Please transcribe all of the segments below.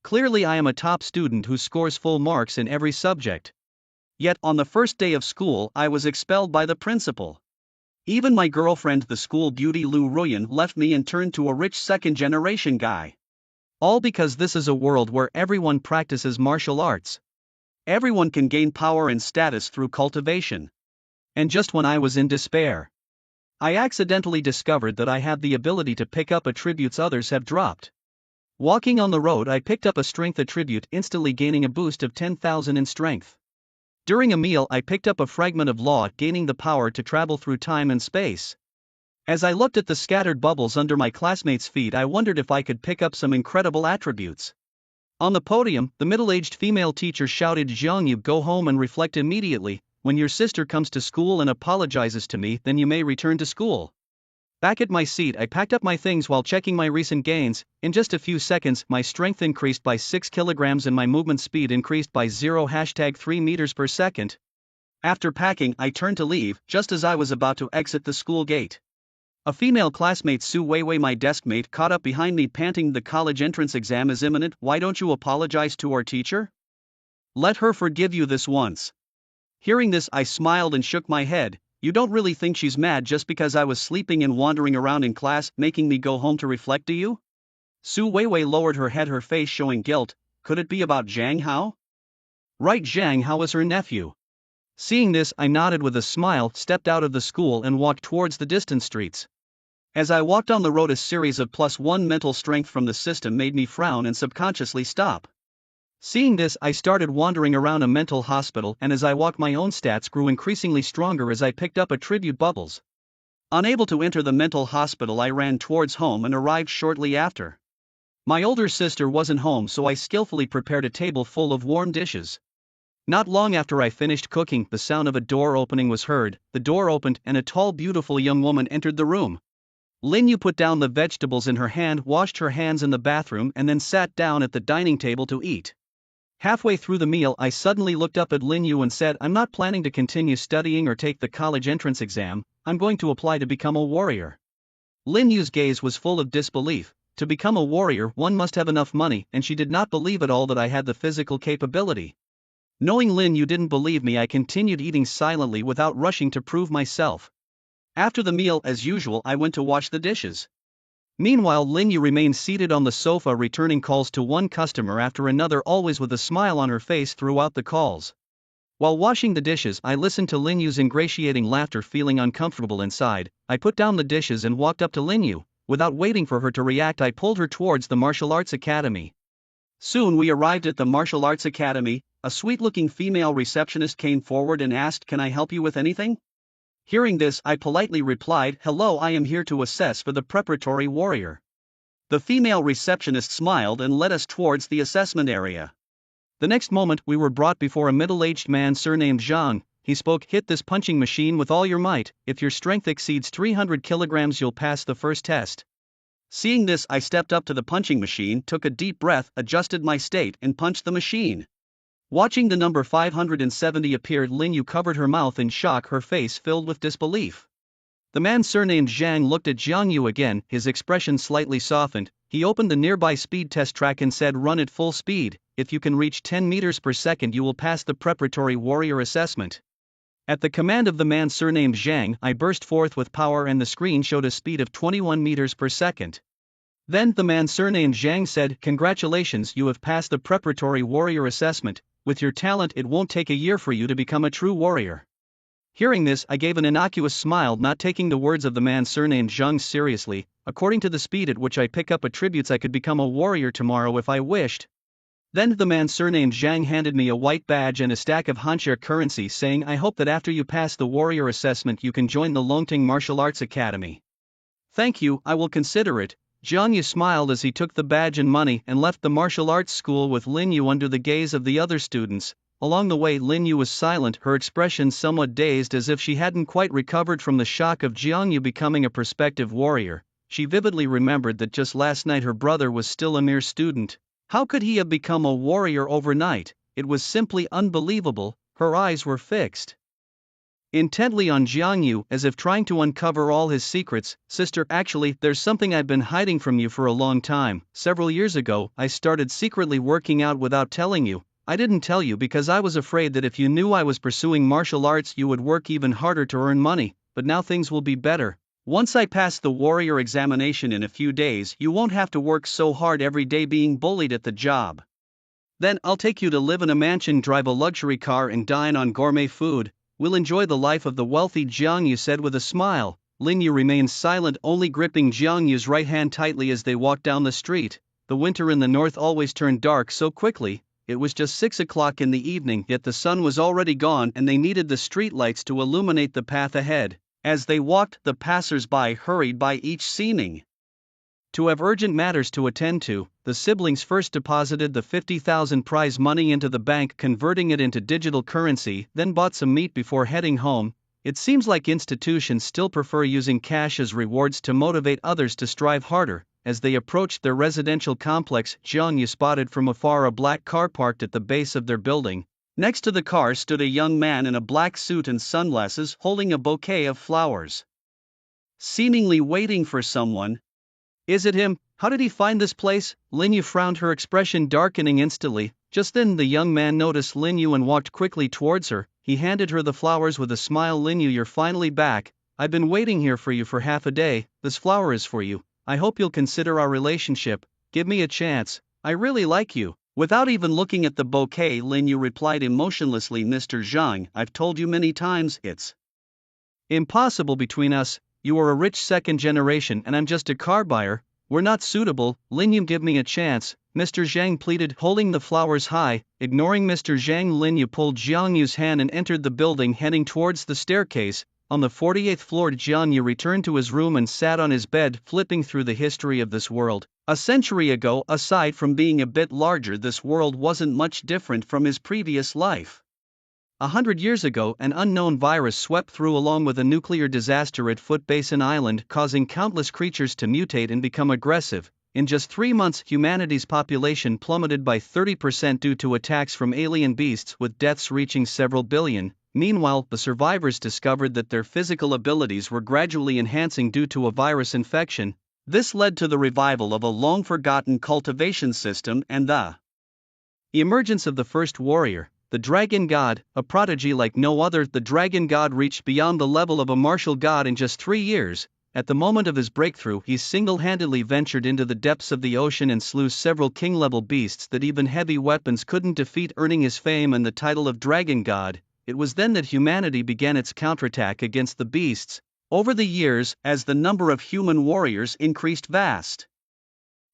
Clearly I am a top student who scores full marks in every subject. Yet on the first day of school I was expelled by the principal. Even my girlfriend, the school beauty Lu Ruyan, left me and turned to a rich second-generation guy. All because this is a world where everyone practices martial arts. Everyone can gain power and status through cultivation. And just when I was in despair, I accidentally discovered that I have the ability to pick up attributes others have dropped. Walking on the road, I picked up a strength attribute, instantly gaining a boost of 10,000 in strength. During a meal, I picked up a fragment of law, gaining the power to travel through time and space. As I looked at the scattered bubbles under my classmates' feet, I wondered if I could pick up some incredible attributes. On the podium, the middle-aged female teacher shouted, "Jiangyu, go home and reflect immediately. When your sister comes to school and apologizes to me, then you may return to school." Back at my seat, I packed up my things while checking my recent gains. In just a few seconds, my strength increased by 6 kilograms and my movement speed increased by 0.3 meters per second. After packing, I turned to leave, just as I was about to exit the school gate. A female classmate, Su Weiwei, my deskmate, caught up behind me panting, "The college entrance exam is imminent, why don't you apologize to our teacher? Let her forgive you this once." Hearing this, I smiled and shook my head. "You don't really think she's mad just because I was sleeping and wandering around in class, making me go home to reflect, do you?" Su Weiwei lowered her head, her face showing guilt. "Could it be about Zhang Hao?" "Right, Zhang Hao is her nephew." Seeing this, I nodded with a smile, stepped out of the school and walked towards the distant streets. As I walked on the road, a series of +1 mental strength from the system made me frown and subconsciously stop. Seeing this, I started wandering around a mental hospital, and as I walked, my own stats grew increasingly stronger as I picked up attribute bubbles. Unable to enter the mental hospital, I ran towards home and arrived shortly after. My older sister wasn't home, so I skillfully prepared a table full of warm dishes. Not long after I finished cooking, the sound of a door opening was heard. The door opened and a tall, beautiful young woman entered the room. Lin Yu put down the vegetables in her hand, washed her hands in the bathroom, and then sat down at the dining table to eat. Halfway through the meal, I suddenly looked up at Lin Yu and said, "I'm not planning to continue studying or take the college entrance exam, I'm going to apply to become a warrior." Lin Yu's gaze was full of disbelief. To become a warrior, one must have enough money, and she did not believe at all that I had the physical capability. Knowing Lin Yu didn't believe me, I continued eating silently without rushing to prove myself. After the meal, as usual, I went to wash the dishes. Meanwhile, Lin Yu remained seated on the sofa, returning calls to one customer after another, always with a smile on her face throughout the calls. While washing the dishes, I listened to Lin Yu's ingratiating laughter. Feeling uncomfortable inside, I put down the dishes and walked up to Lin Yu. Without waiting for her to react, I pulled her towards the martial arts academy. Soon we arrived at the martial arts academy. A sweet-looking female receptionist came forward and asked, "Can I help you with anything?" Hearing this, I politely replied, "Hello, I am here to assess for the preparatory warrior." The female receptionist smiled and led us towards the assessment area. The next moment, we were brought before a middle-aged man surnamed Zhang. He spoke, "Hit this punching machine with all your might. If your strength exceeds 300 kilograms, you'll pass the first test." Seeing this, I stepped up to the punching machine, took a deep breath, adjusted my state, and punched the machine. Watching the number 570 appeared, Lin Yu covered her mouth in shock, her face filled with disbelief. The man surnamed Zhang looked at Jiang Yu again, his expression slightly softened. He opened the nearby speed test track and said, "Run at full speed. If you can reach 10 meters per second, you will pass the preparatory warrior assessment." At the command of the man surnamed Zhang, I burst forth with power and the screen showed a speed of 21 meters per second. Then the man surnamed Zhang said, "Congratulations, you have passed the preparatory warrior assessment. With your talent, it won't take a year for you to become a true warrior." Hearing this, I gave an innocuous smile, not taking the words of the man surnamed Zhang seriously. According to the speed at which I pick up attributes, I could become a warrior tomorrow if I wished. Then the man surnamed Zhang handed me a white badge and a stack of Hanshare currency, saying, "I hope that after you pass the warrior assessment you can join the Longting Martial Arts Academy." "Thank you, I will consider it." Jiang Yu smiled as he took the badge and money and left the martial arts school with Lin Yu under the gaze of the other students. Along the way, Lin Yu was silent, her expression somewhat dazed, as if she hadn't quite recovered from the shock of Jiang Yu becoming a prospective warrior. She vividly remembered that just last night her brother was still a mere student. How could he have become a warrior overnight? It was simply unbelievable. Her eyes were fixed. intently on Jiang Yu as if trying to uncover all his secrets. Sister, actually, there's something I've been hiding from you for a long time. Several years ago, I started secretly working out without telling you. I didn't tell you because I was afraid that if you knew I was pursuing martial arts, you would work even harder to earn money, but now things will be better. Once I pass the warrior examination in a few days, you won't have to work so hard every day being bullied at the job. Then I'll take you to live in a mansion, drive a luxury car, and dine on gourmet food. We'll enjoy the life of the wealthy, Jiang Yu said with a smile. Lin Yu remained silent, only gripping Jiang Yu's right hand tightly as they walked down the street. The winter in the north always turned dark so quickly. It was just 6 o'clock in the evening, yet the sun was already gone and they needed the street lights to illuminate the path ahead. As they walked, the passers-by hurried by, each seeming to have urgent matters to attend to. The siblings first deposited the 50,000 prize money into the bank, converting it into digital currency, then bought some meat before heading home. It seems like institutions still prefer using cash as rewards to motivate others to strive harder. As they approached their residential complex, Jiang Yu spotted from afar a black car parked at the base of their building. Next to the car stood a young man in a black suit and sunglasses, holding a bouquet of flowers, seemingly waiting for someone. Is it him? How did he find this place? Lin Yu frowned, her expression darkening instantly. Just then the young man noticed Lin Yu and walked quickly towards her. He handed her the flowers with a smile. Lin Yu, you're finally back. I've been waiting here for you for half a day. This flower is for you. I hope you'll consider our relationship. Give me a chance. I really like you. Without even looking at the bouquet, Lin Yu replied emotionlessly, Mr. Zhang, I've told you many times, it's impossible between us. You are a rich second generation and I'm just a car buyer. We're not suitable. Lin Yu, give me a chance, Mr. Zhang pleaded, holding the flowers high. Ignoring Mr. Zhang, Lin Yu pulled Jiang Yu's hand and entered the building, heading towards the staircase. On the 48th floor, Jiang Yu returned to his room and sat on his bed, flipping through the history of this world. A century ago, aside from being a bit larger, this world wasn't much different from his previous life. 100 years ago, an unknown virus swept through along with a nuclear disaster at Foot Basin Island, causing countless creatures to mutate and become aggressive. In just 3 months, humanity's population plummeted by 30% due to attacks from alien beasts, with deaths reaching several billion. Meanwhile, the survivors discovered that their physical abilities were gradually enhancing due to a virus infection. This led to the revival of a long-forgotten cultivation system and the emergence of the first warrior, the Dragon God, a prodigy like no other. The Dragon God reached beyond the level of a martial god in just 3 years. At the moment of his breakthrough, he single-handedly ventured into the depths of the ocean and slew several king-level beasts that even heavy weapons couldn't defeat, earning his fame and the title of Dragon God. It was then that humanity began its counterattack against the beasts. Over the years, as the number of human warriors increased, vast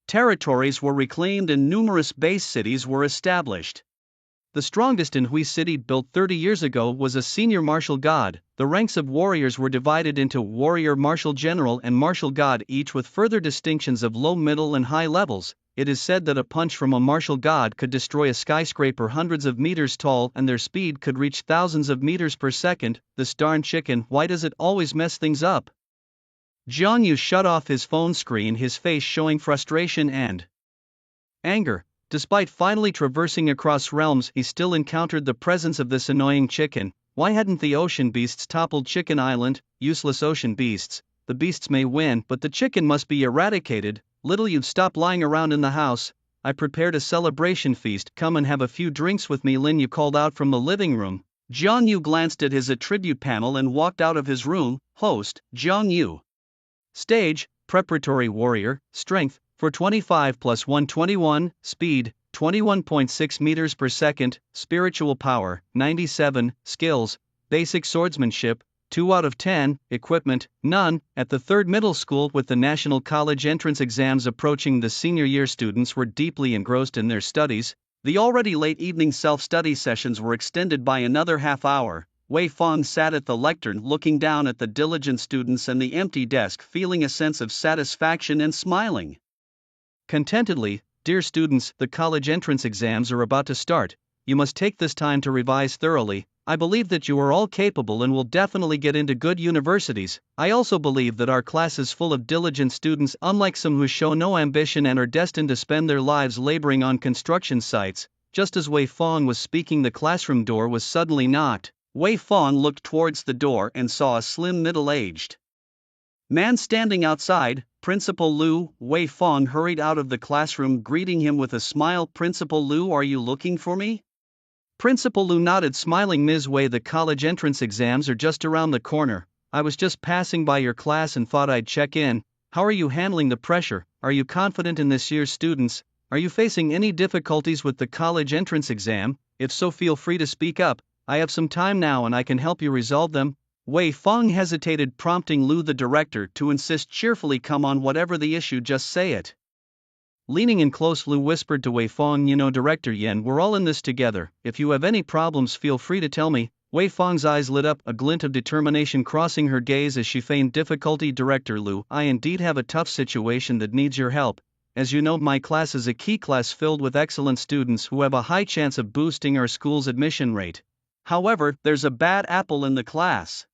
territories were reclaimed and numerous base cities were established. The strongest in Hui City, built 30 years ago, was a senior martial god. The ranks of warriors were divided into warrior, martial general, and martial god, each with further distinctions of low, middle, and high levels. It is said that a punch from a martial god could destroy a skyscraper hundreds of meters tall, and their speed could reach thousands of meters per second. This darn chicken, why does it always mess things up? Jiang Yu shut off his phone screen, his face showing frustration and anger. Despite finally traversing across realms, he still encountered the presence of this annoying chicken. Why hadn't the ocean beasts toppled Chicken Island? Useless ocean beasts. The beasts may win, but the chicken must be eradicated. Little you'd stop lying around in the house. I prepared a celebration feast. Come and have a few drinks with me, Lin Yu called out from the living room. Jiang Yu glanced at his attribute panel and walked out of his room. Host, Jiang Yu. Stage, preparatory warrior, strength, 425 plus 121, speed, 21.6 meters per second, spiritual power, 97, skills, basic swordsmanship, 2 out of 10, equipment, none. At the third middle school, with the national college entrance exams approaching, the senior year students were deeply engrossed in their studies. The already late evening self-study sessions were extended by another half hour. Wei Fang sat at the lectern, looking down at the diligent students and the empty desk, feeling a sense of satisfaction and smiling contentedly. Dear students, the college entrance exams are about to start. You must take this time to revise thoroughly. I believe that you are all capable and will definitely get into good universities. I also believe that our class is full of diligent students, unlike some who show no ambition and are destined to spend their lives laboring on construction sites. Just as Wei Fang was speaking, the classroom door was suddenly knocked. Wei Fong looked towards the door and saw a slim middle-aged man standing outside. Principal Lu. Wei Fong hurried out of the classroom, greeting him with a smile. Principal Lu, are you looking for me? Principal Lu nodded, smiling. Ms. Wei, the college entrance exams are just around the corner. I was just passing by your class and thought I'd check in. How are you handling the pressure? Are you confident in this year's students? Are you facing any difficulties with the college entrance exam? If so, feel free to speak up. I have some time now and I can help you resolve them. Wei Fong hesitated, prompting Lu, the director, to insist cheerfully, come on, whatever the issue, just say it. Leaning in close, Lu whispered to Wei Fong, you know, Director Yen, we're all in this together. If you have any problems, feel free to tell me. Wei Fong's eyes lit up, a glint of determination crossing her gaze as she feigned difficulty. Director Lu, I indeed have a tough situation that needs your help. As you know, my class is a key class filled with excellent students who have a high chance of boosting our school's admission rate. However, there's a bad apple in the class.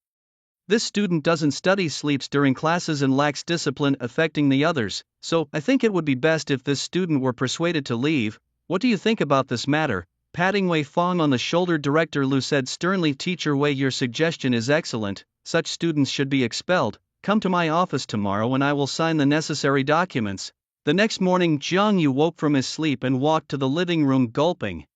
This student doesn't study, sleeps during classes, and lacks discipline, affecting the others, so I think it would be best if this student were persuaded to leave. What do you think about this matter? Patting Wei Fong on the shoulder, Director Lu said sternly, Teacher Wei, your suggestion is excellent. Such students should be expelled. Come to my office tomorrow and I will sign the necessary documents. The next morning, Jiang Yu woke from his sleep and walked to the living room, gulping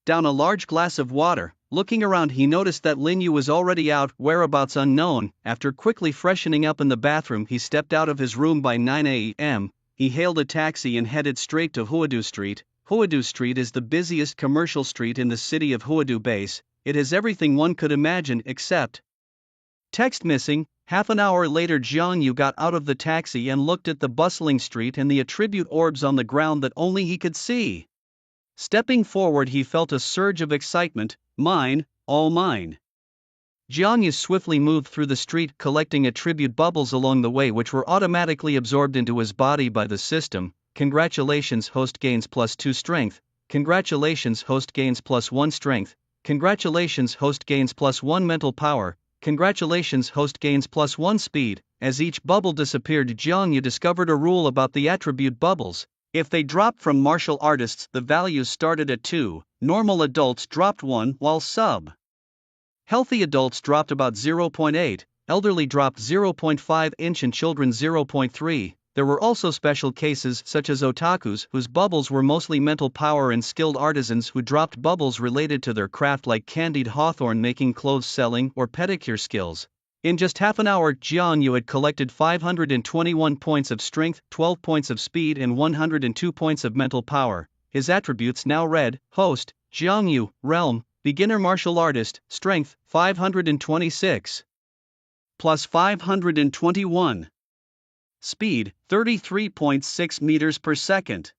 down a large glass of water. Looking around, he noticed that Lin Yu was already out, whereabouts unknown. After quickly freshening up in the bathroom, he stepped out of his room by 9 a.m. He hailed a taxi and headed straight to Huadu Street. Huadu Street is the busiest commercial street in the city of Huadu Base. It has everything one could imagine except text missing. Half an hour later, Jiang Yu got out of the taxi and looked at the bustling street and the attribute orbs on the ground that only he could see. Stepping forward, he felt a surge of excitement. Mine, all mine. Jiang Yu swiftly moved through the street, collecting attribute bubbles along the way, which were automatically absorbed into his body by the system. Congratulations, host gains +2 strength. Congratulations, host gains +1 strength. Congratulations, host gains +1 mental power. Congratulations, host gains +1 speed. As each bubble disappeared, Jiang Yu discovered a rule about the attribute bubbles. If they dropped from martial artists, the values started at 2, normal adults dropped 1, while healthy adults dropped about 0.8, elderly dropped 0.5 inch and children 0.3. There were also special cases such as otakus, whose bubbles were mostly mental power, and skilled artisans who dropped bubbles related to their craft, like Candied Hawthorne making clothes selling or pedicure skills. In just half an hour, Jiang Yu had collected 521 points of strength, 12 points of speed, and 102 points of mental power. His attributes now read: Host, Jiang Yu, Realm, Beginner Martial Artist, Strength, 526. Plus 521. Speed, 33.6 meters per second.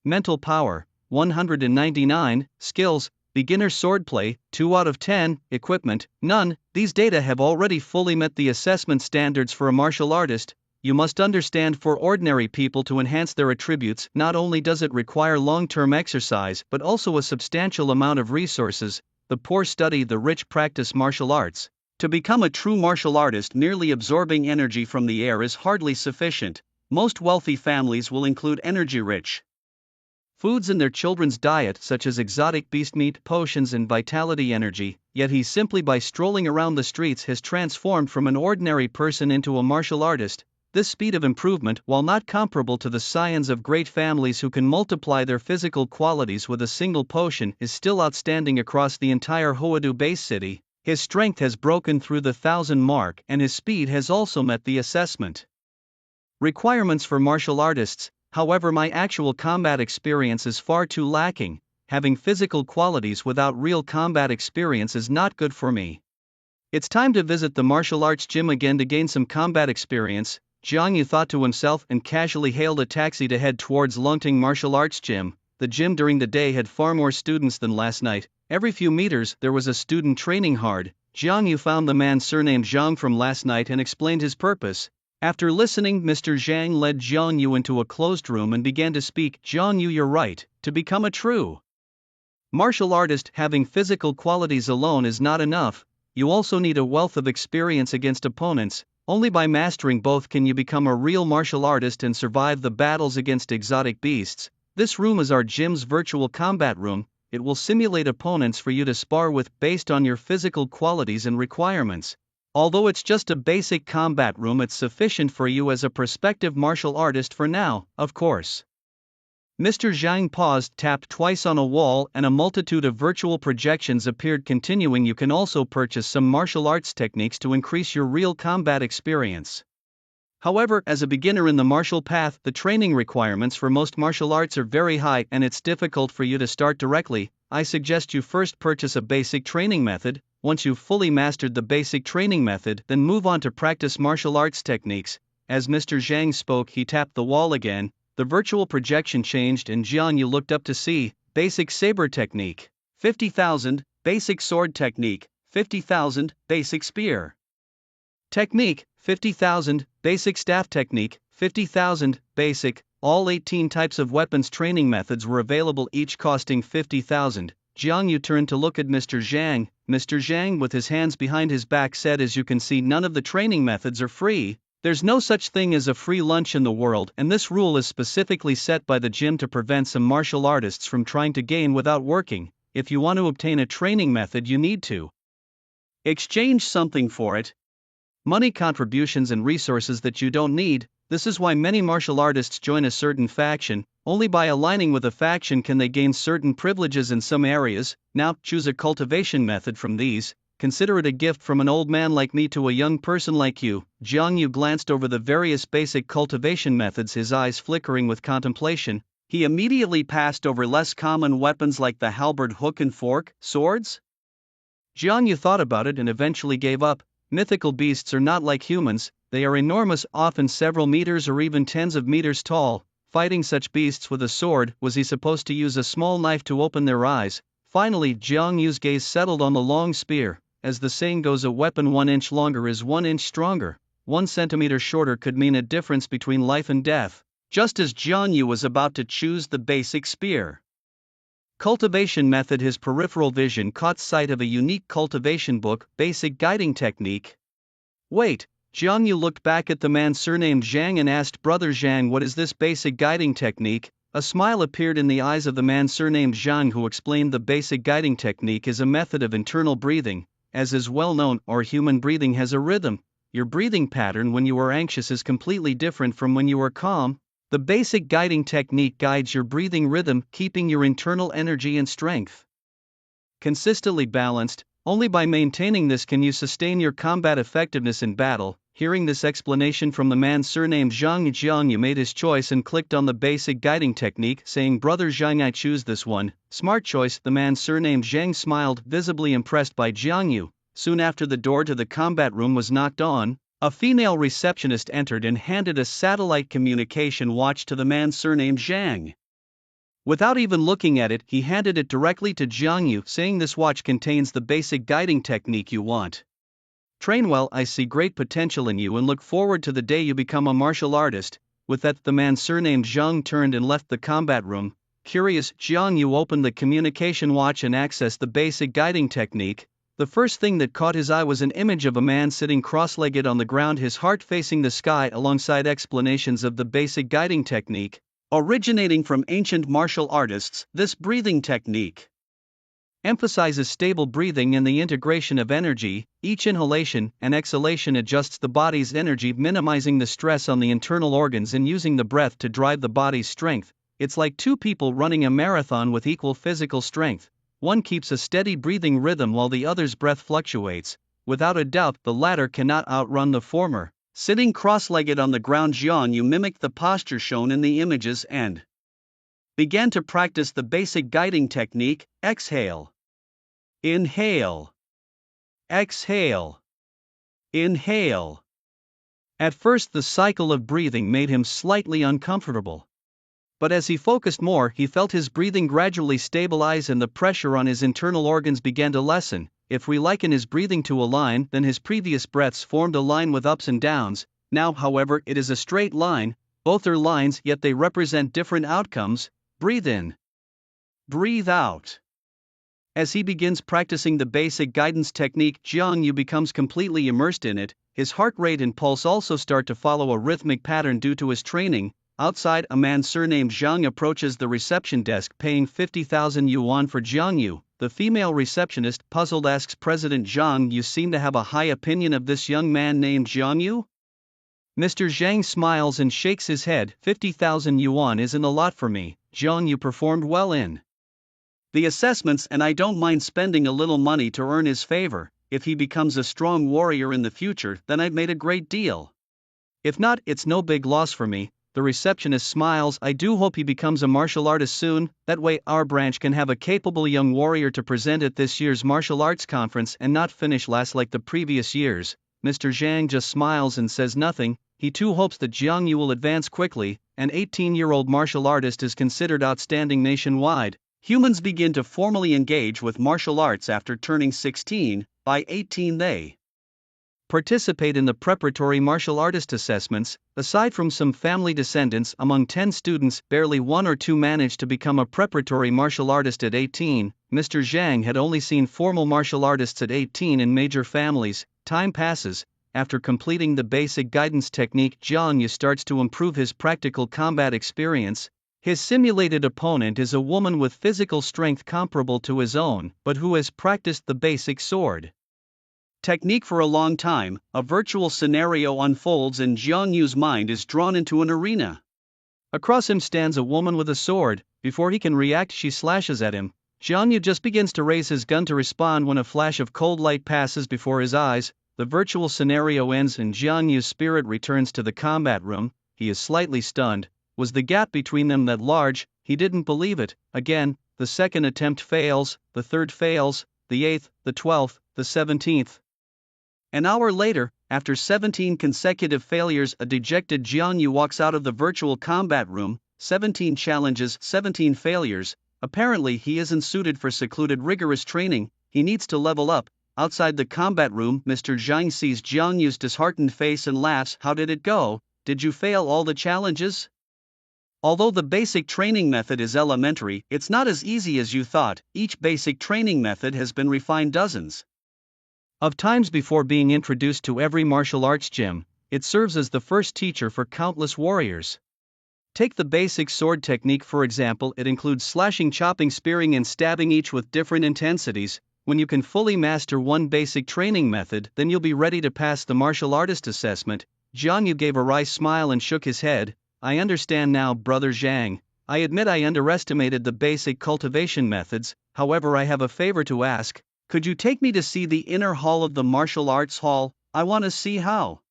Mental power, 199. Skills, Beginner swordplay, 2 out of 10, equipment, none. These data have already fully met the assessment standards for a martial artist. You must understand, for ordinary people to enhance their attributes, not only does it require long-term exercise but also a substantial amount of resources. The poor study, the rich practice martial arts. To become a true martial artist, merely absorbing energy from the air is hardly sufficient. Most wealthy families will include energy-rich foods in their children's diet, such as exotic beast meat, potions, and vitality energy. Yet he, simply by strolling around the streets, has transformed from an ordinary person into a martial artist. This speed of improvement, while not comparable to the scions of great families who can multiply their physical qualities with a single potion, is still outstanding across the entire Huadu Base city. His strength has broken through the 1,000 mark, and his speed has also met the assessment requirements for martial artists. However, my actual combat experience is far too lacking. Having physical qualities without real combat experience is not good for me. It's time to visit the martial arts gym again to gain some combat experience, Jiang Yu thought to himself, and casually hailed a taxi to head towards Longting Martial Arts Gym. The gym during the day had far more students than last night. Every few meters there was a student training hard. Jiang Yu found the man surnamed Zhang from last night and explained his purpose. After listening, Mr. Zhang led Jiang Yu into a closed room and began to speak. Jiang Yu, you're right. To become a true martial artist, having physical qualities alone is not enough. You also need a wealth of experience against opponents. Only by mastering both can you become a real martial artist and survive the battles against exotic beasts. This room is our gym's virtual combat room. it will simulate opponents for you to spar with based on your physical qualities and requirements. Although it's just a basic combat room, it's sufficient for you as a prospective martial artist for now, of course. Mr. Zhang paused, tapped twice on a wall, and a multitude of virtual projections appeared, continuing. You can also purchase some martial arts techniques to increase your real combat experience. However, as a beginner in the martial path, the training requirements for most martial arts are very high and it's difficult for you to start directly. I suggest you first purchase a basic training method. Once you've fully mastered the basic training method, then move on to practice martial arts techniques. As Mr. Zhang spoke, he tapped the wall again. The virtual projection changed and Jiang Yu looked up to see. Basic saber technique, 50,000, basic sword technique, 50,000, basic spear technique, 50,000, basic staff technique, 50,000, basic. All 18 types of weapons training methods were available, each costing 50,000. Jiang Yu turned to look at Mr. Zhang. Mr. Zhang, with his hands behind his back, said, "As you can see, none of the training methods are free. There's no such thing as a free lunch in the world, and this rule is specifically set by the gym to prevent some martial artists from trying to gain without working. If you want to obtain a training method, you need to exchange something for it. Money, contributions, and resources that you don't need. This is why many martial artists join a certain faction. Only by aligning with a faction can they gain certain privileges in some areas. Now, choose a cultivation method from these. Consider it a gift from an old man like me to a young person like you." Jiang Yu glanced over the various basic cultivation methods, his eyes flickering with contemplation. He immediately passed over less common weapons like the halberd, hook and fork, swords. Jiang Yu thought about it and eventually gave up. Mythical beasts are not like humans, they are enormous, often several meters or even tens of meters tall. Fighting such beasts with a sword, was he supposed to use a small knife to open their eyes? Finally, Jiang Yu's gaze settled on the long spear. As the saying goes, a weapon 1 inch longer is 1 inch stronger. 1 centimeter shorter could mean a difference between life and death. Just as Jiang Yu was about to choose the basic spear cultivation method, his peripheral vision caught sight of a unique cultivation book, Basic Guiding Technique. Wait, Jiang Yu looked back at the man surnamed Zhang and asked, "Brother Zhang, what is this basic guiding technique?" A smile appeared in the eyes of the man surnamed Zhang, who explained the basic guiding technique is a method of internal breathing. As is well known, our human breathing has a rhythm. Your breathing pattern when you are anxious is completely different from when you are calm. The basic guiding technique guides your breathing rhythm, keeping your internal energy and strength consistently balanced. Only by maintaining this can you sustain your combat effectiveness in battle. Hearing this explanation from the man surnamed Zhang, Jiang Yu made his choice and clicked on the basic guiding technique, saying, "Brother Zhang, I choose this one." Smart choice. The man surnamed Zhang smiled, visibly impressed by Jiang Yu. Soon after, the door to the combat room was knocked on. A female receptionist entered and handed a satellite communication watch to the man surnamed Zhang. Without even looking at it, he handed it directly to Jiang Yu, saying, "This watch contains the basic guiding technique you want. Train well. I see great potential in you and look forward to the day you become a martial artist." With that, the man surnamed Zhang turned and left the combat room. Curious, Jiang Yu opened the communication watch and accessed the basic guiding technique. The first thing that caught his eye was an image of a man sitting cross-legged on the ground, his heart facing the sky, alongside explanations of the basic guiding technique. Originating from ancient martial artists, this breathing technique emphasizes stable breathing and the integration of energy. Each inhalation and exhalation adjusts the body's energy, minimizing the stress on the internal organs and using the breath to drive the body's strength. It's like two people running a marathon with equal physical strength. One keeps a steady breathing rhythm while the other's breath fluctuates. Without a doubt, the latter cannot outrun the former. Sitting cross-legged on the ground, Jiang Yu mimicked the posture shown in the images and began to practice the basic guiding technique. Exhale. Inhale. Exhale. Inhale. At first, the cycle of breathing made him slightly uncomfortable. But as he focused more, he felt his breathing gradually stabilize and the pressure on his internal organs began to lessen. If we liken his breathing to a line, then his previous breaths formed a line with ups and downs. Now, however, it is a straight line. Both are lines, yet they represent different outcomes. Breathe in. Breathe out. As he begins practicing the basic guidance technique, Jiang Yu becomes completely immersed in it. His heart rate and pulse also start to follow a rhythmic pattern due to his training. Outside, a man surnamed Zhang approaches the reception desk paying 50,000 yuan for Jiang Yu. The female receptionist, puzzled, asks President Zhang, "You seem to have a high opinion of this young man named Jiang Yu?" Mr. Zhang smiles and shakes his head. 50,000 yuan isn't a lot for me. Jiang Yu performed well in the assessments, and I don't mind spending a little money to earn his favor. If he becomes a strong warrior in the future, then I've made a great deal. If not, it's no big loss for me. The receptionist smiles. I do hope he becomes a martial artist soon, that way our branch can have a capable young warrior to present at this year's martial arts conference and not finish last like the previous years. Mr. Zhang just smiles and says nothing. He too hopes that Jiang Yu will advance quickly. An 18-year-old martial artist is considered outstanding nationwide. Humans begin to formally engage with martial arts after turning 16. By 18 they participate in the preparatory martial artist assessments. Aside from some family descendants, among 10 students, barely 1 or 2 managed to become a preparatory martial artist at 18. Mr. Zhang had only seen formal martial artists at 18 in major families. Time passes. After completing the basic guidance technique, Jiang Yu starts to improve his practical combat experience. His simulated opponent is a woman with physical strength comparable to his own, but who has practiced the basic sword technique for a long time. A virtual scenario unfolds and Jiang Yu's mind is drawn into an arena. Across him stands a woman with a sword. Before he can react, she slashes at him. Jiang Yu just begins to raise his gun to respond when a flash of cold light passes before his eyes. The virtual scenario ends and Jiang Yu's spirit returns to the combat room. He is slightly stunned. Was the gap between them that large? He didn't believe it. Again, the second attempt fails, the third fails, the 8th, the 12th, the 17th. An hour later, after 17 consecutive failures, a dejected Jiang Yu walks out of the virtual combat room. 17 challenges, 17 failures. Apparently he isn't suited for secluded rigorous training. He needs to level up. Outside the combat room, Mr. Zhang sees Jiang Yu's disheartened face and laughs. How did it go? Did you fail all the challenges? Although the basic training method is elementary, it's not as easy as you thought. Each basic training method has been refined dozens of times before being introduced to every martial arts gym. It serves as the first teacher for countless warriors. Take the basic sword technique for example. It includes slashing, chopping, spearing and stabbing, each with different intensities. When you can fully master one basic training method, then you'll be ready to pass the martial artist assessment. Jiang Yu gave a wry smile and shook his head. I understand now, Brother Zhang. I admit I underestimated the basic cultivation methods. However, I have a favor to ask. Could you take me to see the inner hall of the martial arts hall? I want to see how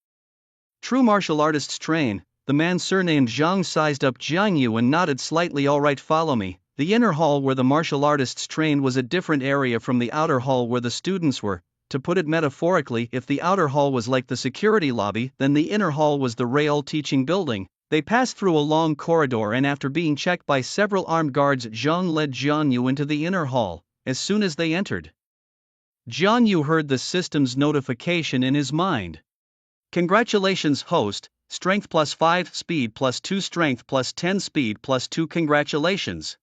true martial artists train. The man surnamed Zhang sized up Jiang Yu and nodded slightly. All right, follow me. The inner hall where the martial artists trained was a different area from the outer hall where the students were. To put it metaphorically, if the outer hall was like the security lobby, then the inner hall was the real teaching building. They passed through a long corridor and after being checked by several armed guards, Zhang led Jiang Yu into the inner hall. As soon as they entered, Jiang Yu heard the system's notification in his mind. Congratulations, host. Strength plus 5, speed plus 2, strength plus 10, speed plus 2. Congratulations.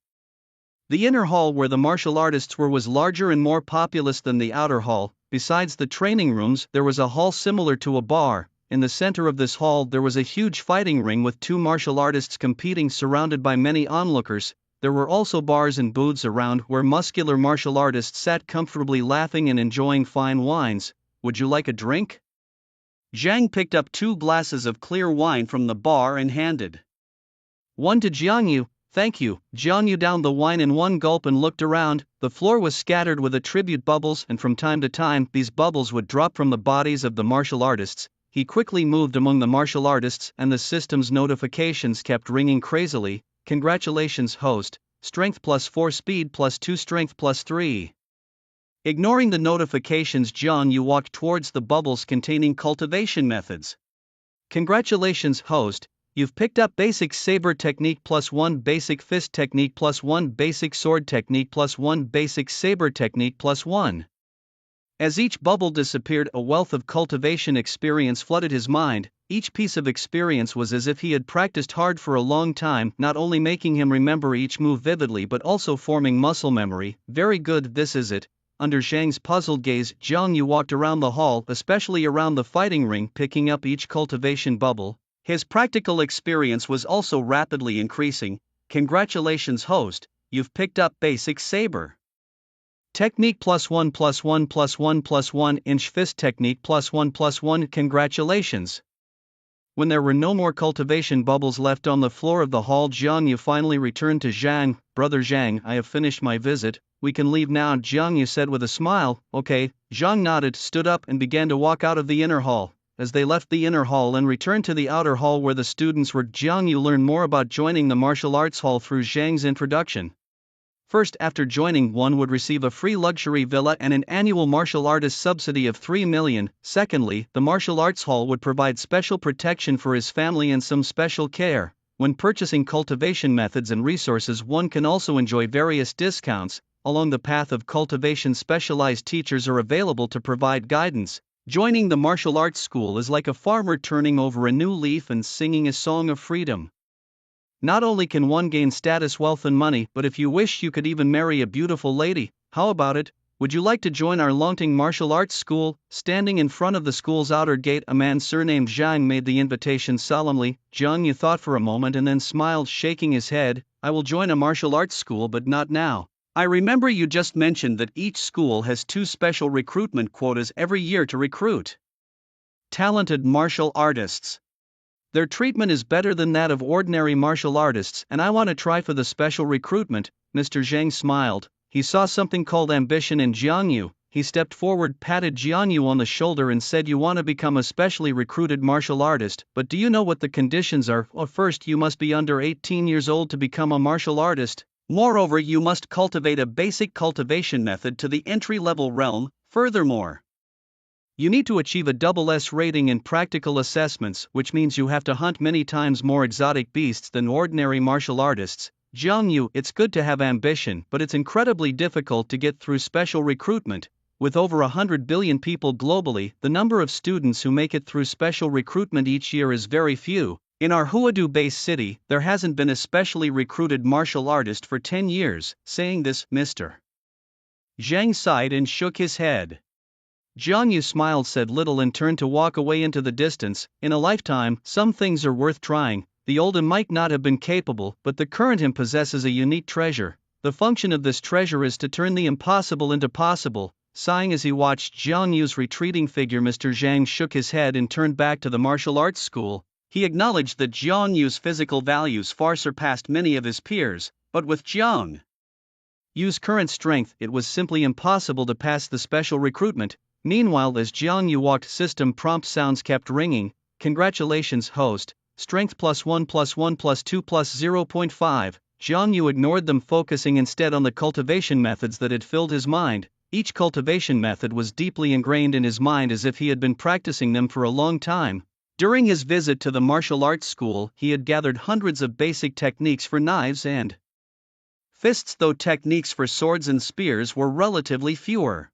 The inner hall where the martial artists were was larger and more populous than the outer hall. Besides the training rooms, there was a hall similar to a bar. In the center of this hall there was a huge fighting ring with 2 martial artists competing, surrounded by many onlookers. There were also bars and booths around where muscular martial artists sat comfortably laughing and enjoying fine wines. Would you like a drink? Zhang picked up 2 glasses of clear wine from the bar and handed one to Jiang Yu. Thank you. Jiang Yu downed the wine in one gulp and looked around. The floor was scattered with attribute bubbles, and from time to time these bubbles would drop from the bodies of the martial artists. He quickly moved among the martial artists and the system's notifications kept ringing crazily. Congratulations, host. Strength plus 4, speed plus 2, strength plus 3. Ignoring the notifications, Jiang Yu walked towards the bubbles containing cultivation methods. Congratulations, host. You've picked up basic saber technique plus 1, basic fist technique plus 1, basic sword technique plus 1, basic saber technique plus 1. As each bubble disappeared, a wealth of cultivation experience flooded his mind. Each piece of experience was as if he had practiced hard for a long time, not only making him remember each move vividly but also forming muscle memory. Very good, this is it. Under Zhang's puzzled gaze, Jiang Yu walked around the hall, especially around the fighting ring, picking up each cultivation bubble. His practical experience was also rapidly increasing. Congratulations, host, you've picked up basic saber technique +1 +1 +1 +1 inch fist technique +1 Congratulations. When there were no more cultivation bubbles left on the floor of the hall, Jiang Yu finally returned to Zhang. Brother Zhang, I have finished my visit, we can leave now, Jiang Yu said with a smile. Okay. Zhang nodded, stood up and began to walk out of the inner hall. As they left the inner hall and returned to the outer hall where the students were, Jiang Yu learned more about joining the martial arts hall through Zhang's introduction. First, after joining, one would receive a free luxury villa and an annual martial artist subsidy of 3 million. Secondly, the martial arts hall would provide special protection for his family and some special care. When purchasing cultivation methods and resources, one can also enjoy various discounts. Along the path of cultivation, specialized teachers are available to provide guidance. Joining the martial arts school is like a farmer turning over a new leaf and singing a song of freedom. Not only can one gain status, wealth and money, but if you wish you could even marry a beautiful lady. How about it? Would you like to join our Longting Martial Arts School? Standing in front of the school's outer gate, a man surnamed Zhang made the invitation solemnly. Jiang Yu thought for a moment and then smiled, shaking his head. I will join a martial arts school, but not now. I remember you just mentioned that each school has 2 special recruitment quotas every year to recruit talented martial artists. Their treatment is better than that of ordinary martial artists, and I want to try for the special recruitment. Mr. Zhang smiled. He saw something called ambition in Jiang Yu. He stepped forward, patted Jiang Yu on the shoulder and said, you want to become a specially recruited martial artist, but do you know what the conditions are? Well, first you must be under 18 years old to become a martial artist. Moreover, you must cultivate a basic cultivation method to the entry-level realm. Furthermore, you need to achieve a SS rating in practical assessments, which means you have to hunt many times more exotic beasts than ordinary martial artists. Jiang Yu, it's good to have ambition, but it's incredibly difficult to get through special recruitment. With over 100 billion people globally, the number of students who make it through special recruitment each year is very few. In our Huadu-based city, there hasn't been a specially recruited martial artist for 10 years. Saying this, Mr. Zhang sighed and shook his head. Jiang Yu smiled, said little and turned to walk away into the distance. In a lifetime, some things are worth trying. The old him might not have been capable, but the current him possesses a unique treasure. The function of this treasure is to turn the impossible into possible. Sighing as he watched Jiang Yu's retreating figure, Mr. Zhang shook his head and turned back to the martial arts school. He acknowledged that Jiang Yu's physical values far surpassed many of his peers, but with Jiang Yu's current strength, it was simply impossible to pass the special recruitment. Meanwhile, as Jiang Yu walked, system prompt sounds kept ringing. Congratulations, host. Strength +1 +1 +2 +0.5. Jiang Yu ignored them, focusing instead on the cultivation methods that had filled his mind. Each cultivation method was deeply ingrained in his mind, as if he had been practicing them for a long time. During his visit to the martial arts school, he had gathered hundreds of basic techniques for knives and fists, though techniques for swords and spears were relatively fewer.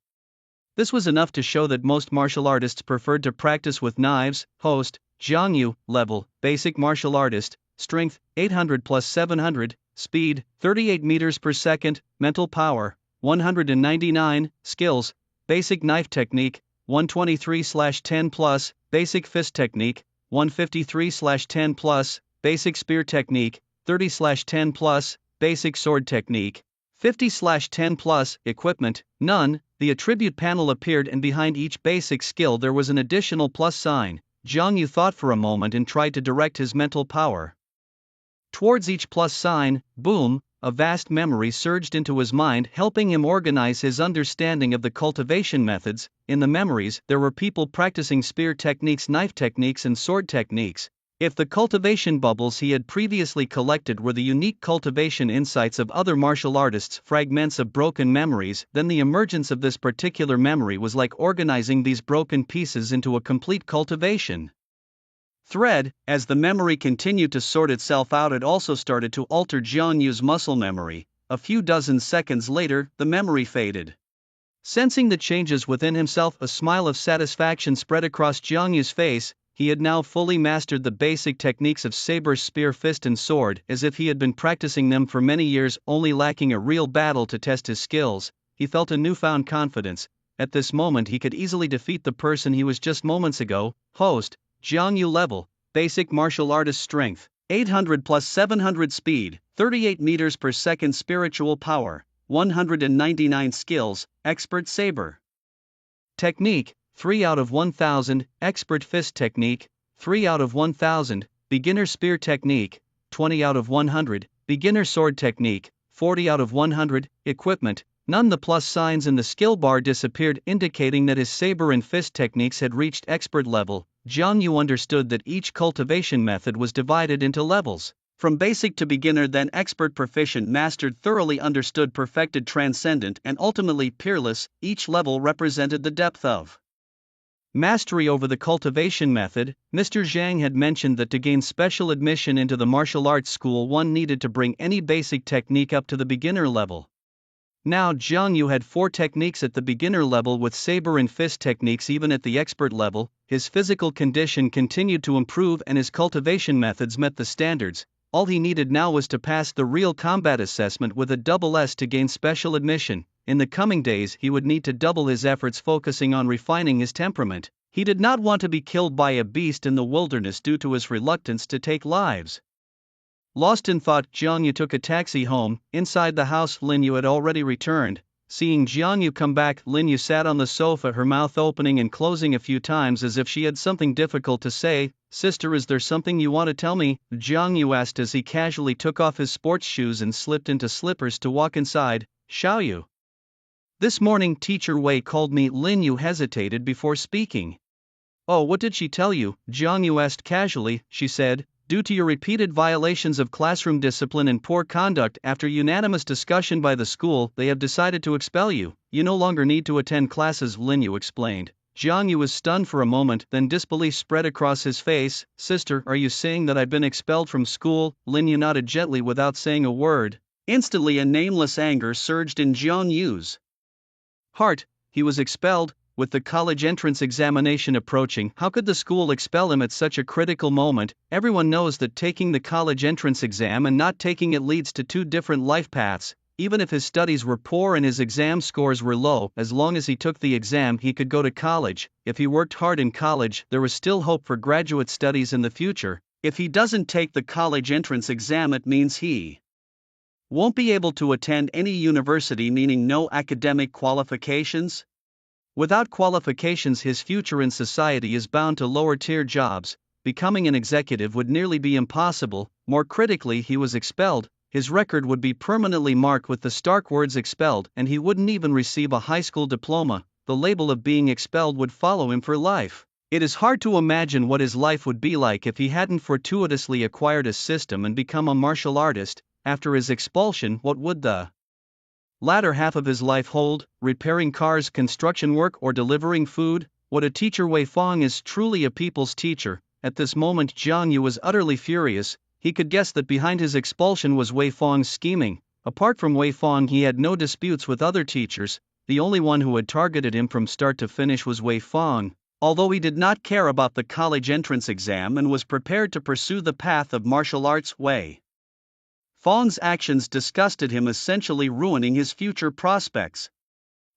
This was enough to show that most martial artists preferred to practice with knives. Host, Jiang Yu, level, basic martial artist, strength, 800 + 700, speed, 38 meters per second, mental power, 199, skills, basic knife technique, 123/10+, basic fist technique, 153/10+, basic spear technique, 30/10+, basic sword technique, 50/10+, equipment, none. The attribute panel appeared, and behind each basic skill there was an additional plus sign. Jiang Yu thought for a moment and tried to direct his mental power towards each plus sign. Boom! A vast memory surged into his mind, helping him organize his understanding of the cultivation methods. In the memories, there were people practicing spear techniques, knife techniques, and sword techniques. If the cultivation bubbles he had previously collected were the unique cultivation insights of other martial artists, fragments of broken memories, then the emergence of this particular memory was like organizing these broken pieces into a complete cultivation thread. As the memory continued to sort itself out, it also started to alter Jiang Yu's muscle memory. A few dozen seconds later, the memory faded. Sensing the changes within himself, a smile of satisfaction spread across Jiang Yu's face. He had now fully mastered the basic techniques of saber, spear, fist and sword, as if he had been practicing them for many years, only lacking a real battle to test his skills. He felt a newfound confidence. At this moment he could easily defeat the person he was just moments ago. Host, Jiang Yu level, Basic martial artist strength, 800 plus 700 speed, 38 meters per second spiritual power, 199 skills, expert saber. Technique, 3 out of 1000, expert fist technique, 3 out of 1000, beginner spear technique, 20 out of 100, beginner sword technique, 40 out of 100, equipment, none. The plus signs in the skill bar disappeared, indicating that his saber and fist techniques had reached expert level. Jiang Yu understood that each cultivation method was divided into levels, from basic to beginner, then expert, proficient, mastered, thoroughly understood, perfected, transcendent, and ultimately peerless. Each level represented the depth of mastery over the cultivation method. Mr. Zhang had mentioned that to gain special admission into the martial arts school, one needed to bring any basic technique up to the beginner level. Now Jiang Yu had 4 techniques at the beginner level with saber and fist techniques even at the expert level. His physical condition continued to improve and his cultivation methods met the standards. All he needed now was to pass the real combat assessment with a double S to gain special admission. In the coming days he would need to double his efforts, focusing on refining his temperament. He did not want to be killed by a beast in the wilderness due to his reluctance to take lives. Lost in thought, Jiang Yu took a taxi home. Inside the house, Lin Yu had already returned. Seeing Jiang Yu come back, Lin Yu sat on the sofa, her mouth opening and closing a few times as if she had something difficult to say. "Sister, is there something you want to tell me?" Jiang Yu asked as he casually took off his sports shoes and slipped into slippers to walk inside. "Xiaoyu. This morning Teacher Wei called me." Lin Yu hesitated before speaking. "Oh, what did she tell you?" Jiang Yu asked casually. "She said, due to your repeated violations of classroom discipline and poor conduct, after unanimous discussion by the school, they have decided to expel you. You no longer need to attend classes," Lin Yu explained. Jiang Yu was stunned for a moment, then disbelief spread across his face. "Sister, are you saying that I've been expelled from school?" Lin Yu nodded gently without saying a word. Instantly a nameless anger surged in Jiang Yu's heart. He was expelled? With the college entrance examination approaching, how could the school expel him at such a critical moment? Everyone knows that taking the college entrance exam and not taking it leads to 2 different life paths. Even if his studies were poor and his exam scores were low, as long as he took the exam he could go to college. If he worked hard in college, there was still hope for graduate studies in the future. If he doesn't take the college entrance exam, it means he won't be able to attend any university, meaning no academic qualifications. Without qualifications, his future in society is bound to lower-tier jobs. Becoming an executive would nearly be impossible. More critically, he was expelled. His record would be permanently marked with the stark words "expelled," and he wouldn't even receive a high school diploma. The label of being expelled would follow him for life. It is hard to imagine what his life would be like if he hadn't fortuitously acquired a system and become a martial artist. After his expulsion, what would the latter half of his life hold? Repairing cars, construction work, or delivering food? What a teacher! Wei Fong is truly a people's teacher. At this moment Jiang Yu was utterly furious. He could guess that behind his expulsion was Wei Fong's scheming. Apart from Wei Fong, he had no disputes with other teachers. The only one who had targeted him from start to finish was Wei Fong. Although he did not care about the college entrance exam and was prepared to pursue the path of martial arts, Wei Fong's actions disgusted him, essentially ruining his future prospects.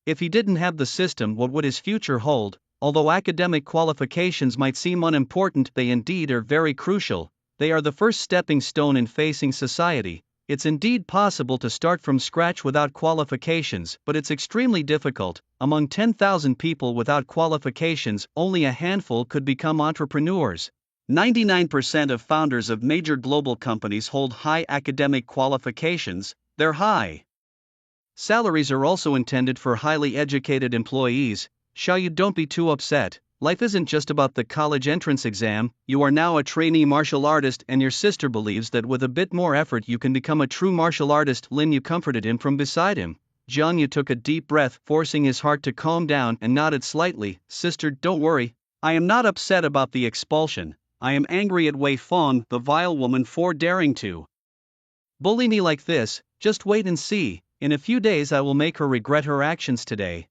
If he didn't have the system, what would his future hold? Although academic qualifications might seem unimportant, they indeed are very crucial. They are the first stepping stone in facing society. It's indeed possible to start from scratch without qualifications, but it's extremely difficult. Among 10,000 people without qualifications, only a handful could become entrepreneurs. 99% of founders of major global companies hold high academic qualifications. Their high salaries are also intended for highly educated employees. Xiaoyu, don't be too upset. Life isn't just about the college entrance exam. You are now a trainee martial artist, and your sister believes that with a bit more effort you can become a true martial artist. Lin Yu comforted him from beside him. Jiang Yu took a deep breath, forcing his heart to calm down, and nodded slightly. "Sister, don't worry. I am not upset about the expulsion. I am angry at Wei Fong, the vile woman, for daring to bully me like this. Just wait and see. In a few days I will make her regret her actions today."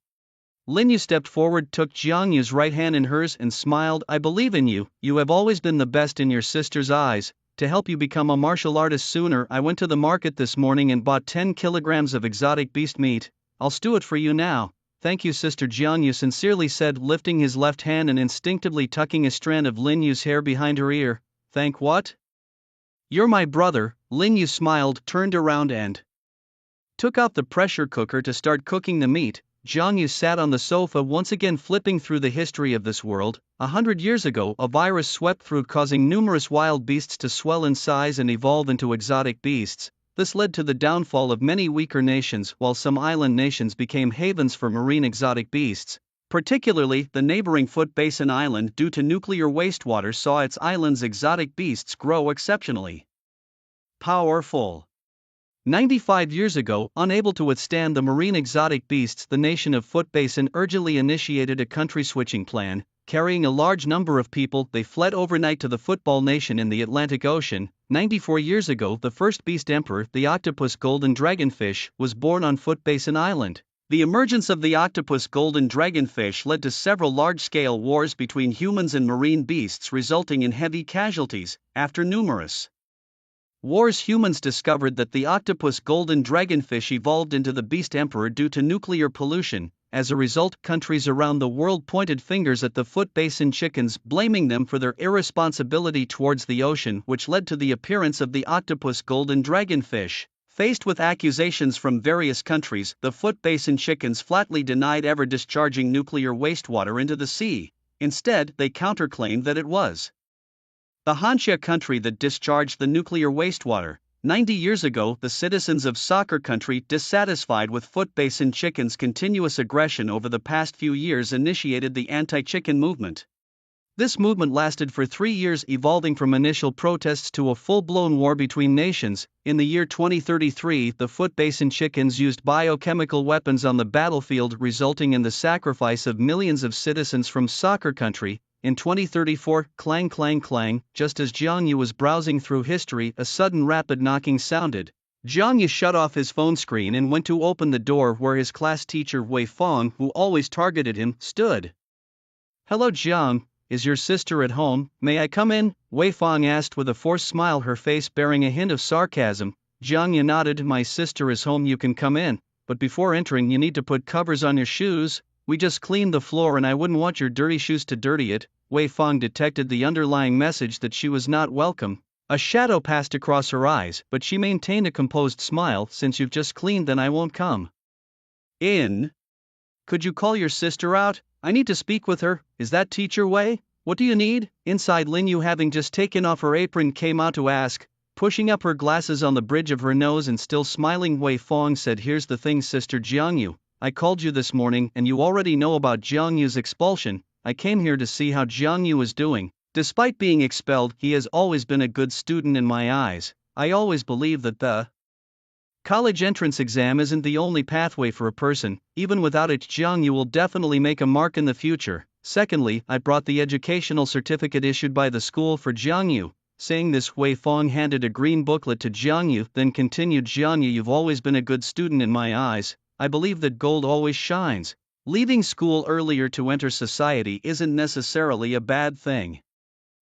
Lin Yu stepped forward, took Jiang Yu's right hand in hers, and smiled. "I believe in you. You have always been the best in your sister's eyes. To help you become a martial artist sooner, I went to the market this morning and bought 10 kilograms of exotic beast meat. I'll stew it for you now." "Thank you, sister," Jiang Yu sincerely said, lifting his left hand and instinctively tucking a strand of Lin Yu's hair behind her ear. Thank what? You're my brother. Lin Yu smiled, turned around and took out the pressure cooker to start cooking the meat. Jiang Yu sat on the sofa once again flipping through the history of this world. 100 years ago, a virus swept through, causing numerous wild beasts to swell in size and evolve into exotic beasts. This led to the downfall of many weaker nations, while some island nations became havens for marine exotic beasts. Particularly, the neighboring Foot Basin Island, due to nuclear wastewater, saw its island's exotic beasts grow exceptionally powerful. 95 years ago, unable to withstand the marine exotic beasts, the nation of Foot Basin urgently initiated a country-switching plan. Carrying a large number of people, they fled overnight to the Football Nation in the Atlantic Ocean. 94 years ago, the first beast emperor, the octopus golden dragonfish, was born on Foot Basin Island. The emergence of the octopus golden dragonfish led to several large-scale wars between humans and marine beasts, resulting in heavy casualties. After numerous wars, humans discovered that the octopus golden dragonfish evolved into the beast emperor due to nuclear pollution. As a result, countries around the world pointed fingers at the Foot Basin chickens, blaming them for their irresponsibility towards the ocean, which led to the appearance of the octopus golden dragonfish. Faced with accusations from various countries, the Foot Basin chickens flatly denied ever discharging nuclear wastewater into the sea. Instead, they counterclaimed that it was the Hanxia country that discharged the nuclear wastewater. 90 years ago, the citizens of Soccer Country, dissatisfied with Foot Basin chickens' continuous aggression over the past few years, initiated the anti-chicken movement. This movement lasted for 3 years, evolving from initial protests to a full-blown war between nations. In the year 2033, the Foot Basin chickens used biochemical weapons on the battlefield, resulting in the sacrifice of millions of citizens from Soccer Country. In 2034, clang clang clang, just as Jiang Yu was browsing through history, a sudden rapid knocking sounded. Jiang Yu shut off his phone screen and went to open the door, where his class teacher Wei Fong, who always targeted him, stood. "Hello Jiang, is your sister at home? May I come in?" Wei Fong asked with a forced smile, her face bearing a hint of sarcasm. Jiang Yu nodded. "My sister is home, you can come in, but before entering you need to put covers on your shoes. We just cleaned the floor and I wouldn't want your dirty shoes to dirty it." Wei Fong detected the underlying message that she was not welcome. A shadow passed across her eyes, but she maintained a composed smile. "Since you've just cleaned, then I won't come in. Could you call your sister out? I need to speak with her." "Is that Teacher Wei? What do you need?" Inside, Lin Yu, having just taken off her apron, came out to ask. Pushing up her glasses on the bridge of her nose and still smiling, Wei Fong said, "Here's the thing, Sister Jiang Yu. I called you this morning and you already know about Jiang Yu's expulsion. I came here to see how Jiang Yu is doing. Despite being expelled, he has always been a good student in my eyes. I always believe that the college entrance exam isn't the only pathway for a person. Even without it, Jiang Yu will definitely make a mark in the future. Secondly, I brought the educational certificate issued by the school for Jiang Yu." Saying this, Wei Fong handed a green booklet to Jiang Yu, then continued, "Jiang Yu, you've always been a good student in my eyes. I believe that gold always shines. Leaving school earlier to enter society isn't necessarily a bad thing.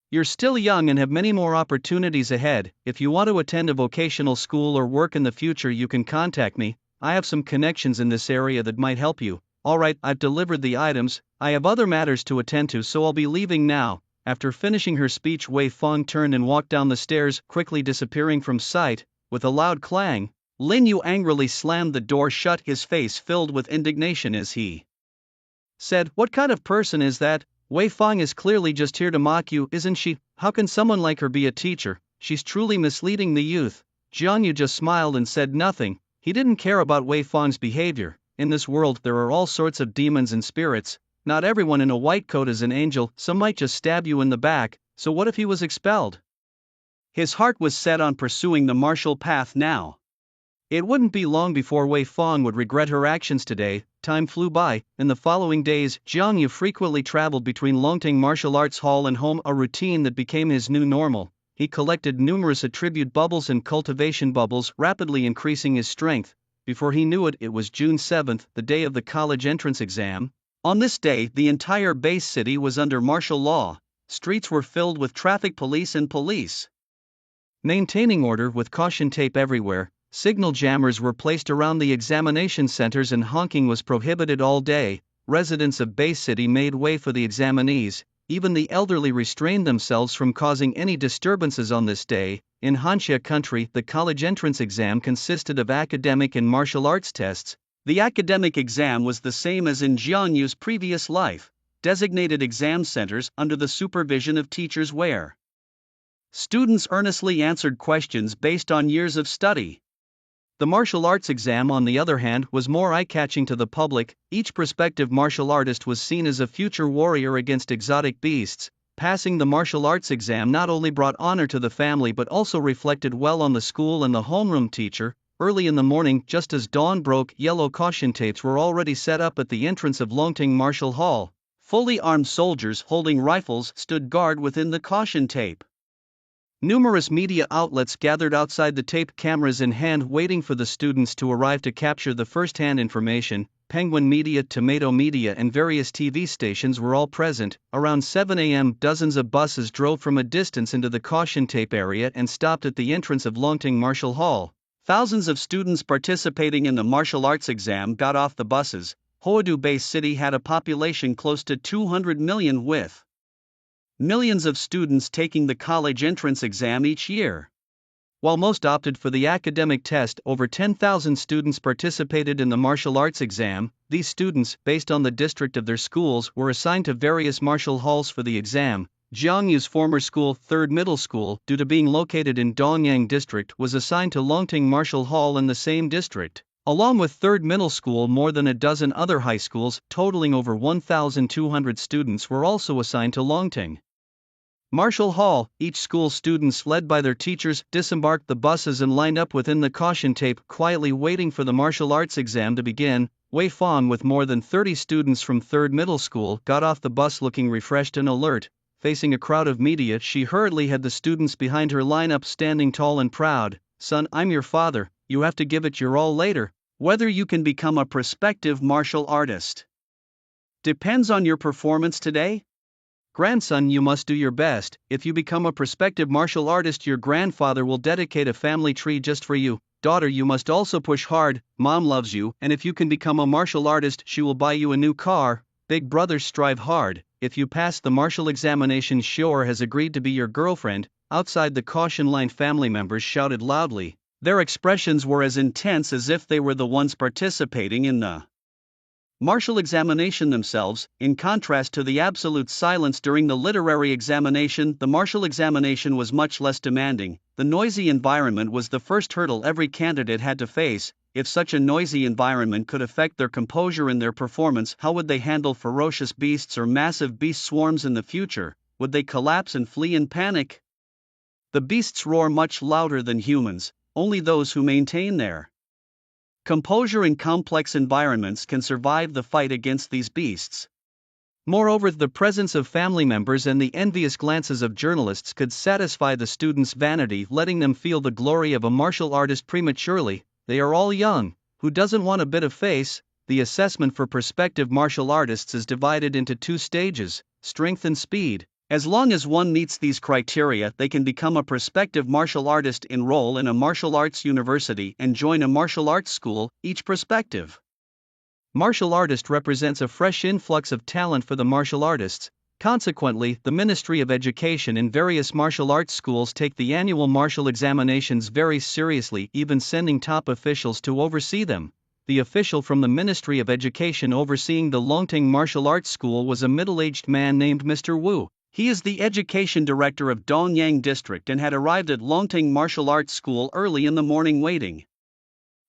You're still young and have many more opportunities ahead. If you want to attend a vocational school or work in the future, you can contact me. I have some connections in this area that might help you." "Alright, I've delivered the items. I have other matters to attend to, so I'll be leaving now." After finishing her speech, Wei Fong turned and walked down the stairs, quickly disappearing from sight. With a loud clang, Lin Yu angrily slammed the door shut, his face filled with indignation as he said, "What kind of person is that? Wei Fong is clearly just here to mock you, isn't she? How can someone like her be a teacher? She's truly misleading the youth." Jiang Yu just smiled and said nothing. He didn't care about Wei Fong's behavior. In this world there are all sorts of demons and spirits. Not everyone in a white coat is an angel. Some might just stab you in the back. So what if he was expelled? His heart was set on pursuing the martial path now. It wouldn't be long before Wei Fong would regret her actions today. Time flew by. In the following days, Jiang Yu frequently traveled between Longting Martial Arts Hall and home, a routine that became his new normal. He collected numerous attribute bubbles and cultivation bubbles, rapidly increasing his strength. Before he knew it, it was June 7th, the day of the college entrance exam. On this day, the entire base city was under martial law. Streets were filled with traffic police and police maintaining order with caution tape everywhere. Signal jammers were placed around the examination centers and honking was prohibited all day. Residents of Bay City made way for the examinees. even the elderly restrained themselves from causing any disturbances on this day. In Hanxia country, the college entrance exam consisted of academic and martial arts tests. The academic exam was the same as in Jiangyu's previous life, designated exam centers under the supervision of teachers where students earnestly answered questions based on years of study. The martial arts exam, on the other hand, was more eye-catching to the public. Each prospective martial artist was seen as a future warrior against exotic beasts. Passing the martial arts exam not only brought honor to the family but also reflected well on the school and the homeroom teacher. Early in the morning, just as dawn broke, yellow caution tapes were already set up at the entrance of Longting Martial Hall. Fully armed soldiers holding rifles stood guard within the caution tape. Numerous media outlets gathered outside the tape, cameras in hand, waiting for the students to arrive to capture the first-hand information. Penguin Media, Tomato Media and various TV stations were all present. Around 7 a.m. dozens of buses drove from a distance into the caution tape area and stopped at the entrance of Longting Martial Hall. Thousands of students participating in the martial arts exam got off the buses. Hoadu Bay City had a population close to 200 million, with millions of students taking the college entrance exam each year. While most opted for the academic test, over 10,000 students participated in the martial arts exam. These students, based on the district of their schools, were assigned to various martial halls for the exam. Jiangyu's former school, 3rd Middle School, due to being located in Dongyang District, was assigned to Longting Martial Hall in the same district. Along with 3rd Middle School, more than a dozen other high schools, totaling over 1,200 students, were also assigned to Longting Martial Hall. Each school students, led by their teachers, disembarked the buses and lined up within the caution tape, quietly waiting for the martial arts exam to begin. Wei Fong, with more than 30 students from 3rd Middle School, got off the bus looking refreshed and alert. Facing a crowd of media, she hurriedly had the students behind her line up, standing tall and proud. "Son, I'm your father, you have to give it your all later. Whether you can become a prospective martial artist depends on your performance today. Grandson, you must do your best. If you become a prospective martial artist, your grandfather will dedicate a family tree just for you. Daughter, you must also push hard. Mom loves you, and if you can become a martial artist, she will buy you a new car. Big brothers, strive hard. If you pass the martial examination, Shior has agreed to be your girlfriend." Outside the caution line, family members shouted loudly. Their expressions were as intense as if they were the ones participating in the martial examination themselves. In contrast to the absolute silence during the literary examination, the martial examination was much less demanding. The noisy environment was the first hurdle every candidate had to face. If such a noisy environment could affect their composure in their performance, how would they handle ferocious beasts or massive beast swarms in the future? Would they collapse and flee in panic? The beasts roar much louder than humans. Only those who maintain their composure in complex environments can survive the fight against these beasts. Moreover, the presence of family members and the envious glances of journalists could satisfy the students' vanity, letting them feel the glory of a martial artist prematurely. They are all young. Who doesn't want a bit of face? The assessment for prospective martial artists is divided into 2 stages: strength and speed. As long as one meets these criteria, they can become a prospective martial artist, enroll in a martial arts university, and join a martial arts school. Each prospective martial artist represents a fresh influx of talent for the martial artists. Consequently, the Ministry of Education and various martial arts schools take the annual martial examinations very seriously, even sending top officials to oversee them. The official from the Ministry of Education overseeing the Longting Martial Arts School was a middle-aged man named Mr. Wu. He is the education director of Dongyang District and had arrived at Longting Martial Arts School early in the morning, waiting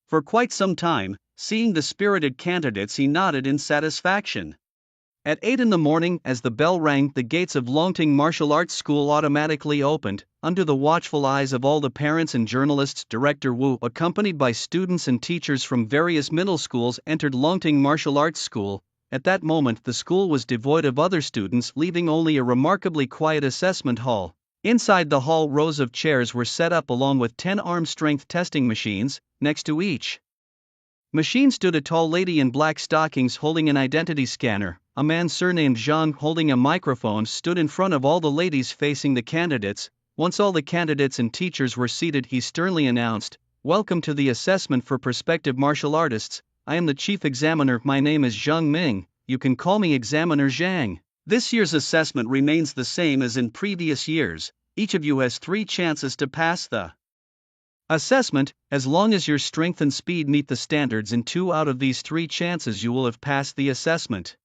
for quite some time. Seeing the spirited candidates, he nodded in satisfaction. At 8 in the morning, as the bell rang, the gates of Longting Martial Arts School automatically opened. Under the watchful eyes of all the parents and journalists, Director Wu, accompanied by students and teachers from various middle schools, entered Longting Martial Arts School. At that moment, the school was devoid of other students, leaving only a remarkably quiet assessment hall. Inside the hall, rows of chairs were set up along with 10 arm strength testing machines. Next to each machine stood a tall lady in black stockings holding an identity scanner. A man surnamed Zhang, holding a microphone, stood in front of all the ladies facing the candidates. Once all the candidates and teachers were seated, he sternly announced, "Welcome to the assessment for prospective martial artists. I am the chief examiner. My name is Zhang Ming. You can call me Examiner Zhang." This year's assessment remains the same as in previous years. Each of you has 3 chances to pass the assessment. As long as your strength and speed meet the standards in 2 out of these 3 chances, you will have passed the assessment.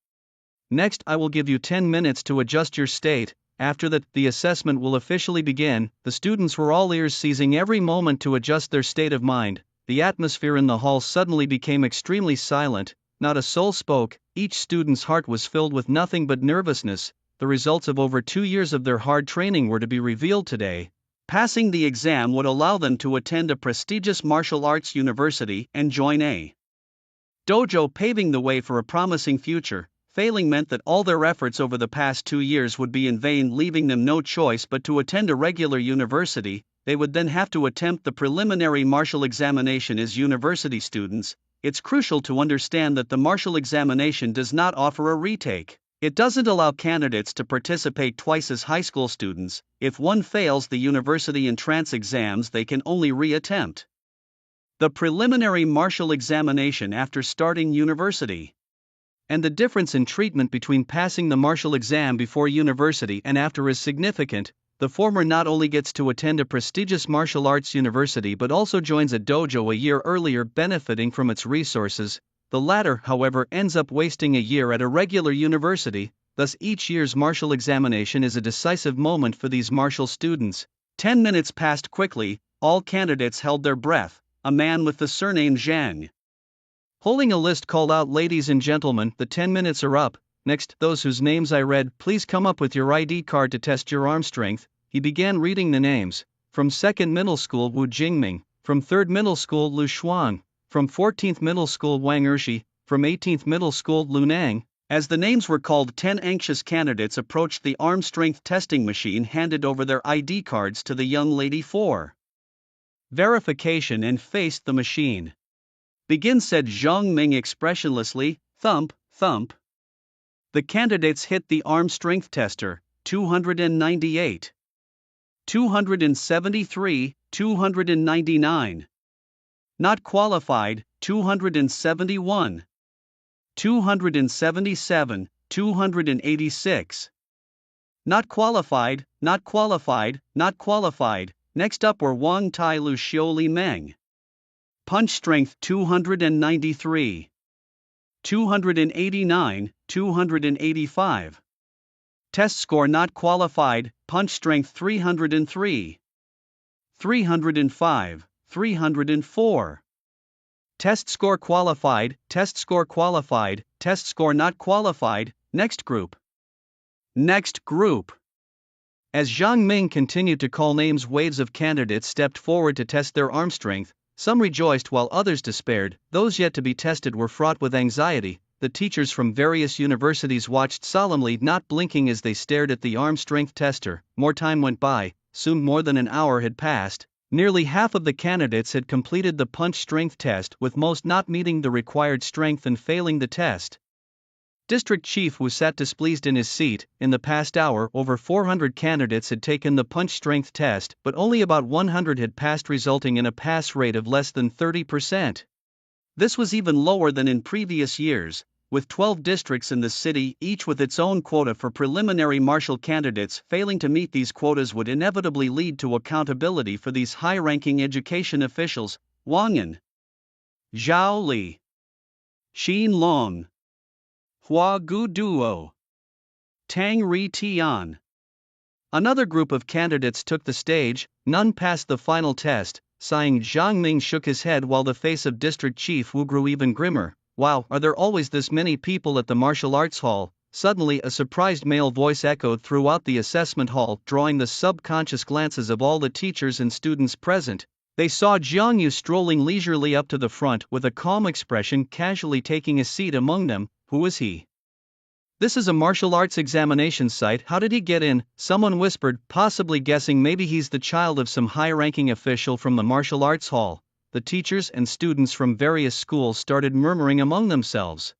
Next, I will give you 10 minutes to adjust your state. After that, the assessment will officially begin. The students were all ears, seizing every moment to adjust their state of mind. The atmosphere in the hall suddenly became extremely silent. Not a soul spoke. Each student's heart was filled with nothing but nervousness. The results of over 2 years of their hard training were to be revealed today. Passing the exam would allow them to attend a prestigious martial arts university and join a dojo, paving the way for a promising future. Failing meant that all their efforts over the past 2 years would be in vain, leaving them no choice but to attend a regular university. They would then have to attempt the preliminary martial examination as university students. It's crucial to understand that the martial examination does not offer a retake. It doesn't allow candidates to participate twice as high school students. If one fails the university entrance exams, they can only re-attempt the preliminary martial examination after starting university. And the difference in treatment between passing the martial exam before university and after is significant. The former not only gets to attend a prestigious martial arts university but also joins a dojo a year earlier, benefiting from its resources. The latter, however, ends up wasting a year at a regular university. Thus, each year's martial examination is a decisive moment for these martial students. 10 minutes passed quickly. All candidates held their breath. A man with the surname Zhang, holding a list, called out, "Ladies and gentlemen, the 10 minutes are up. Next, those whose names I read, please come up with your ID card to test your arm strength." He began reading the names. From 2nd Middle School, Wu Jingming. From 3rd Middle School, Lu Shuang. From 14th Middle School, Wang Ershi. From 18th Middle School, Lu Nang. As the names were called, 10 anxious candidates approached the arm strength testing machine, handed over their ID cards to the young lady for verification, and faced the machine. "Begin," said Zhang Ming expressionlessly. Thump, thump. The candidates hit the arm strength tester. 298. 273, 299. Not qualified, 271. 277, 286. Not qualified, not qualified, not qualified. Next up were Wang Tai, Lu Xiu, Li Meng. Punch strength 293. 289, 285. Test score not qualified, punch strength 303. 305, 304. Test score qualified, test score qualified, test score not qualified. Next group. Next group. As Zhang Ming continued to call names, waves of candidates stepped forward to test their arm strength. Some rejoiced while others despaired. Those yet to be tested were fraught with anxiety. The teachers from various universities watched solemnly, not blinking, as they stared at the arm strength tester. More time went by. Soon more than an hour had passed. Nearly half of the candidates had completed the punch strength test, with most not meeting the required strength and failing the test. District Chief Wu sat displeased in his seat. In the past hour, over 400 candidates had taken the punch strength test, but only about 100 had passed, resulting in a pass rate of less than 30%. This was even lower than in previous years. With 12 districts in the city, each with its own quota for preliminary martial candidates, failing to meet these quotas would inevitably lead to accountability for these high-ranking education officials. Wang Yan, Zhao Li, Xin Long, Hua Gu Duo, Tang Ri Tian. Another group of candidates took the stage. None passed the final test. Sighing, Zhang Ming shook his head while the face of District Chief Wu grew even grimmer. "Wow, are there always this many people at the martial arts hall?" Suddenly, a surprised male voice echoed throughout the assessment hall, drawing the subconscious glances of all the teachers and students present. They saw Jiang Yu strolling leisurely up to the front with a calm expression, casually taking a seat among them. Who is he? "This is a martial arts examination site. How did he get in?" someone whispered, possibly guessing maybe he's the child of some high-ranking official from the martial arts hall. The teachers and students from various schools started murmuring among themselves.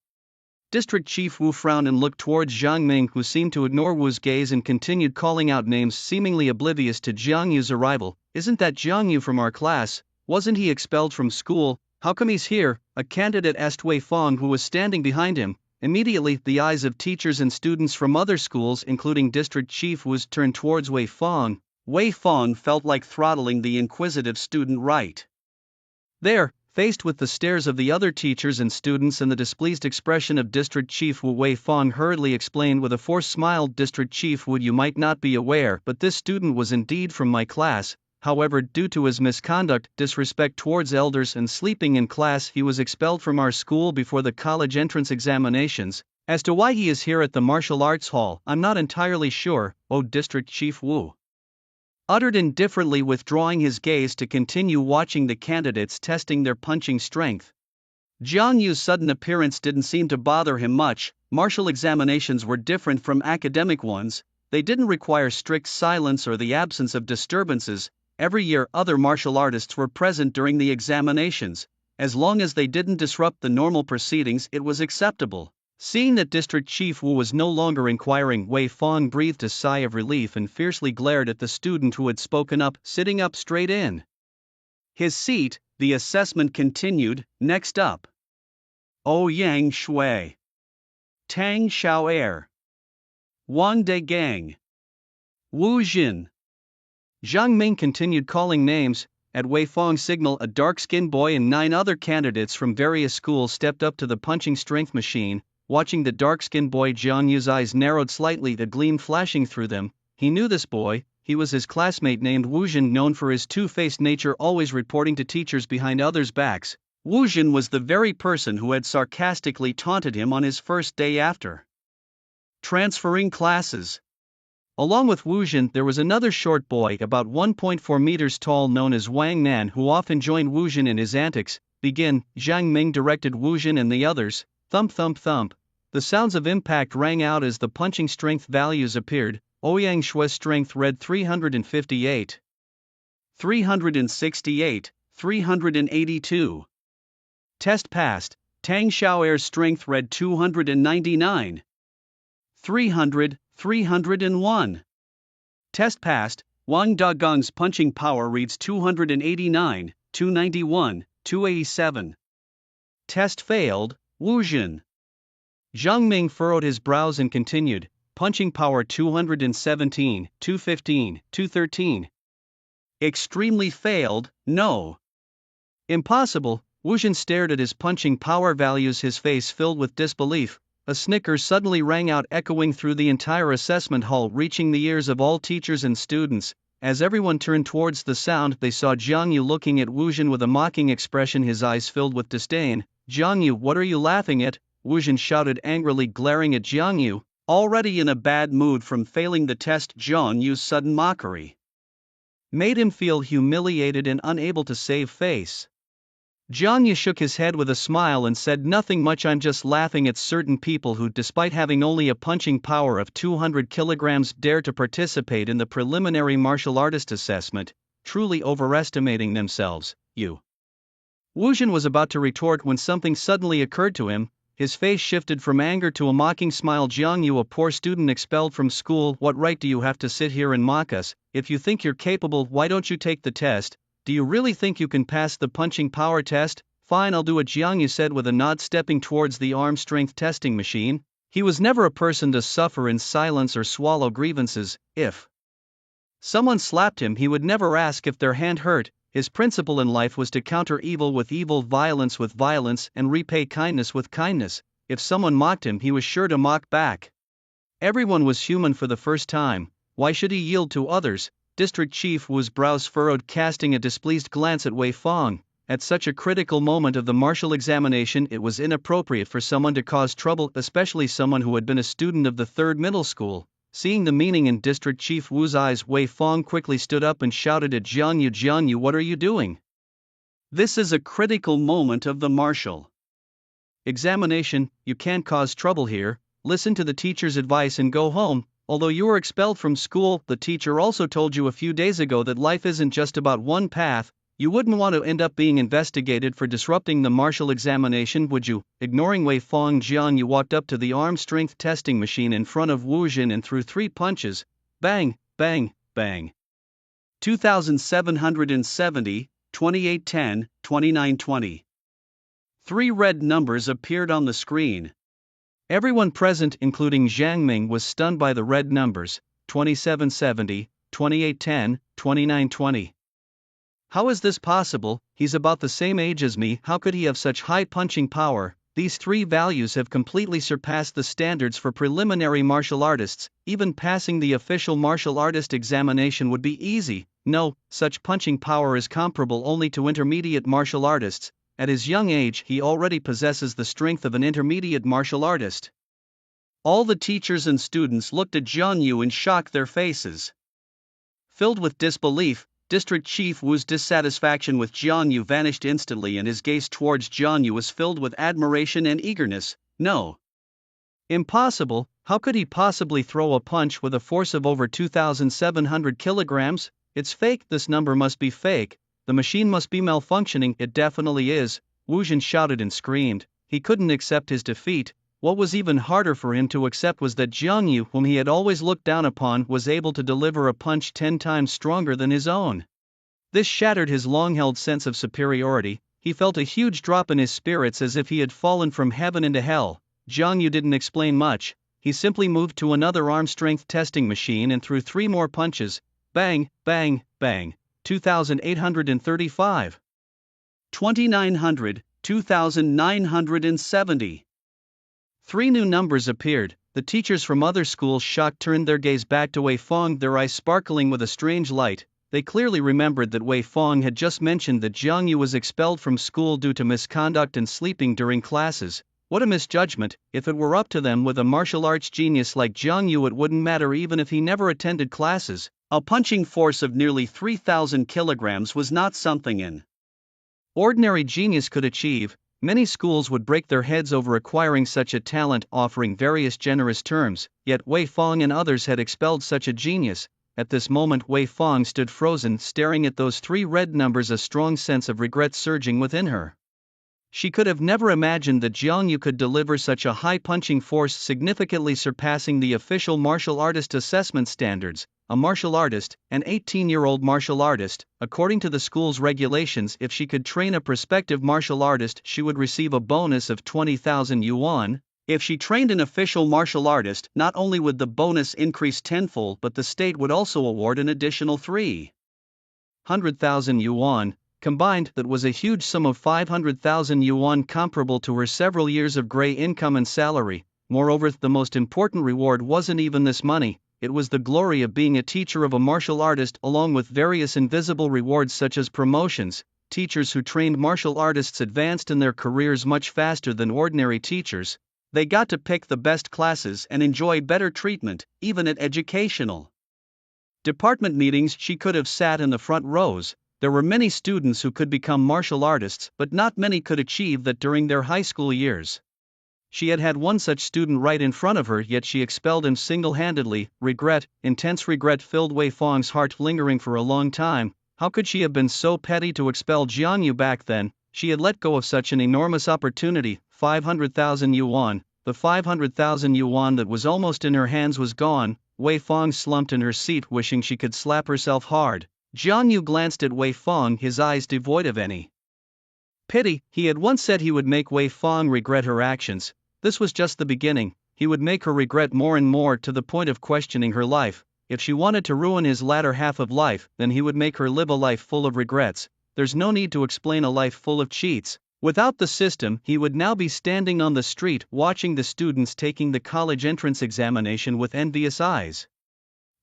District Chief Wu frowned and looked towards Zhang Ming, who seemed to ignore Wu's gaze and continued calling out names, seemingly oblivious to Jiang Yu's arrival. "Isn't that Jiang Yu from our class? Wasn't he expelled from school? How come he's here?" a candidate asked Wei Fong, who was standing behind him. Immediately, the eyes of teachers and students from other schools, including District Chief Wu, turned towards Wei Fong. Wei Fong felt like throttling the inquisitive student right there, faced with the stares of the other teachers and students and the displeased expression of District Chief Wu. Wei Fong hurriedly explained with a forced smile, "District Chief Wu, you might not be aware, but this student was indeed from my class. However, due to his misconduct, disrespect towards elders, and sleeping in class, he was expelled from our school before the college entrance examinations. As to why he is here at the martial arts hall, I'm not entirely sure." Oh, District Chief Wu uttered indifferently, withdrawing his gaze to continue watching the candidates testing their punching strength. Jiang Yu's sudden appearance didn't seem to bother him much. Martial examinations were different from academic ones. They didn't require strict silence or the absence of disturbances. Every year, other martial artists were present during the examinations. As long as they didn't disrupt the normal proceedings, it was acceptable. Seeing that District Chief Wu was no longer inquiring, Wei Fong breathed a sigh of relief and fiercely glared at the student who had spoken up, sitting up straight in his seat. The assessment continued. Next up, Ouyang Shui, Tang Xiao'er, Wang Degang, Wu Jin. Zhang Ming continued calling names. At Wei Fong's signal, a dark-skinned boy and 9 other candidates from various schools stepped up to the punching strength machine. Watching the dark-skinned boy, Jiang Yu's eyes narrowed slightly, a gleam flashing through them. He knew this boy. He was his classmate named Wu Jin, known for his two-faced nature, always reporting to teachers behind others' backs. Wu Jin was the very person who had sarcastically taunted him on his first day after transferring classes. Along with Wu Jin, there was another short boy about 1.4 meters tall known as Wang Nan, who often joined Wu Jin in his antics. Begin, Zhang Ming directed Wu Jin and the others. Thump thump thump. The sounds of impact rang out as the punching strength values appeared. Ouyang Shui's strength read 358, 368, 382. Test passed. Tang Xiao'er's strength read 299, 300, 301. Test passed. Wang Dagong's punching power reads 289, 291, 287. Test failed. Wu Jin. Zhang Ming furrowed his brows and continued. Punching power 217, 215, 213. Extremely failed. No. Impossible. Wu Jin stared at his punching power values, his face filled with disbelief. A snicker suddenly rang out, echoing through the entire assessment hall, reaching the ears of all teachers and students. As everyone turned towards the sound, they saw Jiang Yu looking at Wu Jin with a mocking expression, his eyes filled with disdain. "Jiang Yu, what are you laughing at?" Wu Jin shouted angrily, glaring at Jiang Yu. Already in a bad mood from failing the test, Jiang Yu's sudden mockery made him feel humiliated and unable to save face. Jiang Yu shook his head with a smile and said, "Nothing much, I'm just laughing at certain people who, despite having only a punching power of 200 kilograms, dare to participate in the preliminary martial artist assessment, truly overestimating themselves." Wu Jin was about to retort when something suddenly occurred to him. His face shifted from anger to a mocking smile. "Jiang Yu, a poor student expelled from school, what right do you have to sit here and mock us? If you think you're capable, why don't you take the test? Do you really think you can pass the punching power test? Fine, I'll do it," Jiang Yu said with a nod, stepping towards the arm strength testing machine. He was never a person to suffer in silence or swallow grievances. If someone slapped him, he would never ask if their hand hurt. His principle in life was to counter evil with evil, violence with violence, and repay kindness with kindness. If someone mocked him, he was sure to mock back. Everyone was human for the first time. Why should he yield to others? District Chief Wu's brows furrowed, casting a displeased glance at Wei Fong. At such a critical moment of the martial examination, it was inappropriate for someone to cause trouble, especially someone who had been a student of the 3rd middle school. Seeing the meaning in District Chief Wu's eyes, Wei Fong quickly stood up and shouted at Jiang Yu, "Jiang Yu, what are you doing? This is a critical moment of the martial examination. You can't cause trouble here. Listen to the teacher's advice and go home. Although you were expelled from school, the teacher also told you a few days ago that life isn't just about one path. You wouldn't want to end up being investigated for disrupting the martial examination, would you?" Ignoring Wei Fong, Jiang Yu walked up to the arm strength testing machine in front of Wu Jin and threw 3 punches. Bang, bang, bang. 2,770, 2810, 2920. 3 red numbers appeared on the screen. Everyone present, including Jiang Ming, was stunned by the red numbers: 2770, 2810, 2920. How is this possible? He's about the same age as me, how could he have such high punching power? These three values have completely surpassed the standards for preliminary martial artists. Even passing the official martial artist examination would be easy. No, such punching power is comparable only to intermediate martial artists. At his young age, he already possesses the strength of an intermediate martial artist. All the teachers and students looked at Jiang Yu in shock, their faces filled with disbelief. District Chief Wu's dissatisfaction with Jiang Yu vanished instantly, and his gaze towards Jiang Yu was filled with admiration and eagerness. No. Impossible, how could he possibly throw a punch with a force of over 2,700 kilograms? It's fake, this number must be fake, the machine must be malfunctioning. It definitely is, Wu Jin shouted and screamed. He couldn't accept his defeat. What was even harder for him to accept was that Jiang Yu, whom he had always looked down upon, was able to deliver a punch 10 times stronger than his own. This shattered his long-held sense of superiority. He felt a huge drop in his spirits, as if he had fallen from heaven into hell. Jiang Yu didn't explain much. He simply moved to another arm strength testing machine and threw 3 more punches. Bang, bang, bang. 2,835. 2,900, 2,970. 3 new numbers appeared. The teachers from other schools, shocked, turned their gaze back to Wei Fong, their eyes sparkling with a strange light. They clearly remembered that Wei Fong had just mentioned that Jiang Yu was expelled from school due to misconduct and sleeping during classes. What a misjudgment! If it were up to them, with a martial arts genius like Jiang Yu, it wouldn't matter even if he never attended classes. A punching force of nearly 3,000 kilograms was not something an ordinary genius could achieve. Many schools would break their heads over acquiring such a talent, offering various generous terms, yet Wei Fong and others had expelled such a genius. At this moment, Wei Fong stood frozen, staring at those 3 red numbers, a strong sense of regret surging within her. She could have never imagined that Jiang Yu could deliver such a high punching force, significantly surpassing the official martial artist assessment standards. A martial artist, an 18-year-old martial artist, according to the school's regulations, if she could train a prospective martial artist, she would receive a bonus of 20,000 yuan. If she trained an official martial artist, not only would the bonus increase tenfold, but the state would also award an additional 300,000 yuan. Combined, that was a huge sum of 500,000 yuan, comparable to her several years of gray income and salary. Moreover, the most important reward wasn't even this money. It was the glory of being a teacher of a martial artist, along with various invisible rewards such as promotions. Teachers who trained martial artists advanced in their careers much faster than ordinary teachers. They got to pick the best classes and enjoy better treatment, even at educational department meetings. She could have sat in the front rows. There were many students who could become martial artists, but not many could achieve that during their high school years. She had had one such student right in front of her, yet she expelled him single-handedly. Regret, intense regret, filled Wei Fong's heart, lingering for a long time. How could she have been so petty to expel Jiang Yu back then? She had let go of such an enormous opportunity. 500,000 yuan. The 500,000 yuan that was almost in her hands was gone. Wei Fong slumped in her seat, wishing she could slap herself hard. Jiang Yu glanced at Wei Fong, his eyes devoid of any pity. He had once said he would make Wei Fong regret her actions. This was just the beginning. He would make her regret more and more, to the point of questioning her life. If she wanted to ruin his latter half of life, then he would make her live a life full of regrets. There's no need to explain a life full of cheats. Without the system, he would now be standing on the street, watching the students taking the college entrance examination with envious eyes.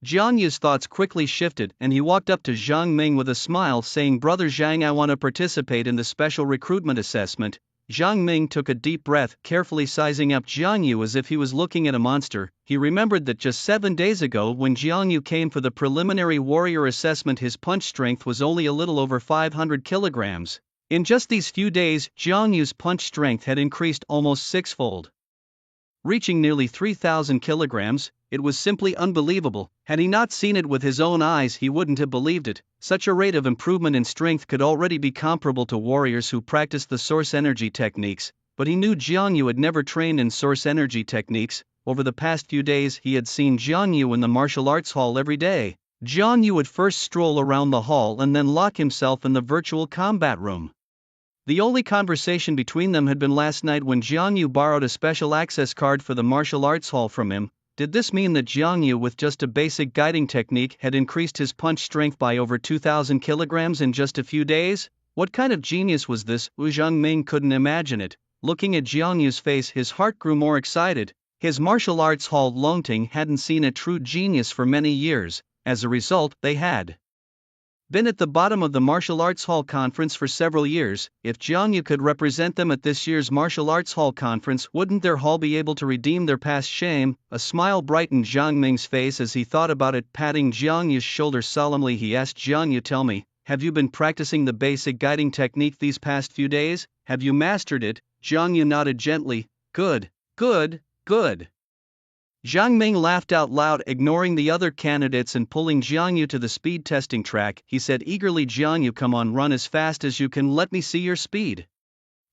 Jiang Yu's thoughts quickly shifted, and he walked up to Jiang Ming with a smile, saying, "Brother Jiang, I want to participate in the special recruitment assessment." Jiang Ming took a deep breath, carefully sizing up Jiang Yu as if he was looking at a monster. He remembered that just 7 days ago, when Jiang Yu came for the preliminary warrior assessment, his punch strength was only a little over 500 kilograms. In just these few days, Jiang Yu's punch strength had increased almost 6-fold, reaching nearly 3,000 kilograms. It was simply unbelievable. Had he not seen it with his own eyes, he wouldn't have believed it. Such a rate of improvement in strength could already be comparable to warriors who practiced the source energy techniques, but he knew Jiang Yu had never trained in source energy techniques. Over the past few days, he had seen Jiang Yu in the martial arts hall every day. Jiang Yu would first stroll around the hall and then lock himself in the virtual combat room. The only conversation between them had been last night when Jiang Yu borrowed a special access card for the martial arts hall from him. Did this mean that Jiang Yu, with just a basic guiding technique, had increased his punch strength by over 2,000 kilograms in just a few days? What kind of genius was this? Wu Zhangming couldn't imagine it. Looking at Jiang Yu's face, his heart grew more excited. His martial arts hall Longting hadn't seen a true genius for many years. As a result, they had been at the bottom of the martial arts hall conference for several years. If Jiang Yu could represent them at this year's martial arts hall conference, wouldn't their hall be able to redeem their past shame? A smile brightened Jiang Ming's face as he thought about it. Patting Jiang Yu's shoulder solemnly, he asked Jiang Yu, "Tell me, have you been practicing the basic guiding technique these past few days? Have you mastered it?" Jiang Yu nodded gently. Good, good, good. Jiang Ming laughed out loud, ignoring the other candidates and pulling Jiang Yu to the speed testing track. He said eagerly, "Jiang Yu, come on, run as fast as you can, let me see your speed."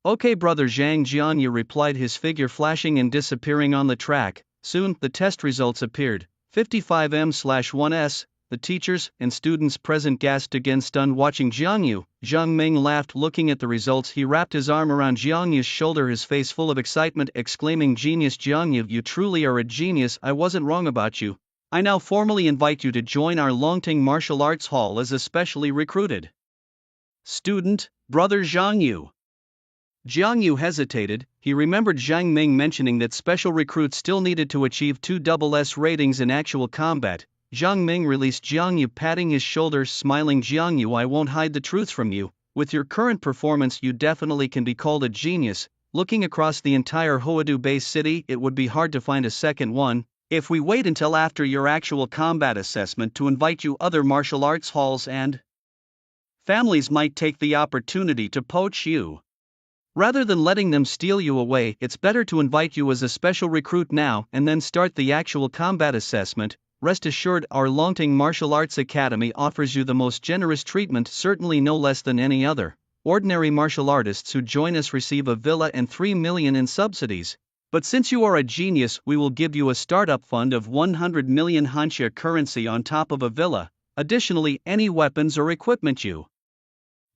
"Okay, brother Zhang," Jiang Yu replied, his figure flashing and disappearing on the track. Soon, the test results appeared. 55M/1S. The teachers and students present gasped again, stunned, watching Jiang Yu. Jiang Ming laughed, looking at the results. He wrapped his arm around Jiang Yu's shoulder, his face full of excitement, exclaiming, "Genius Jiang Yu, you truly are a genius. I wasn't wrong about you. I now formally invite you to join our Longting Martial Arts Hall as a specially recruited student, brother Jiang Yu." Jiang Yu hesitated. He remembered Jiang Ming mentioning that special recruits still needed to achieve 2SS ratings in actual combat. Jiang Ming released Jiang Yu, patting his shoulder, smiling. "Jiang Yu, I won't hide the truth from you. With your current performance, you definitely can be called a genius. Looking across the entire Hoadu Base City, it would be hard to find a second one. If we wait until after your actual combat assessment to invite you, other martial arts halls and families might take the opportunity to poach you. Rather than letting them steal you away, it's better to invite you as a special recruit now and then start the actual combat assessment. Rest assured, our Longting Martial Arts Academy offers you the most generous treatment, certainly no less than any other. Ordinary martial artists who join us receive a villa and 3 million in subsidies. But since you are a genius, we will give you a startup fund of 100 million Hanxia currency on top of a villa. Additionally, any weapons or equipment you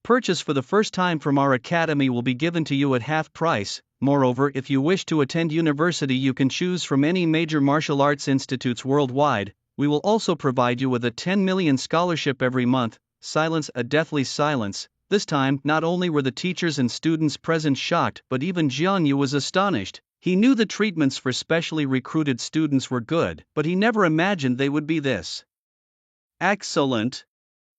purchase for the first time from our academy will be given to you at half price. Moreover, if you wish to attend university, you can choose from any major martial arts institutes worldwide. We will also provide you with a 10 million scholarship every month." Silence, a deathly silence. This time, not only were the teachers and students present shocked, but even Jiang Yu was astonished. He knew the treatments for specially recruited students were good, but he never imagined they would be this excellent.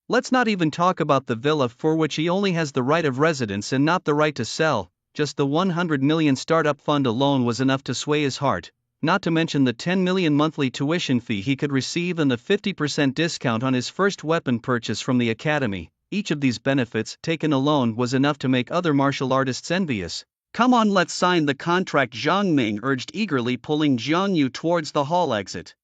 Let's not even talk about the villa, for which he only has the right of residence and not the right to sell. Just the 100 million startup fund alone was enough to sway his heart, not to mention the 10 million monthly tuition fee he could receive and the 50% discount on his first weapon purchase from the academy. Each of these benefits, taken alone, was enough to make other martial artists envious. "Come on, let's sign the contract," Jiang Ming urged eagerly, pulling Jiang Yu towards the hall exit.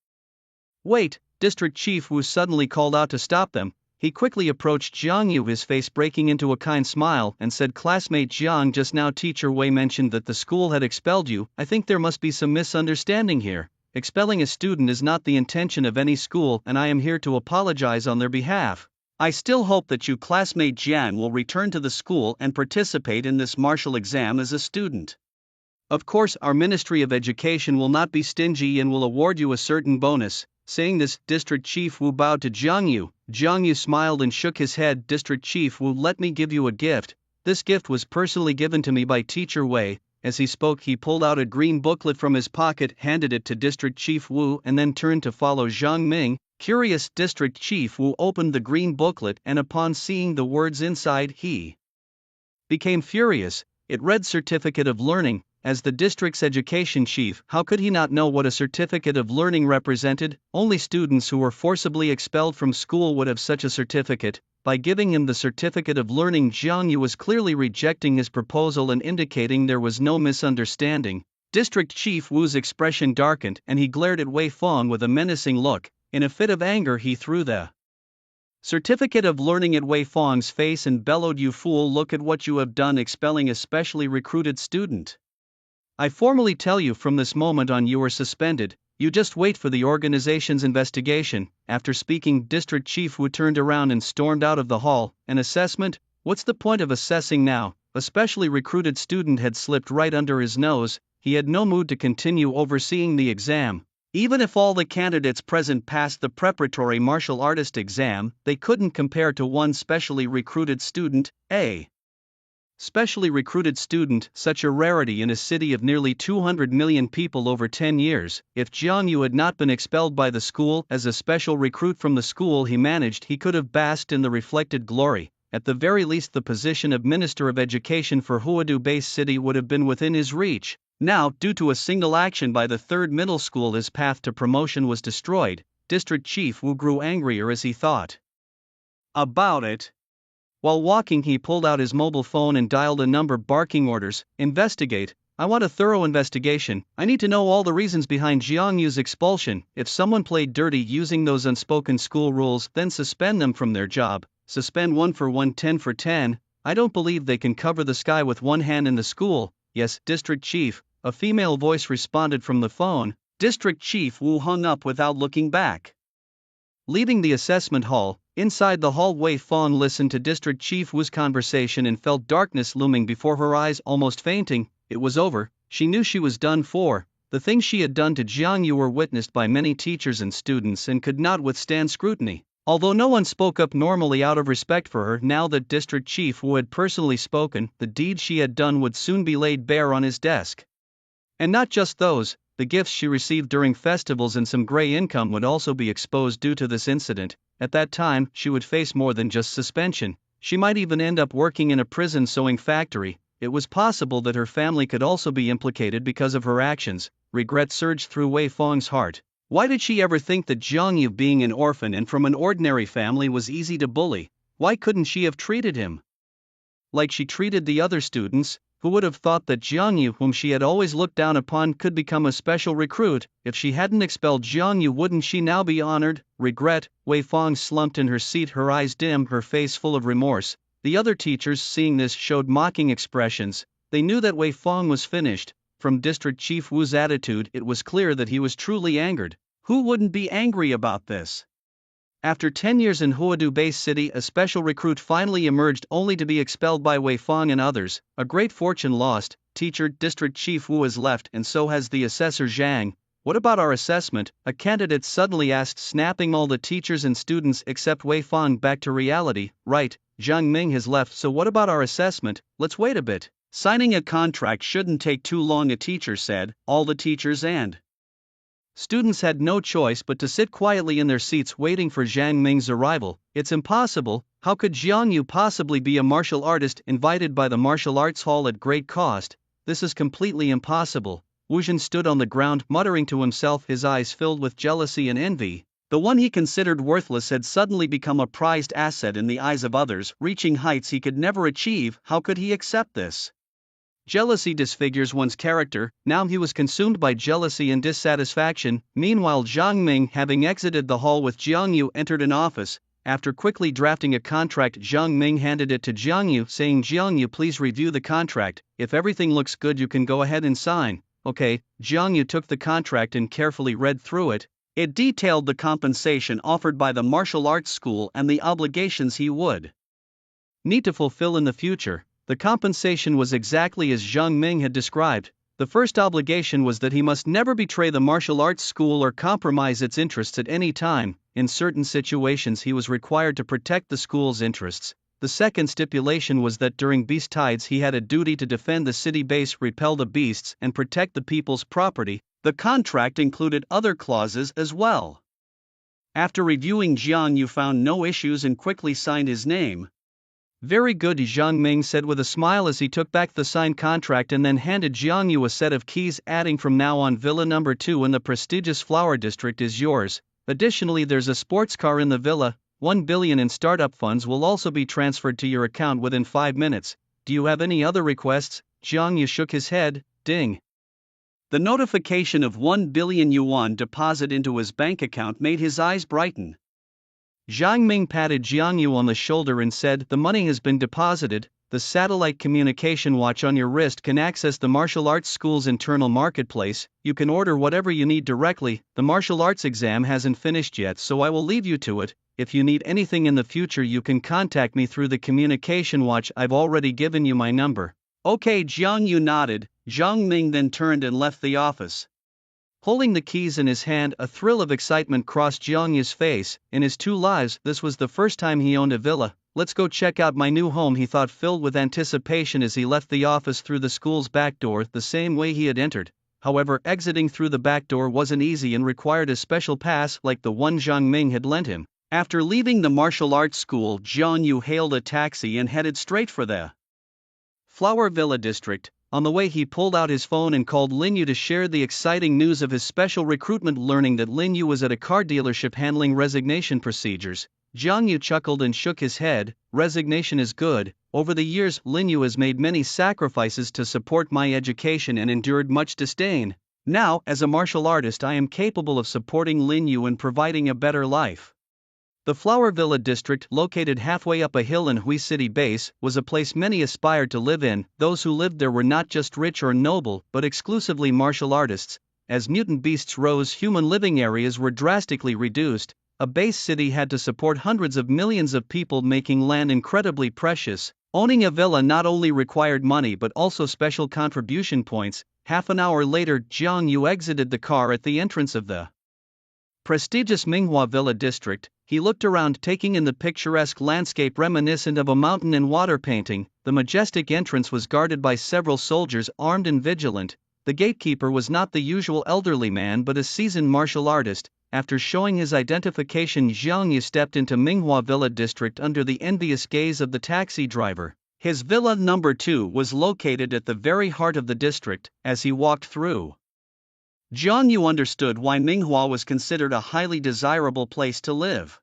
"Wait," District Chief Wu suddenly called out to stop them. He quickly approached Jiang Yu, his face breaking into a kind smile, and said, "Classmate Jiang, just now Teacher Wei mentioned that the school had expelled you. I think there must be some misunderstanding here. Expelling a student is not the intention of any school, and I am here to apologize on their behalf. I still hope that you, classmate Jian, will return to the school and participate in this martial exam as a student. Of course, our Ministry of Education will not be stingy and will award you a certain bonus." Saying this, District Chief Wu bowed to Jiang Yu. Jiang Yu smiled and shook his head. "District Chief Wu, let me give you a gift. This gift was personally given to me by Teacher Wei." As he spoke, he pulled out a green booklet from his pocket, handed it to District Chief Wu, and then turned to follow Jiang Ming. Curious, District Chief Wu opened the green booklet, and upon seeing the words inside, he became furious. It read Certificate of Learning. As the district's education chief, how could he not know what a certificate of learning represented? Only students who were forcibly expelled from school would have such a certificate. By giving him the certificate of learning, Jiang Yu was clearly rejecting his proposal and indicating there was no misunderstanding. District Chief Wu's expression darkened, and he glared at Wei Fong with a menacing look. In a fit of anger, he threw the certificate of learning at Wei Fong's face and bellowed, "You fool, look at what you have done, expelling a specially recruited student. I formally tell you, from this moment on you are suspended. You just wait for the organization's investigation." After speaking, District Chief Wu turned around and stormed out of the hall. "An assessment? What's the point of assessing now? A specially recruited student had slipped right under his nose. He had no mood to continue overseeing the exam. Even if all the candidates present passed the preparatory martial artist exam, they couldn't compare to one specially recruited student. A specially recruited student, such a rarity in a city of nearly 200 million people over 10 years. If Jiang Yu had not been expelled by the school as a special recruit from the school he managed, he could have basked in the reflected glory. At the very least, the position of Minister of Education for Huadu-based city would have been within his reach. Now, due to a single action by the third middle school, his path to promotion was destroyed. District Chief Wu grew angrier as he thought about it. While walking, he pulled out his mobile phone and dialed a number, barking orders. Investigate. I want a thorough investigation. I need to know all the reasons behind Jiang Yu's expulsion. If someone played dirty using those unspoken school rules, then suspend them from their job. Suspend 1 for 1, 10 for 10. I don't believe they can cover the sky with one hand in the school. Yes, District Chief. A female voice responded from the phone. District Chief Wu hung up without looking back. Leaving the assessment hall, inside the hall, Wei Fong listened to District Chief Wu's conversation and felt darkness looming before her eyes. Almost fainting, it was over. She knew she was done for. The things she had done to Jiang Yu were witnessed by many teachers and students and could not withstand scrutiny. Although no one spoke up normally out of respect for her, now that District Chief Wu had personally spoken, the deed she had done would soon be laid bare on his desk. And not just those, the gifts she received during festivals and some gray income would also be exposed due to this incident. At that time, she would face more than just suspension. She might even end up working in a prison sewing factory. It was possible that her family could also be implicated because of her actions. Regret surged through Wei Fong's heart. Why did she ever think that Jiang Yu, being an orphan and from an ordinary family, was easy to bully? Why couldn't she have treated him like she treated the other students? Who would have thought that Jiang Yu, whom she had always looked down upon, could become a special recruit? If she hadn't expelled Jiang Yu, wouldn't she now be honored? Regret. Wei Fong slumped in her seat, her eyes dim, her face full of remorse. The other teachers, seeing this, showed mocking expressions. They knew that Wei Fong was finished. From District Chief Wu's attitude, it was clear that he was truly angered. Who wouldn't be angry about this? After 10 years in Huadu-based city, a special recruit finally emerged, only to be expelled by Wei Fong and others. A great fortune lost. Teacher, District Chief Wu has left, and so has the assessor Zhang. What about our assessment? A candidate suddenly asked, snapping all the teachers and students except Wei Fong back to reality. Right, Zhang Ming has left, so what about our assessment? Let's wait a bit. Signing a contract shouldn't take too long, a teacher said. All the teachers and students had no choice but to sit quietly in their seats waiting for Zhang Ming's arrival. It's impossible. How could Jiang Yu possibly be a martial artist invited by the martial arts hall at great cost? This is completely impossible. Wu Jin stood on the ground, muttering to himself, his eyes filled with jealousy and envy. The one he considered worthless had suddenly become a prized asset in the eyes of others, reaching heights he could never achieve. How could he accept this? Jealousy disfigures one's character. Now he was consumed by jealousy and dissatisfaction. Meanwhile, Zhang Ming, having exited the hall with Jiang Yu, entered an office. After quickly drafting a contract, Zhang Ming handed it to Jiang Yu, saying, Jiang Yu, please review the contract. If everything looks good, you can go ahead and sign. Okay. Jiang Yu took the contract and carefully read through it. It detailed the compensation offered by the martial arts school and the obligations he would need to fulfill in the future. The compensation was exactly as Zhang Ming had described. The first obligation was that he must never betray the martial arts school or compromise its interests at any time. In certain situations, he was required to protect the school's interests. The second stipulation was that during beast tides he had a duty to defend the city base, repel the beasts, and protect the people's property. The contract included other clauses as well. After reviewing, Jiang Yu found no issues and quickly signed his name. Very good, Zhang Ming said with a smile as he took back the signed contract and then handed Jiang Yu a set of keys, adding, from now on, Villa number 2 in the prestigious Flower District is yours. Additionally, there's a sports car in the villa. 1 billion in startup funds will also be transferred to your account within 5 minutes. Do you have any other requests? Jiang Yu shook his head. Ding. The notification of 1 billion yuan deposit into his bank account made his eyes brighten. Zhang Ming patted Jiang Yu on the shoulder and said, the money has been deposited. the satellite communication watch on your wrist can access the martial arts school's internal marketplace. You can order whatever you need directly. The martial arts exam hasn't finished yet, so I will leave you to it. If you need anything in the future, you can contact me through the communication watch. I've already given you my number. Okay, Jiang Yu nodded. Jiang Ming then turned and left the office. Holding the keys in his hand, a thrill of excitement crossed Jiang Yu's face. In his 2 lives, this was the first time he owned a villa. Let's go check out my new home, he thought, filled with anticipation as he left the office through the school's back door, the same way he had entered. However, exiting through the back door wasn't easy and required a special pass like the one Jiang Ming had lent him. After leaving the martial arts school, Jiang Yu hailed a taxi and headed straight for the Flower Villa district. On the way, he pulled out his phone and called Lin Yu to share the exciting news of his special recruitment. Learning that Lin Yu was at a car dealership handling resignation procedures, Jiang Yu chuckled and shook his head. Resignation is good. Over the years, Lin Yu has made many sacrifices to support my education and endured much disdain. Now, as a martial artist, I am capable of supporting Lin Yu and providing a better life. The Flower Villa district, located halfway up a hill in Hui City Base, was a place many aspired to live in. Those who lived there were not just rich or noble, but exclusively martial artists. As mutant beasts rose, human living areas were drastically reduced. A base city had to support hundreds of millions of people, making land incredibly precious. Owning a villa not only required money but also special contribution points. Half an hour later, Jiang Yu exited the car at the entrance of the prestigious Minghua Villa district. He looked around, taking in the picturesque landscape reminiscent of a mountain and water painting. The majestic entrance was guarded by several soldiers, armed and vigilant. The gatekeeper was not the usual elderly man but a seasoned martial artist. After showing his identification, Jiang Yu stepped into Minghua Villa district under the envious gaze of the taxi driver. His villa number 2 was located at the very heart of the district. As he walked through, Jiang Yu understood why Minghua was considered a highly desirable place to live.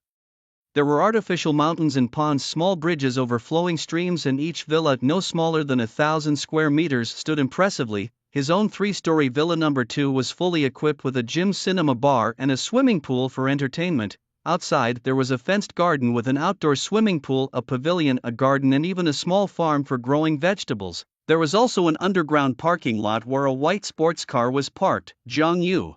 There were artificial mountains and ponds, small bridges over flowing streams, and each villa, no smaller than 1,000 square meters, stood impressively. His own 3-story villa number 2 was fully equipped with a gym, cinema, bar, and a swimming pool for entertainment. Outside, there was a fenced garden with an outdoor swimming pool, a pavilion, a garden, and even a small farm for growing vegetables. There was also an underground parking lot where a white sports car was parked. Jiang Yu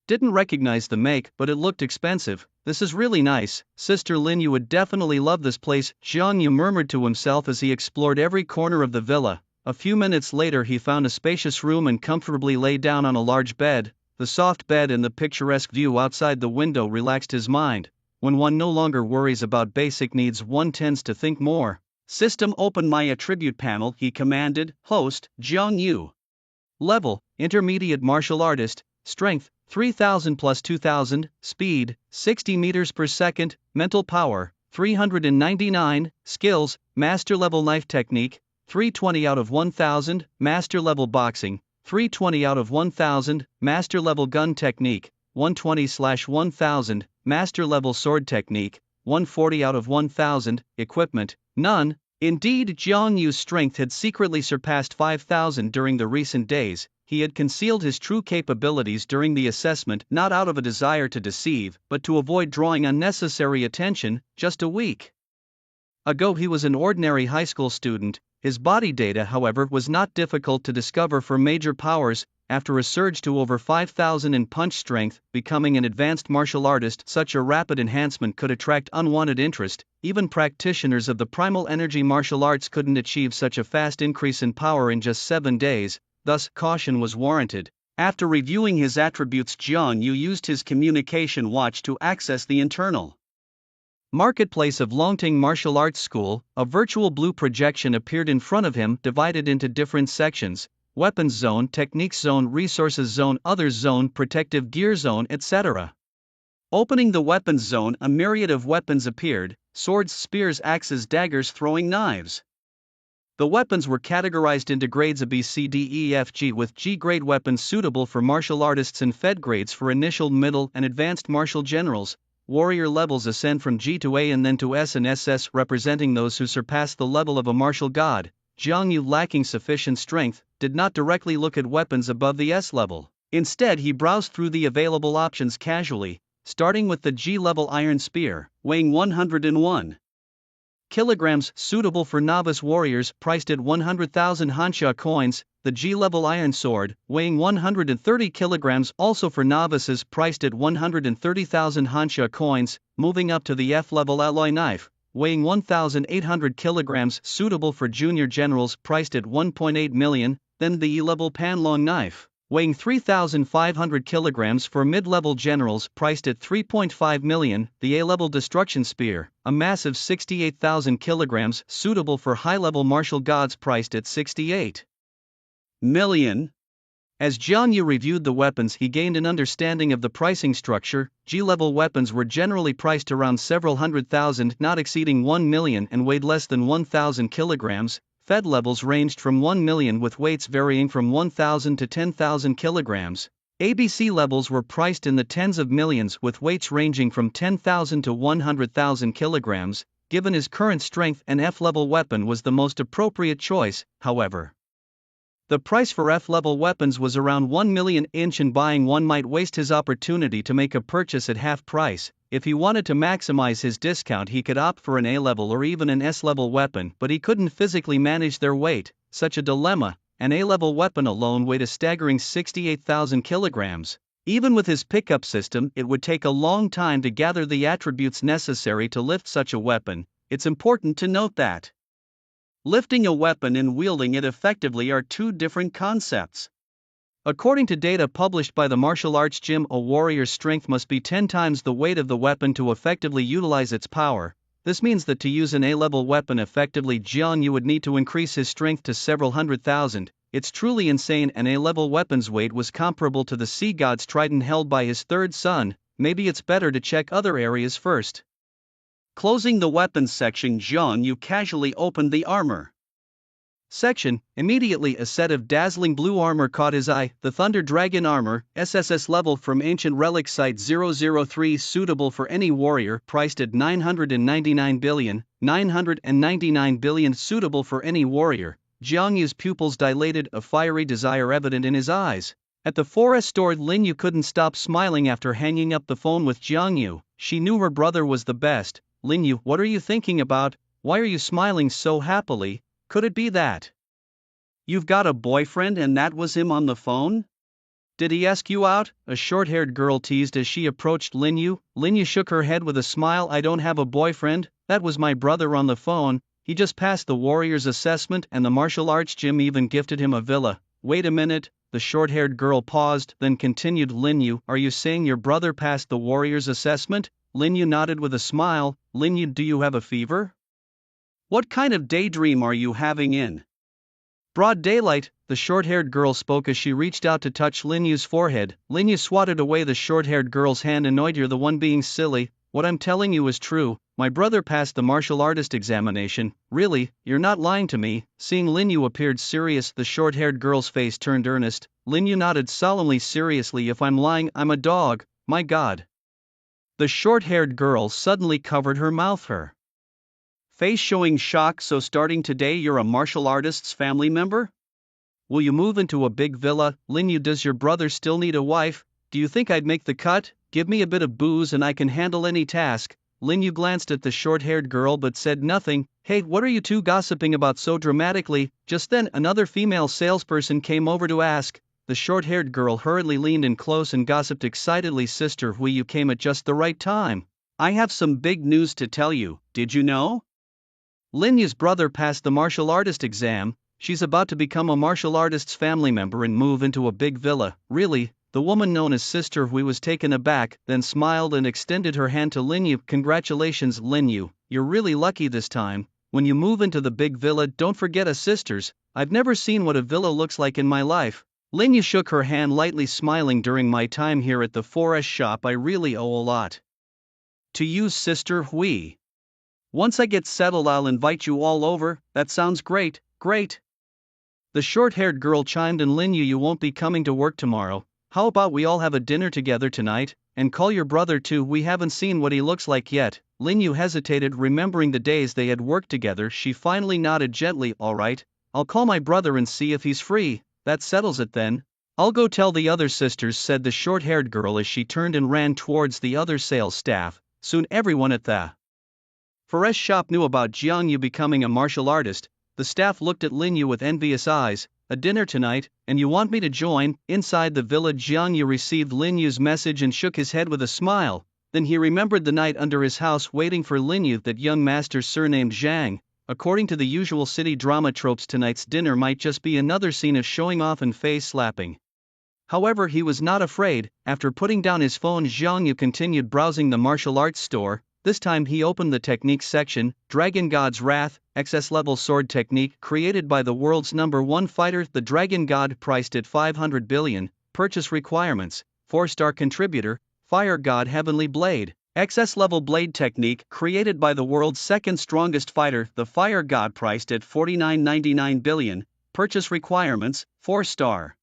didn't recognize the make, but it looked expensive. This is really nice. Sister Lin Yu would definitely love this place, Jiang Yu murmured to himself as he explored every corner of the villa. A few minutes later, he found a spacious room and comfortably lay down on a large bed. The soft bed and the picturesque view outside the window relaxed his mind. When one no longer worries about basic needs, one tends to think more. System, open my attribute panel, he commanded. Host, Jiang Yu. Level, intermediate martial artist. Strength, 3000 plus 2000. Speed, 60 meters per second. Mental power, 399. Skills, master level knife technique, 320 out of 1000. Master level boxing, 320 out of 1000. Master level gun technique, 120/1000. Master level sword technique, 140 out of 1000. Equipment, none. Indeed, Jiang Yu's strength had secretly surpassed 5,000 during the recent days. He had concealed his true capabilities during the assessment, not out of a desire to deceive, but to avoid drawing unnecessary attention. Just a week ago, he was an ordinary high school student. His body data, however, was not difficult to discover for major powers. After a surge to over 5,000 in punch strength, becoming an advanced martial artist, such a rapid enhancement could attract unwanted interest. Even practitioners of the primal energy martial arts couldn't achieve such a fast increase in power in just 7 days, thus, caution was warranted. After reviewing his attributes, Jiang Yu used his communication watch to access the internal marketplace of Longting Martial Arts School. A virtual blue projection appeared in front of him, divided into different sections: Weapons Zone, Techniques Zone, Resources Zone, Others Zone, Protective Gear Zone, etc. Opening the Weapons Zone, a myriad of weapons appeared: swords, spears, axes, daggers, throwing knives. The weapons were categorized into grades A, B, C, D, E, F, G, with G-grade weapons suitable for martial artists and Fed grades for initial, middle, and advanced martial generals. Warrior levels ascend from G to A and then to S and SS, representing those who surpass the level of a martial god. Jiang Yu, lacking sufficient strength, did not directly look at weapons above the S level. Instead, he browsed through the available options casually, starting with the G-level iron spear, weighing 101 kilograms, suitable for novice warriors, priced at 100,000 Hansha coins. The G-level iron sword, weighing 130 kilograms, also for novices, priced at 130,000 Hansha coins. Moving up to the F-level alloy knife, weighing 1,800 kilograms, suitable for junior generals, priced at 1.8 million. Then the E-level Panlong knife, weighing 3,500 kilograms for mid-level generals, priced at 3.5 million. The A-level destruction spear, a massive 68,000 kilograms, suitable for high-level martial gods, priced at 68 million. As Jiang Yu reviewed the weapons, he gained an understanding of the pricing structure. G-level weapons were generally priced around several hundred thousand, not exceeding 1 million, and weighed less than 1,000 kilograms. Fed levels ranged from 1 million, with weights varying from 1,000 to 10,000 kilograms. ABC levels were priced in the tens of millions, with weights ranging from 10,000 to 100,000 kilograms. Given his current strength, an F-level weapon was the most appropriate choice. However, the price for F-level weapons was around 1 million each, and buying one might waste his opportunity to make a purchase at half price. If he wanted to maximize his discount, he could opt for an A-level or even an S-level weapon, but he couldn't physically manage their weight. Such a dilemma. An A-level weapon alone weighed a staggering 68,000 kilograms. Even with his pickup system, it would take a long time to gather the attributes necessary to lift such a weapon. It's important to note that lifting a weapon and wielding it effectively are two different concepts. According to data published by the Martial Arts Gym, a warrior's strength must be 10 times the weight of the weapon to effectively utilize its power. This means that to use an A-level weapon effectively, Jiang Yu would need to increase his strength to several hundred thousand. It's truly insane. An A-level weapon's weight was comparable to the sea god's trident held by his third son. Maybe it's better to check other areas first. Closing the weapons section, Jiang Yu casually opened the armor section. Immediately a set of dazzling blue armor caught his eye. The Thunder Dragon armor, SSS level, from Ancient Relic Site 003, suitable for any warrior, priced at 999 billion, suitable for any warrior. Jiang Yu's pupils dilated, a fiery desire evident in his eyes. At the forest store, Lin Yu couldn't stop smiling after hanging up the phone with Jiang Yu. She knew her brother was the best. Lin Yu, what are you thinking about? Why are you smiling so happily? Could it be that you've got a boyfriend and that was him on the phone? Did he ask you out? A short-haired girl teased as she approached Lin Yu. Lin Yu shook her head with a smile. I don't have a boyfriend, that was my brother on the phone. He just passed the warrior's assessment and the martial arts gym even gifted him a villa. Wait a minute, the short-haired girl paused, then continued. Lin Yu, are you saying your brother passed the warrior's assessment? Lin Yu nodded with a smile. Lin Yu, do you have a fever? What kind of daydream are you having in broad daylight? The short-haired girl spoke as she reached out to touch Lin Yu's forehead. Lin Yu swatted away the short-haired girl's hand. Annoyed, you're the one being silly. What I'm telling you is true. My brother passed the martial artist examination. Really, you're not lying to me? Seeing Lin Yu appeared serious, the short-haired girl's face turned earnest. Lin Yu nodded solemnly. Seriously, if I'm lying, I'm a dog. My God. The short-haired girl suddenly covered her mouth, her face showing shock. So starting today you're a martial artist's family member? Will you move into a big villa? Lin Yu, does your brother still need a wife? Do you think I'd make the cut? Give me a bit of booze and I can handle any task. Lin Yu glanced at the short-haired girl but said nothing. Hey, what are you two gossiping about so dramatically? Just then another female salesperson came over to ask. The short-haired girl hurriedly leaned in close and gossiped excitedly. Sister Hui, you came at just the right time. I have some big news to tell you. Did you know? Lin Yu's brother passed the martial artist exam. She's about to become a martial artist's family member and move into a big villa. Really? The woman known as Sister Hui was taken aback, then smiled and extended her hand to Lin Yu. Congratulations, Lin Yu, you're really lucky this time. When you move into the big villa, don't forget us sisters. I've never seen what a villa looks like in my life. Lin Yu shook her hand lightly, smiling. During my time here at the forest shop, I really owe a lot to you, Sister Hui. Once I get settled, I'll invite you all over. That sounds great, great. The short-haired girl chimed in. Lin Yu, you won't be coming to work tomorrow. How about we all have a dinner together tonight, and call your brother too? We haven't seen what he looks like yet. Lin Yu hesitated, remembering the days they had worked together. She finally nodded gently. All right, I'll call my brother and see if he's free. That settles it then. I'll go tell the other sisters, said the short-haired girl as she turned and ran towards the other sales staff. Soon everyone at the Fares Shop knew about Jiang Yu becoming a martial artist. The staff looked at Lin Yu with envious eyes. A dinner tonight, and you want me to join? Inside the village, Jiang Yu received Lin Yu's message and shook his head with a smile. Then he remembered the night under his house waiting for Lin Yu, that young master surnamed Zhang. According to the usual city drama tropes, tonight's dinner might just be another scene of showing off and face slapping. However, he was not afraid. After putting down his phone, Jiang Yu continued browsing the martial arts store. This time he opened the techniques section. Dragon God's Wrath, XS level sword technique created by the world's #1 fighter, the Dragon God, priced at 500 billion. Purchase requirements: 4-star contributor, Fire God Heavenly Blade. XS level blade technique created by the world's second strongest fighter, the Fire God, priced at 49.99 billion. Purchase requirements: 4-star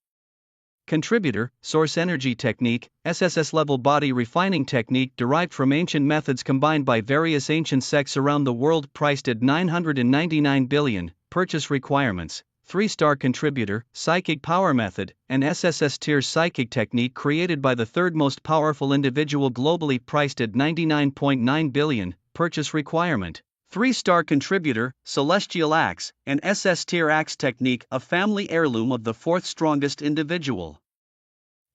contributor, Source Energy Technique, SSS level body refining technique derived from ancient methods combined by various ancient sects around the world, priced at 999 billion. Purchase requirements: 3-star contributor, Psychic Power Method, an SSS tier psychic technique created by the third most powerful individual globally, priced at 99.9 billion. Purchase requirement: 3-star contributor, Celestial Axe, an SS tier axe technique, a family heirloom of the 4th strongest individual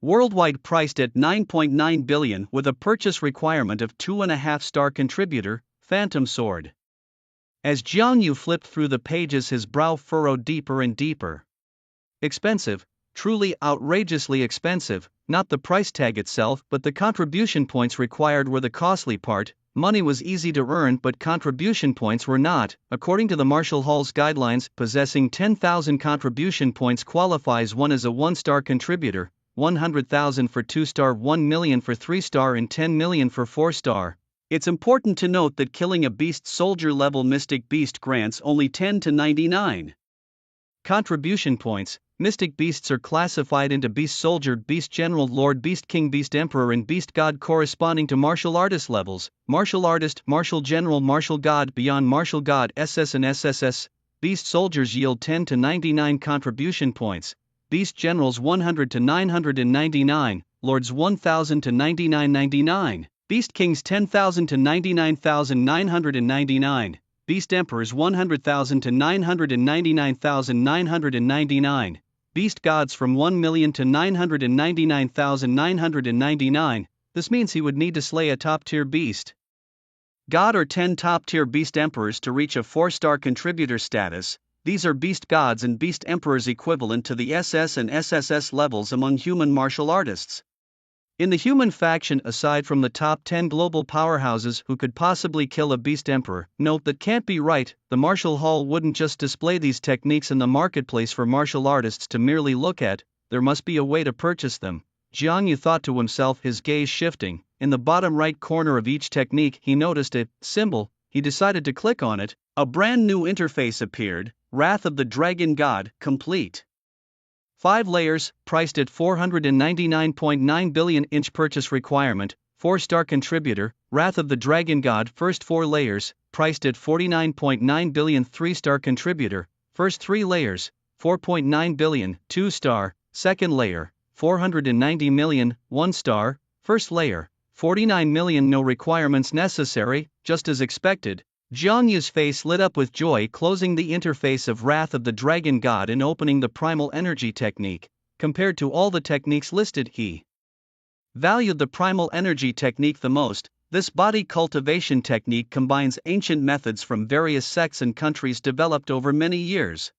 worldwide, priced at 9.9 billion with a purchase requirement of 2.5-star contributor, Phantom Sword. As Jiang Yu flipped through the pages, his brow furrowed deeper and deeper. Expensive, truly outrageously expensive, not the price tag itself but the contribution points required were the costly part. Money was easy to earn but contribution points were not. According to the Martial Hall's guidelines, possessing 10,000 contribution points qualifies one as a 1-star contributor, 100,000 for 2-star, 1 million for 3-star and 10 million for 4-star. It's important to note that killing a beast soldier level Mystic Beast grants only 10 to 99 contribution points. Mystic beasts are classified into Beast Soldier, Beast General, Lord Beast King, Beast Emperor and Beast God corresponding to martial artist levels. Martial Artist, Martial General, Martial God, Beyond Martial God, SS and SSS. Beast Soldiers yield 10 to 99 contribution points. Beast Generals 100 to 999, Lords 1000 to 9999. Beast Kings 10,000 to 99,999. Beast Emperors 100,000 to 999,999. Beast Gods from 1 million to 999,999. This means he would need to slay a top-tier beast God or 10 top-tier Beast Emperors to reach a 4-star contributor status. These are Beast Gods and Beast Emperors equivalent to the SS and SSS levels among human martial artists. In the human faction, aside from the top 10 global powerhouses who could possibly kill a Beast Emperor, note that can't be right. The Martial Hall wouldn't just display these techniques in the marketplace for martial artists to merely look at, there must be a way to purchase them. Jiang Yu thought to himself, his gaze shifting. In the bottom right corner of each technique he noticed a symbol. He decided to click on it. A brand new interface appeared, Wrath of the Dragon God, complete. 5 layers, priced at 499.9 billion. Inch purchase requirement, 4-star contributor, Wrath of the Dragon God. First 4 layers, priced at 49.9 billion. 3-star contributor, first 3 layers, 4.9 billion. 2-star, second layer, 490 million. 1-star, first layer, 49 million. No requirements necessary, just as expected. Jiang Yu's face lit up with joy, closing the interface of Wrath of the Dragon God and opening the Primal Energy technique. Compared to all the techniques listed, he valued the Primal Energy technique the most. This body cultivation technique combines ancient methods from various sects and countries developed over many years.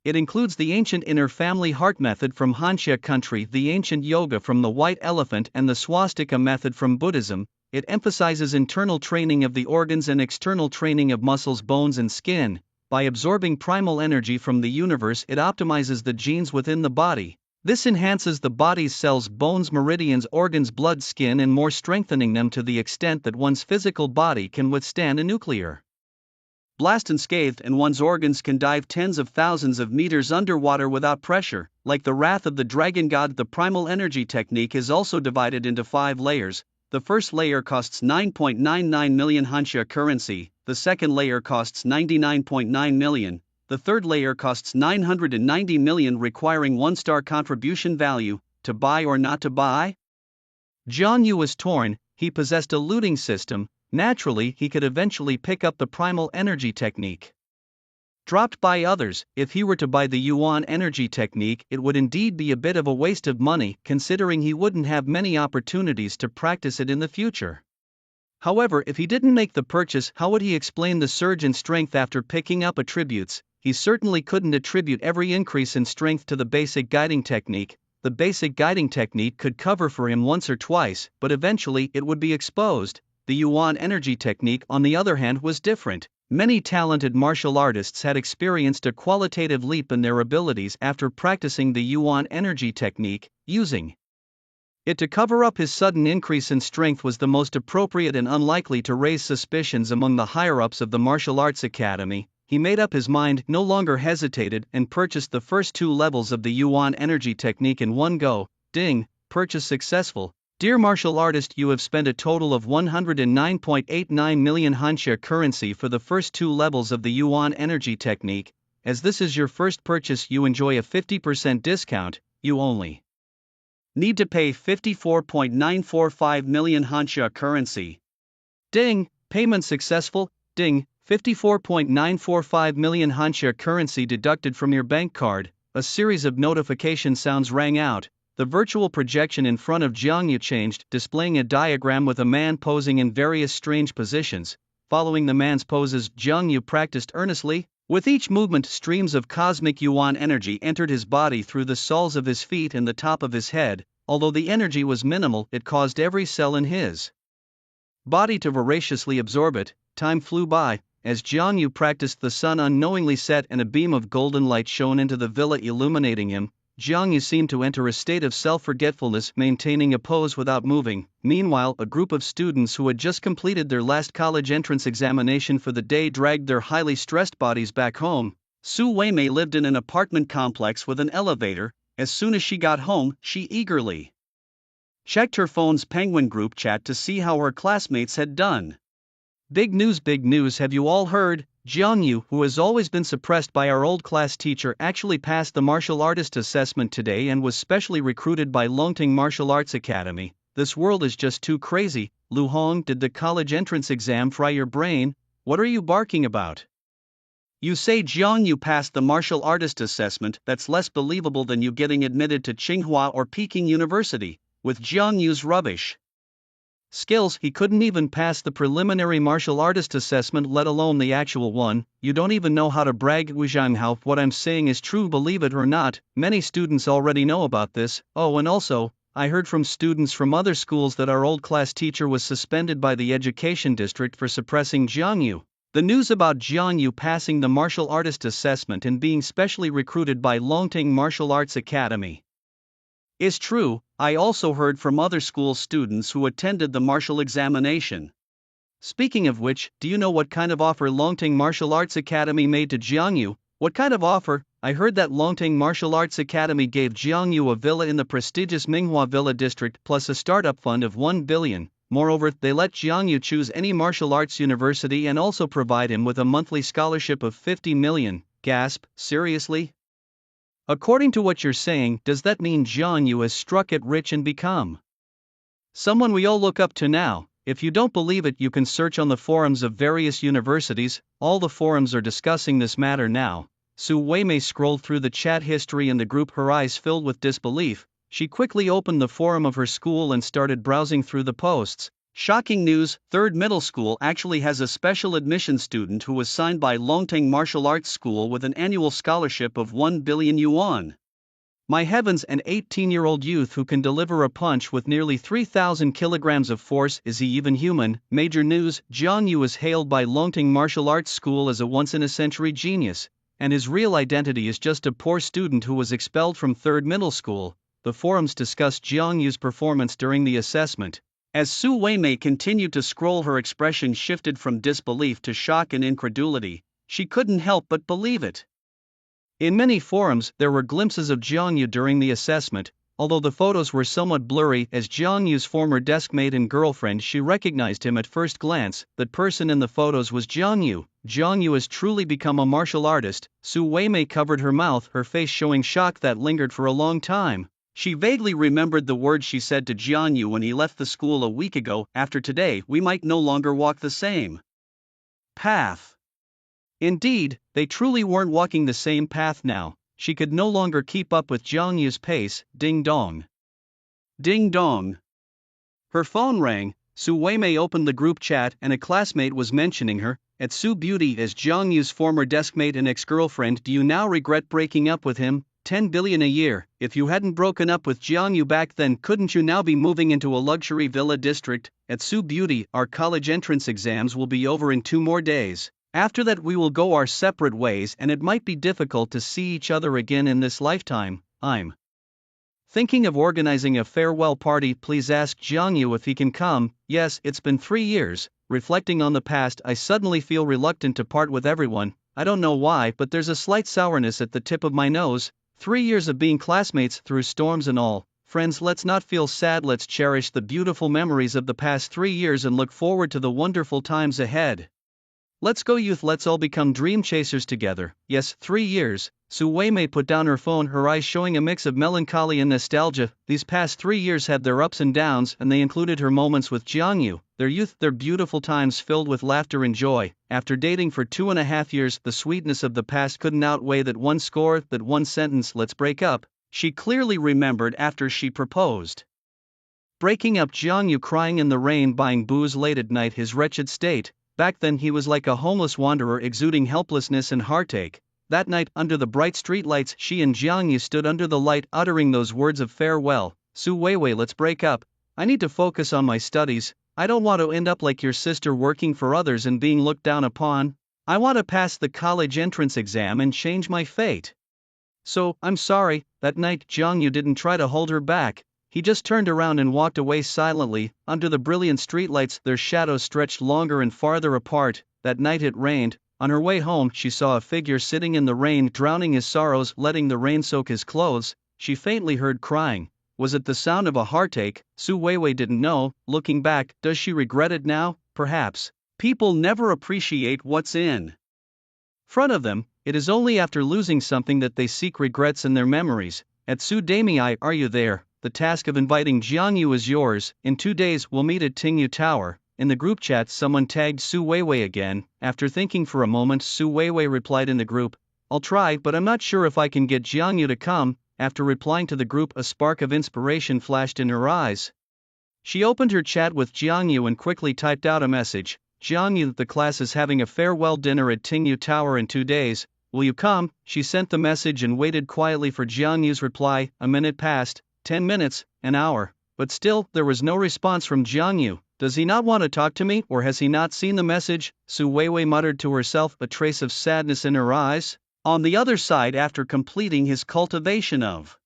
It includes the ancient Inner Family Heart method from Hanxia country, the ancient yoga from the White Elephant and the Swastika method from Buddhism. It emphasizes internal training of the organs and external training of muscles, bones and skin. By absorbing primal energy from the universe, it optimizes the genes within the body. This enhances the body's cells, bones, meridians, organs, blood, skin and more, strengthening them to the extent that one's physical body can withstand a nuclear blast unscathed, and one's organs can dive tens of thousands of meters underwater without pressure. Like the Wrath of the Dragon God, the Primal Energy technique is also divided into 5 layers. The first layer costs 9.99 million Hanxia currency, the second layer costs 99.9 million, the third layer costs 990 million, requiring 1-star contribution value. To buy or not to buy? Jiang Yu was torn. He possessed a looting system, Naturally, he could eventually pick up the primal energy technique. Dropped by others, if he were to buy the Yuan energy technique, it would indeed be a bit of a waste of money, considering he wouldn't have many opportunities to practice it in the future. However, if he didn't make the purchase, how would he explain the surge in strength after picking up attributes? He certainly couldn't attribute every increase in strength to the basic guiding technique. The basic guiding technique could cover for him once or twice, but eventually it would be exposed. The Yuan energy technique, on the other hand, was different. Many talented martial artists had experienced a qualitative leap in their abilities after practicing the Yuan energy technique. Using it to cover up his sudden increase in strength was the most appropriate and unlikely to raise suspicions among the higher-ups of the martial arts academy. He made up his mind, no longer hesitated, and purchased the first 2 levels of the Yuan energy technique in one go. Ding! Purchase successful. Dear martial artist, you have spent a total of 109.89 million Hanxia currency for the first 2 levels of the Yuan energy technique. As this is your first purchase, you enjoy a 50% discount. You only need to pay 54.945 million Hanxia currency. Ding! Payment successful. Ding! 54.945 million Hanxia currency deducted from your bank card. A series of notification sounds rang out. The virtual projection in front of Jiang Yu changed, displaying a diagram with a man posing in various strange positions. Following the man's poses, Jiang Yu practiced earnestly. With each movement, streams of cosmic Yuan energy entered his body through the soles of his feet and the top of his head. Although the energy was minimal, it caused every cell in his body to voraciously absorb it. Time flew by. As Jiang Yu practiced, the sun unknowingly set and a beam of golden light shone into the villa, illuminating him. Jiang Yu seemed to enter a state of self-forgetfulness, maintaining a pose without moving. Meanwhile, a group of students who had just completed their last college entrance examination for the day dragged their highly stressed bodies back home. Su Weimei lived in an apartment complex with an elevator. As soon as she got home, she eagerly checked her phone's Penguin group chat to see how her classmates had done. Big news, have you all heard? Jiang Yu, who has always been suppressed by our old class teacher, actually passed the martial artist assessment today and was specially recruited by Longting Martial Arts Academy. This world is just too crazy. Lu Hong, did the college entrance exam fry your brain? What are you barking about? You say Jiang Yu passed the martial artist assessment? That's less believable than you getting admitted to Tsinghua or Peking University. With Jiang Yu's rubbish skills, he couldn't even pass the preliminary martial artist assessment, let alone the actual one. You don't even know how to brag. Wuzhanghao, what I'm saying is true, believe it or not. Many students already know about this. Oh, and also, I heard from students from other schools that our old class teacher was suspended by the education district for suppressing Jiang Yu. The news about Jiang Yu passing the martial artist assessment and being specially recruited by Longting Martial Arts Academy is true. I also heard from other school students who attended the martial examination. Speaking of which, do you know what kind of offer Longting Martial Arts Academy made to Jiang Yu? What kind of offer? I heard that Longting Martial Arts Academy gave Jiang Yu a villa in the prestigious Minghua Villa District plus a startup fund of 1 billion. Moreover, they let Jiang Yu choose any martial arts university and also provide him with a monthly scholarship of 50 million. Gasp, seriously? According to what you're saying, does that mean Jiang Yu has struck it rich and become someone we all look up to now? If you don't believe it, you can search on the forums of various universities. All the forums are discussing this matter now. Su Weimei scrolled through the chat history in the group, her eyes filled with disbelief. She quickly opened the forum of her school and started browsing through the posts. Shocking news, 3rd Middle School actually has a special admission student who was signed by Longting Martial Arts School with an annual scholarship of 1 billion yuan. My heavens, an 18-year-old youth who can deliver a punch with nearly 3,000 kilograms of force, is he even human? Major news, Jiang Yu is hailed by Longting Martial Arts School as a once-in-a-century genius, and his real identity is just a poor student who was expelled from 3rd Middle School. The forums discussed Jiang Yu's performance during the assessment. As Su Weimei continued to scroll, her expression shifted from disbelief to shock and incredulity. She couldn't help but believe it. In many forums, there were glimpses of Jiang Yu during the assessment, although the photos were somewhat blurry. As Jiang Yu's former deskmate and girlfriend, she recognized him at first glance. That person in the photos was Jiang Yu. Jiang Yu has truly become a martial artist. Su Weimei covered her mouth, her face showing shock that lingered for a long time. She vaguely remembered the words she said to Jianyu when he left the school a week ago. After today, we might no longer walk the same path. Indeed, they truly weren't walking the same path now. She could no longer keep up with Jianyu's pace. Ding dong. Ding dong. Her phone rang. Su Weimei opened the group chat and a classmate was mentioning her. At Su Beauty as Jianyu's former deskmate and ex-girlfriend. Do you now regret breaking up with him? 10 billion a year. If you hadn't broken up with Jianyu back then, couldn't you now be moving into a luxury villa district? At Su Beauty, our college entrance exams will be over in 2 more days. After that we will go our separate ways and it might be difficult to see each other again in this lifetime. I'm thinking of organizing a farewell party. Please ask Jiangyu if he can come. Yes, it's been 3 years. Reflecting on the past, I suddenly feel reluctant to part with everyone. I don't know why, but there's a slight sourness at the tip of my nose. 3 years of being classmates through storms and all. Friends, let's not feel sad. Let's cherish the beautiful memories of the past 3 years and look forward to the wonderful times ahead. Let's go youth, let's all become dream chasers together. Yes, 3 years. Su Weimei put down her phone, her eyes showing a mix of melancholy and nostalgia. These past 3 years had their ups and downs, and they included her moments with Jiangyu, their youth, their beautiful times filled with laughter and joy. After dating for 2.5 years, the sweetness of the past couldn't outweigh that one score, that one sentence, let's break up. She clearly remembered after she proposed. Breaking up, Jiangyu crying in the rain, buying booze late at night, his wretched state. Back then he was like a homeless wanderer exuding helplessness and heartache. That night, under the bright streetlights, she and Jiangyu stood under the light, uttering those words of farewell. Su Weiwei, let's break up. I need to focus on my studies. I don't want to end up like your sister working for others and being looked down upon. I want to pass the college entrance exam and change my fate. So, I'm sorry. That night, Jiangyu didn't try to hold her back. He just turned around and walked away silently. Under the brilliant streetlights, their shadows stretched longer and farther apart. That night it rained. On her way home, she saw a figure sitting in the rain, drowning his sorrows, letting the rain soak his clothes. She faintly heard crying. Was it the sound of a heartache? Su Weiwei didn't know. Looking back, does she regret it now? Perhaps. People never appreciate what's in front of them. It is only after losing something that they seek regrets in their memories. At Su Damei, are you there? The task of inviting Jiangyu is yours. In 2 days we'll meet at Tingyu Tower. In the group chat someone tagged Su Weiwei again. After thinking for a moment, Su Weiwei replied in the group, I'll try, but I'm not sure if I can get Jiangyu to come. After replying to the group, a spark of inspiration flashed in her eyes. She opened her chat with Jiangyu and quickly typed out a message. Jiangyu, the class is having a farewell dinner at Tingyu Tower in 2 days. Will you come? She sent the message and waited quietly for Jiangyu's reply. A minute passed, 10 minutes, an hour. But still, there was no response from Jiangyu. Does he not want to talk to me, or has he not seen the message? Su Weiwei muttered to herself, a trace of sadness in her eyes. On the other side, after completing his cultivation of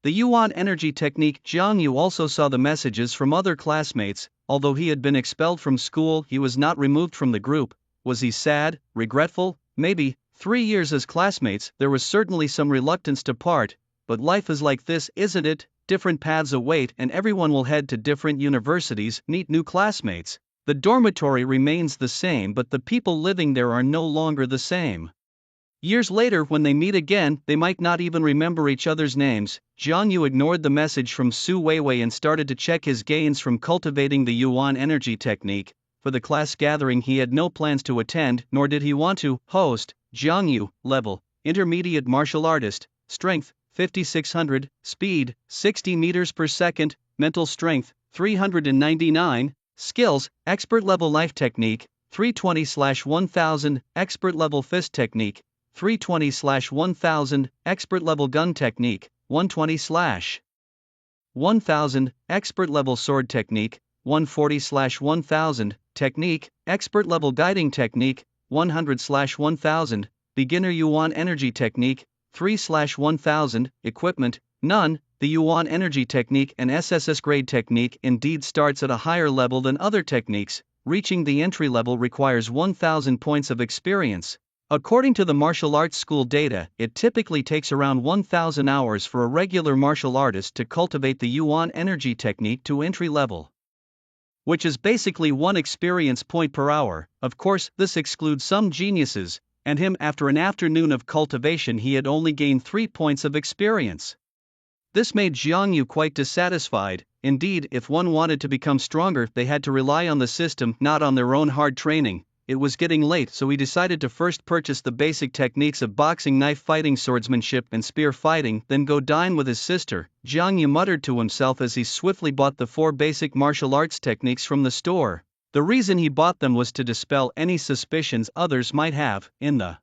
the Yuan energy technique, Jiangyu also saw the messages from other classmates. Although he had been expelled from school, he was not removed from the group. Was he sad, regretful? Maybe. 3 years as classmates, there was certainly some reluctance to part. But life is like this, isn't it? Different paths await and everyone will head to different universities, meet new classmates. The dormitory remains the same, but the people living there are no longer the same. Years later, when they meet again, they might not even remember each other's names. Jiangyu ignored the message from Su Weiwei and started to check his gains from cultivating the Yuan energy technique. For the class gathering he had no plans to attend, nor did he want to host. Jiangyu, level, intermediate martial artist, strength, 5600, speed, 60 meters per second, mental strength, 399, skills, expert level knife technique, 320/1000, expert level fist technique, 320/1000, expert level gun technique, 120/1000, expert level sword technique, 140/1000, technique, expert level guiding technique, 100/1000, beginner Yuan energy technique, 3/1000, equipment, none. The Yuan energy technique and SSS grade technique indeed starts at a higher level than other techniques. Reaching the entry level requires 1000 points of experience. According to the martial arts school data, it typically takes around 1000 hours for a regular martial artist to cultivate the Yuan energy technique to entry level, which is basically 1 experience point per hour. Of course, this excludes some geniuses, and him. After an afternoon of cultivation he had only gained 3 points of experience. This made Jiang Yu quite dissatisfied. Indeed, if one wanted to become stronger, they had to rely on the system, not on their own hard training. It was getting late, so he decided to first purchase the basic techniques of boxing, knife fighting, swordsmanship, and spear fighting, then go dine with his sister. Jiang Yu muttered to himself as he swiftly bought the 4 basic martial arts techniques from the store. The reason he bought them was to dispel any suspicions others might have. In the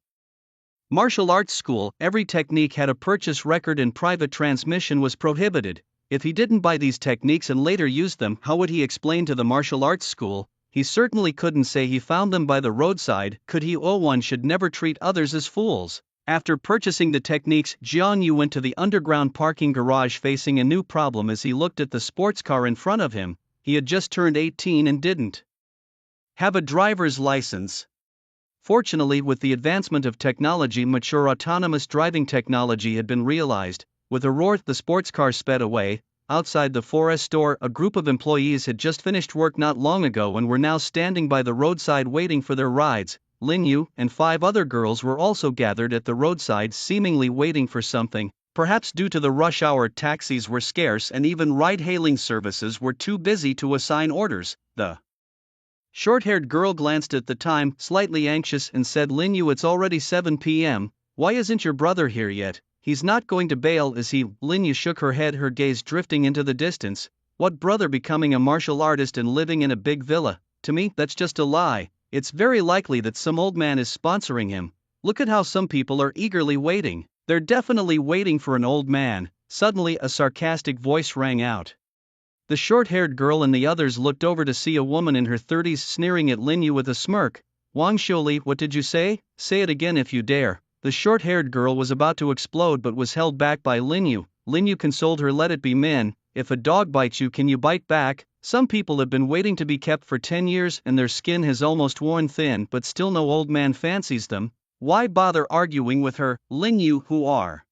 martial arts school, every technique had a purchase record and private transmission was prohibited. If he didn't buy these techniques and later use them, how would he explain to the martial arts school? He certainly couldn't say he found them by the roadside, could he? Oh, one should never treat others as fools. After purchasing the techniques, Jiang Yu went to the underground parking garage, facing a new problem as he looked at the sports car in front of him. He had just turned 18 and didn't have a driver's license. Fortunately, with the advancement of technology, mature autonomous driving technology had been realized. With a roar, the sports car sped away. Outside the Forest store, a group of employees had just finished work not long ago and were now standing by the roadside waiting for their rides. Lin Yu and 5 other girls were also gathered at the roadside, seemingly waiting for something. Perhaps due to the rush hour, taxis were scarce and even ride-hailing services were too busy to assign orders. The short-haired girl glanced at the time, slightly anxious, and said, "Lin Yu, it's already 7 p.m. Why isn't your brother here yet? He's not going to bail, is he?" Lin Yu shook her head, her gaze drifting into the distance. "What brother becoming a martial artist and living in a big villa? To me, that's just a lie. It's very likely that some old man is sponsoring him. Look at how some people are eagerly waiting. They're definitely waiting for an old man." Suddenly, a sarcastic voice rang out. The short-haired girl and the others looked over to see a woman in her 30s sneering at Lin Yu with a smirk. "Wang Xiuli, what did you say? Say it again if you dare." The short-haired girl was about to explode but was held back by Lin Yu. Lin Yu consoled her, "Let it be, man. If a dog bites you, can you bite back? Some people have been waiting to be kept for 10 years and their skin has almost worn thin, but still no old man fancies them. Why bother arguing with her?" "Lin Yu, who are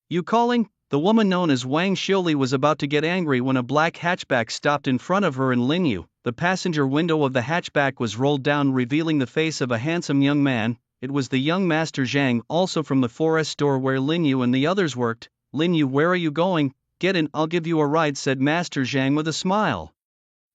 you calling?" The woman known as Wang Xiuli was about to get angry when a black hatchback stopped in front of her and Lin Yu. The passenger window of the hatchback was rolled down, revealing the face of a handsome young man. It was the young Master Zhang, also from the Forest store where Lin Yu and the others worked. "Lin Yu, where are you going?" "Get in, I'll give you a ride," said Master Zhang with a smile.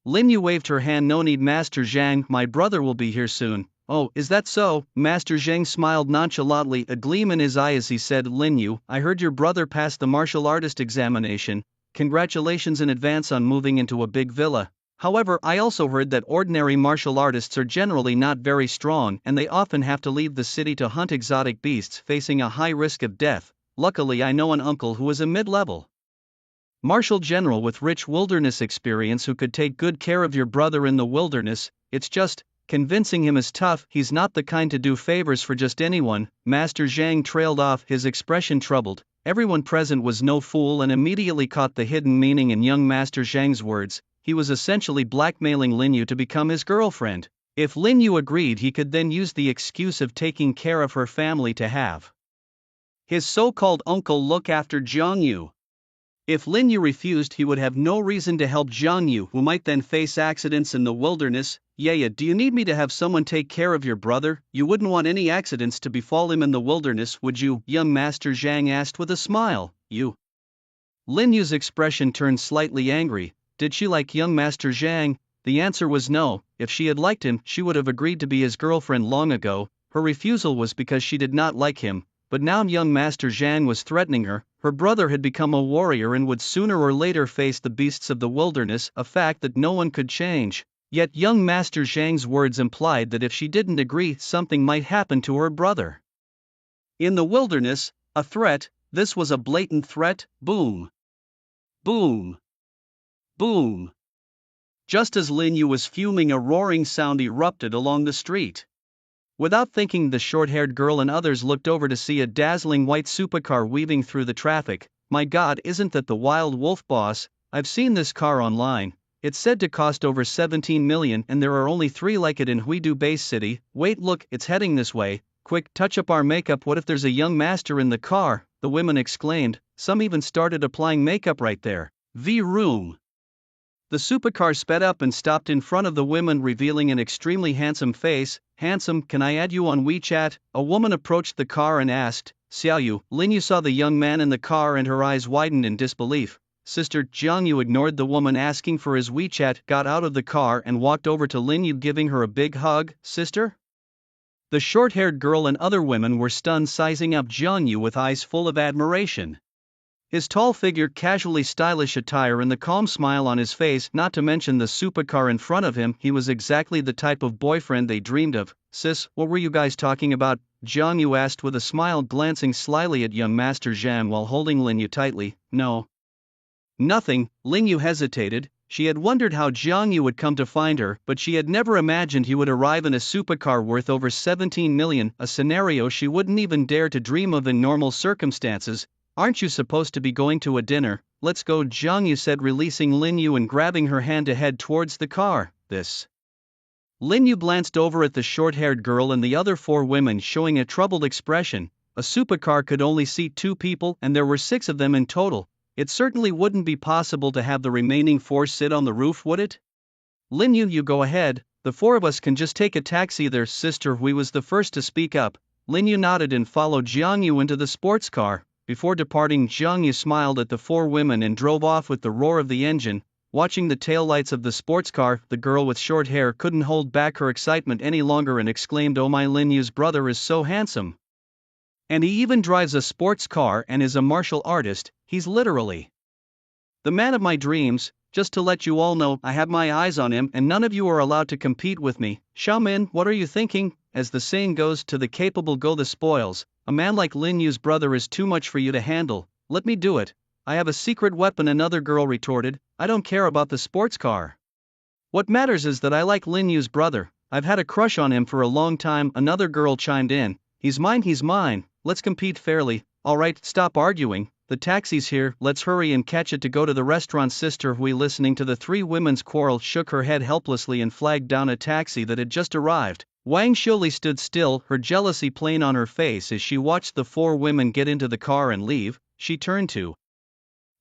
Lin Yu waved her hand. "No need, Master Zhang, my brother will be here soon." "Oh, is that so?" Master Zhang smiled nonchalantly, a gleam in his eye as he said, "Lin Yu, I heard your brother passed the martial artist examination. Congratulations in advance on moving into a big villa. However, I also heard that ordinary martial artists are generally not very strong and they often have to leave the city to hunt exotic beasts, facing a high risk of death. Luckily, I know an uncle who is a mid-level martial general with rich wilderness experience who could take good care of your brother in the wilderness. It's just convincing him is tough. He's not the kind to do favors for just anyone." Master Zhang trailed off, his expression troubled. Everyone present was no fool and immediately caught the hidden meaning in young Master Zhang's words. He was essentially blackmailing Lin Yu to become his girlfriend. If Lin Yu agreed, he could then use the excuse of taking care of her family to have his so-called uncle look after Jiang Yu. If Lin Yu refused, he would have no reason to help Jiang Yu, who might then face accidents in the wilderness. "Yeah, do you need me to have someone take care of your brother? You wouldn't want any accidents to befall him in the wilderness, would you?" young Master Zhang asked with a smile. "You?" Lin Yu's expression turned slightly angry. Did she like young Master Zhang? The answer was no. If she had liked him, she would have agreed to be his girlfriend long ago. Her refusal was because she did not like him. But now young Master Zhang was threatening her. Her brother had become a warrior and would sooner or later face the beasts of the wilderness, a fact that no one could change. Yet young Master Zhang's words implied that if she didn't agree, something might happen to her brother. In the wilderness, a threat. This was a blatant threat. Boom. Boom. Boom. Just as Lin Yu was fuming, a roaring sound erupted along the street. Without thinking, the short-haired girl and others looked over to see a dazzling white supercar weaving through the traffic. "My God, isn't that the Wild Wolf, boss? I've seen this car online. It's said to cost over 17 million and there are only 3 like it in Huidu Base City. Wait, look, it's heading this way. Quick, touch up our makeup. What if there's a young master in the car?" the women exclaimed. Some even started applying makeup right there. V-room. The supercar sped up and stopped in front of the women, revealing an extremely handsome face. "Handsome, can I add you on WeChat?" A woman approached the car and asked, "Xiaoyu?" Lin Yu saw the young man in the car and her eyes widened in disbelief. "Sister." Jiang Yu ignored the woman asking for his WeChat, got out of the car and walked over to Lin Yu, giving her a big hug. "Sister?" The short-haired girl and other women were stunned, sizing up Jiang Yu with eyes full of admiration. His tall figure, casually stylish attire and the calm smile on his face, not to mention the supercar in front of him, he was exactly the type of boyfriend they dreamed of. "Sis, what were you guys talking about?" Jiang Yu asked with a smile, glancing slyly at young Master Zhang while holding Lin Yu tightly. "No. Nothing." Lin Yu hesitated. She had wondered how Jiang Yu would come to find her, but she had never imagined he would arrive in a supercar worth over 17 million, a scenario she wouldn't even dare to dream of in normal circumstances. "Aren't you supposed to be going to a dinner? Let's go," Jiang Yu said, releasing Lin Yu and grabbing her hand to head towards the car. "This." Lin Yu glanced over at the short-haired girl and the other four women, showing a troubled expression. A supercar could only seat 2 people and there were 6 of them in total. It certainly wouldn't be possible to have the remaining 4 sit on the roof, would it? "Lin Yu, you go ahead, the 4 of us can just take a taxi there." "Sister," Hui was the first to speak up. Lin Yu nodded and followed Jiang Yu into the sports car. Before departing, Jiang Yu smiled at the 4 women and drove off with the roar of the engine. Watching the taillights of the sports car, the girl with short hair couldn't hold back her excitement any longer and exclaimed, "Oh my, Lin Yu's brother is so handsome. And he even drives a sports car and is a martial artist. He's literally the man of my dreams. Just to let you all know, I have my eyes on him and none of you are allowed to compete with me." "Xiaomin, what are you thinking? As the saying goes, to the capable go the spoils. A man like Lin Yu's brother is too much for you to handle." "Let me do it. I have a secret weapon," another girl retorted. "I don't care about the sports car. What matters is that I like Lin Yu's brother. I've had a crush on him for a long time," another girl chimed in. He's mine. Let's compete fairly." "Alright, stop arguing. The taxi's here, let's hurry and catch it to go to the restaurant." Sister Hui, listening to the 3 women's quarrel, shook her head helplessly and flagged down a taxi that had just arrived. Wang Xiuli stood still, her jealousy plain on her face as she watched the 4 women get into the car and leave. She turned to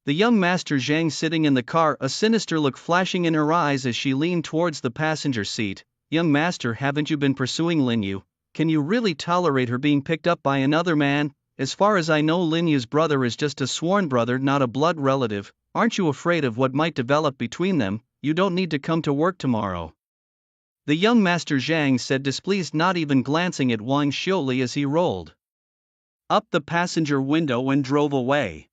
the young Master Zhang sitting in the car, a sinister look flashing in her eyes as she leaned towards the passenger seat. "Young Master, haven't you been pursuing Lin Yu? Can you really tolerate her being picked up by another man? As far as I know, Lin Yu's brother is just a sworn brother, not a blood relative. Aren't you afraid of what might develop between them? You don't need to come to work tomorrow." The young Master Zhang said, displeased, not even glancing at Wang Xiuli as he rolled up the passenger window and drove away.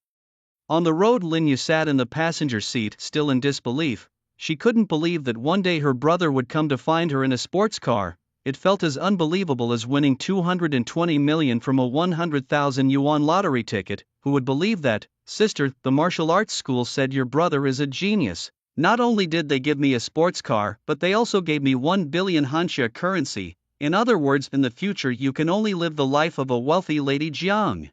On the road, Lin Yu sat in the passenger seat, still in disbelief. She couldn't believe that one day her brother would come to find her in a sports car. It felt as unbelievable as winning 220 million from a 100,000 yuan lottery ticket. Who would believe that? "Sister, the martial arts school said your brother is a genius. Not only did they give me a sports car, but they also gave me 1 billion Hanxia currency. In other words, in the future you can only live the life of a wealthy lady." Jiang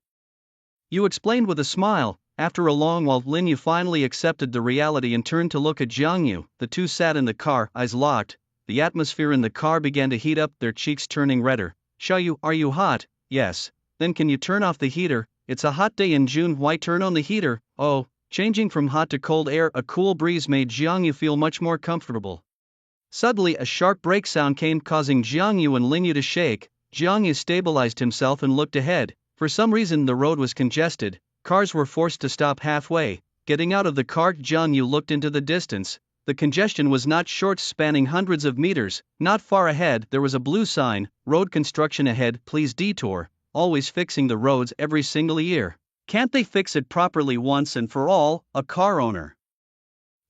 Yu explained with a smile. After a long while, Lin Yu finally accepted the reality and turned to look at Jiang Yu. The two sat in the car, eyes locked. The atmosphere in the car began to heat up, their cheeks turning redder. "Xiaoyu, are you hot?" "Yes." "Then can you turn off the heater? It's a hot day in June, why turn on the heater?" "Oh." Changing from hot to cold air, a cool breeze made Jiang Yu feel much more comfortable. Suddenly, a sharp brake sound came, causing Jiang Yu and Lin Yu to shake. Jiang Yu stabilized himself and looked ahead. For some reason, the road was congested. Cars were forced to stop halfway. Getting out of the car, Jiang Yu looked into the distance. The congestion was not short, spanning hundreds of meters. Not far ahead, there was a blue sign, "Road construction ahead, please detour." Always fixing the roads every single year. Can't they fix it properly once and for all? A car owner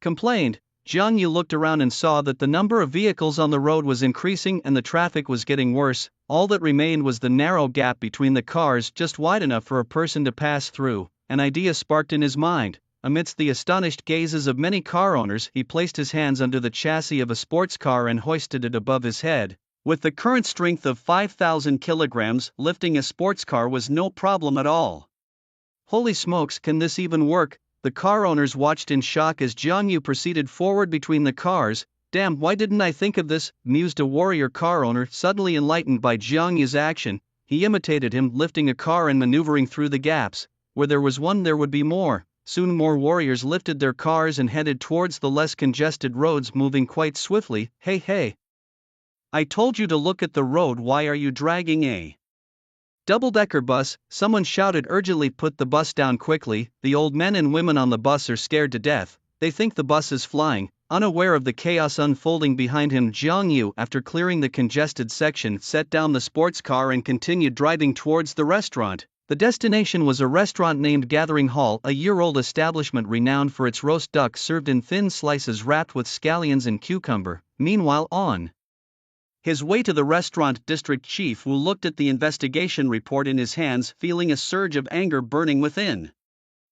complained. Jiang Yu looked around and saw that the number of vehicles on the road was increasing and the traffic was getting worse. All that remained was the narrow gap between the cars, just wide enough for a person to pass through. An idea sparked in his mind. Amidst the astonished gazes of many car owners, he placed his hands under the chassis of a sports car and hoisted it above his head. With the current strength of 5,000 kilograms, lifting a sports car was no problem at all. Holy smokes, can this even work? The car owners watched in shock as Jiang Yu proceeded forward between the cars. "Damn, why didn't I think of this?" mused a warrior car owner, suddenly enlightened by Jiang Yu's action. He imitated him, lifting a car and maneuvering through the gaps. Where there was one, there would be more. Soon more warriors lifted their cars and headed towards the less congested roads, moving quite swiftly. Hey. I told you to look at the road, why are you dragging a double-decker bus? Someone shouted urgently. Put the bus down quickly. The old men and women on the bus are scared to death, they think the bus is flying. Unaware of the chaos unfolding behind him, Jiang Yu, after clearing the congested section, set down the sports car and continued driving towards the restaurant. The destination was a restaurant named Gathering Hall, a year-old establishment renowned for its roast duck served in thin slices wrapped with scallions and cucumber. Meanwhile, on his way to the restaurant, District Chief Wu looked at the investigation report in his hands, feeling a surge of anger burning within.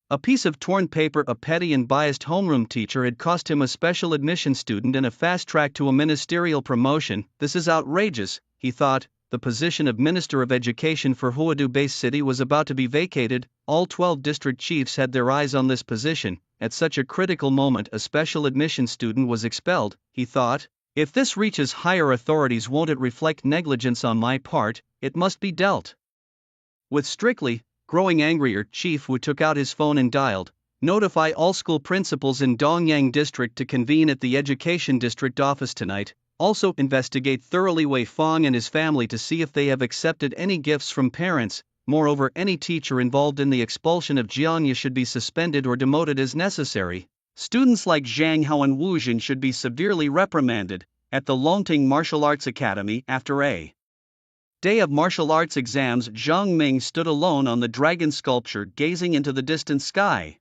A piece of torn paper. A petty and biased homeroom teacher had cost him a special admission student and a fast track to a ministerial promotion. This is outrageous, he thought. The position of Minister of Education for Huadu Base City was about to be vacated. All 12 district chiefs had their eyes on this position. At such a critical moment, a special admission student was expelled, he thought. If this reaches higher authorities, won't it reflect negligence on my part? It must be dealt with strictly. Growing angrier, Chief Wu took out his phone and dialed, "Notify all school principals in Dongyang District to convene at the Education District office tonight. Also, investigate thoroughly Wei Fong and his family to see if they have accepted any gifts from parents. Moreover, any teacher involved in the expulsion of Jiang Yu should be suspended or demoted as necessary. Students like Zhang Hao and Wu Jin should be severely reprimanded." At the Longting Martial Arts Academy, after a day of martial arts exams, Zhang Ming stood alone on the dragon sculpture, gazing into the distant sky.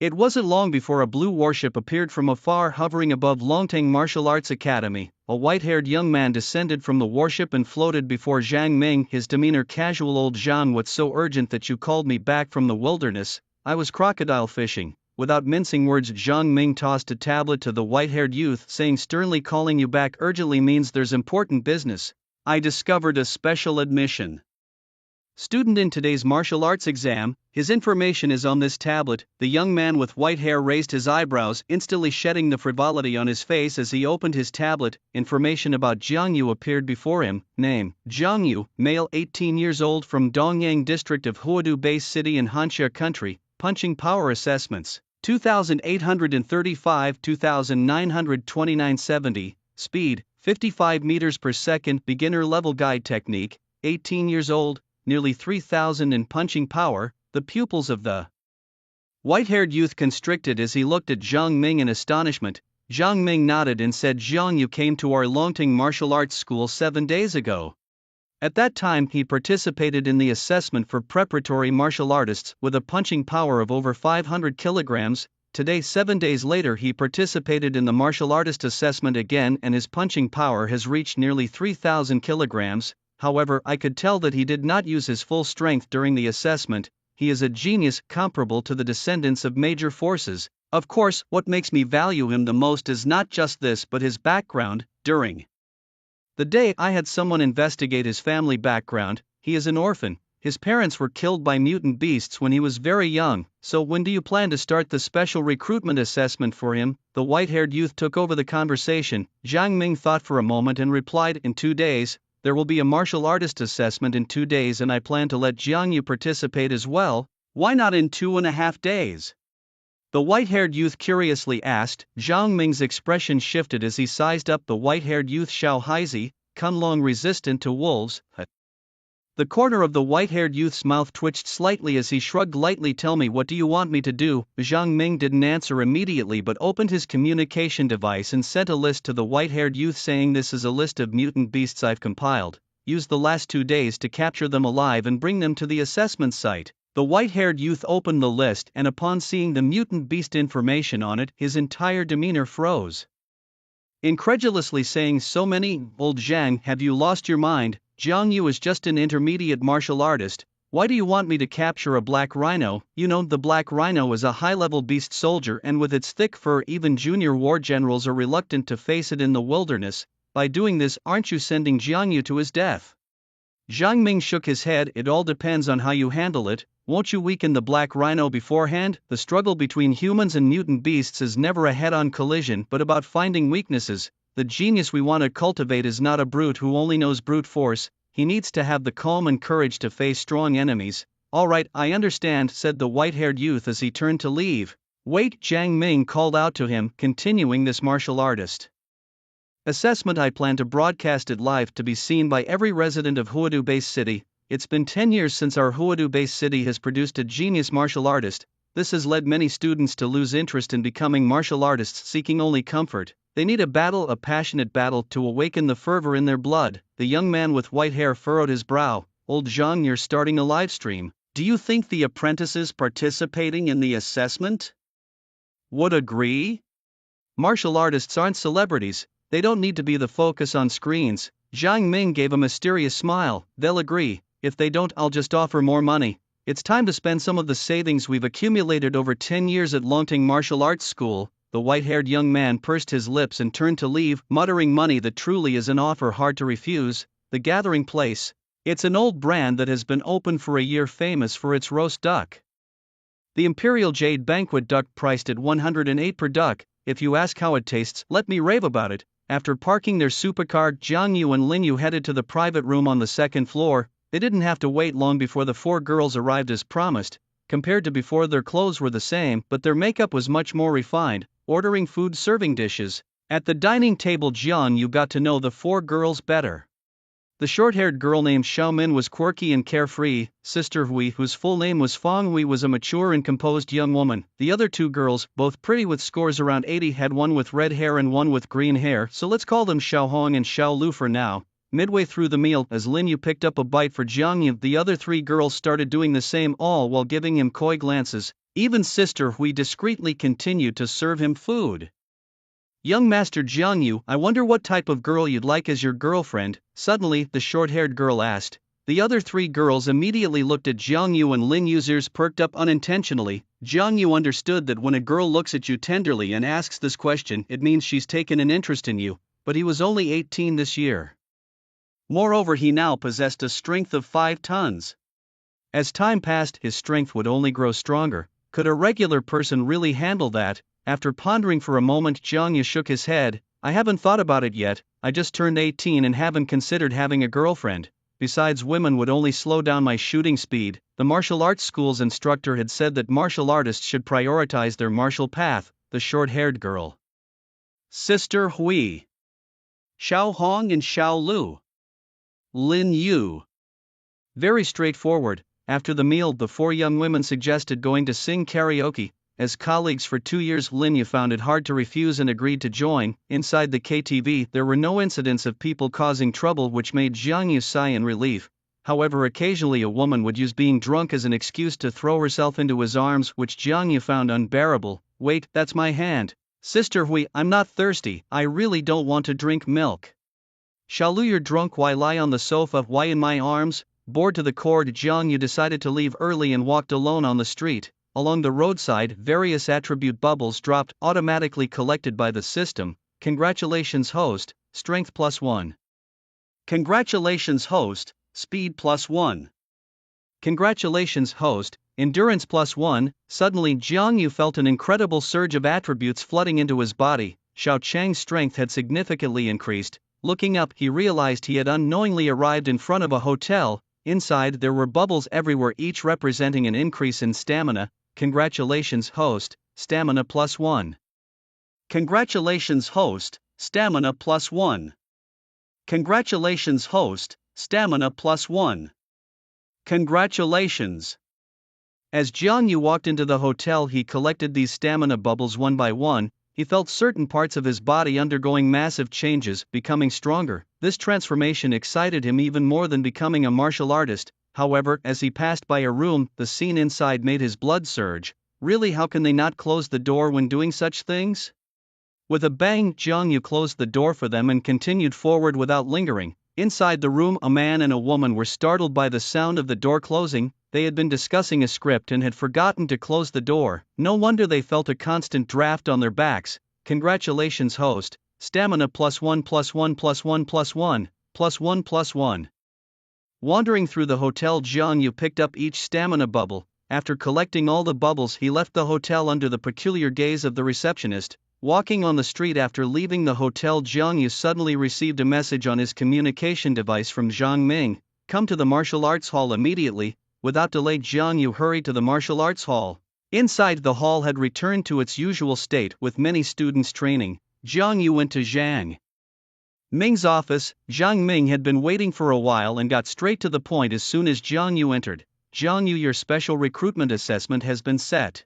It wasn't long before a blue warship appeared from afar, hovering above Longting Martial Arts Academy. A white-haired young man descended from the warship and floated before Zhang Ming, his demeanor casual. "Old Zhang, what's so urgent that you called me back from the wilderness?" "I was crocodile fishing." Without mincing words, Zhang Ming tossed a tablet to the white-haired youth, saying sternly, "Calling you back urgently means there's important business. I discovered a special admission student in today's martial arts exam. His information is on this tablet." The young man with white hair raised his eyebrows, instantly shedding the frivolity on his face as he opened his tablet. Information about Jiang Yu appeared before him. Name: Jiang Yu, male, 18 years old, from Dongyang District of Huadu Base City in Hanxia Country. Punching power assessments: 2,835, 2,929, 70. Speed: 55 meters per second. Beginner level guide technique. 18 years old, nearly 3,000 in punching power. The pupils of the white-haired youth constricted as he looked at Zhang Ming in astonishment. Zhang Ming nodded and said, "Jiang Yu came to our Longting Martial Arts School 7 days ago. At that time, he participated in the assessment for preparatory martial artists with a punching power of over 500 kilograms. Today, 7 days later, he participated in the martial artist assessment again, and his punching power has reached nearly 3,000 kilograms. However, I could tell that he did not use his full strength during the assessment. He is a genius, comparable to the descendants of major forces. Of course, what makes me value him the most is not just this but his background. During the day, I had someone investigate his family background. He is an orphan. His parents were killed by mutant beasts when he was very young. So when do you plan to start the special recruitment assessment for him?" The white-haired youth took over the conversation. Zhang Ming thought for a moment and replied, "In 2 days. There will be a martial artist assessment in 2 days, and I plan to let Jiang Yu participate as well." "Why not in 2.5 days?" the white-haired youth curiously asked. Zhang Ming's expression shifted as he sized up the white-haired youth. "Xiao Haizi, Kunlong, resistant to wolves." The corner of the white-haired youth's mouth twitched slightly as he shrugged lightly. "Tell me, what do you want me to do?" Zhang Ming didn't answer immediately but opened his communication device and sent a list to the white-haired youth, saying, "This is a list of mutant beasts I've compiled. Use the last 2 days to capture them alive and bring them to the assessment site." The white-haired youth opened the list, and upon seeing the mutant beast information on it, his entire demeanor froze. Incredulously saying, "So many? Old Zhang, have you lost your mind? Jiang Yu is just an intermediate martial artist. Why do you want me to capture a black rhino? You know, the black rhino is a high-level beast soldier, and with its thick fur, even junior war generals are reluctant to face it in the wilderness. By doing this, aren't you sending Jiang Yu to his death?" Zhang Ming shook his head. "It all depends on how you handle it. Won't you weaken the black rhino beforehand? The struggle between humans and mutant beasts is never a head-on collision but about finding weaknesses. The genius we want to cultivate is not a brute who only knows brute force. He needs to have the calm and courage to face strong enemies." "All right, I understand," said the white-haired youth as he turned to leave. "Wait," Zhang Ming called out to him, "continuing this martial artist Assessment. I plan to broadcast it live to be seen by every resident of Huadu-based city. It's been 10 years since our Huadu-based city has produced a genius martial artist. This has led many students to lose interest in becoming martial artists, seeking only comfort. They need a battle, a passionate battle, to awaken the fervor in their blood. The young man with white hair furrowed his brow. Old Zhang, you're starting a live stream. Do you think the apprentices participating in the assessment would agree? Martial artists aren't celebrities. They don't need to be the focus on screens. Zhang Ming gave a mysterious smile. They'll agree. If they don't, I'll just offer more money. It's time to spend some of the savings we've accumulated over 10 years at Longting Martial Arts School. The white-haired young man pursed his lips and turned to leave, muttering money that truly is an offer hard to refuse. The Gathering Place. It's an old brand that has been open for a year, famous for its roast duck. The Imperial Jade Banquet duck priced at 108 per duck. If you ask how it tastes, let me rave about it. After parking their supercar, Jiang Yu and Lin Yu headed to the private room on the second floor. They didn't have to wait long before the four girls arrived as promised. Compared to before, their clothes were the same, but their makeup was much more refined. Ordering food, serving dishes. At the dining table, Jiang Yu got to know the four girls better. The short-haired girl named Xiaomin was quirky and carefree. Sister Hui, whose full name was Fang Hui, was a mature and composed young woman. The other two girls, both pretty with scores around 80, had one with red hair and one with green hair, so let's call them Xiao Hong and Xiao Lu for now. Midway through the meal, as Lin Yu picked up a bite for Jiang Yu, the other three girls started doing the same, all while giving him coy glances. Even Sister Hui discreetly continued to serve him food. Young Master Jiang Yu, I wonder what type of girl you'd like as your girlfriend, suddenly, the short-haired girl asked. The other three girls immediately looked at Jiang Yu and Lin Yu's ears perked up unintentionally. Jiang Yu understood that when a girl looks at you tenderly and asks this question, it means she's taken an interest in you, but he was only 18 this year. Moreover, he now possessed a strength of 5 tons. As time passed, his strength would only grow stronger. Could a regular person really handle that? After pondering for a moment, Jiang Yu shook his head. I haven't thought about it yet. I just turned 18 and haven't considered having a girlfriend. Besides, women would only slow down my shooting speed. The martial arts school's instructor had said that martial artists should prioritize their martial path. The short-haired girl. Sister Hui. Xiao Hong and Xiao Lu. Lin Yu. Very straightforward. After the meal, the four young women suggested going to sing karaoke. As colleagues for 2 years, Lin Yu found it hard to refuse and agreed to join. Inside the KTV, there were no incidents of people causing trouble, which made Jiang Yu sigh in relief. However, occasionally a woman would use being drunk as an excuse to throw herself into his arms, which Jiang Yu found unbearable. Wait, that's my hand. Sister Hui, I'm not thirsty, I really don't want to drink milk. Xiaolu, you're drunk. Why lie on the sofa? Why in my arms? Bored to the core, Jiang Yu decided to leave early and walked alone on the street. Along the roadside, various attribute bubbles dropped, automatically collected by the system. Congratulations host, strength +1. Congratulations host, speed +1. Congratulations host, endurance +1. Suddenly Jiang Yu felt an incredible surge of attributes flooding into his body. Xiao Chang's strength had significantly increased. Looking up, he realized he had unknowingly arrived in front of a hotel. Inside, there were bubbles everywhere, each representing an increase in stamina. Congratulations host, stamina +1. Congratulations host, stamina +1. Congratulations host, stamina +1. Congratulations. As Jiang Yu walked into the hotel, he collected these stamina bubbles one by one. He felt certain parts of his body undergoing massive changes, becoming stronger. This transformation excited him even more than becoming a martial artist. However, as he passed by a room, the scene inside made his blood surge. Really, how can they not close the door when doing such things? With a bang, Jiang Yu closed the door for them and continued forward without lingering. Inside the room, a man and a woman were startled by the sound of the door closing. They had been discussing a script and had forgotten to close the door. No wonder they felt a constant draft on their backs. Congratulations host, stamina +1 +1 +1 +1 +1 +1. Wandering through the hotel, Jiang Yu picked up each stamina bubble. After collecting all the bubbles, he left the hotel under the peculiar gaze of the receptionist. Walking on the street after leaving the hotel, Jiang Yu suddenly received a message on his communication device from Zhang Ming. Come to the martial arts hall immediately. Without delay, Jiang Yu hurried to the martial arts hall. Inside, the hall had returned to its usual state, with many students training. Jiang Yu went to Zhang Ming's office. Jiang Ming had been waiting for a while and got straight to the point as soon as Jiang Yu entered. Jiang Yu, your special recruitment assessment has been set.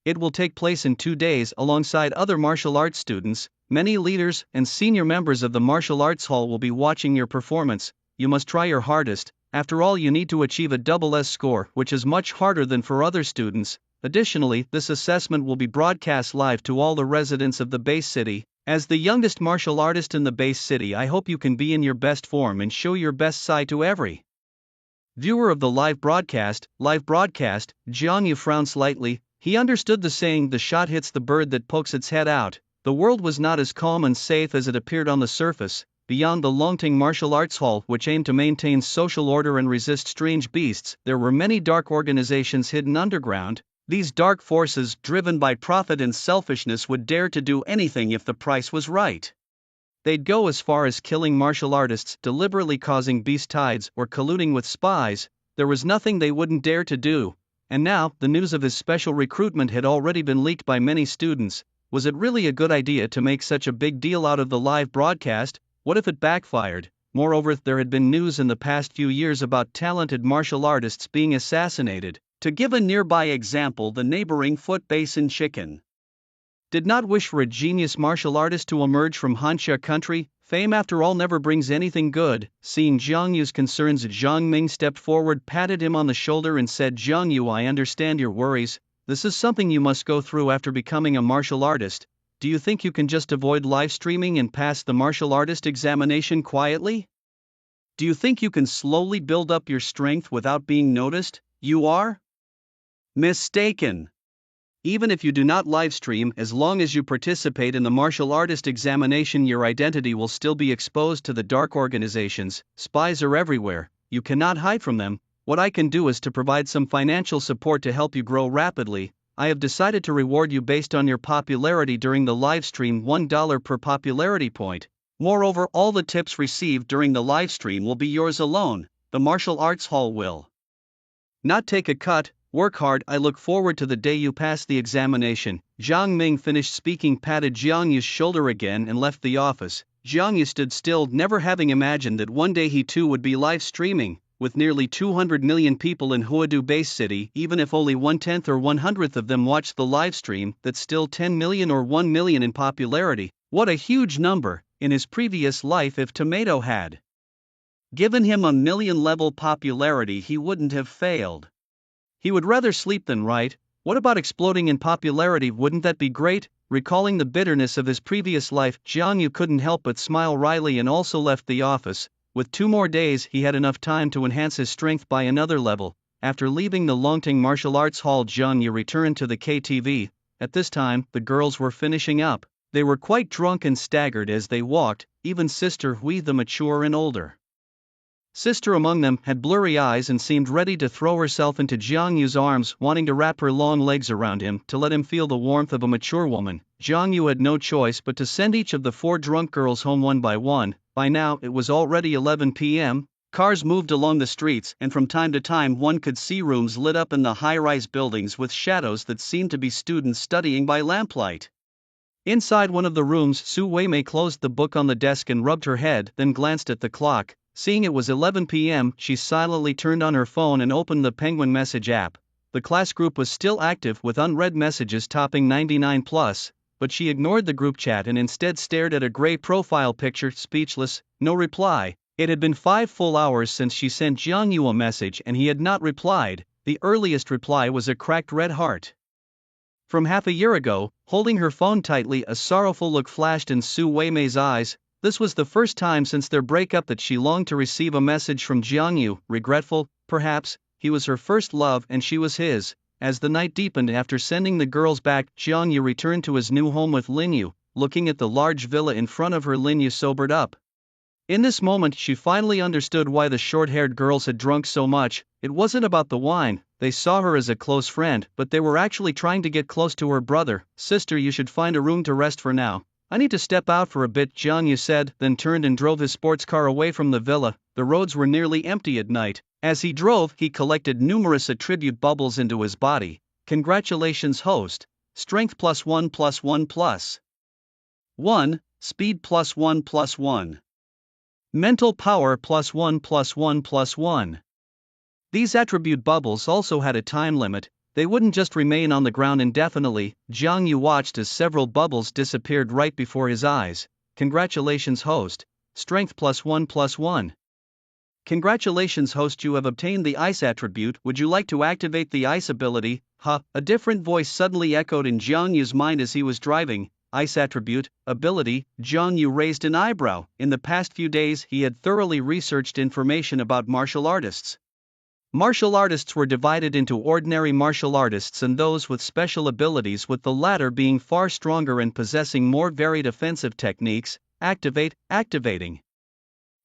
It will take place in 2 days alongside other martial arts students. Many leaders and senior members of the martial arts hall will be watching your performance. You must try your hardest. After all, you need to achieve a double S score, which is much harder than for other students. Additionally, this assessment will be broadcast live to all the residents of the base city. As the youngest martial artist in the base city, I hope you can be in your best form and show your best side to every viewer of the live broadcast. Jiang Yu frowned slightly. He understood the saying, the shot hits the bird that pokes its head out. The world was not as calm and safe as it appeared on the surface. Beyond the Longting Martial Arts Hall, which aimed to maintain social order and resist strange beasts, there were many dark organizations hidden underground. These dark forces, driven by profit and selfishness, would dare to do anything if the price was right. They'd go as far as killing martial artists, deliberately causing beast tides, or colluding with spies. There was nothing they wouldn't dare to do. And now, the news of his special recruitment had already been leaked by many students. Was it really a good idea to make such a big deal out of the live broadcast? What if it backfired? Moreover, there had been news in the past few years about talented martial artists being assassinated. To give a nearby example, the neighboring Foot Basin Chicken did not wish for a genius martial artist to emerge from Hanxia country. Fame, after all, never brings anything good. Seeing Jiang Yu's concerns, Jiang Ming stepped forward, patted him on the shoulder and said, Jiang Yu, I understand your worries. This is something you must go through after becoming a martial artist. Do you think you can just avoid live streaming and pass the martial artist examination quietly? Do you think you can slowly build up your strength without being noticed? You are mistaken. Even if you do not livestream, as long as you participate in the martial artist examination, your identity will still be exposed to the dark organizations. Spies are everywhere, you cannot hide from them. What I can do is to provide some financial support to help you grow rapidly. I have decided to reward you based on your popularity during the livestream, $1 per popularity point. Moreover, all the tips received during the livestream will be yours alone. The martial arts hall will not take a cut. Work hard. I look forward to the day you pass the examination. Jiang Ming finished speaking, patted Jiang Yu's shoulder again and left the office. Jiang Yu stood still, never having imagined that one day he too would be live streaming. With nearly 200 million people in Huadu Base City, even if only 1/10 or 1/100th of them watched the live stream, that's still 10 million or 1 million in popularity. What a huge number! In his previous life, if Tomato had given him a million level popularity, he wouldn't have failed. He would rather sleep than write. What about exploding in popularity? Wouldn't that be great? Recalling the bitterness of his previous life, Jiang Yu couldn't help but smile wryly and also left the office. With 2 more days, he had enough time to enhance his strength by another level. After leaving the Longting Martial Arts Hall, Jiang Yu returned to the KTV. At this time, the girls were finishing up. They were quite drunk and staggered as they walked. Even Sister Hui, the mature and older sister among them, had blurry eyes and seemed ready to throw herself into Jiang Yu's arms, wanting to wrap her long legs around him to let him feel the warmth of a mature woman. Jiang Yu had no choice but to send each of the 4 drunk girls home one by one. By now, it was already 11 p.m. Cars moved along the streets, and from time to time one could see rooms lit up in the high-rise buildings with shadows that seemed to be students studying by lamplight. Inside one of the rooms, Su Weimei closed the book on the desk and rubbed her head, then glanced at the clock. Seeing it was 11 p.m., she silently turned on her phone and opened the Penguin Message app. The class group was still active with unread messages topping 99 plus, but she ignored the group chat and instead stared at a gray profile picture, speechless. No reply. It had been 5 full hours since she sent Jiang Yu a message and he had not replied. The earliest reply was a cracked red heart from half a year ago. Holding her phone tightly, a sorrowful look flashed in Su Weimei's eyes. This was the first time since their breakup that she longed to receive a message from Jiang Yu. Regretful, perhaps. He was her first love and she was his. As the night deepened after sending the girls back, Jiang Yu returned to his new home with Lin Yu. Looking at the large villa in front of her, Lin Yu sobered up. In this moment, she finally understood why the short-haired girls had drunk so much. It wasn't about the wine. They saw her as a close friend, but they were actually trying to get close to her brother. Sister, you should find a room to rest for now. I need to step out for a bit, Jiang Yu said, then turned and drove his sports car away from the villa. The roads were nearly empty at night. As he drove, he collected numerous attribute bubbles into his body. Congratulations, host. Strength +1 +1 +1. Speed +1 +1. Mental power +1 +1 +1. These attribute bubbles also had a time limit. They wouldn't just remain on the ground indefinitely. Jiang Yu watched as several bubbles disappeared right before his eyes. Congratulations, host. Strength +1 +1. Congratulations, host, you have obtained the ice attribute. Would you like to activate the ice ability? Huh, a different voice suddenly echoed in Jiang Yu's mind as he was driving. Ice attribute, ability. Jiang Yu raised an eyebrow. In the past few days, he had thoroughly researched information about martial artists. Martial artists were divided into ordinary martial artists and those with special abilities, with the latter being far stronger and possessing more varied offensive techniques. Activating.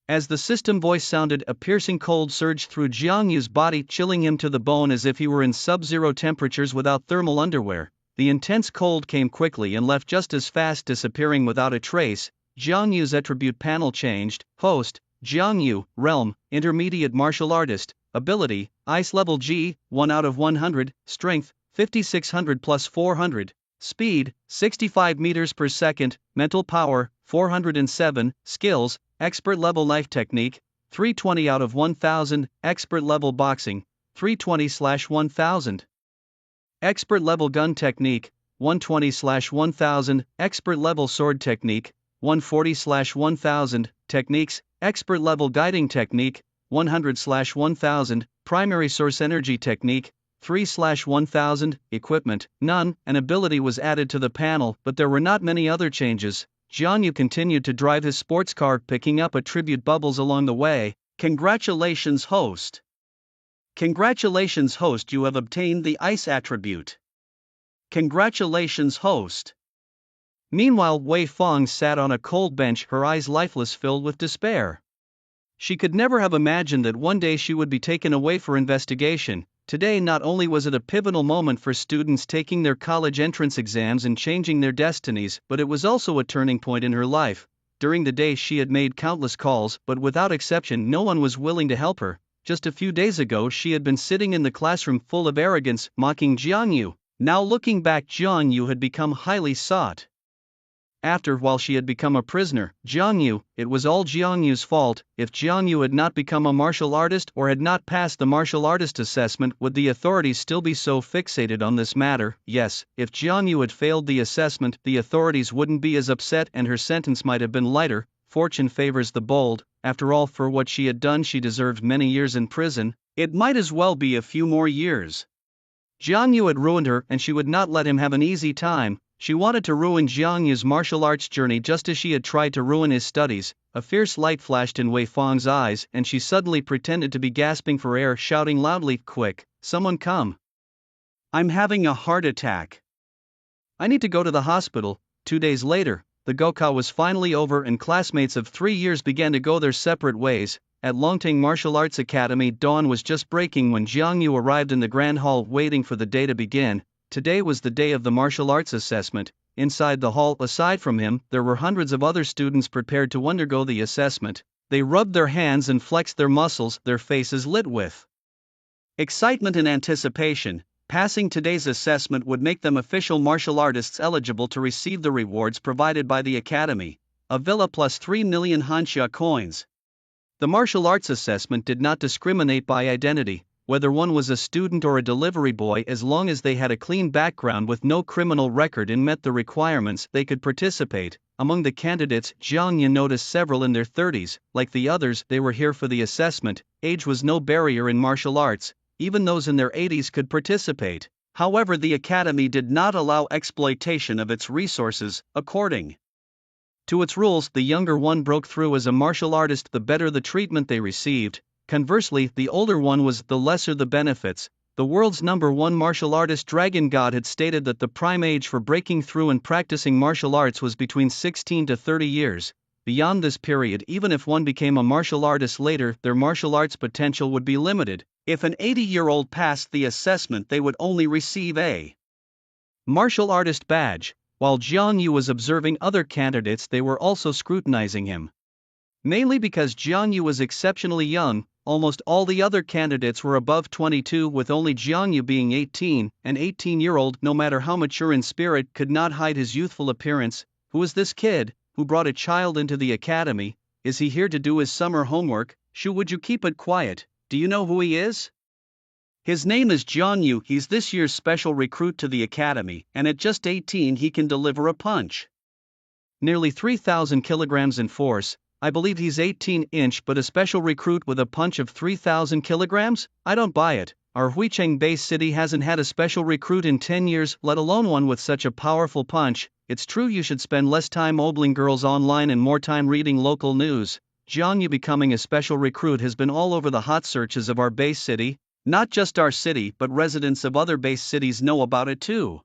As the system voice sounded, a piercing cold surged through Jiang Yu's body, chilling him to the bone as if he were in sub-zero temperatures without thermal underwear. The intense cold came quickly and left just as fast, disappearing without a trace. Jiang Yu's attribute panel changed. Host, Jiang Yu, Realm, Intermediate Martial Artist. Ability, Ice Level G, 1 out of 100, Strength, 5600 plus 400, Speed, 65 meters per second, Mental Power, 407, Skills, Expert Level Knife Technique, 320 out of 1000, Expert Level Boxing, 320/1000. Expert Level Gun Technique, 120/1000, Expert Level Sword Technique, 140/1000, Techniques, Expert Level Guiding Technique, 100/1000, Primary Source Energy Technique, 3/1000, Equipment, none. An ability was added to the panel, but there were not many other changes. Jiang Yu continued to drive his sports car, picking up attribute bubbles along the way. Congratulations, host. Congratulations, host, you have obtained the ice attribute. Congratulations, host. Meanwhile, Wei Fang sat on a cold bench, her eyes lifeless, filled with despair. She could never have imagined that one day she would be taken away for investigation. Today not only was it a pivotal moment for students taking their college entrance exams and changing their destinies, but it was also a turning point in her life. During the day she had made countless calls, but without exception no one was willing to help her. Just a few days ago she had been sitting in the classroom full of arrogance, mocking Jiang Yu. Now looking back, Jiang Yu had become highly sought after while she had become a prisoner. Jiang Yu, it was all Jiang Yu's fault. If Jiang Yu had not become a martial artist or had not passed the martial artist assessment, would the authorities still be so fixated on this matter? Yes, if Jiang Yu had failed the assessment, the authorities wouldn't be as upset and her sentence might have been lighter. Fortune favors the bold. After all, for what she had done she deserved many years in prison. It might as well be a few more years. Jiang Yu had ruined her and she would not let him have an easy time. She wanted to ruin Jiang Yu's martial arts journey just as she had tried to ruin his studies. A fierce light flashed in Wei Fang's eyes and she suddenly pretended to be gasping for air, shouting loudly, "Quick, someone come. I'm having a heart attack. I need to go to the hospital." 2 days later, the Gokka was finally over and classmates of 3 years began to go their separate ways. At Longting Martial Arts Academy, dawn was just breaking when Jiang Yu arrived in the grand hall, waiting for the day to begin. Today was the day of the martial arts assessment. Inside the hall, aside from him, there were hundreds of other students prepared to undergo the assessment. They rubbed their hands and flexed their muscles, their faces lit with excitement and anticipation. Passing today's assessment would make them official martial artists eligible to receive the rewards provided by the academy. A villa plus 3 million Hanxia coins. The martial arts assessment did not discriminate by identity, whether one was a student or a delivery boy. As long as they had a clean background with no criminal record and met the requirements, they could participate. Among the candidates, Jiang Yu noticed several in their 30s. Like the others, they were here for the assessment. Age was no barrier in martial arts. Even those in their 80s could participate. However, the academy did not allow exploitation of its resources. According to its rules, the younger one broke through as a martial artist, the better the treatment they received. Conversely, the older one was, the lesser the benefits. The world's #1 martial artist Dragon God had stated that the prime age for breaking through and practicing martial arts was between 16 to 30 years. Beyond this period, even if one became a martial artist later, their martial arts potential would be limited. If an 80-year-old passed the assessment, they would only receive a martial artist badge. While Jiang Yu was observing other candidates, they were also scrutinizing him. Mainly because Jiang Yu was exceptionally young. Almost all the other candidates were above 22, with only Jiang Yu being 18. An 18-year-old, no matter how mature in spirit, could not hide his youthful appearance. Who was this kid, who brought a child into the academy? Is he here to do his summer homework? Shu, would you keep it quiet? Do you know who he is? His name is Jiang Yu. He's this year's special recruit to the academy, and at just 18 he can deliver a punch. Nearly 3,000 kilograms in force. I believe he's 18-inch, but a special recruit with a punch of 3,000 kilograms? I don't buy it. Our Huicheng base city hasn't had a special recruit in 10 years, let alone one with such a powerful punch. It's true you should spend less time obling girls online and more time reading local news. Jiang Yu becoming a special recruit has been all over the hot searches of our base city. Not just our city, but residents of other base cities know about it too.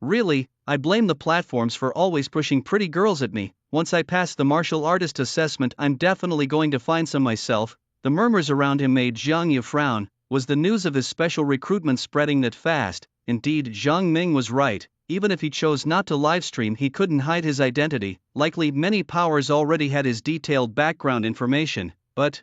Really, I blame the platforms for always pushing pretty girls at me. Once I pass the martial artist assessment, I'm definitely going to find some myself. The murmurs around him made Jiang Yu frown. Was the news of his special recruitment spreading that fast? Indeed, Zhang Ming was right. Even if he chose not to livestream, he couldn't hide his identity. Likely many powers already had his detailed background information, but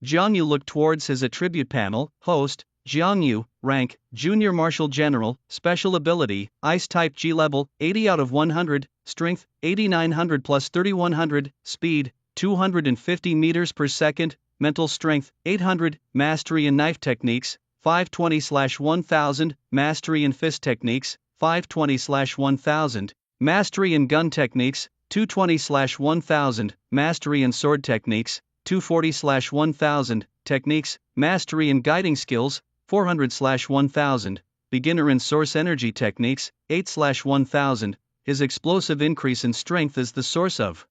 Jiang Yu looked towards his attribute panel. Host, Jiang Yu, rank, Junior Martial General, special ability, Ice type G level, 80 out of 100, strength, 8900 plus 3100, speed, 250 meters per second, mental strength, 800, mastery in knife techniques, 520/1000, mastery in fist techniques, 520/1000, mastery in gun techniques, 220/1000, mastery in sword techniques, 240/1000, techniques, mastery in guiding skills, 400/1000, beginner in source energy techniques, 8/1000. His explosive increase in strength is the source of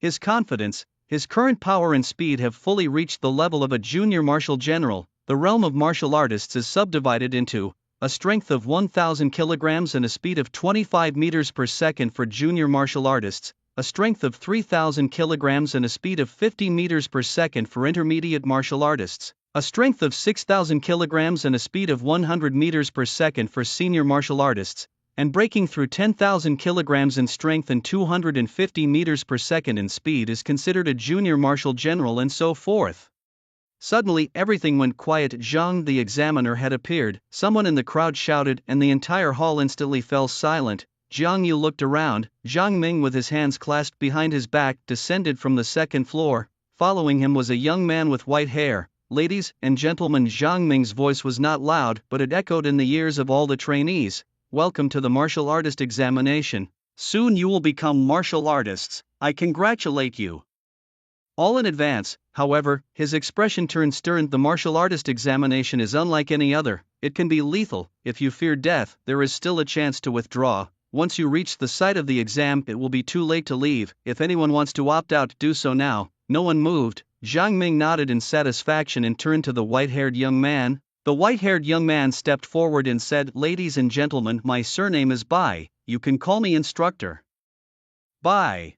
his confidence. His current power and speed have fully reached the level of a junior martial general. The realm of martial artists is subdivided into a strength of 1,000 kilograms and a speed of 25 meters per second for junior martial artists, a strength of 3,000 kilograms and a speed of 50 meters per second for intermediate martial artists, a strength of 6,000 kilograms and a speed of 100 meters per second for senior martial artists, and breaking through 10,000 kilograms in strength and 250 meters per second in speed is considered a junior martial general, and so forth. Suddenly everything went quiet. Zhang the examiner had appeared. Someone in the crowd shouted and the entire hall instantly fell silent. Jiang Yu looked around. Zhang Ming, with his hands clasped behind his back, descended from the second floor. Following him was a young man with white hair. Ladies and gentlemen, Zhang Ming's voice was not loud, but it echoed in the ears of all the trainees. Welcome to the martial artist examination. Soon you will become martial artists. I congratulate you all in advance. However, his expression turned stern. The martial artist examination is unlike any other. It can be lethal. If you fear death, there is still a chance to withdraw. Once you reach the site of the exam, it will be too late to leave. If anyone wants to opt out, do so now. No one moved. Zhang Ming nodded in satisfaction and turned to the white-haired young man. The white-haired young man stepped forward and said, "Ladies and gentlemen, my surname is Bai. You can call me instructor Bai.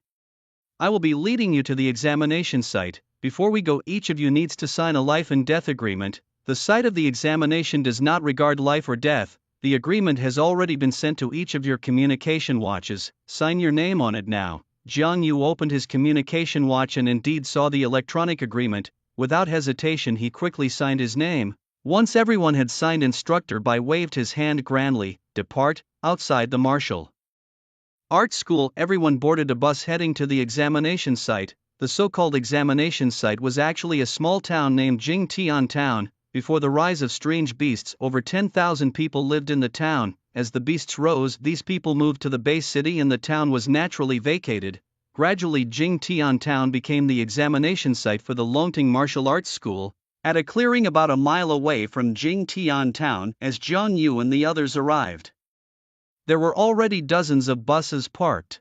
I will be leading you to the examination site. Before we go, each of you needs to sign a life and death agreement. The site of the examination does not regard life or death. The agreement has already been sent to each of your communication watches. Sign your name on it now." Jiang Yu opened his communication watch and indeed saw the electronic agreement. Without hesitation, he quickly signed his name. Once everyone had signed, instructor Bai waved his hand grandly. Depart. Outside the martial arts school, everyone boarded a bus heading to the examination site. The so-called examination site was actually a small town named Jingtian Town. Before the rise of strange beasts, over 10,000 people lived in the town. As the beasts rose, these people moved to the base city and the town was naturally vacated. Gradually, Jingtian Town became the examination site for the Longting Martial Arts School. At a clearing about a mile away from Jingtian Town, as Jiang Yu and the others arrived, there were already dozens of buses parked.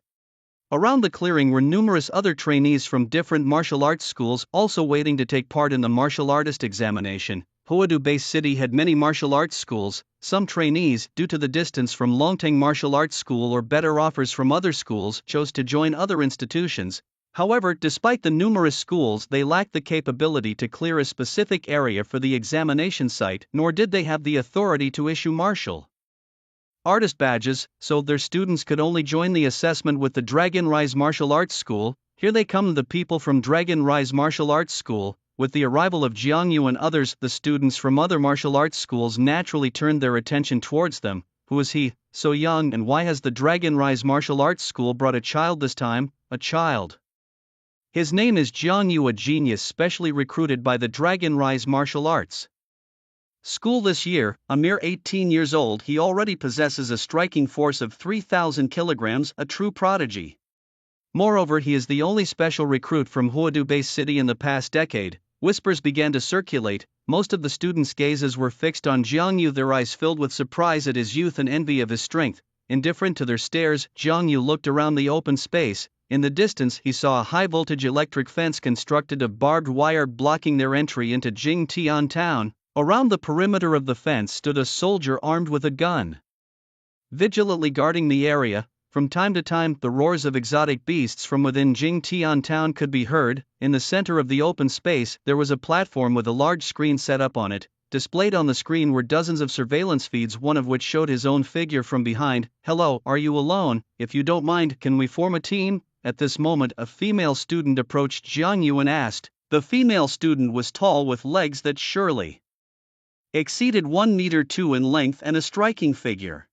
Around the clearing were numerous other trainees from different martial arts schools also waiting to take part in the martial artist examination. Huadu Base City had many martial arts schools. Some trainees, due to the distance from Longting Martial Arts School or better offers from other schools, chose to join other institutions. However, despite the numerous schools, they lacked the capability to clear a specific area for the examination site, nor did they have the authority to issue martial artist badges, so their students could only join the assessment with the Dragon Rise Martial Arts School. Here they come, the people from Dragon Rise Martial Arts School. With the arrival of Jiang Yu and others, the students from other martial arts schools naturally turned their attention towards them. Who is he, so young, and why has the Dragon Rise Martial Arts School brought a child this time? A child. His name is Jiang Yu, a genius specially recruited by the Dragon Rise martial arts school this year. A mere 18 years old, he already possesses a striking force of 3,000 kilograms, a true prodigy. Moreover, he is the only special recruit from Huadu-based city in the past decade. Whispers began to circulate. Most of the students' gazes were fixed on Jiang Yu, their eyes filled with surprise at his youth and envy of his strength. Indifferent to their stares, Jiang Yu looked around the open space. In the distance, he saw a high-voltage electric fence constructed of barbed wire blocking their entry into Jingtian town. Around the perimeter of the fence stood a soldier armed with a gun, vigilantly guarding the area. From time to time, the roars of exotic beasts from within Jingtian town could be heard. In the center of the open space, there was a platform with a large screen set up on it. Displayed on the screen were dozens of surveillance feeds, one of which showed his own figure from behind. "Hello, are you alone? If you don't mind, can we form a team?" At this moment, a female student approached Jiang Yu and asked. The female student was tall, with legs that surely exceeded 1 meter 2 in length and a striking figure.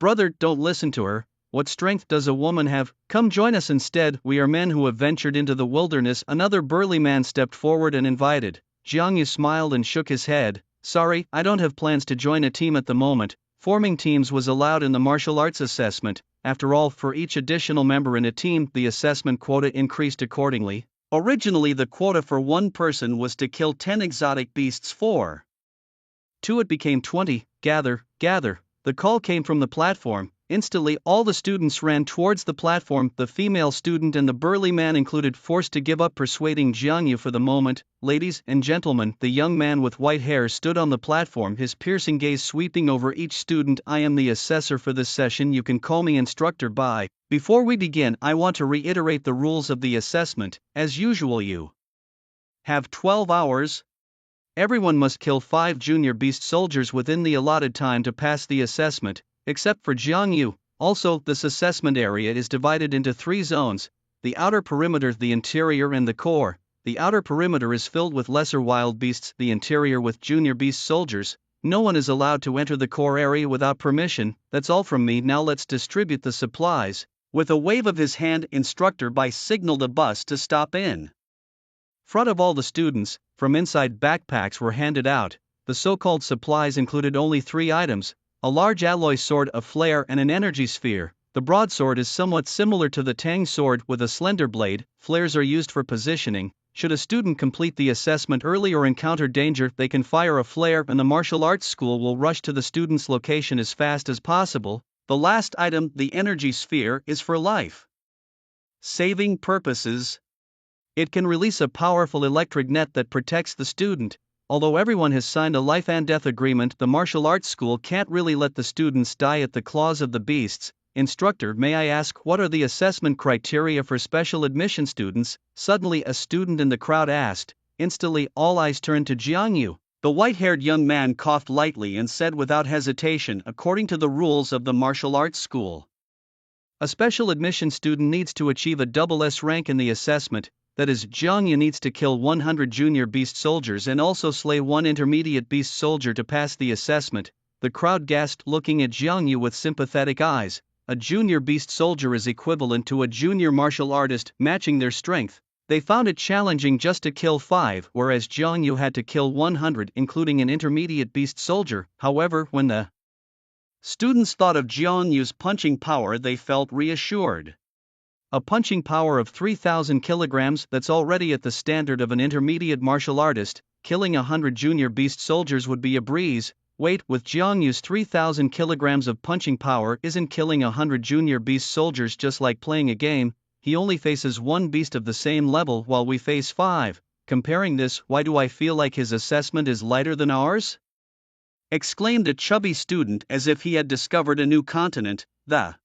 "Brother, don't listen to her. What strength does a woman have? Come join us instead. We are men who have ventured into the wilderness." Another burly man stepped forward and invited. Jiang Yu smiled and shook his head. "Sorry, I don't have plans to join a team at the moment." Forming teams was allowed in the martial arts assessment. After all, for each additional member in a team, the assessment quota increased accordingly. Originally, the quota for one person was to kill 10 exotic beasts. For 2 it became 20. Gather, gather. The call came from the platform. Instantly, all the students ran towards the platform. The female student and the burly man included, forced to give up, persuading Jiang Yu for the moment. "Ladies and gentlemen," the young man with white hair stood on the platform, his piercing gaze sweeping over each student. "I am the assessor for this session. You can call me instructor. Bye. Before we begin, I want to reiterate the rules of the assessment. As usual, you have 12 hours. Everyone must kill 5 junior beast soldiers within the allotted time to pass the assessment, except for Jiang Yu. Also, this assessment area is divided into 3 zones: the outer perimeter, the interior, and the core. The outer perimeter is filled with lesser wild beasts, the interior with junior beast soldiers. No one is allowed to enter the core area without permission. That's all from me. Now let's distribute the supplies." With a wave of his hand, Instructor Bai signaled a bus to stop in front of all the students. From inside, backpacks were handed out. The so-called supplies included only 3 items: a large alloy sword, a flare, and an energy sphere. The broadsword is somewhat similar to the Tang sword with a slender blade. Flares are used for positioning. Should a student complete the assessment early or encounter danger, they can fire a flare and the martial arts school will rush to the student's location as fast as possible. The last item, the energy sphere, is for life saving purposes. It can release a powerful electric net that protects the student. Although everyone has signed a life and death agreement, the martial arts school can't really let the students die at the claws of the beasts. "Instructor, may I ask, what are the assessment criteria for special admission students?" suddenly a student in the crowd asked. Instantly, all eyes turned to Jiang Yu. The white-haired young man coughed lightly and said without hesitation, "According to the rules of the martial arts school, a special admission student needs to achieve a double S rank in the assessment. That is, Jiang Yu needs to kill 100 junior beast soldiers and also slay 1 intermediate beast soldier to pass the assessment." The crowd gasped, looking at Jiang Yu with sympathetic eyes. A junior beast soldier is equivalent to a junior martial artist, matching their strength. They found it challenging just to kill 5, whereas Jiang Yu had to kill 100, including an intermediate beast soldier. However, when the students thought of Jiang Yu's punching power, they felt reassured. A punching power of 3,000 kilograms, that's already at the standard of an intermediate martial artist. Killing 100 junior beast soldiers would be a breeze. Wait, with Jiang Yu's 3,000 kilograms of punching power, isn't killing 100 junior beast soldiers just like playing a game? He only faces 1 beast of the same level while we face 5. Comparing this, why do I feel like his assessment is lighter than ours? Exclaimed a chubby student as if he had discovered a new continent. The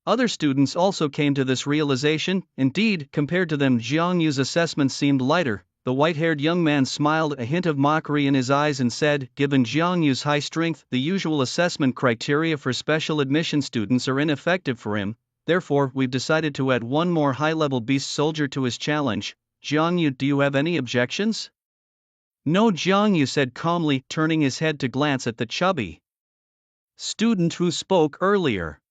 other students also came to this realization. Indeed, compared to them, Jiang Yu's assessment seemed lighter. The white-haired young man smiled, a hint of mockery in his eyes, and said, "Given Jiang Yu's high strength, the usual assessment criteria for special admission students are ineffective for him. Therefore, we've decided to add 1 more high-level beast soldier to his challenge. Jiang Yu, do you have any objections?" "No," Jiang Yu said calmly, turning his head to glance at the chubby student who spoke earlier.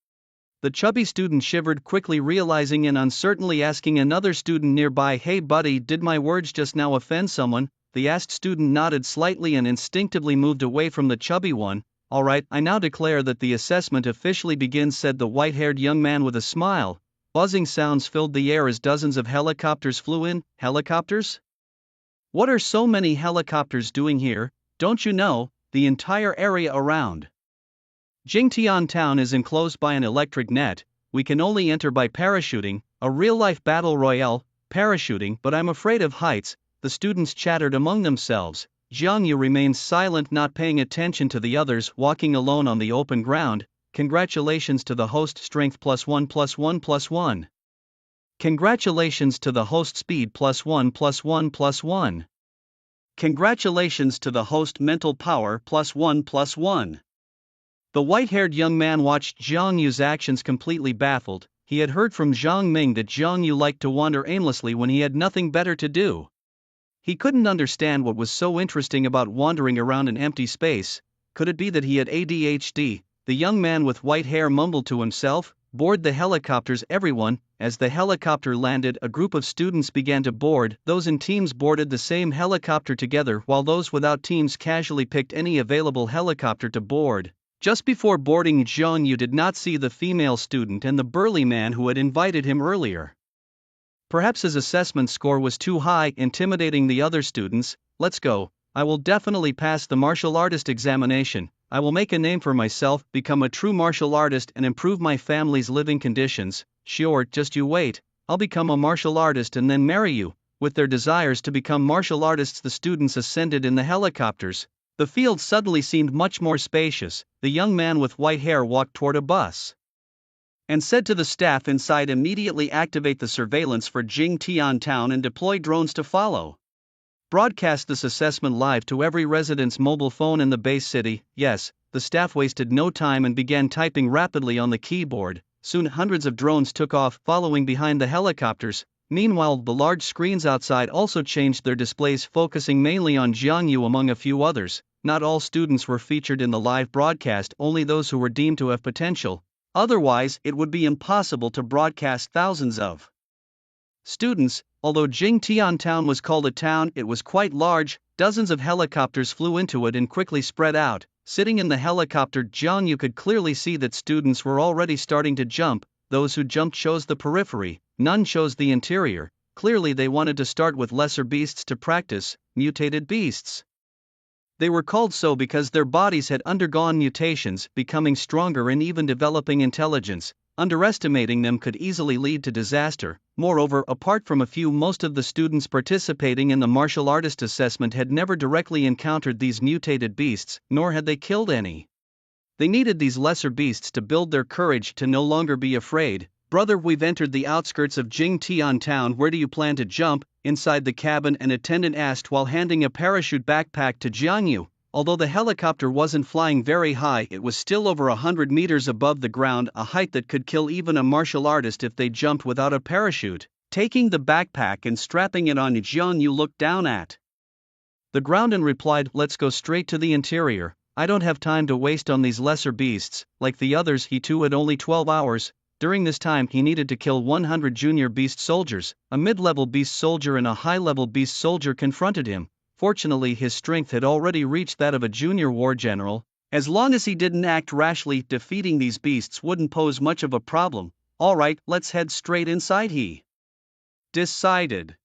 The chubby student shivered, quickly realizing and uncertainly asking another student nearby, "Hey buddy, did my words just now offend someone?" The asked student nodded slightly and instinctively moved away from the chubby one. "Alright, I now declare that the assessment officially begins," said the white-haired young man with a smile. Buzzing sounds filled the air as dozens of helicopters flew in. Helicopters? What are so many helicopters doing here? Don't you know? The entire area around Jingtian town is enclosed by an electric net. We can only enter by parachuting, a real-life battle royale, parachuting, but I'm afraid of heights, the students chattered among themselves. Jiang Yu remained silent, not paying attention to the others, walking alone on the open ground. Congratulations to the host, strength +1+1+1. Congratulations to the host, speed +1+1+1. Congratulations to the host, mental power +1+1. The white-haired young man watched Jiang Yu's actions completely baffled. He had heard from Zhang Ming that Jiang Yu liked to wander aimlessly when he had nothing better to do. He couldn't understand what was so interesting about wandering around an empty space. Could it be that he had ADHD? The young man with white hair mumbled to himself. Board the helicopters, everyone. As the helicopter landed, a group of students began to board. Those in teams boarded the same helicopter together, while those without teams casually picked any available helicopter to board. Just before boarding, Jiang Yu did not see the female student and the burly man who had invited him earlier. Perhaps his assessment score was too high, intimidating the other students. "Let's go. I will definitely pass the martial artist examination. I will make a name for myself, become a true martial artist and improve my family's living conditions. Sure, just you wait. I'll become a martial artist and then marry you." With their desires to become martial artists, the students ascended in the helicopters. The field suddenly seemed much more spacious. The young man with white hair walked toward a bus and said to the staff inside, "Immediately activate the surveillance for Jingtian town and deploy drones to follow. Broadcast this assessment live to every resident's mobile phone in the base city." Yes, the staff wasted no time and began typing rapidly on the keyboard. Soon hundreds of drones took off, following behind the helicopters. Meanwhile, the large screens outside also changed their displays, focusing mainly on Jiang Yu among a few others. Not all students were featured in the live broadcast, only those who were deemed to have potential. Otherwise, it would be impossible to broadcast thousands of students. Although Jingtian town was called a town, it was quite large. Dozens of helicopters flew into it and quickly spread out. Sitting in the helicopter, Jiang Yu could clearly see that students were already starting to jump. Those who jumped chose the periphery, none chose the interior. Clearly they wanted to start with lesser beasts to practice. Mutated beasts. They were called so because their bodies had undergone mutations, becoming stronger and even developing intelligence. Underestimating them could easily lead to disaster. Moreover, apart from a few, most of the students participating in the martial artist assessment had never directly encountered these mutated beasts, nor had they killed any. They needed these lesser beasts to build their courage to no longer be afraid. "Brother, we've entered the outskirts of Jingtian town. Where do you plan to jump?" Inside the cabin, an attendant asked while handing a parachute backpack to Jiang Yu. Although the helicopter wasn't flying very high, it was still over 100 meters above the ground, a height that could kill even a martial artist if they jumped without a parachute. Taking the backpack and strapping it on, Jiang Yu looked down at the ground and replied, "Let's go straight to the interior. I don't have time to waste on these lesser beasts." Like the others, he too had only 12 hours. During this time, he needed to kill 100 junior beast soldiers. A mid-level beast soldier and a high-level beast soldier confronted him. Fortunately, his strength had already reached that of a junior war general. As long as he didn't act rashly, defeating these beasts wouldn't pose much of a problem. "Alright, let's head straight inside," he decided.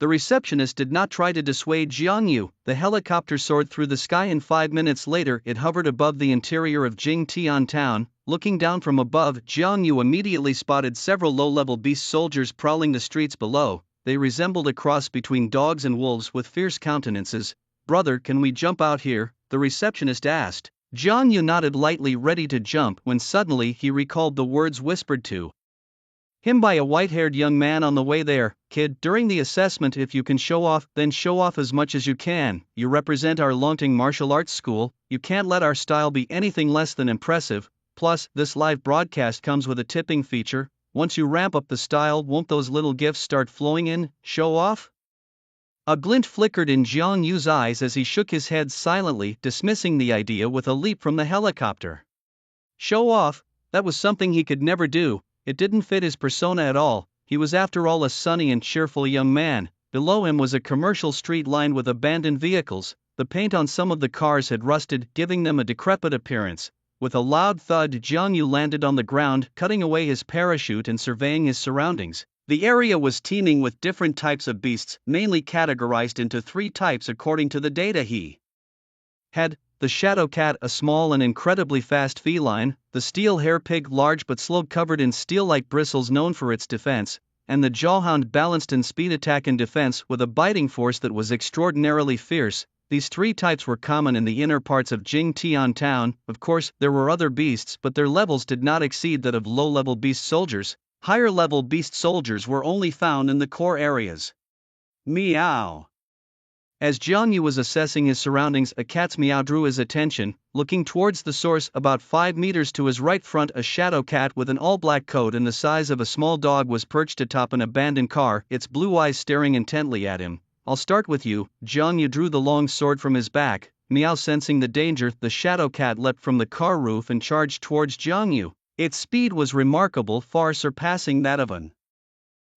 The receptionist did not try to dissuade Jiang Yu. The helicopter soared through the sky and 5 minutes later it hovered above the interior of Jingtian town. Looking down from above, Jiang Yu immediately spotted several low-level beast soldiers prowling the streets below. They resembled a cross between dogs and wolves with fierce countenances. "Brother, can we jump out here?" the receptionist asked. Jiang Yu nodded lightly, ready to jump, when suddenly he recalled the words whispered to him by a white-haired young man on the way there. "Kid, during the assessment, if you can show off, then show off as much as you can. You represent our Longting martial arts school, you can't let our style be anything less than impressive. Plus, this live broadcast comes with a tipping feature. Once you ramp up the style, won't those little gifts start flowing in? Show off?" A glint flickered in Jiang Yu's eyes as he shook his head silently, dismissing the idea with a leap from the helicopter. "Show off? That was something he could never do, it didn't fit his persona at all. He was after all a sunny and cheerful young man. Below him was a commercial street lined with abandoned vehicles. The paint on some of the cars had rusted, giving them a decrepit appearance. With a loud thud, Jiang Yu landed on the ground, cutting away his parachute and surveying his surroundings. The area was teeming with different types of beasts, mainly categorized into 3 types according to the data he had: the shadow cat, a small and incredibly fast feline; the steel hare pig, large but slow, covered in steel-like bristles, known for its defense; and the jawhound, balanced in speed, attack and defense, with a biting force that was extraordinarily fierce. These 3 types were common in the inner parts of Jingtian town. Of course, there were other beasts, but their levels did not exceed that of low-level beast soldiers. Higher-level beast soldiers were only found in the core areas. Meow. As Jiang Yu was assessing his surroundings, a cat's meow drew his attention. Looking towards the source, about 5 meters to his right front, a shadow cat with an all-black coat and the size of a small dog was perched atop an abandoned car, its blue eyes staring intently at him. "I'll start with you." Jiang Yu drew the long sword from his back. Meow sensing the danger, the shadow cat leapt from the car roof and charged towards Jiang Yu. Its speed was remarkable, far surpassing that of an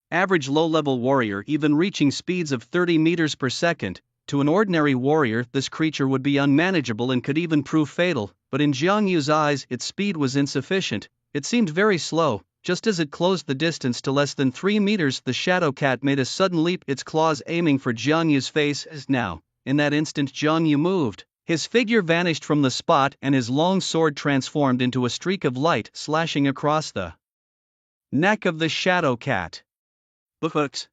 average low-level warrior, even reaching speeds of 30 meters per second. To an ordinary warrior, this creature would be unmanageable and could even prove fatal, but in Jiang Yu's eyes, its speed was insufficient. It seemed very slow. Just as it closed the distance to less than 3 meters, the shadow cat made a sudden leap, its claws aiming for Jiang Yu's face. Now, in that instant, Jiang Yu moved. His figure vanished from the spot and his long sword transformed into a streak of light, slashing across the neck of the shadow cat. Hooks.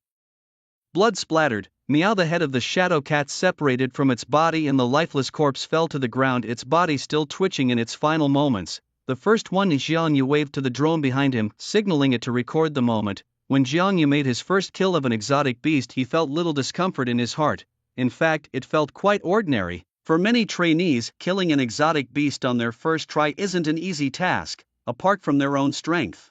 Blood splattered. Meow, the head of the shadow cat separated from its body and the lifeless corpse fell to the ground, its body still twitching in its final moments. The first one, Jiang Yu waved to the drone behind him, signaling it to record the moment. When Jiang Yu made his first kill of an exotic beast, he felt little discomfort in his heart. In fact, it felt quite ordinary. For many trainees, killing an exotic beast on their first try isn't an easy task, apart from their own strength,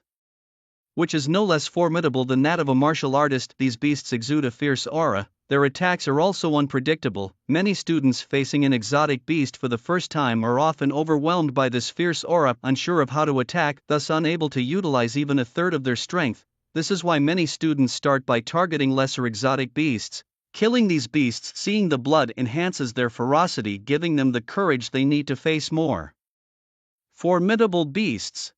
which is no less formidable than that of a martial artist. These beasts exude a fierce aura. Their attacks are also unpredictable. Many students facing an exotic beast for the first time are often overwhelmed by this fierce aura, unsure of how to attack, thus unable to utilize even a third of their strength. This is why many students start by targeting lesser exotic beasts. Killing these beasts, seeing the blood, enhances their ferocity, giving them the courage they need to face more formidable beasts.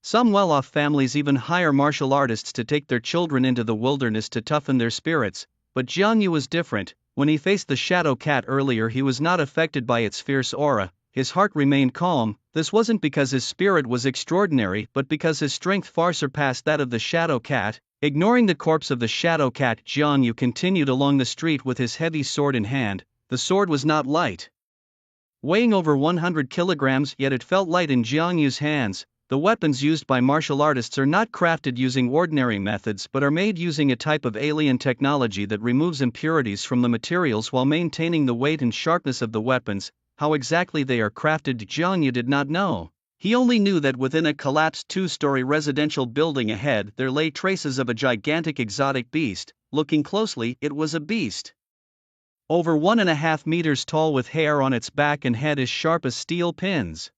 Some well-off families even hire martial artists to take their children into the wilderness to toughen their spirits. But Jiang Yu was different. When he faced the shadow cat earlier, he was not affected by its fierce aura. His heart remained calm. This wasn't because his spirit was extraordinary, but because his strength far surpassed that of the shadow cat. Ignoring the corpse of the shadow cat, Jiang Yu continued along the street with his heavy sword in hand. The sword was not light, weighing over 100 kilograms, yet it felt light in Jiang Yu's hands. The weapons used by martial artists are not crafted using ordinary methods but are made using a type of alien technology that removes impurities from the materials while maintaining the weight and sharpness of the weapons. How exactly they are crafted, Jiang Yu did not know. He only knew that within a collapsed 2-story residential building ahead there lay traces of a gigantic exotic beast. Looking closely, it was a beast over 1.5 meters tall, with hair on its back and head as sharp as steel pins.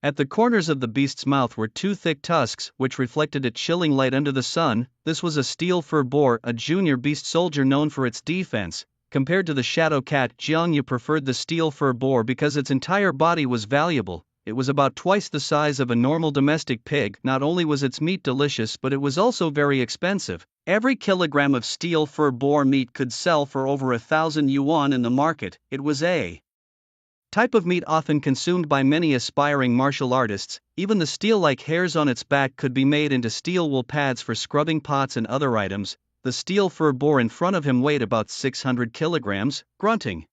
At the corners of the beast's mouth were 2 thick tusks, which reflected a chilling light under the sun. This was a steel fur boar, a junior beast soldier known for its defense. Compared to the shadow cat, Jiang Yu preferred the steel fur boar because its entire body was valuable. It was about twice the size of a normal domestic pig. Not only was its meat delicious, but it was also very expensive. Every kilogram of steel fur boar meat could sell for over 1,000 yuan in the market. It was a type of meat often consumed by many aspiring martial artists. Even the steel-like hairs on its back could be made into steel wool pads for scrubbing pots and other items. The steel fur boar in front of him weighed about 600 kilograms, grunting.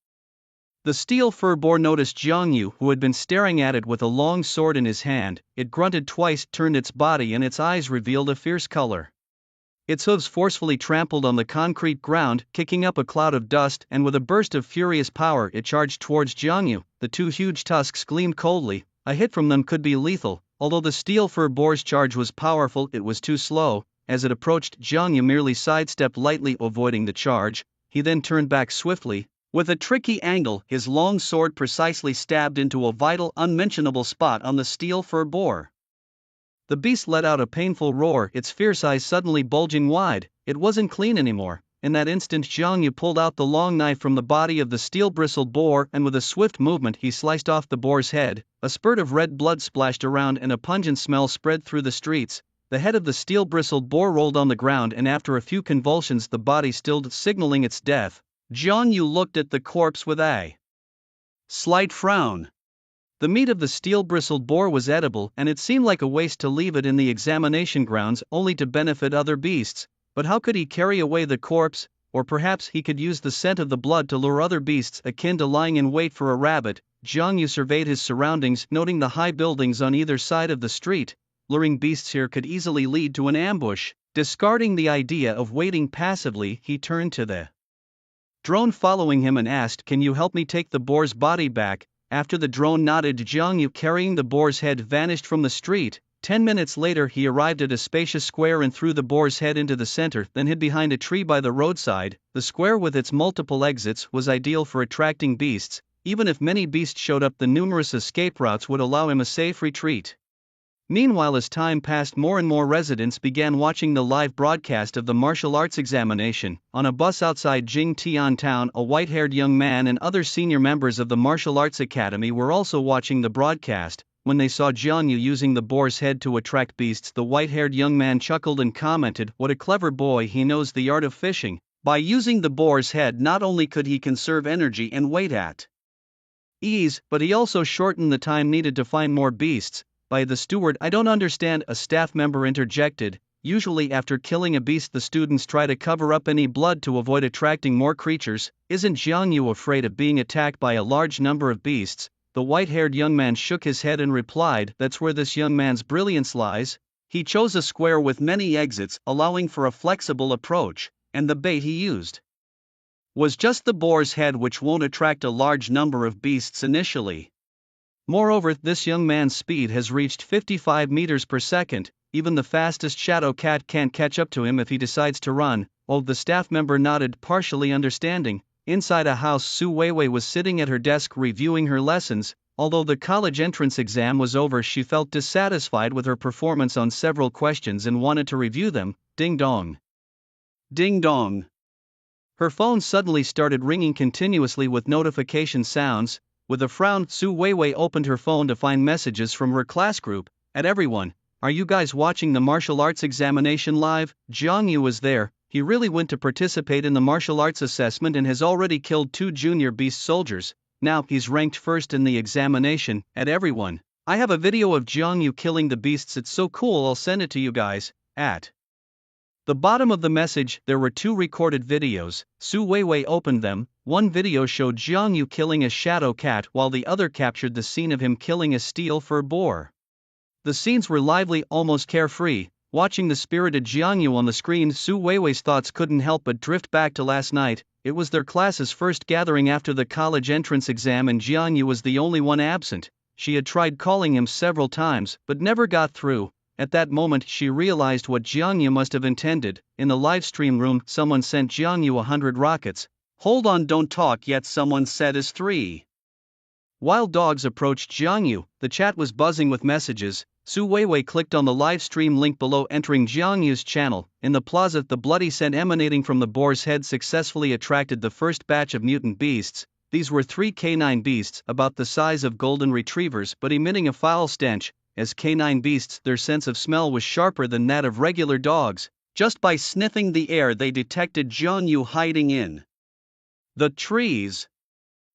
The steel fur boar noticed Jiang Yu, who had been staring at it with a long sword in his hand. It grunted twice, turned its body, and its eyes revealed a fierce color. Its hooves forcefully trampled on the concrete ground, kicking up a cloud of dust, and with a burst of furious power it charged towards Jiang Yu. The 2 huge tusks gleamed coldly. A hit from them could be lethal. Although the steel fur boar's charge was powerful, it was too slow. As it approached, Jiang Yu merely sidestepped lightly, avoiding the charge. He then turned back swiftly. With a tricky angle, his long sword precisely stabbed into a vital, unmentionable spot on the steel fur boar. The beast let out a painful roar, its fierce eyes suddenly bulging wide. It wasn't clean anymore. In that instant, Jiang Yu pulled out the long knife from the body of the steel-bristled boar, and with a swift movement he sliced off the boar's head. A spurt of red blood splashed around and a pungent smell spread through the streets. The head of the steel-bristled boar rolled on the ground, and after a few convulsions the body stilled, signaling its death. Jiang Yu looked at the corpse with a slight frown. The meat of the steel-bristled boar was edible, and it seemed like a waste to leave it in the examination grounds only to benefit other beasts. But how could he carry away the corpse? Or perhaps he could use the scent of the blood to lure other beasts, akin to lying in wait for a rabbit. Jiang Yu surveyed his surroundings, noting the high buildings on either side of the street. Luring beasts here could easily lead to an ambush. Discarding the idea of waiting passively, he turned to the drone following him and asked, "Can you help me take the boar's body back?" After the drone nodded, Jiang Yu, carrying the boar's head, vanished from the street. 10 minutes later he arrived at a spacious square and threw the boar's head into the center, then hid behind a tree by the roadside. The square, with its multiple exits, was ideal for attracting beasts. Even if many beasts showed up, the numerous escape routes would allow him a safe retreat. Meanwhile, as time passed, more and more residents began watching the live broadcast of the martial arts examination. On a bus outside Jingtian town, a white-haired young man and other senior members of the martial arts academy were also watching the broadcast. When they saw Jiang Yu using the boar's head to attract beasts, the white-haired young man chuckled and commented, "What a clever boy, he knows the art of fishing." By using the boar's head, not only could he conserve energy and weight at ease, but he also shortened the time needed to find more beasts. By the steward, "I don't understand," a staff member interjected. "Usually after killing a beast the students try to cover up any blood to avoid attracting more creatures. Isn't Jiang Yu afraid of being attacked by a large number of beasts?" The white-haired young man shook his head and replied, "That's where this young man's brilliance lies." He chose a square with many exits, allowing for a flexible approach, and the bait he used was just the boar's head, which won't attract a large number of beasts initially. Moreover, this young man's speed has reached 55 meters per second. Even the fastest shadow cat can't catch up to him if he decides to run. Oh, the staff member nodded, partially understanding. Inside a house, Su Weiwei was sitting at her desk reviewing her lessons. Although the college entrance exam was over, she felt dissatisfied with her performance on several questions and wanted to review them. Ding dong. Ding dong. Her phone suddenly started ringing continuously with notification sounds. With a frown, Su Weiwei opened her phone to find messages from her class group. "At everyone, are you guys watching the martial arts examination live?" Jiang Yu was there. He really went to participate in the martial arts assessment and has already killed 2 junior beast soldiers. Now he's ranked first in the examination. "At everyone, I have a video of Jiang Yu killing the beasts. It's so cool, I'll send it to you guys." At the bottom of the message, there were 2 recorded videos. Su Weiwei opened them. One video showed Jiang Yu killing a shadow cat, while the other captured the scene of him killing a steel fur boar. The scenes were lively, almost carefree. Watching the spirited Jiang Yu on the screen, Su Weiwei's thoughts couldn't help but drift back to last night. It was their class's first gathering after the college entrance exam, and Jiang Yu was the only one absent. She had tried calling him several times, but never got through. At that moment, she realized what Jiang Yu must have intended. In the live stream room, someone sent Jiang Yu 100 rockets. "Hold on, don't talk yet," someone said as 3 wild dogs approached Jiang Yu. The chat was buzzing with messages. Su Weiwei clicked on the live stream link below, entering Jiang Yu's channel. In the plaza, the bloody scent emanating from the boar's head successfully attracted the first batch of mutant beasts. These were 3 canine beasts, about the size of golden retrievers but emitting a foul stench. As canine beasts, their sense of smell was sharper than that of regular dogs. Just by sniffing the air, they detected Jiang Yu hiding in the trees.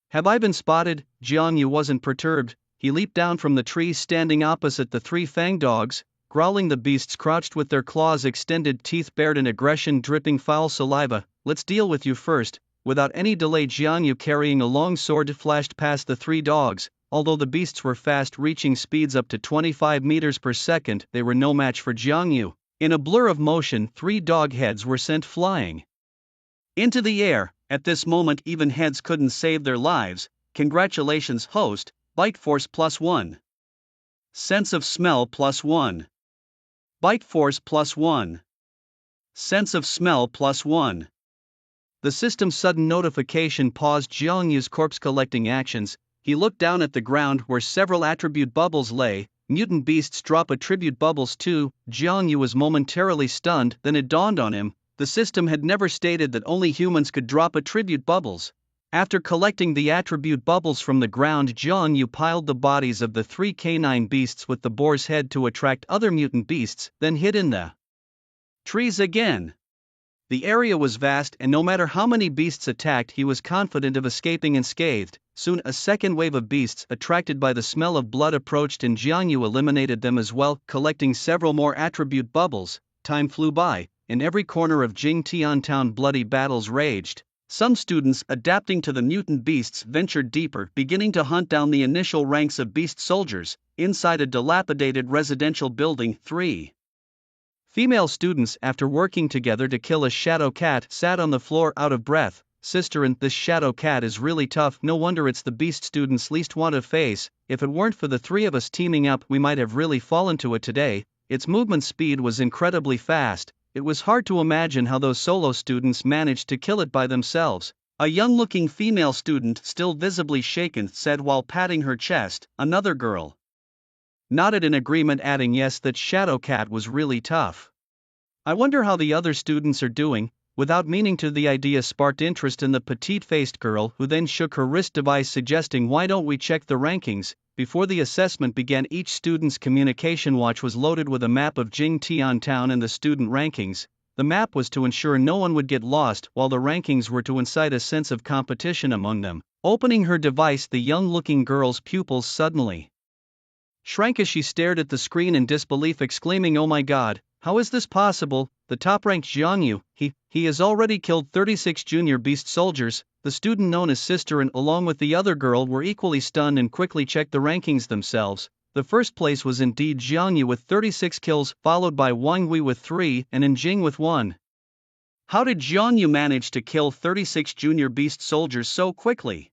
"Have I been spotted?" Jiang Yu wasn't perturbed. He leaped down from the tree, standing opposite the 3 fang dogs. Growling, the beasts crouched with their claws extended, teeth bared in aggression, dripping foul saliva. "Let's deal with you first." Without any delay, Jiang Yu, carrying a long sword, flashed past the 3 dogs. Although the beasts were fast, reaching speeds up to 25 meters per second, they were no match for Jiang Yu. In a blur of motion, 3 dog heads were sent flying into the air. At this moment, even heads couldn't save their lives. "Congratulations, host. Bite force +1. Sense of smell +1. Bite force +1. Sense of smell +1. The system's sudden notification paused Jiang Yu's corpse collecting actions. He looked down at the ground where several attribute bubbles lay. mutant beasts drop attribute bubbles too. Jiang Yu was momentarily stunned, then it dawned on him, the system had never stated that only humans could drop attribute bubbles. After collecting the attribute bubbles from the ground, Jiang Yu piled the bodies of the 3 canine beasts with the boar's head to attract other mutant beasts, then hid in the trees again. The area was vast, and no matter how many beasts attacked, he was confident of escaping unscathed. Soon a second wave of beasts, attracted by the smell of blood, approached, and Jiang Yu eliminated them as well, collecting several more attribute bubbles. Time flew by. In every corner of Jingtian Town bloody battles raged. Some students, adapting to the mutant beasts, ventured deeper, beginning to hunt down the initial ranks of beast soldiers. Inside a dilapidated residential building, 3 female students, after working together to kill a shadow cat, sat on the floor out of breath. Sister, and this shadow cat is really tough. No wonder it's the beast students least want to face. If it weren't for the 3 of us teaming up, we might have really fallen to it today. Its movement speed was incredibly fast. It was hard to imagine how those solo students managed to kill it by themselves. A young-looking female student, still visibly shaken, said while patting her chest. Another girl nodded in agreement, adding yes, that shadow cat was really tough. I wonder how the other students are doing. Without meaning to, the idea sparked interest in the petite-faced girl, who then shook her wrist device, suggesting, why don't we check the rankings? Before the assessment began, each student's communication watch was loaded with a map of Jingtian Town and the student rankings. The map was to ensure no one would get lost, while the rankings were to incite a sense of competition among them. Opening her device, the young-looking girl's pupils suddenly shrank as she stared at the screen in disbelief, exclaiming, "Oh my god, how is this possible? The top-ranked Jiang Yu, he has already killed 36 junior beast soldiers." The student known as Sister, and along with the other girl, were equally stunned and quickly checked the rankings themselves. The first place was indeed Jiang Yu with 36 kills, followed by Wang Wei with 3, and An Jing with 1. How did Jiang Yu manage to kill 36 junior beast soldiers so quickly?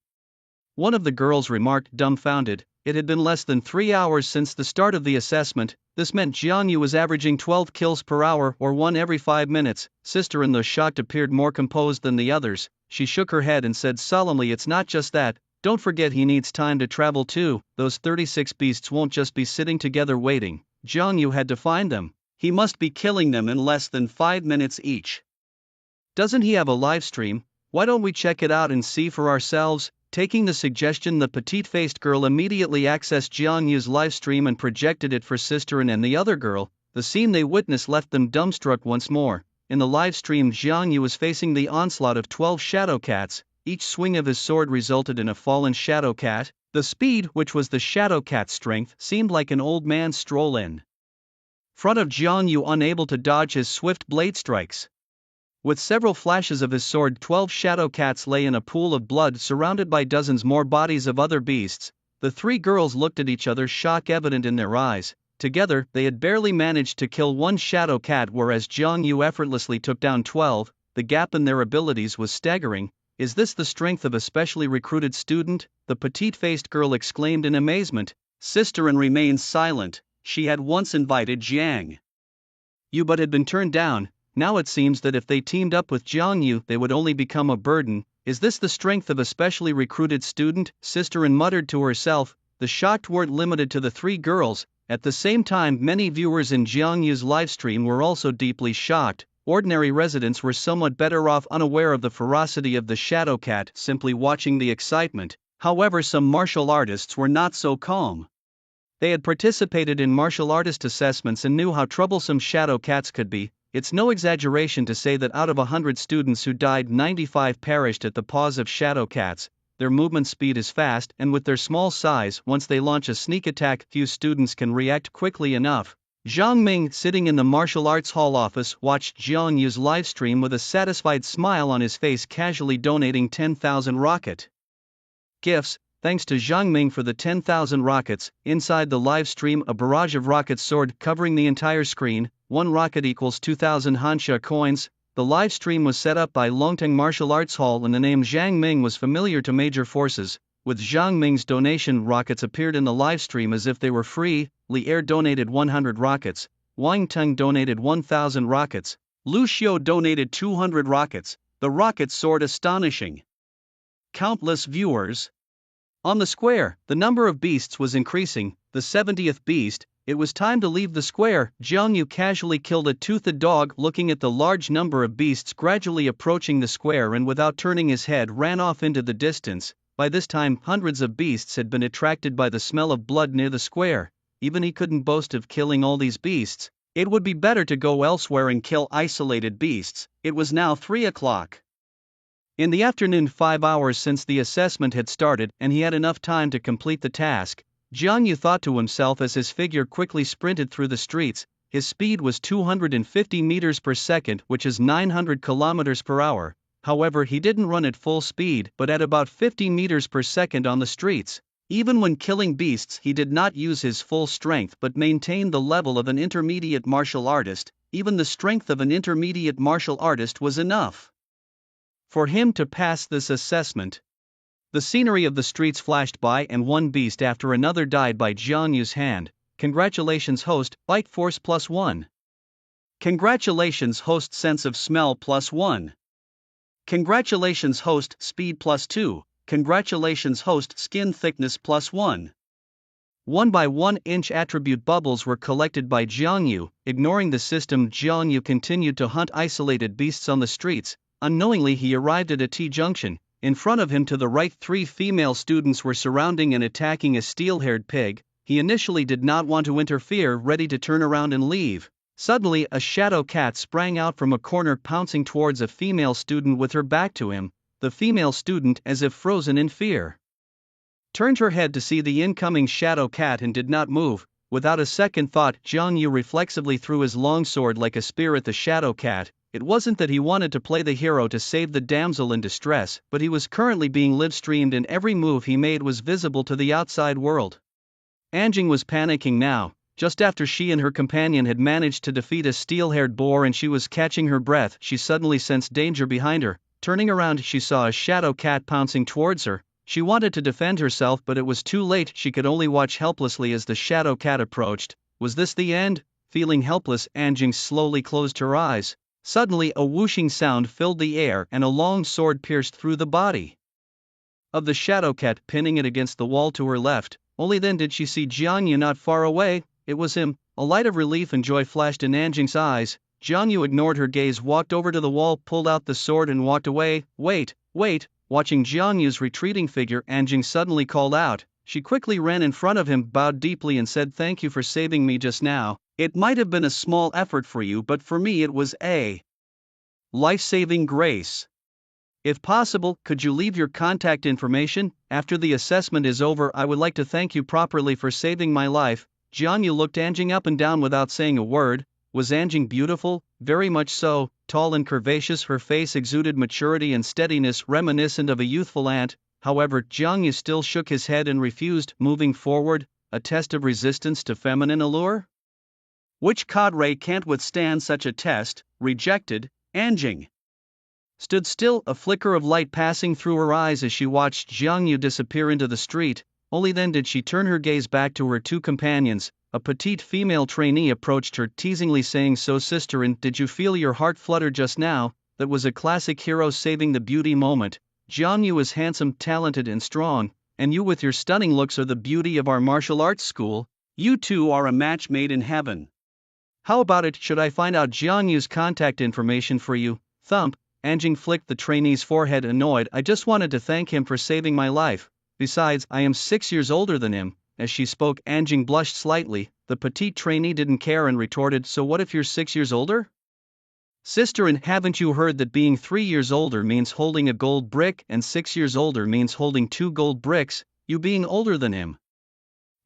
One of the girls remarked, dumbfounded. It had been less than 3 hours since the start of the assessment. This meant Jiang Yu was averaging 12 kills per hour, or 1 every 5 minutes. Sister, in the shocked, appeared more composed than the others. She shook her head and said solemnly, "It's not just that. Don't forget he needs time to travel too. Those 36 beasts won't just be sitting together waiting. Jiang Yu had to find them. He must be killing them in less than 5 minutes each. Doesn't he have a live stream? Why don't we check it out and see for ourselves?" Taking the suggestion, the petite-faced girl immediately accessed Jiang Yu's livestream and projected it for Sister and the other girl. The scene they witnessed left them dumbstruck once more. In the livestream, Jiang Yu was facing the onslaught of 12 shadow cats. Each swing of his sword resulted in a fallen shadow cat. The speed, which was the shadow cat's strength, seemed like an old man's stroll in front of Jiang Yu, unable to dodge his swift blade strikes. With several flashes of his sword, 12 shadow cats lay in a pool of blood, surrounded by dozens more bodies of other beasts. The 3 girls looked at each other, shock evident in their eyes. Together, they had barely managed to kill 1 shadow cat, whereas Jiang Yu effortlessly took down 12. The gap in their abilities was staggering. Is this the strength of a specially recruited student? The petite-faced girl exclaimed in amazement. Sister and remained silent. She had once invited Jiang Yu but had been turned down. Now it seems that if they teamed up with Jiang Yu, they would only become a burden. Is this the strength of a specially recruited student? Sister muttered to herself. The shocked weren't limited to the 3 girls. At the same time, many viewers in Jiang Yu's livestream were also deeply shocked. Ordinary residents were somewhat better off, unaware of the ferocity of the shadow cat, simply watching the excitement. However, some martial artists were not so calm. They had participated in martial artist assessments and knew how troublesome shadow cats could be. It's no exaggeration to say that out of 100 students who died, 95 perished at the paws of shadow cats. Their movement speed is fast, and with their small size, once they launch a sneak attack, few students can react quickly enough. Zhang Ming, sitting in the martial arts hall office, watched Jiang Yu's livestream with a satisfied smile on his face, casually donating 10,000 rocket gifts. Thanks to Zhang Ming for the 10,000 rockets. Inside the live stream, a barrage of rockets soared, covering the entire screen. 1 rocket equals 2,000 Hansha coins. The live stream was set up by Longteng Martial Arts Hall, and the name Zhang Ming was familiar to major forces. With Zhang Ming's donation, rockets appeared in the live stream as if they were free. Li Er donated 100 rockets. Wang Teng donated 1,000 rockets. Lu Xiu donated 200 rockets. The rockets soared, astonishing countless viewers. On the square, the number of beasts was increasing. the 70th beast, it was time to leave the square. Jiang Yu casually killed a toothed dog, looking at the large number of beasts gradually approaching the square, and without turning his head ran off into the distance. By this time hundreds of beasts had been attracted by the smell of blood near the square. Even he couldn't boast of killing all these beasts. It would be better to go elsewhere and kill isolated beasts. It was now 3 o'clock in the afternoon, 5 hours since the assessment had started, and he had enough time to complete the task. Jiang Yu thought to himself as his figure quickly sprinted through the streets. His speed was 250 meters per second, which is 900 kilometers per hour. However, he didn't run at full speed, but at about 50 meters per second on the streets. Even when killing beasts, he did not use his full strength but maintained the level of an intermediate martial artist. Even the strength of an intermediate martial artist was enough for him to pass this assessment. The scenery of the streets flashed by, and one beast after another died by Jiang Yu's hand. Congratulations host, bite force +1. Congratulations host, sense of smell +1. Congratulations host, speed +2. Congratulations host, skin thickness +1. 1 by 1 inch attribute bubbles were collected by Jiang Yu. Ignoring the system, Jiang Yu continued to hunt isolated beasts on the streets. Unknowingly he arrived at a T-junction. In front of him to the right 3 female students were surrounding and attacking a steel-haired pig. He initially did not want to interfere, ready to turn around and leave. Suddenly a shadow cat sprang out from a corner, pouncing towards a female student with her back to him. The female student, as if frozen in fear, turned her head to see the incoming shadow cat and did not move. Without a second thought, Jiang Yu reflexively threw his longsword like a spear at the shadow cat. It wasn't that he wanted to play the hero to save the damsel in distress, but he was currently being live-streamed and every move he made was visible to the outside world. Anjing was panicking now. Just after she and her companion had managed to defeat a steel-haired boar and she was catching her breath, she suddenly sensed danger behind her. Turning around, she saw a shadow cat pouncing towards her. She wanted to defend herself, but it was too late. She could only watch helplessly as the shadow cat approached. Was this the end? Feeling helpless, Anjing slowly closed her eyes. Suddenly a whooshing sound filled the air and a long sword pierced through the body of the shadow cat, pinning it against the wall to her left. Only then did she see Jiang Yu not far away. It was him. A light of relief and joy flashed in Anjing's eyes. Jiang Yu ignored her gaze, walked over to the wall, pulled out the sword and walked away. Wait, wait! Watching Jiang Yu's retreating figure, Anjing suddenly called out. She quickly ran in front of him, bowed deeply and said, "Thank you for saving me just now. It might have been a small effort for you, but for me it was a life-saving grace. If possible, could you leave your contact information? After the assessment is over, I would like to thank you properly for saving my life." Jiang Yu looked Anjing up and down without saying a word. Was Anjing beautiful? Very much so. Tall and curvaceous, her face exuded maturity and steadiness reminiscent of a youthful ant. However, Jiang Yu still shook his head and refused, moving forward. A test of resistance to feminine allure? Which cadre can't withstand such a test? Rejected. Anjing stood still, a flicker of light passing through her eyes as she watched Jiang Yu disappear into the street. Only then did she turn her gaze back to her 2 companions. A petite female trainee approached her, teasingly saying, "So sister, and did you feel your heart flutter just now?" That was a classic hero saving the beauty moment. Jiang Yu is handsome, talented and strong, and you with your stunning looks are the beauty of our martial arts school. You two are a match made in heaven. How about it? Should I find out Jiang Yu's contact information for you? Thump. Anjing flicked the trainee's forehead, annoyed. "I just wanted to thank him for saving my life. Besides, I am 6 years older than him." As she spoke, Anjing blushed slightly. The petite trainee didn't care and retorted, "So what if you're 6 years older? Sister, and haven't you heard that being 3 years older means holding a gold brick, and 6 years older means holding 2 gold bricks? You being older than him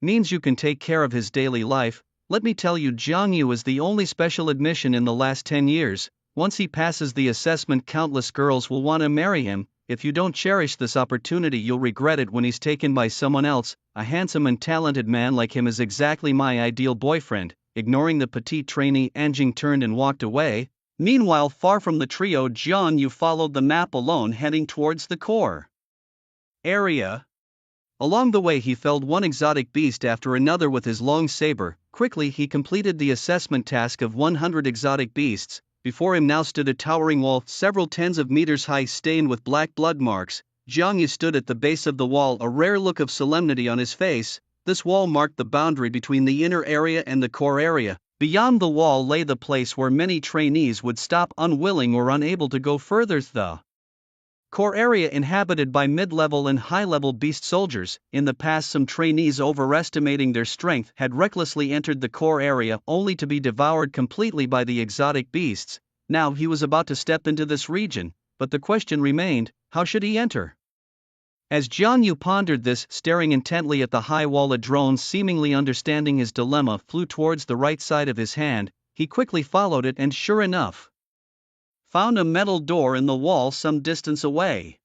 means you can take care of his daily life. Let me tell you, Jiang Yu is the only special admission in the last 10 years. Once he passes the assessment, countless girls will want to marry him. If you don't cherish this opportunity, you'll regret it when he's taken by someone else. A handsome and talented man like him is exactly my ideal boyfriend." Ignoring the petite trainee, Anjing turned and walked away. Meanwhile, far from the trio, Jiang Yu followed the map alone, heading towards the core area. Along the way he felled one exotic beast after another with his long saber. Quickly he completed the assessment task of 100 exotic beasts. Before him now stood a towering wall, several tens of meters high, stained with black blood marks. Jiang Yu stood at the base of the wall, a rare look of solemnity on his face. This wall marked the boundary between the inner area and the core area. Beyond the wall lay the place where many trainees would stop, unwilling or unable to go further. The core area inhabited by mid-level and high-level beast soldiers. In the past, some trainees, overestimating their strength, had recklessly entered the core area only to be devoured completely by the exotic beasts. Now he was about to step into this region, but the question remained, how should he enter? As Jiang Yu pondered this, staring intently at the high wall, a drone, seemingly understanding his dilemma, flew towards the right side of his hand. He quickly followed it and, sure enough, found a metal door in the wall some distance away.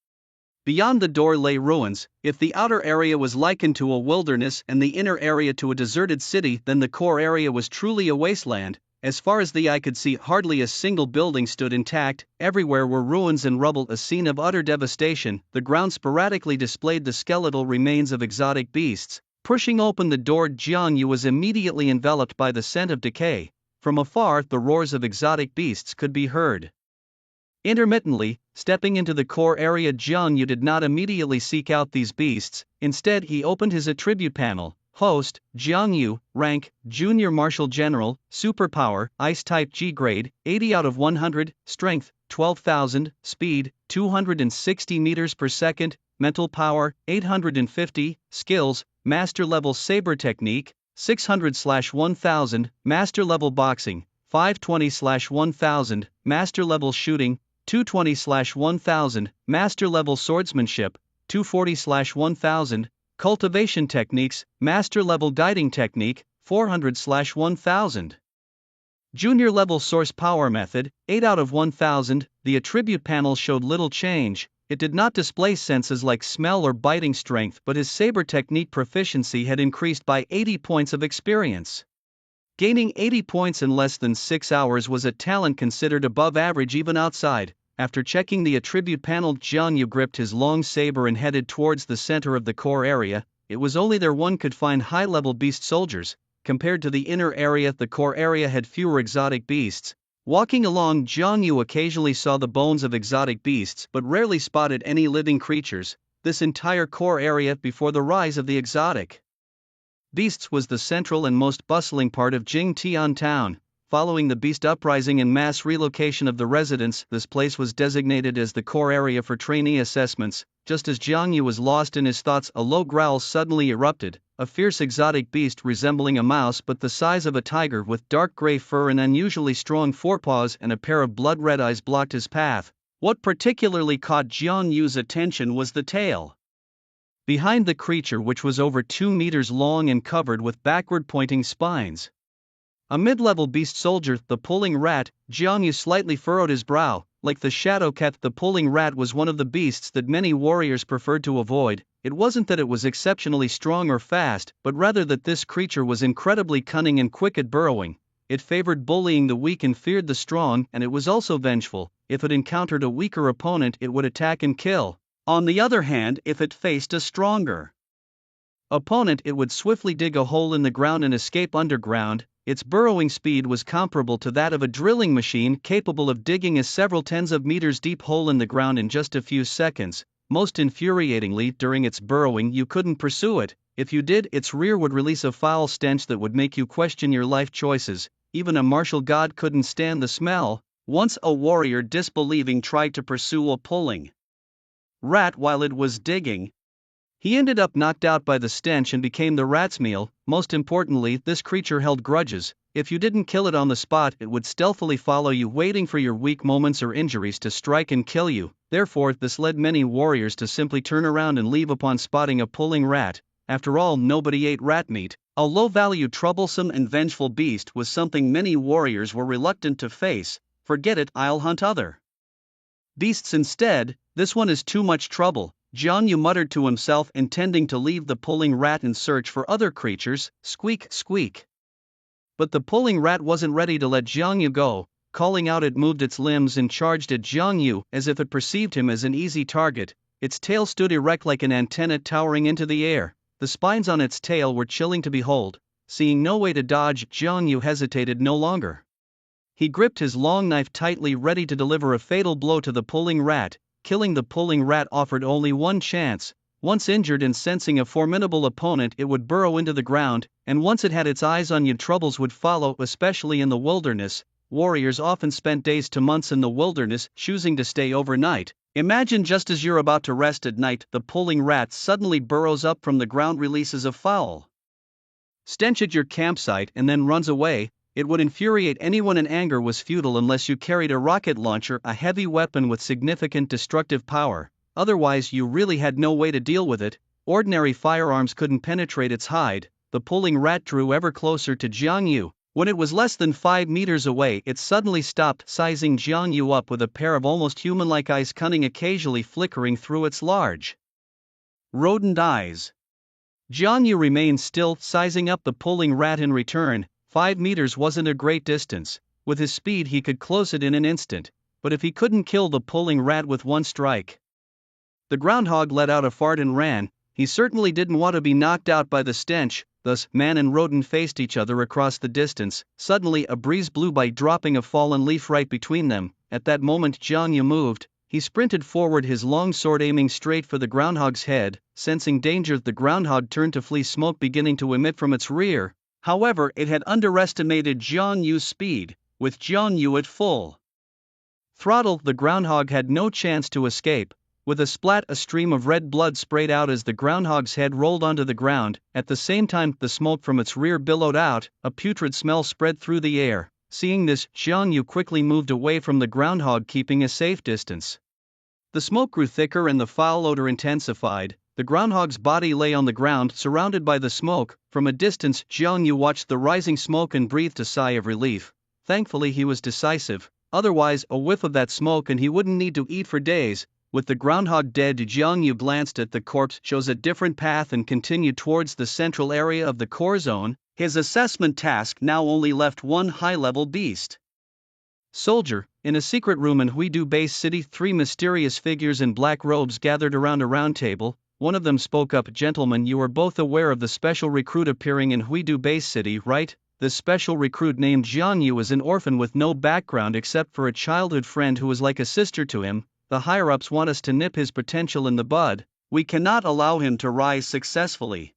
Beyond the door lay ruins. If the outer area was likened to a wilderness and the inner area to a deserted city, then the core area was truly a wasteland. As far as the eye could see, hardly a single building stood intact. Everywhere were ruins and rubble, a scene of utter devastation. The ground sporadically displayed the skeletal remains of exotic beasts. Pushing open the door, Jiang Yu was immediately enveloped by the scent of decay. From afar, the roars of exotic beasts could be heard. Intermittently, stepping into the core area, Jiang Yu did not immediately seek out these beasts. Instead, he opened his attribute panel. Host, Jiang Yu, rank, Junior Marshal General, superpower, Ice type G grade, 80 out of 100, strength, 12,000, speed, 260 meters per second, mental power, 850, skills, master level saber technique, 600/1000, master level boxing, 520/1000, master level shooting, 220/1000, master level swordsmanship, 240/1000, cultivation techniques, master level guiding technique, 400/1000. Junior level source power method, 8 out of 1000. The attribute panel showed little change. It did not display senses like smell or biting strength, but his saber technique proficiency had increased by 80 points of experience. Gaining 80 points in less than 6 hours was a talent considered above average even outside. After checking the attribute panel, Jiang Yu gripped his long saber and headed towards the center of the core area. It was only there one could find high-level beast soldiers. Compared to the inner area, the core area had fewer exotic beasts. Walking along, Jiang Yu occasionally saw the bones of exotic beasts but rarely spotted any living creatures. This entire core area, before the rise of the exotic beasts, was the central and most bustling part of Jingtian town. Following the beast uprising and mass relocation of the residents, this place was designated as the core area for trainee assessments. Just as Jiang Yu was lost in his thoughts, a low growl suddenly erupted. A fierce exotic beast resembling a mouse but the size of a tiger, with dark gray fur and unusually strong forepaws and a pair of blood-red eyes, blocked his path. What particularly caught Jiang Yu's attention was the tail behind the creature, which was over 2 meters long and covered with backward-pointing spines. A mid-level beast soldier, the pulling rat. Jiang Yu slightly furrowed his brow. Like the shadow cat, the pulling rat was one of the beasts that many warriors preferred to avoid. It wasn't that it was exceptionally strong or fast, but rather that this creature was incredibly cunning and quick at burrowing. It favored bullying the weak and feared the strong, and it was also vengeful. If it encountered a weaker opponent, it would attack and kill. On the other hand, if it faced a stronger opponent, it would swiftly dig a hole in the ground and escape underground. Its burrowing speed was comparable to that of a drilling machine, capable of digging a several tens of meters deep hole in the ground in just a few seconds. Most infuriatingly, during its burrowing, you couldn't pursue it. If you did, its rear would release a foul stench that would make you question your life choices. Even a martial god couldn't stand the smell. Once a warrior, disbelieving, tried to pursue a pulling rat while it was digging. He ended up knocked out by the stench and became the rat's meal. Most importantly, this creature held grudges. If you didn't kill it on the spot, it would stealthily follow you, waiting for your weak moments or injuries to strike and kill you. Therefore, this led many warriors to simply turn around and leave upon spotting a pulling rat. After all, nobody ate rat meat. A low-value, troublesome and vengeful beast was something many warriors were reluctant to face. Forget it, I'll hunt other beasts instead. This one is too much trouble, Jiang Yu muttered to himself, intending to leave the pulling rat and search for other creatures. Squeak, squeak. But the pulling rat wasn't ready to let Jiang Yu go. Calling out, it moved its limbs and charged at Jiang Yu, as if it perceived him as an easy target. Its tail stood erect like an antenna towering into the air. The spines on its tail were chilling to behold. Seeing no way to dodge, Jiang Yu hesitated no longer. He gripped his long knife tightly, ready to deliver a fatal blow to the pulling rat. Killing the pulling rat offered only one chance. Once injured and sensing a formidable opponent, it would burrow into the ground, and once it had its eyes on you, troubles would follow, especially in the wilderness. Warriors often spent days to months in the wilderness, choosing to stay overnight. Imagine just as you're about to rest at night, the pulling rat suddenly burrows up from the ground, releases a foul stench at your campsite, and then runs away. It would infuriate anyone, and anger was futile unless you carried a rocket launcher, a heavy weapon with significant destructive power. Otherwise, you really had no way to deal with it. Ordinary firearms couldn't penetrate its hide. The pulling rat drew ever closer to Jiang Yu. When it was less than 5 meters away, it suddenly stopped, sizing Jiang Yu up with a pair of almost human-like eyes, cunning occasionally flickering through its large rodent eyes. Jiang Yu remained still, sizing up the pulling rat in return. 5 meters wasn't a great distance. With his speed, he could close it in an instant. But if he couldn't kill the pulling rat with one strike. The groundhog let out a fart and ran. He certainly didn't want to be knocked out by the stench. Thus, man and rodent faced each other across the distance. Suddenly, a breeze blew by, dropping a fallen leaf right between them. At that moment, Jiang Yu moved. He sprinted forward, his long sword aiming straight for the groundhog's head. Sensing danger, the groundhog turned to flee, smoke beginning to emit from its rear. However, it had underestimated Jiang Yu's speed. With Jiang Yu at full throttle, the groundhog had no chance to escape. With a splat, a stream of red blood sprayed out as the groundhog's head rolled onto the ground. At the same time, the smoke from its rear billowed out. A putrid smell spread through the air. Seeing this, Jiang Yu quickly moved away from the groundhog, keeping a safe distance. The smoke grew thicker and the foul odor intensified. The groundhog's body lay on the ground, surrounded by the smoke. From a distance, Jiang Yu watched the rising smoke and breathed a sigh of relief. Thankfully, he was decisive. Otherwise, a whiff of that smoke and he wouldn't need to eat for days. With the groundhog dead, Jiang Yu glanced at the corpse, chose a different path and continued towards the central area of the core zone. His assessment task now only left one high-level beast soldier. In a secret room in Huidu Base City, 3 mysterious figures in black robes gathered around a round table. One of them spoke up. "Gentlemen, you are both aware of the special recruit appearing in Huidu Base City, right? This special recruit named Jiang Yu is an orphan with no background except for a childhood friend who is like a sister to him. The higher-ups want us to nip his potential in the bud. We cannot allow him to rise successfully.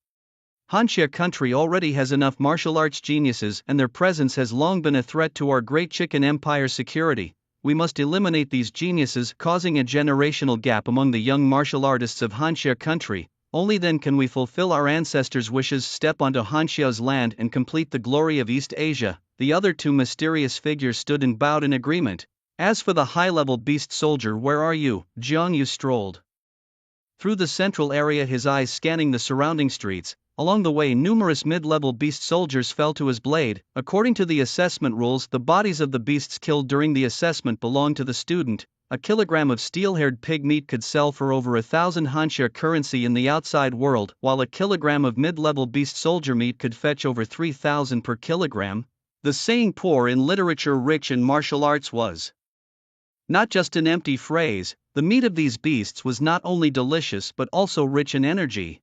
Hanxia country already has enough martial arts geniuses, and their presence has long been a threat to our great Chicken Empire's security. We must eliminate these geniuses, causing a generational gap among the young martial artists of Hanxia country. Only then can we fulfill our ancestors' wishes, step onto Hanxia's land, and complete the glory of East Asia." The other 2 mysterious figures stood and bowed in agreement. As for the high-level beast soldier, "Where are you?" Jiang Yu strolled through the central area, his eyes scanning the surrounding streets. Along the way, numerous mid-level beast soldiers fell to his blade. According to the assessment rules, the bodies of the beasts killed during the assessment belonged to the student. A kilogram of steel-haired pig meat could sell for over 1,000 Hanxia currency in the outside world, while a kilogram of mid-level beast soldier meat could fetch over 3,000 per kilogram. The saying "poor in literature, rich in martial arts" was not just an empty phrase. The meat of these beasts was not only delicious but also rich in energy.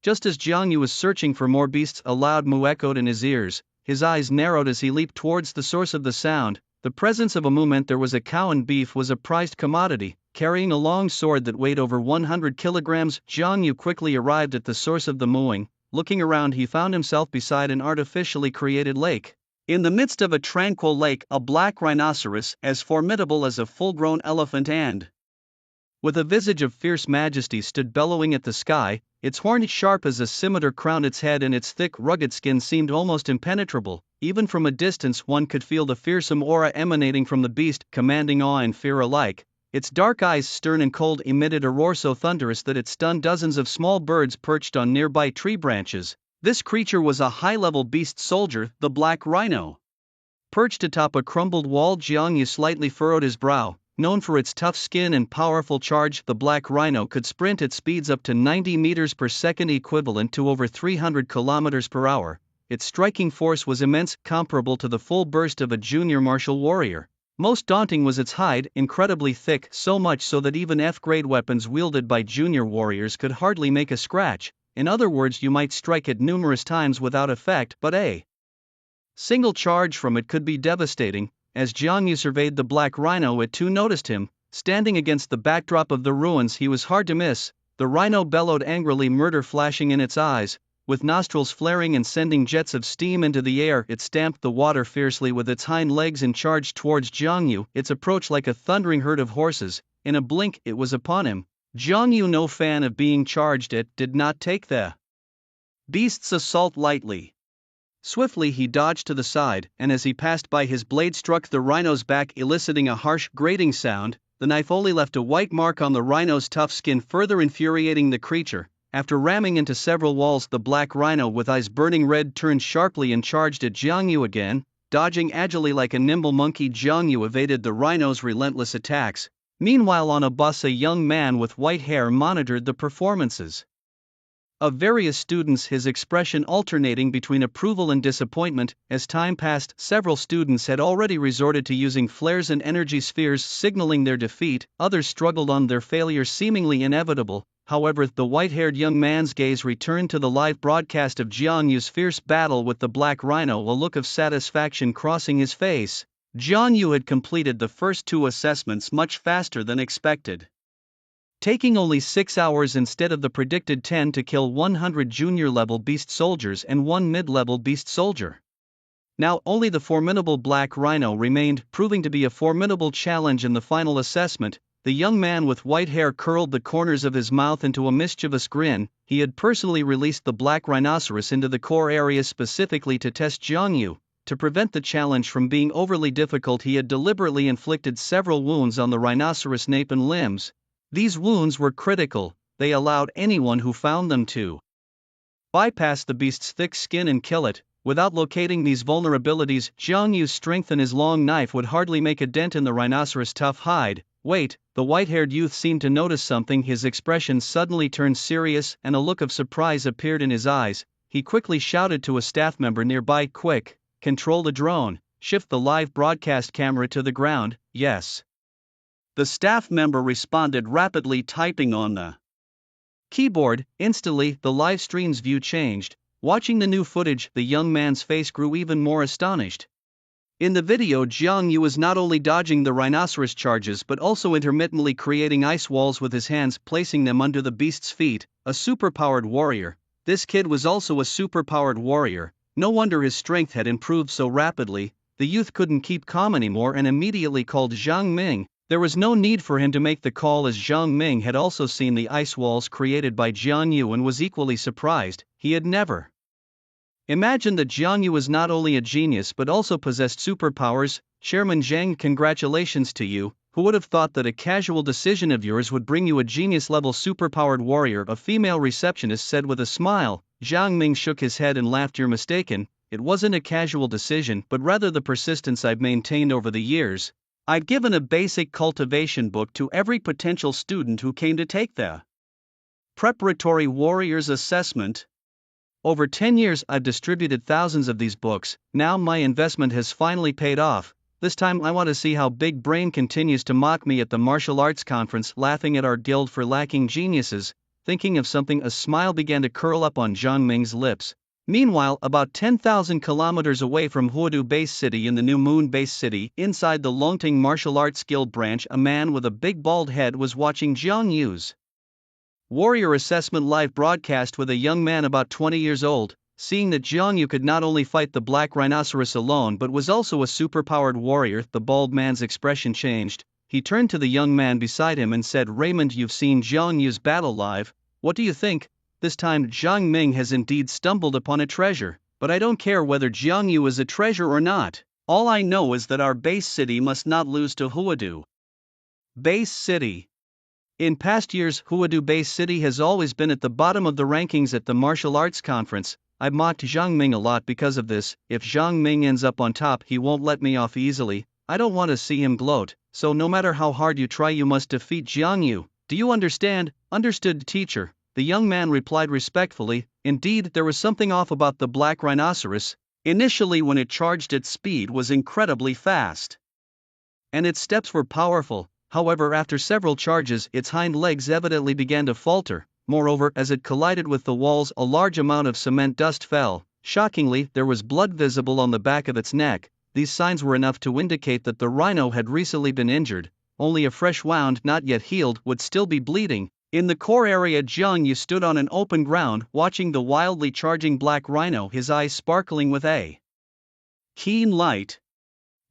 Just as Jiang Yu was searching for more beasts, a loud moo echoed in his ears. His eyes narrowed as he leaped towards the source of the sound. The presence of a moo meant there was a cow, and beef was a prized commodity. Carrying a long sword that weighed over 100 kilograms, Jiang Yu quickly arrived at the source of the mooing. Looking around, he found himself beside an artificially created lake. In the midst of a tranquil lake, a black rhinoceros, as formidable as a full-grown elephant and with a visage of fierce majesty, stood bellowing at the sky. Its horn, sharp as a scimitar, crowned its head, and its thick, rugged skin seemed almost impenetrable. Even from a distance, one could feel the fearsome aura emanating from the beast, commanding awe and fear alike. Its dark eyes, stern and cold, emitted a roar so thunderous that it stunned dozens of small birds perched on nearby tree branches. This creature was a high-level beast soldier, the Black Rhino. Perched atop a crumbled wall, Jiang Yu slightly furrowed his brow. Known for its tough skin and powerful charge, the Black Rhino could sprint at speeds up to 90 meters per second, equivalent to over 300 kilometers per hour. Its striking force was immense, comparable to the full burst of a junior martial warrior. Most daunting was its hide, incredibly thick, so much so that even F-grade weapons wielded by junior warriors could hardly make a scratch. In other words, you might strike it numerous times without effect, but a single charge from it could be devastating. As Jiang Yu surveyed the Black Rhino, it too noticed him. Standing against the backdrop of the ruins, he was hard to miss. The rhino bellowed angrily, murder flashing in its eyes. With nostrils flaring and sending jets of steam into the air, it stamped the water fiercely with its hind legs and charged towards Jiang Yu. Its approach like a thundering herd of horses. In a blink, it was upon him. Jiang Yu, no fan of being charged at, did not take the beast's assault lightly. Swiftly he dodged to the side, and as he passed by, his blade struck the rhino's back, eliciting a harsh, grating sound. The knife only left a white mark on the rhino's tough skin, further infuriating the creature. After ramming into several walls, the black rhino, with eyes burning red, turned sharply and charged at Jiang Yu again. Dodging agilely like a nimble monkey, Jiang Yu evaded the rhino's relentless attacks. Meanwhile, on a bus, a young man with white hair monitored the performances of various students, his expression alternating between approval and disappointment. As time passed, several students had already resorted to using flares and energy spheres, signaling their defeat. Others struggled on, their failure seemingly inevitable. However, the white-haired young man's gaze returned to the live broadcast of Jiang Yu's fierce battle with the black rhino, a look of satisfaction crossing his face. Jiang Yu had completed the first 2 assessments much faster than expected, taking only 6 hours instead of the predicted 10 to kill 100 junior-level beast soldiers and 1 mid-level beast soldier. Now, only the formidable black rhino remained, proving to be a formidable challenge in the final assessment. The young man with white hair curled the corners of his mouth into a mischievous grin. He had personally released the black rhinoceros into the core area specifically to test Jiang Yu. To prevent the challenge from being overly difficult, he had deliberately inflicted several wounds on the rhinoceros' nape and limbs. These wounds were critical. They allowed anyone who found them to bypass the beast's thick skin and kill it. Without locating these vulnerabilities, Jiang Yu's strength and his long knife would hardly make a dent in the rhinoceros' tough hide. Wait, the white-haired youth seemed to notice something. His expression suddenly turned serious, and a look of surprise appeared in his eyes. He quickly shouted to a staff member nearby, "Quick, control the drone, shift the live broadcast camera to the ground." "Yes." The staff member responded, rapidly typing on the keyboard. Instantly, the live stream's view changed. Watching the new footage, the young man's face grew even more astonished. In the video, Jiang Yu was not only dodging the rhinoceros charges but also intermittently creating ice walls with his hands, placing them under the beast's feet. A superpowered warrior. This kid was also a superpowered warrior. No wonder his strength had improved so rapidly. The youth couldn't keep calm anymore and immediately called Zhang Ming. There was no need for him to make the call, as Zhang Ming had also seen the ice walls created by Jiang Yu and was equally surprised. He had never imagined that Jiang Yu was not only a genius but also possessed superpowers. "Chairman Zhang, congratulations to you. Who would have thought that a casual decision of yours would bring you a genius-level superpowered warrior?" a female receptionist said with a smile. Zhang Ming shook his head and laughed. "You're mistaken. It wasn't a casual decision, but rather the persistence I've maintained over the years. I'd given a basic cultivation book to every potential student who came to take the preparatory warriors assessment. Over 10 years, I've distributed thousands of these books. Now my investment has finally paid off. This time I want to see how Big Brain continues to mock me at the martial arts conference, laughing at our guild for lacking geniuses." Thinking of something, a smile began to curl up on Zhang Ming's lips. Meanwhile, about 10,000 kilometers away from Huadu Base City in the New Moon Base City, inside the Longting Martial Arts Guild branch, a man with a big bald head was watching Jiang Yu's warrior assessment live broadcast with a young man about 20 years old. Seeing that Jiang Yu could not only fight the black rhinoceros alone but was also a superpowered warrior, the bald man's expression changed. He turned to the young man beside him and said, "Raymond, you've seen Jiang Yu's battle live. What do you think? This time Zhang Ming has indeed stumbled upon a treasure, but I don't care whether Jiang Yu is a treasure or not. All I know is that our base city must not lose to Huadu Base City." In past years, Huadu Base City has always been at the bottom of the rankings at the martial arts conference. I've mocked Zhang Ming a lot because of this. If Zhang Ming ends up on top, he won't let me off easily. I don't want to see him gloat, so no matter how hard you try, you must defeat Jiang Yu. Do you understand? "Understood, teacher," the young man replied respectfully. Indeed, there was something off about the black rhinoceros. Initially, when it charged, its speed was incredibly fast, and its steps were powerful. However, after several charges, its hind legs evidently began to falter. Moreover, as it collided with the walls, a large amount of cement dust fell. Shockingly, there was blood visible on the back of its neck. These signs were enough to indicate that the rhino had recently been injured. Only a fresh wound, not yet healed, would still be bleeding. In the core area, Jiang Yu stood on an open ground watching the wildly charging black rhino, his eyes sparkling with a keen light.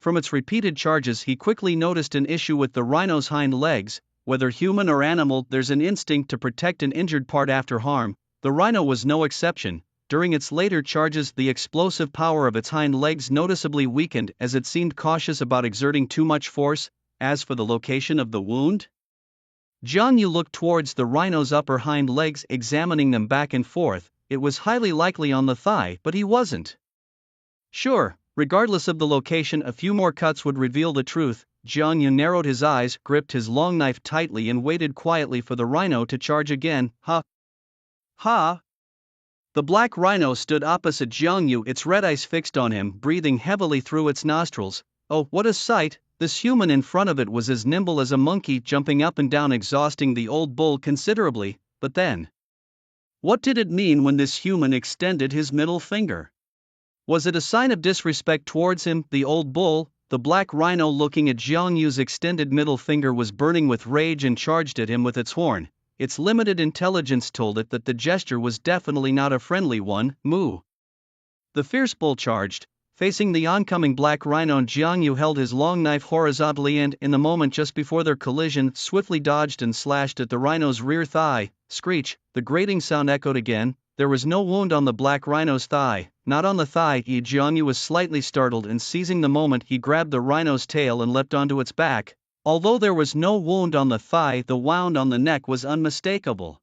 From its repeated charges, he quickly noticed an issue with the rhino's hind legs. Whether human or animal, there's an instinct to protect an injured part after harm. The rhino was no exception. During its later charges, the explosive power of its hind legs noticeably weakened as it seemed cautious about exerting too much force. As for the location of the wound, Jiang Yu looked towards the rhino's upper hind legs, examining them back and forth. It was highly likely on the thigh, but he wasn't sure. Regardless of the location, a few more cuts would reveal the truth. Jiang Yu narrowed his eyes, gripped his long knife tightly, and waited quietly for the rhino to charge again. Ha! Ha! The black rhino stood opposite Jiang Yu, its red eyes fixed on him, breathing heavily through its nostrils. Oh, what a sight! This human in front of it was as nimble as a monkey, jumping up and down, exhausting the old bull considerably. But then, what did it mean when this human extended his middle finger? Was it a sign of disrespect towards him, the old bull? The black rhino, looking at Jiang Yu's extended middle finger, was burning with rage and charged at him with its horn. Its limited intelligence told it that the gesture was definitely not a friendly one. Moo! The fierce bull charged. Facing the oncoming black rhino, Jiang Yu held his long knife horizontally and, in the moment just before their collision, swiftly dodged and slashed at the rhino's rear thigh. Screech! The grating sound echoed again. There was no wound on the black rhino's thigh. Not on the thigh. Jiang Yu was slightly startled, and seizing the moment, he grabbed the rhino's tail and leapt onto its back. Although there was no wound on the thigh, the wound on the neck was unmistakable.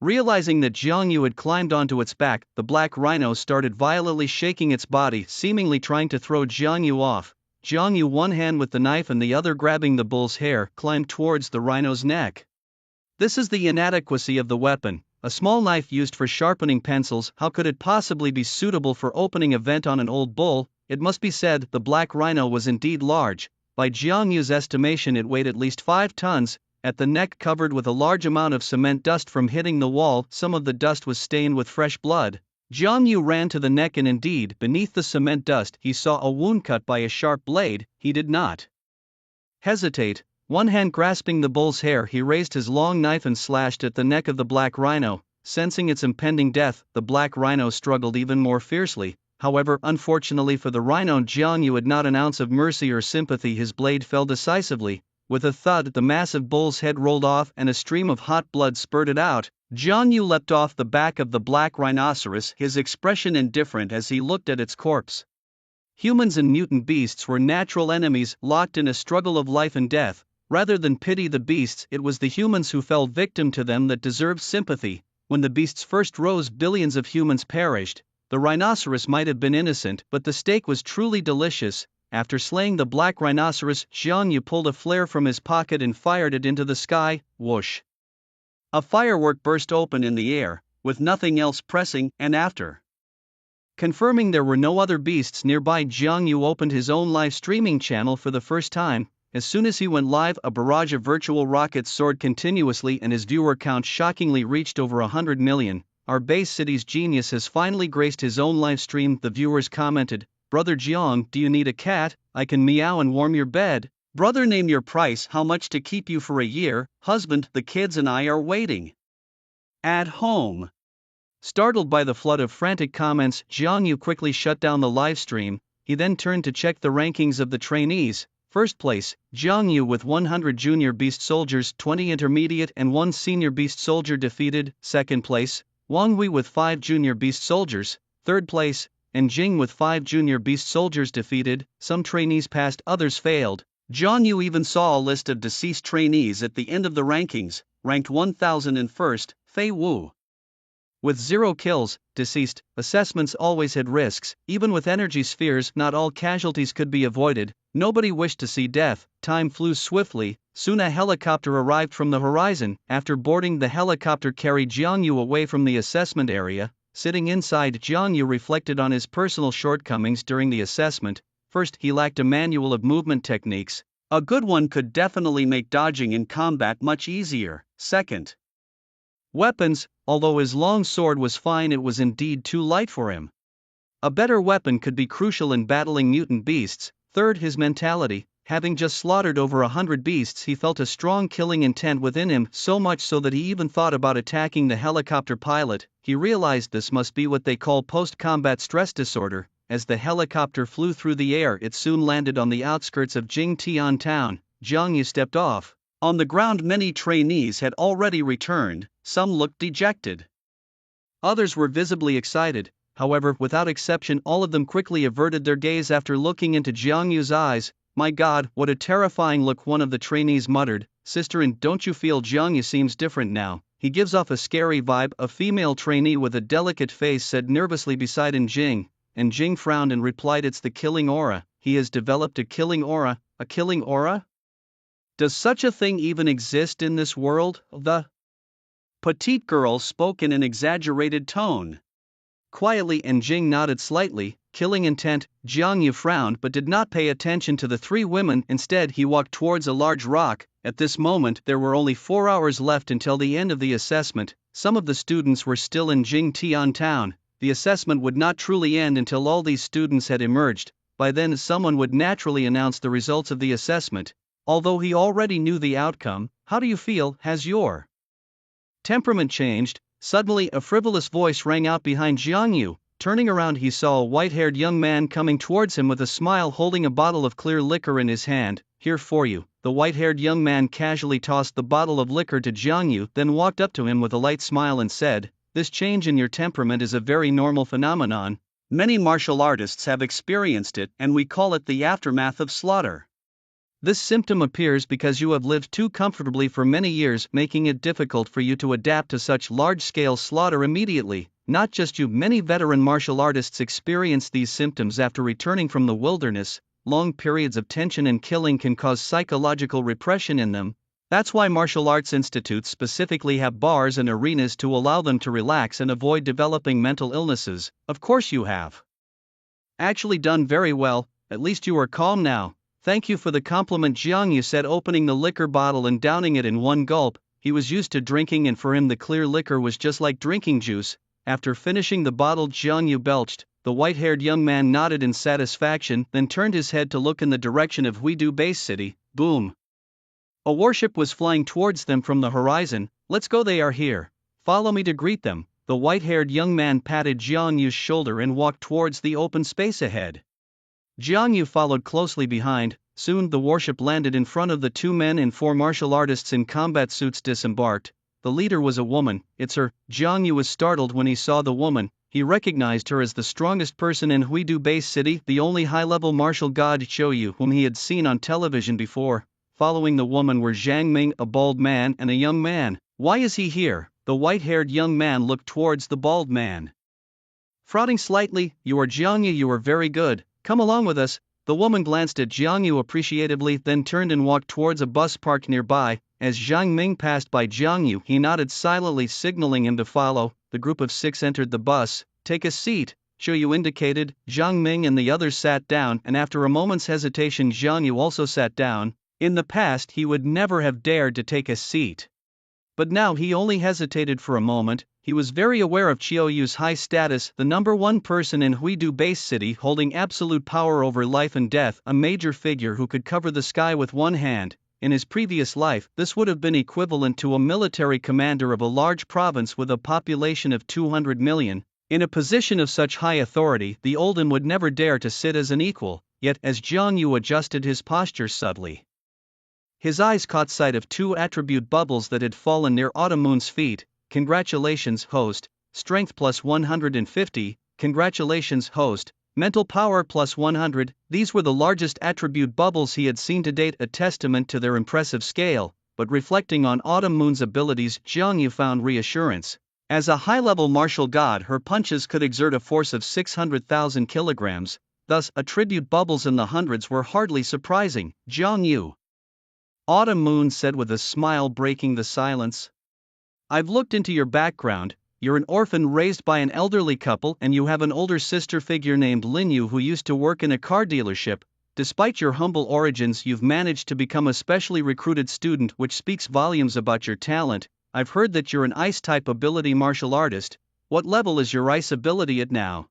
Realizing that Jiang Yu had climbed onto its back, the black rhino started violently shaking its body, seemingly trying to throw Jiang Yu off. Jiang Yu, one hand with the knife and the other grabbing the bull's hair, climbed towards the rhino's neck. This is the inadequacy of the weapon. A small knife used for sharpening pencils, how could it possibly be suitable for opening a vent on an old bull? It must be said, the black rhino was indeed large. By Jiang Yu's estimation, it weighed at least 5 tons. At the neck, covered with a large amount of cement dust from hitting the wall, some of the dust was stained with fresh blood. Jiang Yu ran to the neck, and indeed, beneath the cement dust, he saw a wound cut by a sharp blade. He did not hesitate. One hand grasping the bull's hair, he raised his long knife and slashed at the neck of the black rhino. Sensing its impending death, the black rhino struggled even more fiercely. However, unfortunately for the rhino, Jiang Yu had not an ounce of mercy or sympathy. His blade fell decisively. With a thud, the massive bull's head rolled off and a stream of hot blood spurted out. Jiang Yu leapt off the back of the black rhinoceros, his expression indifferent as he looked at its corpse. Humans and mutant beasts were natural enemies, locked in a struggle of life and death. Rather than pity the beasts, it was the humans who fell victim to them that deserved sympathy. When the beasts first rose, billions of humans perished. The rhinoceros might have been innocent, but the steak was truly delicious. After slaying the black rhinoceros, Jiang Yu pulled a flare from his pocket and fired it into the sky. Whoosh! A firework burst open in the air, with nothing else pressing, and after confirming there were no other beasts nearby, Jiang Yu opened his own live streaming channel for the first time. As soon as he went live, a barrage of virtual rockets soared continuously and his viewer count shockingly reached over 100 million. Our base city's genius has finally graced his own live stream, the viewers commented. Brother Jiang, do you need a cat? I can meow and warm your bed. Brother, name your price, how much to keep you for a year? Husband, the kids and I are waiting at home. Startled by the flood of frantic comments, Jiang Yu quickly shut down the live stream. He then turned to check the rankings of the trainees. First place, Jiang Yu with 100 junior beast soldiers, 20 intermediate and 1 senior beast soldier defeated. Second place, Wang Hui with 5 junior beast soldiers. Third place, and Jing with 5 junior beast soldiers defeated. Some trainees passed, others failed. Jiang Yu even saw a list of deceased trainees at the end of the rankings. Ranked 1001st, Fei Wu with 0 kills, deceased. Assessments always had risks. Even with energy spheres, not all casualties could be avoided. Nobody wished to see death. Time flew swiftly. Soon a helicopter arrived from the horizon. After boarding, the helicopter carried Jiang Yu away from the assessment area. Sitting inside, Jiang Yu reflected on his personal shortcomings during the assessment. First, he lacked a manual of movement techniques. A good one could definitely make dodging in combat much easier. Second, weapons. Although his long sword was fine, it was indeed too light for him. A better weapon could be crucial in battling mutant beasts. Third, his mentality. Having just slaughtered over 100 beasts, he felt a strong killing intent within him, so much so that he even thought about attacking the helicopter pilot. He realized this must be what they call post-combat stress disorder. As the helicopter flew through the air, it soon landed on the outskirts of Jingtian town. Jiang Yu stepped off. On the ground, many trainees had already returned. Some looked dejected. Others were visibly excited. However, without exception, all of them quickly averted their gaze after looking into Jiang Yu's eyes. "My God, what a terrifying look," one of the trainees muttered. "Sister, and don't you feel Jiang Yu seems different now? He gives off a scary vibe." A female trainee with a delicate face said nervously beside Jing, and Jing frowned and replied, "It's the killing aura. He has developed a killing aura." "A killing aura? Does such a thing even exist in this world?" The petite girl spoke in an exaggerated tone. Quietly, and Jing nodded slightly. "Killing intent." Jiang Yu frowned but did not pay attention to the three women. Instead, he walked towards a large rock. At this moment, there were only 4 hours left until the end of the assessment. Some of the students were still in Jingtian town. The assessment would not truly end until all these students had emerged. By then, someone would naturally announce the results of the assessment. Although he already knew the outcome, "How do you feel? Has your temperament changed?" Suddenly, a frivolous voice rang out behind Jiang Yu. Turning around, he saw a white-haired young man coming towards him with a smile, holding a bottle of clear liquor in his hand. "Here for you." The white-haired young man casually tossed the bottle of liquor to Jiang Yu, then walked up to him with a light smile and said, "This change in your temperament is a very normal phenomenon. Many martial artists have experienced it, and we call it the aftermath of slaughter. This symptom appears because you have lived too comfortably for many years, making it difficult for you to adapt to such large-scale slaughter immediately. Not just you, many veteran martial artists experience these symptoms after returning from the wilderness. Long periods of tension and killing can cause psychological repression in them. That's why martial arts institutes specifically have bars and arenas to allow them to relax and avoid developing mental illnesses." "Of course you have actually done very well, at least you are calm now." "Thank you for the compliment," Jiang Yu said, opening the liquor bottle and downing it in one gulp. He was used to drinking, and for him the clear liquor was just like drinking juice. After finishing the bottle, Jiang Yu belched. The white-haired young man nodded in satisfaction, then turned his head to look in the direction of Huidu Base City. Boom! A warship was flying towards them from the horizon. "Let's go, they are here. Follow me to greet them." The white-haired young man patted Jiang Yu's shoulder and walked towards the open space ahead. Jiang Yu followed closely behind. Soon the warship landed in front of the two men, and 4 martial artists in combat suits disembarked. The leader was a woman. "It's her." Jiang Yu was startled when he saw the woman. He recognized her as the strongest person in Huidu Base City, the only high-level martial god Qiuyu whom he had seen on television before. Following the woman were Zhang Ming, a bald man, and a young man. "Why is he here?" The white-haired young man looked towards the bald man, frowning slightly. "You are Jiang Yu, you are very good. Come along with us." The woman glanced at Jiang Yu appreciatively, then turned and walked towards a bus parked nearby. As Zhang Ming passed by Jiang Yu, he nodded silently, signaling him to follow. The group of 6 entered the bus. "Take a seat," Qiuyu indicated. Zhang Ming and the others sat down, and after a moment's hesitation, Jiang Yu also sat down. In the past, he would never have dared to take a seat, but now he only hesitated for a moment. He was very aware of Qiuyu's high status, the #1 person in Huidu Base City, holding absolute power over life and death, a major figure who could cover the sky with one hand. In his previous life, this would have been equivalent to a military commander of a large province with a population of 200 million. In a position of such high authority, the olden would never dare to sit as an equal. Yet, as Jiang Yu adjusted his posture subtly, his eyes caught sight of 2 attribute bubbles that had fallen near Autumn Moon's feet. "Congratulations, host. Strength plus 150, congratulations, host. Mental power plus 100. These were the largest attribute bubbles he had seen to date, a testament to their impressive scale. But reflecting on Autumn Moon's abilities, Jiang Yu found reassurance. As a high-level martial god, her punches could exert a force of 600,000 kilograms. Thus, attribute bubbles in the hundreds were hardly surprising. "Jiang Yu," Autumn Moon said with a smile, breaking the silence, "I've looked into your background. You're an orphan raised by an elderly couple, and you have an older sister figure named Lin Yu who used to work in a car dealership. Despite your humble origins, you've managed to become a specially recruited student, which speaks volumes about your talent. I've heard that you're an ice-type ability martial artist. What level is your ice ability at now?"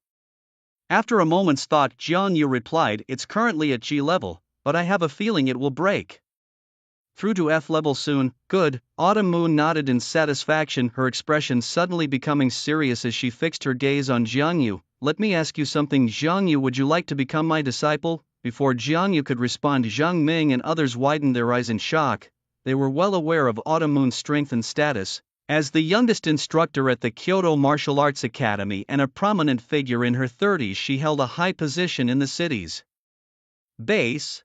After a moment's thought, Jiang Yu replied, "It's currently at G level." but I have a feeling it will break. Through to F level soon, good. Autumn Moon nodded in satisfaction, her expression suddenly becoming serious as she fixed her gaze on Jiangyu. Let me ask you something, Jiangyu, would you like to become my disciple? Before Jiangyu could respond, Zhang Ming and others widened their eyes in shock. They were well aware of Autumn Moon's strength and status. As the youngest instructor at the Kyoto Martial Arts Academy and a prominent figure in her 30s, she held a high position in the city's base.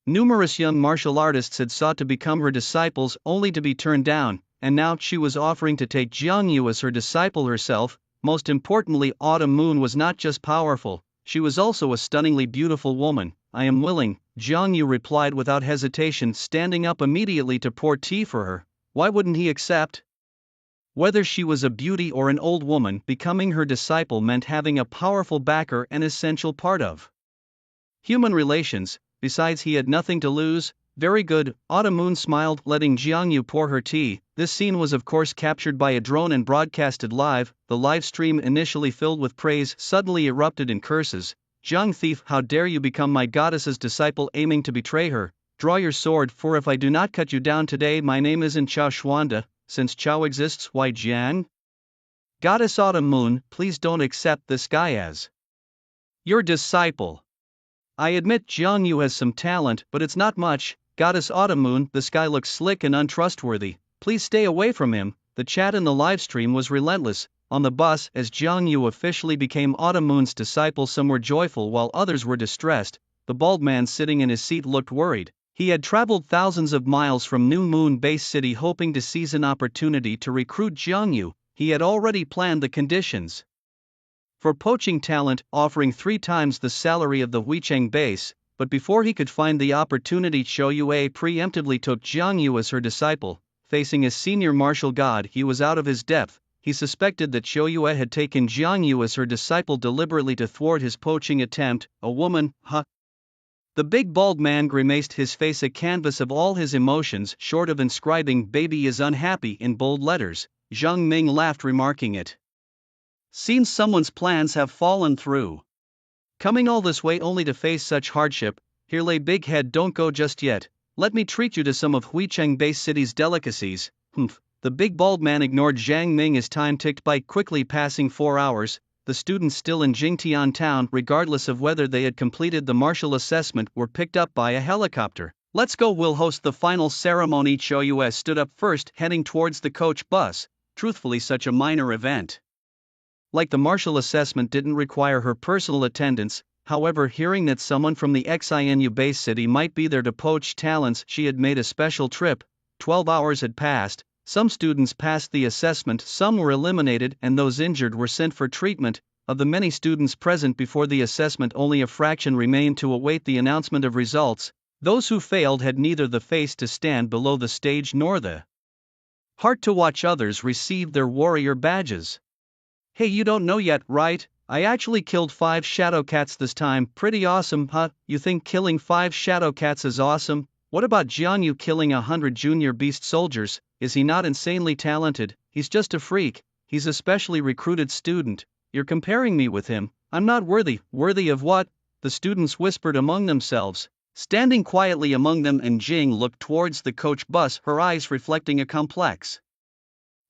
Numerous young martial artists had sought to become her disciples only to be turned down, and now she was offering to take Jiangyu as her disciple herself. Most importantly, Autumn Moon was not just powerful, she was also a stunningly beautiful woman. I am willing, Jiangyu replied without hesitation, standing up immediately to pour tea for her. Why wouldn't he accept? Whether she was a beauty or an old woman, becoming her disciple meant having a powerful backer, an essential part of human relations. Besides, he had nothing to lose. Very good, Autumn Moon smiled, letting Jiangyu pour her tea. This scene was of course captured by a drone and broadcasted live. The live stream, initially filled with praise, suddenly erupted in curses. Jiang thief, how dare you become my goddess's disciple, aiming to betray her. Draw your sword, for if I do not cut you down today, my name isn't Chao Xuanda. Since Chao exists, why Jiang? Goddess Autumn Moon, please don't accept this guy as your disciple. I admit Jiangyu has some talent, but it's not much. Goddess Autumn Moon, this guy looks slick and untrustworthy. Please stay away from him. The chat in the livestream was relentless. On the bus, as Jiangyu officially became Autumn Moon's disciple, some were joyful while others were distressed. The bald man sitting in his seat looked worried. He had traveled thousands of miles from New Moon Base City hoping to seize an opportunity to recruit Jiangyu. He had already planned the conditions for poaching talent, offering 3 times the salary of the Huicheng base, but before he could find the opportunity, Zhou Yue preemptively took Jiangyu as her disciple. Facing a senior martial god, he was out of his depth. He suspected that Zhou Yue had taken Jiangyu as her disciple deliberately to thwart his poaching attempt. A woman, huh? The big bald man grimaced, his face a canvas of all his emotions. Short of inscribing "baby is unhappy" in bold letters, Zhang Ming laughed, remarking it seems someone's plans have fallen through. Coming all this way only to face such hardship. Here lay big head, don't go just yet. Let me treat you to some of Huicheng Base City's delicacies. Humph. The big bald man ignored Zhang Ming as time ticked by, quickly passing 4 hours. The students still in Jingtian town, regardless of whether they had completed the martial assessment, were picked up by a helicopter. Let's go, we'll host the final ceremony. Zhou Yue stood up first, heading towards the coach bus. Truthfully, such a minor event like the martial assessment didn't require her personal attendance. However, hearing that someone from the Xinu base city might be there to poach talents, she had made a special trip. 12 hours had passed. Some students passed the assessment, some were eliminated, and those injured were sent for treatment. Of the many students present before the assessment, only a fraction remained to await the announcement of results. Those who failed had neither the face to stand below the stage nor the heart to watch others receive their warrior badges. Hey, you don't know yet, right? I actually killed 5 shadow cats this time. Pretty awesome, huh? You think killing 5 shadow cats is awesome? What about Jiangyu killing 100 junior beast soldiers? Is he not insanely talented? He's just a freak. He's a specially recruited student. You're comparing me with him. I'm not worthy. Worthy of what? The students whispered among themselves. Standing quietly among them, and Jing looked towards the coach bus, her eyes reflecting a complex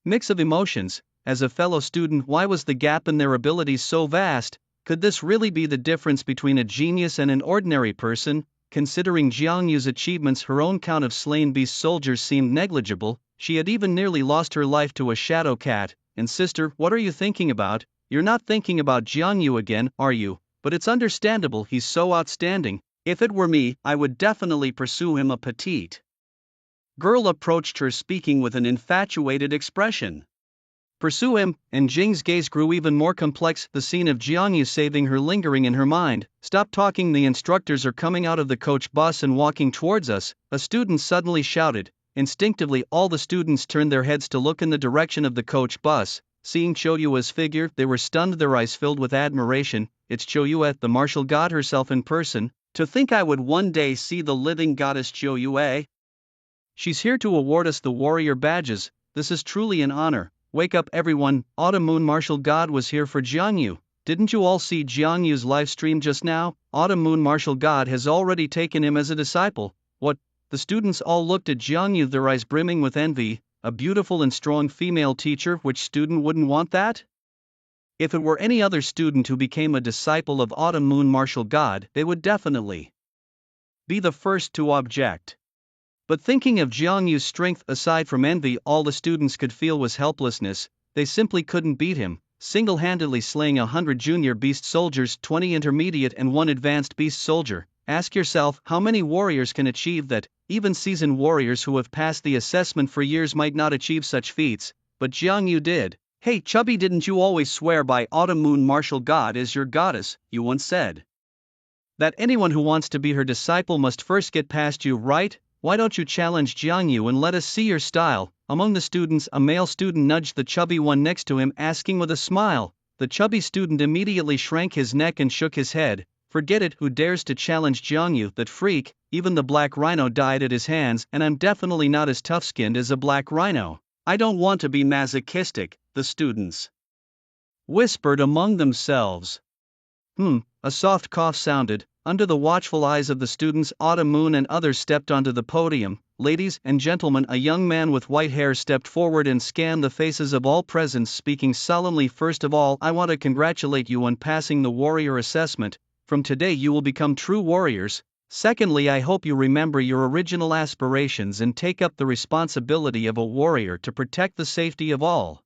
mix of emotions. As a fellow student, why was the gap in their abilities so vast? Could this really be the difference between a genius and an ordinary person? Considering Jiangyu's achievements, her own count of slain beast soldiers seemed negligible. She had even nearly lost her life to a shadow cat. And sister, what are you thinking about? You're not thinking about Jiangyu again, are you? But it's understandable, he's so outstanding. If it were me, I would definitely pursue him. A petite girl approached her, speaking with an infatuated expression. Pursue him, and Jing's gaze grew even more complex, the scene of Jiangyu saving her lingering in her mind. Stop talking, the instructors are coming out of the coach bus and walking towards us, a student suddenly shouted. Instinctively, all the students turned their heads to look in the direction of the coach bus. Seeing Zhou Yue's figure, they were stunned, their eyes filled with admiration. It's Zhou Yue, the martial god herself in person. To think I would one day see the living goddess Zhou Yue. She's here to award us the warrior badges. This is truly an honor. Wake up everyone, Autumn Moon martial god was here for Jiangyu. didn't you all see Jiang Yu's live stream just now? Autumn Moon Martial God has already taken him as a disciple. What? The students all looked at Jiang Yu, their eyes brimming with envy. A beautiful and strong female teacher, which student wouldn't want that? If it were any other student who became a disciple of Autumn Moon Martial God, they would definitely be the first to object. But thinking of Jiang Yu's strength, aside from envy, all the students could feel was helplessness. They simply couldn't beat him, single-handedly slaying 100 junior beast soldiers, 20 intermediate and 1 advanced beast soldier. Ask yourself how many warriors can achieve that. Even seasoned warriors who have passed the assessment for years might not achieve such feats, but Jiang Yu did. Hey Chubby, didn't you always swear by Autumn Moon Martial God as your goddess? You once said that anyone who wants to be her disciple must first get past you, right? Why don't you challenge Jiang Yu and let us see your style? Among the students, a male student nudged the chubby one next to him, asking with a smile. The chubby student immediately shrank his neck and shook his head. Forget it, who dares to challenge Jiang Yu? That freak. Even the black rhino died at his hands, and I'm definitely not as tough-skinned as a black rhino. I don't want to be masochistic, the students whispered among themselves. A soft cough sounded. Under the watchful eyes of the students, Autumn Moon and others stepped onto the podium. Ladies and gentlemen, a young man with white hair stepped forward and scanned the faces of all present, speaking solemnly. First of all, I want to congratulate you on passing the warrior assessment. From today you will become true warriors. Secondly, I hope you remember your original aspirations and take up the responsibility of a warrior to protect the safety of all.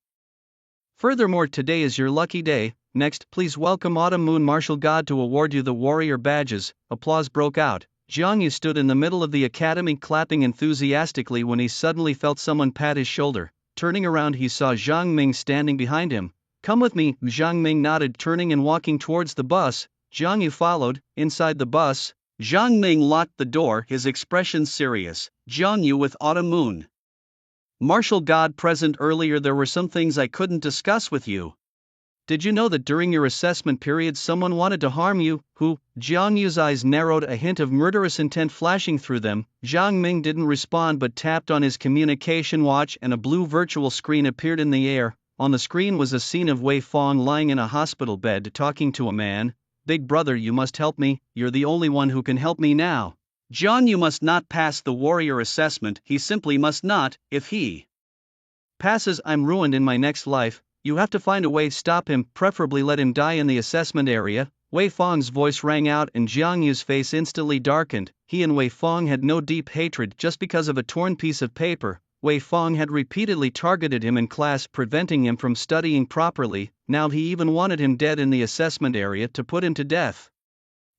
Furthermore, today is your lucky day. Next, please welcome Autumn Moon Martial God to award you the warrior badges. Applause broke out. Jiang Yu stood in the middle of the academy, clapping enthusiastically, when he suddenly felt someone pat his shoulder. Turning around, he saw Zhang Ming standing behind him. Come with me. Zhang Ming nodded, turning and walking towards the bus. Jiang Yu followed. Inside the bus, Zhang Ming locked the door, his expression serious. Jiang Yu with Autumn Moon Martial God present. Earlier there were some things I couldn't discuss with you. Did you know that during your assessment period someone wanted to harm you? Who? Jiang Yu's eyes narrowed, a hint of murderous intent flashing through them. Zhang Ming didn't respond but tapped on his communication watch, and a blue virtual screen appeared in the air. On the screen was a scene of Wei Fong lying in a hospital bed talking to a man. Big brother, you must help me, you're the only one who can help me now. Jiang Yu must not pass the warrior assessment, he simply must not. If he passes, I'm ruined in my next life. You have to find a way, stop him, preferably let him die in the assessment area. Wei Fong's voice rang out and Jiang Yu's face instantly darkened. He and Wei Fong had no deep hatred just because of a torn piece of paper. Wei Fong had repeatedly targeted him in class, preventing him from studying properly. Now he even wanted him dead in the assessment area to put him to death.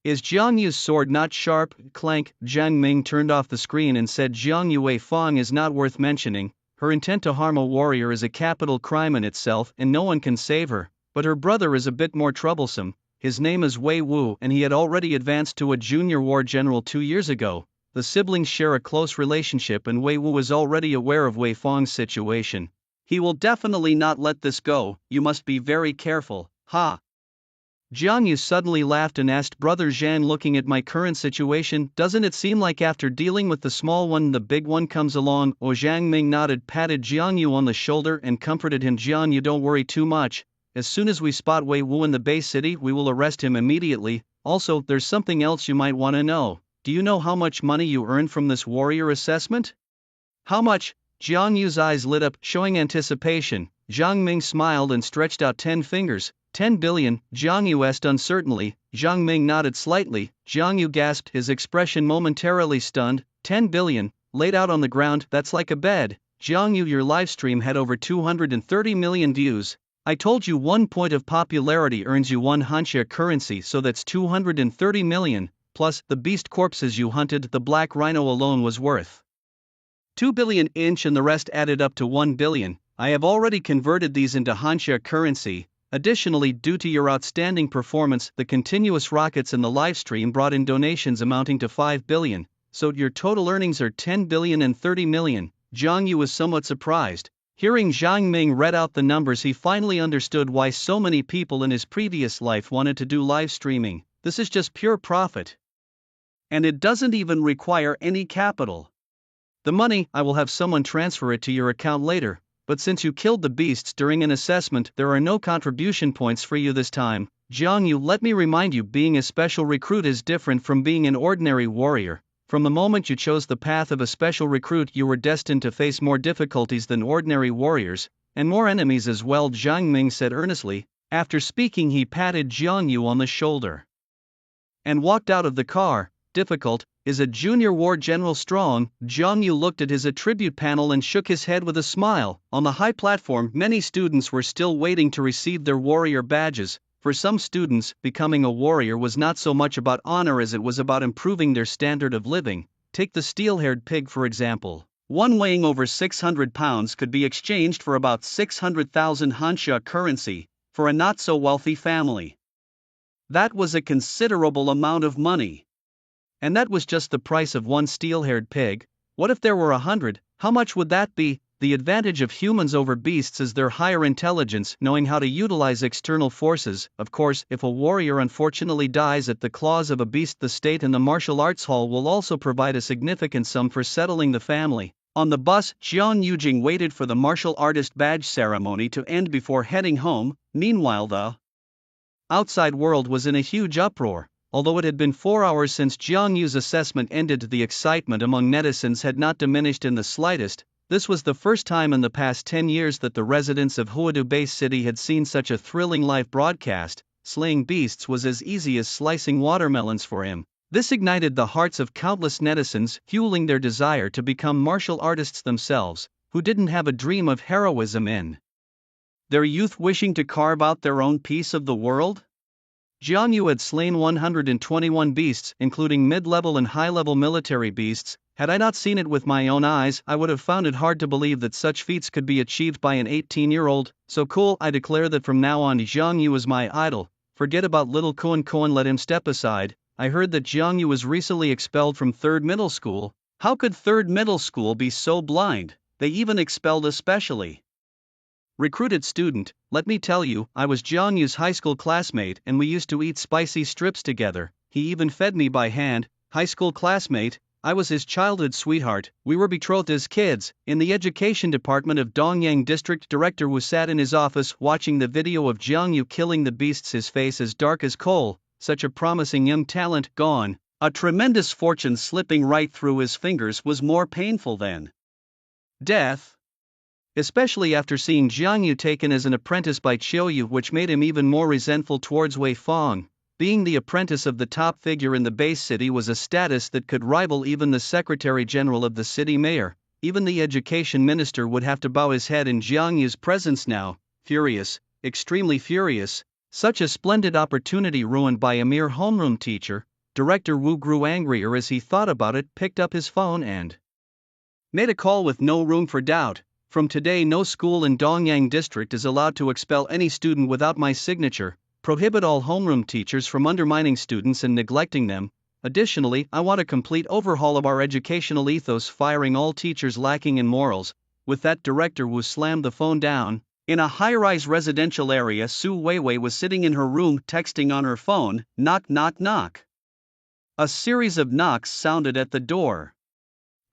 Is Jiang Yu's sword not sharp? Clank. Zhang Ming turned off the screen and said, Jiang Yu, Wei Fong is not worth mentioning. Her intent to harm a warrior is a capital crime in itself, and no one can save her. But her brother is a bit more troublesome. His name is Wei Wu, and he had already advanced to a junior war general 2 years ago. The siblings share a close relationship, and Wei Wu is already aware of Wei Fong's situation. He will definitely not let this go. You must be very careful. Ha! Jiang Yu suddenly laughed and asked, Brother Zhan, looking at my current situation, doesn't it seem like after dealing with the small one the big one comes along? Oh, Zhang Ming nodded, patted Jiang Yu on the shoulder and comforted him. Jiang Yu, don't worry too much. As soon as we spot Wei Wu in the Bay City, we will arrest him immediately. Also, there's something else you might want to know. Do you know how much money you earned from this warrior assessment? How much? Jiang Yu's eyes lit up, showing anticipation. Zhang Ming smiled and stretched out 10 fingers. 10 billion, Jiang Yu asked uncertainly. Zhang Ming nodded slightly. Jiang Yu gasped, his expression momentarily stunned. 10 billion, laid out on the ground, that's like a bed. Jiang Yu, your livestream had over 230 million views. I told you 1 point of popularity earns you 1 Hanxia currency, so that's 230 million, plus the beast corpses you hunted. The black rhino alone was worth 2 billion inch, and the rest added up to 1 billion. I have already converted these into Hanxia currency. Additionally, due to your outstanding performance, the continuous rockets in the livestream brought in donations amounting to 5 billion, so your total earnings are 10 billion and 30 million. Jiang Yu was somewhat surprised. Hearing Zhang Ming read out the numbers, he finally understood why so many people in his previous life wanted to do live streaming. This is just pure profit. And it doesn't even require any capital. The money, I will have someone transfer it to your account later. But since you killed the beasts during an assessment, there are no contribution points for you this time. Jiang Yu, let me remind you, being a special recruit is different from being an ordinary warrior. From the moment you chose the path of a special recruit, you were destined to face more difficulties than ordinary warriors, and more enemies as well, Jiang Ming said earnestly. After speaking, he patted Jiang Yu on the shoulder and walked out of the car. Difficult? Is a junior war general strong? Jiang Yu looked at his attribute panel and shook his head with a smile. On the high platform, many students were still waiting to receive their warrior badges. For some students, becoming a warrior was not so much about honor as it was about improving their standard of living. Take the steel-haired pig for example. One weighing over 600 pounds could be exchanged for about 600,000 Hansha currency, for a not-so-wealthy family. That was a considerable amount of money. And that was just the price of one steel-haired pig. What if there were 100? How much would that be? The advantage of humans over beasts is their higher intelligence, knowing how to utilize external forces. Of course, if a warrior unfortunately dies at the claws of a beast, the state and the martial arts hall will also provide a significant sum for settling the family. On the bus, Jiang Yujing waited for the martial artist badge ceremony to end before heading home. Meanwhile, the outside world was in a huge uproar. Although it had been 4 hours since Jiang Yu's assessment ended, the excitement among netizens had not diminished in the slightest. This was the first time in the past 10 years that the residents of Huadu Bay City had seen such a thrilling live broadcast. Slaying beasts was as easy as slicing watermelons for him. This ignited the hearts of countless netizens, fueling their desire to become martial artists themselves, who didn't have a dream of heroism in their youth, wishing to carve out their own piece of the world. Jiang Yu had slain 121 beasts, including mid-level and high-level military beasts. Had I not seen it with my own eyes, I would have found it hard to believe that such feats could be achieved by an 18-year-old. So cool, I declare that from now on Jiang Yu is my idol. Forget about little Kuan, let him step aside. I heard that Jiang Yu was recently expelled from 3rd middle school. How could 3rd middle school be so blind? They even expelled a specially recruited student. Let me tell you, I was Jiang Yu's high school classmate and we used to eat spicy strips together. He even fed me by hand. High school classmate? I was his childhood sweetheart. We were betrothed as kids. In the education department of Dongyang District, Director Wu sat in his office watching the video of Jiang Yu killing the beasts, his face as dark as coal. Such a promising young talent gone. A tremendous fortune slipping right through his fingers was more painful than death. Especially after seeing Jiang Yu taken as an apprentice by Qiu Yu, which made him even more resentful towards Wei Fang. Being the apprentice of the top figure in the base city was a status that could rival even the Secretary General of the city mayor. Even the education minister would have to bow his head in Jiang Yu's presence now. Furious, extremely furious. Such a splendid opportunity ruined by a mere homeroom teacher. Director Wu grew angrier as he thought about it, picked up his phone and made a call with no room for doubt. From today, no school in Dongyang District is allowed to expel any student without my signature. Prohibit all homeroom teachers from undermining students and neglecting them. Additionally, I want a complete overhaul of our educational ethos, firing all teachers lacking in morals. With that, Director Wu slammed the phone down. In a high-rise residential area, Su Weiwei was sitting in her room texting on her phone. Knock, knock, knock. A series of knocks sounded at the door.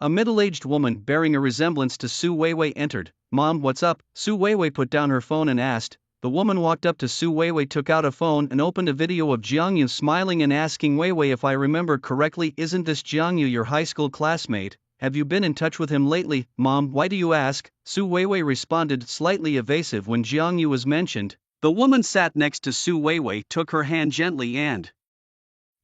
A middle-aged woman bearing a resemblance to Su Weiwei entered. Mom, what's up? Su Weiwei put down her phone and asked. The woman walked up to Su Weiwei, took out a phone and opened a video of Jiang Yu smiling and asking, Weiwei, if I remember correctly, isn't this Jiang Yu your high school classmate? Have you been in touch with him lately? Mom, why do you ask? Su Weiwei responded, slightly evasive when Jiang Yu was mentioned. The woman sat next to Su Weiwei, took her hand gently and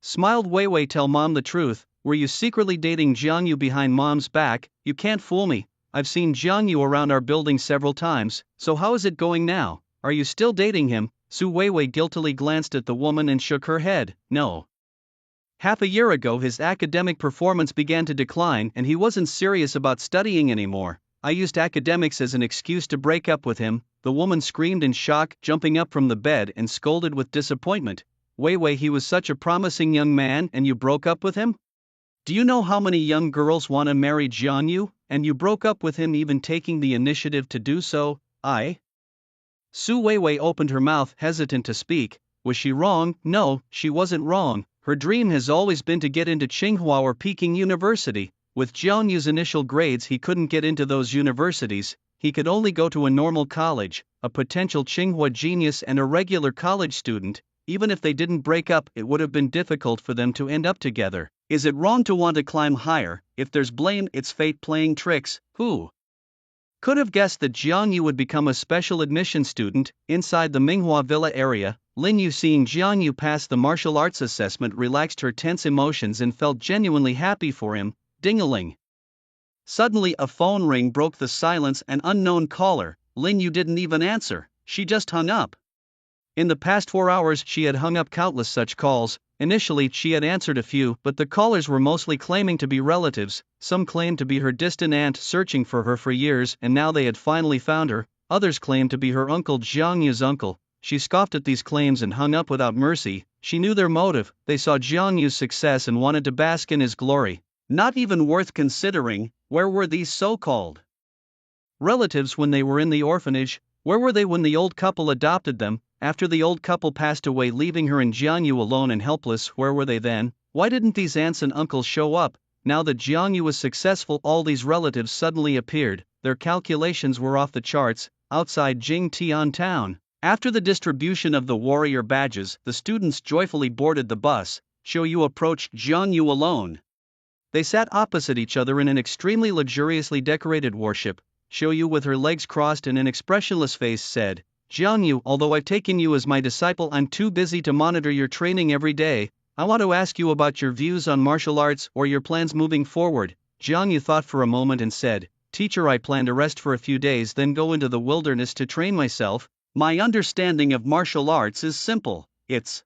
smiled. Weiwei, tell Mom the truth. Were you secretly dating Jiang Yu behind Mom's back? You can't fool me. I've seen Jiang Yu around our building several times, so how is it going now? Are you still dating him? Su Weiwei guiltily glanced at the woman and shook her head. No. Half a year ago his academic performance began to decline and he wasn't serious about studying anymore. I used academics as an excuse to break up with him. The woman screamed in shock, jumping up from the bed and scolded with disappointment. Weiwei, he was such a promising young man and you broke up with him? Do you know how many young girls want to marry Jiang Yu? And you broke up with him, even taking the initiative to do so? Su Weiwei opened her mouth, hesitant to speak. Was she wrong? No, she wasn't wrong. Her dream has always been to get into Tsinghua or Peking University. With Jiang Yu's initial grades, he couldn't get into those universities. He could only go to a normal college. A potential Tsinghua genius and a regular college student, even if they didn't break up, it would have been difficult for them to end up together. Is it wrong to want to climb higher? If there's blame, it's fate playing tricks. Who could have guessed that Jiang Yu would become a special admission student? Inside the Minghua Villa area, Lin Yu, seeing Jiang Yu pass the martial arts assessment, relaxed her tense emotions and felt genuinely happy for him. Ding-a-ling. Suddenly a phone ring broke the silence. An unknown caller. Lin Yu didn't even answer, she just hung up. In the past 4 hours she had hung up countless such calls. Initially she had answered a few, but the callers were mostly claiming to be relatives. Some claimed to be her distant aunt searching for her for years and now they had finally found her. Others claimed to be her uncle, Jiang Yu's uncle. She scoffed at these claims and hung up without mercy. She knew their motive. They saw Jiang Yu's success and wanted to bask in his glory. Not even worth considering. Where were these so-called relatives when they were in the orphanage? Where were they when the old couple adopted them? After the old couple passed away, leaving her and Jiang Yu alone and helpless, where were they then? Why didn't these aunts and uncles show up? Now that Jiang Yu was successful, all these relatives suddenly appeared. Their calculations were off the charts. Outside Jingtian town, after the distribution of the warrior badges, the students joyfully boarded the bus. Xiao Yu approached Jiang Yu alone. They sat opposite each other in an extremely luxuriously decorated warship. Xiao Yu, with her legs crossed and an expressionless face, said, "Jiang Yu, although I've taken you as my disciple, I'm too busy to monitor your training every day. I want to ask you about your views on martial arts or your plans moving forward." Jiang Yu thought for a moment and said, "Teacher, I plan to rest for a few days, then go into the wilderness to train myself. My understanding of martial arts is simple. It's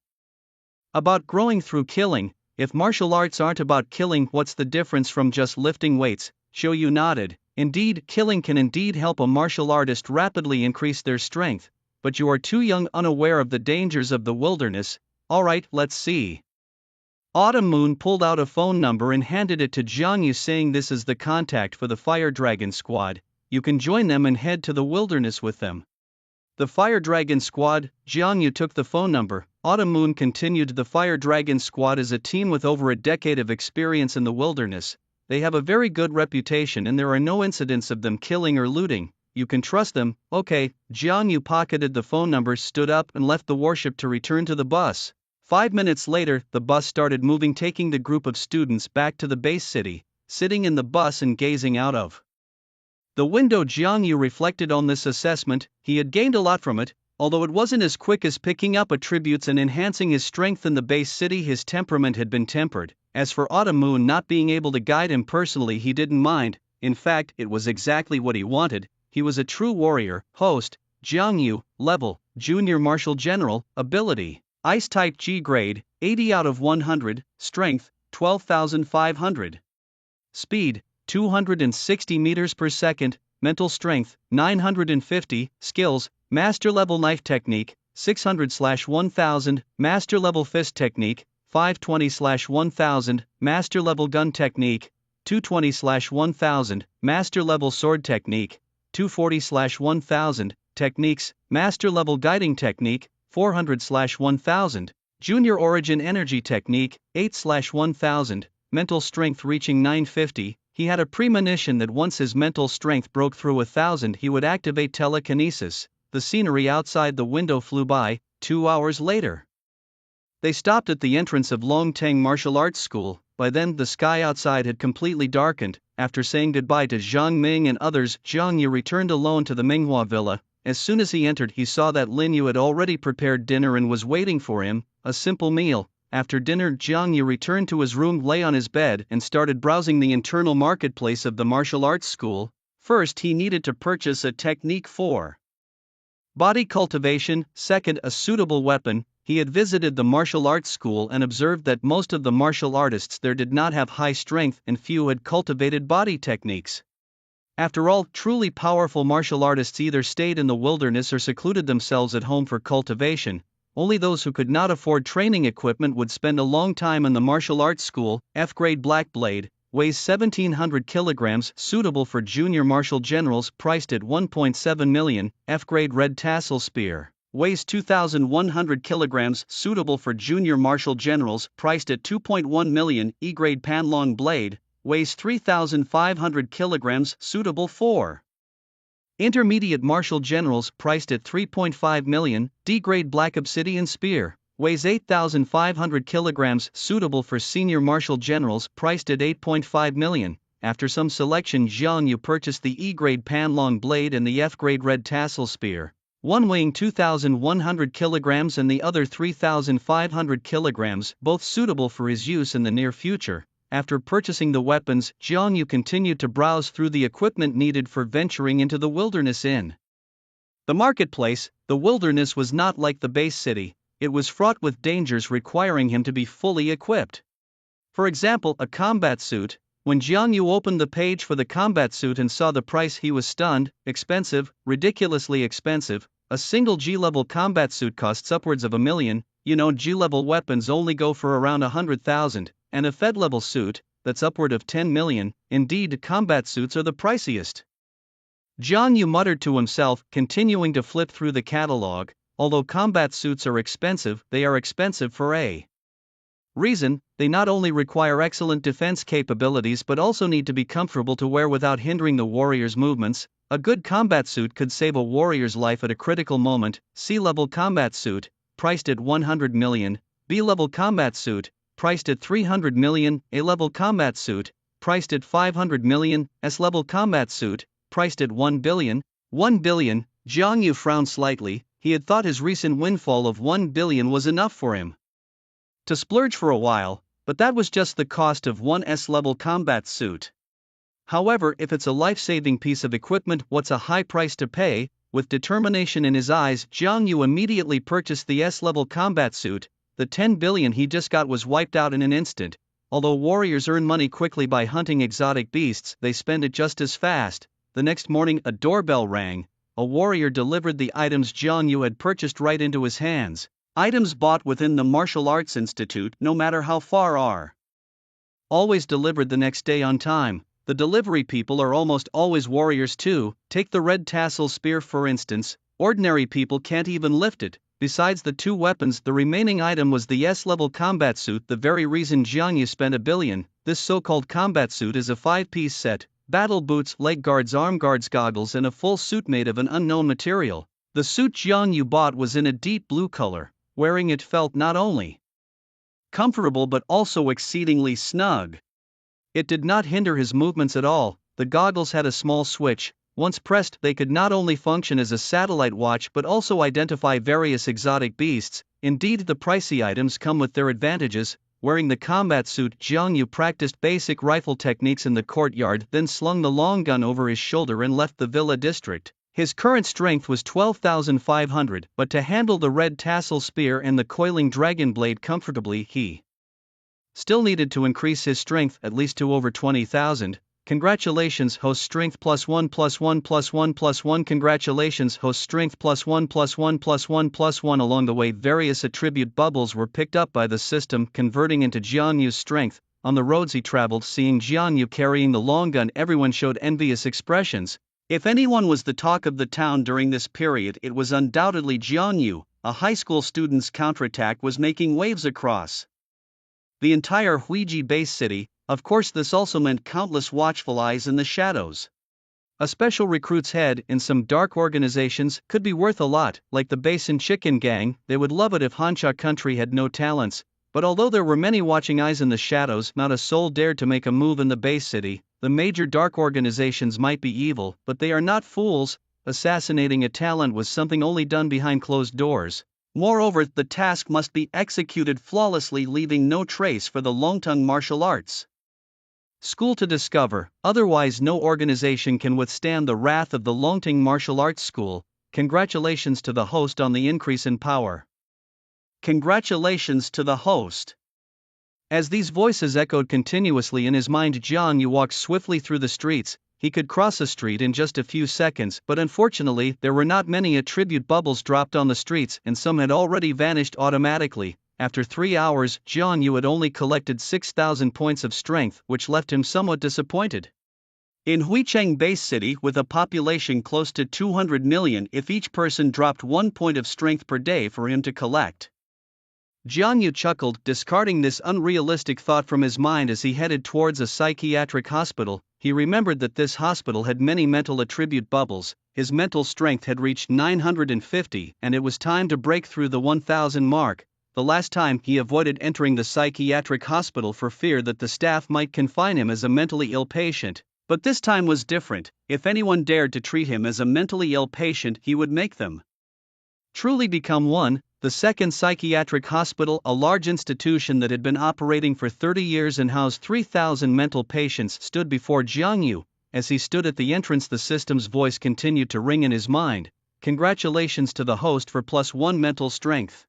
about growing through killing. If martial arts aren't about killing, what's the difference from just lifting weights?" Xiao Yu nodded. Indeed, killing can indeed help a martial artist rapidly increase their strength. But you are too young, unaware of the dangers of the wilderness. Alright, let's see. Autumn Moon pulled out a phone number and handed it to Jiang Yu, saying, "This is the contact for the Fire Dragon Squad. You can join them and head to the wilderness with them." The Fire Dragon Squad. Jiang Yu took the phone number. Autumn Moon continued, "The Fire Dragon Squad is a team with over a decade of experience in the wilderness. They have a very good reputation and there are no incidents of them killing or looting. You can trust them." Okay. Jiang Yu pocketed the phone number, stood up and left the warship to return to the bus. 5 minutes later, the bus started moving, taking the group of students back to the base city. Sitting in the bus and gazing out of the window, Jiang Yu reflected on this assessment. He had gained a lot from it. Although it wasn't as quick as picking up attributes and enhancing his strength in the base city, his temperament had been tempered. As for Autumn Moon not being able to guide him personally, he didn't mind. In fact, it was exactly what he wanted. He was a true warrior. Host, Jiang Yu, level, Junior Martial General, ability, Ice type, G grade, 80 out of 100, strength, 12,500. Speed, 260 meters per second, mental strength, 950, skills, Master level knife technique, 600/1000, Master level fist technique, 520/1000, Master level gun technique, 220/1000, Master level sword technique, 240/1000, techniques, Master level guiding technique, 400/1000, Junior origin energy technique, 8/1000, mental strength reaching 950. He had a premonition that once his mental strength broke through 1000, he would activate telekinesis. The scenery outside the window flew by. 2 hours later, they stopped at the entrance of Longteng Martial Arts School. By then, the sky outside had completely darkened. After saying goodbye to Zhang Ming and others, Jiang Yu returned alone to the Minghua Villa. As soon as he entered, he saw that Lin Yu had already prepared dinner and was waiting for him. A simple meal. After dinner, Jiang Yu returned to his room, lay on his bed, and started browsing the internal marketplace of the martial arts school. First, he needed to purchase a technique for body cultivation. Second, a suitable weapon. He had visited the martial arts school and observed that most of the martial artists there did not have high strength and few had cultivated body techniques. After all, truly powerful martial artists either stayed in the wilderness or secluded themselves at home for cultivation. Only those who could not afford training equipment would spend a long time in the martial arts school. F-grade black blade, weighs 1700 kilograms, suitable for junior martial generals, priced at 1.7 million. F-grade red tassel spear, weighs 2100 kilograms, suitable for junior martial generals, priced at 2.1 million. E-grade panlong blade, weighs 3500 kilograms, suitable for intermediate martial generals, priced at 3.5 million. D-grade black obsidian spear, Weighs 8,500 kilograms, suitable for senior marshal generals, priced at 8.5 million. After some selection, Jiang Yu purchased the E-grade Panlong blade and the F-grade red tassel spear, one weighing 2,100 kilograms and the other 3,500 kilograms, both suitable for his use in the near future. After purchasing the weapons, Jiang Yu continued to browse through the equipment needed for venturing into the wilderness in the marketplace. The wilderness was not like the base city. It was fraught with dangers requiring him to be fully equipped. For example, a combat suit. When Jiang Yu opened the page for the combat suit and saw the price, he was stunned. Expensive, ridiculously expensive. A single G-level combat suit costs upwards of $1 million. G-level weapons only go for around 100,000, and a Fed-level suit, that's upward of 10 million. Indeed, combat suits are the priciest. Jiang Yu muttered to himself, continuing to flip through the catalog. Although combat suits are expensive, they are expensive for a reason. They not only require excellent defense capabilities but also need to be comfortable to wear without hindering the warrior's movements. A good combat suit could save a warrior's life at a critical moment. C-level combat suit, priced at 100 million. B-level combat suit, priced at 300 million. A-level combat suit, priced at 500 million. S-level combat suit, priced at 1 billion. 1 billion. Jiang Yu frowned slightly. He had thought his recent windfall of 1 billion was enough for him to splurge for a while, but that was just the cost of one S-level combat suit. However, if it's a life-saving piece of equipment, what's a high price to pay? With determination in his eyes, Jiang Yu immediately purchased the S-level combat suit. The 10 billion he just got was wiped out in an instant. Although warriors earn money quickly by hunting exotic beasts, they spend it just as fast. The next morning, a doorbell rang. A warrior delivered the items Jiang Yu had purchased right into his hands. Items bought within the Martial Arts Institute, no matter how far, are always delivered the next day on time. The delivery people are almost always warriors too. Take the red tassel spear for instance. Ordinary people can't even lift it. Besides the two weapons, the remaining item was the S-level combat suit, the very reason Jiang Yu spent $1 billion. This so-called combat suit is a 5-piece set. Battle boots, leg guards, arm guards, goggles, and a full suit made of an unknown material. The suit Jiang Yu bought was in a deep blue color. Wearing it felt not only comfortable but also exceedingly snug. It did not hinder his movements at all. The goggles had a small switch. Once pressed, they could not only function as a satellite watch but also identify various exotic beasts. Indeed, the pricey items come with their advantages. Wearing the combat suit, Jiang Yu practiced basic rifle techniques in the courtyard, then slung the long gun over his shoulder and left the villa district. His current strength was 12,500, but to handle the red tassel spear and the coiling dragon blade comfortably, he still needed to increase his strength at least to over 20,000. Congratulations, host, strength +1 +1 +1 +1. Congratulations, host, strength +1 +1 +1 +1. Along the way, various attribute bubbles were picked up by the system, converting into Jiang Yu's strength. On the roads he traveled, seeing Jiang Yu carrying the long gun, everyone showed envious expressions. If anyone was the talk of the town during this period, it was undoubtedly Jiang Yu. A high school student's counterattack was making waves across the entire Huiji base city. Of course, this also meant countless watchful eyes in the shadows. A special recruit's head in some dark organizations could be worth a lot, like the Basin Chicken Gang. They would love it if Hansha country had no talents. But although there were many watching eyes in the shadows, not a soul dared to make a move in the base city. The major dark organizations might be evil, but they are not fools. Assassinating a talent was something only done behind closed doors. Moreover, the task must be executed flawlessly, leaving no trace for the Longtung martial arts school to discover. Otherwise, no organization can withstand the wrath of the Longtung martial arts school. Congratulations to the host on the increase in power. Congratulations to the host. As these voices echoed continuously in his mind, Jiang Yu walked swiftly through the streets. He could cross a street in just a few seconds, but unfortunately, there were not many attribute bubbles dropped on the streets, and some had already vanished automatically. After 3 hours, Jiang Yu had only collected 6,000 points of strength, which left him somewhat disappointed. In Huicheng Base City, with a population close to 200 million, if each person dropped 1 point of strength per day for him to collect. Jiang Yu chuckled, discarding this unrealistic thought from his mind as he headed towards a psychiatric hospital. He remembered that this hospital had many mental attribute bubbles. His mental strength had reached 950, and it was time to break through the 1,000 mark. the last time he avoided entering the psychiatric hospital for fear that the staff might confine him as a mentally ill patient. But this time was different. If anyone dared to treat him as a mentally ill patient, he would make them truly become one. The second psychiatric hospital, a large institution that had been operating for 30 years and housed 3,000 mental patients, stood before Jiang Yu. As he stood at the entrance, the system's voice continued to ring in his mind. Congratulations to the host for +1 mental strength.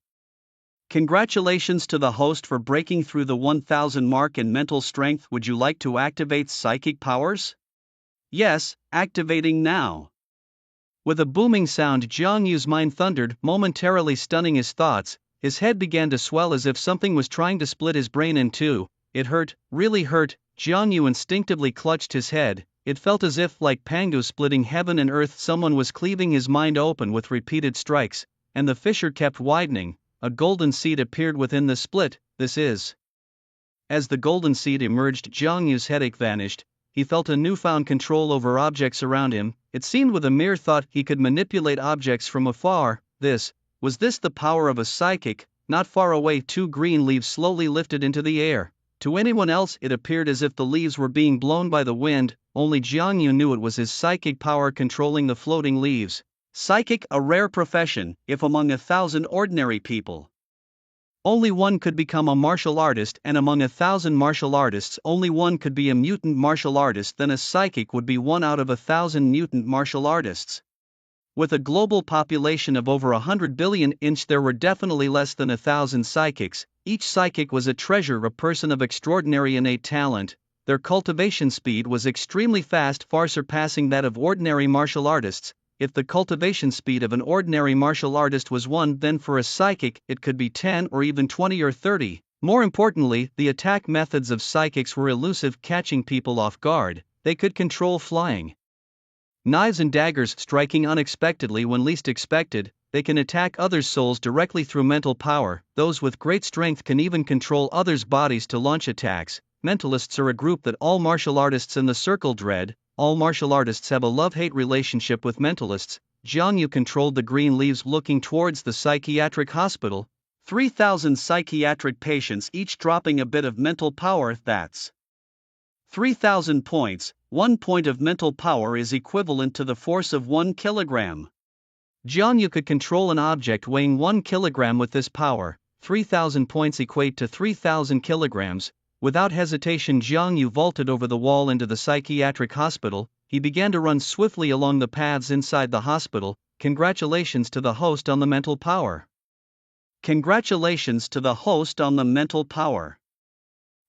Congratulations to the host for breaking through the 1000 mark in mental strength. Would you like to activate psychic powers? Yes, activating now. With a booming sound, Jiang Yu's mind thundered, momentarily stunning his thoughts. His head began to swell as if something was trying to split his brain in two. It hurt, really hurt. Jiang Yu instinctively clutched his head. It felt as if, like Pangu splitting heaven and earth, someone was cleaving his mind open with repeated strikes, and the fissure kept widening. A golden seed appeared within the split. This is. As the golden seed emerged, Jiang Yu's headache vanished. He felt a newfound control over objects around him. It seemed with a mere thought he could manipulate objects from afar. Was this the power of a psychic? Not far away, 2 green leaves slowly lifted into the air. To anyone else, it appeared as if the leaves were being blown by the wind. Only Jiang Yu knew it was his psychic power controlling the floating leaves. Psychic, a rare profession, if among 1,000 ordinary people only one could become a martial artist, and among 1,000 martial artists only one could be a mutant martial artist, then a psychic would be 1 out of 1,000 mutant martial artists. With a global population of over 100 billion, there were definitely less than 1,000 psychics. Each psychic was a treasure, a person of extraordinary innate talent. Their cultivation speed was extremely fast, far surpassing that of ordinary martial artists. If the cultivation speed of an ordinary martial artist was 1, then for a psychic, it could be 10 or even 20 or 30. More importantly, the attack methods of psychics were elusive, catching people off guard. They could control flying knives and daggers, striking unexpectedly when least expected. They can attack others' souls directly through mental power. Those with great strength can even control others' bodies to launch attacks. Mentalists are a group that all martial artists in the circle dread. All martial artists have a love-hate relationship with mentalists. Jiang Yu controlled the green leaves, looking towards the psychiatric hospital. 3,000 psychiatric patients, each dropping a bit of mental power. That's 3,000 points. 1 point of mental power is equivalent to the force of 1 kilogram. Jiang Yu could control an object weighing 1 kilogram with this power. 3,000 points equate to 3,000 kilograms. Without hesitation, Jiang Yu vaulted over the wall into the psychiatric hospital. He began to run swiftly along the paths inside the hospital. Congratulations to the host on the mental power. Congratulations to the host on the mental power.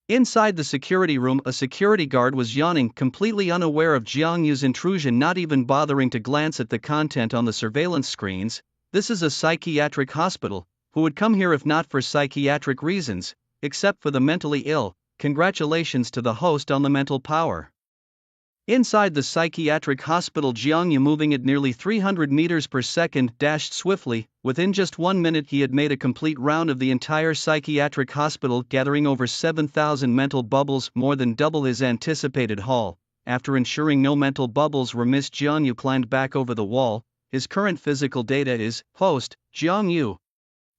Inside the security room, a security guard was yawning, completely unaware of Jiang Yu's intrusion, not even bothering to glance at the content on the surveillance screens. This is a psychiatric hospital. Who would come here if not for psychiatric reasons? Except for the mentally ill. Congratulations to the host on the mental power. Inside the psychiatric hospital, Jiang Yu, moving at nearly 300 meters per second, dashed swiftly. Within just 1 minute he had made a complete round of the entire psychiatric hospital, gathering over 7,000 mental bubbles, more than double his anticipated haul. After ensuring no mental bubbles were missed, Jiang Yu climbed back over the wall. His current physical data is: host, Jiang Yu.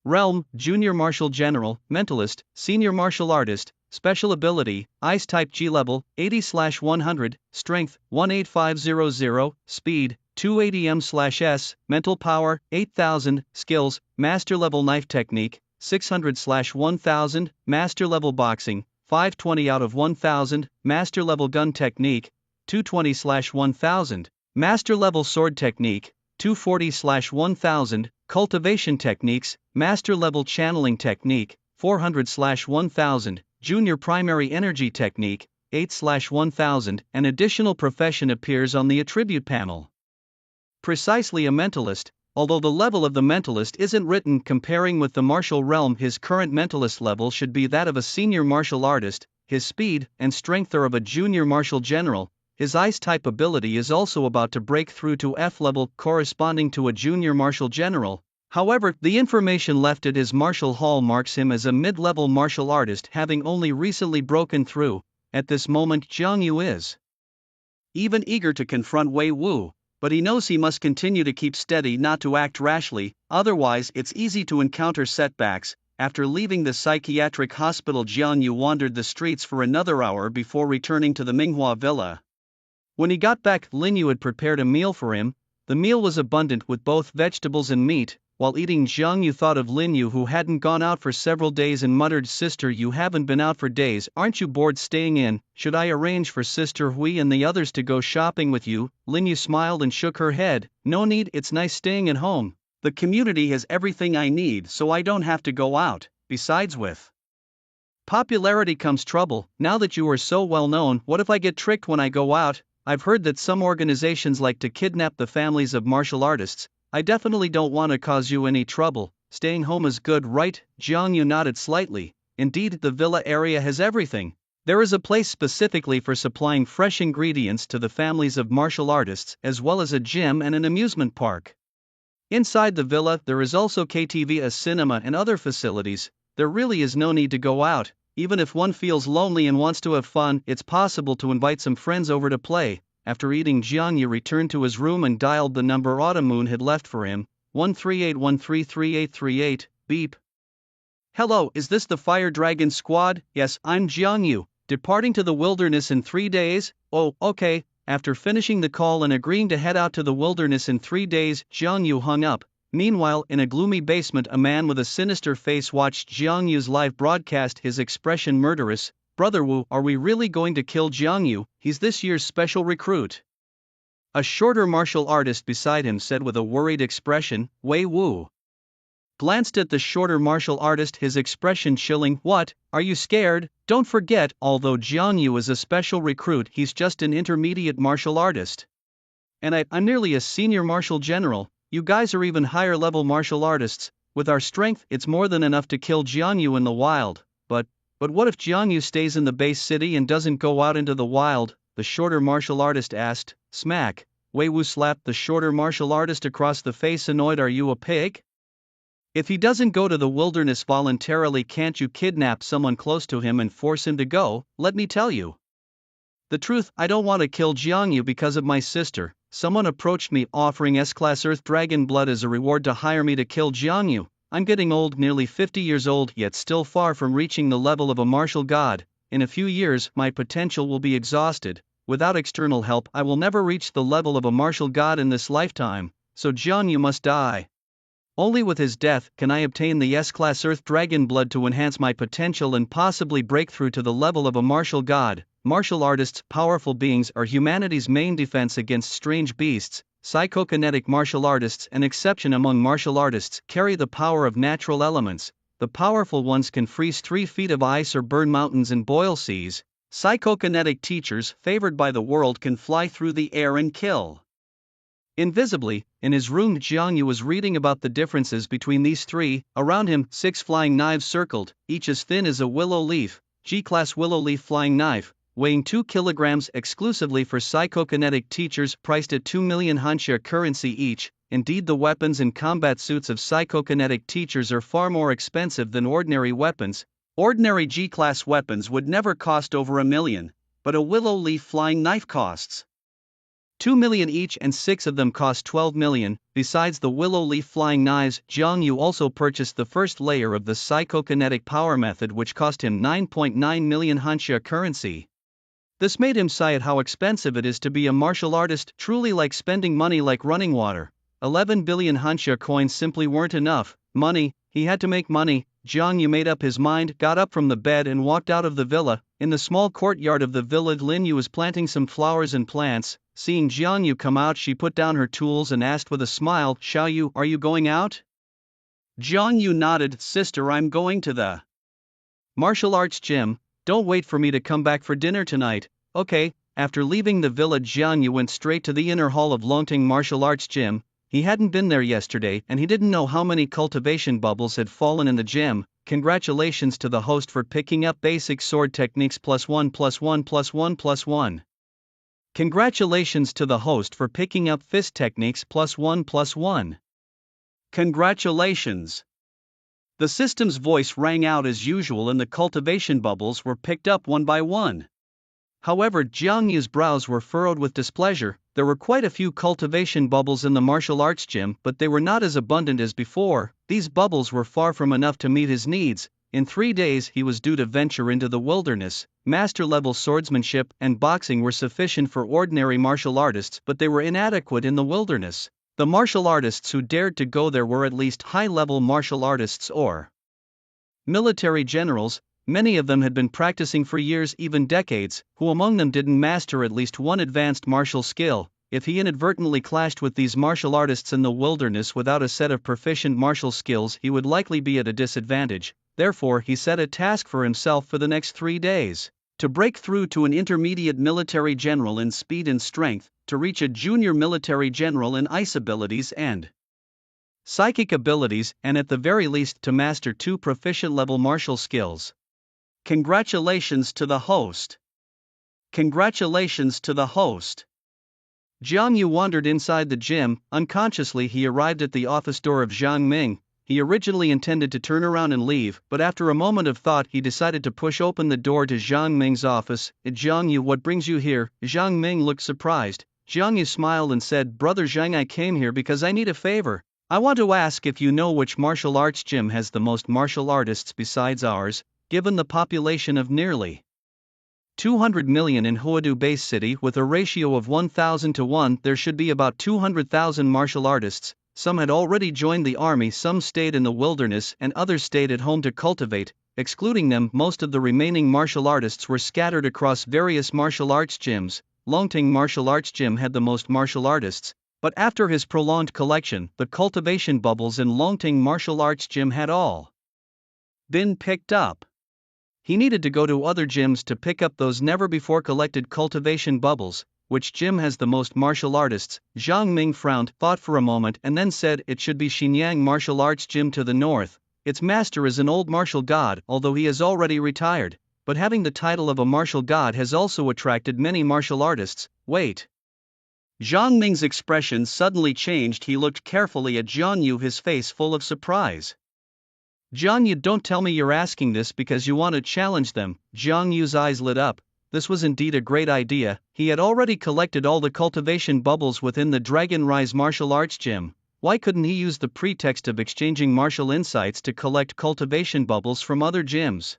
Realm, Junior Martial General, Mentalist, Senior Martial Artist. Special ability, Ice Type G level, 80/100, Strength, 18500, Speed, 280m/s, Mental Power, 8000, Skills, Master Level Knife Technique, 600/1000, Master Level Boxing, 520 out of 1000, Master Level Gun Technique, 220/1000, Master Level Sword Technique, 240/1000, Cultivation Techniques, Master Level Channeling Technique, 400/1000, Junior Primary Energy Technique, 8/1000. An additional profession appears on the attribute panel. Precisely, a mentalist. Although the level of the mentalist isn't written, comparing with the martial realm, his current mentalist level should be that of a senior martial artist. His speed and strength are of a junior martial general. His ice type ability is also about to break through to F level, corresponding to a junior martial general. However, the information left at his martial hall marks him as a mid-level martial artist, having only recently broken through. At this moment, Jiang Yu is even eager to confront Wei Wu, but he knows he must continue to keep steady, not to act rashly, otherwise it's easy to encounter setbacks. After leaving the psychiatric hospital, Jiang Yu wandered the streets for another hour before returning to the Minghua villa. When he got back, Lin Yu had prepared a meal for him. The meal was abundant with both vegetables and meat. While eating, Jiang Yu thought of Lin Yu, who hadn't gone out for several days, and muttered, "Sister, you haven't been out for days, aren't you bored staying in? Should I arrange for Sister Hui and the others to go shopping with you?" Lin Yu smiled and shook her head. "No need, it's nice staying at home. The community has everything I need, so I don't have to go out. Besides, with popularity comes trouble. Now that you are so well known, what if I get tricked when I go out? I've heard that some organizations like to kidnap the families of martial artists. I definitely don't want to cause you any trouble. Staying home is good, right?" Jiang Yu nodded slightly. Indeed, the villa area has everything. There is a place specifically for supplying fresh ingredients to the families of martial artists, as well as a gym and an amusement park. Inside the villa, there is also KTV, a cinema, and other facilities. There really is no need to go out. Even if one feels lonely and wants to have fun, it's possible to invite some friends over to play. After eating, Jiang Yu returned to his room and dialed the number Autumn Moon had left for him. 138133838, beep. "Hello, is this the Fire Dragon Squad?" "Yes, I'm Jiang Yu. Departing to the wilderness in 3 days? Oh, okay." After finishing the call and agreeing to head out to the wilderness in 3 days, Jiang Yu hung up. Meanwhile, in a gloomy basement, a man with a sinister face watched Jiang Yu's live broadcast, his expression murderous. "Brother Wu, are we really going to kill Jiang Yu? He's this year's special recruit." A shorter martial artist beside him said with a worried expression. Wei Wu glanced at the shorter martial artist, his expression chilling. "What, are you scared? Don't forget, although Jiang Yu is a special recruit, he's just an intermediate martial artist. And I'm nearly a senior martial general. You guys are even higher level martial artists. With our strength, it's more than enough to kill Jiang Yu in the wild. But what if Jiang Yu stays in the base city and doesn't go out into the wild?" the shorter martial artist asked. Smack. Wei Wu slapped the shorter martial artist across the face, annoyed. "Are you a pig? If he doesn't go to the wilderness voluntarily, can't you kidnap someone close to him and force him to go? Let me tell you the truth, I don't want to kill Jiang Yu because of my sister. Someone approached me offering S-Class Earth Dragon blood as a reward to hire me to kill Jiang Yu. I'm getting old, nearly 50 years old, yet still far from reaching the level of a martial god. In a few years, my potential will be exhausted. Without external help, I will never reach the level of a martial god in this lifetime, so Jiang Yu must die. Only with his death can I obtain the S-Class Earth Dragon blood to enhance my potential and possibly break through to the level of a martial god." Martial artists, powerful beings, are humanity's main defense against strange beasts. Psychokinetic martial artists, an exception among martial artists, carry the power of natural elements. The powerful ones can freeze 3 feet of ice or burn mountains and boil seas. Psychokinetic teachers, favored by the world, can fly through the air and kill invisibly. In his room, Jiang Yu was reading about the differences between these 3. Around him, 6 flying knives circled, each as thin as a willow leaf. G-Class Willow Leaf Flying Knife, weighing 2 kilograms, exclusively for psychokinetic teachers, priced at 2 million Hanxia currency each. Indeed, the weapons and combat suits of psychokinetic teachers are far more expensive than ordinary weapons. Ordinary G-Class weapons would never cost over $1 million, but a Willow Leaf Flying Knife costs 2 million each, and 6 of them cost 12 million. Besides the Willow Leaf Flying Knives, Jiang Yu also purchased the first layer of the psychokinetic power method, which cost him 9.9 million Hanxia currency. This made him sigh at how expensive it is to be a martial artist, truly like spending money like running water. 11 billion Hanxia coins simply weren't enough. Money, he had to make money. Jiang Yu made up his mind, got up from the bed and walked out of the villa. In the small courtyard of the villa, Lin Yu was planting some flowers and plants. Seeing Jiang Yu come out, she put down her tools and asked with a smile, "Xiao Yu, are you going out?" Jiang Yu nodded. "Sister, I'm going to the martial arts gym. Don't wait for me to come back for dinner tonight." "Okay." After leaving the villa, Jiang Yu went straight to the inner hall of Longting Martial Arts Gym. He hadn't been there yesterday, and he didn't know how many cultivation bubbles had fallen in the gym. Congratulations to the host for picking up basic sword techniques +1+1+1+1+1. Congratulations to the host for picking up fist techniques +1+1. Congratulations. The system's voice rang out as usual, and the cultivation bubbles were picked up one by one. However, Jiang Yu's brows were furrowed with displeasure. There were quite a few cultivation bubbles in the martial arts gym, but they were not as abundant as before. These bubbles were far from enough to meet his needs. In 3 days he was due to venture into the wilderness. Master-level swordsmanship and boxing were sufficient for ordinary martial artists, but they were inadequate in the wilderness. The martial artists who dared to go there were at least high-level martial artists or military generals. Many of them had been practicing for years, even decades. Who among them didn't master at least one advanced martial skill? If he inadvertently clashed with these martial artists in the wilderness without a set of proficient martial skills, he would likely be at a disadvantage. Therefore, he set a task for himself for the next 3 days: to break through to an intermediate military general in speed and strength, to reach a junior military general in ice abilities and psychic abilities, and at the very least to master 2 proficient-level martial skills. Congratulations to the host. Congratulations to the host. Jiang Yu wandered inside the gym. Unconsciously he arrived at the office door of Zhang Ming. He originally intended to turn around and leave, but after a moment of thought he decided to push open the door to Zhang Ming's office. Jiang Yu, what brings you here? Zhang Ming looked surprised. Jiang Yu smiled and said, Brother Zhang, I came here because I need a favor. I want to ask if you know which martial arts gym has the most martial artists besides ours. Given the population of nearly 200 million in Huadu Base City with a ratio of 1,000 to 1, there should be about 200,000 martial artists. Some had already joined the army, some stayed in the wilderness, and others stayed at home to cultivate. Excluding them, most of the remaining martial artists were scattered across various martial arts gyms. Longting Martial Arts Gym had the most martial artists, but after his prolonged collection, the cultivation bubbles in Longting Martial Arts Gym had all been picked up. He needed to go to other gyms to pick up those never-before collected cultivation bubbles. Which gym has the most martial artists? Zhang Ming frowned, thought for a moment, and then said it should be Xinyang Martial Arts Gym to the north. Its master is an old martial god, although he has already retired. But having the title of a martial god has also attracted many martial artists. Wait. Zhang Ming's expression suddenly changed. He looked carefully at Jiang Yu, his face full of surprise. Jiang Yu, don't tell me you're asking this because you want to challenge them. Jiang Yu's eyes lit up. This was indeed a great idea. He had already collected all the cultivation bubbles within the Dragon Rise Martial Arts Gym. Why couldn't he use the pretext of exchanging martial insights to collect cultivation bubbles from other gyms?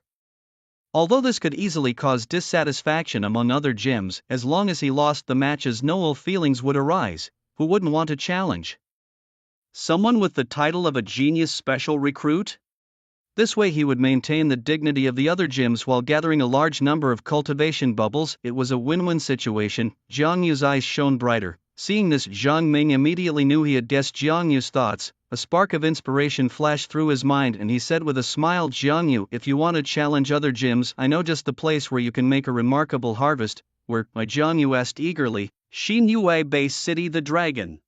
Although this could easily cause dissatisfaction among other gyms, as long as he lost the matches no ill feelings would arise. Who wouldn't want to challenge someone with the title of a genius special recruit? This way he would maintain the dignity of the other gyms while gathering a large number of cultivation bubbles. It was a win-win situation. Jiang Yu's eyes shone brighter. Seeing this, Zhang Ming immediately knew he had guessed Jiang Yu's thoughts. A spark of inspiration flashed through his mind and he said with a smile, Jiang Yu, if you want to challenge other gyms, I know just the place where you can make a remarkable harvest. Where? Jiang Yu asked eagerly. Xinyue Base City, the Dragon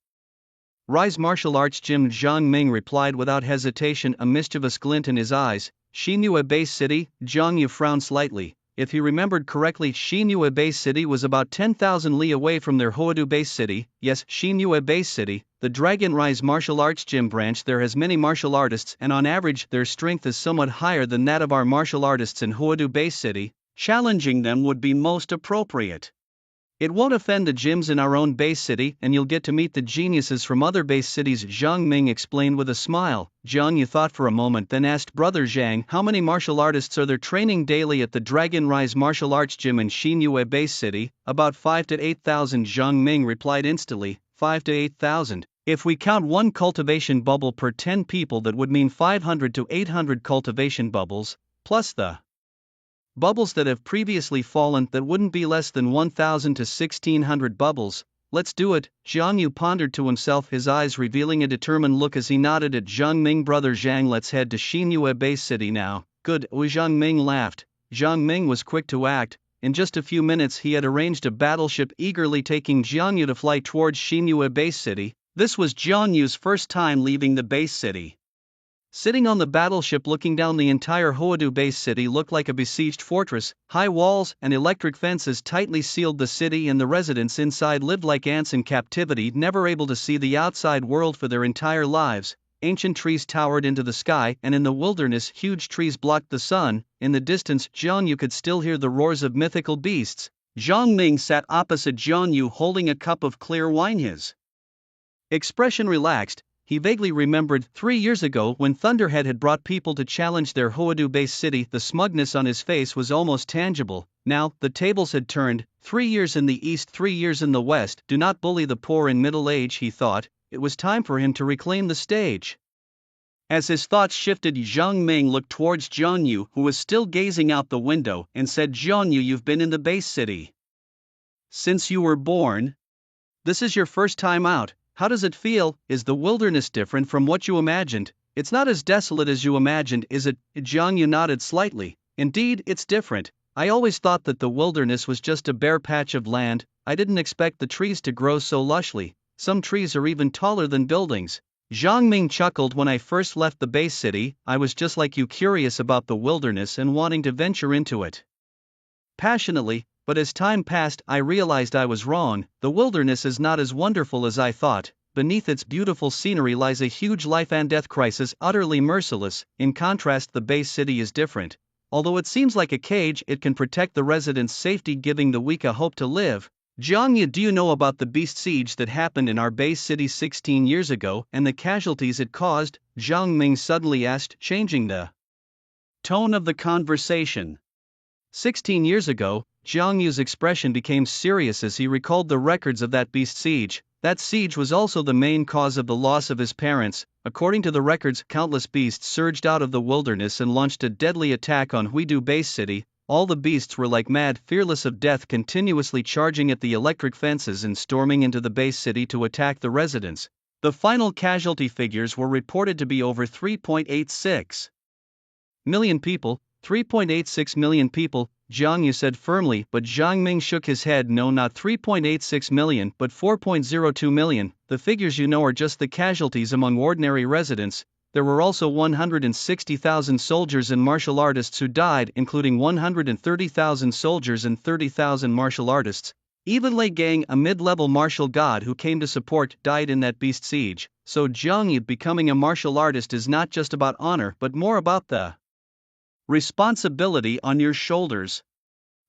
Rise Martial Arts Gym. Zhang Ming replied without hesitation, a mischievous glint in his eyes. Xinyue Base City? Jiang Yu frowned slightly. If he remembered correctly, Xinyue Base City was about 10,000 li away from their Huadu Base City. Yes, Xinyue Base City, the Dragon Rise Martial Arts Gym branch there has many martial artists and on average their strength is somewhat higher than that of our martial artists in Huadu Base City. Challenging them would be most appropriate. It won't offend the gyms in our own base city and you'll get to meet the geniuses from other base cities, Zhang Ming explained with a smile. Jiang Yu thought for a moment, then asked, Brother Zhang, how many martial artists are there training daily at the Dragon Rise Martial Arts Gym in Xinyue Base City? About 5 to 8,000, Zhang Ming replied instantly. 5 to 8,000. If we count one cultivation bubble per 10 people, that would mean 500 to 800 cultivation bubbles, plus the bubbles that have previously fallen, that wouldn't be less than 1,000 to 1,600 bubbles. Let's do it. Jiang Yu pondered to himself, his eyes revealing a determined look as he nodded at Zhang Ming. Brother Zhang, let's head to Xinyue Base City now. Good. Zhang Ming laughed. Zhang Ming was quick to act. In just a few minutes he had arranged a battleship eagerly taking Jiang Yu to fly towards Xinyue Base City. This was Jiang Yu's first time leaving the base city. Sitting on the battleship looking down, the entire Huadu Base City looked like a besieged fortress. High walls and electric fences tightly sealed the city and the residents inside lived like ants in captivity, never able to see the outside world for their entire lives. Ancient trees towered into the sky and in the wilderness huge trees blocked the sun. In the distance Jiang Yu could still hear the roars of mythical beasts. Jiang Ming sat opposite Jiang Yu holding a cup of clear wine. His expression relaxed. He vaguely remembered 3 years ago when Thunderhead had brought people to challenge their Huadu base city. The smugness on his face was almost tangible. Now, the tables had turned, 3 years in the east, 3 years in the west. Do not bully the poor in middle age, he thought. It was time for him to reclaim the stage. As his thoughts shifted, Jiang Ming looked towards Jiang Yu, who was still gazing out the window, and said, Jiang Yu, you've been in the base city since you were born? This is your first time out. How does it feel? Is the wilderness different from what you imagined? It's not as desolate as you imagined, is it? Jiang Yu nodded slightly. Indeed, it's different. I always thought that the wilderness was just a bare patch of land. I didn't expect the trees to grow so lushly. Some trees are even taller than buildings. Jiang Ming chuckled. When I first left the base city, I was just like you, curious about the wilderness and wanting to venture into it passionately. But as time passed, I realized I was wrong. The wilderness is not as wonderful as I thought. Beneath its beautiful scenery lies a huge life and death crisis, utterly merciless. In contrast, the base city is different. Although it seems like a cage, it can protect the residents' safety, giving the weak a hope to live. Jiang Yu, do you know about the beast siege that happened in our base city 16 years ago, and the casualties it caused? Jiang Ming suddenly asked, changing the tone of the conversation. 16 years ago, Jiang Yu's expression became serious as he recalled the records of that beast siege. That siege was also the main cause of the loss of his parents. According to the records, countless beasts surged out of the wilderness and launched a deadly attack on Huidu base city. All the beasts were like mad, fearless of death, continuously charging at the electric fences and storming into the base city to attack the residents. The final casualty figures were reported to be over 3.86 million people. 3.86 million people, Jiang Yu said firmly, but Jiang Ming shook his head. No, not 3.86 million, but 4.02 million. The figures you know are just the casualties among ordinary residents. There were also 160,000 soldiers and martial artists who died, including 130,000 soldiers and 30,000 martial artists. Even Lei Gang, a mid-level martial god who came to support, died in that beast siege. So Jiang Yu, becoming a martial artist is not just about honor but more about the responsibility on your shoulders.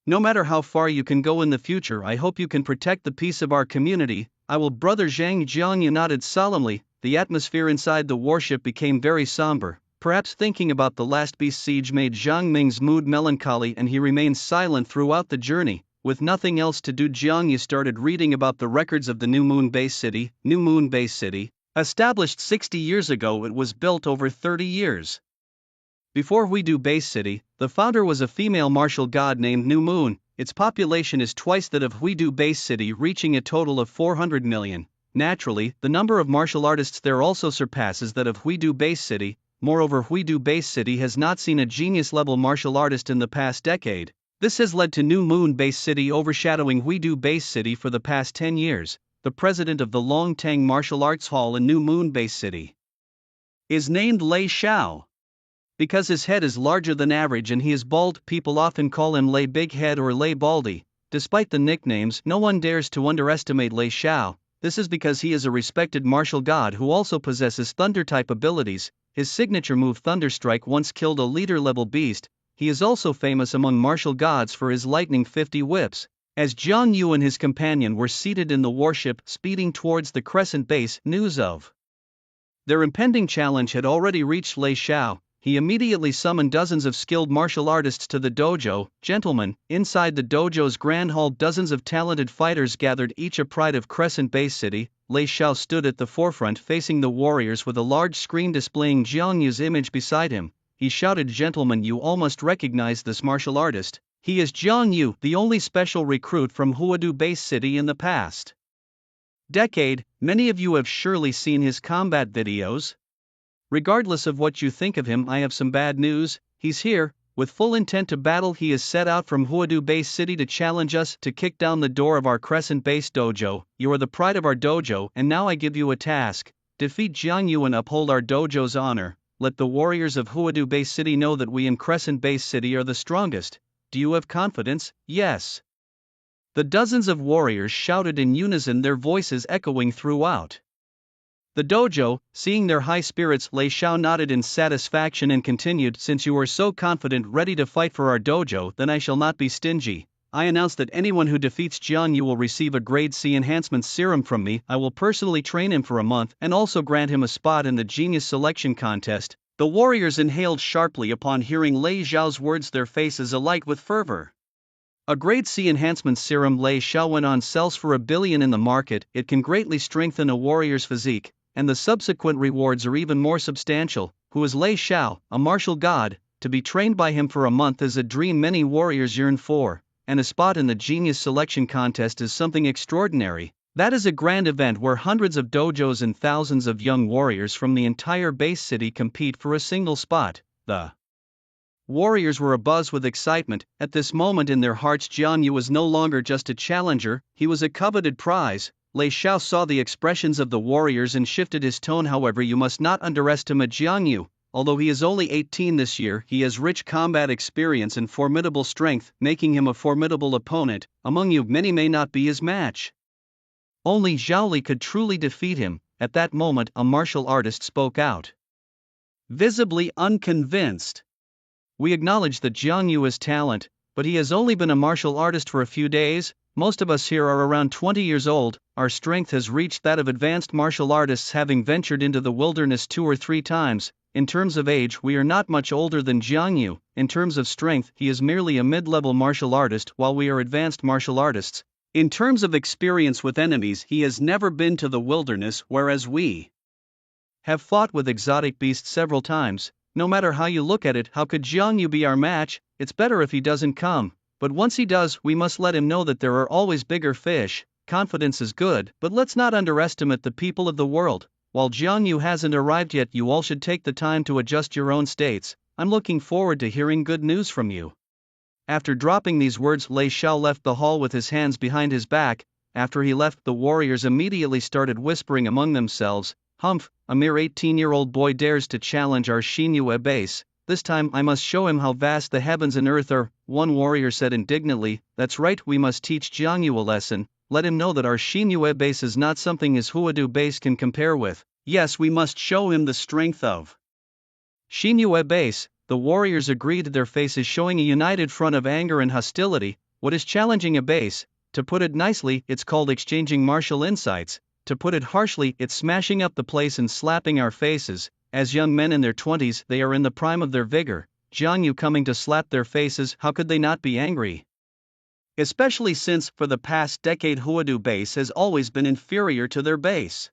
No matter how far you can go in the future, I hope you can protect the peace of our community. I will, Brother Zhang. Jiang Yu nodded solemnly. The atmosphere inside the warship became very somber. Perhaps thinking about the last beast siege made Jiang Ming's mood melancholy, and he remained silent throughout the journey. With nothing else to do, Jiang Yu started reading about the records of the New Moon Base City. New Moon Base City, established 60 years ago, it was built over 30 years before Huidu Base City. The founder was a female martial god named New Moon. Its population is twice that of Huidu Base City, reaching a total of 400 million. Naturally, the number of martial artists there also surpasses that of Huidu Base City. Moreover, Huidu Base City has not seen a genius-level martial artist in the past decade. This has led to New Moon Base City overshadowing Huidu Base City for the past 10 years. The president of the Long Tang Martial Arts Hall in New Moon Base City is named Lei Xiao. Because his head is larger than average and he is bald, people often call him Lei Big Head or Lei Baldy. Despite the nicknames, no one dares to underestimate Lei Xiao. This is because he is a respected martial god who also possesses thunder-type abilities. His signature move Thunderstrike once killed a leader-level beast. He is also famous among martial gods for his lightning 50 whips. As Jiang Yu and his companion were seated in the warship speeding towards the Crescent base, news of their impending challenge had already reached Lei Xiao. He immediately summoned dozens of skilled martial artists to the dojo. Gentlemen, inside the dojo's grand hall, dozens of talented fighters gathered, each a pride of Crescent Base City. Lei Xiao stood at the forefront facing the warriors with a large screen displaying Jiang Yu's image beside him. He shouted, "Gentlemen, you all must recognize this martial artist. He is Jiang Yu, the only special recruit from Huadu Base City in the past decade. Many of you have surely seen his combat videos. Regardless of what you think of him, I have some bad news. He's here, with full intent to battle. He has set out from Huadu Base City to challenge us, to kick down the door of our Crescent Base dojo. You are the pride of our dojo, and now I give you a task. Defeat Jiang Yu and uphold our dojo's honor. Let the warriors of Huadu Base City know that we in Crescent Base City are the strongest. Do you have confidence?" "Yes." The dozens of warriors shouted in unison, their voices echoing throughout the dojo. Seeing their high spirits, Lei Xiao nodded in satisfaction and continued, "Since you are so confident, ready to fight for our dojo, then I shall not be stingy. I announce that anyone who defeats Jiang Yu will receive a grade C enhancement serum from me. I will personally train him for a month and also grant him a spot in the genius selection contest." The warriors inhaled sharply upon hearing Lei Xiao's words, their faces alight with fervor. "A grade C enhancement serum," Lei Xiao went on, "sells for $1 billion in the market. It can greatly strengthen a warrior's physique, and the subsequent rewards are even more substantial. Who is Lei Xiao? A martial god. To be trained by him for a month is a dream many warriors yearn for, and a spot in the genius selection contest is something extraordinary. That is a grand event where hundreds of dojos and thousands of young warriors from the entire base city compete for a single spot." The warriors were abuzz with excitement. At this moment in their hearts, Jiang Yu was no longer just a challenger, he was a coveted prize. Lei Xiao saw the expressions of the warriors and shifted his tone. "However, you must not underestimate Jiang Yu. Although he is only 18 this year, he has rich combat experience and formidable strength, making him a formidable opponent. Among you, many may not be his match. Only Zhao Li could truly defeat him." At that moment, a martial artist spoke out, visibly unconvinced. "We acknowledge that Jiang Yu is talent, but he has only been a martial artist for a few days. Most of us here are around 20 years old. Our strength has reached that of advanced martial artists, having ventured into the wilderness 2 or 3 times. In terms of age, we are not much older than Jiang Yu. In terms of strength, he is merely a mid-level martial artist, while we are advanced martial artists. In terms of experience with enemies, he has never been to the wilderness, whereas we have fought with exotic beasts several times. No matter how you look at it, how could Jiang Yu be our match? It's better if he doesn't come. But once he does, we must let him know that there are always bigger fish. Confidence is good, but let's not underestimate the people of the world. While Jiang Yu hasn't arrived yet, you all should take the time to adjust your own states. I'm looking forward to hearing good news from you." After dropping these words, Lei Xiao left the hall with his hands behind his back. After he left, the warriors immediately started whispering among themselves, "Humph, a mere 18-year-old boy dares to challenge our Xinyu base. This time I must show him how vast the heavens and earth are." One warrior said indignantly, "That's right, we must teach Jiang Yu a lesson. Let him know that our Xinyu base is not something his Huadu base can compare with. Yes, we must show him the strength of Xinyu base." The warriors agreed, their faces showing a united front of anger and hostility. What is challenging a base? To put it nicely, it's called exchanging martial insights. To put it harshly, it's smashing up the place and slapping our faces. As young men in their 20s, they are in the prime of their vigor. Jiang Yu coming to slap their faces, how could they not be angry? Especially since, for the past decade, Huadu base has always been inferior to their base.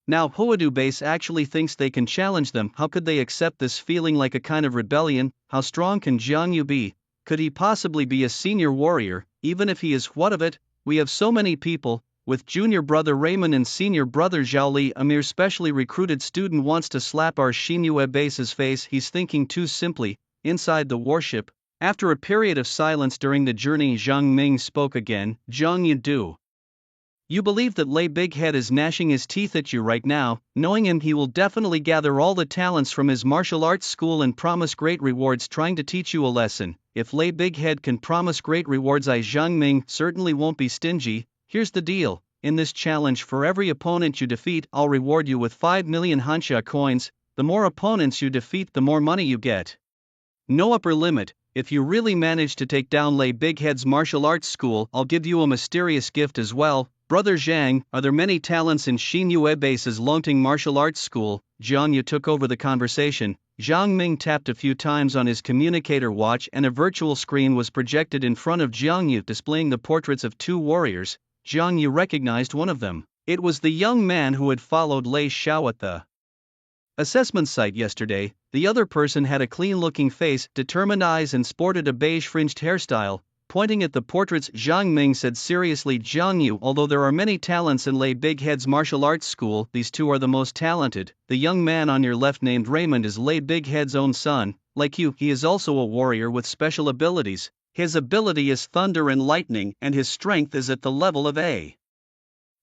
Now Huadu base actually thinks they can challenge them. How could they accept this, feeling like a kind of rebellion? How strong can Jiang Yu be? Could he possibly be a senior warrior? Even if he is, what of it? We have so many people. With junior brother Raymond and senior brother Zhao Li, a mere specially recruited student wants to slap our Xinyu base's face. He's thinking too simply. Inside the warship, after a period of silence during the journey, Zhang Ming spoke again. "Zhang Yu, do you believe that Lei Big Head is gnashing his teeth at you right now? Knowing him, he will definitely gather all the talents from his martial arts school and promise great rewards trying to teach you a lesson. If Lei Big Head can promise great rewards, I, Zhang Ming, certainly won't be stingy. Here's the deal. In this challenge, for every opponent you defeat, I'll reward you with 5 million Hansha coins. The more opponents you defeat, the more money you get. No upper limit. If you really manage to take down Lei Big Head's martial arts school, I'll give you a mysterious gift as well." "Brother Zhang, are there many talents in Xinyu base's Longting martial arts school?" Jiang Yu took over the conversation. Zhang Ming tapped a few times on his communicator watch and a virtual screen was projected in front of Jiang Yu, displaying the portraits of 2 warriors. Jiang Yu recognized one of them. It was the young man who had followed Lei Xiao at the assessment site yesterday. The other person had a clean-looking face, determined eyes, and sported a beige-fringed hairstyle. Pointing at the portraits, Zhang Ming said seriously, "Jiang Yu, although there are many talents in Lei Big Head's martial arts school, these 2 are the most talented. The young man on your left, named Raymond, is Lei Big Head's own son. Like you, he is also a warrior with special abilities. His ability is thunder and lightning, and his strength is at the level of a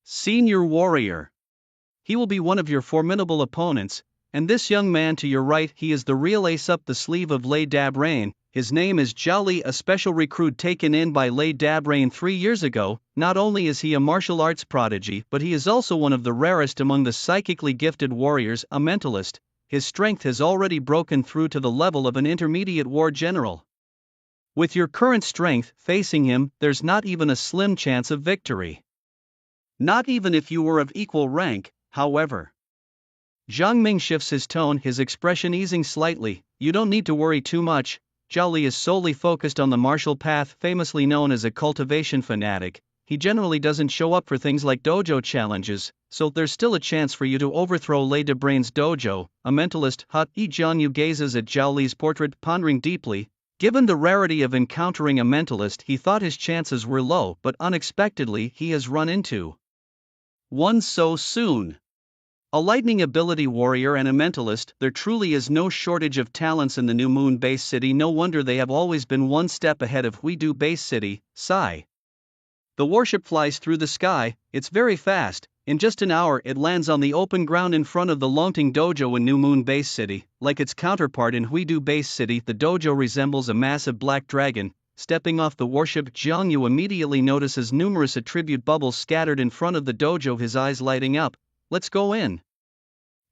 senior warrior. He will be one of your formidable opponents. And this young man to your right, he is the real ace up the sleeve of Lei Dabrain. His name is Zhao Li, a special recruit taken in by Lei Dabrain 3 years ago. Not only is he a martial arts prodigy, but he is also one of the rarest among the psychically gifted warriors, a mentalist. His strength has already broken through to the level of an intermediate war general. With your current strength facing him, there's not even a slim chance of victory. Not even if you were of equal rank, however. Jiang Ming shifts his tone, his expression easing slightly. You don't need to worry too much. Zhao Li is solely focused on the martial path, famously known as a cultivation fanatic. He generally doesn't show up for things like dojo challenges, so there's still a chance for you to overthrow Lei Debrain's dojo. A mentalist, Yi Jianyu gazes at Zhao Li's portrait, pondering deeply. Given the rarity of encountering a mentalist, he thought his chances were low, but unexpectedly he has run into one so soon. A lightning ability warrior and a mentalist, there truly is no shortage of talents in the New Moon Base City. No wonder they have always been one step ahead of Huidu Base City. Sigh. The warship flies through the sky, it's very fast. In just an hour it lands on the open ground in front of the Longting Dojo in New Moon Base City. Like its counterpart in Huidu Base City, the dojo resembles a massive black dragon. Stepping off the warship, Jiang Yu immediately notices numerous attribute bubbles scattered in front of the dojo, his eyes lighting up. Let's go in.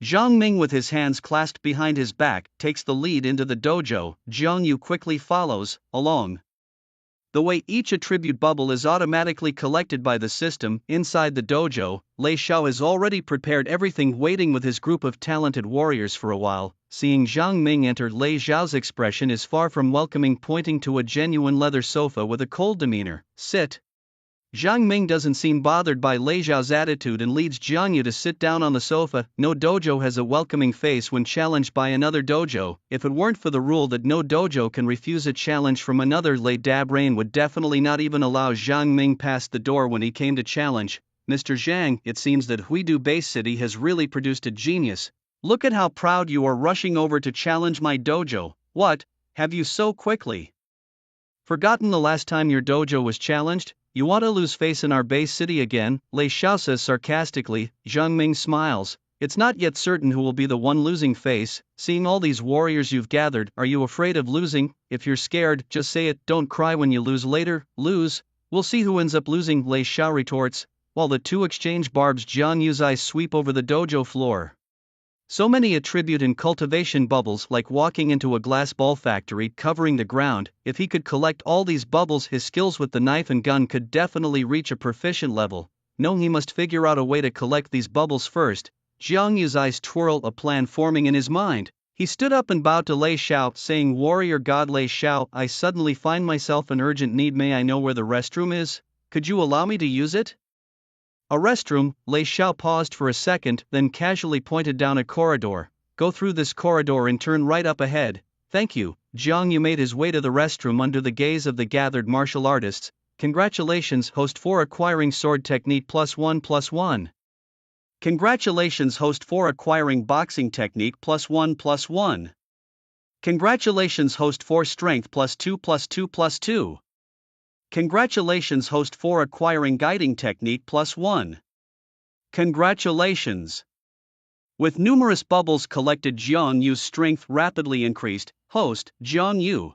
Jiang Ming, with his hands clasped behind his back, takes the lead into the dojo. Jiang Yu quickly follows along. The way each attribute bubble is automatically collected by the system inside the dojo, Lei Xiao has already prepared everything, waiting with his group of talented warriors for a while. Seeing Jiang Ming enter, Lei Xiao's expression is far from welcoming, pointing to a genuine leather sofa with a cold demeanor. Sit. Jiang Ming doesn't seem bothered by Lei Xiao's attitude and leads Jiang Yu to sit down on the sofa. No dojo has a welcoming face when challenged by another dojo. If it weren't for the rule that no dojo can refuse a challenge from another, Lei Debrain would definitely not even allow Jiang Ming past the door when he came to challenge. Mr. Zhang, it seems that Huidu Base City has really produced a genius. Look at how proud you are, rushing over to challenge my dojo. What, have you so quickly forgotten the last time your dojo was challenged? You want to lose face in our base city again? Lei Xiao says sarcastically. Jiang Ming smiles. It's not yet certain who will be the one losing face. Seeing all these warriors you've gathered, are you afraid of losing? If you're scared, just say it. Don't cry when you lose later. Lose? We'll see who ends up losing, Lei Xiao retorts. While the two exchange barbs, Jiang Yu's eyes sweep over the dojo floor. So many attribute and cultivation bubbles, like walking into a glass ball factory covering the ground. If he could collect all these bubbles, his skills with the knife and gun could definitely reach a proficient level. No, he must figure out a way to collect these bubbles first. Jiang Yu's eyes twirl, a plan forming in his mind. He stood up and bowed to Lei Xiao, saying, Warrior God Lei Xiao, I suddenly find myself in urgent need. May I know where the restroom is? Could you allow me to use it? A restroom? Lei Xiao paused for a second, then casually pointed down a corridor. Go through this corridor and turn right up ahead. Thank you. Jiang Yu made his way to the restroom under the gaze of the gathered martial artists. Congratulations, host, for acquiring sword technique +1/+1. Congratulations, host, for acquiring boxing technique +1/+1. Congratulations, host, for strength +2/+2/+2. Congratulations, host, for acquiring guiding technique +1. Congratulations. With numerous bubbles collected, Jiang Yu's strength rapidly increased. Host, Jiang Yu.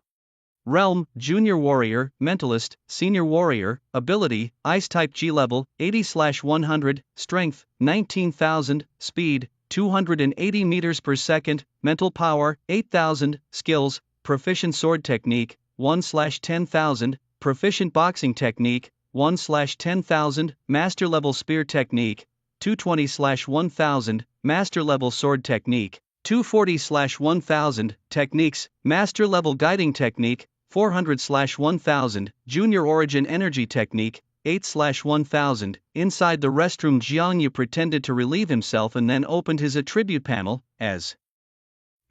Realm, Junior Warrior, Mentalist, Senior Warrior, Ability, Ice Type G level, 80/100, Strength, 19,000, Speed, 280 meters per second, Mental Power, 8,000, Skills, Proficient Sword Technique, 1/10,000, Proficient Boxing Technique, 1/10,000, Master Level Spear Technique, 220/1000, Master Level Sword Technique, 240/1000, Techniques, Master Level Guiding Technique, 400/1000, Junior Origin Energy Technique, 8/1000. Inside the restroom, Jiang Yu pretended to relieve himself and then opened his attribute panel. As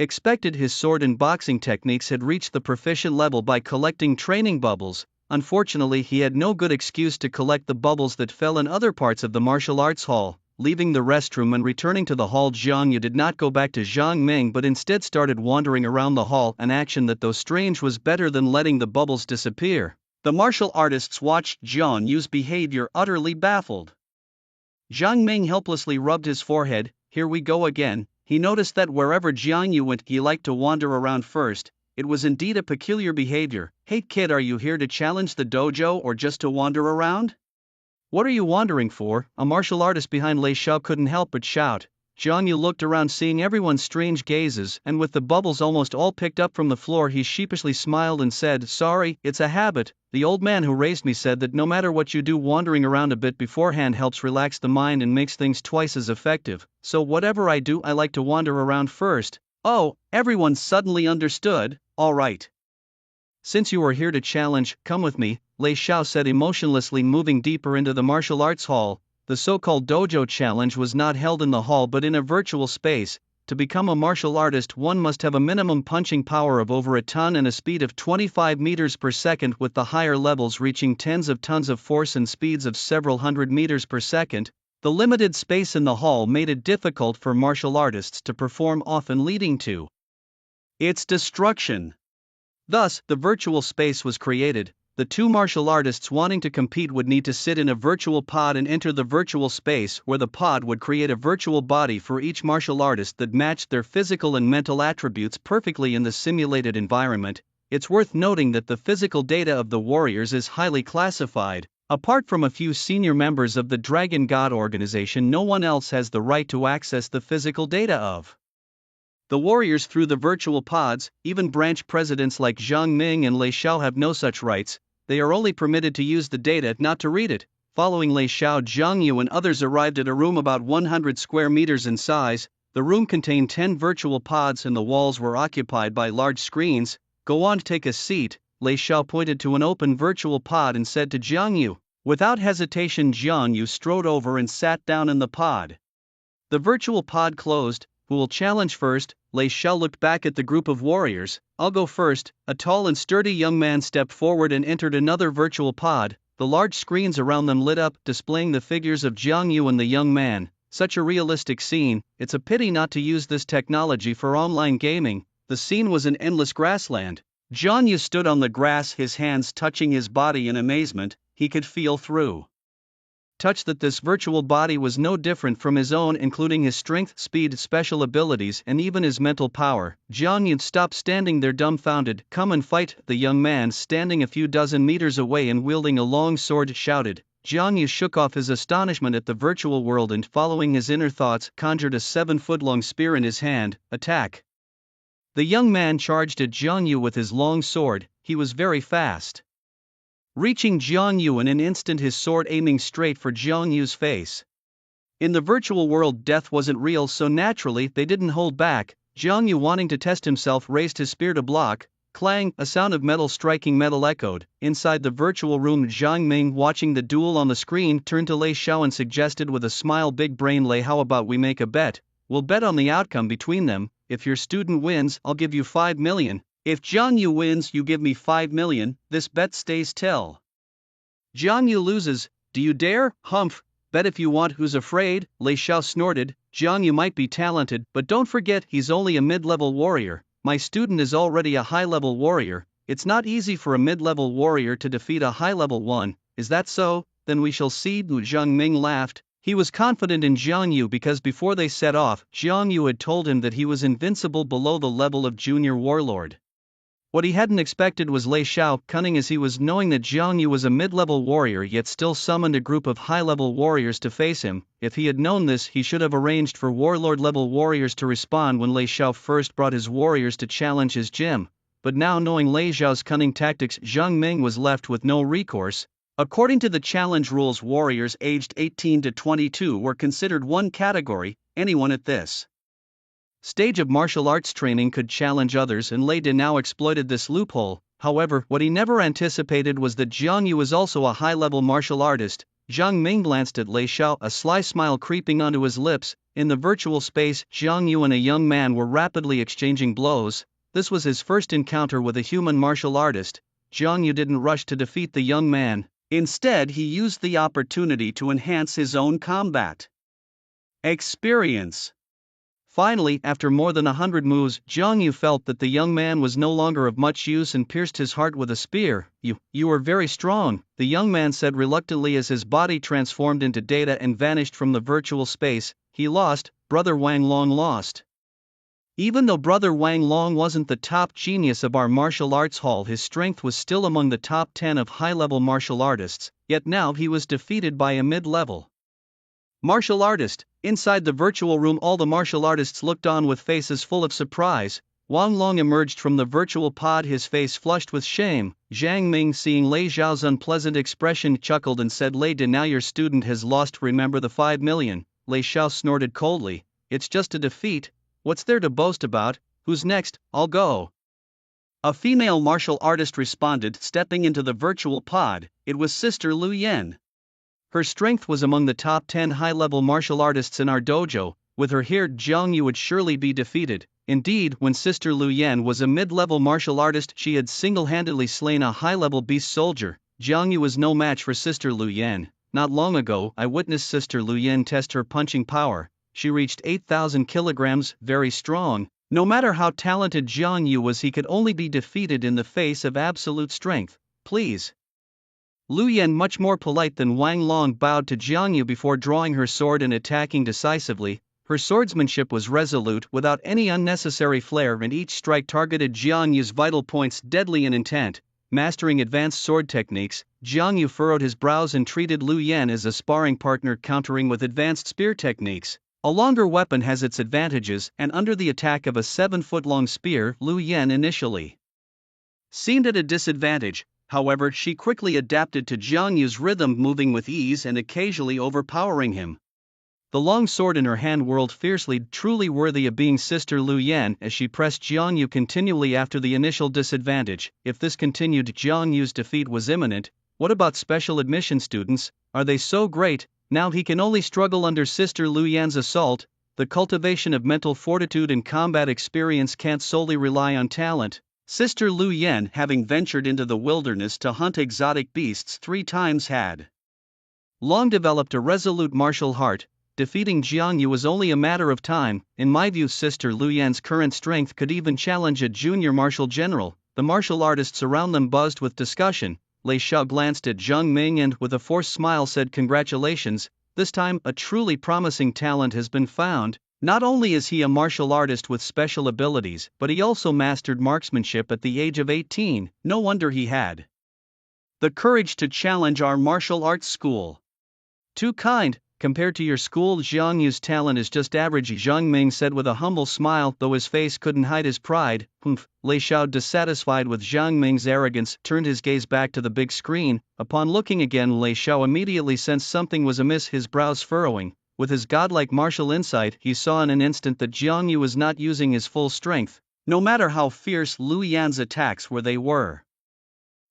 expected, his sword and boxing techniques had reached the proficient level by collecting training bubbles. Unfortunately, he had no good excuse to collect the bubbles that fell in other parts of the martial arts hall. Leaving the restroom and returning to the hall, Jiang Yu did not go back to Jiang Ming but instead started wandering around the hall, an action that, though strange, was better than letting the bubbles disappear. The martial artists watched Jiang Yu's behavior, utterly baffled. Jiang Ming helplessly rubbed his forehead. Here we go again. He noticed that wherever Jiang Yu went, he liked to wander around first. It was indeed a peculiar behavior. Hey kid, are you here to challenge the dojo or just to wander around? What are you wandering for? A martial artist behind Lei Xiao couldn't help but shout. Jiang Yu looked around, seeing everyone's strange gazes, and with the bubbles almost all picked up from the floor, he sheepishly smiled and said, "Sorry, it's a habit. The old man who raised me said that no matter what you do, wandering around a bit beforehand helps relax the mind and makes things twice as effective. So whatever I do, I like to wander around first." Oh, everyone suddenly understood. "All right. Since you are here to challenge, come with me," Lei Xiao said emotionlessly, moving deeper into the martial arts hall. The so-called dojo challenge was not held in the hall but in a virtual space. To become a martial artist, one must have a minimum punching power of over a ton and a speed of 25 meters per second, with the higher levels reaching tens of tons of force and speeds of several hundred meters per second. The limited space in the hall made it difficult for martial artists to perform, often leading to its destruction. Thus, the virtual space was created. The two martial artists wanting to compete would need to sit in a virtual pod and enter the virtual space, where the pod would create a virtual body for each martial artist that matched their physical and mental attributes perfectly in the simulated environment. It's worth noting that the physical data of the warriors is highly classified. Apart from a few senior members of the Dragon God organization, no one else has the right to access the physical data of the warriors through the virtual pods. Even branch presidents like Zhang Ming and Lei Xiao have no such rights. They are only permitted to use the data, not to read it. Following Lei Xiao, Jiang Yu and others arrived at a room about 100 square meters in size. The room contained 10 virtual pods and the walls were occupied by large screens. "Go on, take a seat," Lei Xiao pointed to an open virtual pod and said to Jiang Yu. Without hesitation, Jiang Yu strode over and sat down in the pod. The virtual pod closed. "Who will challenge first?" Lei Xiao looked back at the group of warriors. "I'll go first." A tall and sturdy young man stepped forward and entered another virtual pod. The large screens around them lit up, displaying the figures of Jiang Yu and the young man. Such a realistic scene. It's a pity not to use this technology for online gaming. The scene was an endless grassland. Jiang Yu stood on the grass, his hands touching his body in amazement. He could feel through touch that this virtual body was no different from his own, including his strength, speed, special abilities, and even his mental power. Jiang Yu stopped standing there dumbfounded. "Come and fight," the young man, standing a few dozen meters away and wielding a long sword, shouted. Jiang Yu shook off his astonishment at the virtual world and, following his inner thoughts, conjured a 7-foot-long spear in his hand. "Attack!" The young man charged at Jiang Yu with his long sword. He was very fast, reaching Jiang Yu in an instant, his sword aiming straight for Jiang Yu's face. In the virtual world, death wasn't real, so naturally they didn't hold back. Jiang Yu, wanting to test himself, raised his spear to block. Clang! A sound of metal striking metal echoed. Inside the virtual room, Zhang Ming, watching the duel on the screen, turned to Lei Xiao and suggested with a smile, "Big brain Lei, how about we make a bet? We'll bet on the outcome between them. If your student wins, I'll give you 5 million. If Jiang Yu wins, you give me 5 million. This bet stays till Jiang Yu loses. Do you dare?" "Humph, bet if you want. Who's afraid?" Lei Xiao snorted. "Jiang Yu might be talented, but don't forget he's only a mid-level warrior. My student is already a high-level warrior. It's not easy for a mid-level warrior to defeat a high-level one." "Is that so? Then we shall see." Zhang Ming laughed. He was confident in Jiang Yu because before they set off, Jiang Yu had told him that he was invincible below the level of junior warlord. What he hadn't expected was Lei Xiao, cunning as he was, knowing that Jiang Yu was a mid-level warrior, yet still summoned a group of high-level warriors to face him. If he had known this, he should have arranged for warlord-level warriors to respond when Lei Xiao first brought his warriors to challenge his gym. But now, knowing Lei Xiao's cunning tactics, Zhang Ming was left with no recourse. According to the challenge rules, warriors aged 18 to 22 were considered one category. Anyone at this stage of martial arts training could challenge others, and Lei De now exploited this loophole. However, what he never anticipated was that Jiang Yu was also a high-level martial artist. Zhang Ming glanced at Lei Xiao, a sly smile creeping onto his lips. In the virtual space, Jiang Yu and a young man were rapidly exchanging blows. This was his first encounter with a human martial artist. Jiang Yu didn't rush to defeat the young man. Instead, he used the opportunity to enhance his own combat experience. Finally, after more than 100 moves, Jiang Yu felt that the young man was no longer of much use and pierced his heart with a spear. You are very strong," the young man said reluctantly as his body transformed into data and vanished from the virtual space. "He lost. Brother Wang Long lost." Even though Brother Wang Long wasn't the top genius of our martial arts hall, his strength was still among the top 10 of high-level martial artists, yet now he was defeated by a mid-level martial artist. Inside the virtual room, all the martial artists looked on with faces full of surprise. Wang Long emerged from the virtual pod, his face flushed with shame. Zhang Ming, seeing Lei Xiao's unpleasant expression, chuckled and said, "Lei De, now your student has lost. Remember the 5 million. Lei Xiao snorted coldly. "It's just a defeat. What's there to boast about? Who's next? I'll go." A female martial artist responded, stepping into the virtual pod. It was Sister Lu Yan. Her strength was among the top 10 high-level martial artists in our dojo. With her here, Jiang Yu would surely be defeated. Indeed, when Sister Lu Yan was a mid-level martial artist, she had single-handedly slain a high-level beast soldier. Jiang Yu was no match for Sister Lu Yan. Not long ago, I witnessed Sister Lu Yan test her punching power. She reached 8,000 kilograms, very strong. No matter how talented Jiang Yu was, he could only be defeated in the face of absolute strength. "Please." Lu Yan, much more polite than Wang Long, bowed to Jiang Yu before drawing her sword and attacking decisively. Her swordsmanship was resolute, without any unnecessary flair, and each strike targeted Jiang Yu's vital points, deadly in intent. Mastering advanced sword techniques, Jiang Yu furrowed his brows and treated Lu Yan as a sparring partner, countering with advanced spear techniques. A longer weapon has its advantages, and under the attack of a 7-foot-long spear, Lu Yan initially seemed at a disadvantage. However, she quickly adapted to Jiang Yu's rhythm, moving with ease and occasionally overpowering him. The long sword in her hand whirled fiercely, truly worthy of being Sister Lu Yan, as she pressed Jiang Yu continually after the initial disadvantage. If this continued, Jiang Yu's defeat was imminent. What about special admission students? Are they so great? Now he can only struggle under Sister Lu Yan's assault. The cultivation of mental fortitude and combat experience can't solely rely on talent. Sister Lu Yan, having ventured into the wilderness to hunt exotic beasts 3 times, had long developed a resolute martial heart. Defeating Jiang Yu was only a matter of time. In my view, Sister Lu Yan's current strength could even challenge a junior martial general. The martial artists around them buzzed with discussion. Lei Xiao glanced at Zhang Ming and, with a forced smile, said, "Congratulations, this time a truly promising talent has been found. Not only is he a martial artist with special abilities, but he also mastered marksmanship at the age of 18. No wonder he had the courage to challenge our martial arts school. Too kind. Compared to your school, Jiang Yu's talent is just average," Zhang Ming said with a humble smile, though his face couldn't hide his pride. "Humph." Lei Xiao, dissatisfied with Zhang Ming's arrogance, turned his gaze back to the big screen. Upon looking again, Lei Xiao immediately sensed something was amiss, his brows furrowing. With his godlike martial insight, he saw in an instant that Jiang Yu was not using his full strength. No matter how fierce Lu Yan's attacks were, they were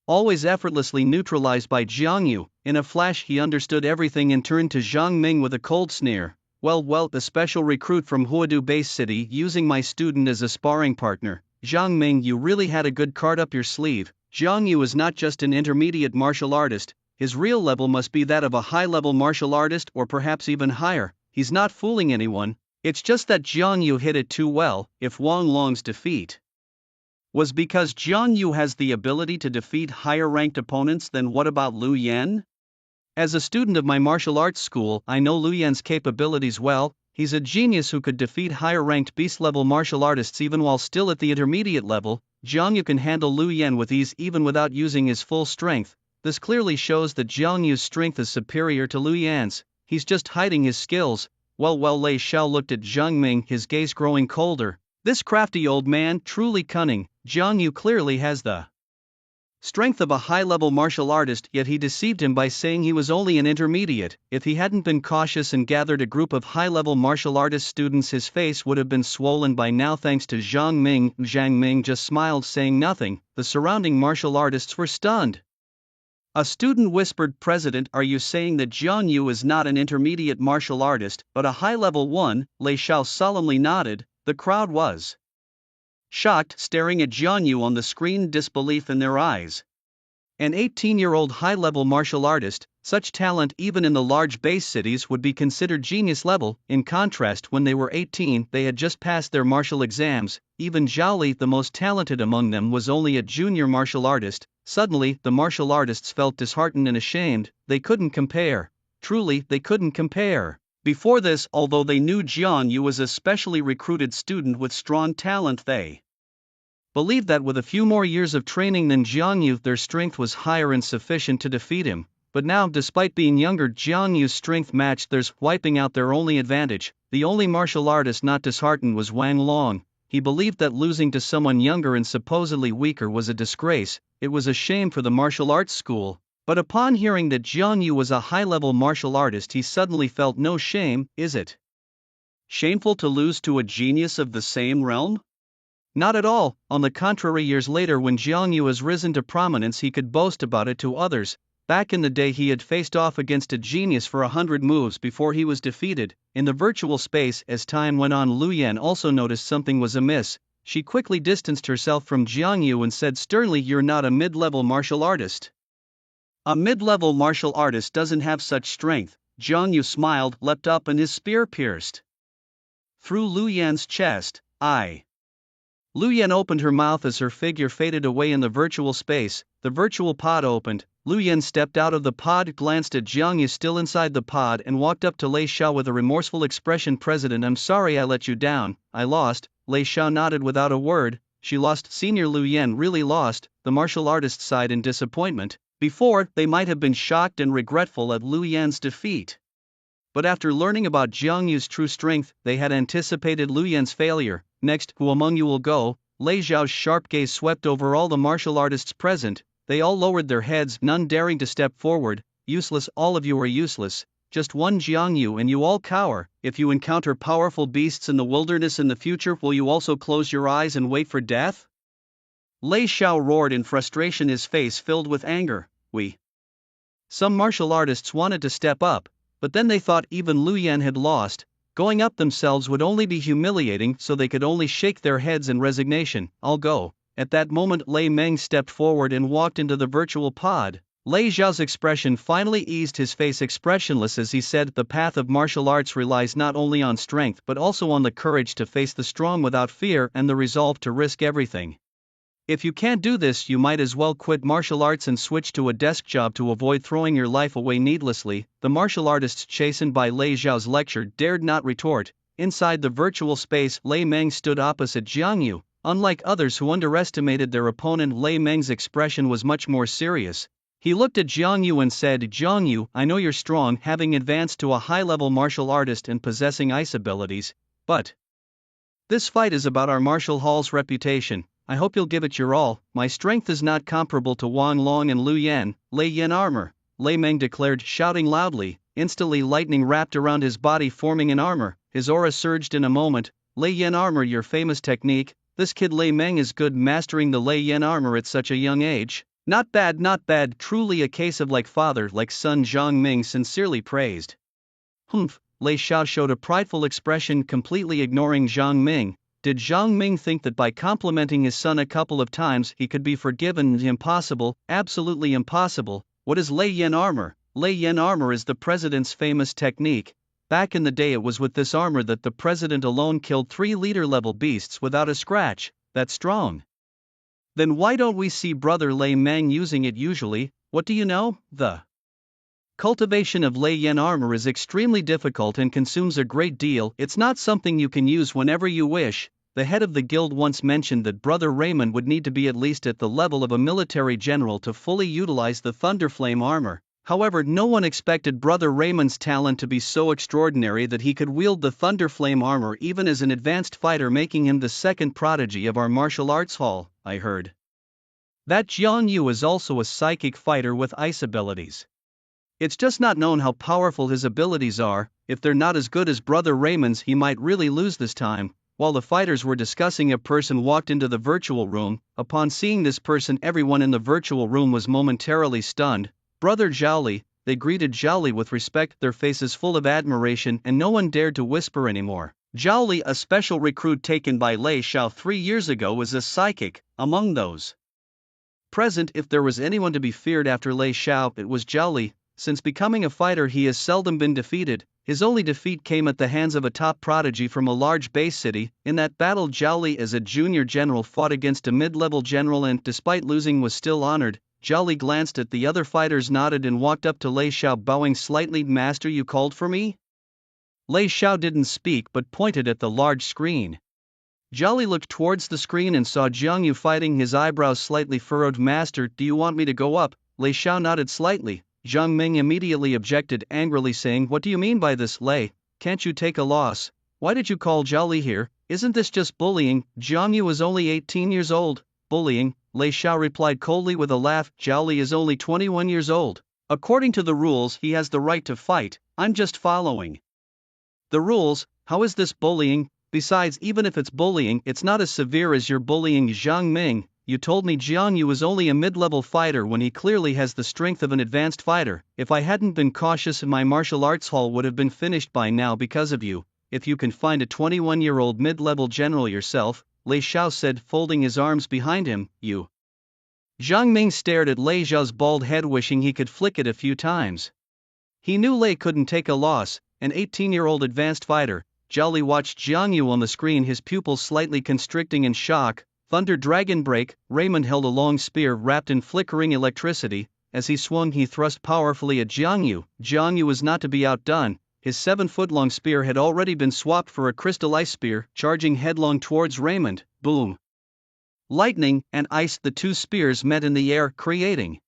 always effortlessly neutralized by Jiang Yu. In a flash, he understood everything and turned to Zhang Ming with a cold sneer. Well, the special recruit from Huadu Base City, using my student as a sparring partner. Zhang Ming, you really had a good card up your sleeve. Jiang Yu is not just an intermediate martial artist. His real level must be that of a high-level martial artist, or perhaps even higher. He's not fooling anyone. It's just that Jiang Yu hit it too well. If Wang Long's defeat was because Jiang Yu has the ability to defeat higher-ranked opponents, then what about Lu Yan? As a student of my martial arts school, I know Lu Yan's capabilities well. He's a genius who could defeat higher-ranked beast-level martial artists even while still at the intermediate level. Jiang Yu can handle Lu Yan with ease even without using his full strength. This clearly shows that Jiang Yu's strength is superior to Lu Yan's. He's just hiding his skills. Well, Lei Xiao looked at Zhang Ming, his gaze growing colder. This crafty old man, truly cunning. Jiang Yu clearly has the strength of a high-level martial artist, yet he deceived him by saying he was only an intermediate. If he hadn't been cautious and gathered a group of high-level martial artist students, his face would have been swollen by now thanks to Zhang Ming. Zhang Ming just smiled, saying nothing. The surrounding martial artists were stunned. A student whispered, "President, are you saying that Jiang Yu is not an intermediate martial artist, but a high-level one?" Lei Xiao solemnly nodded. The crowd was shocked, staring at Jiang Yu on the screen, disbelief in their eyes. An 18-year-old high-level martial artist, such talent even in the large base cities would be considered genius level. In contrast, when they were 18, they had just passed their martial exams. Even Zhao Li, the most talented among them, was only a junior martial artist. Suddenly, the martial artists felt disheartened and ashamed. They couldn't compare. Truly, they couldn't compare. Before this, although they knew Jiang Yu was a specially recruited student with strong talent, they believed that with a few more years of training than Jiang Yu, their strength was higher and sufficient to defeat him. But now, despite being younger, Jiang Yu's strength matched theirs, wiping out their only advantage. The only martial artist not disheartened was Wang Long. He believed that losing to someone younger and supposedly weaker was a disgrace. It was a shame for the martial arts school. But upon hearing that Jiang Yu was a high-level martial artist, he suddenly felt no shame. Is it shameful to lose to a genius of the same realm? Not at all. On the contrary, years later, when Jiang Yu has risen to prominence, he could boast about it to others. Back in the day, he had faced off against a genius for 100 moves before he was defeated. In the virtual space, as time went on, Lu Yan also noticed something was amiss. She quickly distanced herself from Jiang Yu and said sternly, "You're not a mid-level martial artist. A mid-level martial artist doesn't have such strength." Jiang Yu smiled, leapt up, and his spear pierced through Lu Yan's chest. Lu Yan opened her mouth as her figure faded away in the virtual space. The virtual pod opened. Lu Yan stepped out of the pod, glanced at Jiang Yu still inside the pod, and walked up to Lei Xiao with a remorseful expression. "President, I'm sorry I let you down. I lost." Lei Xiao nodded without a word. She lost. Senior Lu Yan really lost. The martial artist sighed in disappointment. Before, they might have been shocked and regretful at Lu Yan's defeat. But after learning about Jiang Yu's true strength, they had anticipated Lu Yan's failure. "Next, who among you will go?" Lei Xiao's sharp gaze swept over all the martial artists present. They all lowered their heads, none daring to step forward. "Useless, all of you are useless. Just one Jiang Yu and you all cower. If you encounter powerful beasts in the wilderness in the future, will you also close your eyes and wait for death?" Lei Xiao roared in frustration, his face filled with anger. Some martial artists wanted to step up, but then they thought even Lu Yan had lost. Going up themselves would only be humiliating, so they could only shake their heads in resignation. "I'll go." At that moment, Lei Meng stepped forward and walked into the virtual pod. Lei Xiao's expression finally eased, his face expressionless as he said, "The path of martial arts relies not only on strength but also on the courage to face the strong without fear and the resolve to risk everything. If you can't do this, you might as well quit martial arts and switch to a desk job to avoid throwing your life away needlessly." The martial artists, chastened by Lei Xiao's lecture, dared not retort. Inside the virtual space, Lei Meng stood opposite Jiang Yu. Unlike others who underestimated their opponent, Lei Meng's expression was much more serious. He looked at Jiang Yu and said, "Jiang Yu, I know you're strong, having advanced to a high-level martial artist and possessing ice abilities, but this fight is about our martial hall's reputation. I hope you'll give it your all. My strength is not comparable to Wang Long and Lu Yan." "Lei Yan armor," Lei Meng declared, shouting loudly. Instantly lightning wrapped around his body, forming an armor. His aura surged in a moment. "Lei Yan armor, your famous technique. This kid Lei Meng is good, mastering the Lei Yan armor at such a young age. Not bad, not bad, truly a case of like father, like son," Zhang Ming sincerely praised. "Humph," Lei Xiao showed a prideful expression, completely ignoring Zhang Ming. Did Zhang Ming think that by complimenting his son a couple of times he could be forgiven? Impossible, absolutely impossible. "What is Lei Yan armor?" "Lei Yan armor is the president's famous technique. Back in the day, it was with this armor that the president alone killed 3 leader-level beasts without a scratch. That's strong. Then why don't we see brother Lei Meng using it usually?" "What do you know? The cultivation of Lei Yan armor is extremely difficult and consumes a great deal. It's not something you can use whenever you wish." The head of the guild once mentioned that Brother Raymond would need to be at least at the level of a military general to fully utilize the Thunderflame armor. However, no one expected Brother Raymond's talent to be so extraordinary that he could wield the Thunderflame armor even as an advanced fighter, making him the second prodigy of our martial arts hall. "I heard that Jiang Yu is also a psychic fighter with ice abilities. It's just not known how powerful his abilities are. If they're not as good as Brother Raymond's, he might really lose this time." While the fighters were discussing, a person walked into the virtual room. Upon seeing this person, everyone in the virtual room was momentarily stunned. "Brother Zhaoli." They greeted Zhaoli with respect, their faces full of admiration, and no one dared to whisper anymore. Zhaoli, a special recruit taken by Lei Xiao 3 years ago, was a psychic. Among those present, if there was anyone to be feared after Lei Xiao, it was Zhaoli. Since becoming a fighter, he has seldom been defeated. His only defeat came at the hands of a top prodigy from a large base city. In that battle, Zhaoli, as a junior general, fought against a mid-level general and, despite losing, was still honored. Zhaoli glanced at the other fighters, nodded, and walked up to Lei Xiao, bowing slightly. "Master, you called for me?" Lei Xiao didn't speak but pointed at the large screen. Zhaoli looked towards the screen and saw Jiang Yu fighting, his eyebrows slightly furrowed. "Master, do you want me to go up?" Lei Xiao nodded slightly. Jiang Ming immediately objected, angrily saying, "What do you mean by this, Lei? Can't you take a loss? Why did you call Zhao Li here? Isn't this just bullying? Jiang Yu is only 18 years old." "Bullying," Lei Xiao replied coldly with a laugh. "Zhao Li is only 21 years old. According to the rules, he has the right to fight. I'm just following the rules. How is this bullying? Besides, even if it's bullying, it's not as severe as your bullying, Jiang Ming. You told me Jiang Yu was only a mid-level fighter when he clearly has the strength of an advanced fighter. If I hadn't been cautious, my martial arts hall would have been finished by now because of you. If you can find a 21-year-old mid-level general yourself," Lei Xiao said, folding his arms behind him. "You." Jiang Ming stared at Lei Xiao's bald head, wishing he could flick it a few times. He knew Lei couldn't take a loss, an 18-year-old advanced fighter. Zhao Li watched Jiang Yu on the screen, his pupils slightly constricting in shock. Thunder Dragon Break. Raymond held a long spear wrapped in flickering electricity. As he swung, he thrust powerfully at Jiang Yu. Jiang Yu was not to be outdone. His 7-foot-long spear had already been swapped for a crystal ice spear, charging headlong towards Raymond. Boom! Lightning and ice, the two spears met in the air, creating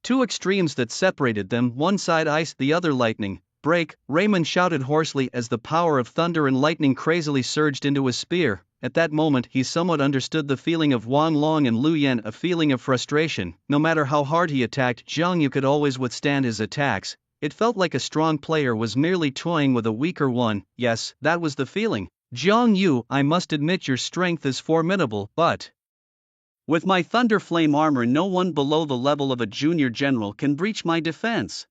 two extremes that separated them, one side ice, the other lightning. "Break!" Raymond shouted hoarsely as the power of thunder and lightning crazily surged into his spear. At that moment, he somewhat understood the feeling of Wan Long and Lu Yan, a feeling of frustration. No matter how hard he attacked, Jiang Yu could always withstand his attacks. It felt like a strong player was merely toying with a weaker one. Yes, that was the feeling. "Jiang Yu, I must admit your strength is formidable, but with my Thunder Flame armor, no one below the level of a junior general can breach my defense."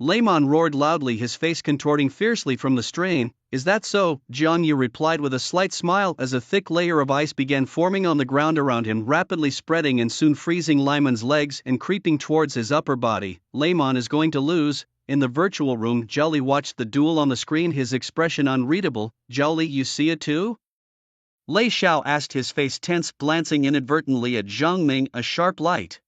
Laimon roared loudly, his face contorting fiercely from the strain. "Is that so?" Jiang Yu replied with a slight smile as a thick layer of ice began forming on the ground around him, rapidly spreading and soon freezing Laimon's legs and creeping towards his upper body. "Laimon is going to lose." In the virtual room, Zhao Li watched the duel on the screen, his expression unreadable. "Zhao Li, you see it too?" Lei Xiao asked, his face tense, glancing inadvertently at Jiang Ming, a sharp light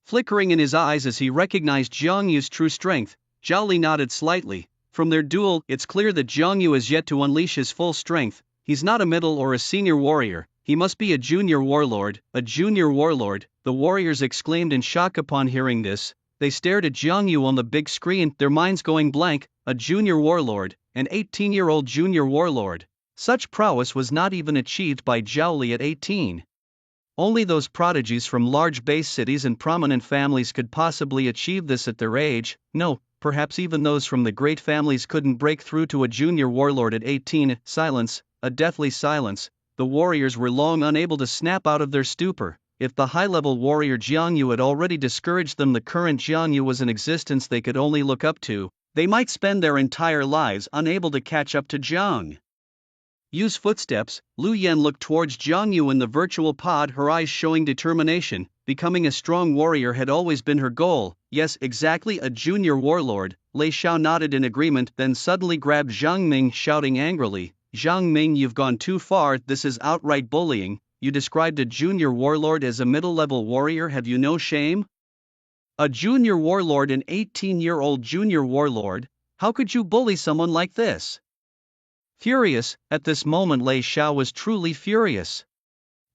flickering in his eyes as he recognized Jiang Yu's true strength. Zhao Li nodded slightly. From their duel, it's clear that Jiang Yu has yet to unleash his full strength. He's not a middle or a senior warrior, he must be a junior warlord. "A junior warlord," the warriors exclaimed in shock upon hearing this. They stared at Jiang Yu on the big screen, their minds going blank. A junior warlord, an 18-year-old junior warlord. Such prowess was not even achieved by Zhao Li at 18. Only those prodigies from large base cities and prominent families could possibly achieve this at their age. No, perhaps even those from the great families couldn't break through to a junior warlord at 18. Silence, a deathly silence. The warriors were long unable to snap out of their stupor. If the high-level warrior Jiang Yu had already discouraged them, the current Jiang Yu was an existence they could only look up to. They might spend their entire lives unable to catch up to Jiang Yu's footsteps. Lu Yan looked towards Jiang Yu in the virtual pod, her eyes showing determination. Becoming a strong warrior had always been her goal. "Yes, exactly, a junior warlord." Lei Xiao nodded in agreement, then suddenly grabbed Jiang Ming, shouting angrily, "Jiang Ming, you've gone too far, this is outright bullying. You described a junior warlord as a middle-level warrior, have you no shame? A junior warlord, an 18-year-old junior warlord? How could you bully someone like this?" Furious, at this moment Lei Xiao was truly furious.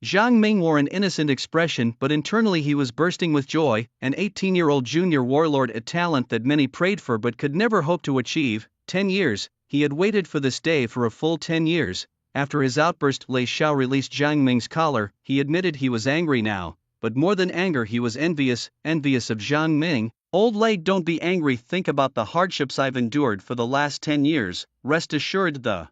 Jiang Ming wore an innocent expression, but internally he was bursting with joy. An 18-year-old junior warlord, a talent that many prayed for but could never hope to achieve. 10 years, he had waited for this day for a full 10 years. After his outburst, Lei Xiao released Jiang Ming's collar. He admitted he was angry now, but more than anger he was envious of Jiang Ming. "Old Lei, don't be angry, think about the hardships I've endured for the last 10 years, rest assured the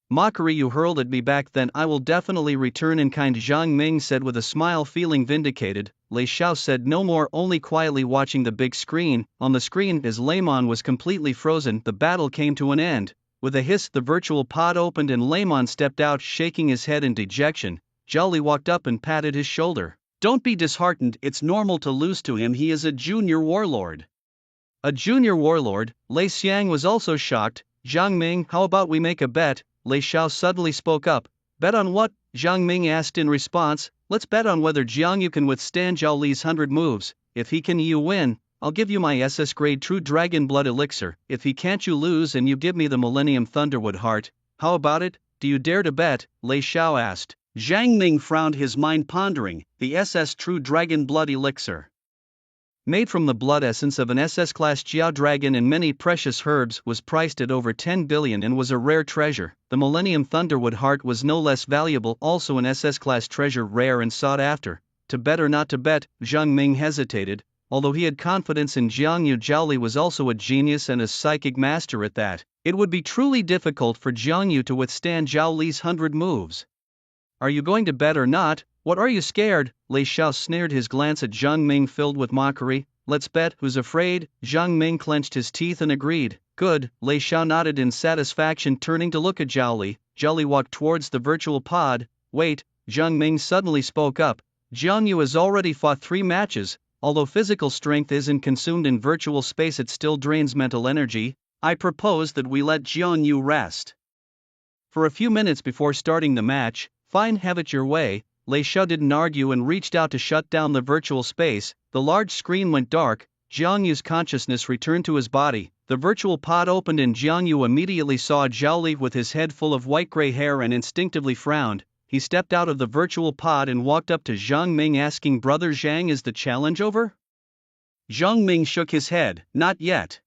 mockery you hurled at me back then I will definitely return in kind," Jiang Ming said with a smile, feeling vindicated. Lei Xiao said no more, only quietly watching the big screen. On the screen, as Laimon was completely frozen, the battle came to an end. With a hiss, the virtual pod opened and Laimon stepped out, shaking his head in dejection. Zhao Li walked up and patted his shoulder. "Don't be disheartened, it's normal to lose to him, he is a junior warlord." A junior warlord? Lei Xiang was also shocked. "Jiang Ming, how about we make a bet?" Lei Xiao suddenly spoke up. "Bet on what?" Jiang Ming asked in response. "Let's bet on whether Jiang Yu can withstand Zhao Li's 100 moves. If he can, you win. I'll give you my SS grade True Dragon Blood Elixir. If he can't, you lose and you give me the Millennium Thunderwood Heart. How about it? Do you dare to bet?" Lei Xiao asked. Jiang Ming frowned, his mind pondering. The SS True Dragon Blood Elixir. made from the blood essence of an SS-class Jiao dragon and many precious herbs, was priced at over 10 billion and was a rare treasure. The Millennium Thunderwood heart was no less valuable, also an SS-class treasure, rare and sought after. To bet or not to bet, Jiang Ming hesitated. Although he had confidence in Jiangyu, Zhao Li was also a genius and a psychic master at that. It would be truly difficult for Jiangyu to withstand Zhao Li's 100 moves. Are you going to bet or not? What are you scared? Lei Xiao sneered, his glance at Jiang Ming filled with mockery. Let's bet. Who's afraid? Jiang Ming clenched his teeth and agreed. Good. Lei Xiao nodded in satisfaction, turning to look at Zhao Li. Zhao Li walked towards the virtual pod. Wait, Jiang Ming suddenly spoke up. Jiangyu has already fought 3 matches. Although physical strength isn't consumed in virtual space, it still drains mental energy. I propose that we let Jiangyu rest for a few minutes before starting the match. Fine, have it your way. Lei Xiao didn't argue and reached out to shut down the virtual space. The large screen went dark. Jiangyu's consciousness returned to his body. The virtual pod opened and Jiangyu immediately saw Zhao Li with his head full of white-gray hair and instinctively frowned. He stepped out of the virtual pod and walked up to Jiang Ming, asking, Brother Zhang, is the challenge over? Jiang Ming shook his head. Not yet.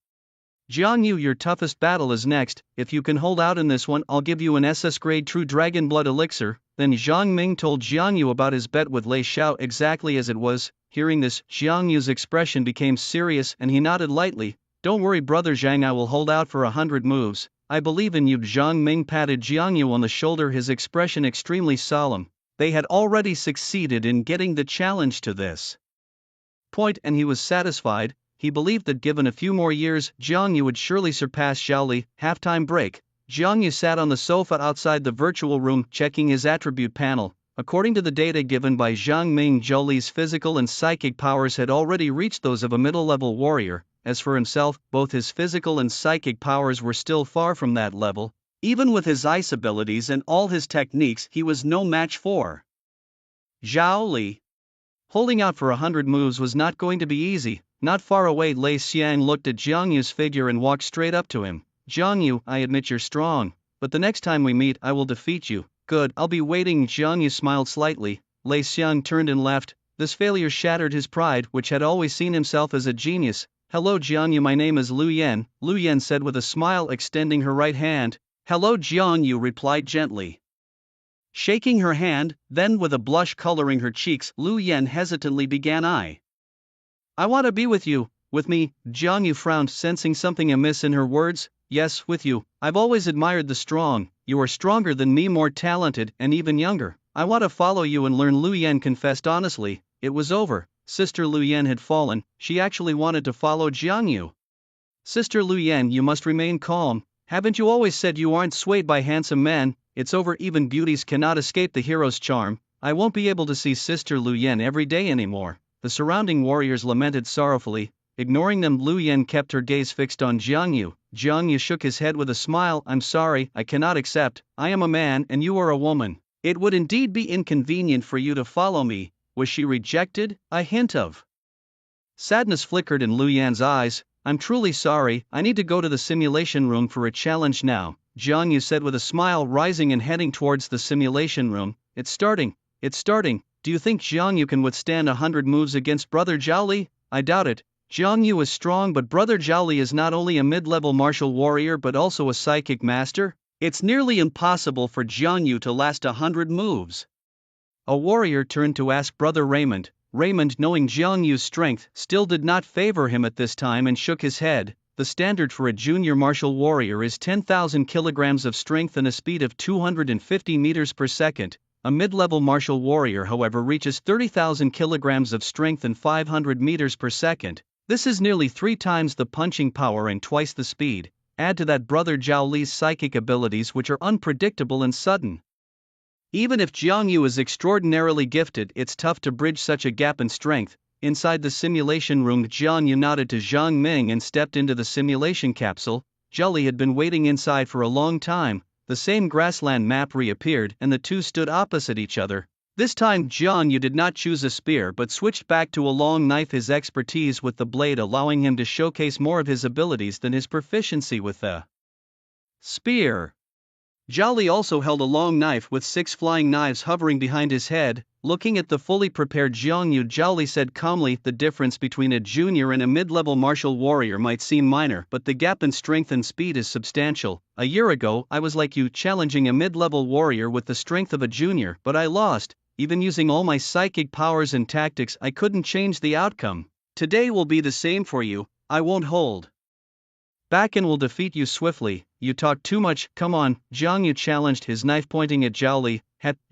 Jiangyu, your toughest battle is next. If you can hold out in this one, I'll give you an SS-grade true dragon blood elixir. Then Jiang Ming told Jiangyu about his bet with Lei Xiao exactly as it was. Hearing this, Jiangyu's expression became serious and he nodded lightly. Don't worry, Brother Zhang, I will hold out for 100 moves. I believe in you. Jiang Ming patted Jiangyu on the shoulder, his expression extremely solemn. They had already succeeded in getting the challenge to this point and he was satisfied. He believed that given a few more years, Jiangyu would surely surpass Zhao Li. Halftime break. Jiangyu sat on the sofa outside the virtual room, checking his attribute panel. According to the data given by Jiang Ming, Zhao Li's physical and psychic powers had already reached those of a middle-level warrior. As for himself, both his physical and psychic powers were still far from that level. Even with his ice abilities and all his techniques, he was no match for Zhao Li. Holding out for 100 moves was not going to be easy. Not far away, Lei Xiang looked at Jiangyu's figure and walked straight up to him. Jiangyu, I admit you're strong, but the next time we meet, I will defeat you. Good, I'll be waiting. Jiangyu smiled slightly. Lei Xiang turned and left. This failure shattered his pride, which had always seen himself as a genius. Hello Jiangyu, my name is Lu Yan, Lu Yan said with a smile, extending her right hand. Hello Jiangyu replied gently, shaking her hand. Then with a blush coloring her cheeks, Lu Yan hesitantly began, I want to be with you. With me? Jiangyu frowned, sensing something amiss in her words. Yes, with you. I've always admired the strong. You are stronger than me, more talented, and even younger. I want to follow you and learn. Lu Yan confessed honestly. It was over. Sister Lu Yan had fallen. She actually wanted to follow Jiangyu. Sister Lu Yan, you must remain calm. Haven't you always said you aren't swayed by handsome men? It's over. Even beauties cannot escape the hero's charm. I won't be able to see Sister Lu Yan every day anymore. The surrounding warriors lamented sorrowfully. Ignoring them, Lu Yan kept her gaze fixed on Jiangyu. Jiangyu shook his head with a smile. I'm sorry, I cannot accept. I am a man and you are a woman. It would indeed be inconvenient for you to follow me. Was she rejected? A hint of sadness flickered in Lu Yan's eyes. I'm truly sorry, I need to go to the simulation room for a challenge now, Jiangyu said with a smile, rising and heading towards the simulation room. It's starting. Do you think Jiangyu can withstand 100 moves against Brother Zhao Li? I doubt it. Jiangyu is strong, but Brother Zhao Li is not only a mid-level martial warrior but also a psychic master. It's nearly impossible for Jiangyu to last 100 moves. A warrior turned to ask Brother Raymond. Raymond, knowing Jiangyu's strength, still did not favor him at this time and shook his head. The standard for a junior martial warrior is 10,000 kilograms of strength and a speed of 250 meters per second. A mid-level martial warrior, however, reaches 30,000 kilograms of strength and 500 meters per second. This is nearly 3 times the punching power and twice the speed. Add to that Brother Zhao Li's psychic abilities, which are unpredictable and sudden. Even if Jiangyu is extraordinarily gifted, it's tough to bridge such a gap in strength. Inside the simulation room, Jiangyu nodded to Jiang Ming and stepped into the simulation capsule. Zhao Li had been waiting inside for a long time. The same grassland map reappeared and the two stood opposite each other. This time Jiangyu did not choose a spear but switched back to a long knife, his expertise with the blade allowing him to showcase more of his abilities than his proficiency with the spear. Zhao Li also held a long knife with 6 flying knives hovering behind his head. Looking at the fully prepared Jiang Yu, Zhao Li said calmly, "The difference between a junior and a mid-level martial warrior might seem minor, but the gap in strength and speed is substantial. A year ago, I was like you, challenging a mid-level warrior with the strength of a junior, but I lost. Even using all my psychic powers and tactics, I couldn't change the outcome. Today will be the same for you. I won't hold back and will defeat you swiftly. You talk too much, come on." Jiang Yu challenged, his knife pointing at Zhao Li.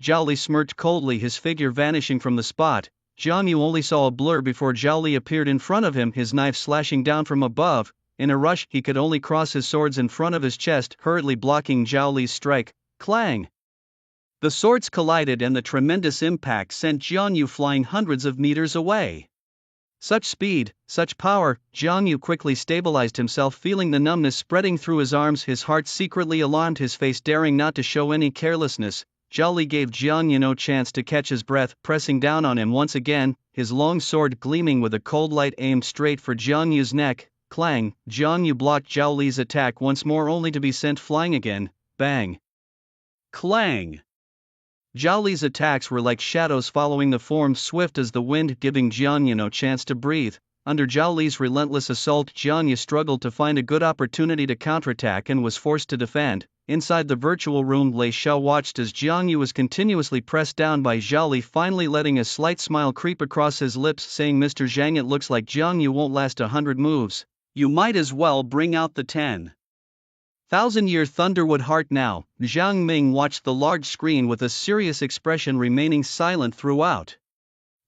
Zhao Li smirked coldly, his figure vanishing from the spot. Jiang Yu only saw a blur before Zhao Li appeared in front of him, his knife slashing down from above. In a rush, he could only cross his swords in front of his chest, hurriedly blocking Zhao Li's strike. Clang! The swords collided and the tremendous impact sent Jiang Yu flying hundreds of meters away. Such speed, such power! Jiang Yu quickly stabilized himself, feeling the numbness spreading through his arms, his heart secretly alarmed, his face daring not to show any carelessness. Zhao Li gave Jiang Yu no chance to catch his breath, pressing down on him once again, his long sword gleaming with a cold light aimed straight for Jiang Yu's neck. Clang! Jiang Yu blocked Zhao Li's attack once more, only to be sent flying again. Bang! Clang! Zhao Li's attacks were like shadows following the form, swift as the wind, giving Jiang Yu no chance to breathe. Under Zhao Li's relentless assault, Jiang Yu struggled to find a good opportunity to counterattack and was forced to defend. Inside the virtual room, Lei Xiao watched as Jiang Yu was continuously pressed down by Zhao Li, finally letting a slight smile creep across his lips, saying, "Mr. Zhang, it looks like Jiang Yu won't last 100 moves. You might as well bring out the 10,000-year Thunderwood Heart now." Zhang Ming watched the large screen with a serious expression, remaining silent throughout.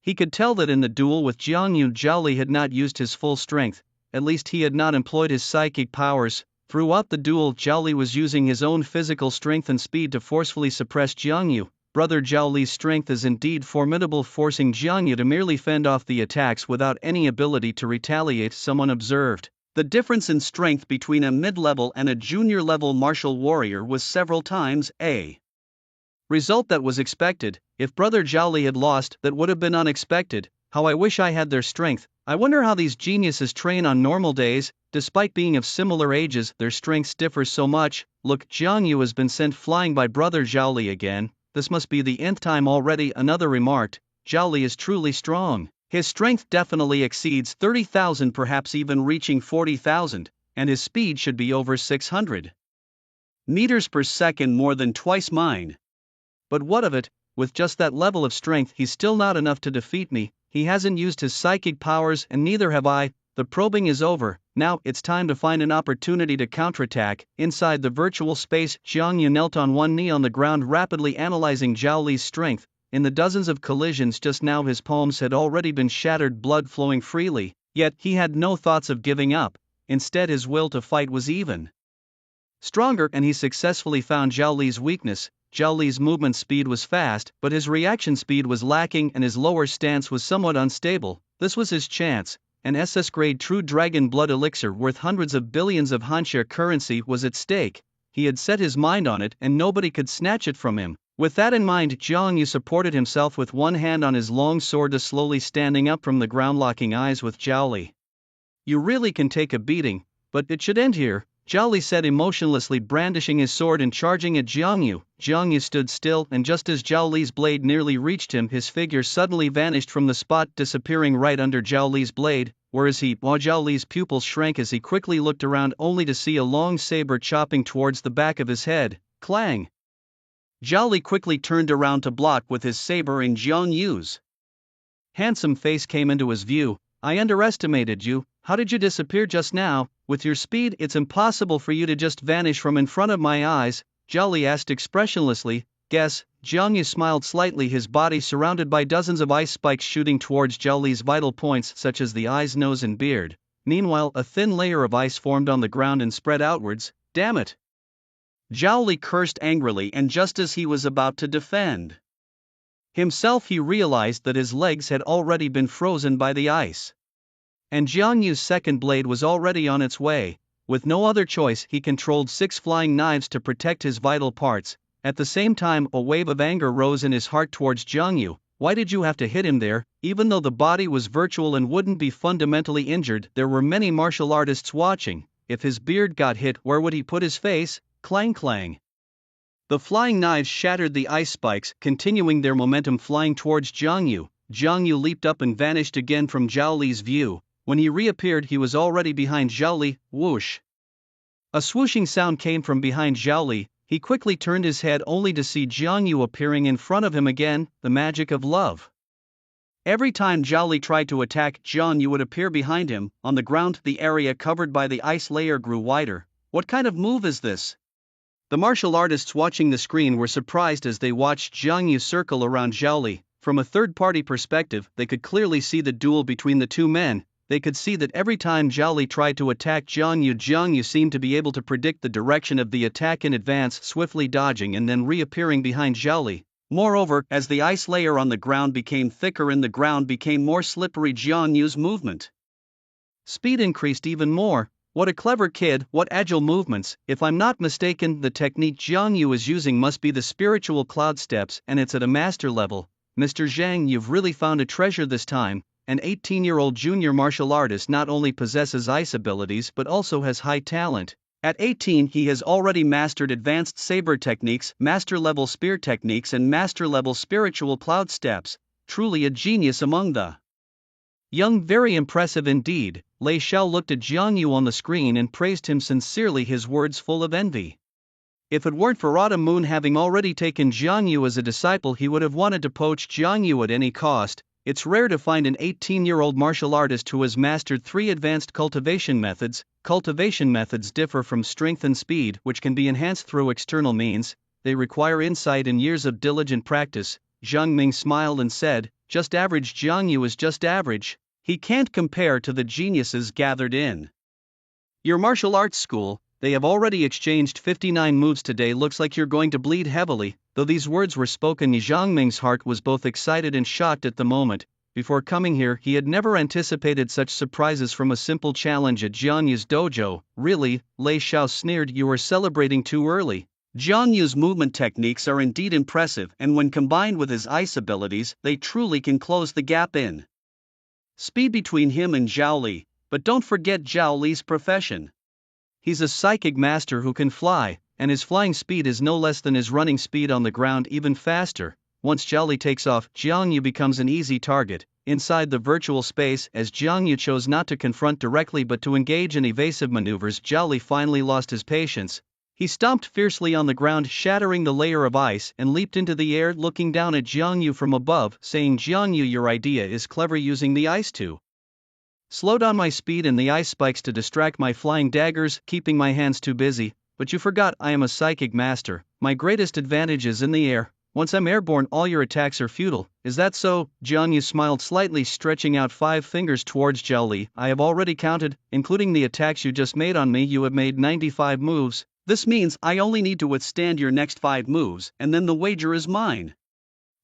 He could tell that in the duel with Jiang Yu, Zhao Li had not used his full strength, at least he had not employed his psychic powers. Throughout the duel, Zhao Li was using his own physical strength and speed to forcefully suppress Jiang Yu. Brother Zhao Li's strength is indeed formidable, forcing Jiang Yu to merely fend off the attacks without any ability to retaliate, someone observed. The difference in strength between a mid-level and a junior-level martial warrior was several times a result that was expected. If Brother Zhao Li had lost, that would have been unexpected. How I wish I had their strength. I wonder how these geniuses train on normal days. Despite being of similar ages, their strengths differ so much. Look, Jiang Yu has been sent flying by Brother Zhao Li again. This must be the nth time already, another remarked. Zhao Li is truly strong. His strength definitely exceeds 30,000, perhaps even reaching 40,000, and his speed should be over 600 meters per second, more than twice mine. But what of it? With just that level of strength, he's still not enough to defeat me. He hasn't used his psychic powers, and neither have I. The probing is over. Now it's time to find an opportunity to counterattack. Inside the virtual space, Jiang Yu knelt on one knee on the ground, rapidly analyzing Zhao Li's strength. In the dozens of collisions just now, his palms had already been shattered, blood flowing freely, yet he had no thoughts of giving up. Instead, his will to fight was even stronger, and he successfully found Zhao Li's weakness. Zhao Li's movement speed was fast, but his reaction speed was lacking, and his lower stance was somewhat unstable. This was his chance. An SS-grade true dragon blood elixir worth hundreds of billions of Hanxia currency was at stake. He had set his mind on it, and nobody could snatch it from him. With that in mind, Jiang Yu supported himself with one hand on his long sword, slowly standing up from the ground, locking eyes with Zhao Li. "You really can take a beating, but it should end here," Zhao Li said emotionlessly, brandishing his sword and charging at Jiang Yu. Jiang Yu stood still, and just as Zhao Li's blade nearly reached him, his figure suddenly vanished from the spot, disappearing right under Zhao Li's blade. "Where is he?" Zhao Li's pupils shrank as he quickly looked around, only to see a long saber chopping towards the back of his head. Clang! Zhao Li quickly turned around to block with his saber, and Jiang Yu's handsome face came into his view. "I underestimated you. How did you disappear just now? With your speed, it's impossible for you to just vanish from in front of my eyes," Zhao Li asked expressionlessly. "Guess." Jiang Yu smiled slightly, his body surrounded by dozens of ice spikes shooting towards Zhao Li's vital points, such as the eyes, nose, and beard. Meanwhile, a thin layer of ice formed on the ground and spread outwards. "Damn it!" Zhao Li cursed angrily, and just as he was about to defend himself, he realized that his legs had already been frozen by the ice. And Jiang Yu's second blade was already on its way. With no other choice, he controlled 6 flying knives to protect his vital parts. At the same time, a wave of anger rose in his heart towards Jiang Yu. Why did you have to hit him there? Even though the body was virtual and wouldn't be fundamentally injured, there were many martial artists watching. If his beard got hit, where would he put his face? Clang clang. The flying knives shattered the ice spikes, continuing their momentum flying towards Jiang Yu. Jiang Yu leaped up and vanished again from Zhao Li's view. When he reappeared, he was already behind Zhao Li. Whoosh! A swooshing sound came from behind Zhao Li. He quickly turned his head only to see Jiang Yu appearing in front of him again. The magic of love. Every time Zhao Li tried to attack, Jiang Yu would appear behind him. On the ground, the area covered by the ice layer grew wider. What kind of move is this? The martial artists watching the screen were surprised as they watched Jiang Yu circle around Zhao Li. From a third-party perspective, they could clearly see the duel between the two men. They could see that every time Zhao Li tried to attack Jiang Yu seemed to be able to predict the direction of the attack in advance, swiftly dodging and then reappearing behind Zhao Li. Moreover, as the ice layer on the ground became thicker and the ground became more slippery, Jiang Yu's movement speed increased even more. What a clever kid, what agile movements. If I'm not mistaken, the technique Jiang Yu is using must be the spiritual cloud steps, and it's at a master level. Mr. Zhang, you've really found a treasure this time. An 18-year-old junior martial artist not only possesses ice abilities but also has high talent. At 18, he has already mastered advanced saber techniques, master-level spear techniques and master-level spiritual cloud steps. Truly a genius among the young. Very impressive indeed. Lei Xiao looked at Jiang Yu on the screen and praised him sincerely, his words full of envy. If it weren't for Autumn Moon having already taken Jiang Yu as a disciple, he would have wanted to poach Jiang Yu at any cost. It's rare to find an 18-year-old martial artist who has mastered 3 advanced cultivation methods. Cultivation methods differ from strength and speed, which can be enhanced through external means. They require insight and years of diligent practice. Zhang Ming smiled and said, "Just average. Jiang Yu is just average. He can't compare to the geniuses gathered in your martial arts school. They have already exchanged 59 moves today. Looks like you're going to bleed heavily." Though these words were spoken, Zhang Ming's heart was both excited and shocked at the moment. Before coming here, he had never anticipated such surprises from a simple challenge at Jiang Yu's dojo. "Really?" Lei Xiao sneered. "You are celebrating too early." Jiang Yu's movement techniques are indeed impressive, and when combined with his ice abilities, they truly can close the gap in speed between him and Zhao Li. But don't forget Zhao Li's profession. He's a psychic master who can fly, and his flying speed is no less than his running speed on the ground, even faster. Once Zhao Li takes off, Jiang Yu becomes an easy target. Inside the virtual space, as Jiang Yu chose not to confront directly but to engage in evasive maneuvers, Zhao Li finally lost his patience. He stomped fiercely on the ground, shattering the layer of ice, and leaped into the air, looking down at Jiang Yu from above, saying, "Jiang Yu, your idea is clever, using the ice to slow down my speed and the ice spikes to distract my flying daggers, keeping my hands too busy. But you forgot I am a psychic master. My greatest advantage is in the air. Once I'm airborne, all your attacks are futile. Is that so?" Jiang Yu smiled slightly, stretching out 5 fingers towards Zhao Li. "I have already counted, including the attacks you just made on me. You have made 95 moves. This means I only need to withstand your next 5 moves, and then the wager is mine."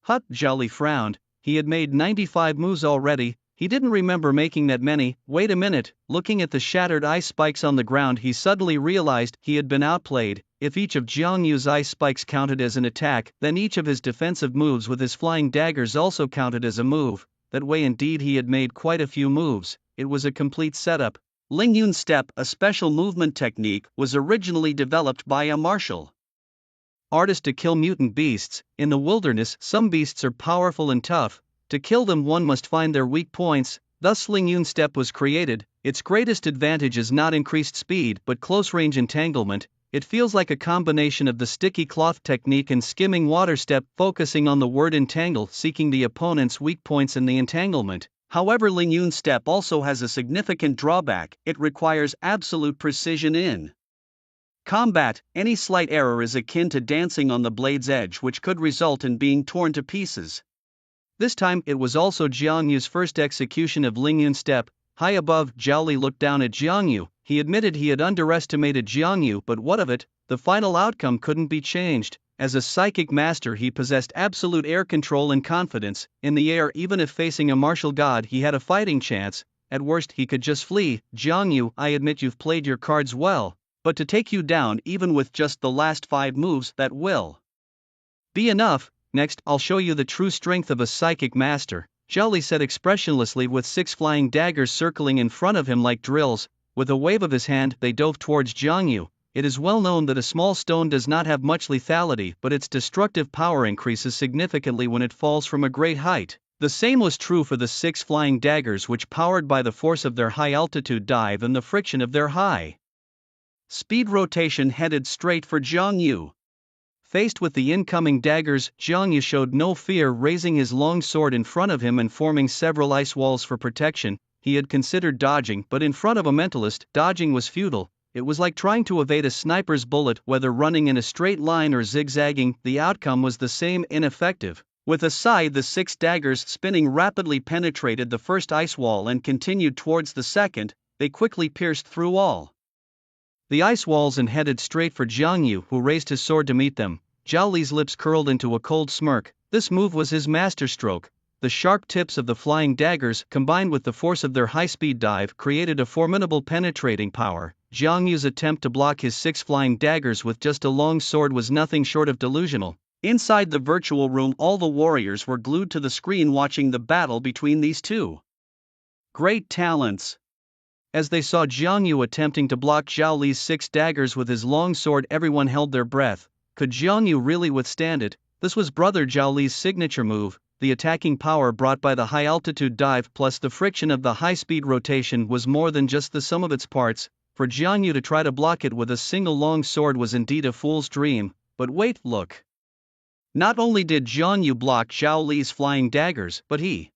Hut, Zhao Li frowned. He had made 95 moves already. He didn't remember making that many. Wait a minute. Looking at the shattered ice spikes on the ground, he suddenly realized he had been outplayed. If each of Jiang Yu's ice spikes counted as an attack, then each of his defensive moves with his flying daggers also counted as a move. That way indeed he had made quite a few moves. It was a complete setup. Lingyun Step, a special movement technique, was originally developed by a martial artist to kill mutant beasts. In the wilderness, some beasts are powerful and tough. To kill them, one must find their weak points. Thus Lingyun Step was created. Its greatest advantage is not increased speed but close-range entanglement. It feels like a combination of the sticky cloth technique and skimming water step, focusing on the word entangle, seeking the opponent's weak points in the entanglement. However, Lingyun Step also has a significant drawback. It requires absolute precision in combat. Any slight error is akin to dancing on the blade's edge, which could result in being torn to pieces. This time, it was also Jiang Yu's first execution of Lingyun Step. High above, Zhao Li looked down at Jiang Yu. He admitted he had underestimated Jiang Yu, but what of it? The final outcome couldn't be changed. As a psychic master, he possessed absolute air control and confidence. In the air, even if facing a martial god, he had a fighting chance. At worst, he could just flee. "Jiang Yu, I admit you've played your cards well. But to take you down even with just the last 5 moves, that will be enough. Next, I'll show you the true strength of a psychic master," Zhao Li said expressionlessly, with 6 flying daggers circling in front of him like drills. With a wave of his hand, they dove towards Jiang Yu. It is well known that a small stone does not have much lethality, but its destructive power increases significantly when it falls from a great height. The same was true for the 6 flying daggers, which powered by the force of their high-altitude dive and the friction of their high speed rotation headed straight for Jiang Yu. Faced with the incoming daggers, Jiang Yu showed no fear, raising his long sword in front of him and forming several ice walls for protection. He had considered dodging, but in front of a mentalist, dodging was futile. It was like trying to evade a sniper's bullet, whether running in a straight line or zigzagging, the outcome was the same: ineffective. With a sigh, the 6 daggers spinning rapidly penetrated the first ice wall and continued towards the second. They quickly pierced through all the ice walls and headed straight for Jiang Yu, who raised his sword to meet them. Zhao Li's lips curled into a cold smirk. This move was his masterstroke. The sharp tips of the flying daggers, combined with the force of their high-speed dive, created a formidable penetrating power. Jiang Yu's attempt to block his 6 flying daggers with just a long sword was nothing short of delusional. Inside the virtual room, all the warriors were glued to the screen watching the battle between these two great talents. As they saw Jiang Yu attempting to block Zhao Li's 6 daggers with his long sword, everyone held their breath. Could Jiang Yu really withstand it? This was brother Zhao Li's signature move. The attacking power brought by the high-altitude dive plus the friction of the high-speed rotation was more than just the sum of its parts. For Jiang Yu to try to block it with a single long sword was indeed a fool's dream. But wait, look. Not only did Jiang Yu block Zhao Li's flying daggers, but he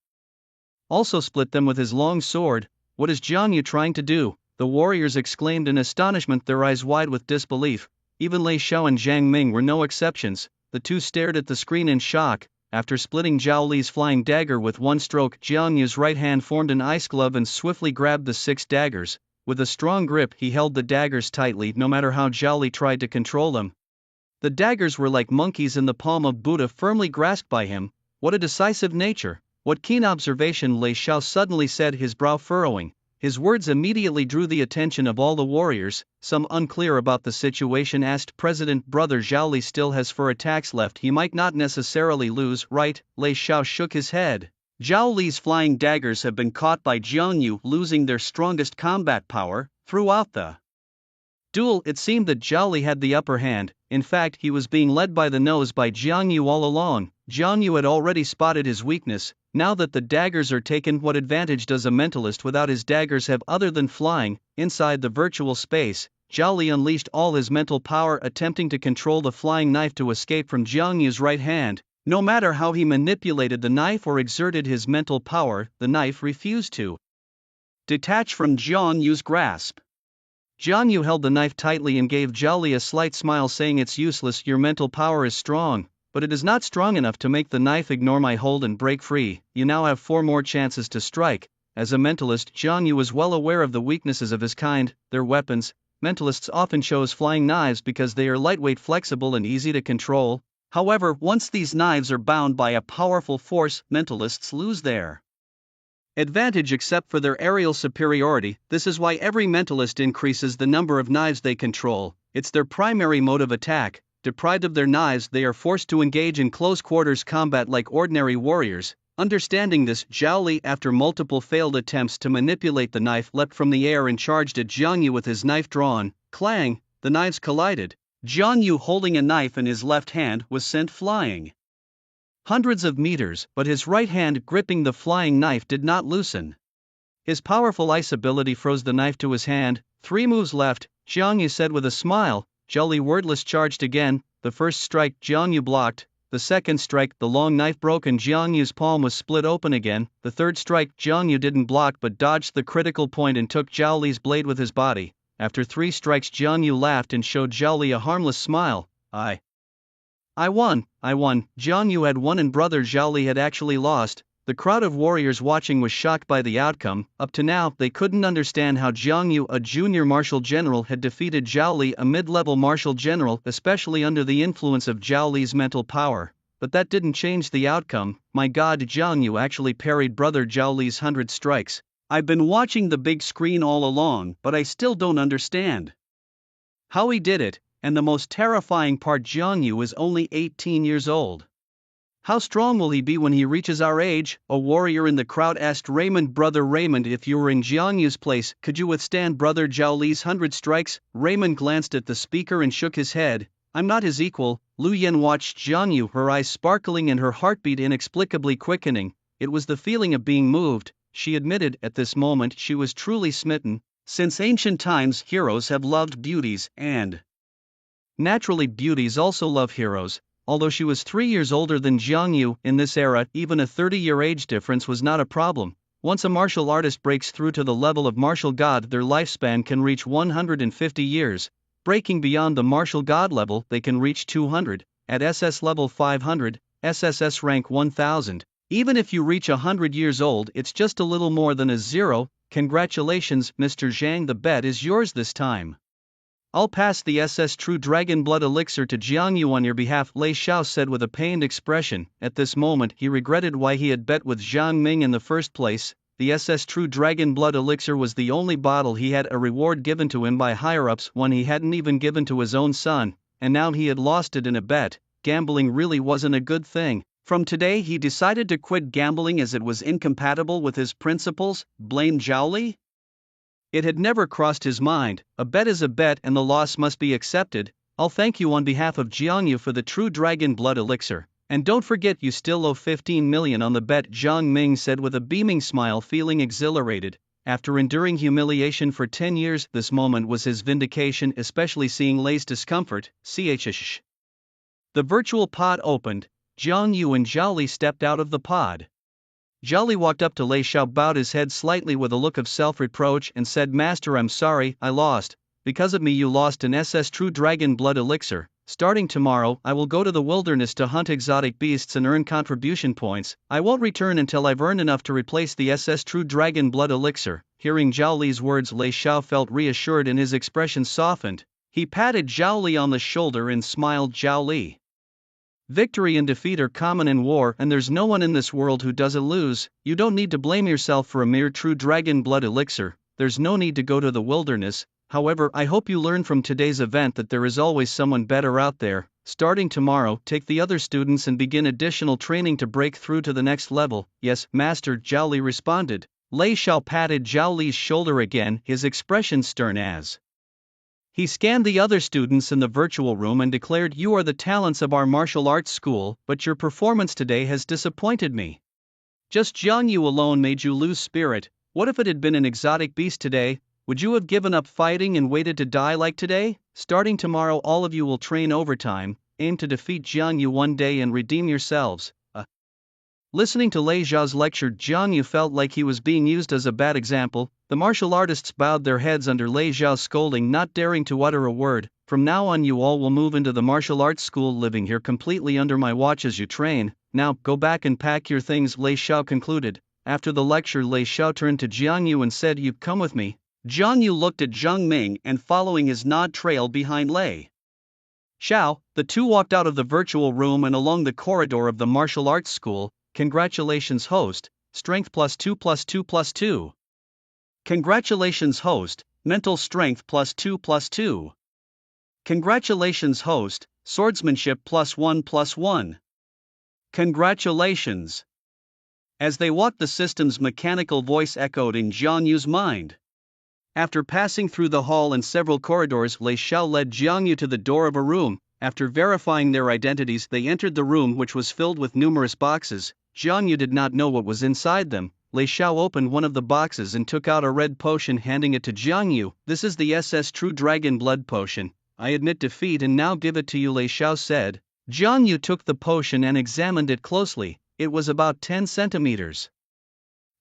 also split them with his long sword. What is Jiang Yu trying to do? The warriors exclaimed in astonishment, their eyes wide with disbelief. Even Lei Xiao and Zhang Ming were no exceptions. The two stared at the screen in shock. After splitting Zhao Li's flying dagger with one stroke, Jiang Yu's right hand formed an ice glove and swiftly grabbed the 6 daggers. With a strong grip, he held the daggers tightly, no matter how Zhao Li tried to control them. The daggers were like monkeys in the palm of Buddha, firmly grasped by him. What a decisive nature! What keen observation! Lei Xiao suddenly said, his brow furrowing. His words immediately drew the attention of all the warriors. Some unclear about the situation asked President, brother Zhao Li still has 4 attacks left, he might not necessarily lose, right? Lei Xiao shook his head. Zhao Li's flying daggers have been caught by Jiang Yu, losing their strongest combat power. Throughout the duel, it seemed that Zhao Li had the upper hand. In fact, he was being led by the nose by Jiang Yu all along. Jiang Yu had already spotted his weakness. Now that the daggers are taken, what advantage does a mentalist without his daggers have other than flying? Inside the virtual space, Zhao Li unleashed all his mental power, attempting to control the flying knife to escape from Jiang Yu's right hand. No matter how he manipulated the knife or exerted his mental power, the knife refused to detach from Jiang Yu's grasp. Jiang Yu held the knife tightly and gave Zhao Li a slight smile, saying, "It's useless, your mental power is strong, but it is not strong enough to make the knife ignore my hold and break free. You now have 4 more chances to strike." As a mentalist, Jiang Yu was well aware of the weaknesses of his kind, their weapons. Mentalists often chose flying knives because they are lightweight, flexible, and easy to control. However, once these knives are bound by a powerful force, mentalists lose their advantage except for their aerial superiority. This is why every mentalist increases the number of knives they control. It's their primary mode of attack. Deprived of their knives, they are forced to engage in close quarters combat like ordinary warriors. Understanding this, Zhao Li, after multiple failed attempts to manipulate the knife, leapt from the air and charged at Jiang Yu with his knife drawn. Clang! The knives collided. Jiang Yu, holding a knife in his left hand, was sent flying hundreds of meters, but his right hand gripping the flying knife did not loosen. His powerful ice ability froze the knife to his hand. 3 moves left, Jiang Yu said with a smile. Zhao Li wordless charged again. The first strike Jiang Yu blocked. The second strike, the long knife broke and Jiang Yu's palm was split open again. The third strike, Jiang Yu didn't block but dodged the critical point and took Zhao Li's blade with his body. After 3 strikes, Jiang Yu laughed and showed Zhao Li a harmless smile. I won. Jiang Yu had won and brother Zhao Li had actually lost. The crowd of warriors watching was shocked by the outcome. Up to now, they couldn't understand how Jiang Yu, a junior martial general, had defeated Zhao Li, a mid-level martial general, especially under the influence of Zhao Li's mental power. But that didn't change the outcome. My god, Jiang Yu actually parried brother Zhao Li's 100 strikes. I've been watching the big screen all along, but I still don't understand how he did it. And the most terrifying part, Jiang Yu is only 18 years old. How strong will he be when he reaches our age? A warrior in the crowd asked Raymond. Brother Raymond, if you were in Jiang Yu's place, could you withstand Brother Zhao Li's 100 strikes? Raymond glanced at the speaker and shook his head. I'm not his equal. Lu Yan watched Jiang Yu, her eyes sparkling and her heartbeat inexplicably quickening. It was the feeling of being moved. She admitted at this moment she was truly smitten. Since ancient times, heroes have loved beauties, and naturally beauties also love heroes. Although she was 3 years older than Jiang Yu, in this era, even a 30-year age difference was not a problem. Once a martial artist breaks through to the level of martial god, their lifespan can reach 150 years. Breaking beyond the martial god level, they can reach 200, at SS level 500, SSS rank 1000. Even if you reach 100 years old, it's just a little more than a zero. Congratulations, Mr. Zhang, the bet is yours this time. I'll pass the SS True Dragon Blood Elixir to Jiang Yu on your behalf, Lei Xiao said with a pained expression. At this moment he regretted why he had bet with Zhang Ming in the first place. The SS True Dragon Blood Elixir was the only bottle he had, a reward given to him by higher-ups, one he hadn't even given to his own son, and now he had lost it in a bet. Gambling really wasn't a good thing. From today he decided to quit gambling as it was incompatible with his principles. Blame Zhao Li? It had never crossed his mind. A bet is a bet and the loss must be accepted. I'll thank you on behalf of Jiang Yu for the True Dragon Blood Elixir. And don't forget you still owe 15 million on the bet, Zhang Ming said with a beaming smile, feeling exhilarated. After enduring humiliation for 10 years, this moment was his vindication, especially seeing Lei's discomfort. Chh. The virtual pod opened. Jiang Yu and Zhao Li stepped out of the pod. Zhao Li walked up to Lei Xiao, bowed his head slightly with a look of self-reproach and said, Master, I'm sorry, I lost. Because of me you lost an SS True Dragon Blood Elixir. Starting tomorrow, I will go to the wilderness to hunt exotic beasts and earn contribution points. I won't return until I've earned enough to replace the SS True Dragon Blood Elixir. Hearing Zhao Li's words, Lei Xiao felt reassured and his expression softened. He patted Zhao Li on the shoulder and smiled. Zhao Li, victory and defeat are common in war, and there's no one in this world who doesn't lose. You don't need to blame yourself for a mere True Dragon Blood Elixir. There's no need to go to the wilderness. However, I hope you learn from today's event that there is always someone better out there. Starting tomorrow, take the other students and begin additional training to break through to the next level. Yes, Master, Zhao Li responded. Lei Xiao patted Zhao Li's shoulder again, his expression stern as he scanned the other students in the virtual room and declared, You are the talents of our martial arts school, but your performance today has disappointed me. Just Jiang Yu alone made you lose spirit. What if it had been an exotic beast today? Would you have given up fighting and waited to die like today? Starting tomorrow all of you will train overtime, aim to defeat Jiang Yu one day and redeem yourselves. Listening to Lei Xiao's lecture, Jiang Yu felt like he was being used as a bad example. The martial artists bowed their heads under Lei Xiao's scolding, not daring to utter a word. From now on you all will move into the martial arts school, living here completely under my watch as you train. Now, go back and pack your things, Lei Xiao concluded. After the lecture, Lei Xiao turned to Jiang Yu and said, You come with me. Jiang Yu looked at Zhang Ming and following his nod trailed behind Lei Xiao. The two walked out of the virtual room and along the corridor of the martial arts school. Congratulations, host. Strength +2 +2 +2. Congratulations, host. Mental strength +2 +2. Congratulations, host. Swordsmanship +1 +1. Congratulations. As they walked, the system's mechanical voice echoed in Jiang Yu's mind. After passing through the hall and several corridors, Lei Xiao led Jiang Yu to the door of a room. After verifying their identities, they entered the room, which was filled with numerous boxes. Jiang Yu did not know what was inside them. Lei Xiao opened one of the boxes and took out a red potion, handing it to Jiang Yu. This is the SS True Dragon Blood Potion. I admit defeat and now give it to you, Lei Xiao said. Jiang Yu took the potion and examined it closely. It was about 10 centimeters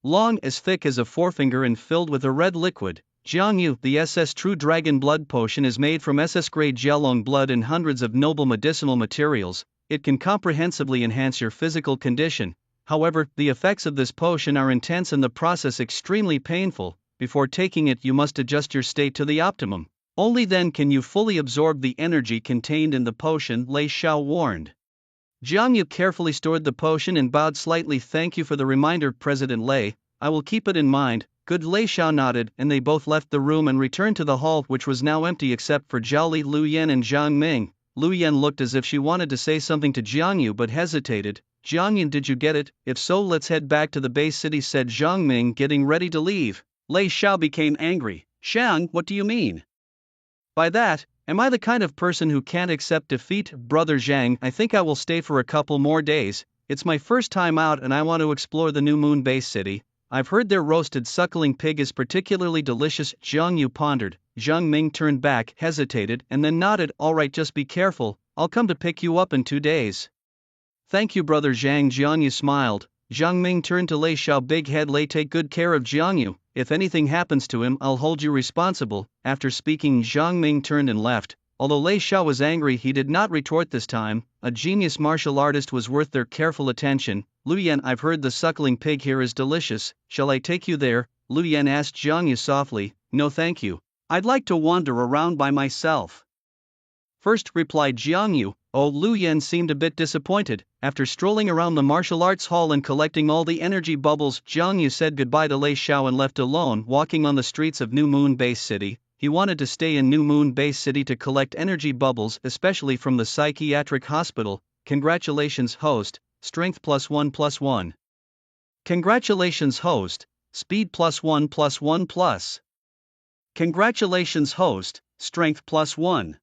long, as thick as a forefinger and filled with a red liquid. Jiang Yu, the SS True Dragon Blood Potion is made from SS-grade Jialong blood and hundreds of noble medicinal materials. It can comprehensively enhance your physical condition. However, the effects of this potion are intense and the process extremely painful. Before taking it, you must adjust your state to the optimum. Only then can you fully absorb the energy contained in the potion, Lei Xiao warned. Jiang Yu carefully stored the potion and bowed slightly. Thank you for the reminder, President Lei. I will keep it in mind. Good. Lei Xiao nodded, and they both left the room and returned to the hall, which was now empty except for Zhao Li, Lu Yan and Zhang Ming. Lu Yan looked as if she wanted to say something to Jiang Yu but hesitated. Jiang Yin, did you get it? If so, let's head back to the base city, said Jiang Ming, getting ready to leave. Lei Xiao became angry. Xiang, what do you mean by that? Am I the kind of person who can't accept defeat? Brother Zhang, I think I will stay for a couple more days. It's my first time out and I want to explore the New Moon base city. I've heard their roasted suckling pig is particularly delicious. Jiang Yu pondered. Jiang Ming turned back, hesitated, and then nodded. Alright, just be careful, I'll come to pick you up in 2 days. Thank you, Brother Zhang. Jiang Yu smiled. Jiang Ming turned to Lei Xiao. Big head Lei, take good care of Jiang Yu. If anything happens to him, I'll hold you responsible. After speaking, Jiang Ming turned and left. Although Lei Xiao was angry, he did not retort this time. A genius martial artist was worth their careful attention. Lu Yan, I've heard the suckling pig here is delicious. Shall I take you there? Lu Yan asked Jiang Yu softly. No thank you. I'd like to wander around by myself first, replied Jiang Yu. Oh, Lu Yan seemed a bit disappointed. After strolling around the martial arts hall and collecting all the energy bubbles, Jiang Yu said goodbye to Lei Xiao and left alone. Walking on the streets of New Moon Base City, he wanted to stay in New Moon Base City to collect energy bubbles, especially from the psychiatric hospital. Congratulations, host, strength +1+1. Congratulations, host, speed +1+1+. Congratulations, host, strength +1.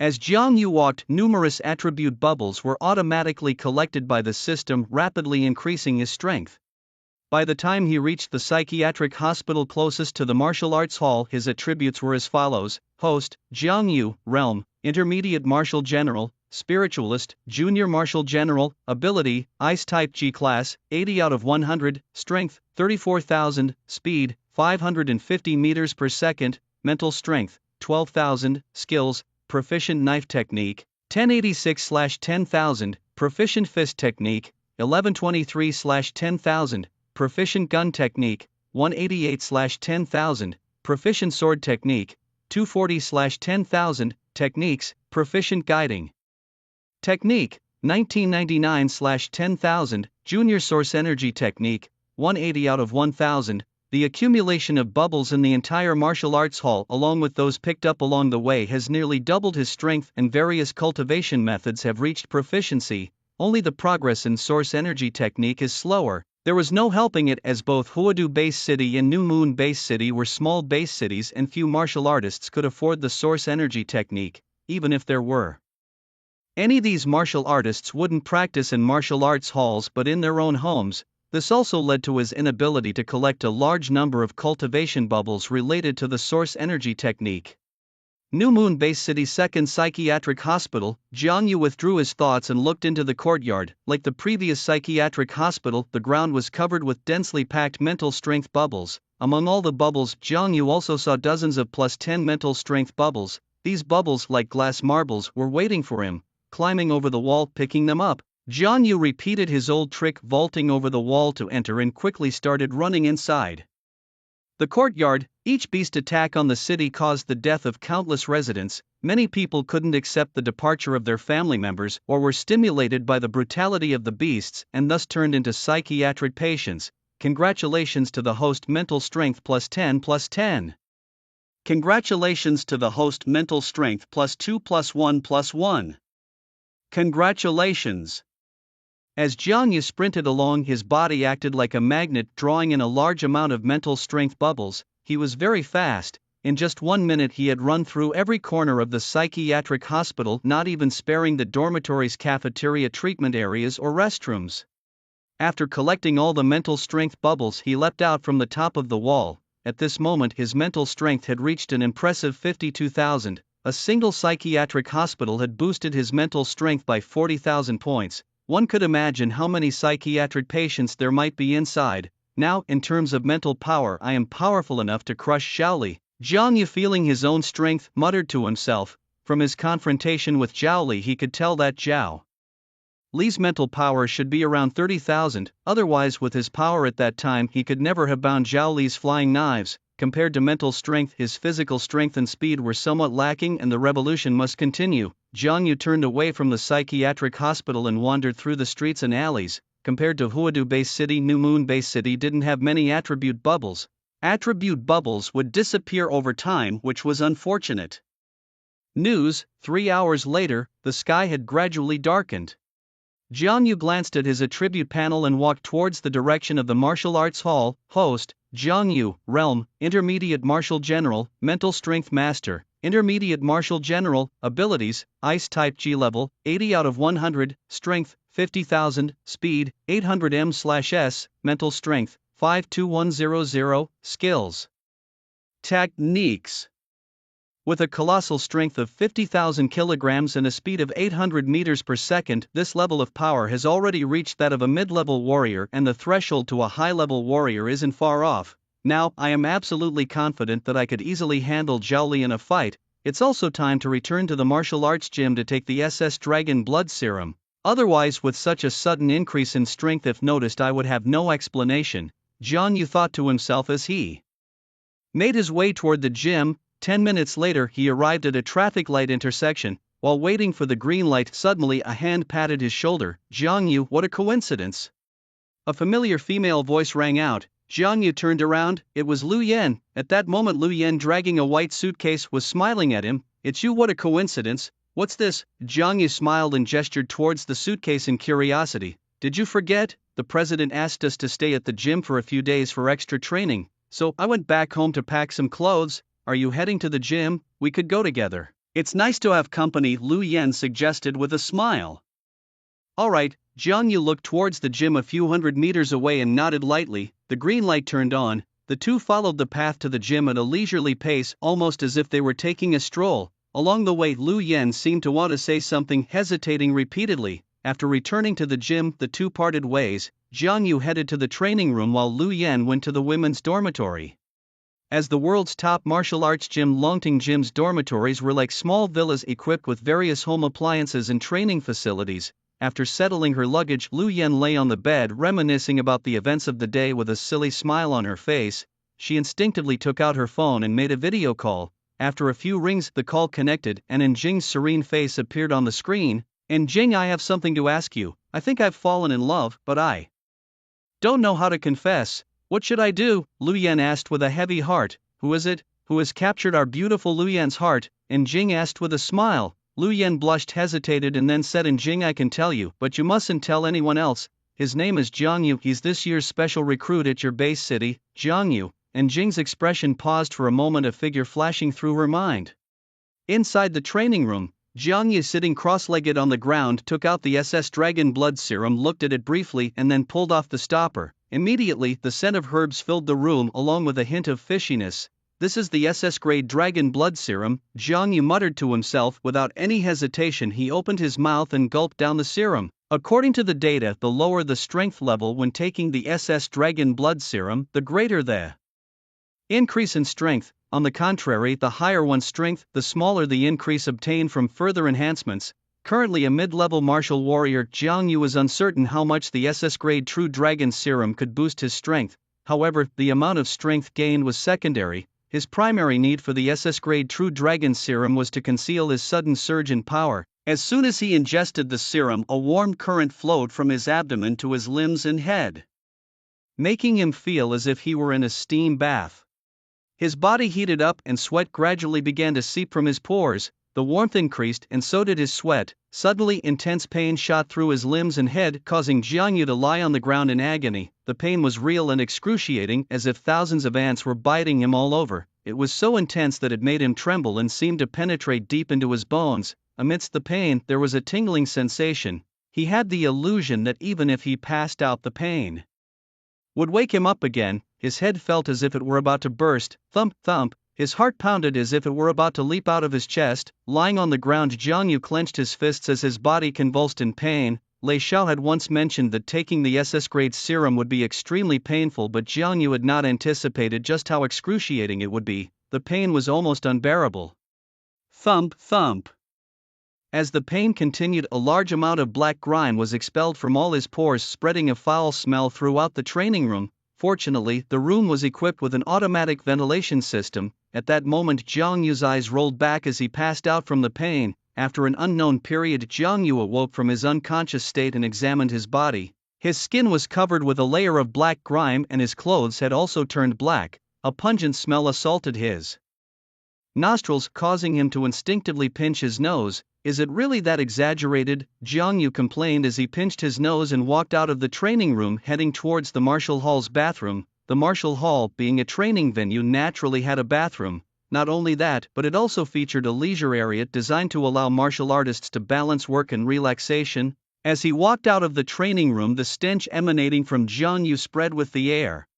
As Jiang Yu walked, numerous attribute bubbles were automatically collected by the system, rapidly increasing his strength. By the time he reached the psychiatric hospital closest to the martial arts hall, his attributes were as follows: Host, Jiang Yu, Realm, Intermediate Martial General, Spiritualist, Junior Martial General, Ability, Ice Type G Class, 80 out of 100, Strength, 34,000, Speed, 550 meters per second, Mental Strength, 12,000, Skills, Proficient Knife Technique, 1086/10,000, Proficient Fist Technique, 1123/10,000, Proficient Gun Technique, 188/10,000, Proficient Sword Technique, 240/10,000, Techniques, Proficient Guiding Technique, 1999/10,000, Junior Source Energy Technique, 180 out of 1,000. The accumulation of bubbles in the entire martial arts hall, along with those picked up along the way, has nearly doubled his strength, and various cultivation methods have reached proficiency. Only the progress in Source Energy Technique is slower. There was no helping it, as both Huadu Base City and New Moon Base City were small base cities and few martial artists could afford the Source Energy Technique, even if there were any. These martial artists wouldn't practice in martial arts halls but in their own homes. This also led to his inability to collect a large number of cultivation bubbles related to the Source Energy Technique. New Moon Base City's second psychiatric hospital. Jiang Yu withdrew his thoughts and looked into the courtyard. Like the previous psychiatric hospital, the ground was covered with densely packed mental strength bubbles. Among all the bubbles, Jiang Yu also saw dozens of +10 mental strength bubbles. These bubbles, like glass marbles, were waiting for him. Climbing over the wall, picking them up, Jiang Yu repeated his old trick, vaulting over the wall to enter, and quickly started running inside the courtyard. Each beast attack on the city caused the death of countless residents. Many people couldn't accept the departure of their family members, or were stimulated by the brutality of the beasts and thus turned into psychiatric patients. Congratulations to the host, mental strength +10/10. Congratulations to the host, mental strength +2/1/1. Congratulations. As Jiang Yu sprinted along, his body acted like a magnet, drawing in a large amount of mental strength bubbles. He was very fast. In just 1 minute he had run through every corner of the psychiatric hospital, not even sparing the dormitories, cafeteria, treatment areas, or restrooms. After collecting all the mental strength bubbles, he leapt out from the top of the wall. At this moment his mental strength had reached an impressive 52,000. A single psychiatric hospital had boosted his mental strength by 40,000 points. One could imagine how many psychiatric patients there might be inside. Now, in terms of mental power, I am powerful enough to crush Zhao Li. Jiang Yu, feeling his own strength, muttered to himself. From his confrontation with Zhao Li, he could tell that Zhao Li's mental power should be around 30,000, otherwise with his power at that time he could never have bound Zhao Li's flying knives. Compared to mental strength, his physical strength and speed were somewhat lacking, and the revolution must continue. Jiang Yu turned away from the psychiatric hospital and wandered through the streets and alleys. Compared to Huadu Base City, New Moon Base City didn't have many attribute bubbles. Attribute bubbles would disappear over time, which was unfortunate. News: 3 hours later, the sky had gradually darkened. Jiang Yu glanced at his attribute panel and walked towards the direction of the martial arts hall. Host, Jiang Yu, Realm, Intermediate Martial General, Mental Strength Master, Intermediate Martial General, Abilities, Ice Type G Level, 80 out of 100, Strength, 50,000, Speed, 800 m/s, Mental Strength, 52100, Skills. Techniques. With a colossal strength of 50,000 kilograms and a speed of 800 meters per second, this level of power has already reached that of a mid-level warrior, and the threshold to a high-level warrior isn't far off. Now, I am absolutely confident that I could easily handle Zhao Li in a fight. It's also time to return to the martial arts gym to take the SS Dragon Blood Serum. Otherwise, with such a sudden increase in strength, if noticed, I would have no explanation, Jiang Yu thought to himself as he made his way toward the gym. 10 minutes later, he arrived at a traffic light intersection. While waiting for the green light, suddenly a hand patted his shoulder. Jiang Yu, what a coincidence! A familiar female voice rang out. Jiang Yu turned around. It was Lu Yan. At that moment, Lu Yan, dragging a white suitcase, was smiling at him. It's you, what a coincidence. What's this? Jiang Yu smiled and gestured towards the suitcase in curiosity. Did you forget? The president asked us to stay at the gym for a few days for extra training, so I went back home to pack some clothes. Are you heading to the gym? We could go together. It's nice to have company, Lu Yan suggested with a smile. Alright, Jiang Yu looked towards the gym a few hundred meters away and nodded lightly. The green light turned on. The two followed the path to the gym at a leisurely pace, almost as if they were taking a stroll. Along the way, Lu Yan seemed to want to say something, hesitating repeatedly. After returning to the gym, the two parted ways. Jiang Yu headed to the training room while Lu Yan went to the women's dormitory. As the world's top martial arts gym, Longting Gym's dormitories were like small villas equipped with various home appliances and training facilities. After settling her luggage, Lu Yan lay on the bed reminiscing about the events of the day with a silly smile on her face. She instinctively took out her phone and made a video call. After a few rings, the call connected, and Jing's serene face appeared on the screen. Jing, I have something to ask you. I think I've fallen in love, but I don't know how to confess. What should I do? Lu Yan asked with a heavy heart. Who is it? Who has captured our beautiful Lu Yan's heart? Jing asked with a smile. Lu Yan blushed, hesitated, and then said, Jing, I can tell you, but you mustn't tell anyone else. His name is Jiang Yu. He's this year's special recruit at your base city. Jiang Yu. Jing's expression paused for a moment, a figure flashing through her mind. Inside the training room, Jiang Yu, sitting cross-legged on the ground, took out the SS Dragon Blood Serum, looked at it briefly, and then pulled off the stopper. Immediately, the scent of herbs filled the room along with a hint of fishiness. This is the SS Grade Dragon Blood Serum, Jiang Yu muttered to himself. Without any hesitation, he opened his mouth and gulped down the serum. According to the data, the lower the strength level when taking the SS Dragon Blood Serum, the greater the increase in strength. On the contrary, the higher one's strength, the smaller the increase obtained from further enhancements. Currently a mid-level martial warrior, Jiang Yu was uncertain how much the SS Grade True Dragon Serum could boost his strength. However, the amount of strength gained was secondary. His primary need for the SS Grade True Dragon Serum was to conceal his sudden surge in power. As soon as he ingested the serum, a warm current flowed from his abdomen to his limbs and head, making him feel as if he were in a steam bath. His body heated up and sweat gradually began to seep from his pores. The warmth increased and so did his sweat. Suddenly, intense pain shot through his limbs and head, causing Jiang Yu to lie on the ground in agony. The pain was real and excruciating, as if thousands of ants were biting him all over. It was so intense that it made him tremble and seemed to penetrate deep into his bones. Amidst the pain, there was a tingling sensation. He had the illusion that even if he passed out, the pain would wake him up again. His head felt as if it were about to burst. Thump, thump. His heart pounded as if it were about to leap out of his chest. Lying on the ground, Jiang Yu clenched his fists as his body convulsed in pain. Lei Xiao had once mentioned that taking the SS Grade Serum would be extremely painful, but Jiang Yu had not anticipated just how excruciating it would be. The pain was almost unbearable. Thump, thump. As the pain continued, a large amount of black grime was expelled from all his pores, spreading a foul smell throughout the training room. Fortunately, the room was equipped with an automatic ventilation system. At that moment, Jiang Yu's eyes rolled back as he passed out from the pain. After an unknown period, Jiang Yu awoke from his unconscious state and examined his body. His skin was covered with a layer of black grime and his clothes had also turned black. A pungent smell assaulted his nostrils causing him to instinctively pinch his nose. Is it really that exaggerated? Jiang Yu complained as he pinched his nose and walked out of the training room heading towards the martial hall's bathroom. The martial hall, being a training venue, naturally had a bathroom. Not only that, but it also featured a leisure area designed to allow martial artists to balance work and relaxation. As he walked out of the training room, the stench emanating from Jiang Yu spread with the air.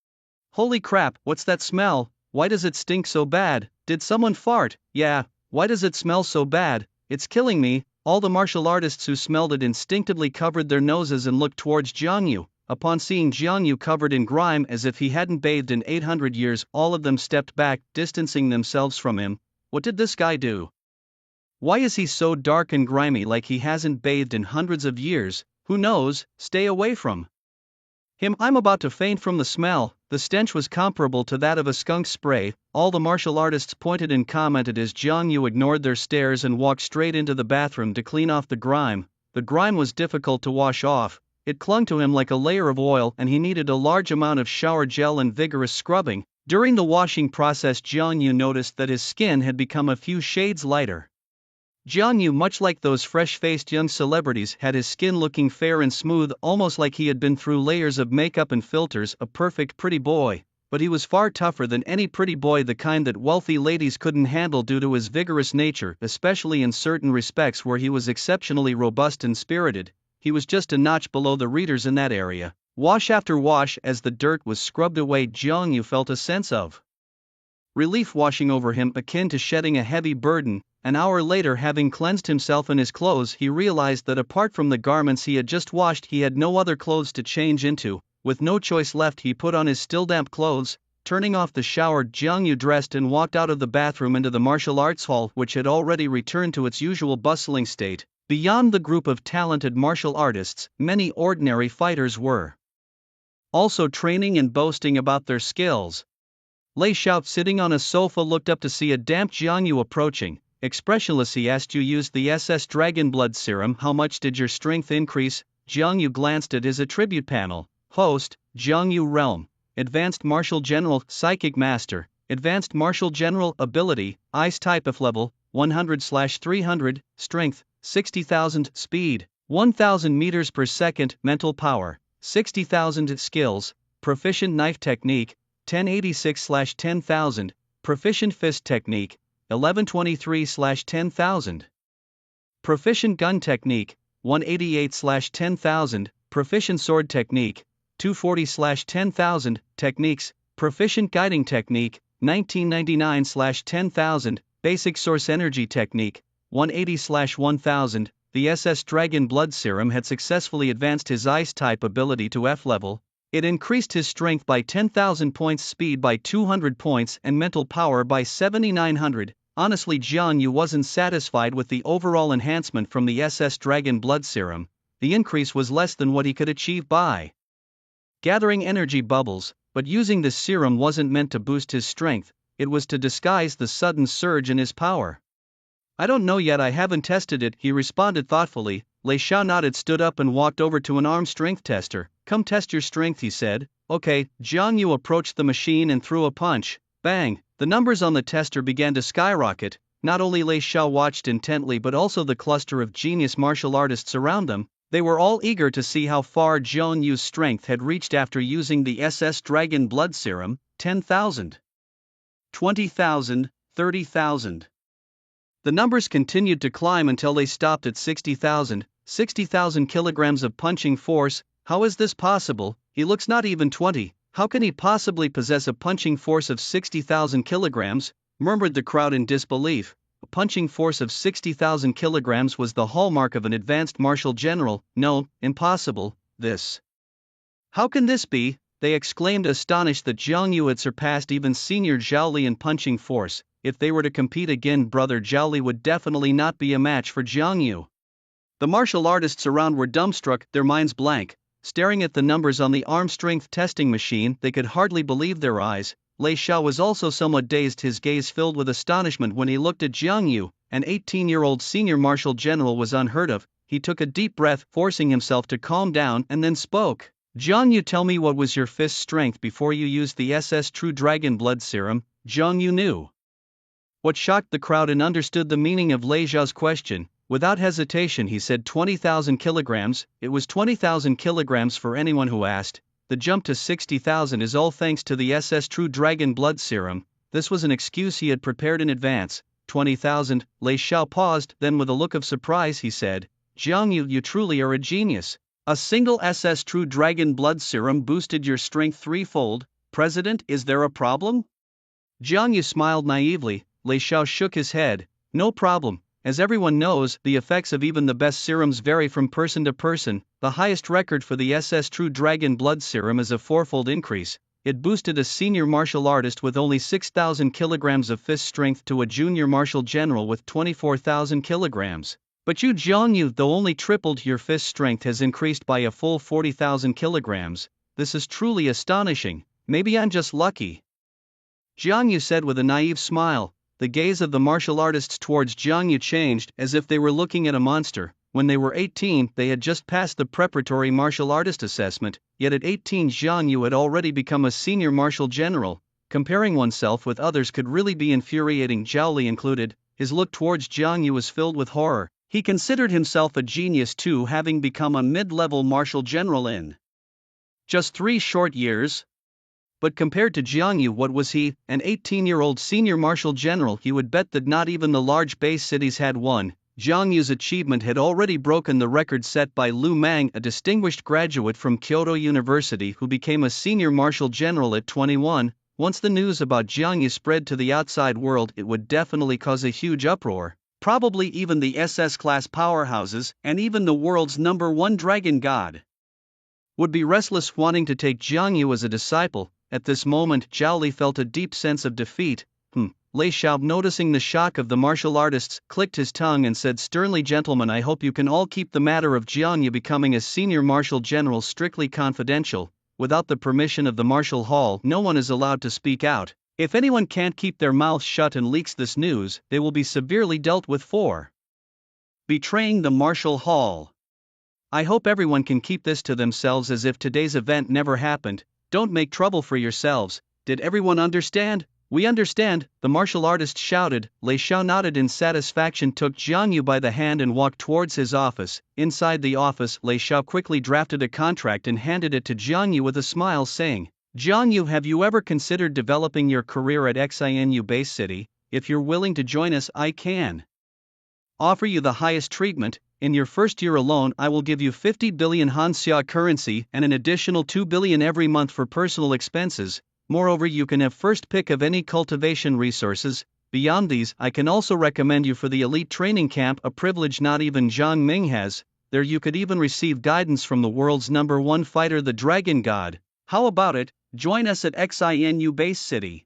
Holy crap, what's that smell? Why does it stink so bad? Did someone fart? Yeah, why does it smell so bad? It's killing me. All the martial artists who smelled it instinctively covered their noses and looked towards Jiang Yu. Upon seeing Jiang Yu covered in grime as if he hadn't bathed in 800 years, all of them stepped back, distancing themselves from him. What did this guy do? Why is he so dark and grimy, like he hasn't bathed in hundreds of years? Who knows? Stay away from him. I'm about to faint from the smell. The stench was comparable to that of a skunk spray. All the martial artists pointed and commented as Jiang Yu ignored their stares and walked straight into the bathroom to clean off the grime. The grime was difficult to wash off. It clung to him like a layer of oil, and he needed a large amount of shower gel and vigorous scrubbing. During the washing process, Jiang Yu noticed that his skin had become a few shades lighter. Jiang Yu, much like those fresh-faced young celebrities, had his skin looking fair and smooth, almost like he had been through layers of makeup and filters, a perfect pretty boy. But he was far tougher than any pretty boy, the kind that wealthy ladies couldn't handle due to his vigorous nature, especially in certain respects where he was exceptionally robust and spirited. He was just a notch below the readers in that area. Wash after wash, as the dirt was scrubbed away, Jiang Yu felt a sense of relief washing over him, akin to shedding a heavy burden. An hour later, having cleansed himself and his clothes, he realized that apart from the garments he had just washed, he had no other clothes to change into. With no choice left, he put on his still damp clothes. Turning off the shower, Jiang Yu dressed and walked out of the bathroom into the martial arts hall, which had already returned to its usual bustling state. Beyond the group of talented martial artists, many ordinary fighters were also training and boasting about their skills. Lei Xiao, sitting on a sofa, looked up to see a damp Jiang Yu approaching. Expressionless, he asked, "You used the SS Dragon Blood Serum. How much did your strength increase?" Jiang Yu glanced at his attribute panel. Host, Jiang Yu. Realm, Advanced Martial General, Psychic Master, Advanced Martial General, Ability, Ice Type. F level, 100/300, Strength, 60,000, Speed, 1,000 meters per second, Mental Power, 60,000, Skills, Proficient Knife Technique, 1086/10,000, Proficient Fist Technique, 1123/10,000. Proficient Gun Technique, 188/10,000. Proficient Sword Technique, 240/10,000. Techniques, Proficient Guiding Technique, 1999/10,000. Basic Source Energy Technique, 180/1000. The SS Dragon Blood Serum had successfully advanced his Ice Type ability to F level. It increased his strength by 10,000 points, speed by 200 points, and mental power by 7,900. Honestly, Jiang Yu wasn't satisfied with the overall enhancement from the SS Dragon Blood Serum. The increase was less than what he could achieve by gathering energy bubbles, but using this serum wasn't meant to boost his strength, it was to disguise the sudden surge in his power. "I don't know yet, I haven't tested it," he responded thoughtfully. Lei Xiao nodded, stood up, and walked over to an arm strength tester. "Come test your strength," he said. "Okay." Jiang Yu approached the machine and threw a punch. Bang! The numbers on the tester began to skyrocket. Not only Lei Xiao watched intently, but also the cluster of genius martial artists around them. They were all eager to see how far Jiang Yu's strength had reached after using the SS Dragon Blood Serum. 10,000, 20,000, 30,000. The numbers continued to climb until they stopped at 60,000. 60,000 kilograms of punching force. How is this possible? He looks not even 20. How can he possibly possess a punching force of 60,000 kilograms? Murmured the crowd in disbelief. A punching force of 60,000 kilograms was the hallmark of an advanced martial general. No, impossible. This. How can this be? They exclaimed, astonished that Jiang Yu had surpassed even senior Zhao Li in punching force. If they were to compete again, brother Zhao Li would definitely not be a match for Jiang Yu. The martial artists around were dumbstruck, their minds blank. Staring at the numbers on the arm strength testing machine, they could hardly believe their eyes. Lei Xiao was also somewhat dazed, his gaze filled with astonishment when he looked at Jiang Yu. An 18-year-old senior martial general was unheard of. He took a deep breath, forcing himself to calm down, and then spoke. "Jiang Yu, tell me, what was your fist strength before you used the SS True Dragon Blood Serum?" Jiang Yu knew What shocked the crowd and understood the meaning of Lei Xiao's question. Without hesitation he said 20,000 kilograms, it was 20,000 kilograms for anyone who asked. The jump to 60,000 is all thanks to the SS True Dragon blood serum. This was an excuse he had prepared in advance. 20,000, Lei Xiao paused, then with a look of surprise he said, Jiang Yu, you truly are a genius. A single SS True Dragon blood serum boosted your strength threefold. President, is there a problem? Jiang Yu smiled naively. Lei Xiao shook his head. No problem. As everyone knows, the effects of even the best serums vary from person to person. The highest record for the SS True Dragon blood serum is a fourfold increase. It boosted a senior martial artist with only 6,000 kilograms of fist strength to a junior martial general with 24,000 kilograms. But you Jiang Yu, though only tripled, your fist strength has increased by a full 40,000 kilograms. This is truly astonishing. Maybe I'm just lucky. Jiang Yu said with a naive smile. The gaze of the martial artists towards Jiang Yu changed, as if they were looking at a monster. When they were 18, they had just passed the preparatory martial artist assessment, yet at 18 Jiang Yu had already become a senior martial general. Comparing oneself with others could really be infuriating, Zhao Li included. His look towards Jiang Yu was filled with horror. He considered himself a genius too, having become a mid-level martial general in just 3 short years. But compared to Jiang Yu, what was he, an 18-year-old senior martial general? He would bet that not even the large base cities had one. Jiang Yu's achievement had already broken the record set by Lu Mang, a distinguished graduate from Kyoto University who became a senior martial general at 21. Once the news about Jiang Yu spread to the outside world, it would definitely cause a huge uproar. Probably even the SS-class powerhouses, and even the world's #1 dragon god, would be restless, wanting to take Jiang Yu as a disciple. At this moment, Zhao Li felt a deep sense of defeat. Lei Xiao, noticing the shock of the martial artists, clicked his tongue and said sternly, Gentlemen, I hope you can all keep the matter of Jiang Yu becoming a senior martial general strictly confidential. Without the permission of the martial hall, no one is allowed to speak out. If anyone can't keep their mouth shut and leaks this news, they will be severely dealt with for betraying the martial hall. I hope everyone can keep this to themselves as if today's event never happened. Don't make trouble for yourselves. Did everyone understand? We understand, the martial artist shouted. Lei Xiao nodded in satisfaction, took Jiang Yu by the hand and walked towards his office. Inside the office, Lei Xiao quickly drafted a contract and handed it to Jiang Yu with a smile, saying, Jiang Yu, have you ever considered developing your career at XINU Base City? If you're willing to join us, I can offer you the highest treatment. In your first year alone, I will give you 50 billion Hanxia currency and an additional 2 billion every month for personal expenses. Moreover, you can have first pick of any cultivation resources. Beyond these, I can also recommend you for the elite training camp, a privilege not even Zhang Ming has. There you could even receive guidance from the world's #1 fighter, the Dragon God. How about it? Join us at XINU Base City.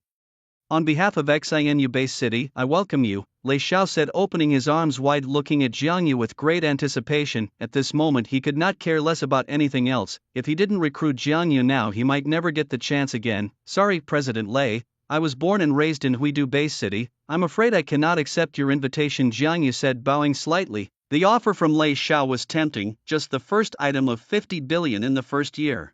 On behalf of XINU Base City, I welcome you, Lei Xiao said, opening his arms wide, looking at Jiang Yu with great anticipation. At this moment he could not care less about anything else. If he didn't recruit Jiang Yu now, he might never get the chance again. Sorry, President Lei, I was born and raised in Huidu Base City. I'm afraid I cannot accept your invitation, Jiang Yu said, bowing slightly. The offer from Lei Xiao was tempting. Just the first item of 50 billion in the first year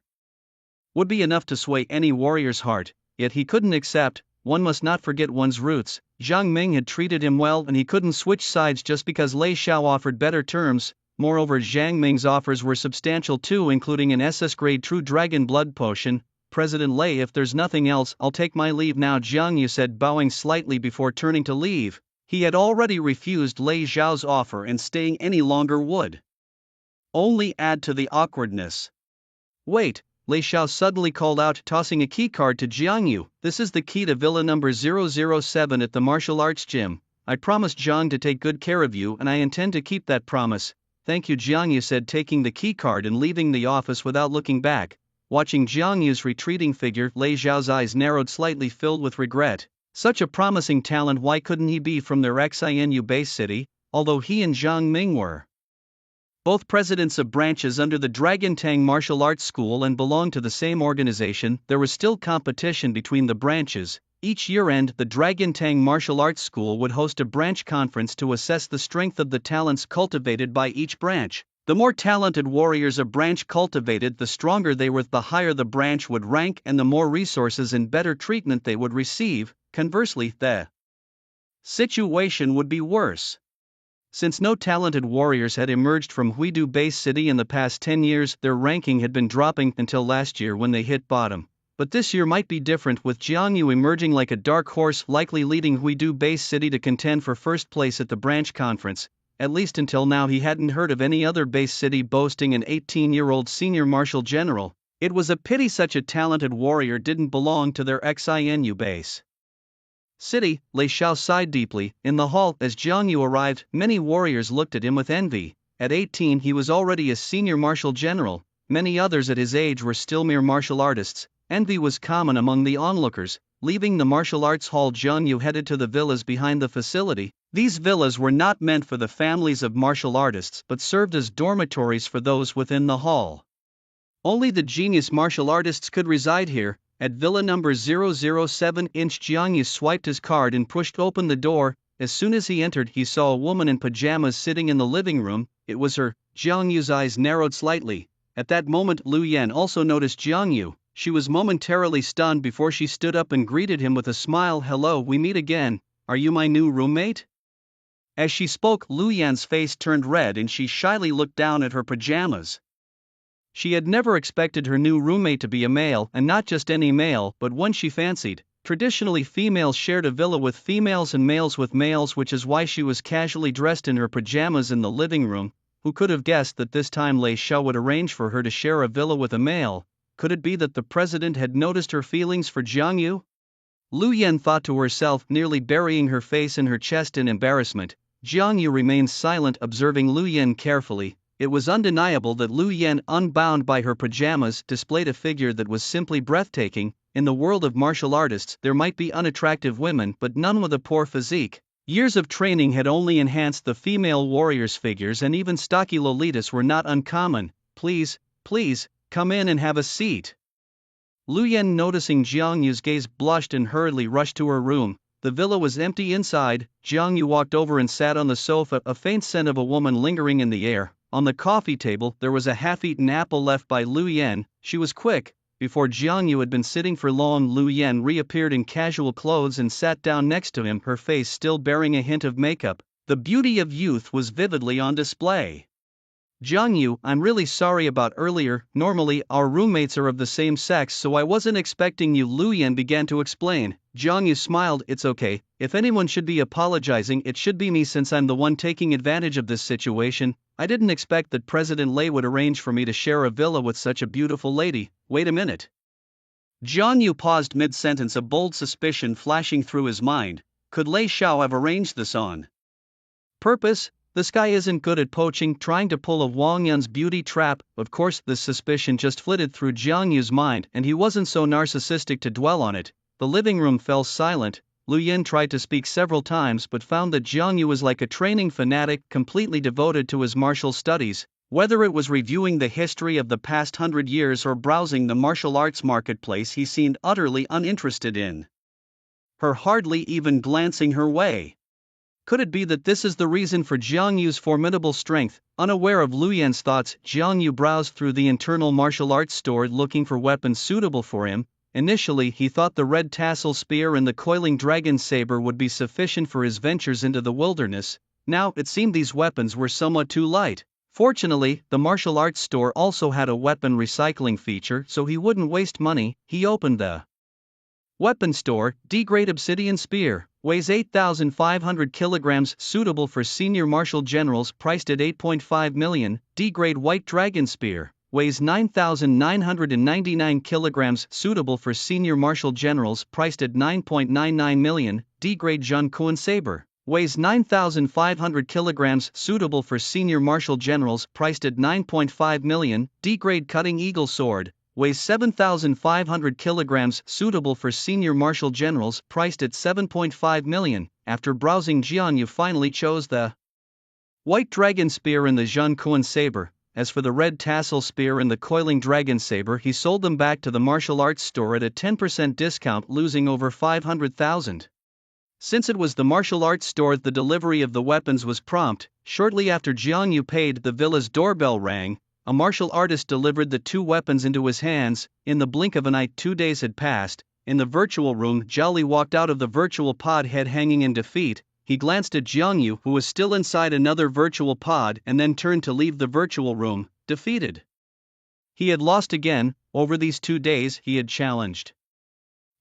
would be enough to sway any warrior's heart, yet he couldn't accept. One must not forget one's roots. Zhang Ming had treated him well and he couldn't switch sides just because Lei Xiao offered better terms. Moreover, Zhang Ming's offers were substantial too, including an SS-grade True Dragon blood potion. President Lei, if there's nothing else, I'll take my leave now, Jiang Yu said, bowing slightly before turning to leave. He had already refused Lei Xiao's offer, and staying any longer would only add to the awkwardness. Wait, Lei Xiao suddenly called out, tossing a keycard to Jiang Yu. This is the key to villa number 007 at the martial arts gym. I promised Zhang to take good care of you and I intend to keep that promise. Thank you, Jiang Yu said, taking the keycard and leaving the office without looking back. Watching Jiang Yu's retreating figure, Lei Xiao's eyes narrowed slightly, filled with regret. Such a promising talent, why couldn't he be from their XINU Base City? Although he and Zhang Ming were both presidents of branches under the Dragon Tang Martial Arts School and belonged to the same organization, there was still competition between the branches. Each year-end, the Dragon Tang Martial Arts School would host a branch conference to assess the strength of the talents cultivated by each branch. The more talented warriors a branch cultivated, the stronger they were, the higher the branch would rank and the more resources and better treatment they would receive. Conversely, the situation would be worse. Since no talented warriors had emerged from Huidu Base City in the past 10 years, their ranking had been dropping until last year when they hit bottom. But this year might be different, with Jiang Yu emerging like a dark horse, likely leading Huidu Base City to contend for first place at the branch conference. At least until now he hadn't heard of any other base city boasting an 18-year-old senior marshal general. It was a pity such a talented warrior didn't belong to their Xinu base city. Lei Xiao sighed deeply. In the hall, as Jiang Yu arrived, many warriors looked at him with envy. At 18 he was already a senior martial general. Many others at his age were still mere martial artists. Envy was common among the onlookers. Leaving the martial arts hall, Jiang Yu headed to the villas behind the facility. These villas were not meant for the families of martial artists but served as dormitories for those within the hall. Only the genius martial artists could reside here. At villa number 007, Jiang Yu swiped his card and pushed open the door. As soon as he entered, he saw a woman in pajamas sitting in the living room. It was her. Jiang Yu's eyes narrowed slightly. At that moment, Lu Yan also noticed Jiang Yu. She was momentarily stunned before she stood up and greeted him with a smile. "Hello, we meet again. Are you my new roommate?" As she spoke, Lu Yan's face turned red and she shyly looked down at her pajamas. She had never expected her new roommate to be a male, and not just any male, but one she fancied. Traditionally, females shared a villa with females and males with males, which is why she was casually dressed in her pajamas in the living room. Who could have guessed that this time Lei Xiao would arrange for her to share a villa with a male? Could it be that the president had noticed her feelings for Jiang Yu? Lu Yan thought to herself, nearly burying her face in her chest in embarrassment. Jiang Yu remained silent, observing Lu Yan carefully. It was undeniable that Lu Yan, unbound by her pajamas, displayed a figure that was simply breathtaking. In the world of martial artists, there might be unattractive women, but none with a poor physique. Years of training had only enhanced the female warriors' figures, and even stocky lolitas were not uncommon. Please, come in and have a seat." Lu Yan, noticing Jiang Yu's gaze, blushed and hurriedly rushed to her room. The villa was empty inside. Jiang Yu walked over and sat on the sofa, a faint scent of a woman lingering in the air. On the coffee table, there was a half-eaten apple left by Lu Yan. She was quick. Before Jiang Yu had been sitting for long, Lu Yan reappeared in casual clothes and sat down next to him, her face still bearing a hint of makeup. The beauty of youth was vividly on display. "Jiang Yu, I'm really sorry about earlier. Normally, our roommates are of the same sex, so I wasn't expecting you," Lu Yan began to explain. Jiang Yu smiled. "It's okay. If anyone should be apologizing, it should be me, since I'm the one taking advantage of this situation. I didn't expect that President Lei would arrange for me to share a villa with such a beautiful lady." "Wait a minute." Jiang Yu paused mid-sentence, a bold suspicion flashing through his mind. Could Lei Xiao have arranged this on purpose? This guy isn't good at poaching, trying to pull a Wang Yun's beauty trap. Of course, this suspicion just flitted through Jiang Yu's mind, and he wasn't so narcissistic to dwell on it. The living room fell silent. Lu Yan tried to speak several times but found that Jiang Yu was like a training fanatic, completely devoted to his martial studies. Whether it was reviewing the history of the past 100 years or browsing the martial arts marketplace, he seemed utterly uninterested in her, hardly even glancing her way. Could it be that this is the reason for Jiang Yu's formidable strength? Unaware of Lu Yan's thoughts, Jiang Yu browsed through the internal martial arts store looking for weapons suitable for him. Initially, he thought the red tassel spear and the coiling dragon saber would be sufficient for his ventures into the wilderness. Now, it seemed these weapons were somewhat too light. Fortunately, the martial arts store also had a weapon recycling feature, so he wouldn't waste money. He opened the weapon store. D-grade obsidian spear, weighs 8,500 kilograms, suitable for senior martial generals, priced at 8.5 million. D-grade white dragon spear, weighs 9,999 kilograms, suitable for senior martial generals, priced at 9.99 million. D-grade Zhun Kuan saber, weighs 9,500 kilograms, suitable for senior martial generals, priced at 9.5 million. D-grade cutting eagle sword, weighs 7,500 kilograms, suitable for senior martial generals, priced at 7.5 million. After browsing, Jiang Yu finally chose the white dragon spear and the Zhun Kuan saber. As for the red tassel spear and the coiling dragon saber, he sold them back to the martial arts store at a 10% discount, losing over 500,000. Since it was the martial arts store, the delivery of the weapons was prompt. Shortly after Jiang Yu paid, the villa's doorbell rang. A martial artist delivered the two weapons into his hands. In the blink of an eye, 2 days had passed. In the virtual room, Zhao Li walked out of the virtual pod, head hanging in defeat. he glanced at Jiang Yu, who was still inside another virtual pod, and then turned to leave the virtual room, defeated. He had lost again. Over these 2 days he had challenged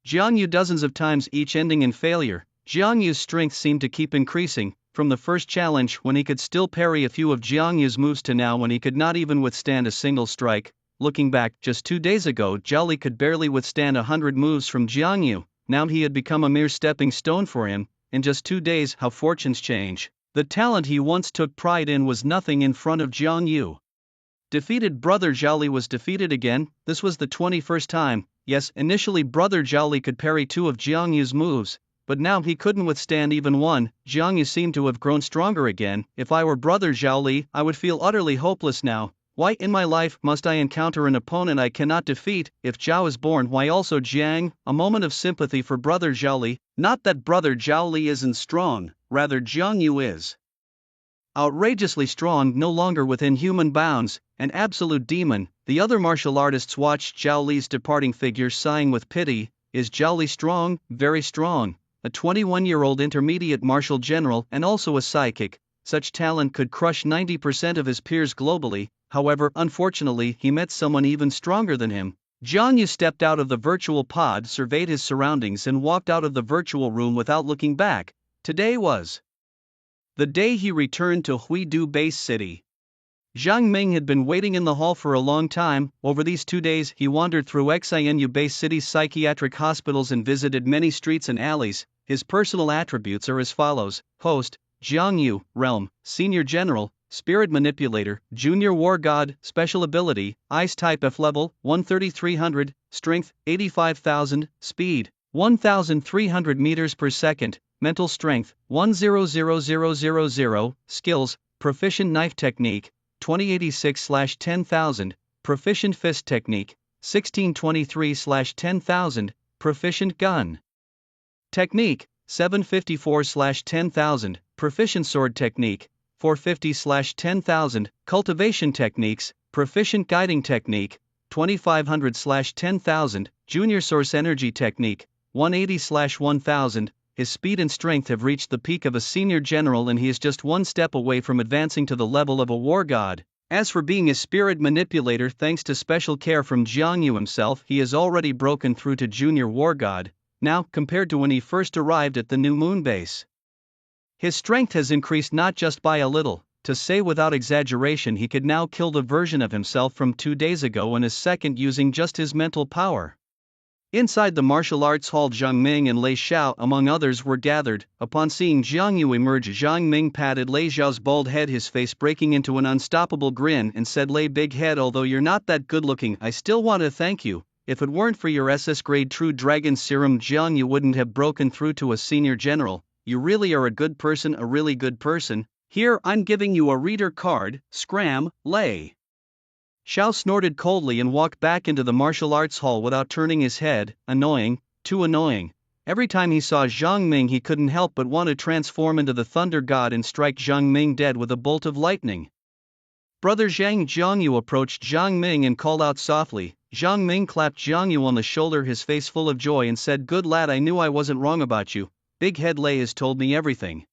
Jiang Yu dozens of times, each ending in failure. Jiang Yu's strength seemed to keep increasing, from the first challenge when he could still parry a few of Jiang Yu's moves to now when he could not even withstand a single strike. Looking back, just 2 days ago Zhao Li could barely withstand 100 moves from Jiang Yu, now he had become a mere stepping stone for him. In just 2 days, how fortunes change. The talent he once took pride in was nothing in front of Jiang Yu. Defeated brother Zhao Li was defeated again. This was the 21st time. Yes, initially brother Zhao Li could parry 2 of Jiang Yu's moves, but now he couldn't withstand even one. Jiang Yu seemed to have grown stronger again. If I were brother Zhao Li, I would feel utterly hopeless now. Why in my life must I encounter an opponent I cannot defeat? If Zhao is born, why also Jiang? A moment of sympathy for brother Zhao Li. Not that brother Zhao Li isn't strong, rather Jiang Yu is outrageously strong, no longer within human bounds, an absolute demon. The other martial artists watched Zhao Li's departing figure, sighing with pity. Is Zhao Li strong? Very strong. A 21-year-old intermediate martial general and also a psychic. Such talent could crush 90% of his peers globally. However, unfortunately, he met someone even stronger than him. Jiang Yu stepped out of the virtual pod, surveyed his surroundings, and walked out of the virtual room without looking back. Today was the day he returned to Huidu Base City. Zhang Ming had been waiting in the hall for a long time. Over these 2 days, he wandered through Xinu Base City's psychiatric hospitals and visited many streets and alleys. His personal attributes are as follows: Host, Jiang Yu, Realm, Senior General, Spirit Manipulator, Junior War God, Special Ability, Ice Type F Level, 13300, Strength, 85,000, Speed, 1,300 meters per second, Mental Strength, 100000, Skills, Proficient Knife Technique, 2086/10000, Proficient Fist Technique, 1623/10000, Proficient Gun Technique, 754/10000, Proficient Sword Technique, 450/10000, Cultivation Techniques, Proficient Guiding Technique, 2500/10000, Junior Source Energy Technique, 180/1000. His speed and strength have reached the peak of a senior general, and he is just one step away from advancing to the level of a war god. As for being a spirit manipulator, thanks to special care from Jiang Yu himself, he has already broken through to junior war god. Now, compared to when he first arrived at the new moon base, his strength has increased not just by a little. To say without exaggeration, he could now kill the version of himself from 2 days ago in a second using just his mental power. Inside the martial arts hall, Zhang Ming and Lei Xiao, among others, were gathered. Upon seeing Jiang Yu emerge, Zhang Ming patted Lei Xiao's bald head, his face breaking into an unstoppable grin, and said, "Lei, big head, although you're not that good looking, I still want to thank you. If it weren't for your SS grade True Dragon Serum, Jiang Yu wouldn't have broken through to a senior general. You really are a good person, a really good person. Here, I'm giving you a reader card, scram, Lei." Xiao snorted coldly and walked back into the martial arts hall without turning his head. Annoying, too annoying. Every time he saw Zhang Ming, he couldn't help but want to transform into the thunder god and strike Zhang Ming dead with a bolt of lightning. Brother Zhang. Jiang Yu approached Zhang Ming and called out softly. Zhang Ming clapped Jiang Yu on the shoulder, his face full of joy, and said, "Good lad, I knew I wasn't wrong about you. Big Head Lei has told me everything.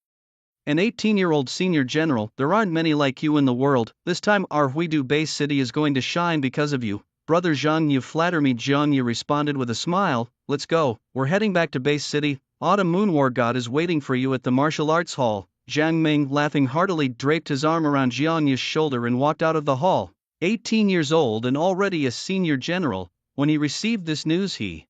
An 18-year-old senior general, there aren't many like you in the world. This time our Huidu Base City is going to shine because of you. Brother Zhang, you flatter me." Jiang Yu responded with a smile. "Let's go, we're heading back to Base City. Autumn Moon War God is waiting for you at the martial arts hall." Zhang Ming, laughing heartily, draped his arm around Jiang Yu's shoulder and walked out of the hall. 18 years old and already a senior general. When he received this news, he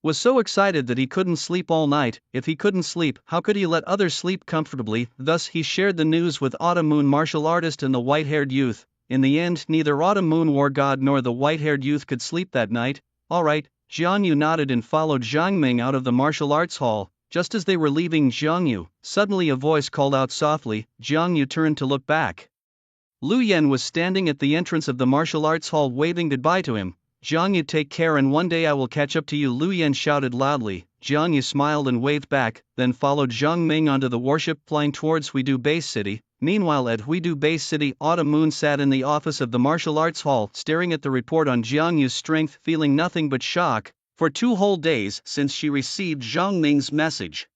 was so excited that he couldn't sleep all night. If he couldn't sleep, how could he let others sleep comfortably? Thus he shared the news with Autumn Moon martial artist and the white-haired youth. In the end, neither Autumn Moon War God nor the white-haired youth could sleep that night. "All right." Jiang Yu nodded and followed Zhang Ming out of the martial arts hall. Just as they were leaving Jiang Yu, suddenly a voice called out softly. Jiang Yu turned to look back. Lu Yan was standing at the entrance of the martial arts hall waving goodbye to him. "Jiang Yu, take care, and one day I will catch up to you," Lu Yan shouted loudly. Jiang Yu smiled and waved back, then followed Zhang Ming onto the warship flying towards Huidu Base City. Meanwhile, at Huidu Base City, Autumn Moon sat in the office of the martial arts hall, staring at the report on Jiang Yu's strength, feeling nothing but shock. For 2 whole days since she received Zhang Ming's message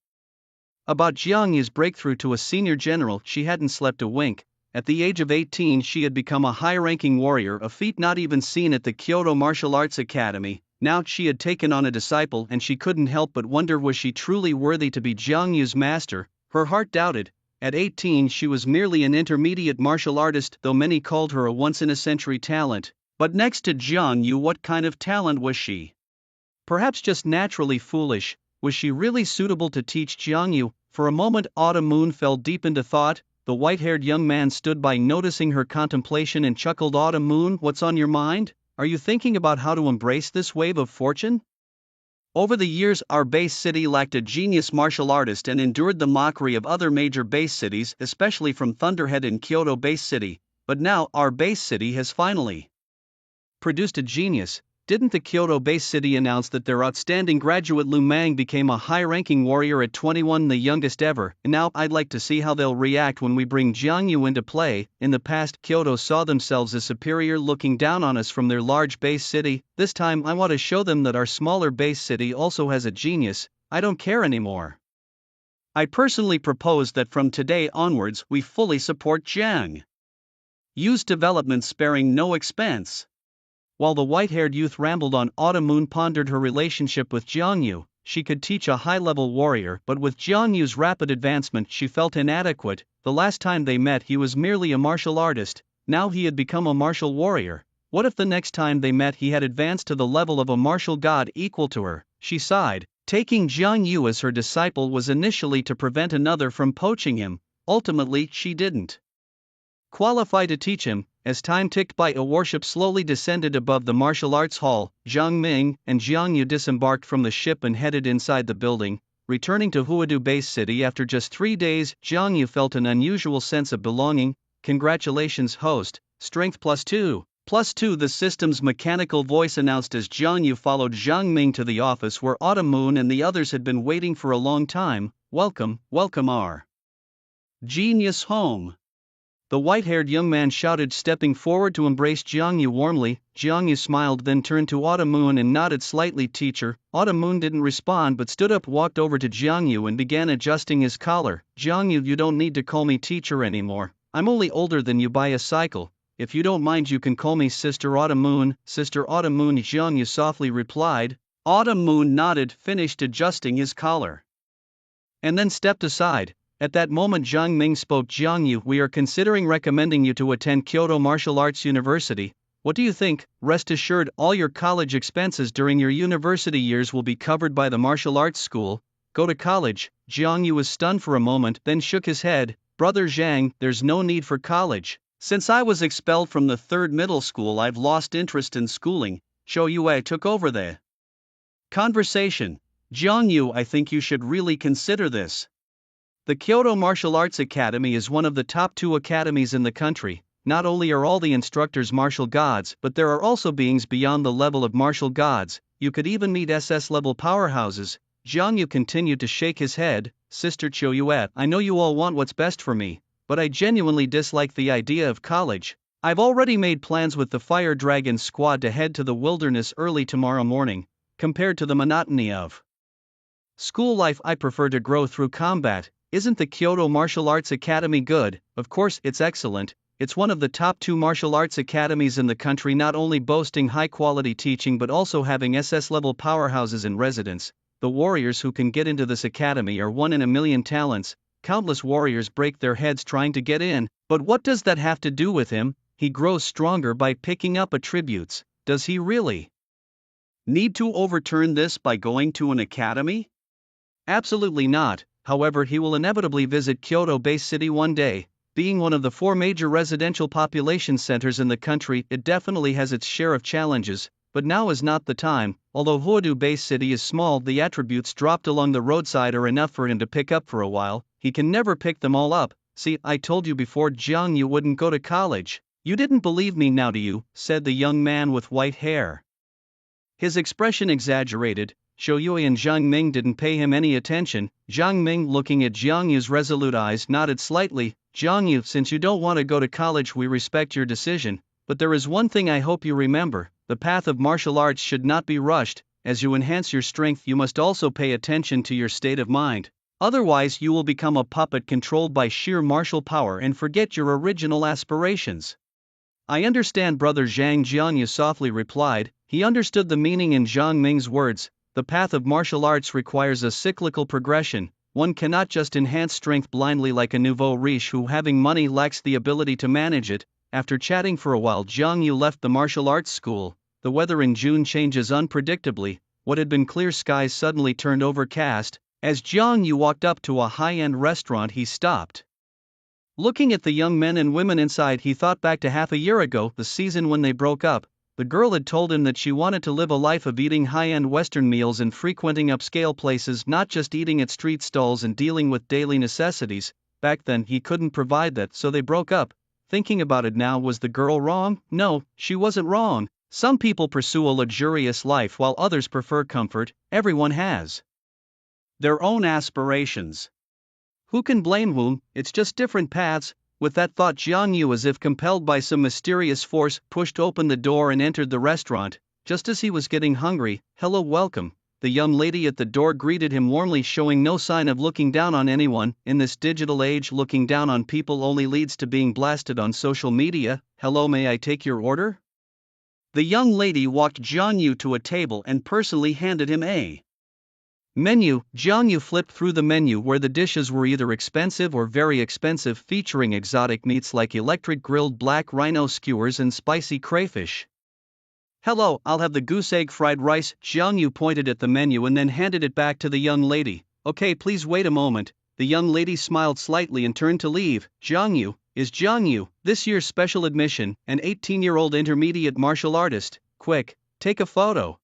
About Jiang Yu's breakthrough to a senior general, she hadn't slept a wink. At the age of 18, she had become a high-ranking warrior, a feat not even seen at the Kyoto Martial Arts Academy. Now she had taken on a disciple, and she couldn't help but wonder, was she truly worthy to be Jiang Yu's master? Her heart doubted. At 18, she was merely an intermediate martial artist, though many called her a once-in-a-century talent. But next to Jiang Yu, what kind of talent was she? Perhaps just naturally foolish. Was she really suitable to teach Jiang Yu? For a moment, Autumn Moon fell deep into thought. The white-haired young man stood by, noticing her contemplation, and chuckled. Autumn Moon, what's on your mind? Are you thinking about how to embrace this wave of fortune? Over the years, our base city lacked a genius martial artist and endured the mockery of other major base cities, especially from Thunderhead and Kyoto Base City. But now, our base city has finally produced a genius. Didn't the Kyoto Base City announce that their outstanding graduate Lu Mang became a high-ranking warrior at 21, the youngest ever? And now, I'd like to see how they'll react when we bring Jiang Yu into play. In the past, Kyoto saw themselves as superior, looking down on us from their large base city. This time, I want to show them that our smaller base city also has a genius. I don't care anymore. I personally propose that from today onwards, we fully support Jiang Yu's development, sparing no expense. While the white-haired youth rambled on, Autumn Moon pondered her relationship with Jiang Yu. She could teach a high-level warrior, but with Jiang Yu's rapid advancement, she felt inadequate. The last time they met, he was merely a martial artist. Now he had become a martial warrior. What if the next time they met he had advanced to the level of a martial god equal to her? She sighed. Taking Jiang Yu as her disciple was initially to prevent another from poaching him. Ultimately, she didn't qualify to teach him. As time ticked by, a warship slowly descended above the martial arts hall. Jiang Ming and Jiang Yu disembarked from the ship and headed inside the building. Returning to Huadu Base City after just 3 days, Jiang Yu felt an unusual sense of belonging. Congratulations, host. Strength +2. +2, the system's mechanical voice announced as Jiang Yu followed Jiang Ming to the office where Autumn Moon and the others had been waiting for a long time. Welcome, welcome our genius home. The white-haired young man shouted, stepping forward to embrace Jiang Yu warmly. Jiang Yu smiled, then turned to Autumn Moon and nodded slightly. Teacher. Autumn Moon didn't respond but stood up, walked over to Jiang Yu and began adjusting his collar. Jiang Yu, you don't need to call me teacher anymore. I'm only older than you by a cycle. If you don't mind, you can call me Sister Autumn Moon. Sister Autumn Moon, Jiang Yu softly replied. Autumn Moon nodded, finished adjusting his collar, and then stepped aside. At that moment, Jiang Ming spoke. Jiang Yu, we are considering recommending you to attend Kyoto Martial Arts University. What do you think? Rest assured, all your college expenses during your university years will be covered by the martial arts school. Go to college. Jiang Yu was stunned for a moment, then shook his head. Brother Zhang, there's no need for college. Since I was expelled from the 3rd middle school, I've lost interest in schooling. Zhou Yue took over the conversation. Jiang Yu, I think you should really consider this. The Kyoto Martial Arts Academy is one of the top 2 academies in the country. Not only are all the instructors martial gods, but there are also beings beyond the level of martial gods. You could even meet SS-level powerhouses. Jiang Yu continued to shake his head. Sister Zhou Yue, I know you all want what's best for me, but I genuinely dislike the idea of college. I've already made plans with the Fire Dragon squad to head to the wilderness early tomorrow morning. Compared to the monotony of school life, I prefer to grow through combat. Isn't the Kyoto Martial Arts Academy good? Of course, it's excellent. It's one of the top 2 martial arts academies in the country, not only boasting high-quality teaching but also having SS-level powerhouses in residence. The warriors who can get into this academy are 1 in a million talents. Countless warriors break their heads trying to get in. But what does that have to do with him? He grows stronger by picking up attributes. Does he really need to overturn this by going to an academy? Absolutely not. However, he will inevitably visit Kyoto Base City one day. Being one of the 4 major residential population centers in the country, it definitely has its share of challenges, but now is not the time. Although Huadu Base City is small, the attributes dropped along the roadside are enough for him to pick up for a while. He can never pick them all up. See, I told you before Jiang Yu wouldn't go to college. You didn't believe me, now do you? Said the young man with white hair. His expression exaggerated. Zhou Yue and Jiang Ming didn't pay him any attention. Jiang Ming, looking at Jiang Yu's resolute eyes, nodded slightly. Jiang Yu, since you don't want to go to college, we respect your decision, but there is one thing I hope you remember. The path of martial arts should not be rushed. As you enhance your strength, you must also pay attention to your state of mind. Otherwise, you will become a puppet controlled by sheer martial power and forget your original aspirations. I understand, Brother Zhang, Jiangyu softly replied. He understood the meaning in Zhang Ming's words. The path of martial arts requires a cyclical progression. One cannot just enhance strength blindly like a nouveau riche who, having money, lacks the ability to manage it. After chatting for a while, Jiangyu left the martial arts school. The weather in June changes unpredictably. What had been clear skies suddenly turned overcast. As Jiangyu walked up to a high-end restaurant, he stopped. Looking at the young men and women inside, he thought back to half a year ago, the season when they broke up. The girl had told him that she wanted to live a life of eating high-end Western meals and frequenting upscale places, not just eating at street stalls and dealing with daily necessities. Back then, he couldn't provide that, so they broke up. Thinking about it now, was the girl wrong? No, she wasn't wrong. Some people pursue a luxurious life while others prefer comfort. Everyone has their own aspirations. Who can blame whom? It's just different paths. With that thought, Jiangyu, as if compelled by some mysterious force, pushed open the door and entered the restaurant. Just as he was getting hungry, "Hello, welcome." The young lady at the door greeted him warmly, showing no sign of looking down on anyone. In this digital age, looking down on people only leads to being blasted on social media. "Hello, may I take your order?" The young lady walked Jiangyu to a table and personally handed him a menu. Jiangyu flipped through the menu, where the dishes were either expensive or very expensive, featuring exotic meats like electric grilled black rhino skewers and spicy crayfish. "Hello, I'll have the goose egg fried rice." Jiangyu pointed at the menu and then handed it back to the young lady. "Okay, please wait a moment." The young lady smiled slightly and turned to leave. Jiangyu, is Jiangyu, this year's special admission, an 18-year-old intermediate martial artist. Quick, take a photo.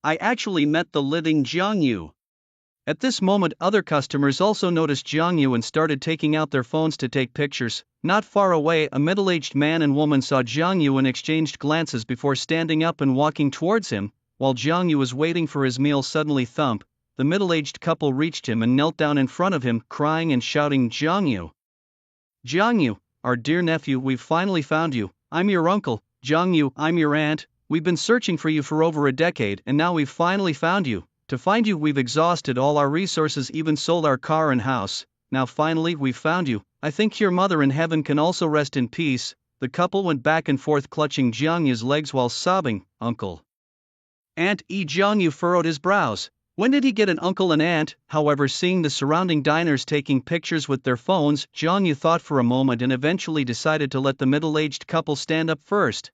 I actually met the living Jiangyu. At this moment, other customers also noticed Jiangyu and started taking out their phones to take pictures. Not far away, a middle-aged man and woman saw Jiangyu and exchanged glances before standing up and walking towards him. While Jiangyu was waiting for his meal, suddenly thump, the middle-aged couple reached him and knelt down in front of him, crying and shouting, "Jiangyu! Jiangyu, our dear nephew, we've finally found you. I'm your uncle. Jiangyu, I'm your aunt. We've been searching for you for over a decade, and now we've finally found you. To find you, we've exhausted all our resources, even sold our car and house. Now finally, we've found you. I think your mother in heaven can also rest in peace." The couple went back and forth, clutching Jiangyu's legs while sobbing, "Uncle, Aunt." Jiangyu furrowed his brows. When did he get an uncle and aunt? However, seeing the surrounding diners taking pictures with their phones, Jiangyu thought for a moment and eventually decided to let the middle-aged couple stand up first.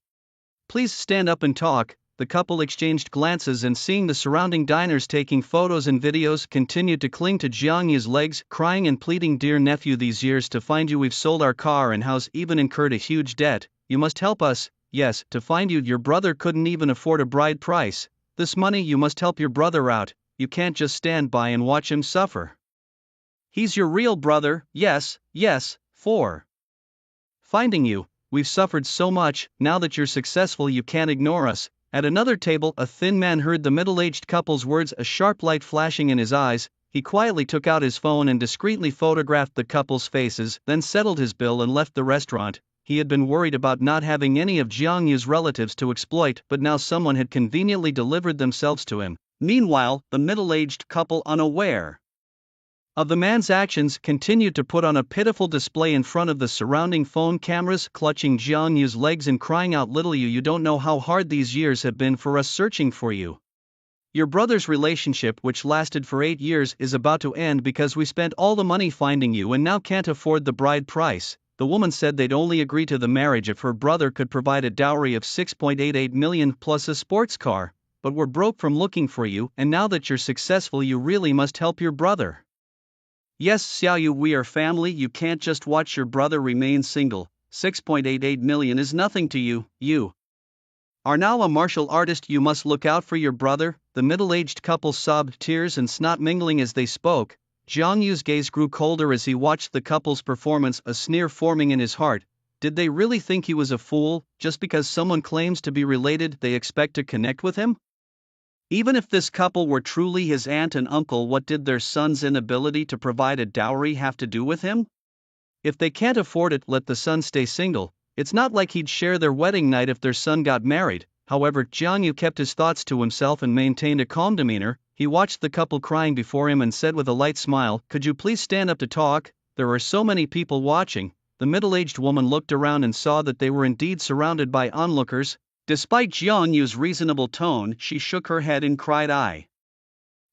"Please stand up and talk." The couple exchanged glances and, seeing the surrounding diners taking photos and videos, continued to cling to Jiangyu's legs, crying and pleading, "Dear nephew, these years to find you, we've sold our car and house, even incurred a huge debt. You must help us." "Yes, to find you, your brother couldn't even afford a bride price. This money, you must help your brother out. You can't just stand by and watch him suffer. He's your real brother." "Yes, yes, for finding you. We've suffered so much. Now that you're successful, you can't ignore us." At another table, a thin man heard the middle-aged couple's words, a sharp light flashing in his eyes. He quietly took out his phone and discreetly photographed the couple's faces, then settled his bill and left the restaurant. He had been worried about not having any of Jiangyu's relatives to exploit, but now someone had conveniently delivered themselves to him. Meanwhile, the middle-aged couple, unaware of the man's actions, continued to put on a pitiful display in front of the surrounding phone cameras, clutching Jiangyu's legs and crying out, "Little you don't know how hard these years have been for us searching for you. Your brother's relationship, which lasted for 8 years, is about to end because we spent all the money finding you and now can't afford the bride price." The woman said they'd only agree to the marriage if her brother could provide a dowry of 6.88 million plus a sports car. "But we're broke from looking for you, and now that you're successful, you really must help your brother." "Yes, Xiaoyu, we are family. You can't just watch your brother remain single. 6.88 million is nothing to you. You are now a martial artist. You must look out for your brother." The middle-aged couple sobbed, tears and snot mingling as they spoke. Jiangyu's gaze grew colder as he watched the couple's performance, a sneer forming in his heart. Did they really think he was a fool? Just because someone claims to be related, they expect to connect with him? Even if this couple were truly his aunt and uncle, what did their son's inability to provide a dowry have to do with him? If they can't afford it, let the son stay single. It's not like he'd share their wedding night if their son got married. However, Jiang Yu kept his thoughts to himself and maintained a calm demeanor. He watched the couple crying before him and said with a light smile, "Could you please stand up to talk? There are so many people watching." The middle-aged woman looked around and saw that they were indeed surrounded by onlookers. Despite Jiang Yu's reasonable tone, she shook her head and cried, "I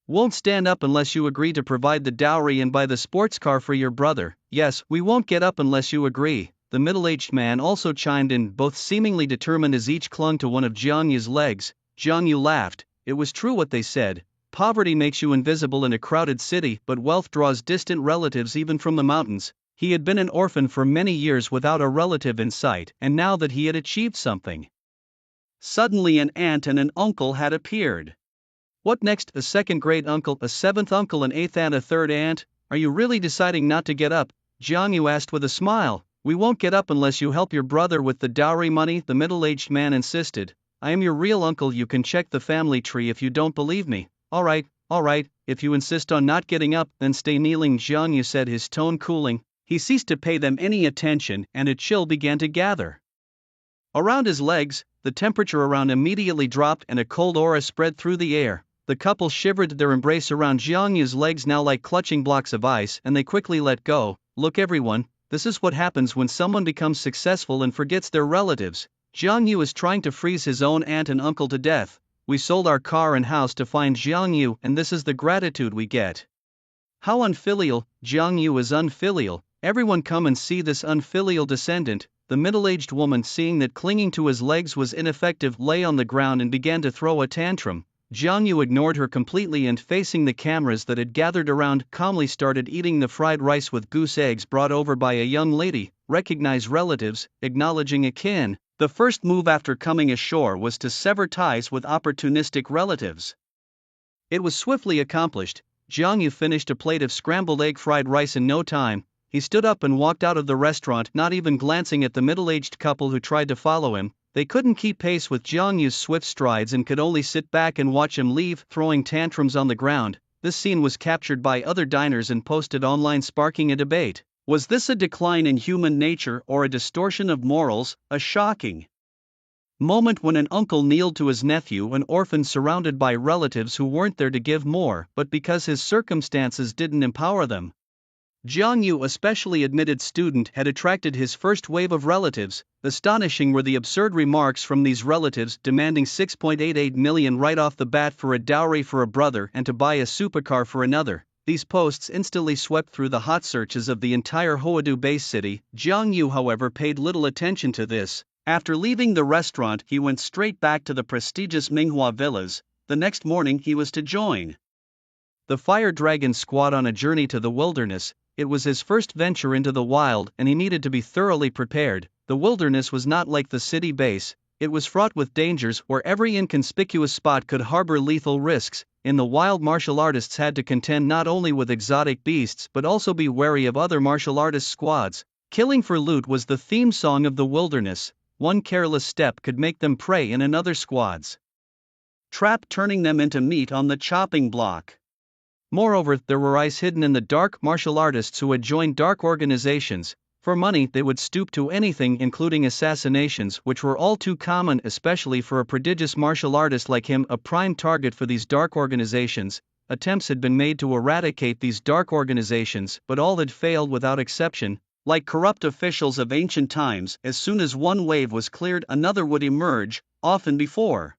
won't stand up unless you agree to provide the dowry and buy the sports car for your brother." "Yes, we won't get up unless you agree." The middle-aged man also chimed in, both seemingly determined as each clung to one of Jiang Yu's legs. Jiang Yu laughed. It was true what they said. Poverty makes you invisible in a crowded city, but wealth draws distant relatives even from the mountains. He had been an orphan for many years without a relative in sight, and now that he had achieved something, suddenly an aunt and an uncle had appeared. What next? A second great uncle, a seventh uncle, an eighth aunt, a third aunt? Are you really deciding not to get up? Jiang Yu asked with a smile. "We won't get up unless you help your brother with the dowry money," the middle-aged man insisted. "I am your real uncle. You can check the family tree if you don't believe me." All right, if you insist on not getting up, then stay kneeling," Jiang Yu said, his tone cooling. He ceased to pay them any attention, and a chill began to gather around his legs. The temperature around immediately dropped and a cold aura spread through the air. The couple shivered their embrace around Jiang Yu's legs now like clutching blocks of ice, and they quickly let go. "Look everyone, this is what happens when someone becomes successful and forgets their relatives. Jiang Yu is trying to freeze his own aunt and uncle to death. We sold our car and house to find Jiang Yu, and this is the gratitude we get. How unfilial." "Jiang Yu is unfilial. Everyone come and see this unfilial descendant." The middle-aged woman, seeing that clinging to his legs was ineffective, lay on the ground and began to throw a tantrum. Jiang Yu ignored her completely and, facing the cameras that had gathered around, calmly started eating the fried rice with goose eggs brought over by a young lady. Recognize relatives, acknowledging a kin. The first move after coming ashore was to sever ties with opportunistic relatives. It was swiftly accomplished. Jiang Yu finished a plate of scrambled egg fried rice in no time. He stood up and walked out of the restaurant, not even glancing at the middle-aged couple who tried to follow him. They couldn't keep pace with Jiang Yu's swift strides and could only sit back and watch him leave, throwing tantrums on the ground. This scene was captured by other diners and posted online, sparking a debate. Was this a decline in human nature or a distortion of morals? A shocking moment when an uncle kneeled to his nephew, an orphan surrounded by relatives who weren't there to give more, but because his circumstances didn't empower them. Jiang Yu, especially admitted student, had attracted his first wave of relatives. Astonishing were the absurd remarks from these relatives, demanding 6.88 million right off the bat for a dowry for a brother and to buy a supercar for another. These posts instantly swept through the hot searches of the entire Hoadu base city. Jiang Yu, however, paid little attention to this. After leaving the restaurant, he went straight back to the prestigious Minghua Villas. The next morning he was to join the Fire Dragon squad on a journey to the wilderness. It was his first venture into the wild, and he needed to be thoroughly prepared. The wilderness was not like the city base. It was fraught with dangers, where every inconspicuous spot could harbor lethal risks. In the wild, martial artists had to contend not only with exotic beasts but also be wary of other martial artist squads. Killing for loot was the theme song of the wilderness. One careless step could make them prey in another squad's trap, turning them into meat on the chopping block. Moreover, there were eyes hidden in the dark, martial artists who had joined dark organizations. For money, they would stoop to anything, including assassinations, which were all too common, especially for a prodigious martial artist like him, a prime target for these dark organizations. Attempts had been made to eradicate these dark organizations, but all had failed without exception. Like corrupt officials of ancient times, as soon as one wave was cleared, another would emerge, often before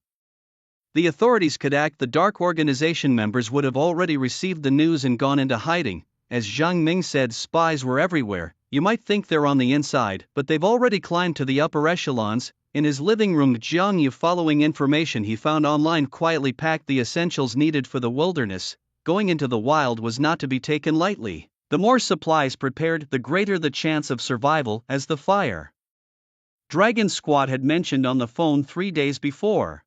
the authorities could act. The dark organization members would have already received the news and gone into hiding. As Zhang Ming said, spies were everywhere. You might think they're on the inside, but they've already climbed to the upper echelons. In his living room, Jiang Yu, following information he found online, quietly packed the essentials needed for the wilderness. Going into the wild was not to be taken lightly. The more supplies prepared, the greater the chance of survival, as the Fire Dragon squad had mentioned on the phone 3 days before.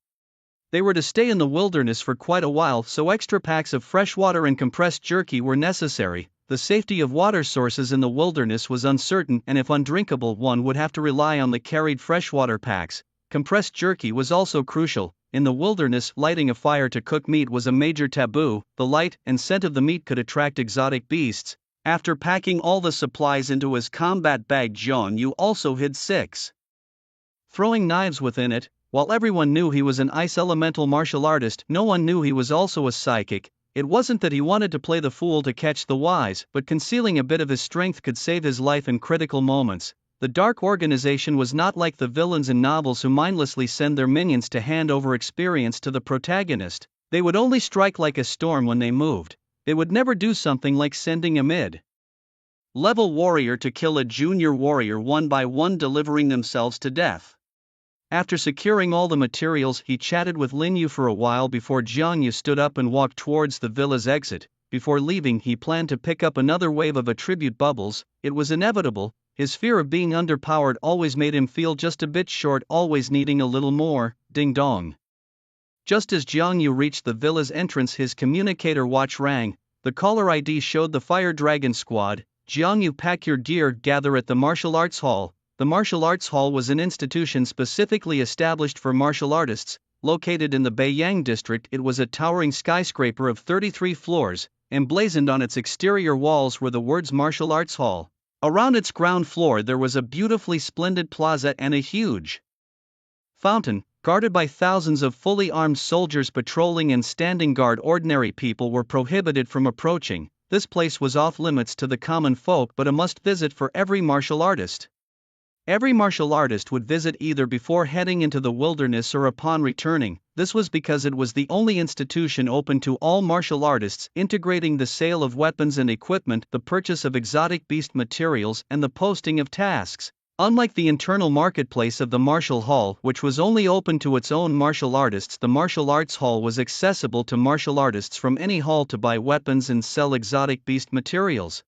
They were to stay in the wilderness for quite a while, so extra packs of fresh water and compressed jerky were necessary. The safety of water sources in the wilderness was uncertain, and if undrinkable, one would have to rely on the carried freshwater packs. Compressed jerky was also crucial. In the wilderness, lighting a fire to cook meat was a major taboo. The light and scent of the meat could attract exotic beasts. After packing all the supplies into his combat bag, Jiang Yu also hid 6 throwing knives within it. While everyone knew he was an ice elemental martial artist, no one knew he was also a psychic. It wasn't that he wanted to play the fool to catch the wise, but concealing a bit of his strength could save his life in critical moments. The Dark Organization was not like the villains in novels who mindlessly send their minions to hand over experience to the protagonist. They would only strike like a storm when they moved. They would never do something like sending a mid-level warrior to kill a junior warrior one by one, delivering themselves to death. After securing all the materials, he chatted with Lin Yu for a while before Jiang Yu stood up and walked towards the villa's exit. Before leaving, he planned to pick up another wave of attribute bubbles. It was inevitable. His fear of being underpowered always made him feel just a bit short, always needing a little more. Ding dong. Just as Jiang Yu reached the villa's entrance, his communicator watch rang. The caller ID showed the Fire Dragon Squad. Jiang Yu, pack your gear, gather at the Martial Arts Hall. The Martial Arts Hall was an institution specifically established for martial artists. Located in the Beiyang district, it was a towering skyscraper of 33 floors. Emblazoned on its exterior walls were the words Martial Arts Hall. Around its ground floor there was a beautifully splendid plaza and a huge fountain, guarded by thousands of fully armed soldiers patrolling and standing guard. Ordinary people were prohibited from approaching. This place was off limits to the common folk, but a must-visit for every martial artist. Every martial artist would visit either before heading into the wilderness or upon returning. This was because it was the only institution open to all martial artists, integrating the sale of weapons and equipment, the purchase of exotic beast materials, and the posting of tasks. Unlike the internal marketplace of the Martial Hall, which was only open to its own martial artists, the Martial Arts Hall was accessible to martial artists from any hall to buy weapons and sell exotic beast materials.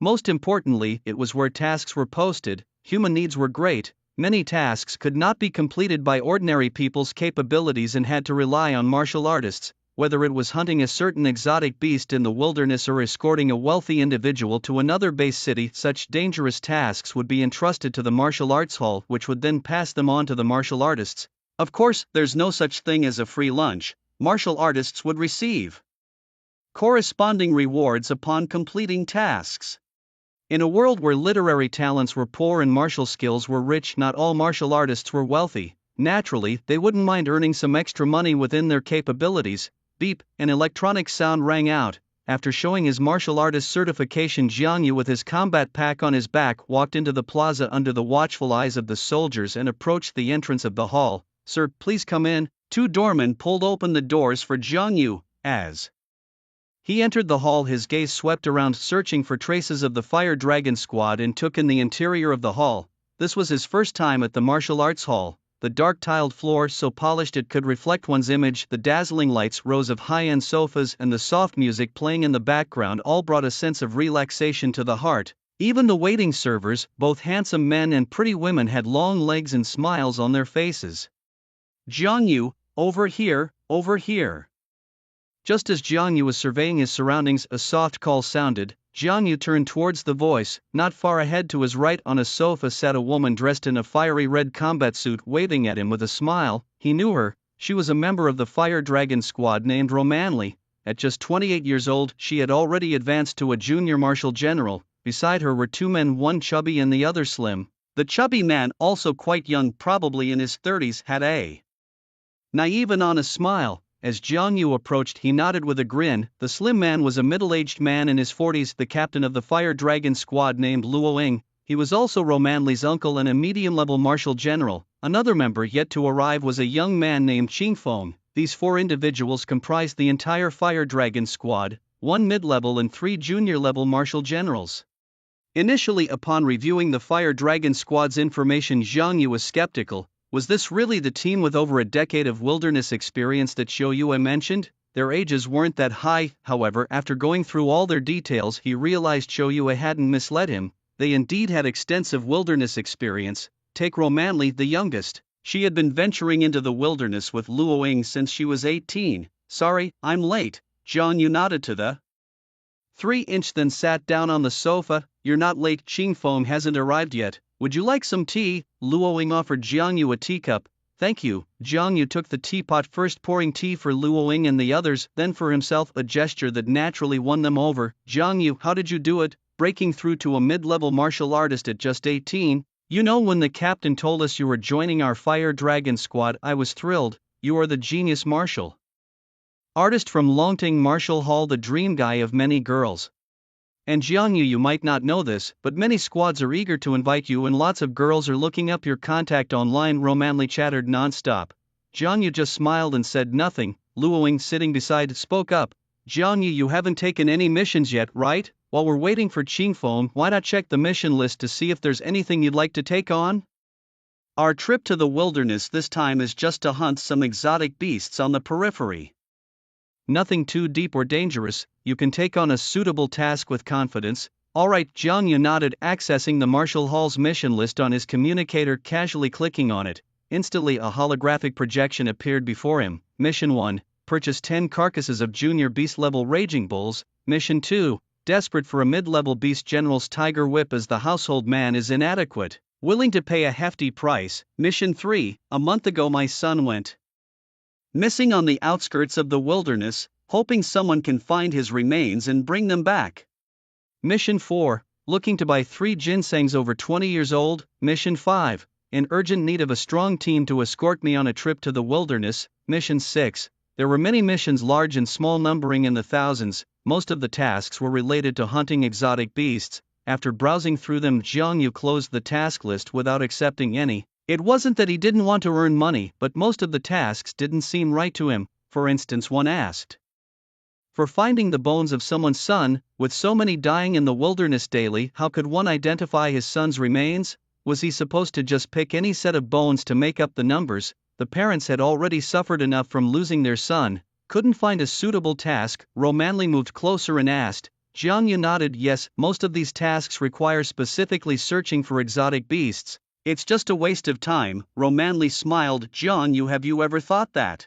Most importantly, it was where tasks were posted. Human needs were great. Many tasks could not be completed by ordinary people's capabilities and had to rely on martial artists, whether it was hunting a certain exotic beast in the wilderness or escorting a wealthy individual to another base city. Such dangerous tasks would be entrusted to the Martial Arts Hall, which would then pass them on to the martial artists. Of course, there's no such thing as a free lunch. Martial artists would receive corresponding rewards upon completing tasks. In a world where literary talents were poor and martial skills were rich, not all martial artists were wealthy. Naturally, they wouldn't mind earning some extra money within their capabilities. Beep, an electronic sound rang out. After showing his martial artist certification, Jiang Yu, with his combat pack on his back, walked into the plaza under the watchful eyes of the soldiers and approached the entrance of the hall. "Sir, please come in." Two doormen pulled open the doors for Jiang Yu. As he entered the hall, his gaze swept around, searching for traces of the Fire Dragon Squad, and took in the interior of the hall. This was his first time at the Martial Arts Hall. The dark tiled floor, so polished it could reflect one's image, the dazzling lights, rows of high-end sofas, and the soft music playing in the background all brought a sense of relaxation to the heart. Even the waiting servers, both handsome men and pretty women, had long legs and smiles on their faces. "Jiang Yu, over here, over here." Just as Jiang Yu was surveying his surroundings, a soft call sounded. Jiang Yu turned towards the voice. Not far ahead to his right on a sofa sat a woman dressed in a fiery red combat suit, waving at him with a smile. He knew her. She was a member of the Fire Dragon Squad named Romanli. At just 28 years old, she had already advanced to a junior martial general. Beside her were two men, one chubby and the other slim. The chubby man, also quite young, probably in his 30s, had a naive and honest smile. As Jiang Yu approached, he nodded with a grin. The slim man was a middle-aged man in his 40s, the captain of the Fire Dragon Squad named Luo Ying. He was also Romanli's uncle and a medium-level martial general. Another member yet to arrive was a young man named Qingfeng. These four individuals comprised the entire Fire Dragon Squad, 1 mid-level and 3 junior-level martial generals. Initially, upon reviewing the Fire Dragon Squad's information, Jiang Yu was skeptical. Was this really the team with over a decade of wilderness experience that Zhou Yue mentioned? Their ages weren't that high. However, after going through all their details, he realized Zhou Yue hadn't misled him. They indeed had extensive wilderness experience. Take Romanli, the youngest. She had been venturing into the wilderness with Luo Ying since she was 18. "Sorry, I'm late." Jiang Yu nodded to the 3-inch, then sat down on the sofa. "You're not late, Qingfeng hasn't arrived yet. Would you like some tea?" Luo Ying offered Jiang Yu a teacup. "Thank you." Jiang Yu took the teapot, first pouring tea for Luo Ying and the others, then for himself, a gesture that naturally won them over. "Jiang Yu, how did you do it, breaking through to a mid-level martial artist at just 18? You know, when the captain told us you were joining our Fire Dragon squad, I was thrilled. You are the genius martial artist from Longting Martial Hall, the dream guy of many girls. And Jiangyu, you might not know this, but many squads are eager to invite you and lots of girls are looking up your contact online. Romanly chattered non-stop. Jiangyu just smiled and said nothing. Luoying, sitting beside, spoke up. Jiangyu, you haven't taken any missions yet, right? While we're waiting for Qingfeng, why not check the mission list to see if there's anything you'd like to take on? Our trip to the wilderness this time is just to hunt some exotic beasts on the periphery. Nothing too deep or dangerous, you can take on a suitable task with confidence. Alright, Jiangyu nodded, accessing the Martial Hall's mission list on his communicator, casually clicking on it. Instantly a holographic projection appeared before him. Mission 1, purchase 10 carcasses of junior beast-level raging bulls. Mission 2, desperate for a mid-level beast general's tiger whip as the household man is inadequate, willing to pay a hefty price. Mission 3, a month ago my son went missing on the outskirts of the wilderness, hoping someone can find his remains and bring them back. Mission 4, looking to buy 3 ginsengs over 20 years old. Mission 5, in urgent need of a strong team to escort me on a trip to the wilderness. Mission 6, there were many missions, large and small, numbering in the thousands. Most of the tasks were related to hunting exotic beasts. After browsing through them, Jiangyu closed the task list without accepting any. It wasn't that he didn't want to earn money, but most of the tasks didn't seem right to him. For instance, one asked for finding the bones of someone's son. With so many dying in the wilderness daily, how could one identify his son's remains? Was he supposed to just pick any set of bones to make up the numbers? The parents had already suffered enough from losing their son, couldn't find a suitable task. Romanly moved closer and asked. Jiangyu nodded. Yes, most of these tasks require specifically searching for exotic beasts. It's just a waste of time. Romanly smiled. Jiangyu, have you ever thought that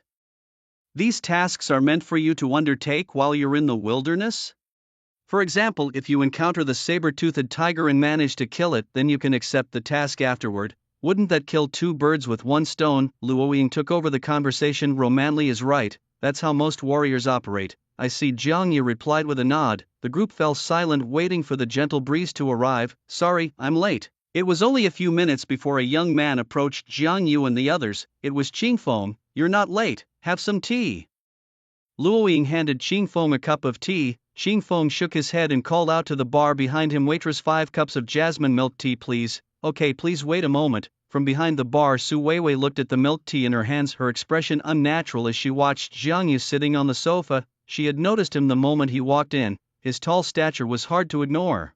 these tasks are meant for you to undertake while you're in the wilderness? For example, if you encounter the saber-toothed tiger and manage to kill it, then you can accept the task afterward. Wouldn't that kill 2 birds with 1 stone? Luoying took over the conversation. Romanly is right, that's how most warriors operate. I see, Jiangyu replied with a nod. The group fell silent, waiting for the gentle breeze to arrive. Sorry, I'm late. It was only a few minutes before a young man approached Jiangyu and the others. It was Qingfeng. You're not late, have some tea. Luoying handed Qingfeng a cup of tea. Qingfeng shook his head and called out to the bar behind him, waitress, 5 cups of jasmine milk tea please. Okay, please wait a moment. From behind the bar, Su Weiwei looked at the milk tea in her hands, her expression unnatural as she watched Jiangyu sitting on the sofa. She had noticed him the moment he walked in. His tall stature was hard to ignore.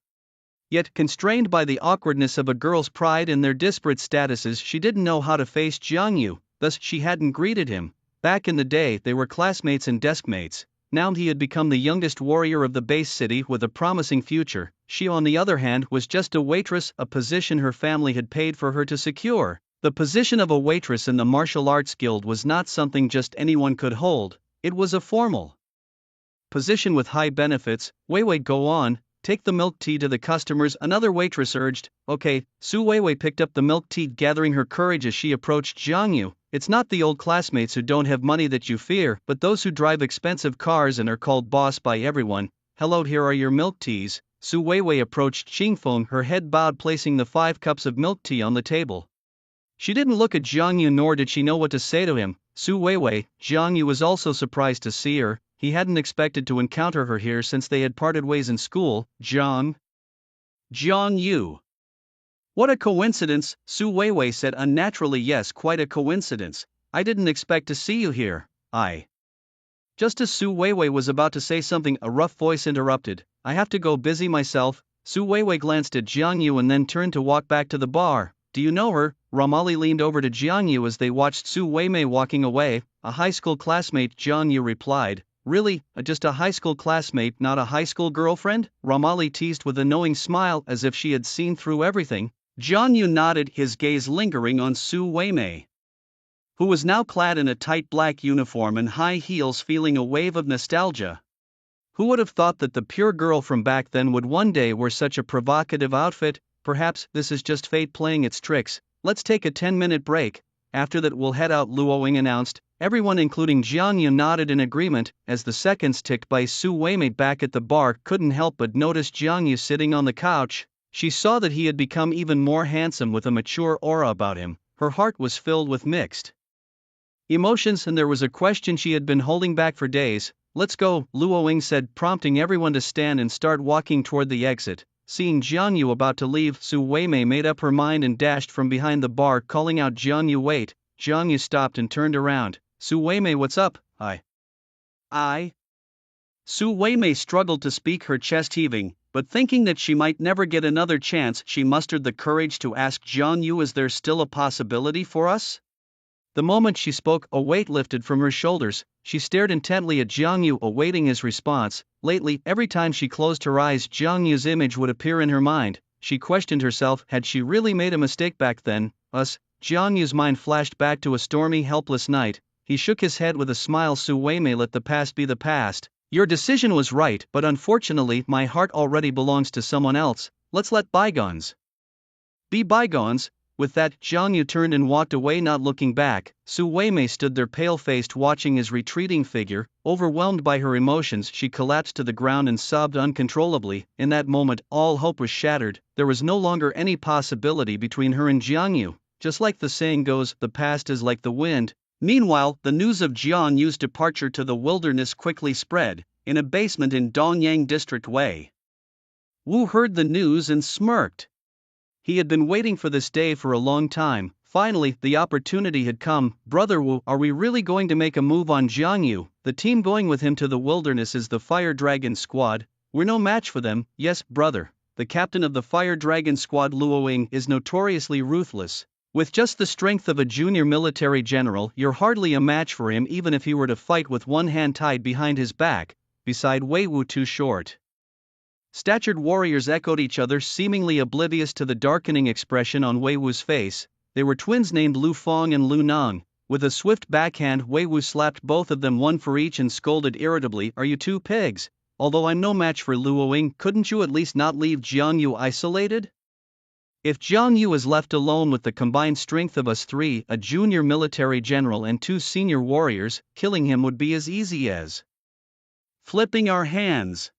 Yet, constrained by the awkwardness of a girl's pride and their disparate statuses, she didn't know how to face Jiangyu, thus she hadn't greeted him. Back in the day, they were classmates and deskmates. Now he had become the youngest warrior of the base city with a promising future. She, on the other hand, was just a waitress, a position her family had paid for her to secure. The position of a waitress in the martial arts guild was not something just anyone could hold. It was a formal position with high benefits. Weiwei, go on. Take the milk tea to the customers, another waitress urged. Okay, Su Weiwei picked up the milk tea, gathering her courage as she approached Jiangyu. It's not the old classmates who don't have money that you fear, but those who drive expensive cars and are called boss by everyone. Hello, here are your milk teas. Su Weiwei approached Qingfeng, her head bowed, placing the 5 cups of milk tea on the table. She didn't look at Jiangyu, nor did she know what to say to him. Su Weiwei. Jiangyu was also surprised to see her. He hadn't expected to encounter her here since they had parted ways in school. Jiangyu. What a coincidence, Su Weiwei said unnaturally. Yes, quite a coincidence. I didn't expect to see you here. Just as Su Weiwei was about to say something, a rough voice interrupted. I have to go, busy myself. Su Weiwei glanced at Jiangyu and then turned to walk back to the bar. Do you know her? Romali leaned over to Jiangyu as they watched Su Weiwei walking away. A high school classmate, Jiangyu replied. Really, just a high school classmate, not a high school girlfriend? Romali teased with a knowing smile, as if she had seen through everything. Jiangyu nodded, his gaze lingering on Su Weiwei, who was now clad in a tight black uniform and high heels, feeling a wave of nostalgia. Who would have thought that the pure girl from back then would one day wear such a provocative outfit? Perhaps this is just fate playing its tricks. Let's take a 10-minute break. After that we'll head out, Luoying announced. Everyone, including Jiangyu, nodded in agreement. As the seconds ticked by, Su Weiwei back at the bar couldn't help but notice Jiangyu sitting on the couch. She saw that he had become even more handsome with a mature aura about him. Her heart was filled with mixed emotions, and there was a question she had been holding back for days. "Let's go," Luo Ying said, prompting everyone to stand and start walking toward the exit. Seeing Jiang Yu about to leave, Su Weimei made up her mind and dashed from behind the bar, calling out, "Jiang Yu, wait." Jiang Yu stopped and turned around. "Su Weimei, what's up?" I. Su Weimei struggled to speak, her chest heaving, but thinking that she might never get another chance, she mustered the courage to ask Jiang Yu, "Is there still a possibility for us?" The moment she spoke, a weight lifted from her shoulders. She stared intently at Jiang Yu, awaiting his response. Lately, every time she closed her eyes, Jiang Yu's image would appear in her mind. She questioned herself, had she really made a mistake back then? Jiang Yu's mind flashed back to a stormy, helpless night. He shook his head with a smile. "Su Weimei, let the past be the past. Your decision was right, but unfortunately my heart already belongs to someone else. Let's let bygones be bygones." With that, Jiang Yu turned and walked away, not looking back. Su Weimei stood there pale-faced, watching his retreating figure. Overwhelmed by her emotions, she collapsed to the ground and sobbed uncontrollably. In that moment, all hope was shattered. There was no longer any possibility between her and Jiang Yu. Just like the saying goes, the past is like the wind. Meanwhile, the news of Jiang Yu's departure to the wilderness quickly spread. In a basement in Dongyang District, Wei Wu heard the news and smirked. He had been waiting for this day for a long time. Finally, the opportunity had come. "Brother Wu, are we really going to make a move on Jiang Yu? The team going with him to the wilderness is the Fire Dragon Squad. We're no match for them." "Yes, brother. The captain of the Fire Dragon Squad, Luo Ying, is notoriously ruthless. With just the strength of a junior military general, you're hardly a match for him, even if he were to fight with one hand tied behind his back." Beside Wei Wu, two short statured warriors echoed each other, seemingly oblivious to the darkening expression on Wei Wu's face. They were twins named Lu Fong and Lu Nang. With a swift backhand, Wei Wu slapped both of them, one for each, and scolded irritably, "Are you two pigs? Although I'm no match for Luo Ying, couldn't you at least not leave Jiang Yu isolated? If Jiang Yu is left alone with the combined strength of us three, a junior military general and two senior warriors, killing him would be as easy as flipping our hands."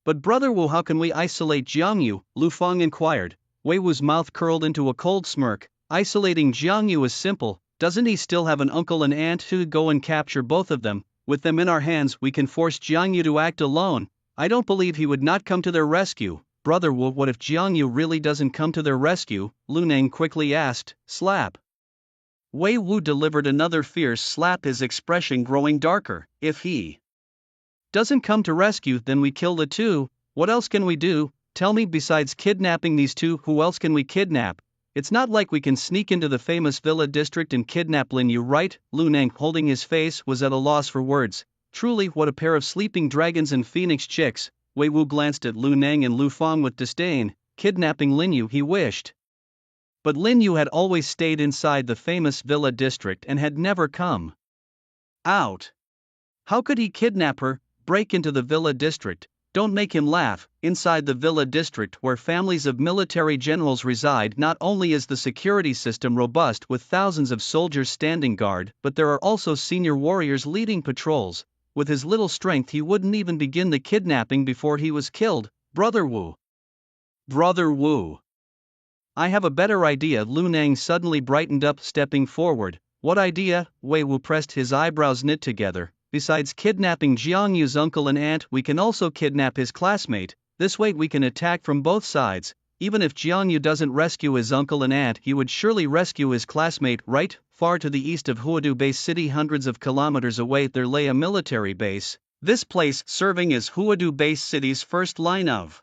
"But brother Wu, how can we isolate Jiang Yu?" Lu Fong inquired. Wei Wu's mouth curled into a cold smirk. "Isolating Jiang Yu is simple. Doesn't he still have an uncle and aunt? Who go and capture both of them? With them in our hands, we can force Jiang Yu to act alone. I don't believe he would not come to their rescue." "Brother Wu, what if Jiang Yu really doesn't come to their rescue?" Lu Nang quickly asked. Slap. Wei Wu delivered another fierce slap, his expression growing darker. "If he doesn't come to rescue, then we kill the two. What else can we do? Tell me, besides kidnapping these two, who else can we kidnap? It's not like we can sneak into the famous Villa District and kidnap Lin Yu, right?" Lu Nang, holding his face, was at a loss for words. Truly, what a pair of sleeping dragons and phoenix chicks. Wei Wu glanced at Lu Nang and Lu Fong with disdain. Kidnapping Lin Yu, he wished. But Lin Yu had always stayed inside the famous Villa District and had never come out. How could he kidnap her, break into the Villa District? Don't make him laugh. Inside the Villa District, where families of military generals reside, not only is the security system robust with thousands of soldiers standing guard, but there are also senior warriors leading patrols. With his little strength, he wouldn't even begin the kidnapping before he was killed. "Brother Wu. Brother Wu. I have a better idea." Lu Nang suddenly brightened up, stepping forward. "What idea?" Wei Wu pressed his eyebrows knit together. "Besides kidnapping Jiang Yu's uncle and aunt, we can also kidnap his classmate. This way we can attack from both sides. Even if Jiang Yu doesn't rescue his uncle and aunt, he would surely rescue his classmate, right?" Far to the east of Huadu Base City, hundreds of kilometers away, there lay a military base. This place, serving as Huadu Base City's first line of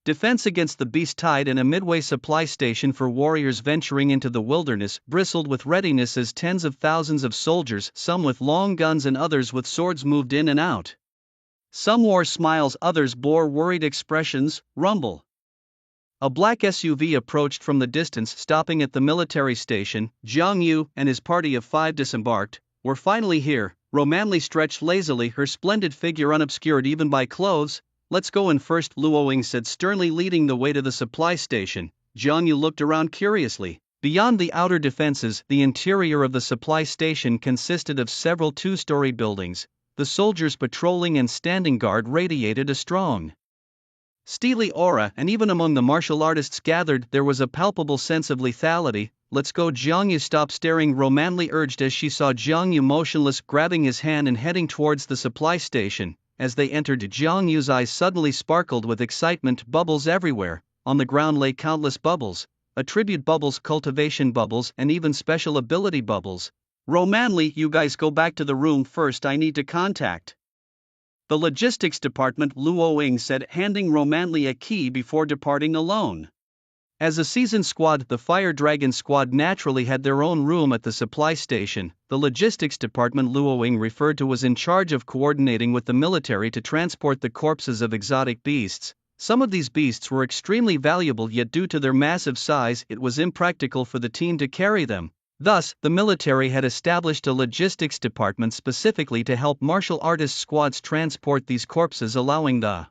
defense against the beast tide and a midway supply station for warriors venturing into the wilderness, bristled with readiness as tens of thousands of soldiers, some with long guns and others with swords, moved in and out. Some wore smiles, others bore worried expressions. Rumble. A black SUV approached from the distance, stopping at the military station. Jiang Yu and his party of 5 disembarked. "We're finally here." Romanli stretched lazily, her splendid figure unobscured even by clothes. "Let's go in first," Luo Ying said sternly, leading the way to the supply station. Jiang Yu looked around curiously. Beyond the outer defenses, the interior of the supply station consisted of several two-story buildings. The soldiers patrolling and standing guard radiated a strong steely aura, and even among the martial artists gathered there was a palpable sense of lethality. "Let's go." Jiang Yu stopped staring, Ro Manley urged as she saw Jiang Yu motionless, grabbing his hand and heading towards the supply station. As they entered, Jiang Yu's eyes suddenly sparkled with excitement. Bubbles everywhere. On the ground lay countless bubbles. Attribute bubbles, cultivation bubbles, and even special ability bubbles. "Ro Manley, you guys go back to the room first. I need to contact the logistics department," Luo Ying said, handing Ro Manley a key before departing alone. As a seasoned squad, the Fire Dragon squad naturally had their own room at the supply station. The logistics department Luo Ying referred to was in charge of coordinating with the military to transport the corpses of exotic beasts. Some of these beasts were extremely valuable, yet due to their massive size it was impractical for the team to carry them. Thus, the military had established a logistics department specifically to help martial artist squads transport these corpses, allowing the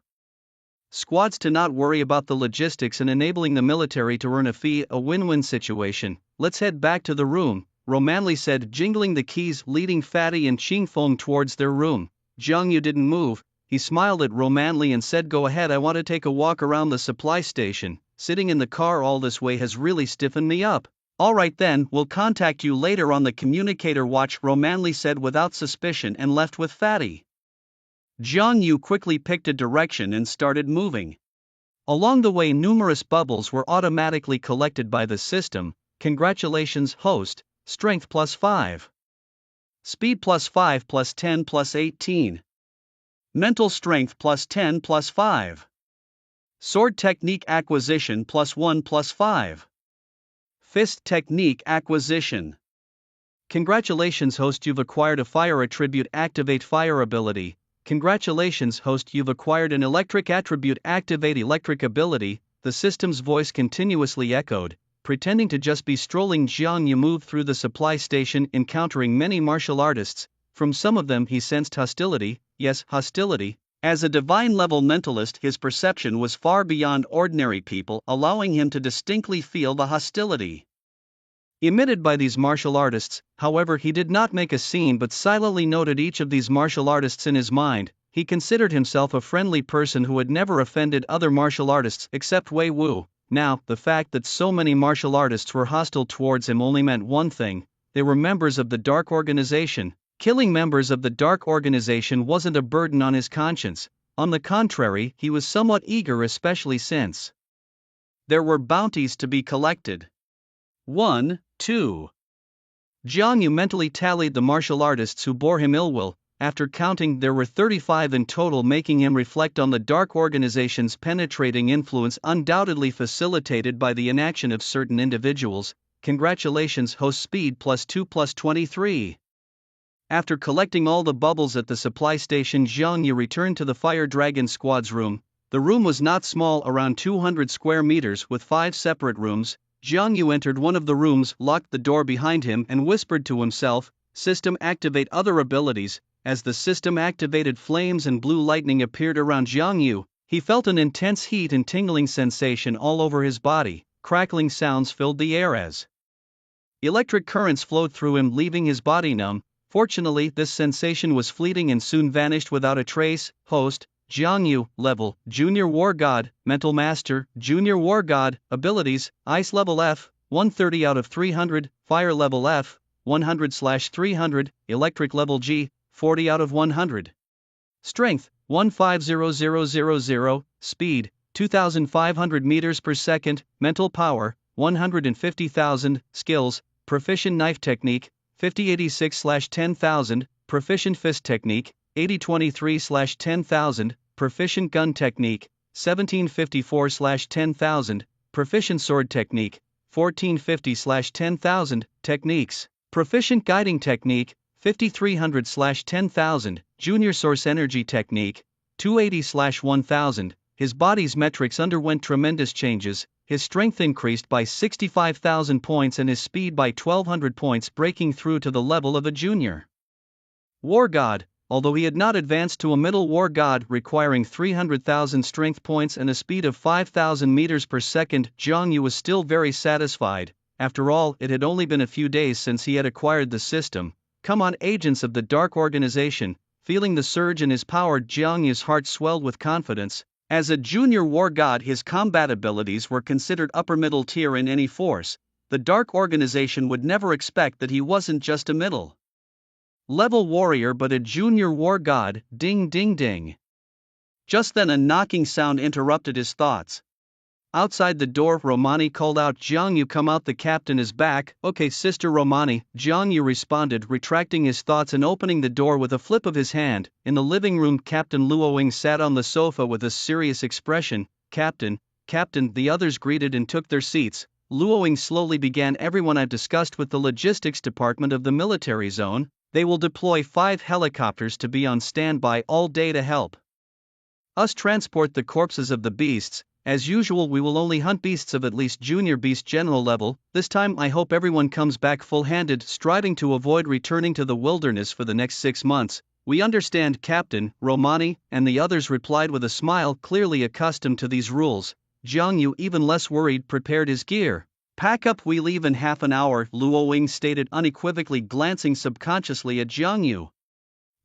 squads to not worry about the logistics and enabling the military to earn a fee, a win-win situation. "Let's head back to the room," Ro Manley said, jingling the keys, leading Fatty and Qing Feng towards their room. Jiang Yu didn't move. He smiled at Ro Manley and said, "Go ahead, I want to take a walk around the supply station. Sitting in the car all this way has really stiffened me up." "Alright then, we'll contact you later on the communicator watch," Ro Manley said without suspicion and left with Fatty. Jiang Yu quickly picked a direction and started moving. Along the way, numerous bubbles were automatically collected by the system. "Congratulations, host. Strength +5. Speed +5 +10 +18. Mental strength +10 +5. Sword technique acquisition +1 +5. Fist technique acquisition. Congratulations, host, you've acquired a fire attribute. Activate fire ability." "Congratulations, host, you've acquired an electric attribute. Activate electric ability." The system's voice continuously echoed. Pretending to just be strolling, Jiang Yu moved through the supply station, encountering many martial artists. From some of them he sensed hostility. Yes, hostility. As a divine-level mentalist, his perception was far beyond ordinary people, allowing him to distinctly feel the hostility emitted by these martial artists. However, he did not make a scene but silently noted each of these martial artists in his mind. He considered himself a friendly person who had never offended other martial artists except Wei Wu. Now, the fact that so many martial artists were hostile towards him only meant one thing: they were members of the Dark Organization. Killing members of the Dark Organization wasn't a burden on his conscience. On the contrary, he was somewhat eager, especially since there were bounties to be collected. 1, 2. Jiang Yu mentally tallied the martial artists who bore him ill will. After counting, there were 35 in total, making him reflect on the Dark Organization's penetrating influence, undoubtedly facilitated by the inaction of certain individuals. "Congratulations, host. Speed +2 +23. After collecting all the bubbles at the supply station, Jiang Yu returned to the Fire Dragon squad's room. The room was not small, around 200 square meters with 5 separate rooms. Jiang Yu entered one of the rooms, locked the door behind him, and whispered to himself, "System activate other abilities." As the system activated, flames and blue lightning appeared around Jiang Yu. He felt an intense heat and tingling sensation all over his body. Crackling sounds filled the air as electric currents flowed through him, leaving his body numb. Fortunately, this sensation was fleeting and soon vanished without a trace. "Host, Jiang Yu, level, Junior War God, Mental Master, Junior War God, abilities, Ice level F, 130 out of 300, Fire level F, 100/300, Electric level G, 40 out of 100. Strength, 150000, Speed, 2500 meters per second, Mental Power, 150,000, Skills, Proficient Knife Technique, 5086/10,000, Proficient Fist Technique, 8023/10,000, Proficient Gun Technique, 1754/10,000, Proficient Sword Technique, 1450/10,000, Techniques, Proficient Guiding Technique, 5300/10,000, Junior Source Energy Technique, 280/1000. His body's metrics underwent tremendous changes. His strength increased by 65,000 points and his speed by 1200 points, breaking through to the level of a Junior War God. Although he had not advanced to a Middle War God requiring 300,000 strength points and a speed of 5,000 meters per second, Jiang Yu was still very satisfied. After all, it had only been a few days since he had acquired the system. "Come on, agents of the Dark Organization." Feeling the surge in his power, Jiang Yu's heart swelled with confidence. As a junior war god, his combat abilities were considered upper middle tier in any force. The Dark Organization would never expect that he wasn't just a middle level warrior but a junior war god. Ding ding ding. Just then a knocking sound interrupted his thoughts. Outside the door, Romani called out, "Jiang Yu, come out, the captain is back." "Okay, Sister Romani," Jiang Yu responded, retracting his thoughts and opening the door with a flip of his hand. In the living room, Captain Luoying sat on the sofa with a serious expression. Captain, the others greeted and took their seats. Luoying slowly began. "Everyone, I've discussed with the logistics department of the military zone. They will deploy 5 helicopters to be on standby all day to help us transport the corpses of the beasts. As usual, we will only hunt beasts of at least junior beast general level. This time I hope everyone comes back full-handed, striving to avoid returning to the wilderness for the next 6 months." "We understand, Captain," Romani and the others replied with a smile, clearly accustomed to these rules. Jiang Yu, even less worried, prepared his gear. "Pack up, we leave in half an hour," Luoying stated unequivocally, glancing subconsciously at Jiang Yu.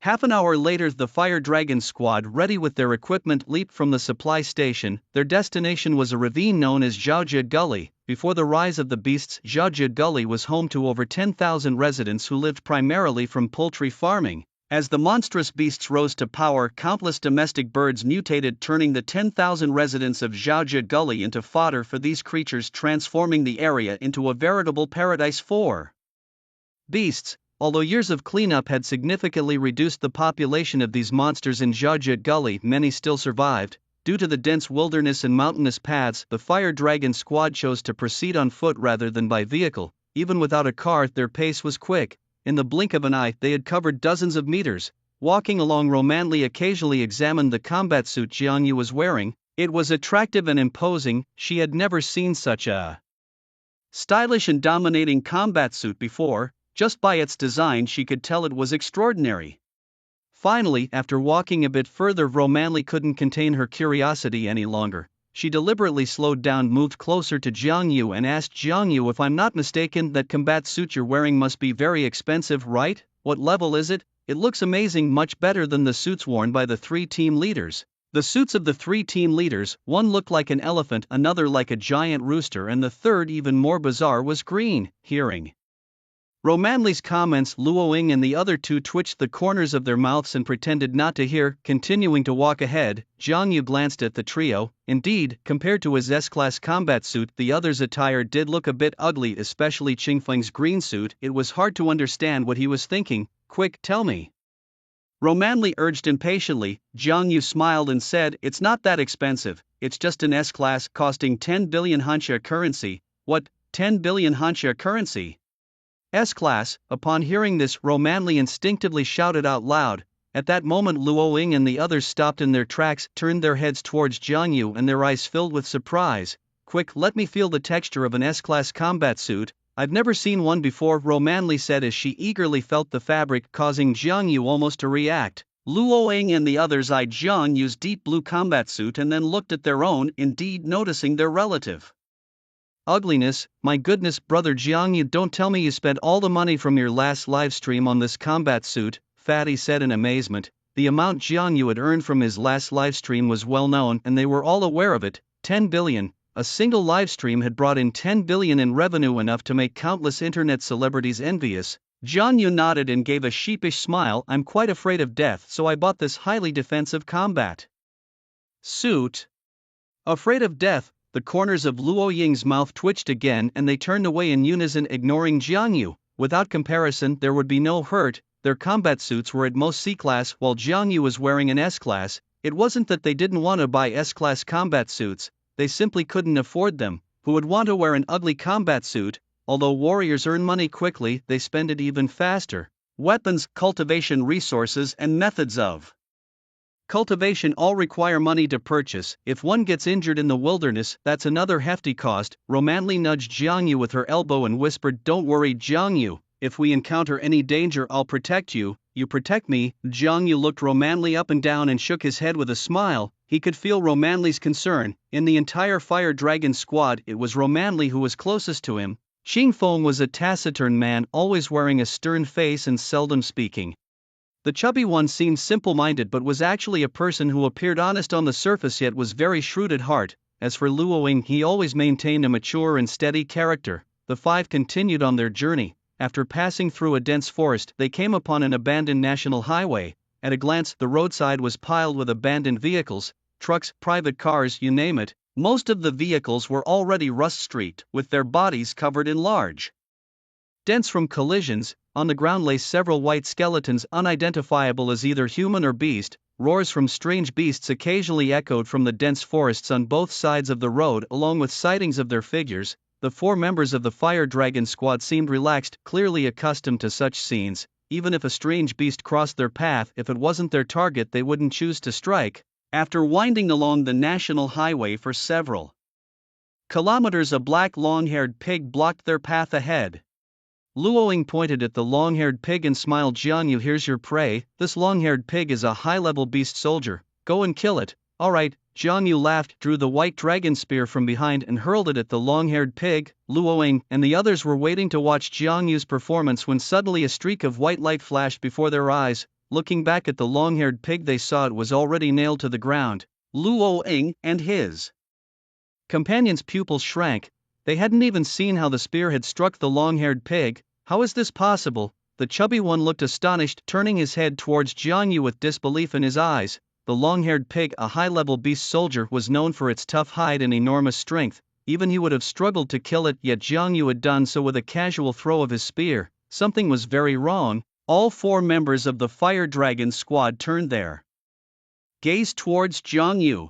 Half an hour later, the Fire Dragon squad, ready with their equipment, leaped from the supply station. Their destination was a ravine known as Zhaojie Gully. Before the rise of the beasts, Zhaojie Gully was home to over 10,000 residents who lived primarily from poultry farming. As the monstrous beasts rose to power, countless domestic birds mutated, turning the 10,000 residents of Zhaojie Gully into fodder for these creatures, transforming the area into a veritable paradise for beasts. Although years of cleanup had significantly reduced the population of these monsters in Zhaojie Gully, many still survived. Due to the dense wilderness and mountainous paths, the Fire Dragon squad chose to proceed on foot rather than by vehicle. Even without a car, their pace was quick. In the blink of an eye, they had covered dozens of meters. Walking along, Romanli occasionally examined the combat suit Jiang Yu was wearing. It was attractive and imposing. She had never seen such a stylish and dominating combat suit before. Just by its design, she could tell it was extraordinary. Finally, after walking a bit further, Romanli couldn't contain her curiosity any longer. She deliberately slowed down, moved closer to Jiang Yu and asked, "Jiang Yu, if I'm not mistaken, that combat suit you're wearing must be very expensive, right? What level is it? It looks amazing, much better than the suits worn by the 3 team leaders." The suits of the 3 team leaders, one looked like an elephant, another like a giant rooster, and the third, even more bizarre, was green. Hearing Romanli's comments, Luoying and the other 2 twitched the corners of their mouths and pretended not to hear. Continuing to walk ahead, Jiang Yu glanced at the trio. Indeed, compared to his S-class combat suit, the others' attire did look a bit ugly, especially Qingfeng's green suit. It was hard to understand what he was thinking. "Quick, tell me," Romanli urged impatiently. Jiang Yu smiled and said, "It's not that expensive, it's just an S-class costing 10 billion Hanxia currency." "What, 10 billion Hanxia currency? S-class?" Upon hearing this, Romanli instinctively shouted out loud. At that moment, Luoying and the others stopped in their tracks, turned their heads towards Jiang Yu, and their eyes filled with surprise. "Quick, let me feel the texture of an S-class combat suit. I've never seen one before," Romanli said as she eagerly felt the fabric, causing Jiang Yu almost to react. Luoying and the others eyed Jiang Yu's deep blue combat suit and then looked at their own, indeed noticing their relative ugliness. "My goodness, brother Jiang Yu, don't tell me you spent all the money from your last live stream on this combat suit," Fatty said in amazement. The amount Jiang Yu had earned from his last live stream was well known, and they were all aware of it. 10 billion. A single live stream had brought in 10 billion in revenue, enough to make countless internet celebrities envious. Jiang Yu nodded and gave a sheepish smile. "I'm quite afraid of death, so I bought this highly defensive combat suit." Afraid of death? The corners of Luoying's mouth twitched again and they turned away in unison, ignoring Jiang Yu. Without comparison, there would be no hurt. Their combat suits were at most C-class, while Jiang Yu was wearing an S-class. It wasn't that they didn't want to buy S-class combat suits, they simply couldn't afford them. Who would want to wear an ugly combat suit? Although warriors earn money quickly, they spend it even faster. Weapons, cultivation resources, and methods of cultivation all require money to purchase. If one gets injured in the wilderness, that's another hefty cost. Romanli nudged Jiang Yu with her elbow and whispered, "Don't worry, Jiang Yu. If we encounter any danger, I'll protect you. You protect me." Jiang Yu looked Romanli up and down and shook his head with a smile. He could feel Romanli's concern. In the entire Fire Dragon squad, it was Romanli who was closest to him. Qingfeng was a taciturn man, always wearing a stern face and seldom speaking. The chubby one seemed simple-minded but was actually a person who appeared honest on the surface yet was very shrewd at heart. As for Luoying, he always maintained a mature and steady character. The five continued on their journey. After passing through a dense forest, they came upon an abandoned national highway. At a glance, the roadside was piled with abandoned vehicles, trucks, private cars, you name it. Most of the vehicles were already rust-streaked, with their bodies covered in large dents from collisions. On the ground lay several white skeletons unidentifiable as either human or beast. Roars from strange beasts occasionally echoed from the dense forests on both sides of the road, along with sightings of their figures. The 4 members of the Fire Dragon squad seemed relaxed, clearly accustomed to such scenes. Even if a strange beast crossed their path, if it wasn't their target, they wouldn't choose to strike. After winding along the national highway for several kilometers, a black long-haired pig blocked their path ahead. Luoying pointed at the long-haired pig and smiled. Jiang Yu, here's your prey. This long-haired pig is a high-level beast soldier. Go and kill it. Alright. Jiang Yu laughed, drew the white dragon spear from behind and hurled it at the long-haired pig. Luoying and the others were waiting to watch Jiang Yu's performance when suddenly a streak of white light flashed before their eyes. Looking back at the long-haired pig, they saw it was already nailed to the ground. Luoying and his companions' pupils shrank. They hadn't even seen how the spear had struck the long-haired pig. How is this possible? The chubby one looked astonished, turning his head towards Jiang Yu with disbelief in his eyes. The long-haired pig, a high-level beast soldier, was known for its tough hide and enormous strength. Even he would have struggled to kill it, yet Jiang Yu had done so with a casual throw of his spear. Something was very wrong. All 4 members of the Fire Dragon squad turned their gaze towards Jiang Yu.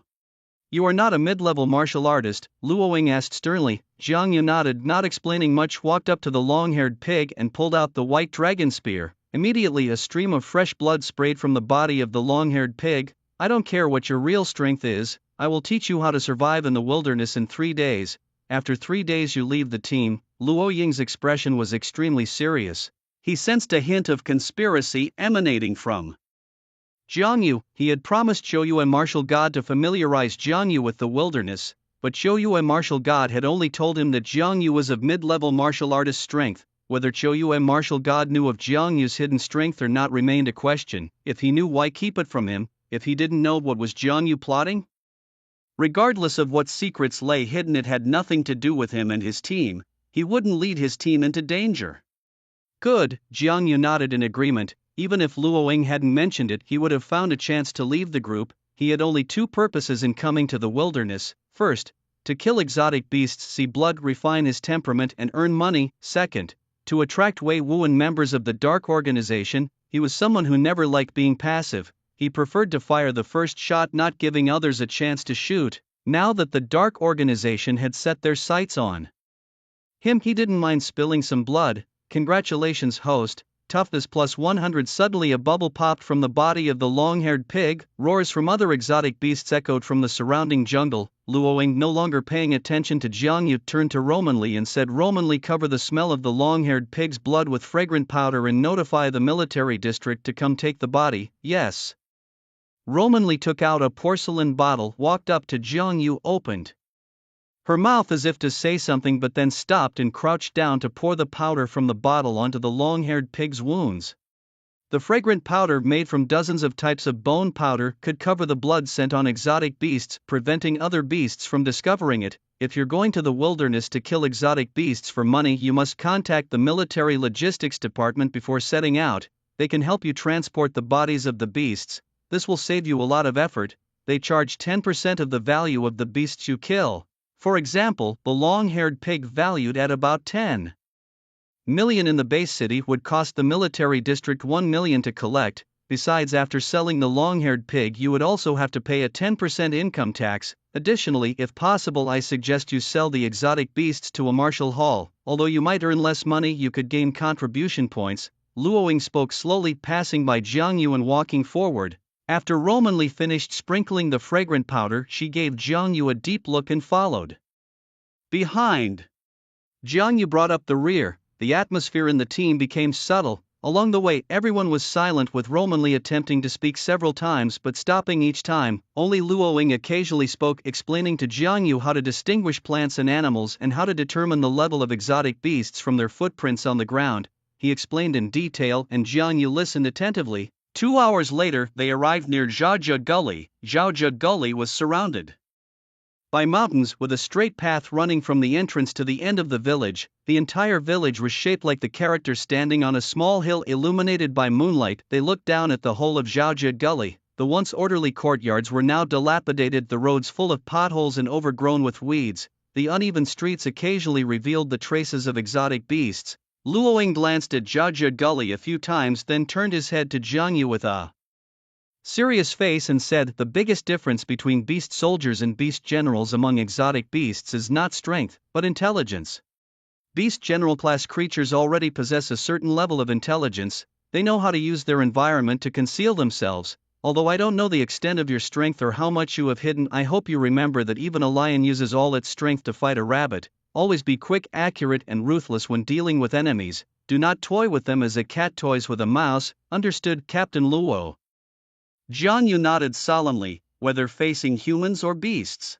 You are not a mid-level martial artist? Luoying asked sternly. Jiang Yu nodded, not explaining much, walked up to the long-haired pig and pulled out the white dragon spear. Immediately a stream of fresh blood sprayed from the body of the long-haired pig. I don't care what your real strength is, I will teach you how to survive in the wilderness in 3 days. After 3 days you leave the team. Luoying's expression was extremely serious. He sensed a hint of conspiracy emanating from Jiang Yu. He had promised Zhou Yu, a martial god, to familiarize Jiang Yu with the wilderness, but Zhou Yu, a martial god, had only told him that Jiang Yu was of mid-level martial artist strength. Whether Zhou Yu, a martial god, knew of Jiang Yu's hidden strength or not remained a question. If he knew, why keep it from him? If he didn't know, what was Jiang Yu plotting? Regardless of what secrets lay hidden, it had nothing to do with him and his team. He wouldn't lead his team into danger. Good, Jiang Yu nodded in agreement. Even if Luoying hadn't mentioned it, he would have found a chance to leave the group. He had only 2 purposes in coming to the wilderness. First, to kill exotic beasts, see blood, refine his temperament and earn money. Second, to attract Wei Wu and members of the Dark Organization. He was someone who never liked being passive. He preferred to fire the first shot, not giving others a chance to shoot. Now that the Dark Organization had set their sights on him, he didn't mind spilling some blood. Congratulations, host. Toughness plus 100. Suddenly a bubble popped from the body of the long-haired pig. Roars from other exotic beasts echoed from the surrounding jungle. Luoying, no longer paying attention to Jiang Yu, turned to Romanli and said, Romanli, cover the smell of the long-haired pig's blood with fragrant powder and notify the military district to come take the body. Yes. Romanli took out a porcelain bottle, walked up to Jiang Yu, opened her mouth as if to say something, but then stopped and crouched down to pour the powder from the bottle onto the long-haired pig's wounds. The fragrant powder, made from dozens of types of bone powder, could cover the blood sent on exotic beasts, preventing other beasts from discovering it. If you're going to the wilderness to kill exotic beasts for money, you must contact the military logistics department before setting out. They can help you transport the bodies of the beasts. This will save you a lot of effort. They charge 10% of the value of the beasts you kill. For example, the long-haired pig, valued at about 10 million in the base city, would cost the military district 1 million to collect. Besides, after selling the long-haired pig, you would also have to pay a 10% income tax. Additionally, if possible, I suggest you sell the exotic beasts to a martial hall. Although you might earn less money, you could gain contribution points. Luoying spoke slowly, passing by Jiang Yu and walking forward. After Romanli finished sprinkling the fragrant powder, she gave Jiang Yu a deep look and followed behind. Jiang Yu brought up the rear. The atmosphere in the team became subtle. Along the way, everyone was silent, with Romanli attempting to speak several times but stopping each time. Only Luoying occasionally spoke, explaining to Jiang Yu how to distinguish plants and animals and how to determine the level of exotic beasts from their footprints on the ground. He explained in detail, and Jiang Yu listened attentively. 2 hours later, they arrived near Jiaojia Gully. Jiaojia Gully was surrounded by mountains with a straight path running from the entrance to the end of the village. The entire village was shaped like the character standing on a small hill illuminated by moonlight. They looked down at the whole of Jiaojia Gully. The once orderly courtyards were now dilapidated, the roads full of potholes and overgrown with weeds. The uneven streets occasionally revealed the traces of exotic beasts. Luoying glanced at Jiaojia Gully a few times, then turned his head to Jiang Yu with a serious face and said, "The biggest difference between beast soldiers and beast generals among exotic beasts is not strength, but intelligence. Beast general class creatures already possess a certain level of intelligence. They know how to use their environment to conceal themselves. Although I don't know the extent of your strength or how much you have hidden, I hope you remember that even a lion uses all its strength to fight a rabbit. Always be quick, accurate, and ruthless when dealing with enemies. Do not toy with them as a cat toys with a mouse. Understood, Captain Luo?" Jiang Yu nodded solemnly. Whether facing humans or beasts,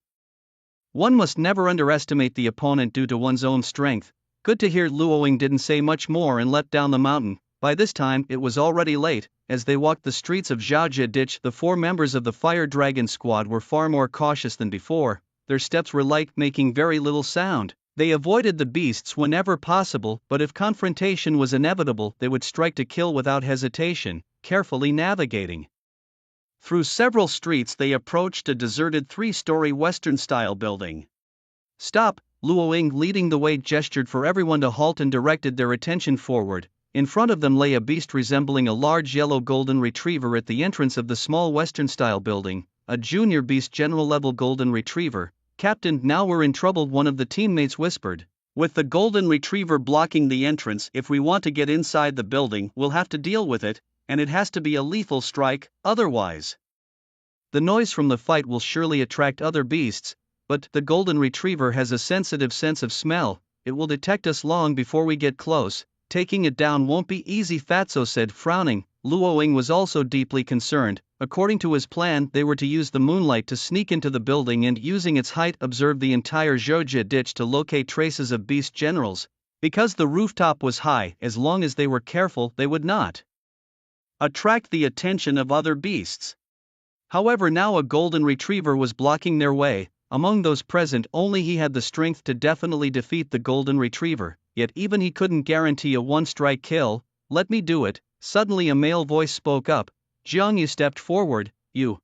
one must never underestimate the opponent due to one's own strength. Good to hear. Luoying didn't say much more and leapt down the mountain. By this time, it was already late. As they walked the streets of Jiaojia Ditch, the 4 members of the Fire Dragon squad were far more cautious than before. Their steps were light, making very little sound. They avoided the beasts whenever possible, but if confrontation was inevitable, they would strike to kill without hesitation, carefully navigating through several streets. They approached a deserted 3-story Western-style building. "Stop!" Luoying, leading the way, gestured for everyone to halt and directed their attention forward. In front of them lay a beast resembling a large yellow golden retriever at the entrance of the small Western-style building, a junior beast general-level golden retriever. "Captain, now we're in trouble," one of the teammates whispered. "With the golden retriever blocking the entrance, if we want to get inside the building, we'll have to deal with it, and it has to be a lethal strike, otherwise the noise from the fight will surely attract other beasts. But the golden retriever has a sensitive sense of smell. It will detect us long before we get close. Taking it down won't be easy," Fatso said, frowning. Luoying was also deeply concerned. According to his plan, they were to use the moonlight to sneak into the building and, using its height, observe the entire Jiaojia Ditch to locate traces of beast generals. Because the rooftop was high, as long as they were careful, they would not attract the attention of other beasts. However, now a golden retriever was blocking their way. Among those present, only he had the strength to definitely defeat the golden retriever, yet even he couldn't guarantee a one-strike kill. "Let me do it." Suddenly a male voice spoke up. Jiang Yu stepped forward. "You?"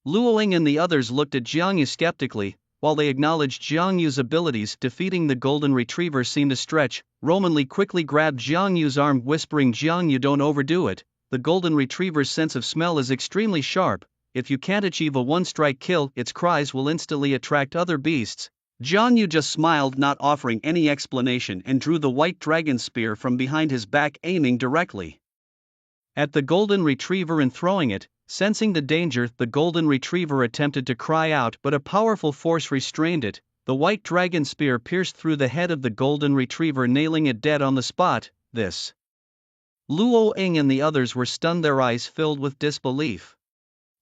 Luoying and the others looked at Jiang Yu skeptically. While they acknowledged Jiang Yu's abilities, defeating the golden retriever seemed a stretch. Roman Lee quickly grabbed Jiang Yu's arm, whispering, "Jiang Yu, don't overdo it. The golden retriever's sense of smell is extremely sharp. If you can't achieve a one-strike kill, its cries will instantly attract other beasts." Jiang Yu just smiled, not offering any explanation, and drew the white dragon spear from behind his back, aiming directly at the golden retriever and throwing it. Sensing the danger, the golden retriever attempted to cry out, but a powerful force restrained it. The white dragon spear pierced through the head of the golden retriever, nailing it dead on the spot. This Luoying and the others were stunned, their eyes filled with disbelief.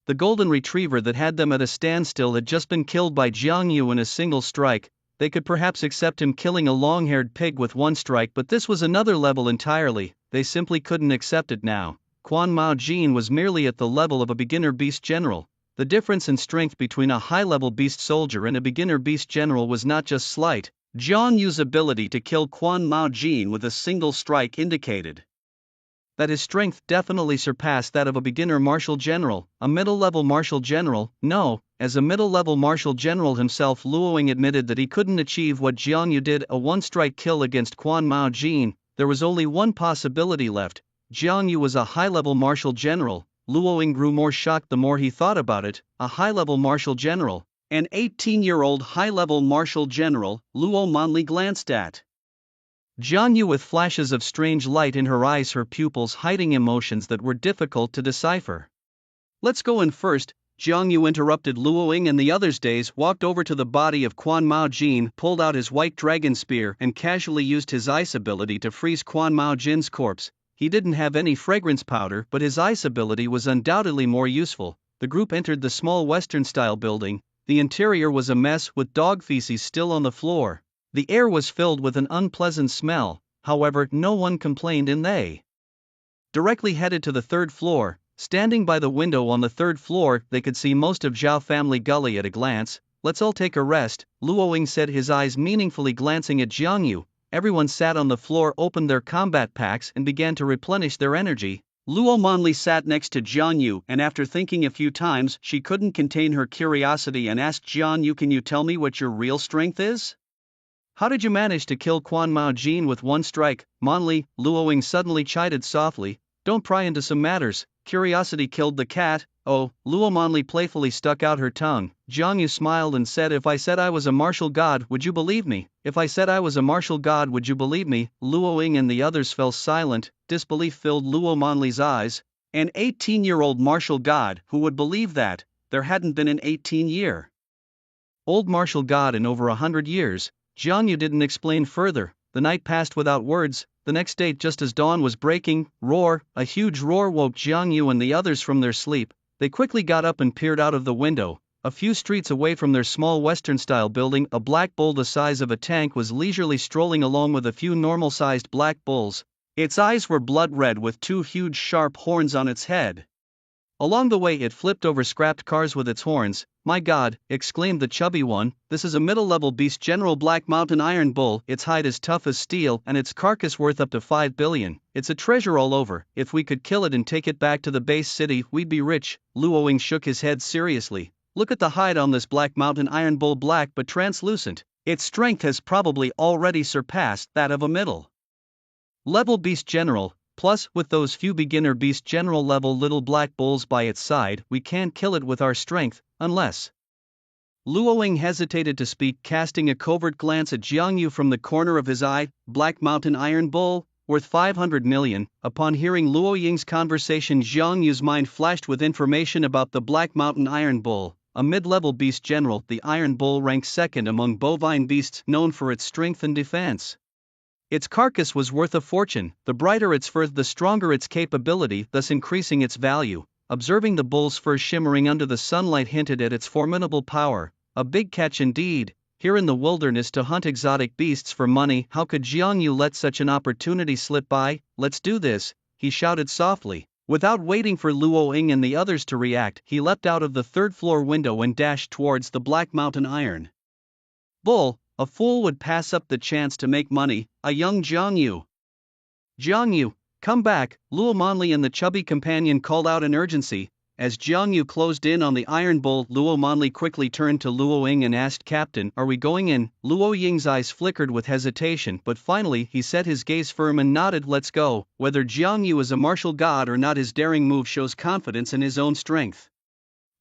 The golden retriever that had them at a standstill had just been killed by Jiang Yu in a single strike. They could perhaps accept him killing a long-haired pig with one strike, but this was another level entirely. They simply couldn't accept it now. Quan Mao Jin was merely at the level of a beginner beast general. The difference in strength between a high-level beast soldier and a beginner beast general was not just slight. Jiang Yu's ability to kill Quan Mao Jin with a single strike indicated that his strength definitely surpassed that of a beginner martial general. A middle-level martial general? No. As a middle-level martial general himself, Luoying admitted that he couldn't achieve what Jiang Yu did, a one-strike kill against Quan Mao Jin. There was only one possibility left. Jiang Yu was a high-level martial general. Luoying grew more shocked the more he thought about it. A high-level martial general. An 18-year-old high-level martial general. Luo Manli glanced at Jiang Yu with flashes of strange light in her eyes, her pupils hiding emotions that were difficult to decipher. "Let's go in first," Jiang Yu interrupted Luoying, and the others walked over to the body of Quan Mao Jin, pulled out his white dragon spear, and casually used his ice ability to freeze Quan Mao Jin's corpse. He didn't have any fragrance powder, but his ice ability was undoubtedly more useful. The group entered the small Western-style building. The interior was a mess, with dog feces still on the floor. The air was filled with an unpleasant smell. However, no one complained, and they directly headed to the third floor. Standing by the window on the third floor, they could see most of Zhao family gully at a glance. Let's all take a rest, Luo Ying said, his eyes meaningfully glancing at Jiang Yu. Everyone sat on the floor, opened their combat packs, and began to replenish their energy. Luo Manli sat next to Jiang Yu, and after thinking a few times, she couldn't contain her curiosity and asked Jiang Yu, "Can you tell me what your real strength is? How did you manage to kill Quan Mao Jin with one strike?" Manli, Luo Ying suddenly chided softly. "Don't pry into some matters. Curiosity killed the cat." "Oh," Luo Manli playfully stuck out her tongue. Jiang Yu smiled and said, "If I said I was a martial god, would you believe me? If I said I was a martial god, would you believe me?" Luo Ying and the others fell silent. Disbelief filled Luo Manli's eyes. An 18-year-old martial god, who would believe that? There hadn't been an 18-year-old martial god in over 100 years. Jiang Yu didn't explain further. The night passed without words. The next day, just as dawn was breaking, a huge roar woke Jiang Yu and the others from their sleep. They quickly got up and peered out of the window. A few streets away from their small Western-style building, a black bull the size of a tank was leisurely strolling along with a few normal-sized black bulls. Its eyes were blood-red with two huge sharp horns on its head. Along the way it flipped over scrapped cars with its horns. "My God," exclaimed the chubby one, "this is a middle-level beast, General Black Mountain Iron Bull. Its hide is tough as steel and its carcass worth up to 5 billion. It's a treasure all over. If we could kill it and take it back to the base city, we'd be rich." Luo Ying shook his head seriously. "Look at the hide on this Black Mountain Iron Bull, black but translucent. Its strength has probably already surpassed that of a middle-level beast general. Plus, with those few beginner beast general level little black bulls by its side, we can't kill it with our strength, unless..." Luo Ying hesitated to speak, casting a covert glance at Jiang Yu from the corner of his eye. "Black Mountain Iron Bull, worth 500 million. Upon hearing Luo Ying's conversation, Jiang Yu's mind flashed with information about the Black Mountain Iron Bull, a mid-level beast general. The Iron Bull ranks second among bovine beasts, known for its strength and defense. Its carcass was worth a fortune. The brighter its fur, the stronger its capability, thus increasing its value. Observing the bull's fur shimmering under the sunlight hinted at its formidable power. A big catch indeed, here in the wilderness to hunt exotic beasts for money. How could Jiang Yu let such an opportunity slip by? "Let's do this," he shouted softly. Without waiting for Luo Ying and the others to react, he leapt out of the third-floor window and dashed towards the Black Mountain Iron Bull. A fool would pass up the chance to make money. A young Jiang Yu. "Jiang Yu, come back," Luo Manli and the chubby companion called out in urgency. As Jiang Yu closed in on the Iron Bull, Luo Manli quickly turned to Luo Ying and asked, "Captain, are we going in?" Luo Ying's eyes flickered with hesitation, but finally he set his gaze firm and nodded. "Let's go." Whether Jiang Yu is a martial god or not, his daring move shows confidence in his own strength.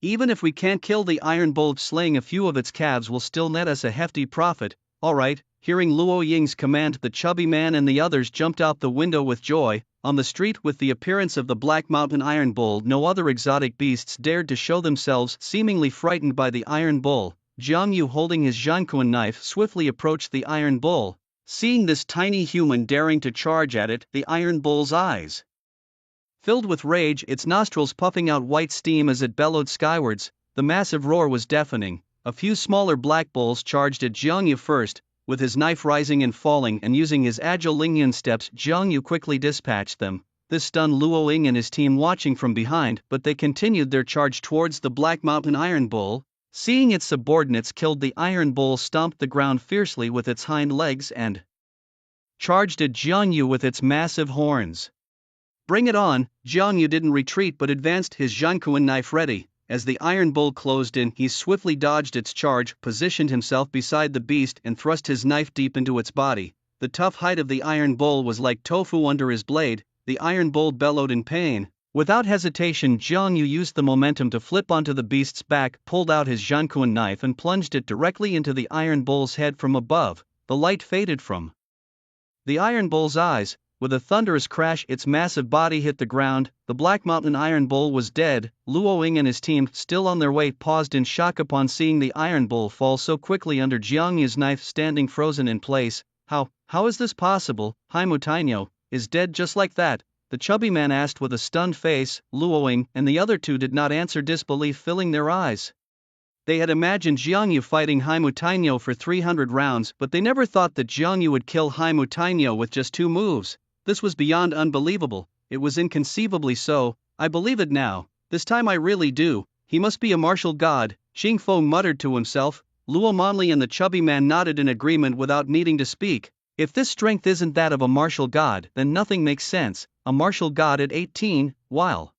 "Even if we can't kill the Iron Bull, slaying a few of its calves will still net us a hefty profit." "All right." Hearing Luo Ying's command, the chubby man and the others jumped out the window with joy. On the street, with the appearance of the Black Mountain Iron Bull, no other exotic beasts dared to show themselves. Seemingly frightened by the Iron Bull, Jiang Yu, holding his Zhankuan knife, swiftly approached the Iron Bull. Seeing this tiny human daring to charge at it, the Iron Bull's eyes filled with rage, its nostrils puffing out white steam as it bellowed skywards. The massive roar was deafening. A few smaller black bulls charged at Jiang Yu first. With his knife rising and falling and using his agile Lingyan steps, Jiang Yu quickly dispatched them. This stunned Luo Ying and his team watching from behind, but they continued their charge towards the Black Mountain Iron Bull. Seeing its subordinates killed, the Iron Bull stomped the ground fiercely with its hind legs and charged at Jiang Yu with its massive horns. "Bring it on!" Jiang Yu didn't retreat but advanced, his Zhankuan knife ready. As the Iron Bull closed in, he swiftly dodged its charge, positioned himself beside the beast, and thrust his knife deep into its body. The tough hide of the Iron Bull was like tofu under his blade. The Iron Bull bellowed in pain. Without hesitation, Jiang Yu used the momentum to flip onto the beast's back, pulled out his Zhankuan knife and plunged it directly into the Iron Bull's head from above. The light faded from the Iron Bull's eyes. With a thunderous crash, its massive body hit the ground. The Black Mountain Iron Bull was dead. Luo Ying and his team, still on their way, paused in shock upon seeing the Iron Bull fall so quickly under Jiang Yu's knife, standing frozen in place. How is this possible? Haimu Tainyo is dead just like that?" the chubby man asked with a stunned face. Luo Ying and the other two did not answer, disbelief filling their eyes. They had imagined Jiang Yu fighting Haimu Tainyo for 300 rounds, but they never thought that Jiang Yu would kill Haimu Tainyo with just 2 moves. This was beyond unbelievable. it was inconceivably so. I believe it now, this time I really do. He must be a martial god, Xing Feng muttered to himself. Luo Manli and the chubby man nodded in agreement without needing to speak. If this strength isn't that of a martial god, then nothing makes sense. A martial god at 18, while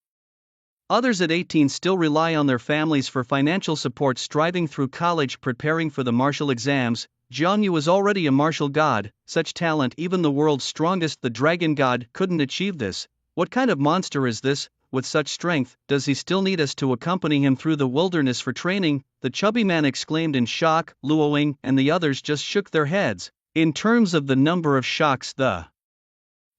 others at 18 still rely on their families for financial support striving through college preparing for the martial exams, Jiang Yu was already a martial god. Such talent, even the world's strongest, the dragon god, couldn't achieve this. What kind of monster is this? With such strength, does he still need us to accompany him through the wilderness for training? The chubby man exclaimed in shock. Luoying and the others just shook their heads. In terms of the number of shocks, the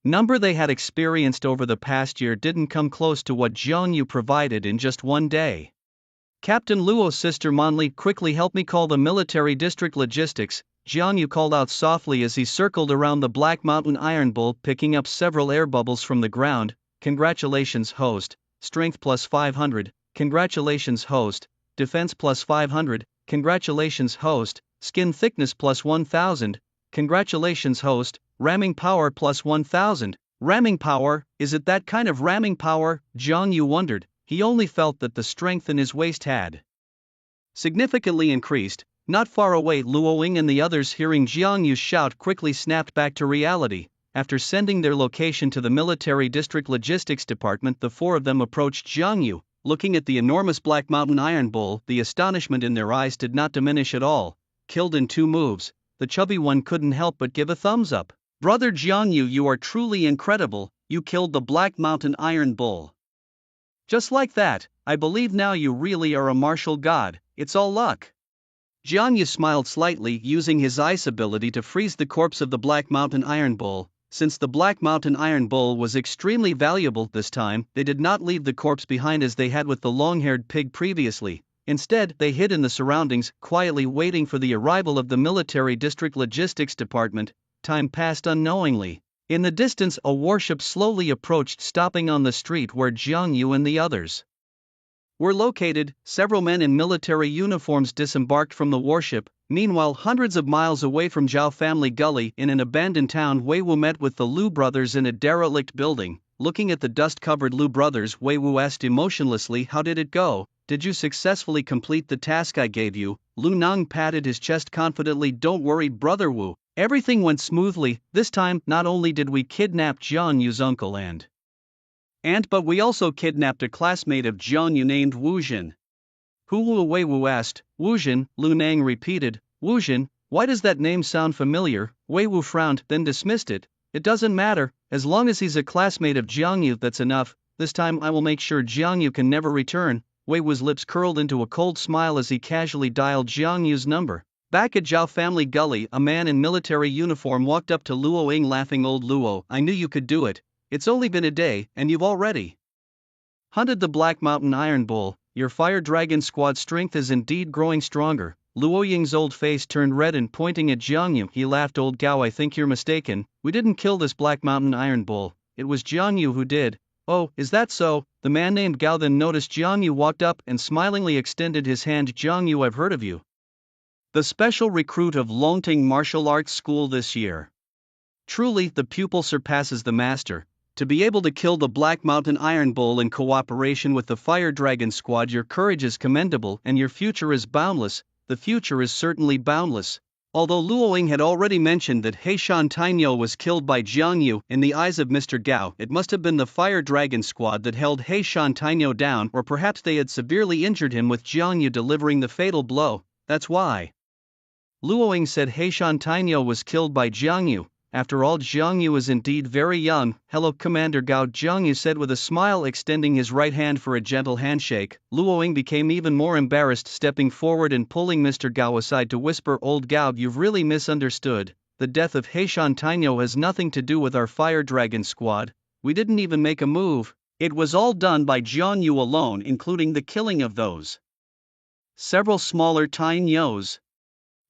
number they had experienced over the past year didn't come close to what Jiang Yu provided in just one day. Captain Luo's sister Manli, quickly help me call the military district logistics, Jiang Yu called out softly as he circled around the Black Mountain Iron Bull, picking up several air bubbles from the ground. Congratulations, host. Strength plus 500. Congratulations, host. Defense plus 500. Congratulations, host. Skin thickness plus 1000. Congratulations, host. Ramming power plus 1000. Ramming power, is it that kind of ramming power? Jiang Yu wondered. He only felt that the strength in his waist had significantly increased. Not far away, Luoying and the others, hearing Jiang Yu's shout, quickly snapped back to reality. After sending their location to the military district logistics department, the four of them approached Jiang Yu. Looking at the enormous Black Mountain Iron Bull, the astonishment in their eyes did not diminish at all. Killed in 2 moves, the chubby one couldn't help but give a thumbs up. Brother Jiang Yu, you are truly incredible. You killed the Black Mountain Iron Bull. Just like that, I believe now you really are a martial god. It's all luck. Jiang Yu smiled slightly, using his ice ability to freeze the corpse of the Black Mountain Iron Bull. Since the Black Mountain Iron Bull was extremely valuable this time, they did not leave the corpse behind as they had with the long-haired pig previously. Instead, they hid in the surroundings, quietly waiting for the arrival of the military district logistics department. Time passed unknowingly. In the distance, a warship slowly approached, stopping on the street where Jiang Yu and the others were located. Several men in military uniforms disembarked from the warship. Meanwhile, hundreds of miles away from Zhao Family Gully, in an abandoned town, Wei Wu met with the Lu brothers in a derelict building. Looking at the dust-covered Lu brothers, Wei Wu asked emotionlessly, "How did it go? Did you successfully complete the task I gave you?" Lu Nang patted his chest confidently. "Don't worry, Brother Wu. Everything went smoothly. This time, not only did we kidnap Jiang Yu's uncle and aunt, but we also kidnapped a classmate of Jiang Yu named Wu Jin." "Who?" Wei Wu asked. "Wu Jin," Lu Nang repeated. "Wu Jin, why does that name sound familiar?" Wei Wu frowned, then dismissed it. "It doesn't matter, as long as he's a classmate of Jiang Yu, that's enough. This time I will make sure Jiang Yu can never return." Wei Wu's lips curled into a cold smile as he casually dialed Jiang Yu's number. Back at Zhao Family Gully, a man in military uniform walked up to Luoying, laughing. "Old Luo, I knew you could do it. It's only been a day, and you've already hunted the Black Mountain Iron Bull. Your Fire Dragon squad strength is indeed growing stronger." Luoying's old face turned red, and pointing at Jiang Yu, he laughed. "Old Gao, I think you're mistaken. We didn't kill this Black Mountain Iron Bull. It was Jiang Yu who did." "Oh, is that so?" The man named Gao then noticed Jiang Yu walked up and smilingly extended his hand. "Jiang Yu, I've heard of you. The special recruit of Longting Martial Arts School this year. Truly, the pupil surpasses the master. To be able to kill the Black Mountain Iron Bull in cooperation with the Fire Dragon squad, your courage is commendable and your future is boundless." "The future is certainly boundless." Although Luoying had already mentioned that Heishan Tainyo was killed by Jiang Yu, in the eyes of Mr. Gao, it must have been the Fire Dragon squad that held Heishan Tainyo down, or perhaps they had severely injured him with Jiang Yu delivering the fatal blow. That's why Luoying said Heishan Tainyo was killed by Jiang Yu. After all, Jiang Yu is indeed very young. "Hello, Commander Gao," Jiang Yu said with a smile, extending his right hand for a gentle handshake. Luoying became even more embarrassed, stepping forward and pulling Mr. Gao aside to whisper, "Old Gao, you've really misunderstood. The death of Heishan Tainyo has nothing to do with our Fire Dragon squad. We didn't even make a move. It was all done by Jiang Yu alone, including the killing of those several smaller Tainyos.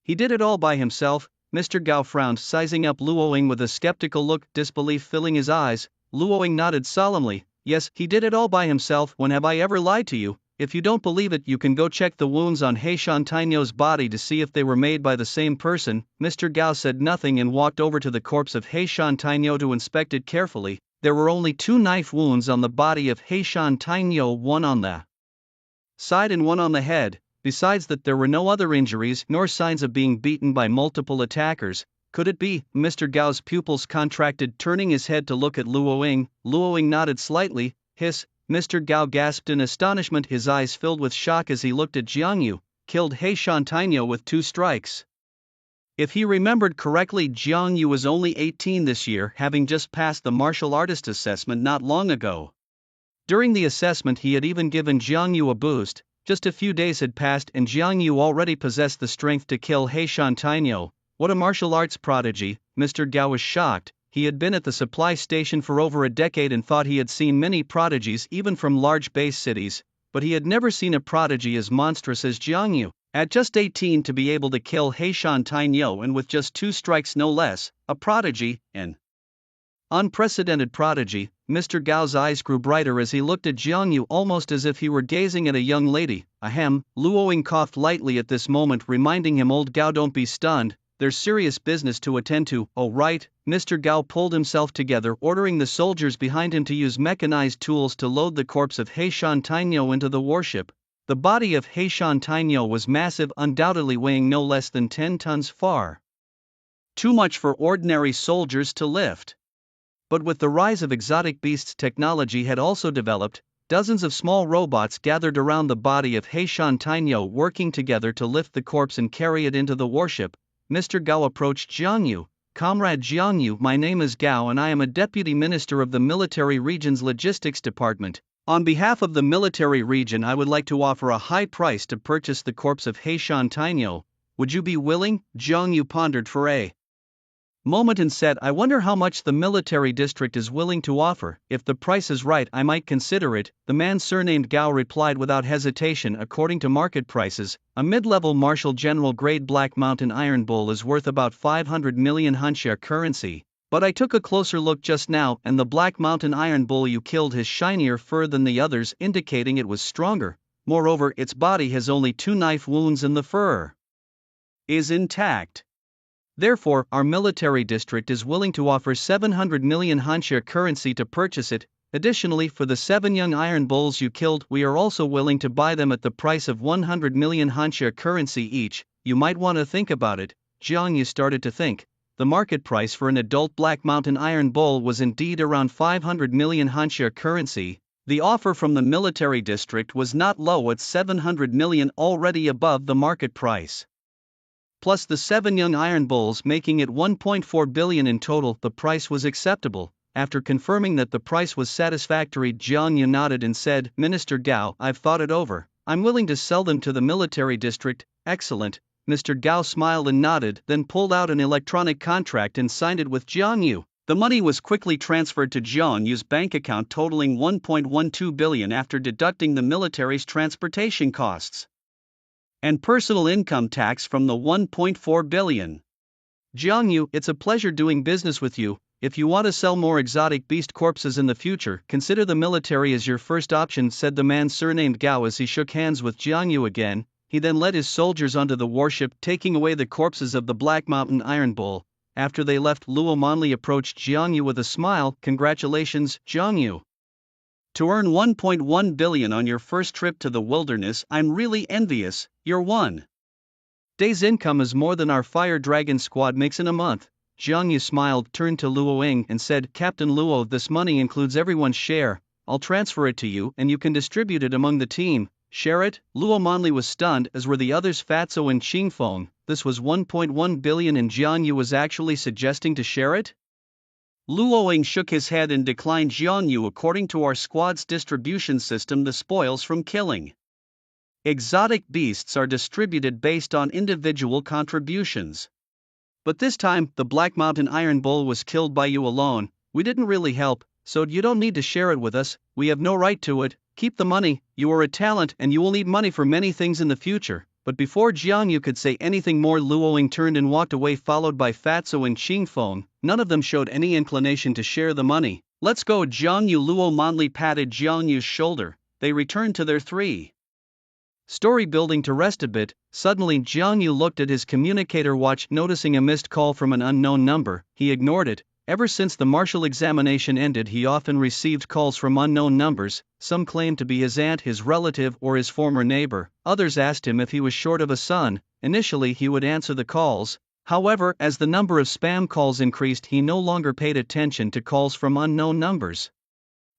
He did it all by himself." Mr. Gao frowned, sizing up Luoying with a skeptical look, disbelief filling his eyes. Luoying nodded solemnly. "Yes, he did it all by himself. When have I ever lied to you? If you don't believe it, you can go check the wounds on Heishan Tainyo's body to see if they were made by the same person." Mr. Gao said nothing and walked over to the corpse of Heishan Tainyo to inspect it carefully. There were only 2 knife wounds on the body of Heishan Tainyo, one on the side and one on the head. Besides that, there were no other injuries nor signs of being beaten by multiple attackers. Could it be? Mr. Gao's pupils contracted, turning his head to look at Luo Ying. Luo Ying nodded slightly. Hiss! Mr. Gao gasped in astonishment, his eyes filled with shock as he looked at Jiang Yu. Killed Heishan Tainyo with 2 strikes. If he remembered correctly, Jiang Yu was only 18 this year, having just passed the martial artist assessment not long ago. During the assessment, he had even given Jiang Yu a boost. Just a few days had passed and Jiang Yu already possessed the strength to kill Heishan Tainyo. What a martial arts prodigy! Mr. Gao was shocked. He had been at the supply station for over a decade and thought he had seen many prodigies even from large base cities, but he had never seen a prodigy as monstrous as Jiang Yu. At just 18 to be able to kill Heishan Tainyo, and with just 2 strikes no less, a prodigy, an unprecedented prodigy. Mr. Gao's eyes grew brighter as he looked at Jiang Yu, almost as if he were gazing at a young lady. Ahem. Luo Ying coughed lightly at this moment, reminding him, old Gao, don't be stunned, there's serious business to attend to. Oh right. Mr. Gao pulled himself together, ordering the soldiers behind him to use mechanized tools to load the corpse of Heishan Tainyo into the warship. The body of Heishan Tainyo was massive, undoubtedly weighing no less than 10 tons, far too much for ordinary soldiers to lift. But with the rise of exotic beasts, technology had also developed. Dozens of small robots gathered around the body of Heishan Tainyo, working together to lift the corpse and carry it into the warship. Mr. Gao approached Jiang Yu. Comrade Jiang Yu, my name is Gao and I am a deputy minister of the military region's logistics department. On behalf of the military region, I would like to offer a high price to purchase the corpse of Heishan Tainyo. Would you be willing? Jiang Yu pondered for a moment and said, I wonder how much the military district is willing to offer. If the price is right, I might consider it. The man surnamed Gao replied without hesitation, according to market prices, a mid-level martial general grade Black Mountain Iron Bull is worth about 500 million Hanxia currency. But I took a closer look just now, and the Black Mountain Iron Bull you killed has shinier fur than the others, indicating it was stronger. Moreover, its body has only 2 knife wounds and the fur is intact. Therefore, our military district is willing to offer 700 million Hanxia currency to purchase it. Additionally, for the 7 young iron bulls you killed, we are also willing to buy them at the price of 100 million Hanxia currency each. You might want to think about it. Jiang Yu started to think. The market price for an adult Black Mountain Iron Bull was indeed around 500 million Hanxia currency. The offer from the military district was not low at 700 million, already above the market price. Plus the 7 young iron bulls, making it 1.4 billion in total, the price was acceptable. After confirming that the price was satisfactory, Jiang Yu nodded and said, Minister Gao, I've thought it over. I'm willing to sell them to the military district. Excellent. Mr. Gao smiled and nodded, then pulled out an electronic contract and signed it with Jiang Yu. The money was quickly transferred to Jiang Yu's bank account, totaling 1.12 billion after deducting the military's transportation costs and personal income tax from the 1.4 billion. Jiang Yu, it's a pleasure doing business with you. If you want to sell more exotic beast corpses in the future, consider the military as your first option, said the man surnamed Gao as he shook hands with Jiang Yu again. He then led his soldiers onto the warship, taking away the corpses of the Black Mountain Iron Bull. After they left, Luo Manli approached Jiang Yu with a smile. Congratulations, Jiang Yu. To earn 1.1 billion on your first trip to the wilderness, I'm really envious. Your 1 day's income is more than our Fire Dragon squad makes in a month. Jiang Yu smiled, turned to Luo Ying and said, Captain Luo, this money includes everyone's share. I'll transfer it to you and you can distribute it among the team. Share it? Luo Manli was stunned, as were the others Fatso and Qingfeng. This was 1.1 billion and Jiang Yu was actually suggesting to share it? Luo Ying shook his head and declined. Jiang Yu, according to our squad's distribution system, the spoils from killing exotic beasts are distributed based on individual contributions. But this time, the Black Mountain Iron Bull was killed by you alone. We didn't really help, so you don't need to share it with us. We have no right to it. Keep the money. You are a talent and you will need money for many things in the future. But before Jiang Yu could say anything more, Luo Ying turned and walked away, followed by Fatso and Qingfeng. None of them showed any inclination to share the money. Let's go, Jiang Yu. Luo Manli patted Jiang Yu's shoulder. They returned to their 3-story building to rest a bit. Suddenly, Jiang Yu looked at his communicator watch, noticing a missed call from an unknown number. He ignored it. Ever since the martial examination ended, he often received calls from unknown numbers. Some claimed to be his aunt, his relative, or his former neighbor. Others asked him if he was short of a son. Initially, he would answer the calls. However, as the number of spam calls increased, he no longer paid attention to calls from unknown numbers.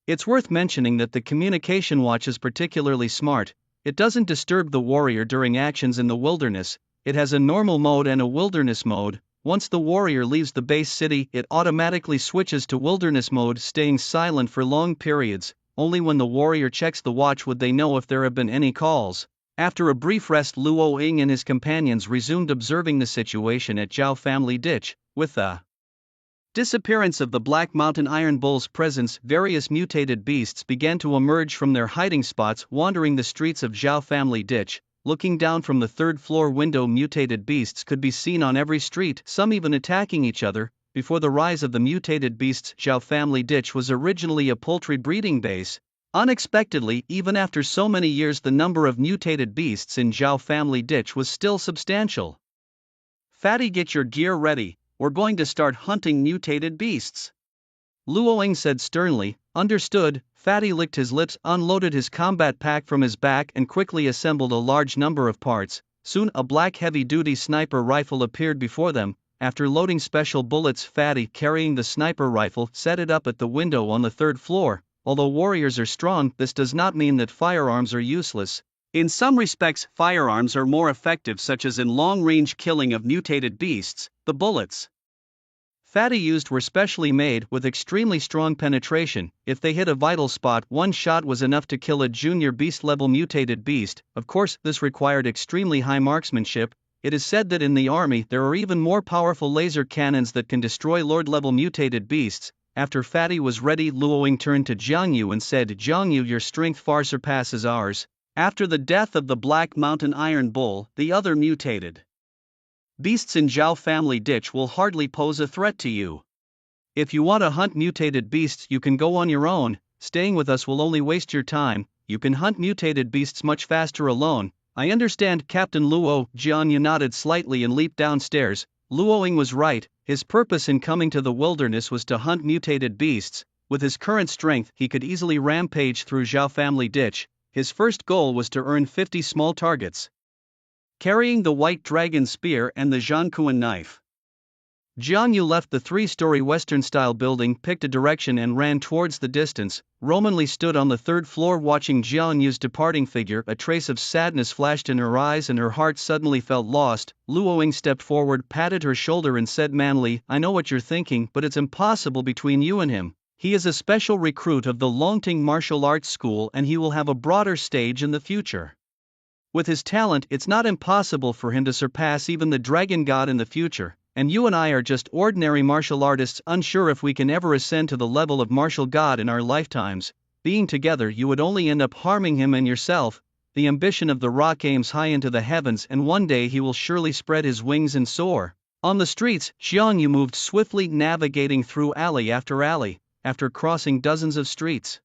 It's worth mentioning that the communication watch is particularly smart. It doesn't disturb the warrior during actions in the wilderness. It has a normal mode and a wilderness mode. Once the warrior leaves the base city, it automatically switches to wilderness mode, staying silent for long periods. Only when the warrior checks the watch would they know if there have been any calls. After a brief rest, Luo Ying and his companions resumed observing the situation at Zhao Family Ditch. With the disappearance of the Black Mountain Iron Bull's presence, various mutated beasts began to emerge from their hiding spots, wandering the streets of Zhao Family Ditch. Looking down from the third-floor window, mutated beasts could be seen on every street, some even attacking each other. Before the rise of the mutated beasts, Zhao Family Ditch was originally a poultry breeding base. Unexpectedly, even after so many years, the number of mutated beasts in Zhao Family Ditch was still substantial. "Fatty, get your gear ready, we're going to start hunting mutated beasts," Luo Ying said sternly. "Understood." Fatty licked his lips, unloaded his combat pack from his back, and quickly assembled a large number of parts. Soon, a black heavy-duty sniper rifle appeared before them. After loading special bullets, Fatty, carrying the sniper rifle, set it up at the window on the third floor. Although warriors are strong, this does not mean that firearms are useless. In some respects, firearms are more effective, such as in long-range killing of mutated beasts. The bullets Fatty used were specially made, with extremely strong penetration. If they hit a vital spot, one shot was enough to kill a junior beast-level mutated beast. Of course, this required extremely high marksmanship. It is said that in the army there are even more powerful laser cannons that can destroy lord-level mutated beasts. After Fatty was ready, Luo Ying turned to Jiang Yu and said, "Jiang Yu, your strength far surpasses ours. After the death of the Black Mountain Iron Bull, the other mutated beasts in Zhao Family Ditch will hardly pose a threat to you. If you want to hunt mutated beasts, you can go on your own. Staying with us will only waste your time. You can hunt mutated beasts much faster alone." "I understand, Captain Luo." Jiang Yu nodded slightly and leaped downstairs. Luo Ying was right. His purpose in coming to the wilderness was to hunt mutated beasts. With his current strength, he could easily rampage through Zhao Family Ditch. His first goal was to earn 50 small targets. Carrying the White Dragon Spear and the Zhankuan knife, Jiang Yu left the three-story Western-style building, picked a direction and ran towards the distance. Roman Lee stood on the third floor watching Jiang Yu's departing figure. A trace of sadness flashed in her eyes and her heart suddenly felt lost. Luo Ying stepped forward, patted her shoulder and said manly, "I know what you're thinking, but it's impossible between you and him. He is a special recruit of the Longting Martial Arts School and he will have a broader stage in the future. With his talent, it's not impossible for him to surpass even the Dragon God in the future. And you and I are just ordinary martial artists, unsure if we can ever ascend to the level of martial god in our lifetimes. Being together, you would only end up harming him and yourself. The ambition of the rock aims high into the heavens, and one day he will surely spread his wings and soar." On the streets, Jiang Yu moved swiftly, navigating through alley after alley. After crossing dozens of streets,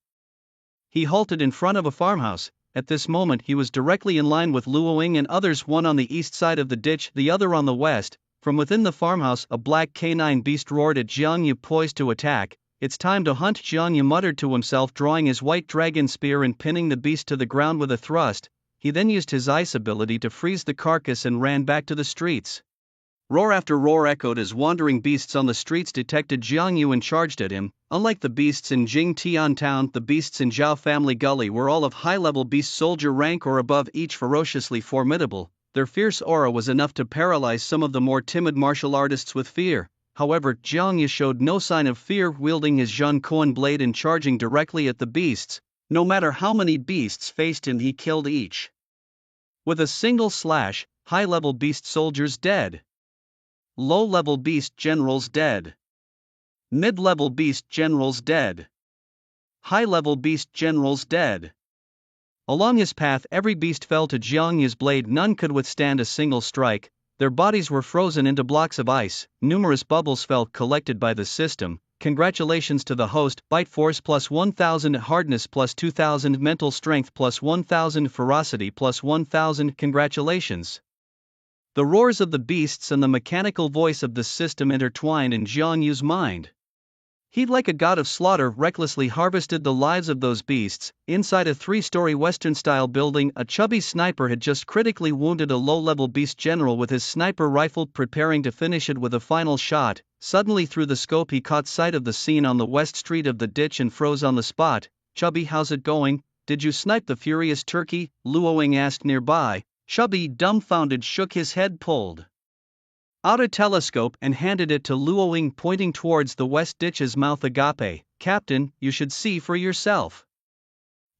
he halted in front of a farmhouse. At this moment, he was directly in line with Luo Ying and others, one on the east side of the ditch, the other on the west. From within the farmhouse, a black canine beast roared at Jiang Yu, poised to attack. "It's time to hunt," Jiang Yu muttered to himself, drawing his White Dragon Spear and pinning the beast to the ground with a thrust. He then used his ice ability to freeze the carcass and ran back to the streets. Roar after roar echoed as wandering beasts on the streets detected Jiang Yu and charged at him. Unlike the beasts in Jingtian Town, the beasts in Zhao Family Gully were all of high-level beast soldier rank or above, each ferociously formidable. Their fierce aura was enough to paralyze some of the more timid martial artists with fear. However, Jiang Yu showed no sign of fear, wielding his Zhankuan blade and charging directly at the beasts. No matter how many beasts faced him, he killed each with a single slash. High-level beast soldiers dead. Low-level beast generals dead. Mid-level beast generals dead. High-level beast generals dead. Along his path, every beast fell to Jiang Yu's blade. None could withstand a single strike. Their bodies were frozen into blocks of ice. Numerous bubbles fell, collected by the system. Congratulations to the host. Bite force plus 1000, hardness plus 2000, mental strength plus 1000, ferocity plus 1000. Congratulations. The roars of the beasts and the mechanical voice of the system intertwined in Jiang Yu's mind. He'd, like a god of slaughter, recklessly harvested the lives of those beasts. Inside a 3-story Western-style building, a chubby sniper had just critically wounded a low-level beast general with his sniper rifle, preparing to finish it with a final shot. Suddenly, through the scope, he caught sight of the scene on the west street of the ditch and froze on the spot. "Chubby, how's it going? Did you snipe the furious turkey?" Luoying asked nearby. Chubby, dumbfounded, shook his head, pulled out a telescope and handed it to Luoying, pointing towards the west ditch's mouth. "Agape, Captain, you should see for yourself.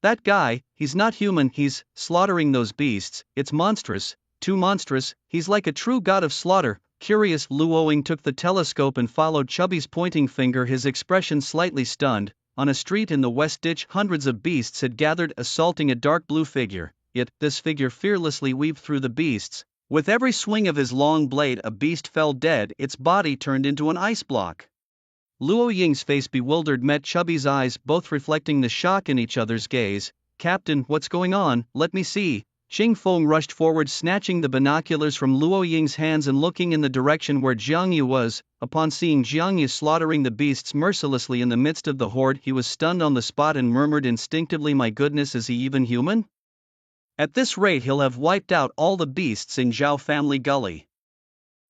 That guy, he's not human, he's slaughtering those beasts. It's monstrous, too monstrous, he's like a true god of slaughter." Curious, Luoying took the telescope and followed Chubby's pointing finger, his expression slightly stunned. On a street in the west ditch, hundreds of beasts had gathered, assaulting a dark blue figure. Yet, this figure fearlessly weaved through the beasts. With every swing of his long blade, a beast fell dead, its body turned into an ice block. Luoying's face, bewildered, met Chubby's eyes, both reflecting the shock in each other's gaze. "Captain, what's going on? Let me see." Xing Feng rushed forward, snatching the binoculars from Luoying's hands and looking in the direction where Jiang Yu was. Upon seeing Jiang Yu slaughtering the beasts mercilessly in the midst of the horde, he was stunned on the spot and murmured instinctively, "My goodness, is he even human? At this rate he'll have wiped out all the beasts in Zhao Family Gully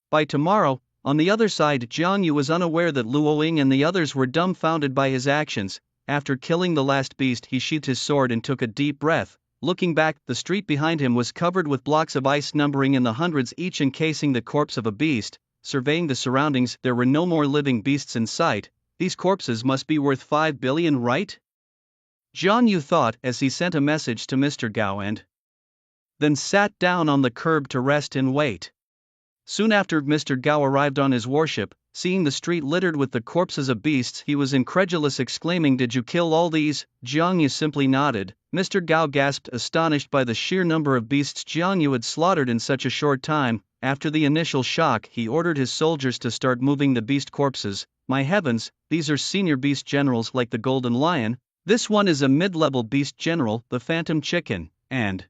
by tomorrow." On the other side, Jiang Yu was unaware that Luoying and the others were dumbfounded by his actions. After killing the last beast, he sheathed his sword and took a deep breath. Looking back, the street behind him was covered with blocks of ice numbering in the hundreds each, encasing the corpse of a beast. Surveying the surroundings, there were no more living beasts in sight. These corpses must be worth 5 billion, right? Jiang Yu thought as he sent a message to Mr. Gao and then sat down on the curb to rest and wait. Soon after, Mr. Gao arrived on his warship. Seeing the street littered with the corpses of beasts, he was incredulous, exclaiming, "Did you kill all these?" Jiang Yu simply nodded. Mr. Gao gasped, astonished by the sheer number of beasts Jiang Yu had slaughtered in such a short time. After the initial shock, he ordered his soldiers to start moving the beast corpses. "My heavens, these are senior beast generals like the Golden Lion. This one is a mid-level beast general, the Phantom Chicken, and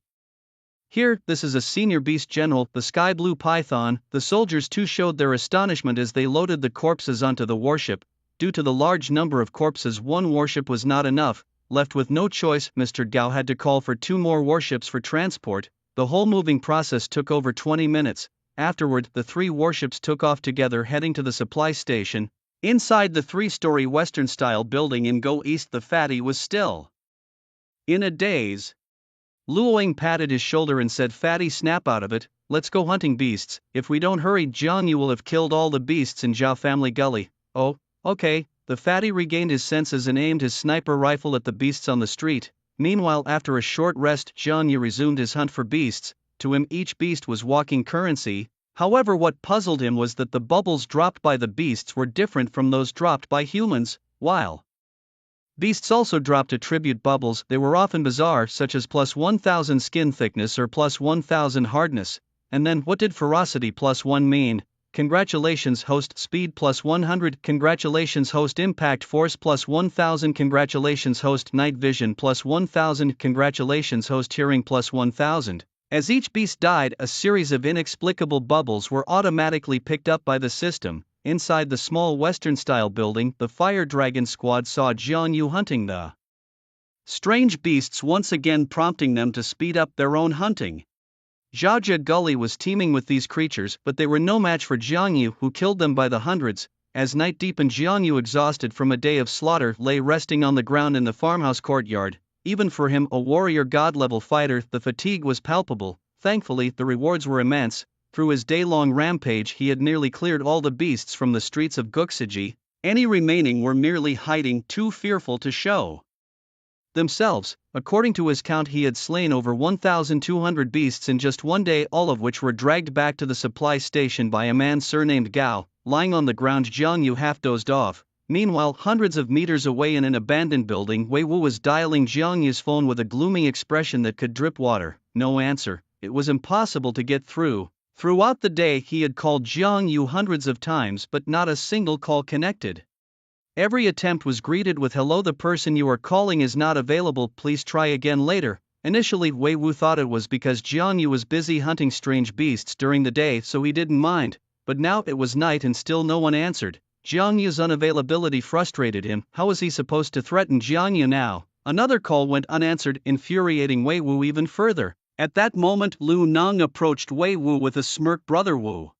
here, this is a senior beast general, the Sky Blue Python." The soldiers too showed their astonishment as they loaded the corpses onto the warship. Due to the large number of corpses, one warship was not enough. Left with no choice, Mr. Gao had to call for 2 more warships for transport. The whole moving process took over 20 minutes. Afterward, the 3 warships took off together, heading to the supply station. Inside the 3-story Western-style building in Go East, the fatty was still in a daze. Luoying patted his shoulder and said, "Fatty, snap out of it, let's go hunting beasts. If we don't hurry, Jiang Yu will have killed all the beasts in Zhao Family Gully." "Oh, okay." The fatty regained his senses and aimed his sniper rifle at the beasts on the street. Meanwhile, after a short rest, Jiang Yu resumed his hunt for beasts. To him, each beast was walking currency. However, what puzzled him was that the bubbles dropped by the beasts were different from those dropped by humans. While beasts also dropped attribute bubbles, they were often bizarre, such as plus 1000 skin thickness or plus 1000 hardness. And then, what did ferocity plus 1 mean? Congratulations host, speed plus 100, congratulations host, impact force plus 1000, congratulations host, night vision plus 1000, congratulations host, hearing plus 1000. As each beast died, a series of inexplicable bubbles were automatically picked up by the system. Inside the small Western-style building, the Fire Dragon squad saw Jiang Yu hunting the strange beasts, once again prompting them to speed up their own hunting. Zhaojia Gully was teeming with these creatures, but they were no match for Jiang Yu, who killed them by the hundreds. As night deepened, Jiang Yu, exhausted from a day of slaughter, lay resting on the ground in the farmhouse courtyard. Even for him, a warrior god-level fighter, the fatigue was palpable. Thankfully, the rewards were immense. Through his day-long rampage, he had nearly cleared all the beasts from the streets of Guxiji. Any remaining were merely hiding, too fearful to show themselves. According to his count, he had slain over 1,200 beasts in just one day, all of which were dragged back to the supply station by a man surnamed Gao. Lying on the ground, Jiang Yu half dozed off. Meanwhile, hundreds of meters away in an abandoned building, Wei Wu was dialing Jiang Yu's phone with a gloomy expression that could drip water. No answer. It was impossible to get through. Throughout the day, he had called Jiang Yu hundreds of times, but not a single call connected. Every attempt was greeted with, "Hello, the person you are calling is not available, please try again later." Initially, Wei Wu thought it was because Jiang Yu was busy hunting strange beasts during the day, so he didn't mind. But now it was night and still no one answered. Jiang Yu's unavailability frustrated him. How was he supposed to threaten Jiang Yu now? Another call went unanswered, infuriating Wei Wu even further. At that moment, Lu Nong approached Wei Wu with a smirk. Brother Wu,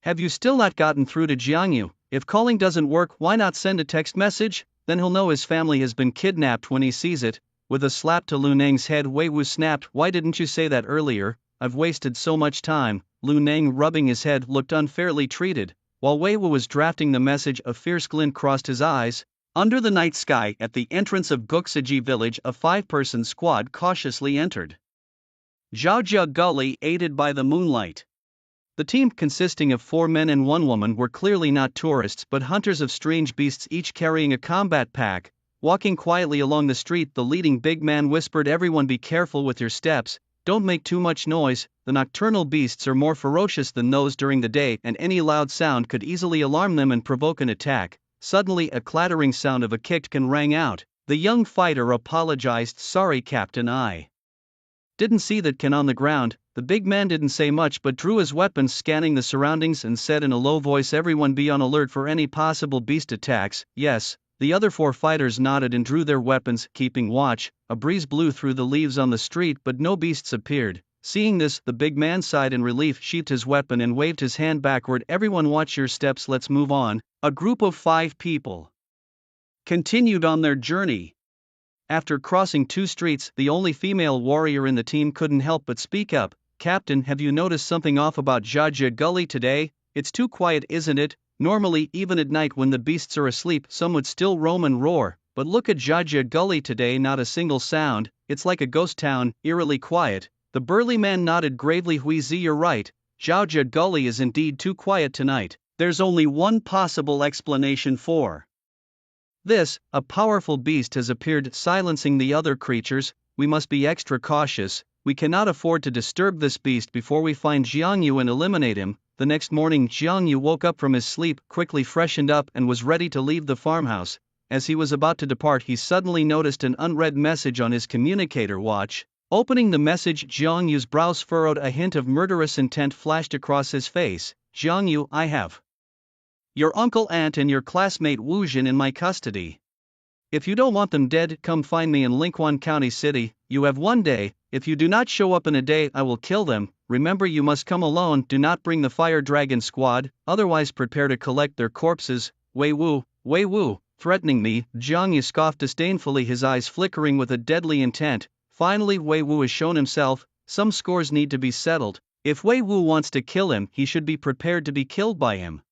have you still not gotten through to Jiang Yu? If calling doesn't work, why not send a text message? Then he'll know his family has been kidnapped when he sees it. With a slap to Lu Neng's head, Wei Wu snapped, why didn't you say that earlier? I've wasted so much time. Lu Neng, rubbing his head, looked unfairly treated. While Wei Wu was drafting the message, a fierce glint crossed his eyes. Under the night sky at the entrance of Guxiji village, a 5-person squad cautiously entered Jiaojia Gully, aided by the moonlight. The team, consisting of 4 men and 1 woman, were clearly not tourists but hunters of strange beasts, each carrying a combat pack. Walking quietly along the street, the leading big man whispered, everyone be careful with your steps, don't make too much noise. The nocturnal beasts are more ferocious than those during the day, and any loud sound could easily alarm them and provoke an attack. Suddenly a clattering sound of a kick can rang out. The young fighter apologized, sorry Captain, I didn't see that can on the ground. The big man didn't say much but drew his weapon, scanning the surroundings, and said in a low voice, everyone be on alert for any possible beast attacks. Yes. The other 4 fighters nodded and drew their weapons, keeping watch. A breeze blew through the leaves on the street but no beasts appeared. Seeing this, the big man sighed in relief, sheathed his weapon and waved his hand backward, everyone watch your steps, let's move on. A group of 5 people continued on their journey. After crossing 2 streets, the only female warrior in the team couldn't help but speak up. Captain, have you noticed something off about Jiaojia Gully today? It's too quiet, isn't it? Normally, even at night when the beasts are asleep, some would still roam and roar, but look at Jiaojia Gully today, not a single sound. It's like a ghost town, eerily quiet. The burly man nodded gravely. Huizi, you're right, Jiaojia Gully is indeed too quiet tonight. There's only one possible explanation for this: a powerful beast has appeared, silencing the other creatures. We must be extra cautious. We cannot afford to disturb this beast before we find Jiang Yu and eliminate him. The next morning, Jiang Yu woke up from his sleep, quickly freshened up, and was ready to leave the farmhouse. As he was about to depart, he suddenly noticed an unread message on his communicator watch. Opening the message, Jiang Yu's brows furrowed, a hint of murderous intent flashed across his face. Jiang Yu, I have your uncle, aunt, and your classmate Wu Jin in my custody. If you don't want them dead, come find me in Linquan County City. You have 1 day. If you do not show up in a day, I will kill them. Remember, you must come alone. Do not bring the Fire Dragon squad, otherwise prepare to collect their corpses. Wei Wu, threatening me? Jiang Yu scoffed disdainfully, his eyes flickering with a deadly intent. Finally, Wei Wu has shown himself. Some scores need to be settled. If Wei Wu wants to kill him, he should be prepared to be killed by him.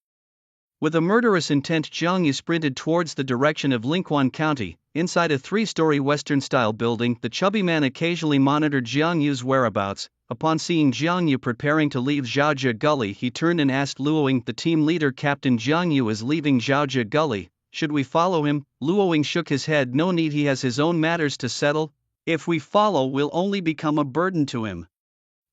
With a murderous intent, Jiang Yu sprinted towards the direction of Linquan County. Inside a 3-story Western-style building, the chubby man occasionally monitored Jiang Yu's whereabouts. Upon seeing Jiang Yu preparing to leave Jiaojia Gully, he turned and asked Luoying, the team leader, Captain, Jiang Yu is leaving Jiaojia Gully. Should we follow him? Luoying shook his head. No need, he has his own matters to settle. If we follow, we'll only become a burden to him.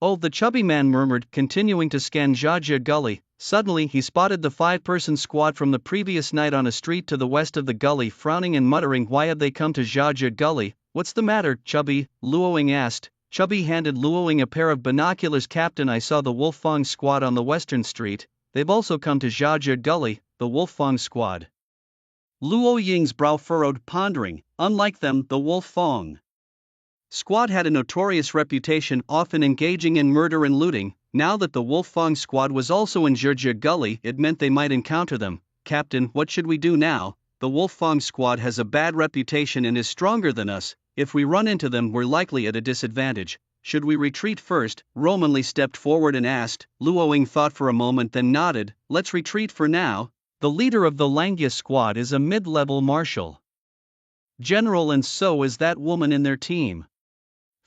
Oh, the chubby man murmured, continuing to scan Jiaojia Gully. Suddenly he spotted the 5-person squad from the previous night on a street to the west of the gully, frowning and muttering, why have they come to Jiaojia Gully? What's the matter, Chubby? Luoying asked. Chubby handed Luoying a pair of binoculars. Captain, I saw the Wolfang squad on the western street. They've also come to Jiaojia Gully. The Wolfang squad. Luoying's brow furrowed, pondering. Unlike them, the Wolfang squad had a notorious reputation, often engaging in murder and looting. Now that the Wolfang squad was also in Jiaojia Gully, it meant they might encounter them. Captain, what should we do now? The Wolfang squad has a bad reputation and is stronger than us. If we run into them, we're likely at a disadvantage. Should we retreat first? Romanli stepped forward and asked. Luoying thought for a moment, then nodded. Let's retreat for now. The leader of the Langya squad is a mid-level martial general, and so is that woman in their team.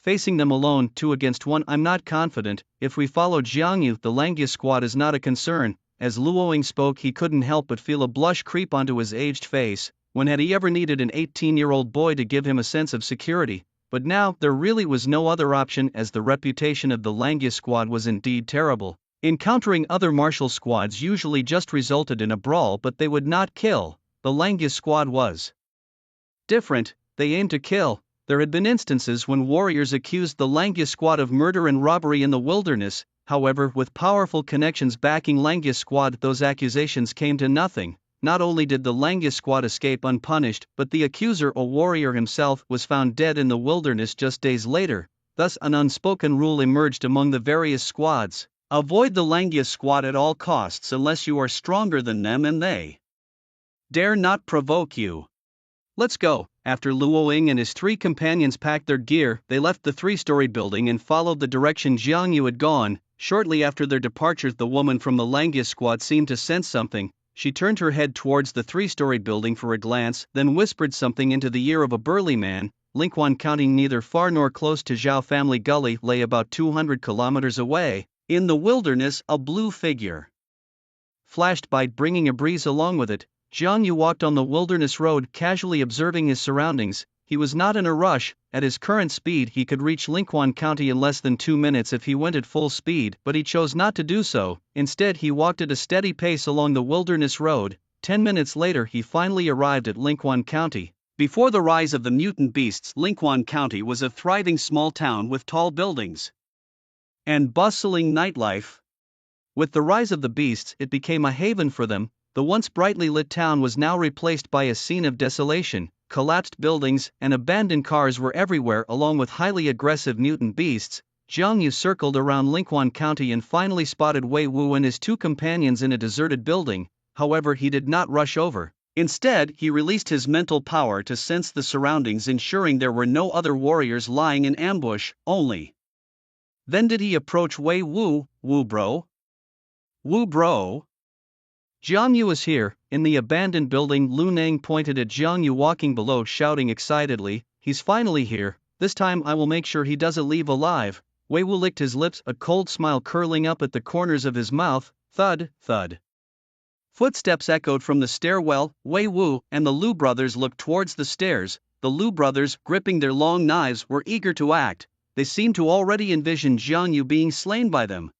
Facing them alone, 2 against 1, I'm not confident. If we follow Jiang Yu, the Langya squad is not a concern. As Luoying spoke, he couldn't help but feel a blush creep onto his aged face. When had he ever needed an 18-year-old boy to give him a sense of security? But now, there really was no other option, as the reputation of the Langya squad was indeed terrible. Encountering other martial squads usually just resulted in a brawl, but they would not kill. The Langya squad was different. They aimed to kill. There had been instances when warriors accused the Langya squad of murder and robbery in the wilderness. However, with powerful connections backing Langya squad, those accusations came to nothing. not only did the Langya squad escape unpunished, but the accuser, a warrior himself, was found dead in the wilderness just days later. Thus an unspoken rule emerged among the various squads: avoid the Langya squad at all costs unless you are stronger than them and they dare not provoke you. Let's go. After Luo Ying and his three companions packed their gear, they left the three-story building and followed the direction Jiang Yu had gone. Shortly after their departure, the woman from the Langya squad seemed to sense something. She turned her head towards the three-story building for a glance, then whispered something into the ear of a burly man. Lingquan County, neither far nor close to Zhao Family Gully, lay about 200 kilometers away. In the wilderness, a blue figure flashed by, bringing a breeze along with it. Jiang Yu walked on the wilderness road, casually observing his surroundings. He was not in a rush. At his current speed, he could reach Lingquan County in less than 2 minutes if he went at full speed, but he chose not to do so. Instead, he walked at a steady pace along the wilderness road. 10 minutes later, he finally arrived at Lingquan County. Before the rise of the mutant beasts, Lingquan County was a thriving small town with tall buildings and bustling nightlife. With the rise of the beasts, it became a haven for them. The once brightly lit town was now replaced by a scene of desolation. Collapsed buildings and abandoned cars were everywhere, along with highly aggressive mutant beasts. Jiang Yu circled around Lingquan County and finally spotted Wei Wu and his two companions in a deserted building. However, he did not rush over. Instead, he released his mental power to sense the surroundings, ensuring there were no other warriors lying in ambush. Only then did he approach Wei Wu. Wu bro? Wu bro? Jiang Yu is here. In the abandoned building, Lu Nang pointed at Jiang Yu walking below, shouting excitedly, "He's finally here. This time I will make sure he doesn't leave alive." Wei Wu licked his lips, a cold smile curling up at the corners of his mouth. Thud, thud. Footsteps echoed from the stairwell. Wei Wu and the Lu brothers looked towards the stairs. The Lu brothers, gripping their long knives, were eager to act. They seemed to already envision Jiang Yu being slain by them.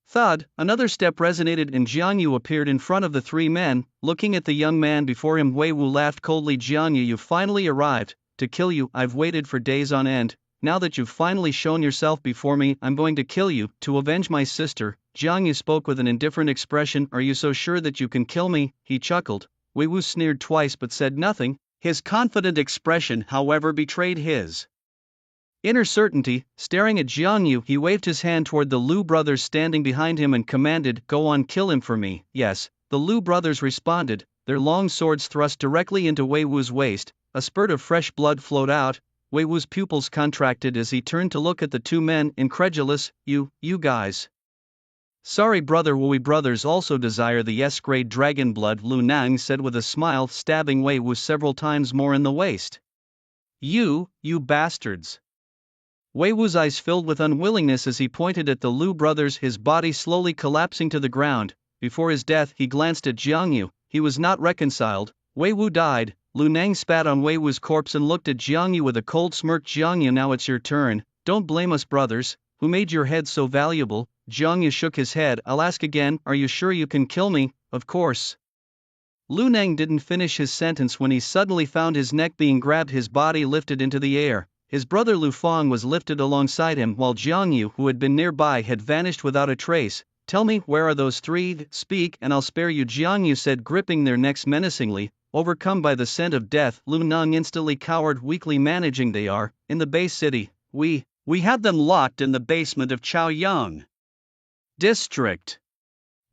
Thud, another step resonated and Jiang Yu appeared in front of the three men. Looking at the young man before him, Wei Wu laughed coldly. "Jiang Yu, you finally arrived. To kill you, I've waited for days on end. Now that you've finally shown yourself before me, I'm going to kill you, to avenge my sister." Jiang Yu spoke with an indifferent expression. "Are you so sure that you can kill me?" He chuckled. Wei Wu sneered twice but said nothing. His confident expression, however, betrayed his inner certainty. Staring at Jiang Yu, he waved his hand toward the Lu brothers standing behind him and commanded, "Go on, kill him for me." Yes, the Lu brothers responded, their long swords thrust directly into Wei Wu's waist. A spurt of fresh blood flowed out. Wei Wu's pupils contracted as he turned to look at the two men, incredulous. You guys. Sorry brother, we brothers also desire the S-grade dragon blood," Lu Nang said with a smile, stabbing Wei Wu several times more in the waist. You bastards." Wei Wu's eyes filled with unwillingness as he pointed at the Lu brothers, his body slowly collapsing to the ground. Before his death, he glanced at Jiang Yu. He was not reconciled. Wei Wu died. Lu Nang spat on Wei Wu's corpse and looked at Jiang Yu with a cold smirk. "Jiang Yu, now it's your turn. Don't blame us brothers. Who made your head so valuable?" Jiang Yu shook his head. "I'll ask again, are you sure you can kill me?" "Of course." Lu Nang didn't finish his sentence when he suddenly found his neck being grabbed, his body lifted into the air. His brother Lu Fang was lifted alongside him, while Jiang Yu, who had been nearby, had vanished without a trace. "Tell me, where are those three? Speak, and I'll spare you," Jiang Yu said, gripping their necks menacingly. Overcome by the scent of death, Lu Nang instantly cowered, weakly managing. "They are in the base city. We have them locked in the basement of Chaoyang District."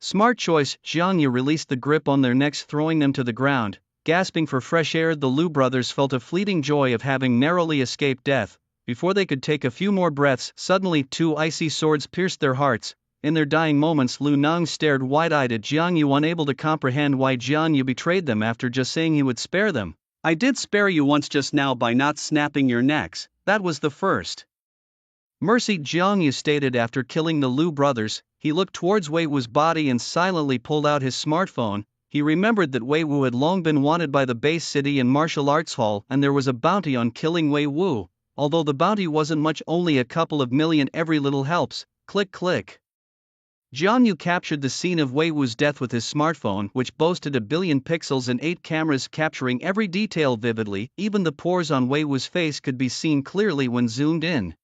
Smart choice. Jiang Yu released the grip on their necks, throwing them to the ground. Gasping for fresh air, the Lu brothers felt a fleeting joy of having narrowly escaped death. Before they could take a few more breaths, suddenly two icy swords pierced their hearts. In their dying moments, Lu Nang stared wide-eyed at Jiang Yu, unable to comprehend why Jiang Yu betrayed them after just saying he would spare them. "I did spare you once just now by not snapping your necks. That was the first mercy," Jiang Yu stated after killing the Lu brothers. He looked towards Wei Wu's body and silently pulled out his smartphone. He remembered that Wei Wu had long been wanted by the base city and martial arts hall, and there was a bounty on killing Wei Wu. Although the bounty wasn't much, only a couple of million, every little helps. Click click. Jiang Yu captured the scene of Wei Wu's death with his smartphone, which boasted 1 billion pixels and 8 cameras capturing every detail vividly. Even the pores on Wei Wu's face could be seen clearly when zoomed in.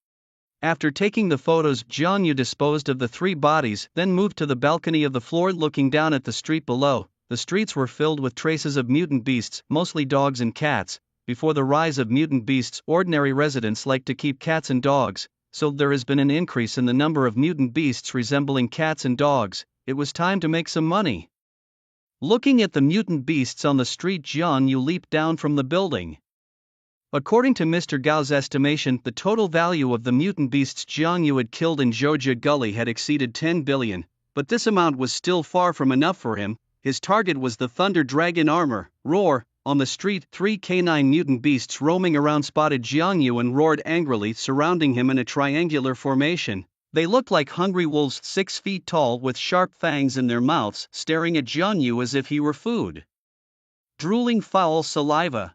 After taking the photos, Jiang Yu disposed of the three bodies, then moved to the balcony of the floor, looking down at the street below. the streets were filled with traces of mutant beasts, mostly dogs and cats. Before the rise of mutant beasts, ordinary residents liked to keep cats and dogs, so there has been an increase in the number of mutant beasts resembling cats and dogs. It was time to make some money. Looking at the mutant beasts on the street, Jiang Yu leaped down from the building. According to Mr. Gao's estimation, the total value of the mutant beasts Jiang Yu had killed in Georgia Gully had exceeded 10 billion, but this amount was still far from enough for him. His target was the Thunder Dragon armor. Roar! On the street, 3 canine mutant beasts roaming around spotted Jiang Yu and roared angrily, surrounding him in a triangular formation. They looked like hungry wolves 6 feet tall with sharp fangs in their mouths, staring at Jiang Yu as if he were food. Drooling foul saliva.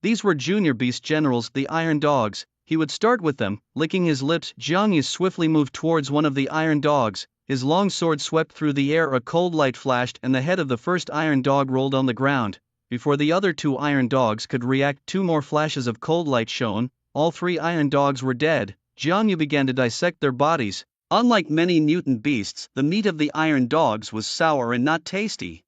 These were Junior Beast Generals, the Iron Dogs. He would start with them, licking his lips. Jiang Yu swiftly moved towards one of the Iron Dogs. His long sword swept through the air, a cold light flashed, and the head of the first Iron Dog rolled on the ground. Before the other 2 Iron Dogs could react, 2 more flashes of cold light shone. All 3 Iron Dogs were dead. Jiang Yu began to dissect their bodies. Unlike many mutant beasts, the meat of the Iron Dogs was sour and not tasty.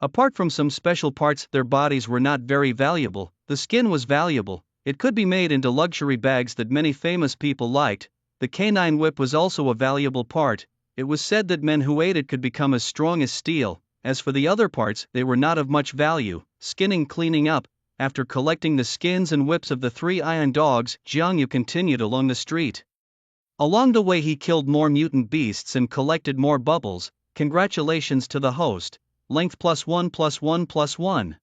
Apart from some special parts, their bodies were not very valuable. The skin was valuable. It could be made into luxury bags that many famous people liked. The canine whip was also a valuable part. It was said that men who ate it could become as strong as steel. As for the other parts, they were not of much value. Skinning, cleaning up. After collecting the skins and whips of the 3 Iron Dogs, Jiang Yu continued along the street. Along the way he killed more mutant beasts and collected more bubbles. Congratulations to the host. Length +1 +1 +1.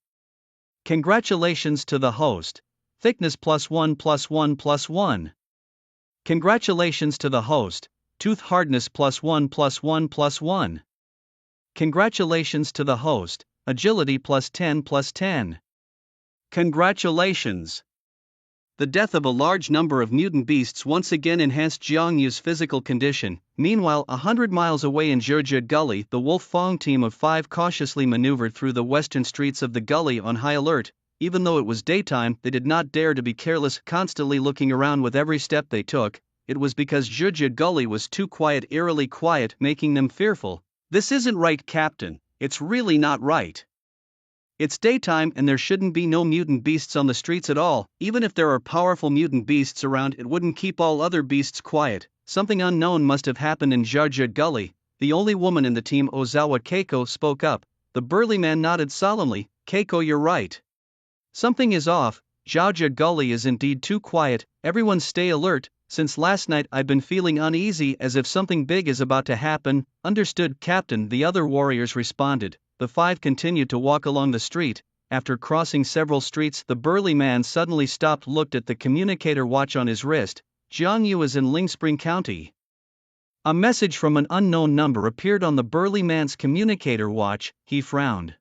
Congratulations to the host. Thickness +1 +1 +1. Congratulations to the host. Tooth hardness +1 +1 +1. Congratulations to the host. Agility +10 +10. Congratulations. The death of a large number of mutant beasts once again enhanced Jiang Yu's physical condition. Meanwhile, 100 miles away in Georgia Gully, the Wolf Fong team of 5 cautiously maneuvered through the western streets of the gully on high alert. Even though it was daytime, they did not dare to be careless, constantly looking around with every step they took. It was because Georgia Gully was too quiet, eerily quiet, making them fearful. This isn't right, Captain. It's really not right. It's daytime and there shouldn't be no mutant beasts on the streets at all. Even if there are powerful mutant beasts around, it wouldn't keep all other beasts quiet. Something unknown must have happened in Georgia Gully. The only woman in the team, Ozawa Keiko, spoke up. The burly man nodded solemnly. Keiko, you're right. Something is off. Georgia Gully is indeed too quiet. Everyone stay alert. Since last night I've been feeling uneasy, as if something big is about to happen. Understood, Captain, the other warriors responded. The 5 continued to walk along the street. After crossing several streets, the burly man suddenly stopped, looked at the communicator watch on his wrist. Jiang Yu is in Lingspring County. A message from an unknown number appeared on the burly man's communicator watch. He frowned,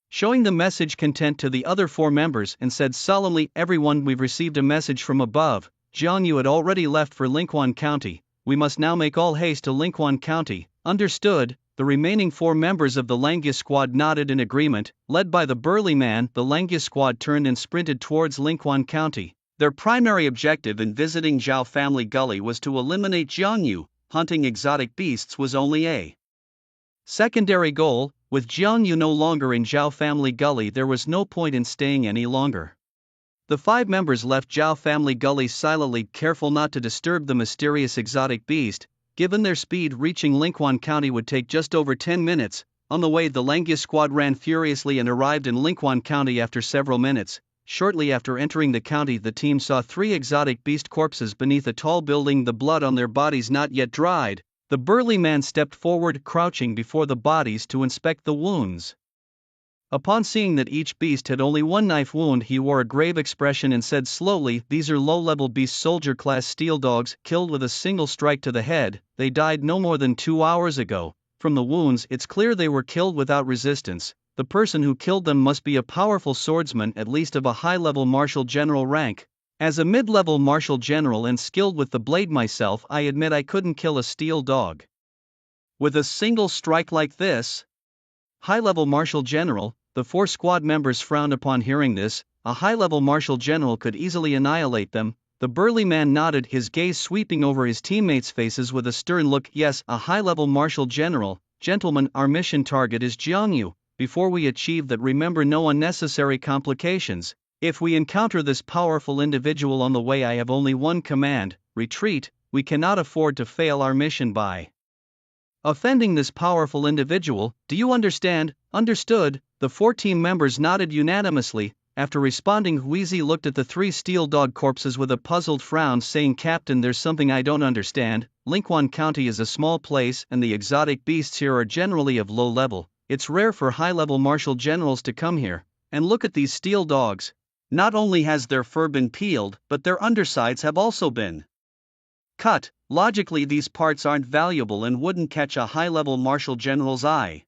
showing the message content to the other 4 members, and said solemnly, everyone, we've received a message from above. Jiang Yu had already left for Linquan County. We must now make all haste to Linquan County. Understood. The remaining 4 members of the Langia squad nodded in agreement. Led by the burly man, the Langia squad turned and sprinted towards Linquan County. Their primary objective in visiting Zhao Family Gully was to eliminate Jiang Yu. Hunting exotic beasts was only a secondary goal. With Jiang Yu no longer in Zhao Family Gully, there was no point in staying any longer. The 5 members left Zhao Family Gully silently, careful not to disturb the mysterious exotic beast. Given their speed, reaching Linquan County would take just over 10 minutes. On the way, the Langia squad ran furiously and arrived in Linquan County after several minutes. Shortly after entering the county, the team saw 3 exotic beast corpses beneath a tall building, the blood on their bodies not yet dried. The burly man stepped forward, crouching before the bodies to inspect the wounds. Upon seeing that each beast had only 1 knife wound, he wore a grave expression and said slowly, these are low-level beast soldier-class steel dogs, killed with a single strike to the head. They died no more than 2 hours ago. From the wounds, it's clear they were killed without resistance. The person who killed them must be a powerful swordsman, at least of a high-level martial general rank. As a mid-level martial general and skilled with the blade myself, I admit I couldn't kill a steel dog with a single strike like this. High-level martial general. The 4 squad members frowned upon hearing this. A high-level martial general could easily annihilate them. The burly man nodded, his gaze sweeping over his teammates' faces with a stern look. Yes, a high-level martial general. Gentlemen, our mission target is Jiangyu. Before we achieve that, remember no unnecessary complications. If we encounter this powerful individual on the way, I have only one command: retreat. We cannot afford to fail our mission by offending this powerful individual. Do you understand? Understood. The 4 team members nodded unanimously. After responding, Huizi looked at the 3 steel dog corpses with a puzzled frown, saying, Captain, there's something I don't understand. Linquan County is a small place, and the exotic beasts here are generally of low level. It's rare for high-level martial generals to come here. And look at these steel dogs. Not only has their fur been peeled, but their undersides have also been cut. Logically, these parts aren't valuable and wouldn't catch a high-level martial general's eye.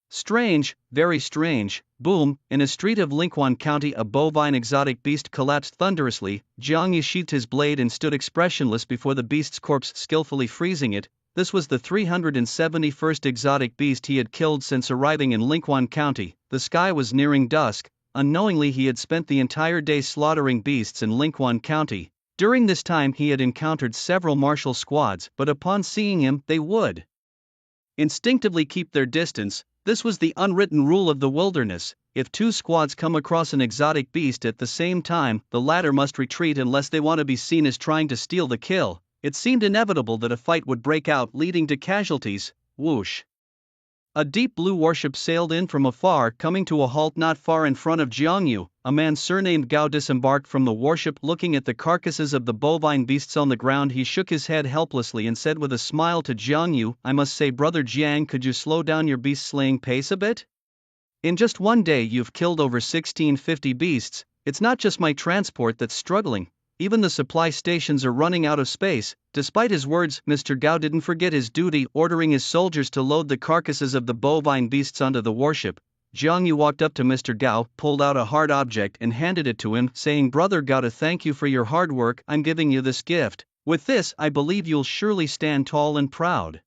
Strange, very strange. Boom! In a street of Linquan County, a bovine exotic beast collapsed thunderously. Jiangyu sheathed his blade and stood expressionless before the beast's corpse, skillfully freezing it. This was the 371st exotic beast he had killed since arriving in Linquan County. The sky was nearing dusk. Unknowingly, he had spent the entire day slaughtering beasts in Linquan County. During this time, he had encountered several martial squads, but upon seeing him, they would instinctively keep their distance. This was the unwritten rule of the wilderness. If 2 squads come across an exotic beast at the same time, the latter must retreat unless they want to be seen as trying to steal the kill. It seemed inevitable that a fight would break out, leading to casualties. Whoosh! A deep blue warship sailed in from afar, coming to a halt not far in front of Jiangyu. A man surnamed Gao disembarked from the warship. Looking at the carcasses of the bovine beasts on the ground, he shook his head helplessly and said with a smile to Jiangyu, I must say, Brother Jiang, could you slow down your beast-slaying pace a bit? In just one day you've killed over 1650 beasts. It's not just my transport that's struggling. Even the supply stations are running out of space. Despite his words, Mr. Gao didn't forget his duty, ordering his soldiers to load the carcasses of the bovine beasts onto the warship. Jiangyu walked up to Mr. Gao, pulled out a hard object and handed it to him, saying, Brother Gao, to thank you for your hard work, I'm giving you this gift. With this, I believe you'll surely stand tall and proud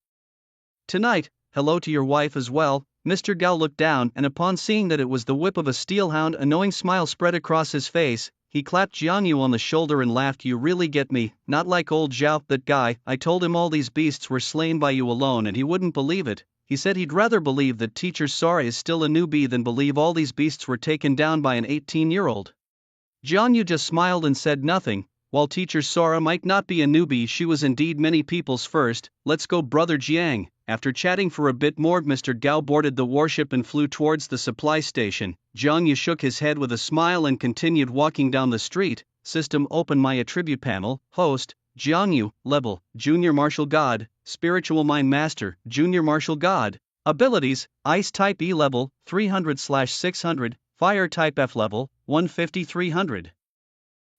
tonight. Hello to your wife as well. Mr. Gao looked down, and upon seeing that it was the whip of a steelhound, a knowing smile spread across his face. He clapped Jiangyu on the shoulder and laughed. You really get me, not like old Zhao, that guy. I told him all these beasts were slain by you alone and he wouldn't believe it. He said he'd rather believe that Teacher Sora is still a newbie than believe all these beasts were taken down by an 18-year-old. Jiangyu just smiled and said nothing. While Teacher Sora might not be a newbie, she was indeed many people's first. Let's go, Brother Jiang. After chatting for a bit more, Mr. Gao boarded the warship and flew towards the supply station. Jiangyu shook his head with a smile and continued walking down the street. System, open my attribute panel. Host, Jiangyu. Level, Junior Martial God. Spiritual Mind Master, Junior Martial God. Abilities, Ice Type E level, 300/600. Fire Type F level, 150/300.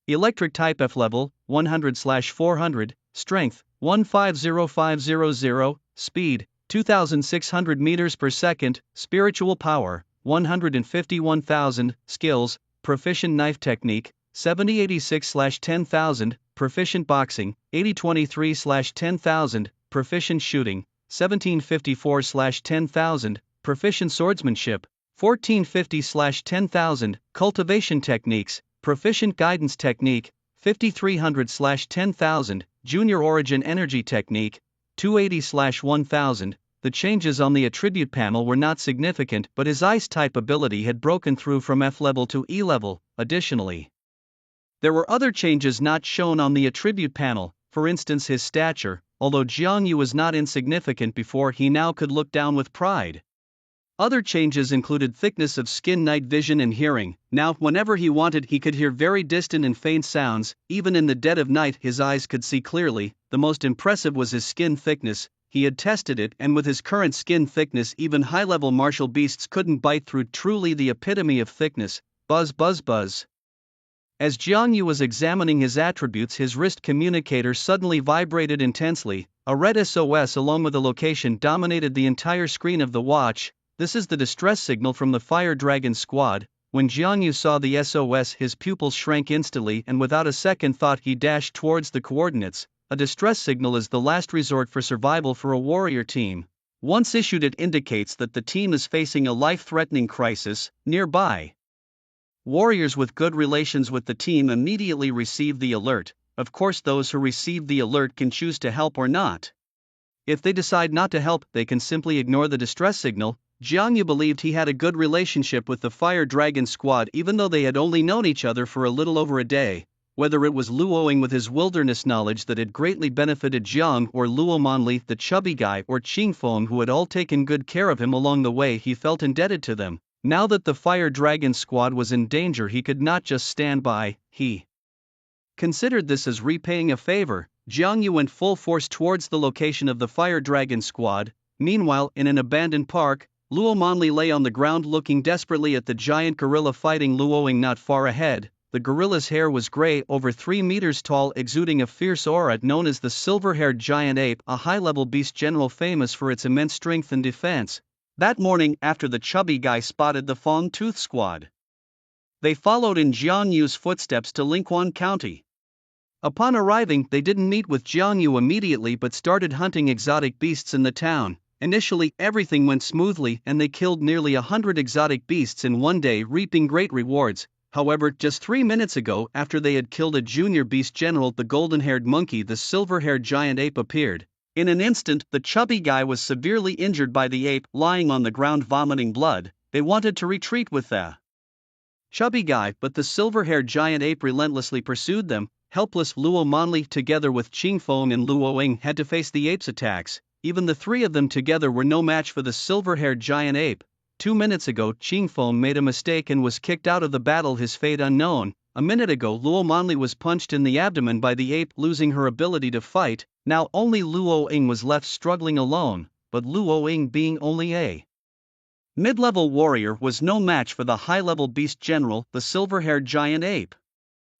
Electric Type F level, 100/400. Strength, 150500. Speed, 2600 meters per second. Spiritual power, 151,000. Skills, Proficient Knife Technique, 7086/10,000. Proficient Boxing, 8023/10,000. Proficient Shooting, 1754/10,000. Proficient Swordsmanship, 1450/10,000. Cultivation Techniques, Proficient Guidance Technique, 5300/10,000. Junior Origin Energy Technique, 280/1000. The changes on the attribute panel were not significant, but his Ice type ability had broken through from F level to E level. Additionally, there were other changes not shown on the attribute panel, for instance his stature. Although Jiangyu was not insignificant before, he now could look down with pride. Other changes included thickness of skin, night vision and hearing. Now, whenever he wanted, he could hear very distant and faint sounds. Even in the dead of night, his eyes could see clearly. The most impressive was his skin thickness. He had tested it, and with his current skin thickness, even high-level martial beasts couldn't bite through. Truly the epitome of thickness. Buzz, buzz, buzz. As Jiangyu was examining his attributes, his wrist communicator suddenly vibrated intensely. A red SOS along with a location dominated the entire screen of the watch. This is the distress signal from the Fire Dragon squad. When Jiangyu saw the SOS, his pupils shrank instantly, and without a second thought he dashed towards the coordinates. A distress signal is the last resort for survival for a warrior team. Once issued, it indicates that the team is facing a life-threatening crisis. Nearby warriors with good relations with the team immediately receive the alert. Of course, those who receive the alert can choose to help or not. If they decide not to help, they can simply ignore the distress signal. Jiang Yu believed he had a good relationship with the Fire Dragon Squad even though they had only known each other for a little over a day. Whether it was Luo Ying with his wilderness knowledge that had greatly benefited Jiang, or Luo Manli, the chubby guy, or Qing Feng, who had all taken good care of him along the way, he felt indebted to them. Now that the Fire Dragon Squad was in danger, he could not just stand by. He considered this as repaying a favor. Jiang Yu went full force towards the location of the Fire Dragon Squad. Meanwhile, in an abandoned park, Luo Manli lay on the ground looking desperately at the giant gorilla fighting Luo Ying not far ahead. The gorilla's hair was gray, over 3 meters tall, exuding a fierce aura. Known as the silver-haired giant ape, a high-level beast general famous for its immense strength and defense. That morning, after the chubby guy spotted the Fong Tooth Squad, they followed in Jiang Yu's footsteps to Linquan County. Upon arriving, they didn't meet with Jiang Yu immediately but started hunting exotic beasts in the town. Initially, everything went smoothly and they killed nearly 100 exotic beasts in one day, reaping great rewards. However, just 3 minutes ago, after they had killed a junior beast general, the golden-haired monkey, the silver-haired giant ape, appeared. In an instant, the chubby guy was severely injured by the ape, lying on the ground vomiting blood. They wanted to retreat with the chubby guy, but the silver-haired giant ape relentlessly pursued them. Helpless Luo Manli, together with Qing Feng and Luo Ying, had to face the ape's attacks. Even the three of them together were no match for the silver-haired giant ape. 2 minutes ago, Qing Feng made a mistake and was kicked out of the battle, his fate unknown. A minute ago, Luo Manli was punched in the abdomen by the ape, losing her ability to fight. Now only Luo Ying was left struggling alone, but Luo Ying, being only a mid-level warrior, was no match for the high-level beast general, the silver-haired giant ape.